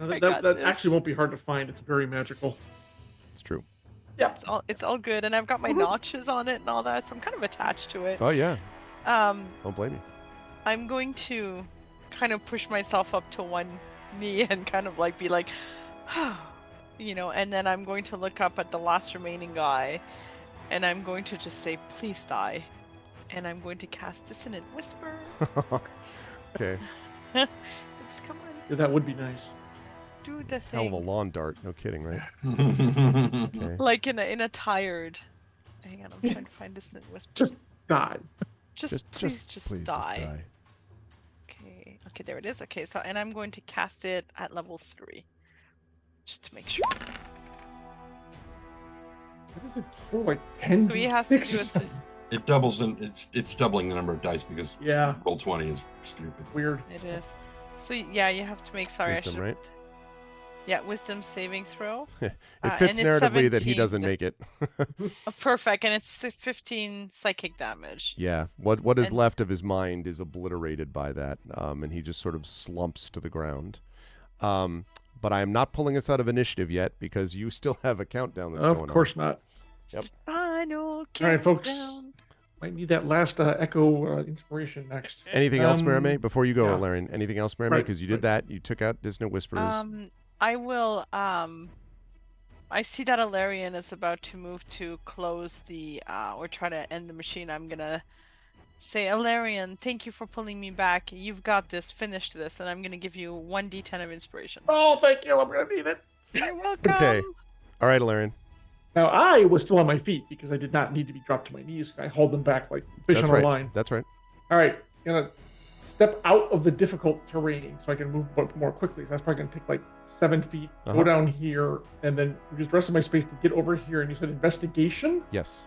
I That, got that this. actually won't be hard to find. It's very magical. it's true. Yeah. It's all good, and I've got my notches on it and all that, so I'm kind of attached to it. Oh yeah, Um, don't blame me. I'm going to kind of push myself up to one knee and kind of like be like, and then I'm going to look up at the last remaining guy, and I'm going to just say, "Please die," and I'm going to cast Dissonant Whisper. Okay, Oops, come on, Yeah, that would be nice. do the hell of a thing. lawn dart. No kidding, right? Okay. Like in a tired. Hang on, I'm trying to find Dissonant Whisper. Just die. Just please please die. Okay, there it is. Okay, so and I'm going to cast it at level 3, just to make sure. What is it? Oh, like 10 So he has to d6 do or a something. It doubles in it's doubling the number of dice because Yeah, roll 20 is stupid. weird. It is. So yeah, you have to make. Sorry, Wisdom, I should. right? Yeah, wisdom saving throw. It and fits it's narratively that he 17 doesn't make it. Perfect, and it's 15 psychic damage. Yeah, what is And- left of his mind is obliterated by that, and he just sort of slumps to the ground. But I am not pulling us out of initiative yet because you still have a countdown that's going on. Of course not. Yep. Final All right, folks. countdown. Might need that last echo inspiration next. Anything else, Marimay? Before you go, yeah. Larian, anything else, Marimay? Right, Because you did right. that. You took out Dissonant Whispers. I will. I see that Alarian is about to move to close the or try to end the machine. I'm gonna say, Alarian, thank you for pulling me back. You've got this. Finish this, and I'm gonna give you 1d10 of inspiration. Oh, thank you. I'm going to need it. You're welcome. Okay. All right, Alarian. Now, I was still on my feet because I did not need to be dropped to my knees. I hauled them back like fish That's on right. a line. That's right. All right. Going to step out of the difficult terrain so I can move more quickly. So that's probably going to take like 7 feet, Uh-huh. go down here, and then use the rest of my space to get over here. And you said investigation? Yes.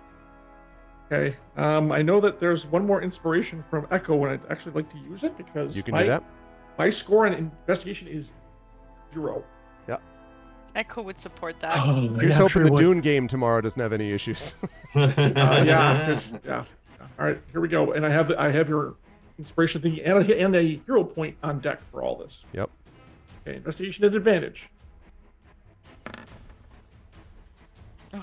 Okay. I know that there's one more inspiration from Echo, and I'd actually like to use it because You can do that. my score on investigation is 0. Echo would support that. Here's hoping the Dune game tomorrow doesn't have any issues. Yeah. All right, here we go. And I have your inspiration thingy and a hero point on deck for all this. Yep. Okay, investigation at advantage.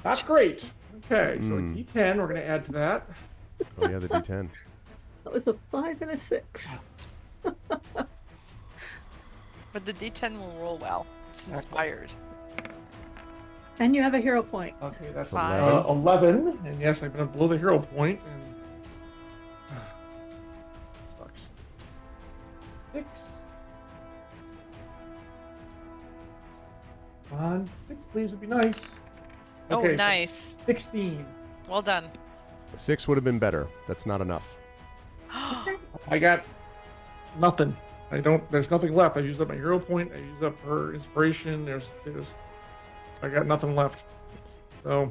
That's great. Okay, so a D10 we're going to add to that. Oh yeah, the D10. That was a 5 and a 6. But the D10 will roll well. It's inspired. And you have a hero point. Okay, that's Fine. 11. And yes, I'm going to blow the hero point. And sucks. 6. Come on, 6 please would be nice. Oh, Okay, nice. 16. Well done. 6 would have been better. That's not enough. I got nothing. There's nothing left. I used up my hero point. I used up her inspiration. I got nothing left. So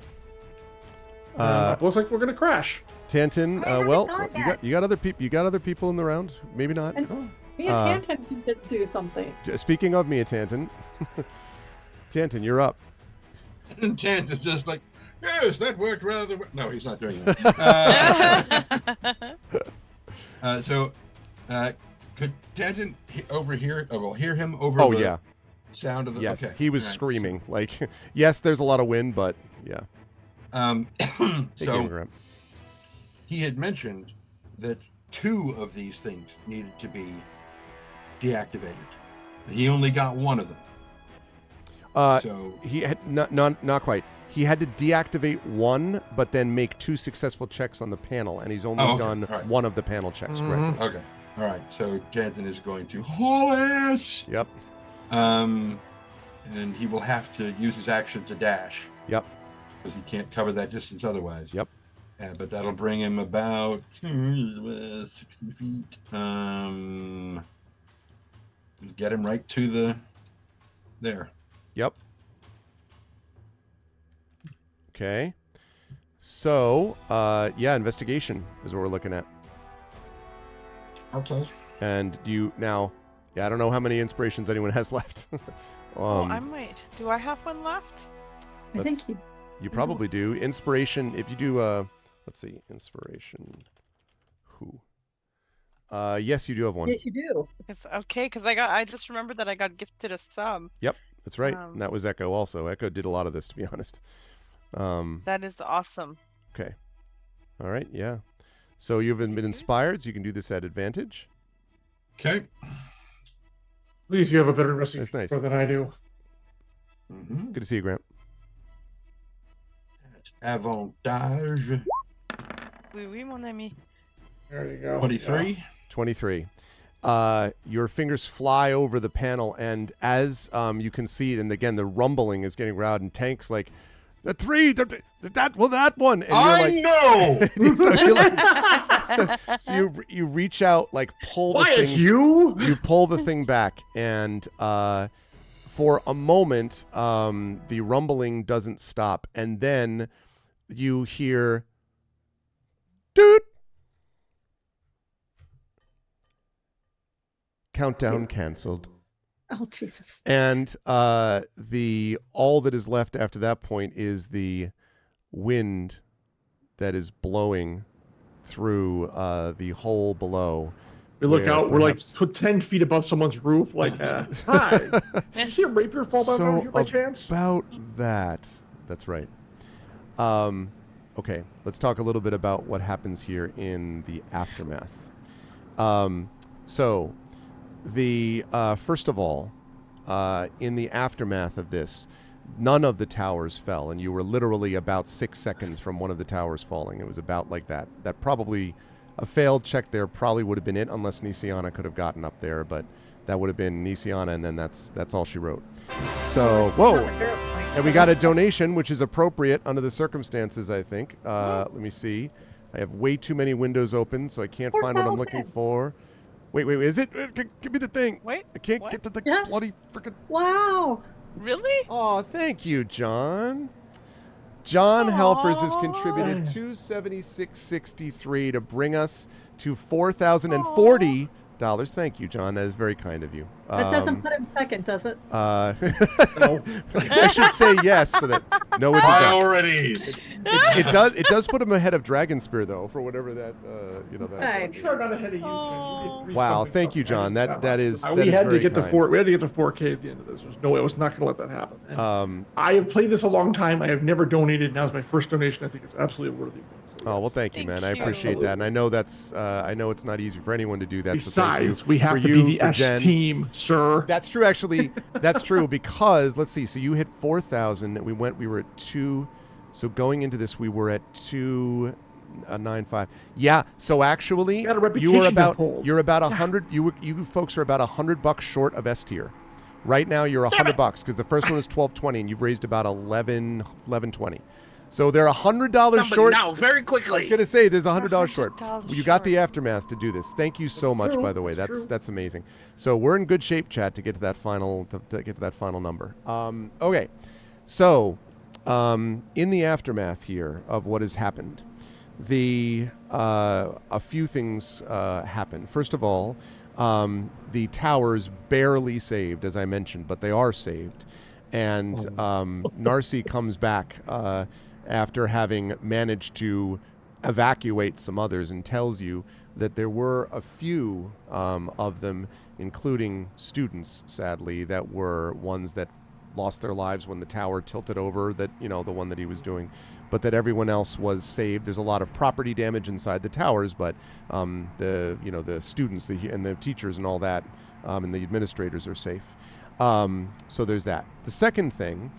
looks like we're gonna crash. Tantin, I haven't well, gone you yet. got other people. You got other people in the round. Maybe not. And me and Tantan did do something. Speaking of Mia Tantin, Tantin, you're up. And Tant is just like, yes, that worked rather well. No, he's not doing that. Could Tantin overhear? Hear him over Oh the yeah, sound of the. yes. Okay. He was Right. screaming. Like, yes, there's a lot of wind, but yeah. Hey, Hey, so Game Grump. he had mentioned that 2 of these things needed to be deactivated. He only got one of them. So He had not quite. He had to deactivate one, but then make 2 successful checks on the panel, and he's only done All right. one of the panel checks correctly. Okay. All right. So Jansen is going to haul ass. Yep. And he will have to use his action to dash. Yep. Because he can't cover that distance otherwise. Yep. But that'll bring him about 60 feet. Get him right to there. Yep. Okay. So, investigation is what we're looking at. Okay. And I don't know how many inspirations anyone has left. I might. Do I have one left? I think you probably do. Inspiration, if you do, let's see, inspiration. Who? Yes, you do have one. Yes, you do. Because I just remembered that I got gifted a sub. Yep, that's right. And that was Echo also. Echo did a lot of this, to be honest. That is awesome. Okay. All right, yeah. So you've been inspired, so you can do this at advantage. Okay. Please, you have a better investigation That's nice. than I do. Mm-hmm. Good to see you, Grant. Avantage. Oui, mon ami. There you go. 23. 23. Your fingers fly over the panel, and as you can see, and again, the rumbling is getting loud, and Tank's like, that one. And I know. So you reach out, like pull the Why thing. it's you? You pull the thing back, and for a moment, the rumbling doesn't stop, and then you hear, doot. Countdown canceled. Oh, Jesus. And all that is left after that point is the wind that is blowing through the hole below. We look where out, we're like perhaps- 10 feet above someone's roof, like, hi. Did you see a rapier fall down over here by chance? About that. That's right. Okay, let's talk a little bit about what happens here in the aftermath. So, first of all, in the aftermath of this, none of the towers fell, and you were literally about 6 seconds from one of the towers falling. It was about like that. That probably, a failed check there probably would have been it, unless Nisiana could have gotten up there, but that would have been Nisiana, and then that's all she wrote. So, whoa! And we got a donation, which is appropriate under the circumstances, I think. Let me see. I have way too many windows open, so I can't find what I'm looking for. Wait, is it? Give me the thing. Wait, I can't what? get to the Yes. bloody freaking... Wow. Really? Oh, thank you, John. John Helpers has contributed $276.63 to bring us to $4,040. Thank you, John. That is very kind of you. That doesn't put him second, does it? I should say yes, so that no, it does not. Priorities. It does put him ahead of Dragonspear, though, for whatever that that. Right. Sure, not ahead of you. Ken. You did Wow, something thank you, else. John. That is We had to very get to kind. we had to get to 4K at the end of this. There's no way I was not going to let that happen. And I have played this a long time. I have never donated. Now is my first donation. I think it's absolutely worthy. So Oh well, yes. thank you, man. I Thank you. appreciate that, and I know that's I know it's not easy for anyone to do that. So thank you Besides, we have for to you, be the for S Jen. team, sir. That's true, actually. That's true because let's see. So you hit 4,000. We were at 2. So going into this, we were at 295. Yeah. So actually, Got a reputation you were to about uphold. you're about 100. You folks are about $100 short of S tier. Right now, you're $100 because the first one was 1220, and you've raised about 1120. So they're $100 Somebody short. now, very I was quickly. gonna say there's $100 short. $100 You got the short. aftermath to do this. Thank you so much, true, by the way. it's That's amazing. So we're in good shape, chat, to get to that final number. Okay, so in the aftermath here of what has happened, a few things happen. First of all, the towers barely saved, as I mentioned, but they are saved, and Narcy comes back after having managed to evacuate some others and tells you that there were a few of them, including students, sadly, that were ones that lost their lives when the tower tilted over, that, the one that he was doing, but that everyone else was saved. There's a lot of property damage inside the towers, but the students and the teachers and all that, and the administrators are safe. So there's that. The second thing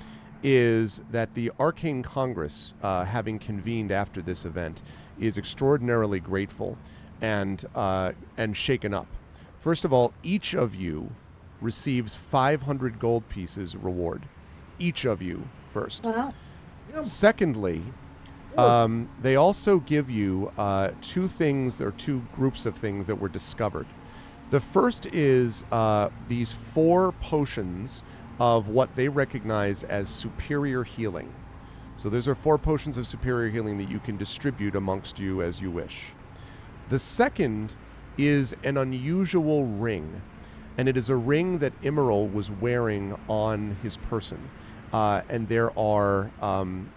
is that the Arcane Congress, having convened after this event, is extraordinarily grateful and shaken up. First of all, each of you receives 500 gold pieces reward. Each of you first. Wow. Secondly, they also give you two things, or two groups of things that were discovered. The first is these 4 potions of what they recognize as superior healing. So those are 4 potions of superior healing that you can distribute amongst you as you wish. The second is an unusual ring, and it is a ring that Emerald was wearing on his person. And there are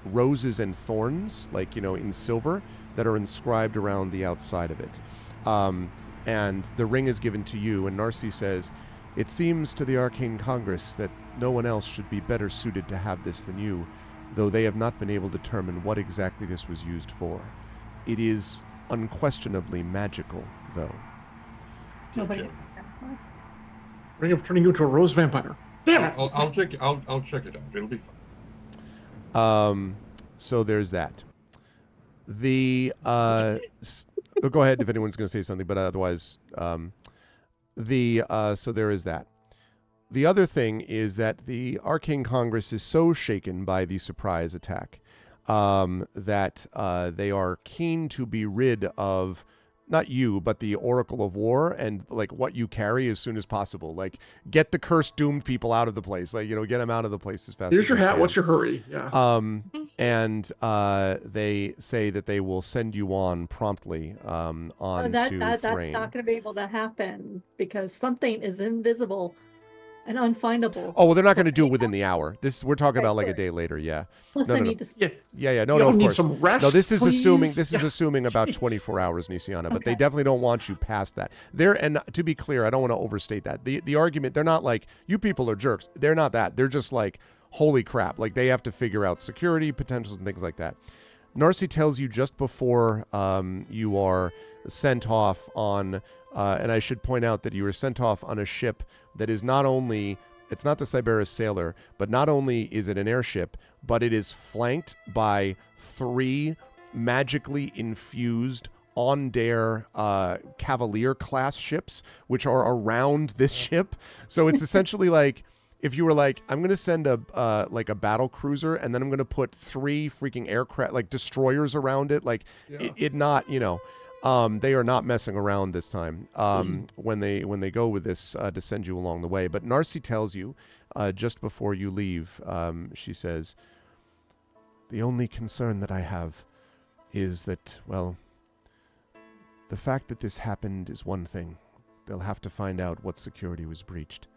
roses and thorns, like, in silver, that are inscribed around the outside of it. And the ring is given to you, and Narcy says, "It seems to the Arcane Congress that no one else should be better suited to have this than you, though they have not been able to determine what exactly this was used for. It is unquestionably magical, though." Nobody. Ring of turning you into a rose vampire. Damn it! I'll check it out. It'll be fun. So there's that. The go ahead if anyone's going to say something, but otherwise, so there is that. The other thing is that the Arcane Congress is so shaken by the surprise attack that they are keen to be rid of not you, but the Oracle of War and like what you carry as soon as possible. Like, get the cursed doomed people out of the place. Like, get them out of the place as fast Here's as your you hat. can. What's your hurry? Yeah. And they say that they will send you on promptly on to That's Thrain. not going to be able to happen because something is invisible and unfindable. Oh, well, they're not going to do it within the hour. We're talking about like a Right. day later. Yeah. Plus, No. I need to. Yeah. No, You no, of need course. some rest, No, this is please? assuming about Jeez. 24 hours, Nisiana, but they Okay. definitely don't want you past that. And to be clear, I don't want to overstate that. The argument, they're not like, you people are jerks. They're not that. They're just like, holy crap. Like, they have to figure out security potentials and things like that. Narcy tells you just before you are sent off on, and I should point out that you were sent off on a ship that is not only, it's not the Cyberus Sailor, but not only is it an airship, but it is flanked by 3 magically infused on-dare Cavalier class ships, which are around this ship. So it's essentially like, if you were like, I'm going to send a battle cruiser, and then I'm going to put 3 freaking aircraft, like destroyers around it, like it not, they are not messing around this time when they go with this to send you along the way. But Narcy tells you just before you leave, she says, "The only concern that I have is that, well, the fact that this happened is one thing. They'll have to find out what security was breached.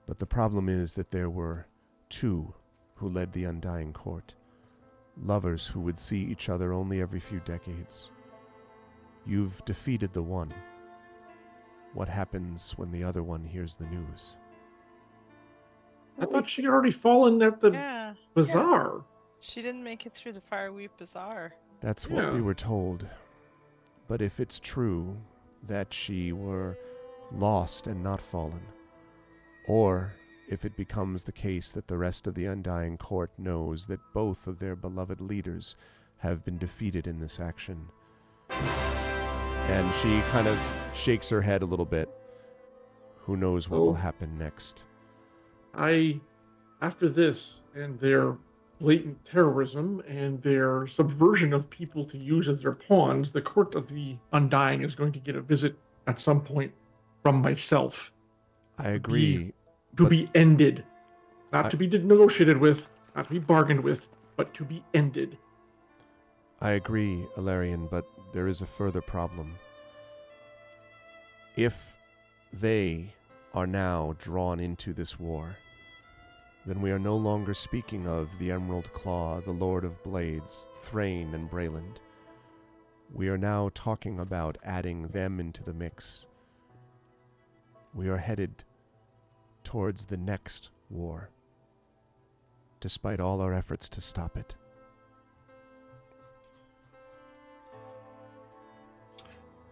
But the problem is that there were 2 who led the Undying Court. Lovers who would see each other only every few decades. You've defeated the one. What happens when the other one hears the news?" I thought she had already fallen at the Yeah. bazaar. She didn't make it through the Fireweed Bazaar. That's what Yeah. we were told. But if it's true that she were lost and not fallen, or if it becomes the case that the rest of the Undying Court knows that both of their beloved leaders have been defeated in this action. And she kind of shakes her head a little bit. Who knows what will happen next? After this and their blatant terrorism and their subversion of people to use as their pawns, the Court of the Undying is going to get a visit at some point from myself. I agree. To but be ended. Not to be negotiated with, not to be bargained with, but to be ended. I agree, Alarian, but there is a further problem. If they are now drawn into this war, then we are no longer speaking of the Emerald Claw, the Lord of Blades, Thrain, and Brayland. We are now talking about adding them into the mix. We are headed towards the next war. despite all our efforts to stop it.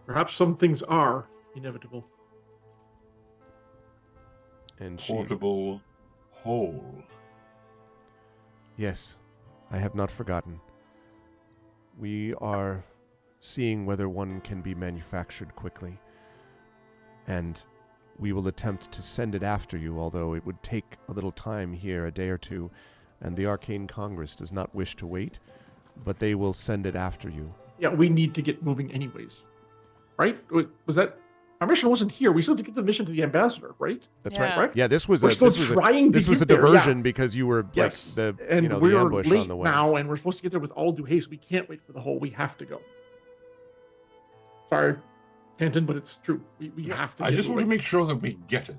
Perhaps some things are inevitable. And she, Portable hole. yes, I have not forgotten. We are seeing whether one can be manufactured quickly, and we will attempt to send it after you, although it would take a little time here, a day or two, and the Arcane Congress does not wish to wait, but they will send it after you. Yeah, we need to get moving anyways. Right? Was that... Our mission wasn't here. We still have to get the mission to the ambassador, right? That's Yeah. right. Right? Yeah, this was We're a still this was trying a, this to was a get there, yeah. diversion because you were Yes. like And the we're ambush late on the way. now, and we're supposed to get there with all due haste. We can't wait for the whole. We have to go. Sorry, Tanton, but it's true. We have to. I get just want to moving. make sure that we get it.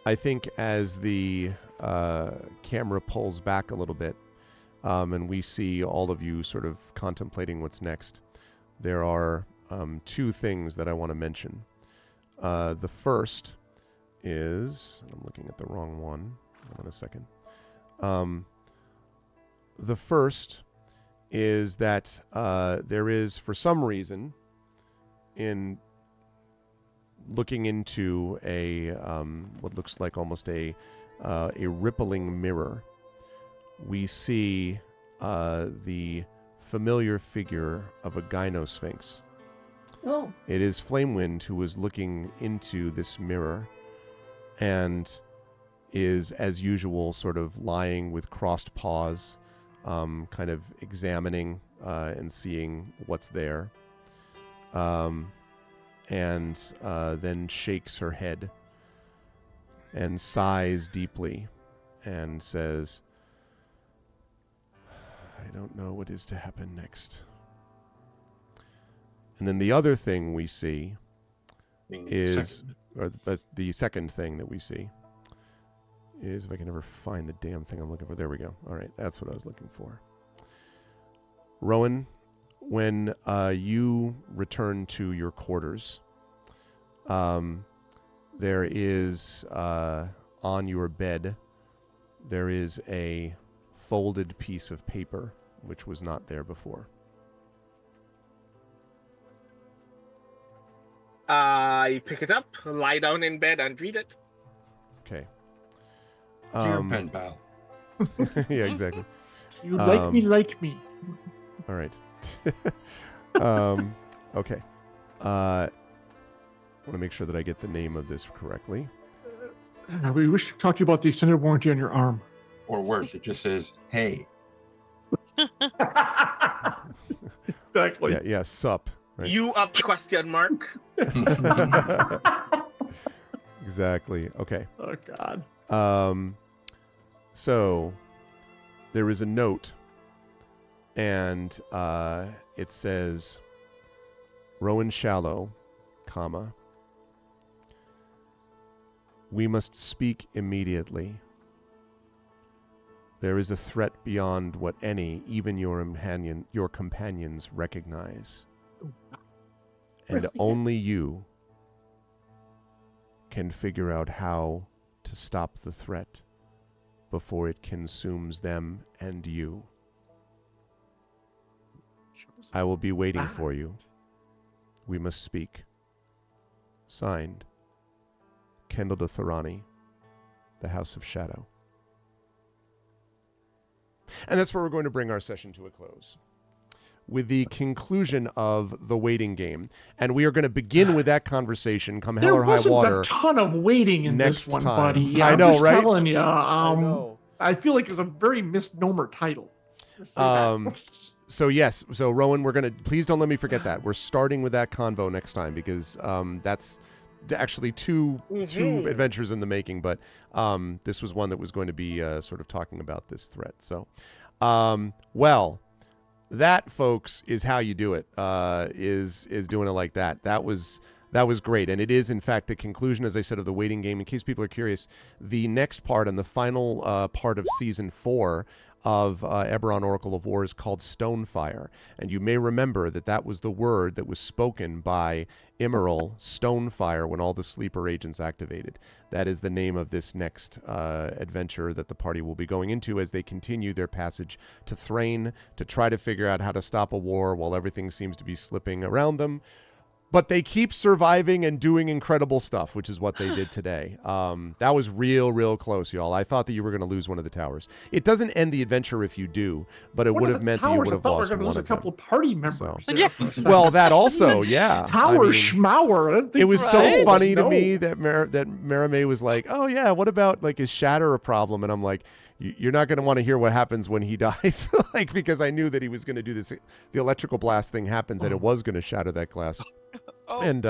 I think as the camera pulls back a little bit, and we see all of you sort of contemplating what's next, there are two things that I want to mention. The first is, I'm looking at the wrong one. Hold on a second. The first is that there is, for some reason, in looking into a what looks like almost a rippling mirror, we see the familiar figure of a gynosphinx. Oh, It is Flamewind who is looking into this mirror and is, as usual, sort of lying with crossed paws, kind of examining and seeing what's there. And then shakes her head and sighs deeply and says, I don't know what is to happen next. And then the other thing we see is, or the second thing that we see is, if I can ever find the damn thing I'm looking for. There we go. All right, that's what I was looking for. Rowan, when you return to your quarters, there is, on your bed, there is a folded piece of paper, which was not there before. I pick it up, lie down in bed, and read it. Okay. Dear pen pal. Yeah, exactly. You like me. All right. Okay. I want to make sure that I get the name of this correctly. We wish to talk to you about the extended warranty on your arm. Or worse, it just says, hey. Exactly. Yeah, sup. Right. You up question mark. Exactly. Okay. Oh God. So there is a note, and it says, Rowan Shallow, comma, we must speak immediately. There is a threat beyond what any, even your companions, recognize. And only you can figure out how to stop the threat before it consumes them and you. I will be waiting for you. We must speak. Signed, Kendall de Thorani, the House of Shadow. And that's where we're going to bring our session to a close, with the conclusion of the waiting game. And we are going to begin with that conversation, come hell There or high wasn't water. a ton of waiting in next this one, time. buddy. Yeah, I I'm know, just right? telling you. I know. I feel like it's a very misnomer title. Just say that. So yes, so Rowan, we're going to, please don't let me forget that. We're starting with that convo next time, because that's actually two adventures in the making, but this was one that was going to be sort of talking about this threat. So, well, that, folks, is how you do it. Is doing it like that. That was great, and it is in fact the conclusion, as I said, of the waiting game. In case people are curious, the next part and the final part of season 4 of Eberron Oracle of War is called Stonefire. And you may remember that that was the word that was spoken by Immeril, Stonefire, when all the sleeper agents activated. That is the name of this next adventure that the party will be going into as they continue their passage to Thrain to try to figure out how to stop a war while everything seems to be slipping around them. But they keep surviving and doing incredible stuff, which is what they did today. That was real close, y'all. I thought that you were going to lose one of the towers. It doesn't end the adventure if you do, but it would have meant that you would have lost one of them. A couple of party members. So. there for a second. Well, that also, yeah. Tower schmower. I didn't think It was so Right? funny to No. me that Maramé was like, "Oh yeah, what about like is Shatter a problem?" And I'm like, "You're not going to want to hear what happens when he dies," like because I knew that he was going to do this. The electrical blast thing happens, and it was going to shatter that glass. Oh. And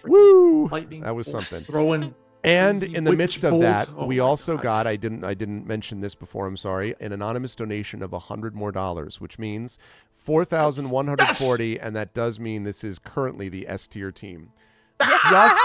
woo, Lightning that was bolt, something. Throwing. And crazy in the witch midst of bolt. that, Oh we my also God. got I didn't mention this before. I'm sorry, an anonymous donation of $100 more, which means 4,140, and that does mean this is currently the S tier team. Yes!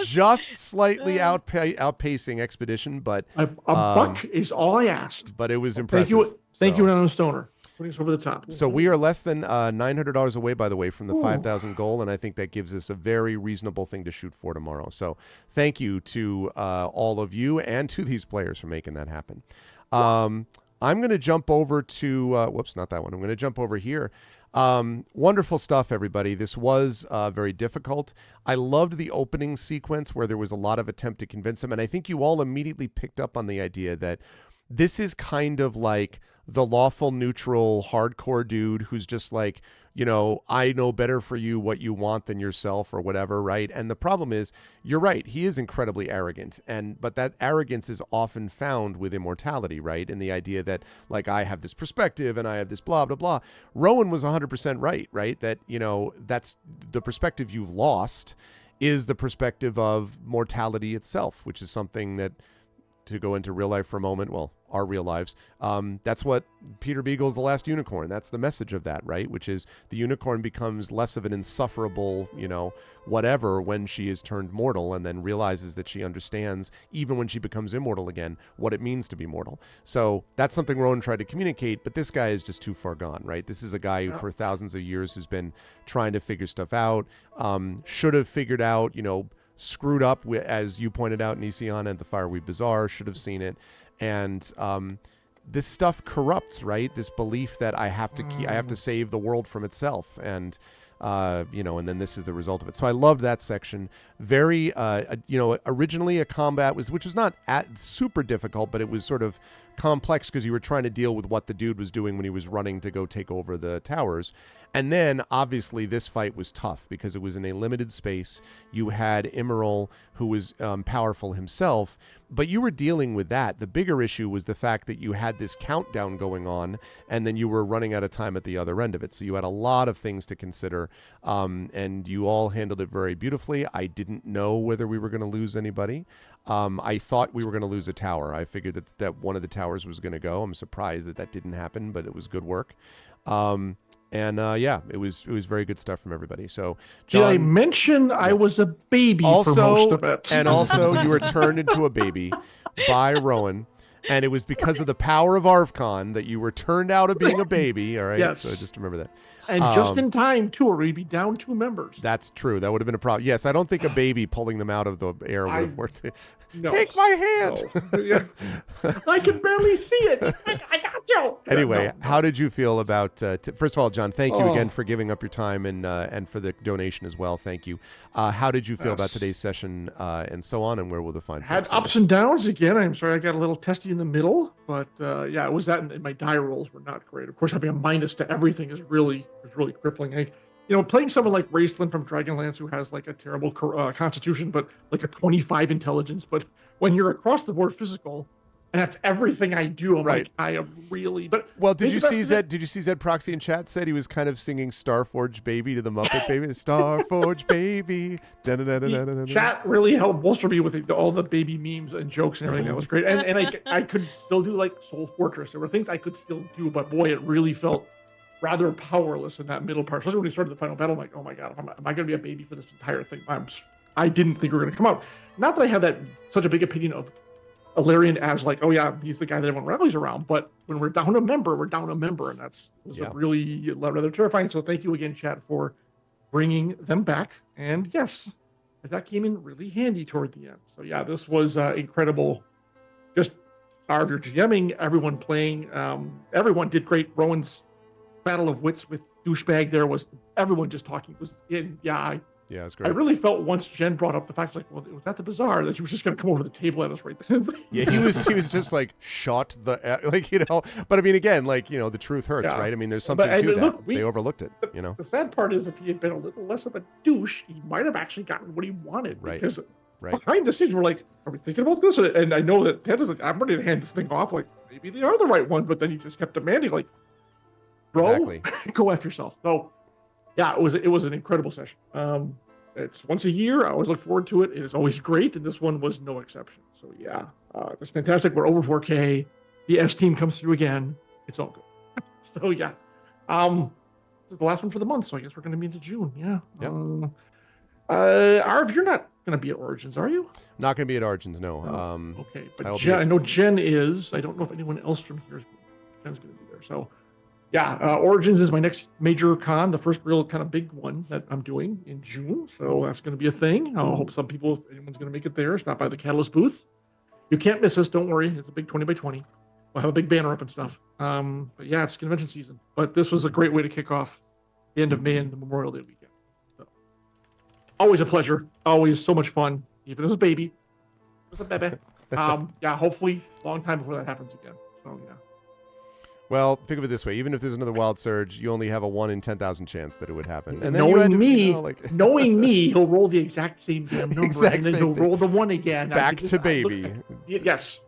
Just slightly outpacing Expedition, but A buck is all I asked. it was Thank impressive. you, thank you, So- Anonymous Stoner. Putting us over the top. So we are less than $900 away, by the way, from the 5,000 goal, and I think that gives us a very reasonable thing to shoot for tomorrow. So thank you to all of you and to these players for making that happen. I'm going to jump over to whoops, not that one. I'm going to jump over here. Wonderful stuff, everybody. This was very difficult. I loved the opening sequence where there was a lot of attempt to convince him, and I think you all immediately picked up on the idea that this is kind of like the lawful neutral hardcore dude who's just like, you know, I know better for you what you want than yourself or whatever, right? And the problem is, you're right, he is incredibly arrogant, but that arrogance is often found with immortality, right? And the idea that, like, I have this perspective and I have this blah, blah, blah. Rowan was 100% right? That, you know, that's the perspective you've lost is the perspective of mortality itself, which is something that, to go into real life for a moment, well, our real lives, that's what Peter Beagle's The Last Unicorn. That's the message of that, right? Which is the unicorn becomes less of an insufferable, you know, whatever when she is turned mortal and then realizes that she understands, even when she becomes immortal again, what it means to be mortal. So that's something Rowan tried to communicate, but this guy is just too far gone, right? This is a guy who for thousands of years has been trying to figure stuff out, should have figured out, you know, screwed up, as you pointed out, Nisiana and the Fireweed Bazaar, should have seen it. And this stuff corrupts, right? This belief that I have to save the world from itself, and you know, and then this is the result of it. So I loved that section. Very, you know, originally a combat which was not super difficult, but it was sort of complex because you were trying to deal with what the dude was doing when he was running to go take over the towers. And then, obviously, this fight was tough because it was in a limited space. You had Immeril, who was powerful himself, but you were dealing with that. The bigger issue was the fact that you had this countdown going on, and then you were running out of time at the other end of it. So you had a lot of things to consider, and you all handled it very beautifully. I didn't know whether we were going to lose anybody. I thought we were going to lose a tower. I figured that one of the towers was going to go. I'm surprised that didn't happen, but it was good work. And yeah, it was very good stuff from everybody. So, John, did I mention I was a baby for most of it? And also you were turned into a baby by Rowan, and it was because of the power of ArvCon that you were turned out of being a baby. All right, Yes. so just remember that. And just in time, too, or we'd be down 2 members. That's true. That would have been a problem. Yes, I don't think a baby pulling them out of the air would have worked. No. Take my hand. No. Yeah. I can barely see it. I got you. Anyway, No. how did you feel about? First of all, John, thank you Oh. again for giving up your time and for the donation as well. Thank you. How did you feel about today's session and so on, and where will the find? Had folks ups and downs again. I'm sorry I got a little testy in the middle, but yeah, it was that, and my die rolls were not great. Of course, having a minus to everything is really crippling. You know, playing someone like Raceland from Dragonlance, who has like a terrible constitution, but like a 25 intelligence, but when you're across the board physical, and that's everything I do, I'm Right. like, I am really. But Well, did maybe you that's see the- Zed? Did you see Zed Proxy in chat said he was kind of singing Starforge Baby to the Muppet Baby? Starforge Baby. Da-da-da-da-da-da-da. Chat really helped bolster me with all the baby memes and jokes and everything. That was great. And I could still do like Soul Fortress. There were things I could still do, but boy, it really felt rather powerless in that middle part. Especially when we started the final battle, I'm like, oh my God, am I going to be a baby for this entire thing? I didn't think we were going to come out. Not that I have such a big opinion of Illyrian as like, oh yeah, he's the guy that everyone rallies around. But when we're down a member, we're down a member, and that's was Yeah. a really rather terrifying. So thank you again, chat, for bringing them back. And yes, that came in really handy toward the end. So yeah, this was incredible. Just Arv, your GMing, everyone playing, everyone did great. Rowan's battle of wits with douchebag there was everyone just talking was in. Yeah, Yeah, it's I great. really felt once Jen brought up the fact, like, well, it was at the bazaar that she was just going to come over to the table at us right then. Yeah, he was just like shot the like, you know. But I mean, again, like, you know, the truth hurts, Yeah. right? I mean, there's something But, to that. look, They overlooked it, you know. The sad part is if he had been a little less of a douche, he might have actually gotten what he wanted. Right. Because Right. behind the scenes, we're like, are we thinking about this? And I know that Ted is like, I'm ready to hand this thing off. Like, maybe they are the right one. But then he just kept demanding, like, bro, Exactly. go after yourself. So, yeah, it was an incredible session. It's once a year. I always look forward to it. It is always great, and this one was no exception. So yeah, it's fantastic. We're over 4K. The S team comes through again. It's all good. So yeah, this is the last one for the month. So I guess we're going to be into June. Yeah. Yep. Arv, you're not going to be at Origins, are you? Not going to be at Origins, no. Okay, I'll but be Jen, at- I know Jen is. I don't know if anyone else from here is. Jen's going to be there. So yeah, Origins is my next major con, the first real kind of big one that I'm doing in June. So that's going to be a thing. I hope some people, if anyone's going to make it there, stop by the Catalyst booth. You can't miss us. Don't worry. It's a big 20 by 20. We'll have a big banner up and stuff. But yeah, it's convention season. But this was a great way to kick off the end of May and the Memorial Day weekend. So, always a pleasure. Always so much fun. Even as a baby. As a baby. Yeah, hopefully long time before that happens again. So yeah. Well, think of it this way: even if there's another wild surge, you only have a 1 in 10,000 chance that it would happen. And then you knowing had to, me, you know, like knowing me, he'll roll the exact same damn number, Exact and then same he'll thing. roll the one again. I back could to just- baby. Yes.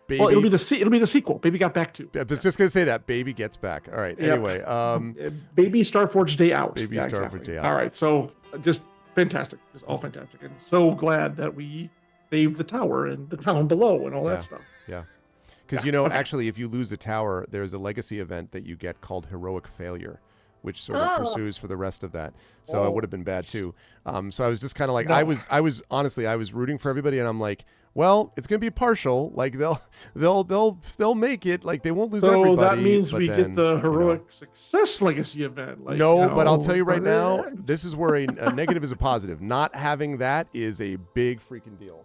Baby. Well, it'll be the sequel. Baby got back to. I was just gonna say that baby gets back. All right. Yep. Anyway, Baby Starforge Day Out. Baby Starforge Day Out. All right. So just fantastic. Just all fantastic, and so glad that we saved the tower and the town below and all that stuff. Yeah. Because, Yeah, you know, okay. actually, if you lose a tower, there's a legacy event that you get called Heroic Failure, which sort of Oh. pursues for the rest of that. So it Oh. would have been bad too. So I was just kind of like, No. I was honestly, I was rooting for everybody, and I'm like, well, it's gonna be partial. Like they'll make it. Like they won't lose So everybody. that means but we then, get the you know. heroic success legacy event. Like, No, you but I'll know, tell you right now, but- this is where a negative is a positive. Not having that is a big freaking deal.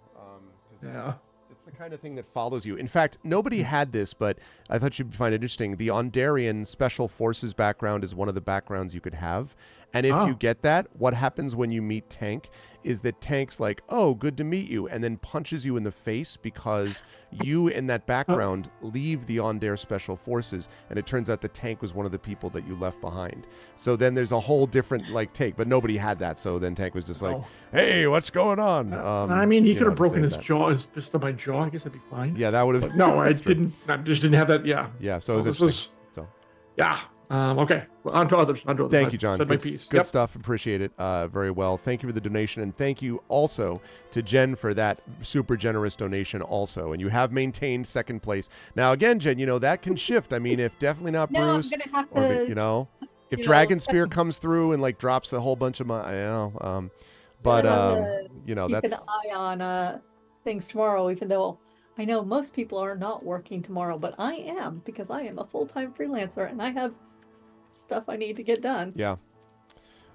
'Cause that- Yeah. It's the kind of thing that follows you. In fact, nobody had this, but I thought you'd find it interesting. The Ondarian Special Forces background is one of the backgrounds you could have. And if you get that, what happens when you meet Tank is that Tank's like, oh, good to meet you, and then punches you in the face because you in that background leave the Ondare Special Forces, and it turns out the Tank was one of the people that you left behind. So then there's a whole different like take, but nobody had that. So then Tank was just like, Oh. hey, what's going on? I mean, he you could know, have to broken save his that. jaw, his fist on my jaw. I guess that'd be fine. Yeah, that would have. But no, I That's true. didn't. I just didn't have that. Yeah. Yeah, so it was this interesting. was. So Yeah. Okay. Well, on to others. On to others. thank I've you, John. Said my Good, piece. good Yep. stuff. Appreciate it very well. Thank you for the donation, and thank you also to Jen for that super generous donation also. And you have maintained second place. Now, again, Jen, you know, that can shift. I mean, if definitely not No, I'm Bruce, gonna have or, to. you know, if you know, Dragon Spear comes through and like drops a whole bunch of my, but you know, keep that's an eye on things tomorrow, even though I know most people are not working tomorrow, but I am because I am a full-time freelancer and I have stuff I need to get done. yeah.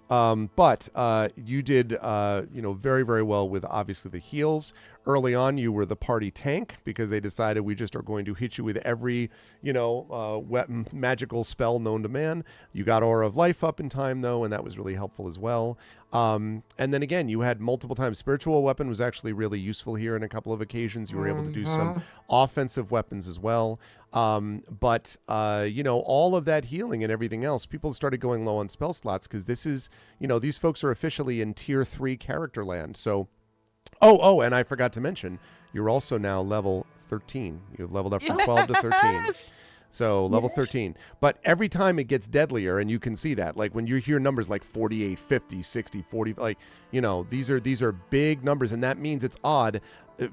But you did, you know, very, very well with obviously the heals. Early on, you were the party tank because they decided we just are going to hit you with every, you know, weapon, magical spell known to man. You got Aura of Life up in time, though, and that was really helpful as well. And then again, you had multiple times. Spiritual weapon was actually really useful here in a couple of occasions. You were able to do some offensive weapons as well. But you know, all of that healing and everything else, people started going low on spell slots because this is, you know, these folks are officially in tier 3 character land. So, and I forgot to mention, you're also now level 13. You've leveled up from 12 to 13. Yes! So level 13. But every time it gets deadlier, and you can see that, like when you hear numbers like 48, 50, 60, 40, like, you know, these are big numbers, and that means it's odd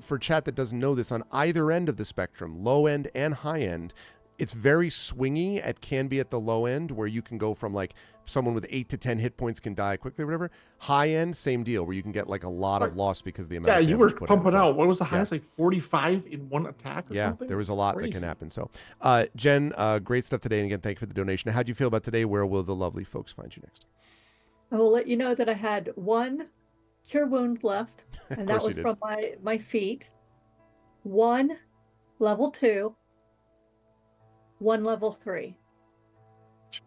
for chat that doesn't know this on either end of the spectrum, low end and high end. It's very swingy. It can be at the low end where you can go from like someone with 8 to 10 hit points can die quickly or whatever. High end, same deal where you can get like a lot of loss because of the amount Yeah, of you were damage put in. pumping So, out. What was the highest? Like 45 in one attack or yeah, something? there was a lot Crazy. that can happen. So, Jen, great stuff today. And again, thank you for the donation. How'd you feel about today? Where will the lovely folks find you next? I will let you know that I had one cure wound left, and that course you was did. from my feet. One level 2, one level 3.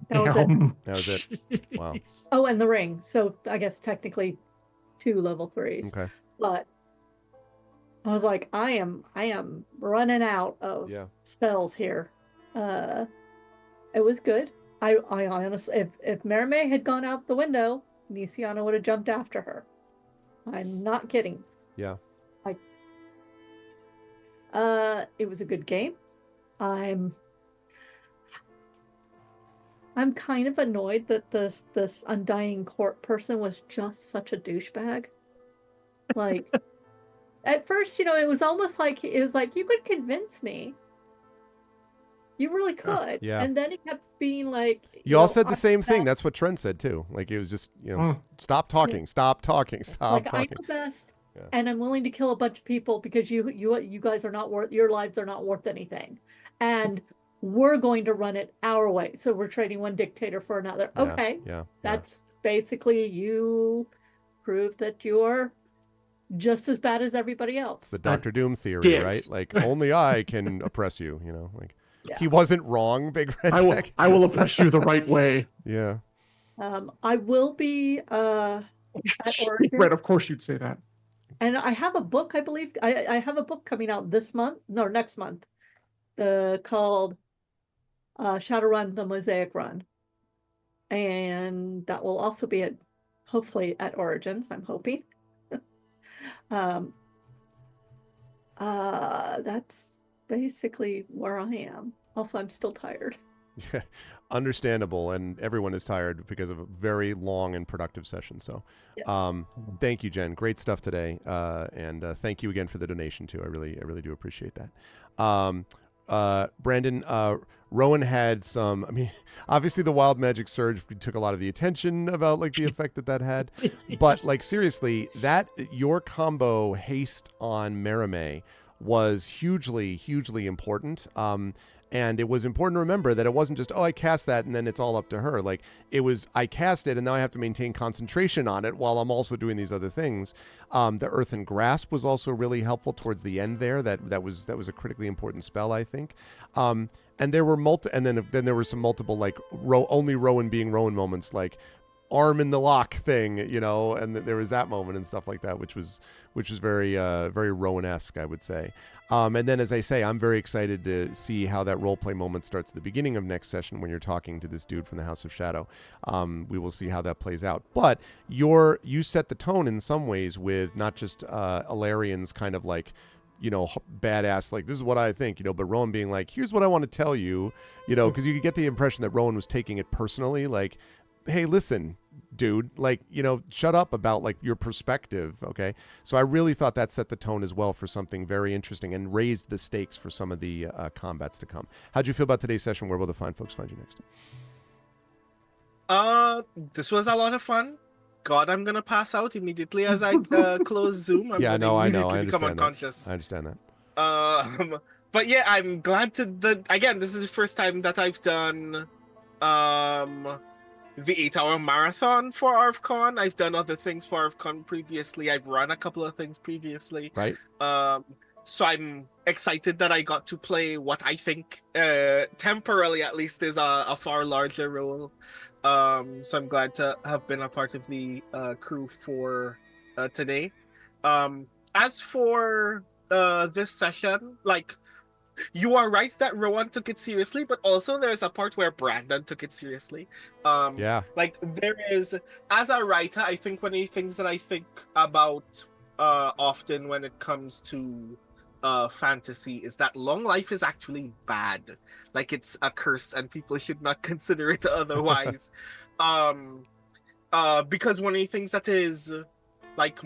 That was it. Damn. That was it. Wow. Jeez. Oh, and the ring. So I guess technically 2 level 3s. Okay. But I was like, I am running out of Yeah. spells here. It was good. I honestly, if Merime had gone out the window, Nisiana would have jumped after her. I'm not kidding. Yeah. It was a good game. I'm kind of annoyed that this Undying Court person was just such a douchebag. Like, at first, it was almost like you could convince me. You really could. Yeah. And then he kept being like, You all said the same thing. That's what Trent said too. Like it was just, stop talking, stop talking, stop like, talking. I know best, Yeah. and I'm willing to kill a bunch of people because you guys are not worth, your lives are not worth anything, and we're going to run it our way. So we're trading one dictator for another. Yeah, Okay, yeah. that's basically you prove that you're just as bad as everybody else. It's the Doctor Doom theory, dick. right? Like only I can oppress you. Like Yeah. he wasn't wrong. Big Red Tech. I will oppress you the right way. Yeah. I will be at Oregon. Right, of course you'd say that. And I have a book, I believe. I have a book coming out next month, called Shadowrun: The Mosaic Run. And that will also be hopefully at Origins, I'm hoping. That's basically where I am. Also, I'm still tired. Understandable, and everyone is tired because of a very long and productive session. So, thank you, Jen. Great stuff today, and thank you again for the donation too. I really do appreciate that. Brandon, Rowan had some. I mean, obviously the Wild Magic Surge took a lot of the attention about like the effect that had, but like seriously, that your combo haste on Merime was hugely important. And it was important to remember that it wasn't just, I cast that and then it's all up to her. Like it was, I cast it and now I have to maintain concentration on it while I'm also doing these other things. The Earthen Grasp was also really helpful towards the end there. That was a critically important spell, I think. And there were then there were some multiple like only Rowan being Rowan moments, like arm in the lock thing, and there was that moment and stuff like that, which was very very Rowan-esque, I would say. And then, as I say, I'm very excited to see how that roleplay moment starts at the beginning of next session when you're talking to this dude from the House of Shadow. We will see how that plays out. But you set the tone in some ways with not just Alarian's kind of like, badass, like, this is what I think, but Rowan being like, here's what I want to tell you, because you could get the impression that Rowan was taking it personally, like, hey, listen, dude, like, shut up about like your perspective. Okay. So I really thought that set the tone as well for something very interesting and raised the stakes for some of the combats to come. How'd you feel about today's session? Where will the fine folks find you next? This was a lot of fun. God, I'm gonna pass out immediately as I close Zoom. I'm I know. I become understand unconscious. that. I understand that. But yeah, I'm glad again, this is the first time that I've done the 8-hour marathon for ArvCon. I've done other things for ArvCon previously. I've run a couple of things previously. Right. So I'm excited that I got to play what I think, temporarily at least, is a far larger role. So I'm glad to have been a part of the crew for today. As for this session, like, you are right that Rowan took it seriously, but also there's a part where Brandon took it seriously. Like, there is, as a writer, I think one of the things that I think about often when it comes to fantasy is that long life is actually bad. Like, it's a curse and people should not consider it otherwise. Because one of the things that is like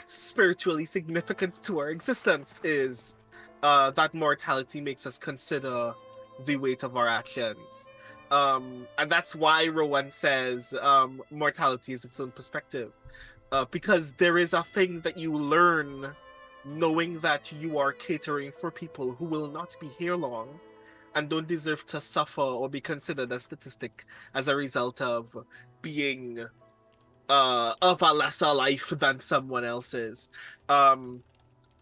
spiritually significant to our existence is that mortality makes us consider the weight of our actions. And that's why Rowan says mortality is its own perspective. Because there is a thing that you learn knowing that you are catering for people who will not be here long and don't deserve to suffer or be considered a statistic as a result of being of a lesser life than someone else's.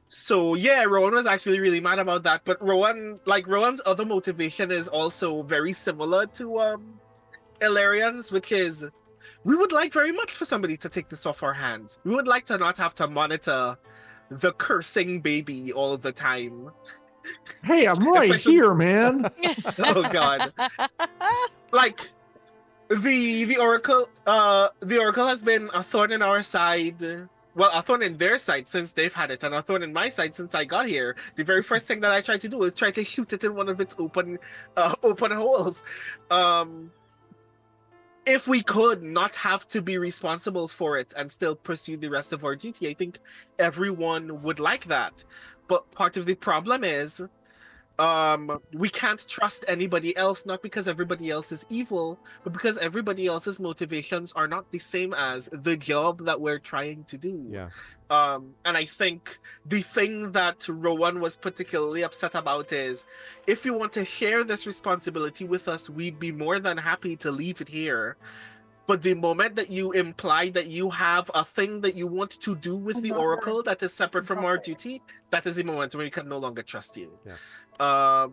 So yeah, Rowan was actually really mad about that. But Rowan's other motivation is also very similar to Illyrian's, which is we would like very much for somebody to take this off our hands. We would like to not have to monitor the cursing baby all the time. Hey, I'm right Especially- here, man. Oh god. Like the Oracle has been a thorn in our side. Well, a thorn in their side since they've had it, and a thorn in my side since I got here. The very first thing that I tried to do was try to shoot it in one of its open holes. If we could not have to be responsible for it and still pursue the rest of our duty, I think everyone would like that. But part of the problem is we can't trust anybody else, not because everybody else is evil, but because everybody else's motivations are not the same as the job that we're trying to do. Yeah. And I think the thing that Rowan was particularly upset about is if you want to share this responsibility with us, we'd be more than happy to leave it here. But the moment that you imply that you have a thing that you want to do with the Oracle that is separate from our duty, that is the moment where we can no longer trust you. Yeah.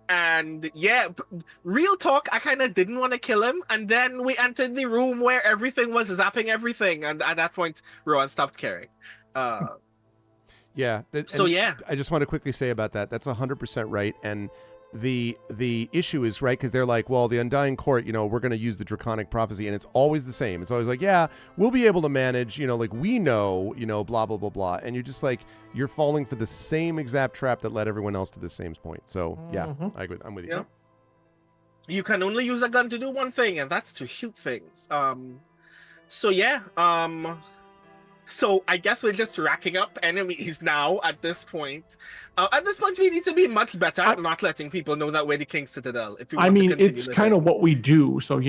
And yeah, real talk, I kind of didn't want to kill him, and then we entered the room where everything was zapping everything, and at that point, Rowan stopped caring. Yeah. So and yeah. I just want to quickly say about that. That's 100% right. And the issue is, right, because they're like, well, the Undying Court, we're going to use the Draconic Prophecy, and it's always the same. It's always like, yeah, we'll be able to manage, like we know, blah, blah, blah, blah. And you're just like, you're falling for the same exact trap that led everyone else to the same point. So yeah, I agree. I'm with you. Yeah. You can only use a gun to do one thing, and that's to shoot things. So yeah, so I guess we're just racking up enemies now at this point. At this point, we need to be much better at not letting people know that we're the King Citadel. If we want to continue It's kind of what we do, so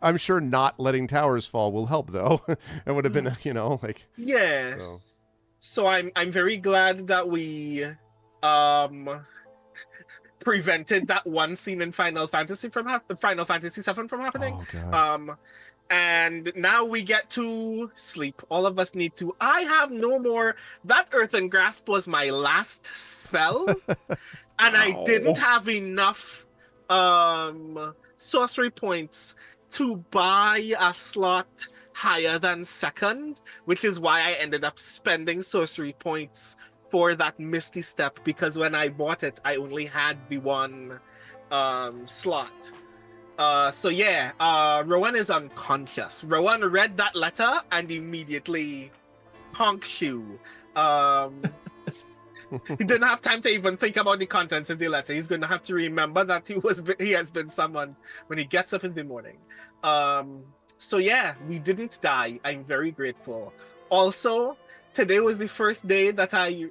I'm sure not letting towers fall will help, though. It would have been, like yeah. So I'm very glad that we prevented that one scene in Final Fantasy VII from happening. Oh, God. And now we get to sleep. All of us need to. I have no more. That Earthen Grasp was my last spell, and I didn't have enough sorcery points to buy a slot higher than second, which is why I ended up spending sorcery points for that Misty Step, because when I bought it, I only had the one slot. So yeah, Rowan is unconscious. Rowan read that letter and immediately honk shoe. He didn't have time to even think about the contents of the letter. He's going to have to remember that he has been summoned when he gets up in the morning. So yeah, we didn't die. I'm very grateful. Also, today was the first day that I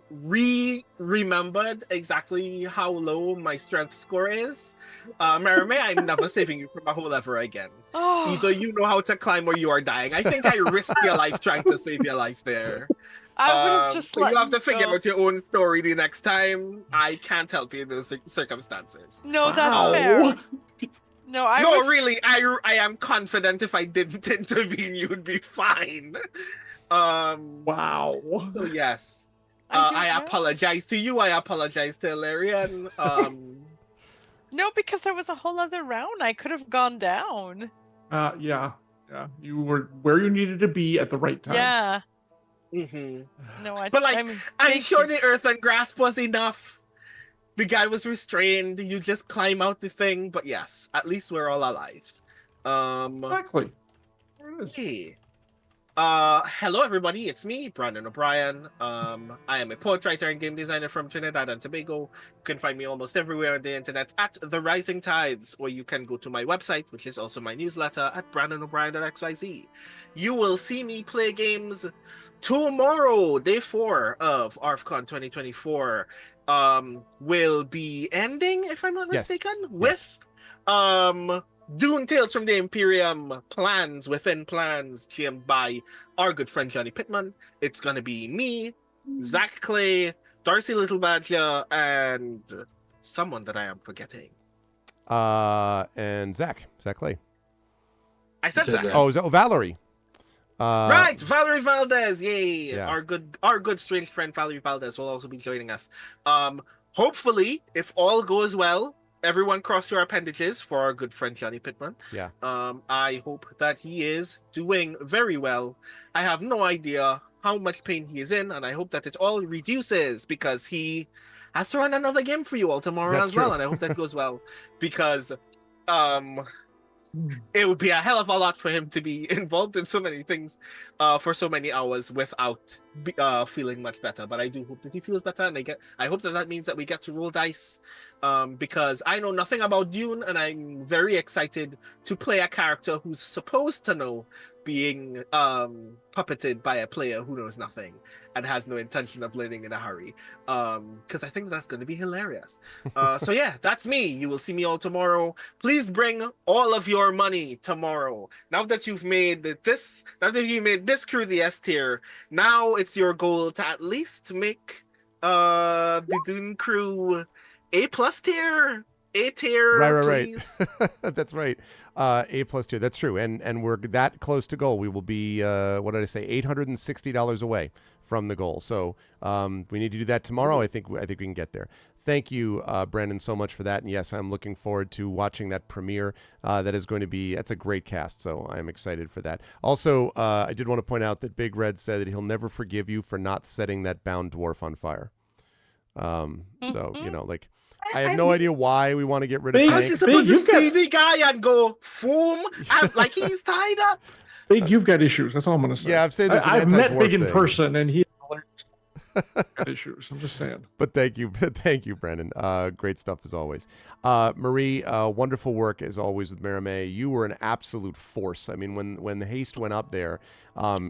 remembered exactly how low my strength score is. Marame, I'm never saving you from a hole ever again. Oh. Either you know how to climb or you are dying. I think I risked your life trying to save your life there. I would have just so let you have to figure go. out your own story the next time. I can't help you in those circumstances. No, that's fair. No, really, I am confident if I didn't intervene, you'd be fine. Wow. So yes, I I apologize to you. I apologize to Illyrian. No, because there was a whole other round. I could have gone down. Yeah. You were where you needed to be at the right time. Yeah. Mm-hmm. No, But I'm sure the Earthen Grasp was enough. The guy was restrained. You just climb out the thing. But yes, at least we're all alive. Exactly. There it is. Hey. Hello everybody, it's me, Brandon O'Brien. I am a poet, writer, and game designer from Trinidad and Tobago. You can find me almost everywhere on the internet at The Rising Tides, or you can go to my website, which is also my newsletter, at brandonobrien.xyz. You will see me play games tomorrow, day 4 of ArvCon 2024. Will be ending, if I'm not mistaken, with Dune Tales from the Imperium plans within plans, GM'd by our good friend Johnny Pittman. It's gonna be me, Zach Clay, Darcy Little Badger, and someone that I am forgetting. And Zach Clay. I said Zach. Valerie. Right, Valerie Valdez. Yay! Yeah. Our good strange friend Valerie Valdez will also be joining us. Hopefully, if all goes well, everyone cross your appendages for our good friend Johnny Pittman. Yeah. I hope that he is doing very well. I have no idea how much pain he is in, and I hope that it all reduces because he has to run another game for you all tomorrow That's as well, true. and I hope that goes well because it would be a hell of a lot for him to be involved in so many things for so many hours without feeling much better. But I do hope that he feels better, and I hope that means that we get to roll dice because I know nothing about Dune, and I'm very excited to play a character who's supposed to know, being puppeted by a player who knows nothing and has no intention of learning in a hurry, because I think that's going to be hilarious. So yeah, that's me. You will see me all tomorrow. Please bring all of your money tomorrow. Now that you've made this crew the S tier, now it's your goal to at least make the Dune crew A+ tier. A tier, Right. please. That's right. A+ tier. That's true. And we're that close to goal. We will be what did I say? $860 away from the goal. So we need to do that tomorrow. I think we can get there. Thank you, Brandon, so much for that. And yes, I'm looking forward to watching that premiere. That's a great cast. So I'm excited for that. Also, I did want to point out that Big Red said that he'll never forgive you for not setting that bound dwarf on fire. So, like, I have no idea why we want to get rid of You're Tank. supposed to see the guy and go, boom, and like he's tied up. Big, you've got issues. That's all I'm going to say. Yeah, I've said there's an I've met anti-dwarf Big in thing. person, and he got issues. I'm just saying. But thank you, Brandon. Great stuff as always. Marie, wonderful work as always with Marimay. You were an absolute force. I mean, when the haste went up there,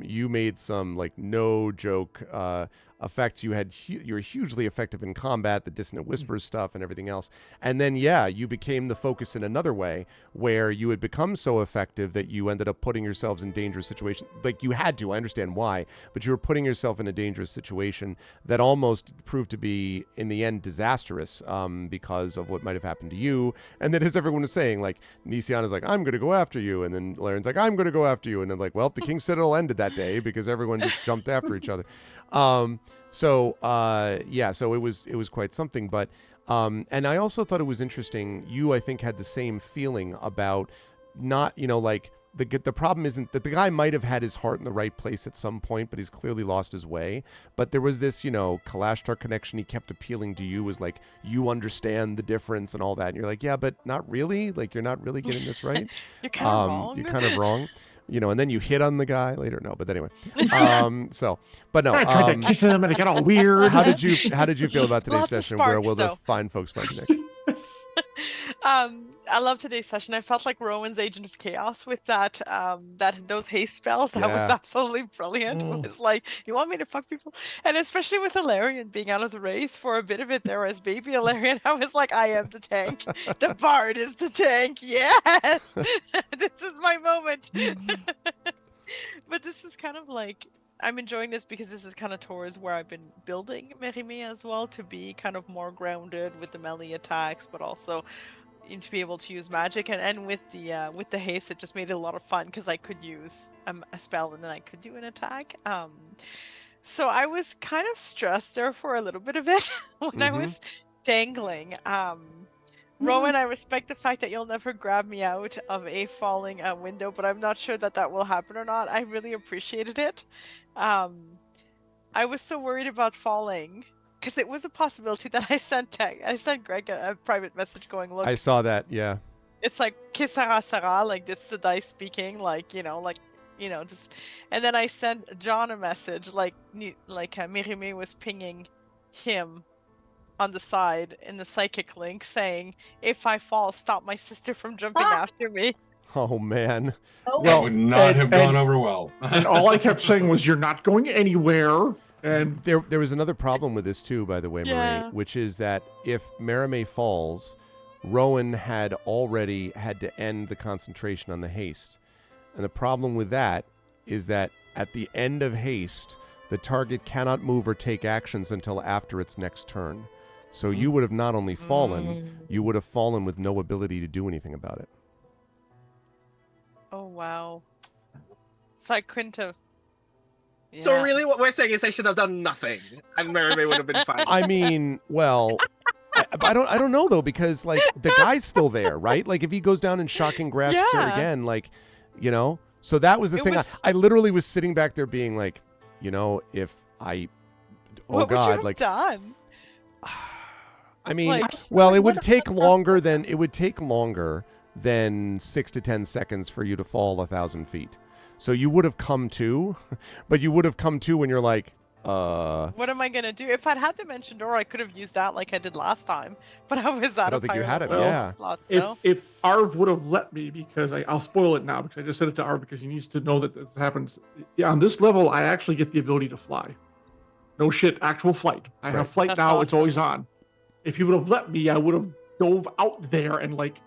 you made some like no joke effects. You were hugely effective in combat, the dissonant whispers stuff and everything else. And then you became the focus in another way, where you had become so effective that you ended up putting yourselves in dangerous situations. Like you had to. I understand why, but you were putting yourself in a dangerous situation that almost proved to be in the end disastrous because of what might have happened to you. And then as everyone was saying, like Nisian is like, I'm going to go after you, and then Laren's like, I'm going to go after you, and then like, well, the king said it'll end that day because everyone just jumped after each other. So it was quite something. But and I also thought it was interesting. You, I think, had the same feeling about not, like the problem isn't that the guy might have had his heart in the right place at some point, but he's clearly lost his way. But there was this, Kalashtar connection. He kept appealing to you as like, you understand the difference and all that. And you're like, yeah, but not really. Like, you're not really getting this right. You're kind of wrong. You're kind of wrong. And then you hit on the guy later. No, but anyway. But no. I tried to kiss him, and it got all weird. How did you feel about today's Lots of session? Where sparks, will the though. fine folks find you next? I love today's session. I felt like Rowan's Agent of Chaos with that those haste spells. That was Yeah. absolutely brilliant. It was like, you want me to fuck people? And especially with Ilarion being out of the race for a bit of it there as baby Ilarion, I was like, I am the tank. The bard is the tank. Yes. This is my moment. But this is kind of like, I'm enjoying this because this is kind of towards where I've been building Merimee as well, to be kind of more grounded with the melee attacks, but also to be able to use magic. And with the haste, it just made it a lot of fun because I could use a spell and then I could do an attack. So I was kind of stressed there for a little bit of it when I was dangling. Rowan, I respect the fact that you'll never grab me out of a falling window, but I'm not sure that will happen or not. I really appreciated it. I was so worried about falling because it was a possibility that I sent Greg a private message going, look, I saw that. Yeah. it's like, que sera, like this is the dice speaking, like, like just, and then I sent John a message like Mirime was pinging him on the side in the psychic link saying, if I fall, stop my sister from jumping after me. Oh man. Oh, That would not have gone over well. And all I kept saying was, "You're not going anywhere." And There was another problem with this too, by the way, Marie, Yeah. which is that if Marime falls, Rowan had already had to end the concentration on the haste. And the problem with that is that at the end of haste, the target cannot move or take actions until after its next turn. So you would have not only fallen, you would have fallen with no ability to do anything about it. Oh wow. So I couldn't have. So Yeah. really, what we're saying is I should have done nothing, and Mermaid would have been fine. I mean, well, I don't know though, because like the guy's still there, right? Like if he goes down and shocking grasps her Yeah. again, like, so that was the It thing. was- I literally was sitting back there being like, if I, What would you God, have like, done? I mean, Like- well, it What would if- take longer than 6 to 10 seconds for you to fall 1,000 feet. So you would have come to, but you would have come to when you're like, What am I gonna do? If I'd had the mention door, I could have used that like I did last time. But I was out don't of think you fire had it, level yeah. slots, no? if Arv would have let me, because I'll spoil it now, because I just said it to Arv because he needs to know that this happens. Yeah, on this level, I actually get the ability to fly. No shit, actual flight. I Right. have flight That's now. It's awesome. always on. If he would have let me, I would have dove out there and like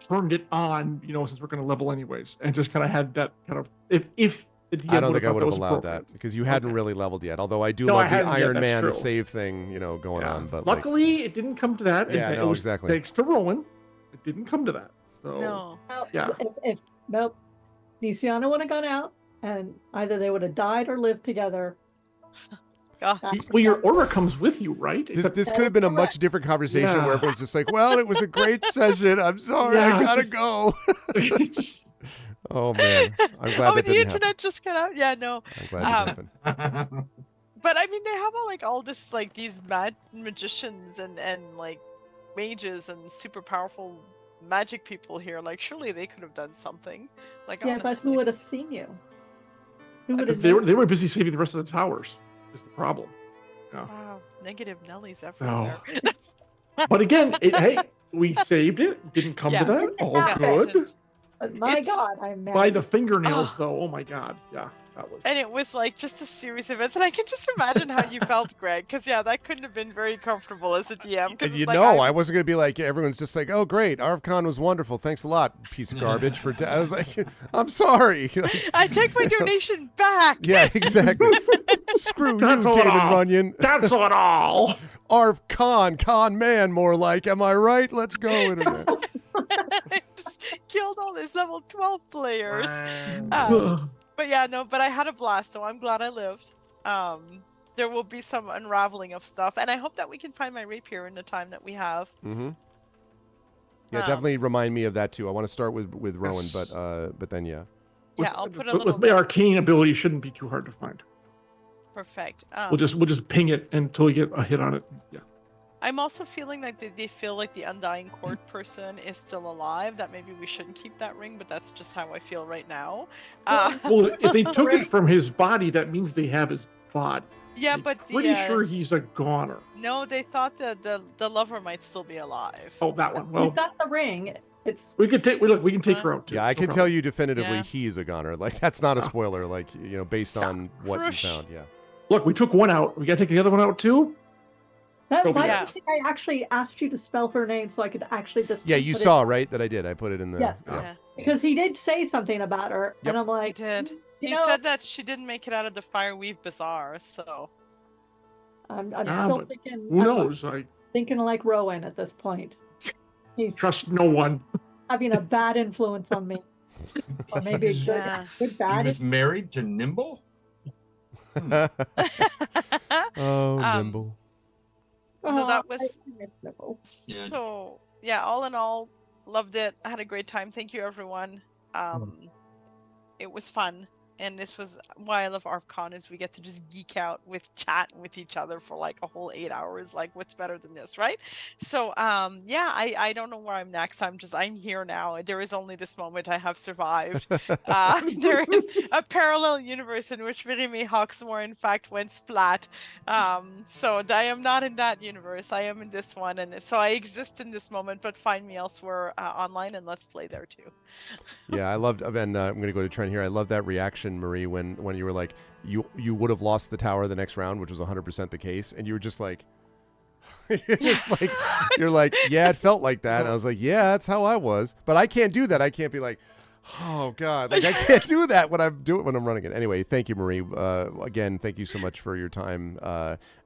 turned it on. Since we're going to level anyways, and just kind of had that kind of if. The DM I don't think I thought would that have was allowed appropriate. that because you hadn't Okay. really leveled yet. Although I do No, I love the hadn't yet, Iron that's Man true. save thing, going Yeah. on. But Luckily, it didn't come to that. Yeah, and no, it was exactly. Thanks to Rowan, it didn't come to that. So No. Now, Yeah. If nope, Nisiana would have gone out, and either they would have died or lived together. God. well, your aura comes with you, right? this could have been a much correct. different conversation Yeah. where everyone's just like, "Well, it was a great session. I'm sorry, Yeah, I it's gotta just- go." Oh man, I'm glad Oh, that the didn't internet just got out. Yeah, no. happen. I'm glad that Um, happened. But I mean, they have all this like these mad magicians and like mages and super powerful magic people here. Like, surely they could have done something. Like, Yeah, but honestly. who would have seen you? Who would have? they were busy saving the rest of the towers. Is the problem. Wow, negative Nellies everywhere. But again, hey, we saved it. Didn't come Yeah. to that. Didn't All happen. good. My It's- God, I'm mad. By the fingernails, Oh. though. Oh my God. Yeah, that was. And it was like just a series of events, and I can just imagine how you felt, Greg, because that couldn't have been very comfortable as a DM. Because And I wasn't gonna be like everyone's just like, "Oh, great, ArvCon was wonderful. Thanks a lot, piece of garbage." I was like, "I'm sorry." Like, I take my donation back. yeah, exactly. Screw you, Cancel it David all. Runyon. Cancel it all. ArvCon, con man, more like. Am I right? Let's go, internet. Just killed all these level 12 players. Wow. But yeah, no, but I had a blast, so I'm glad I lived. There will be some unraveling of stuff, and I hope that we can find my rapier in the time that we have. Mm-hmm. Yeah, Um, definitely remind me of that too. I want to start with Rowan, Yes. but then yeah. Yeah, I'll put a with little my arcane ability, shouldn't be too hard to find. perfect. We'll just ping it until we get a hit on it. Yeah. I'm also feeling like they feel like the Undying Court person is still alive. That maybe we shouldn't keep that ring, but that's just how I feel right now. Well, if they took Right. it from his body, that means they have his body. Yeah, I'm but pretty sure he's a goner. no, they thought that the lover might still be alive. Oh, that one. Well, We've got the ring. It's we can take. We can take her out too. Yeah, I No can problem. tell you definitively Yeah. he's a goner. Like that's not a spoiler. Like based on what you Crush. found. Yeah. Look, we took one out. We got to take the other one out too. that. Go Why Yeah. do you think I actually asked you to spell her name so I could actually just Yeah, you put it- saw right that I did. I put it in the. Yes. Yeah. Yeah, because he did say something about her, Yep. and I'm he like, did. you He know, said that she didn't make it out of the Fireweave Bazaar, so I'm Ah, still but thinking. Who I'm knows? I thinking like Rowan at this point. He's trust no one. having a bad influence on me, or maybe a good, Yeah. good He bad. was married to Nimble? Oh, Um, nimble. no, that I was- miss Nibble. Yeah. so yeah, all in all, loved it. I had a great time. Thank you, everyone. It was fun, and this was why I love ArvCon is we get to just geek out with chat with each other for like a whole 8 hours. Like, what's better than this, right? So yeah, I don't know where I'm next. I'm here now. There is only this moment. I have survived. There is a parallel universe in which Virime Hawksmoor in fact went splat. So I am not in that universe. I am in this one, and so I exist in this moment. But find me elsewhere online, and let's play there too. Yeah, I loved, and I'm going to go to Trent here. I love that reaction, Marie, when you were like, you would have lost the tower the next round, which was 100% the case, and you were just like, you're like, yeah, it felt like that. And I was like, yeah, that's how I was, but I can't do that. I can't be like, oh God, like I can't do that when I'm running it. Anyway, thank you, Marie. Again, thank you so much for your time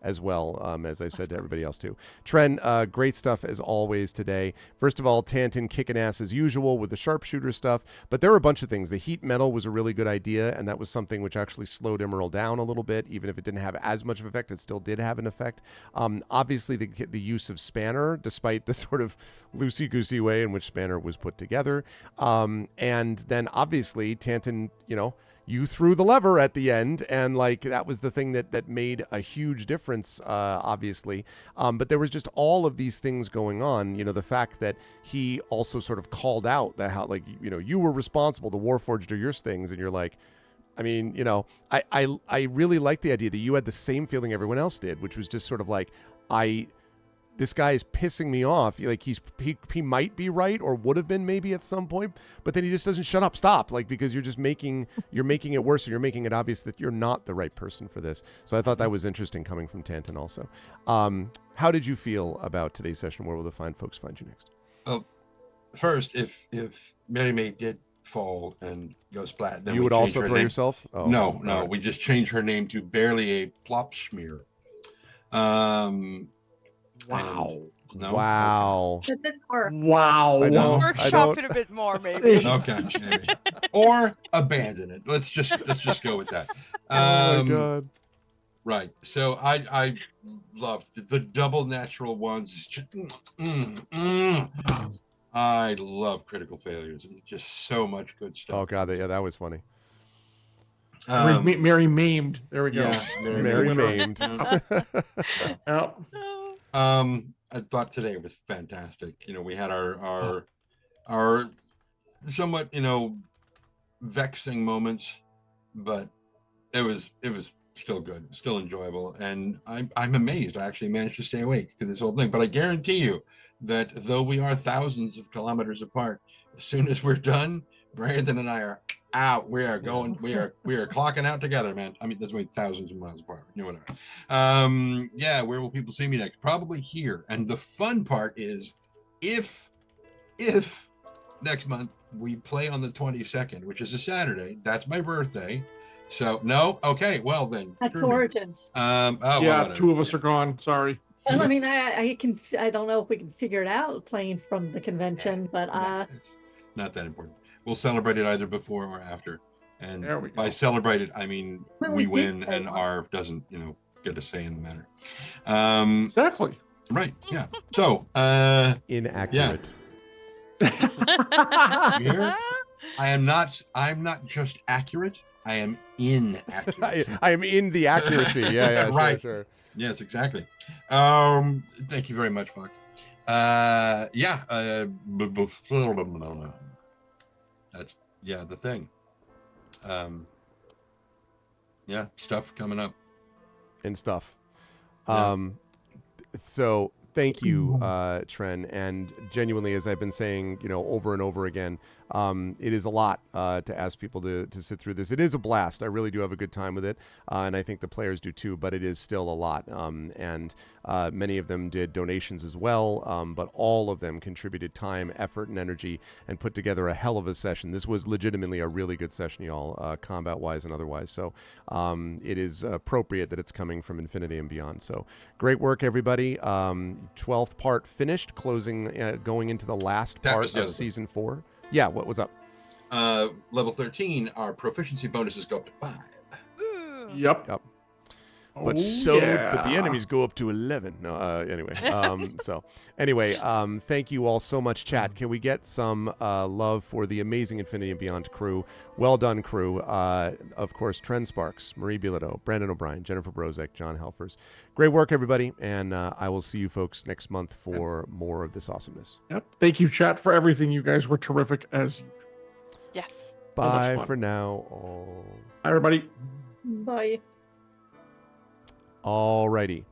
as well, as I've said to everybody else too. Tren, great stuff as always today. First of all, Tanton kicking ass as usual with the sharpshooter stuff, but there were a bunch of things. The heat metal was a really good idea, and that was something which actually slowed Emerald down a little bit. Even if it didn't have as much of an effect, it still did have an effect. Obviously, the use of Spanner, despite the sort of loosey-goosey way in which Spanner was put together, and then obviously Tanton, you threw the lever at the end, and like that was the thing that made a huge difference, obviously. But there was just all of these things going on. The fact that he also sort of called out that how, like, you were responsible. The Warforged are your things, and you're like, I mean, I really like the idea that you had the same feeling everyone else did, which was just sort of like, this guy is pissing me off. Like he might be right, or would have been maybe at some point, but then he just doesn't shut up, stop. Like, because you're making it worse, and you're making it obvious that you're not the right person for this. So I thought that was interesting coming from Tanton also. How did you feel about today's session? Where will the fine folks find you next? First, if Mary May did fall and go splat, then you would also throw yourself? Oh, no. We just changed her name to barely a plop smear. Wow. No. Wow. Wow. Workshop it a bit more, maybe. Okay. Maybe. Or abandon it. Let's just go with that. Oh my God. Right. So I loved the double natural ones. I love critical failures. It's just so much good stuff. Oh God, yeah, that was funny. Mary maimed. There we go. Yeah, Mary maimed. Yep. I thought today was fantastic. We had our somewhat, vexing moments, but it was still good, still enjoyable, and I'm amazed I actually managed to stay awake through this whole thing. But I guarantee you that though we are thousands of kilometers apart, as soon as we're done, Brandon and I are out. We are going. We are clocking out together, man. I mean, that's way thousands of miles apart. Whatever. Yeah. Where will people see me next? Probably here. And the fun part is, if next month we play on the 22nd, which is a Saturday, that's my birthday. So no. Okay. Well then. That's Origins. Yeah. Two of us are gone. Sorry. Well, I mean, I don't know if we can figure it out playing from the convention, but it's not that important. We'll celebrate it either before or after. And by celebrate it, I mean we win, and Arv doesn't, get a say in the matter. Exactly. Right. Yeah. So inaccurate. Yeah. I'm not just accurate. I am inaccurate. I am in the accuracy. Yeah. Right. Sure. Yes, exactly. Thank you very much, Fox. That's the thing. Stuff coming up. And stuff. Yeah. So thank you, Tren, and genuinely, as I've been saying, over and over again, it is a lot to ask people to sit through this. It is a blast. I really do have a good time with it, and I think the players do too, but it is still a lot. And many of them did donations as well, but all of them contributed time, effort, and energy, and put together a hell of a session. This was legitimately a really good session, y'all, combat-wise and otherwise. So it is appropriate that it's coming from Infinity and beyond. So great work, everybody. 12th part finished, closing, going into the last part of Season 4. Yeah, what's up? Level 13, our proficiency bonuses go up to 5. Yep. But but the enemies go up to 11. No, anyway. Thank you all so much, chat. Can we get some love for the amazing Infinity and Beyond crew? Well done, crew. Of course, Trent Sparks, Marie Bilodeau, Brandon O'Brien, Jennifer Brozek, John Helfers. Great work, everybody. And I will see you folks next month for more of this awesomeness. Yep. Thank you, chat, for everything. You guys were terrific as usual. Yes. Bye for now. All. Bye, everybody. Bye. Alrighty.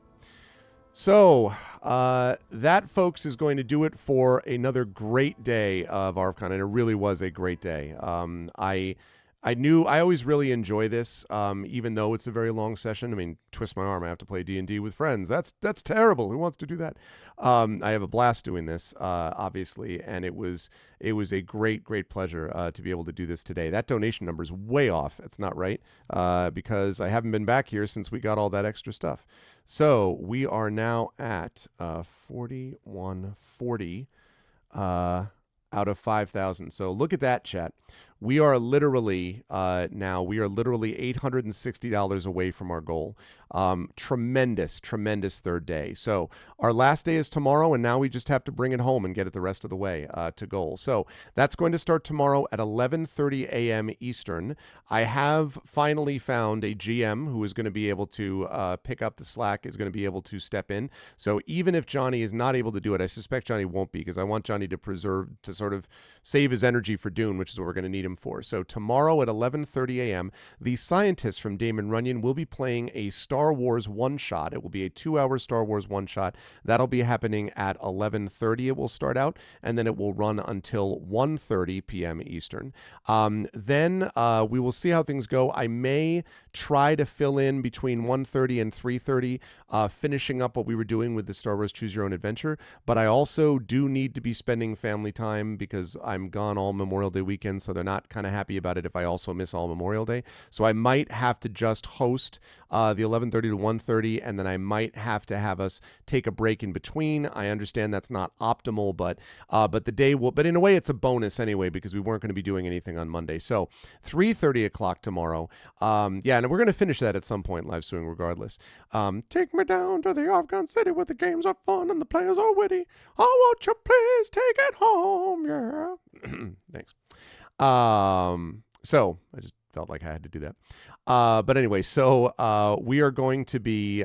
So that, folks, is going to do it for another great day of ArvCon, and it really was a great day. I always really enjoy this, even though it's a very long session. I mean, twist my arm, I have to play D&D with friends. That's terrible. Who wants to do that? I have a blast doing this, obviously, and it was a great pleasure to be able to do this today. That donation number is way off. It's not right, because I haven't been back here since we got all that extra stuff. So we are now at 4140 out of 5,000. So look at that, chat. We are literally $860 away from our goal. Tremendous third day. So our last day is tomorrow, and now we just have to bring it home and get it the rest of the way to goal. So that's going to start tomorrow at 11:30 a.m. Eastern. I have finally found a GM who is going to be able to pick up the slack, is going to be able to step in. So even if Johnny is not able to do it, I suspect Johnny won't be, because I want Johnny to sort of save his energy for Dune, which is what we're going to need him for. So tomorrow at 11:30 a.m., the scientists from Damon Runyon will be playing a Star Wars one-shot. It will be a 2-hour Star Wars one-shot. That'll be happening at 11:30. It will start out, and then it will run until 1:30 p.m. Eastern. Then we will see how things go. I may try to fill in between 1:30 and 3:30, finishing up what we were doing with the Star Wars Choose Your Own Adventure. But I also do need to be spending family time, because I'm gone all Memorial Day weekend, so they're not kind of happy about it if I also miss all Memorial Day. So I might have to just host the 11:30 to 1:30, and then I might have to have us take a break in between. I understand that's not optimal, but the day will. But in a way, it's a bonus anyway, because we weren't going to be doing anything on Monday. So 3:30 o'clock tomorrow. And we're going to finish that at some point, live streaming regardless. Take me down to the ArvCon city where the games are fun and the players are witty. Oh, won't you please take it home? Yeah. Thanks. So I just felt like I had to do that. But anyway, so we are going to be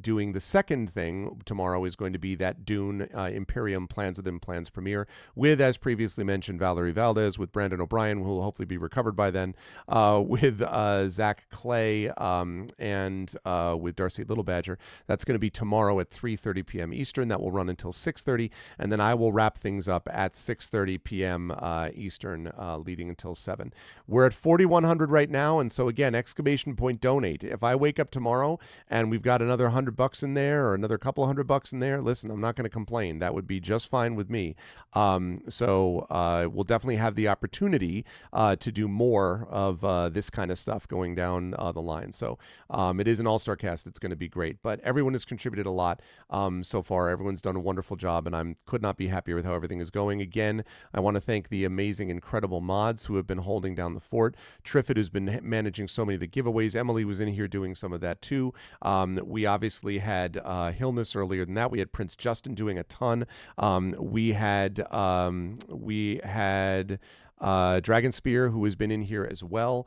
doing the second thing tomorrow, is going to be that Dune Imperium Plans Within Plans premiere with, as previously mentioned, Valerie Valdez, with Brandon O'Brien, who will hopefully be recovered by then, with Zach Clay, and with Darcy Little Badger. That's going to be tomorrow at 3:30 p.m. Eastern. That will run until 6:30, and then I will wrap things up at 6:30 p.m. Eastern, leading until 7. We're at 4,100 right now, and so again, exclamation point donate. If I wake up tomorrow and we've got another $100 in there, or another couple $100 in there, listen, I'm not going to complain. That would be just fine with me. So we'll definitely have the opportunity to do more of this kind of stuff going down the line. So it is an all-star cast. It's going to be great. But everyone has contributed a lot so far. Everyone's done a wonderful job, and I could not be happier with how everything is going. Again, I want to thank the amazing, incredible mods who have been holding down the fort. Triffid, who's been managing so many of the giveaways. Emily was in here doing some of that too. We obviously had Hillness earlier than that. We had Prince Justin doing a ton. We had Dragon Spear, who has been in here as well,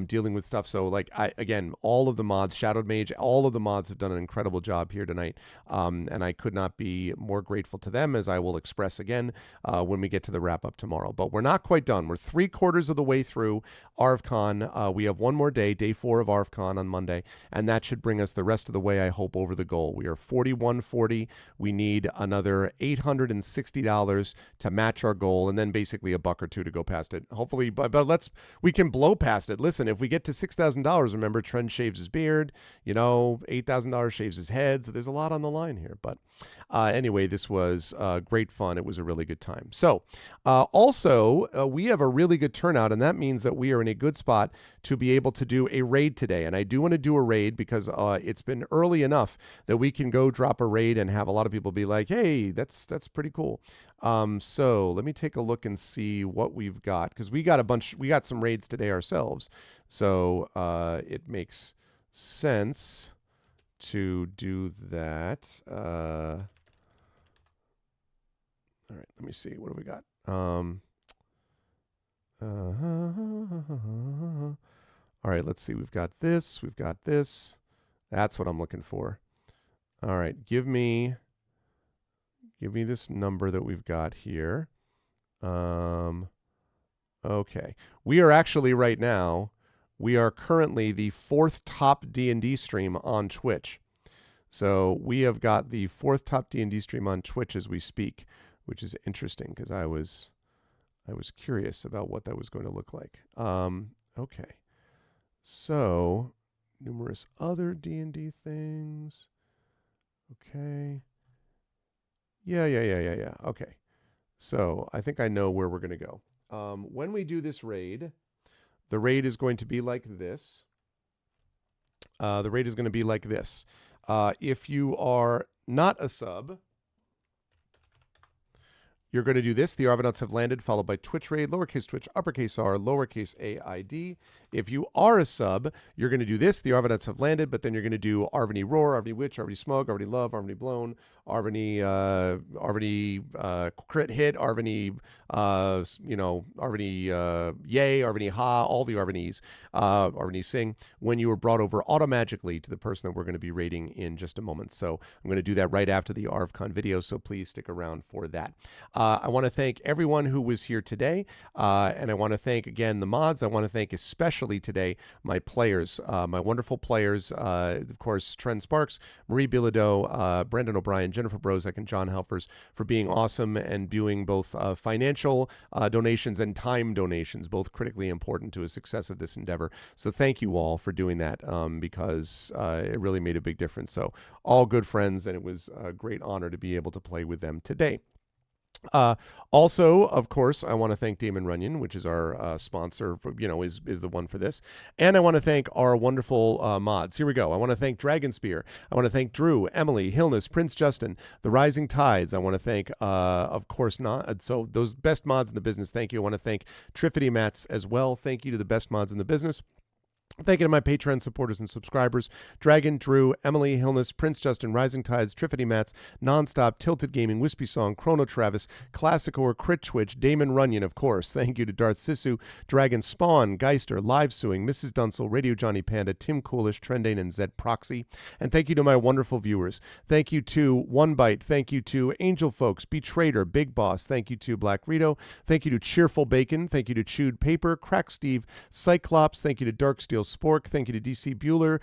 dealing with stuff. So again, all of the mods, Shadowed Mage, all of the mods have done an incredible job here tonight. And I could not be more grateful to them, as I will express again when we get to the wrap up tomorrow. But we're not quite done. We're 3/4 of the way through ArvCon. We have one more day 4 of ArvCon on Monday, and that should bring us the rest of the way, I hope, over the goal. We are 4140. We need another $860 to match our goal, and then basically a buck or two to go past it. Hopefully, but we can blow past it. Listen, if we get to $6,000, remember, Trent shaves his beard, $8,000 shaves his head. So there's a lot on the line here. But anyway, this was great fun. It was a really good time. So also, we have a really good turnout, and that means that we are in a good spot to be able to do a raid today. And I do want to do a raid because it's been early enough that we can go drop a raid and have a lot of people be like, hey, that's pretty cool. So let me take a look and see what we've got, because we got some raids today ourselves. So it makes sense to do that. All right, let me see. What do we got? All right, let's see. We've got this. We've got this. That's what I'm looking for. All right, give me this number that we've got here. Okay. We are actually right now, we are currently the 4th top D&D stream on Twitch. So we have got the 4th top D&D stream on Twitch as we speak, which is interesting because I was curious about what that was going to look like. Okay. So, numerous other D&D things. Okay. Yeah. Okay. So, I think I know where we're going to go. When we do this raid, the raid is going to be like this. The raid is going to be like this. If you are not a sub, you're going to do this. The Arvanauts have landed, followed by Twitch raid, lowercase twitch, uppercase R, lowercase AID. If you are a sub, you're going to do this. The Arvanauts have landed, but then you're going to do Arvany Roar, Arvany Witch, Arvany Smug, Arvany Love, Arvany Blown, Arvany Crit Hit, Arvany, Arvany Yay, Arvany Ha, all the Arvanys, Arvany Sing, when you are brought over automagically to the person that we're going to be raiding in just a moment. So I'm going to do that right after the ArvCon video, so please stick around for that. I want to thank everyone who was here today, and I want to thank, again, the mods. I want to thank especially today my players, my wonderful players, of course, Trent Sparks, Marie Bilodeau, Brandon O'Brien, Jennifer Brozek, and John Helfers for being awesome and doing both financial donations and time donations, both critically important to the success of this endeavor. So thank you all for doing that because it really made a big difference. So all good friends, and it was a great honor to be able to play with them today. Also, of course, I want to thank Damon Runyon, which is our sponsor, for, is the one for this. And I want to thank our wonderful mods. Here we go. I want to thank Dragonspear. I want to thank Drew, Emily, Hillness, Prince Justin, The Rising Tides. I want to thank, of course, so those best mods in the business. Thank you. I want to thank Triffity Mats as well. Thank you to the best mods in the business. Thank you to my Patreon supporters and subscribers, Dragon, Drew, Emily, Hillness, Prince Justin, Rising Tides, Triffity Mats, Nonstop, Tilted Gaming, Wispy Song, Chrono Travis, Classic or Crit Twitch, Damon Runyon, of course. Thank you to Darth Sisu, Dragon Spawn, Geister, Live Suing, Mrs. Dunsel, Radio Johnny Panda, Tim Coolish, Trendane, and Zed Proxy. And thank you to my wonderful viewers. Thank you to One Bite. Thank you to Angel Folks, Betrader, Big Boss. Thank you to Black Rito. Thank you to Cheerful Bacon. Thank you to Chewed Paper, Crack Steve, Cyclops. Thank you to Dark Steel Spork. Thank you to DC Bueller.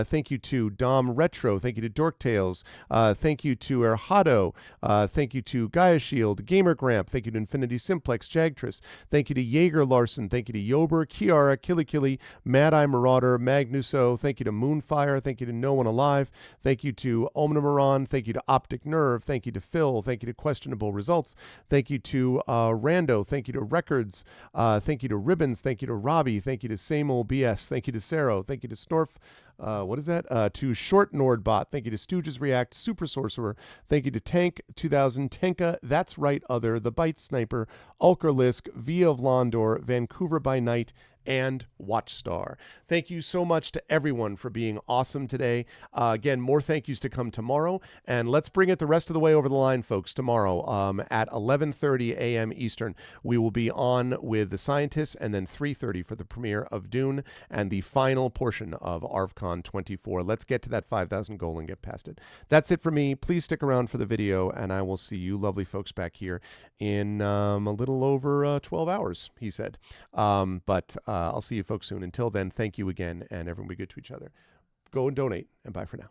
Thank you to Dom Retro. Thank you to Dork Tales. Thank you to Erhado. Thank you to Gaia Shield, Gamer Gramp. Thank you to Infinity Simplex, Jagtress. Thank you to Jaeger Larson. Thank you to Yober, Kiara, Killy, Mad Eye Marauder, Magnuso. Thank you to Moonfire. Thank you to No One Alive. Thank you to Omnimaron. Thank you to Optic Nerve. Thank you to Phil. Thank you to Questionable Results. Thank you to Rando. Thank you to Records. Thank you to Ribbons. Thank you to Robbie. Thank you to Same Old BS. Thank you to Sarah. Thank you to Snorf. What is that? To Short Nordbot. Thank you to Stooges React, Super Sorcerer. Thank you to Tank 2000, Tenka, That's Right Other, The Bite Sniper, Ulker Lisk, Via of Londor, Vancouver by Night, and Watchstar. Thank you so much to everyone for being awesome today. Again, more thank yous to come tomorrow, and let's bring it the rest of the way over the line, folks. Tomorrow at 11:30 a.m. Eastern, we will be on with the scientists, and then 3:30 for the premiere of Dune and the final portion of ArvCon 24. Let's get to that 5,000 goal and get past it. That's it for me. Please stick around for the video, and I will see you lovely folks back here in a little over 12 hours, he said. But I'll see you folks soon. Until then, thank you again, and everyone be good to each other. Go and donate, and bye for now.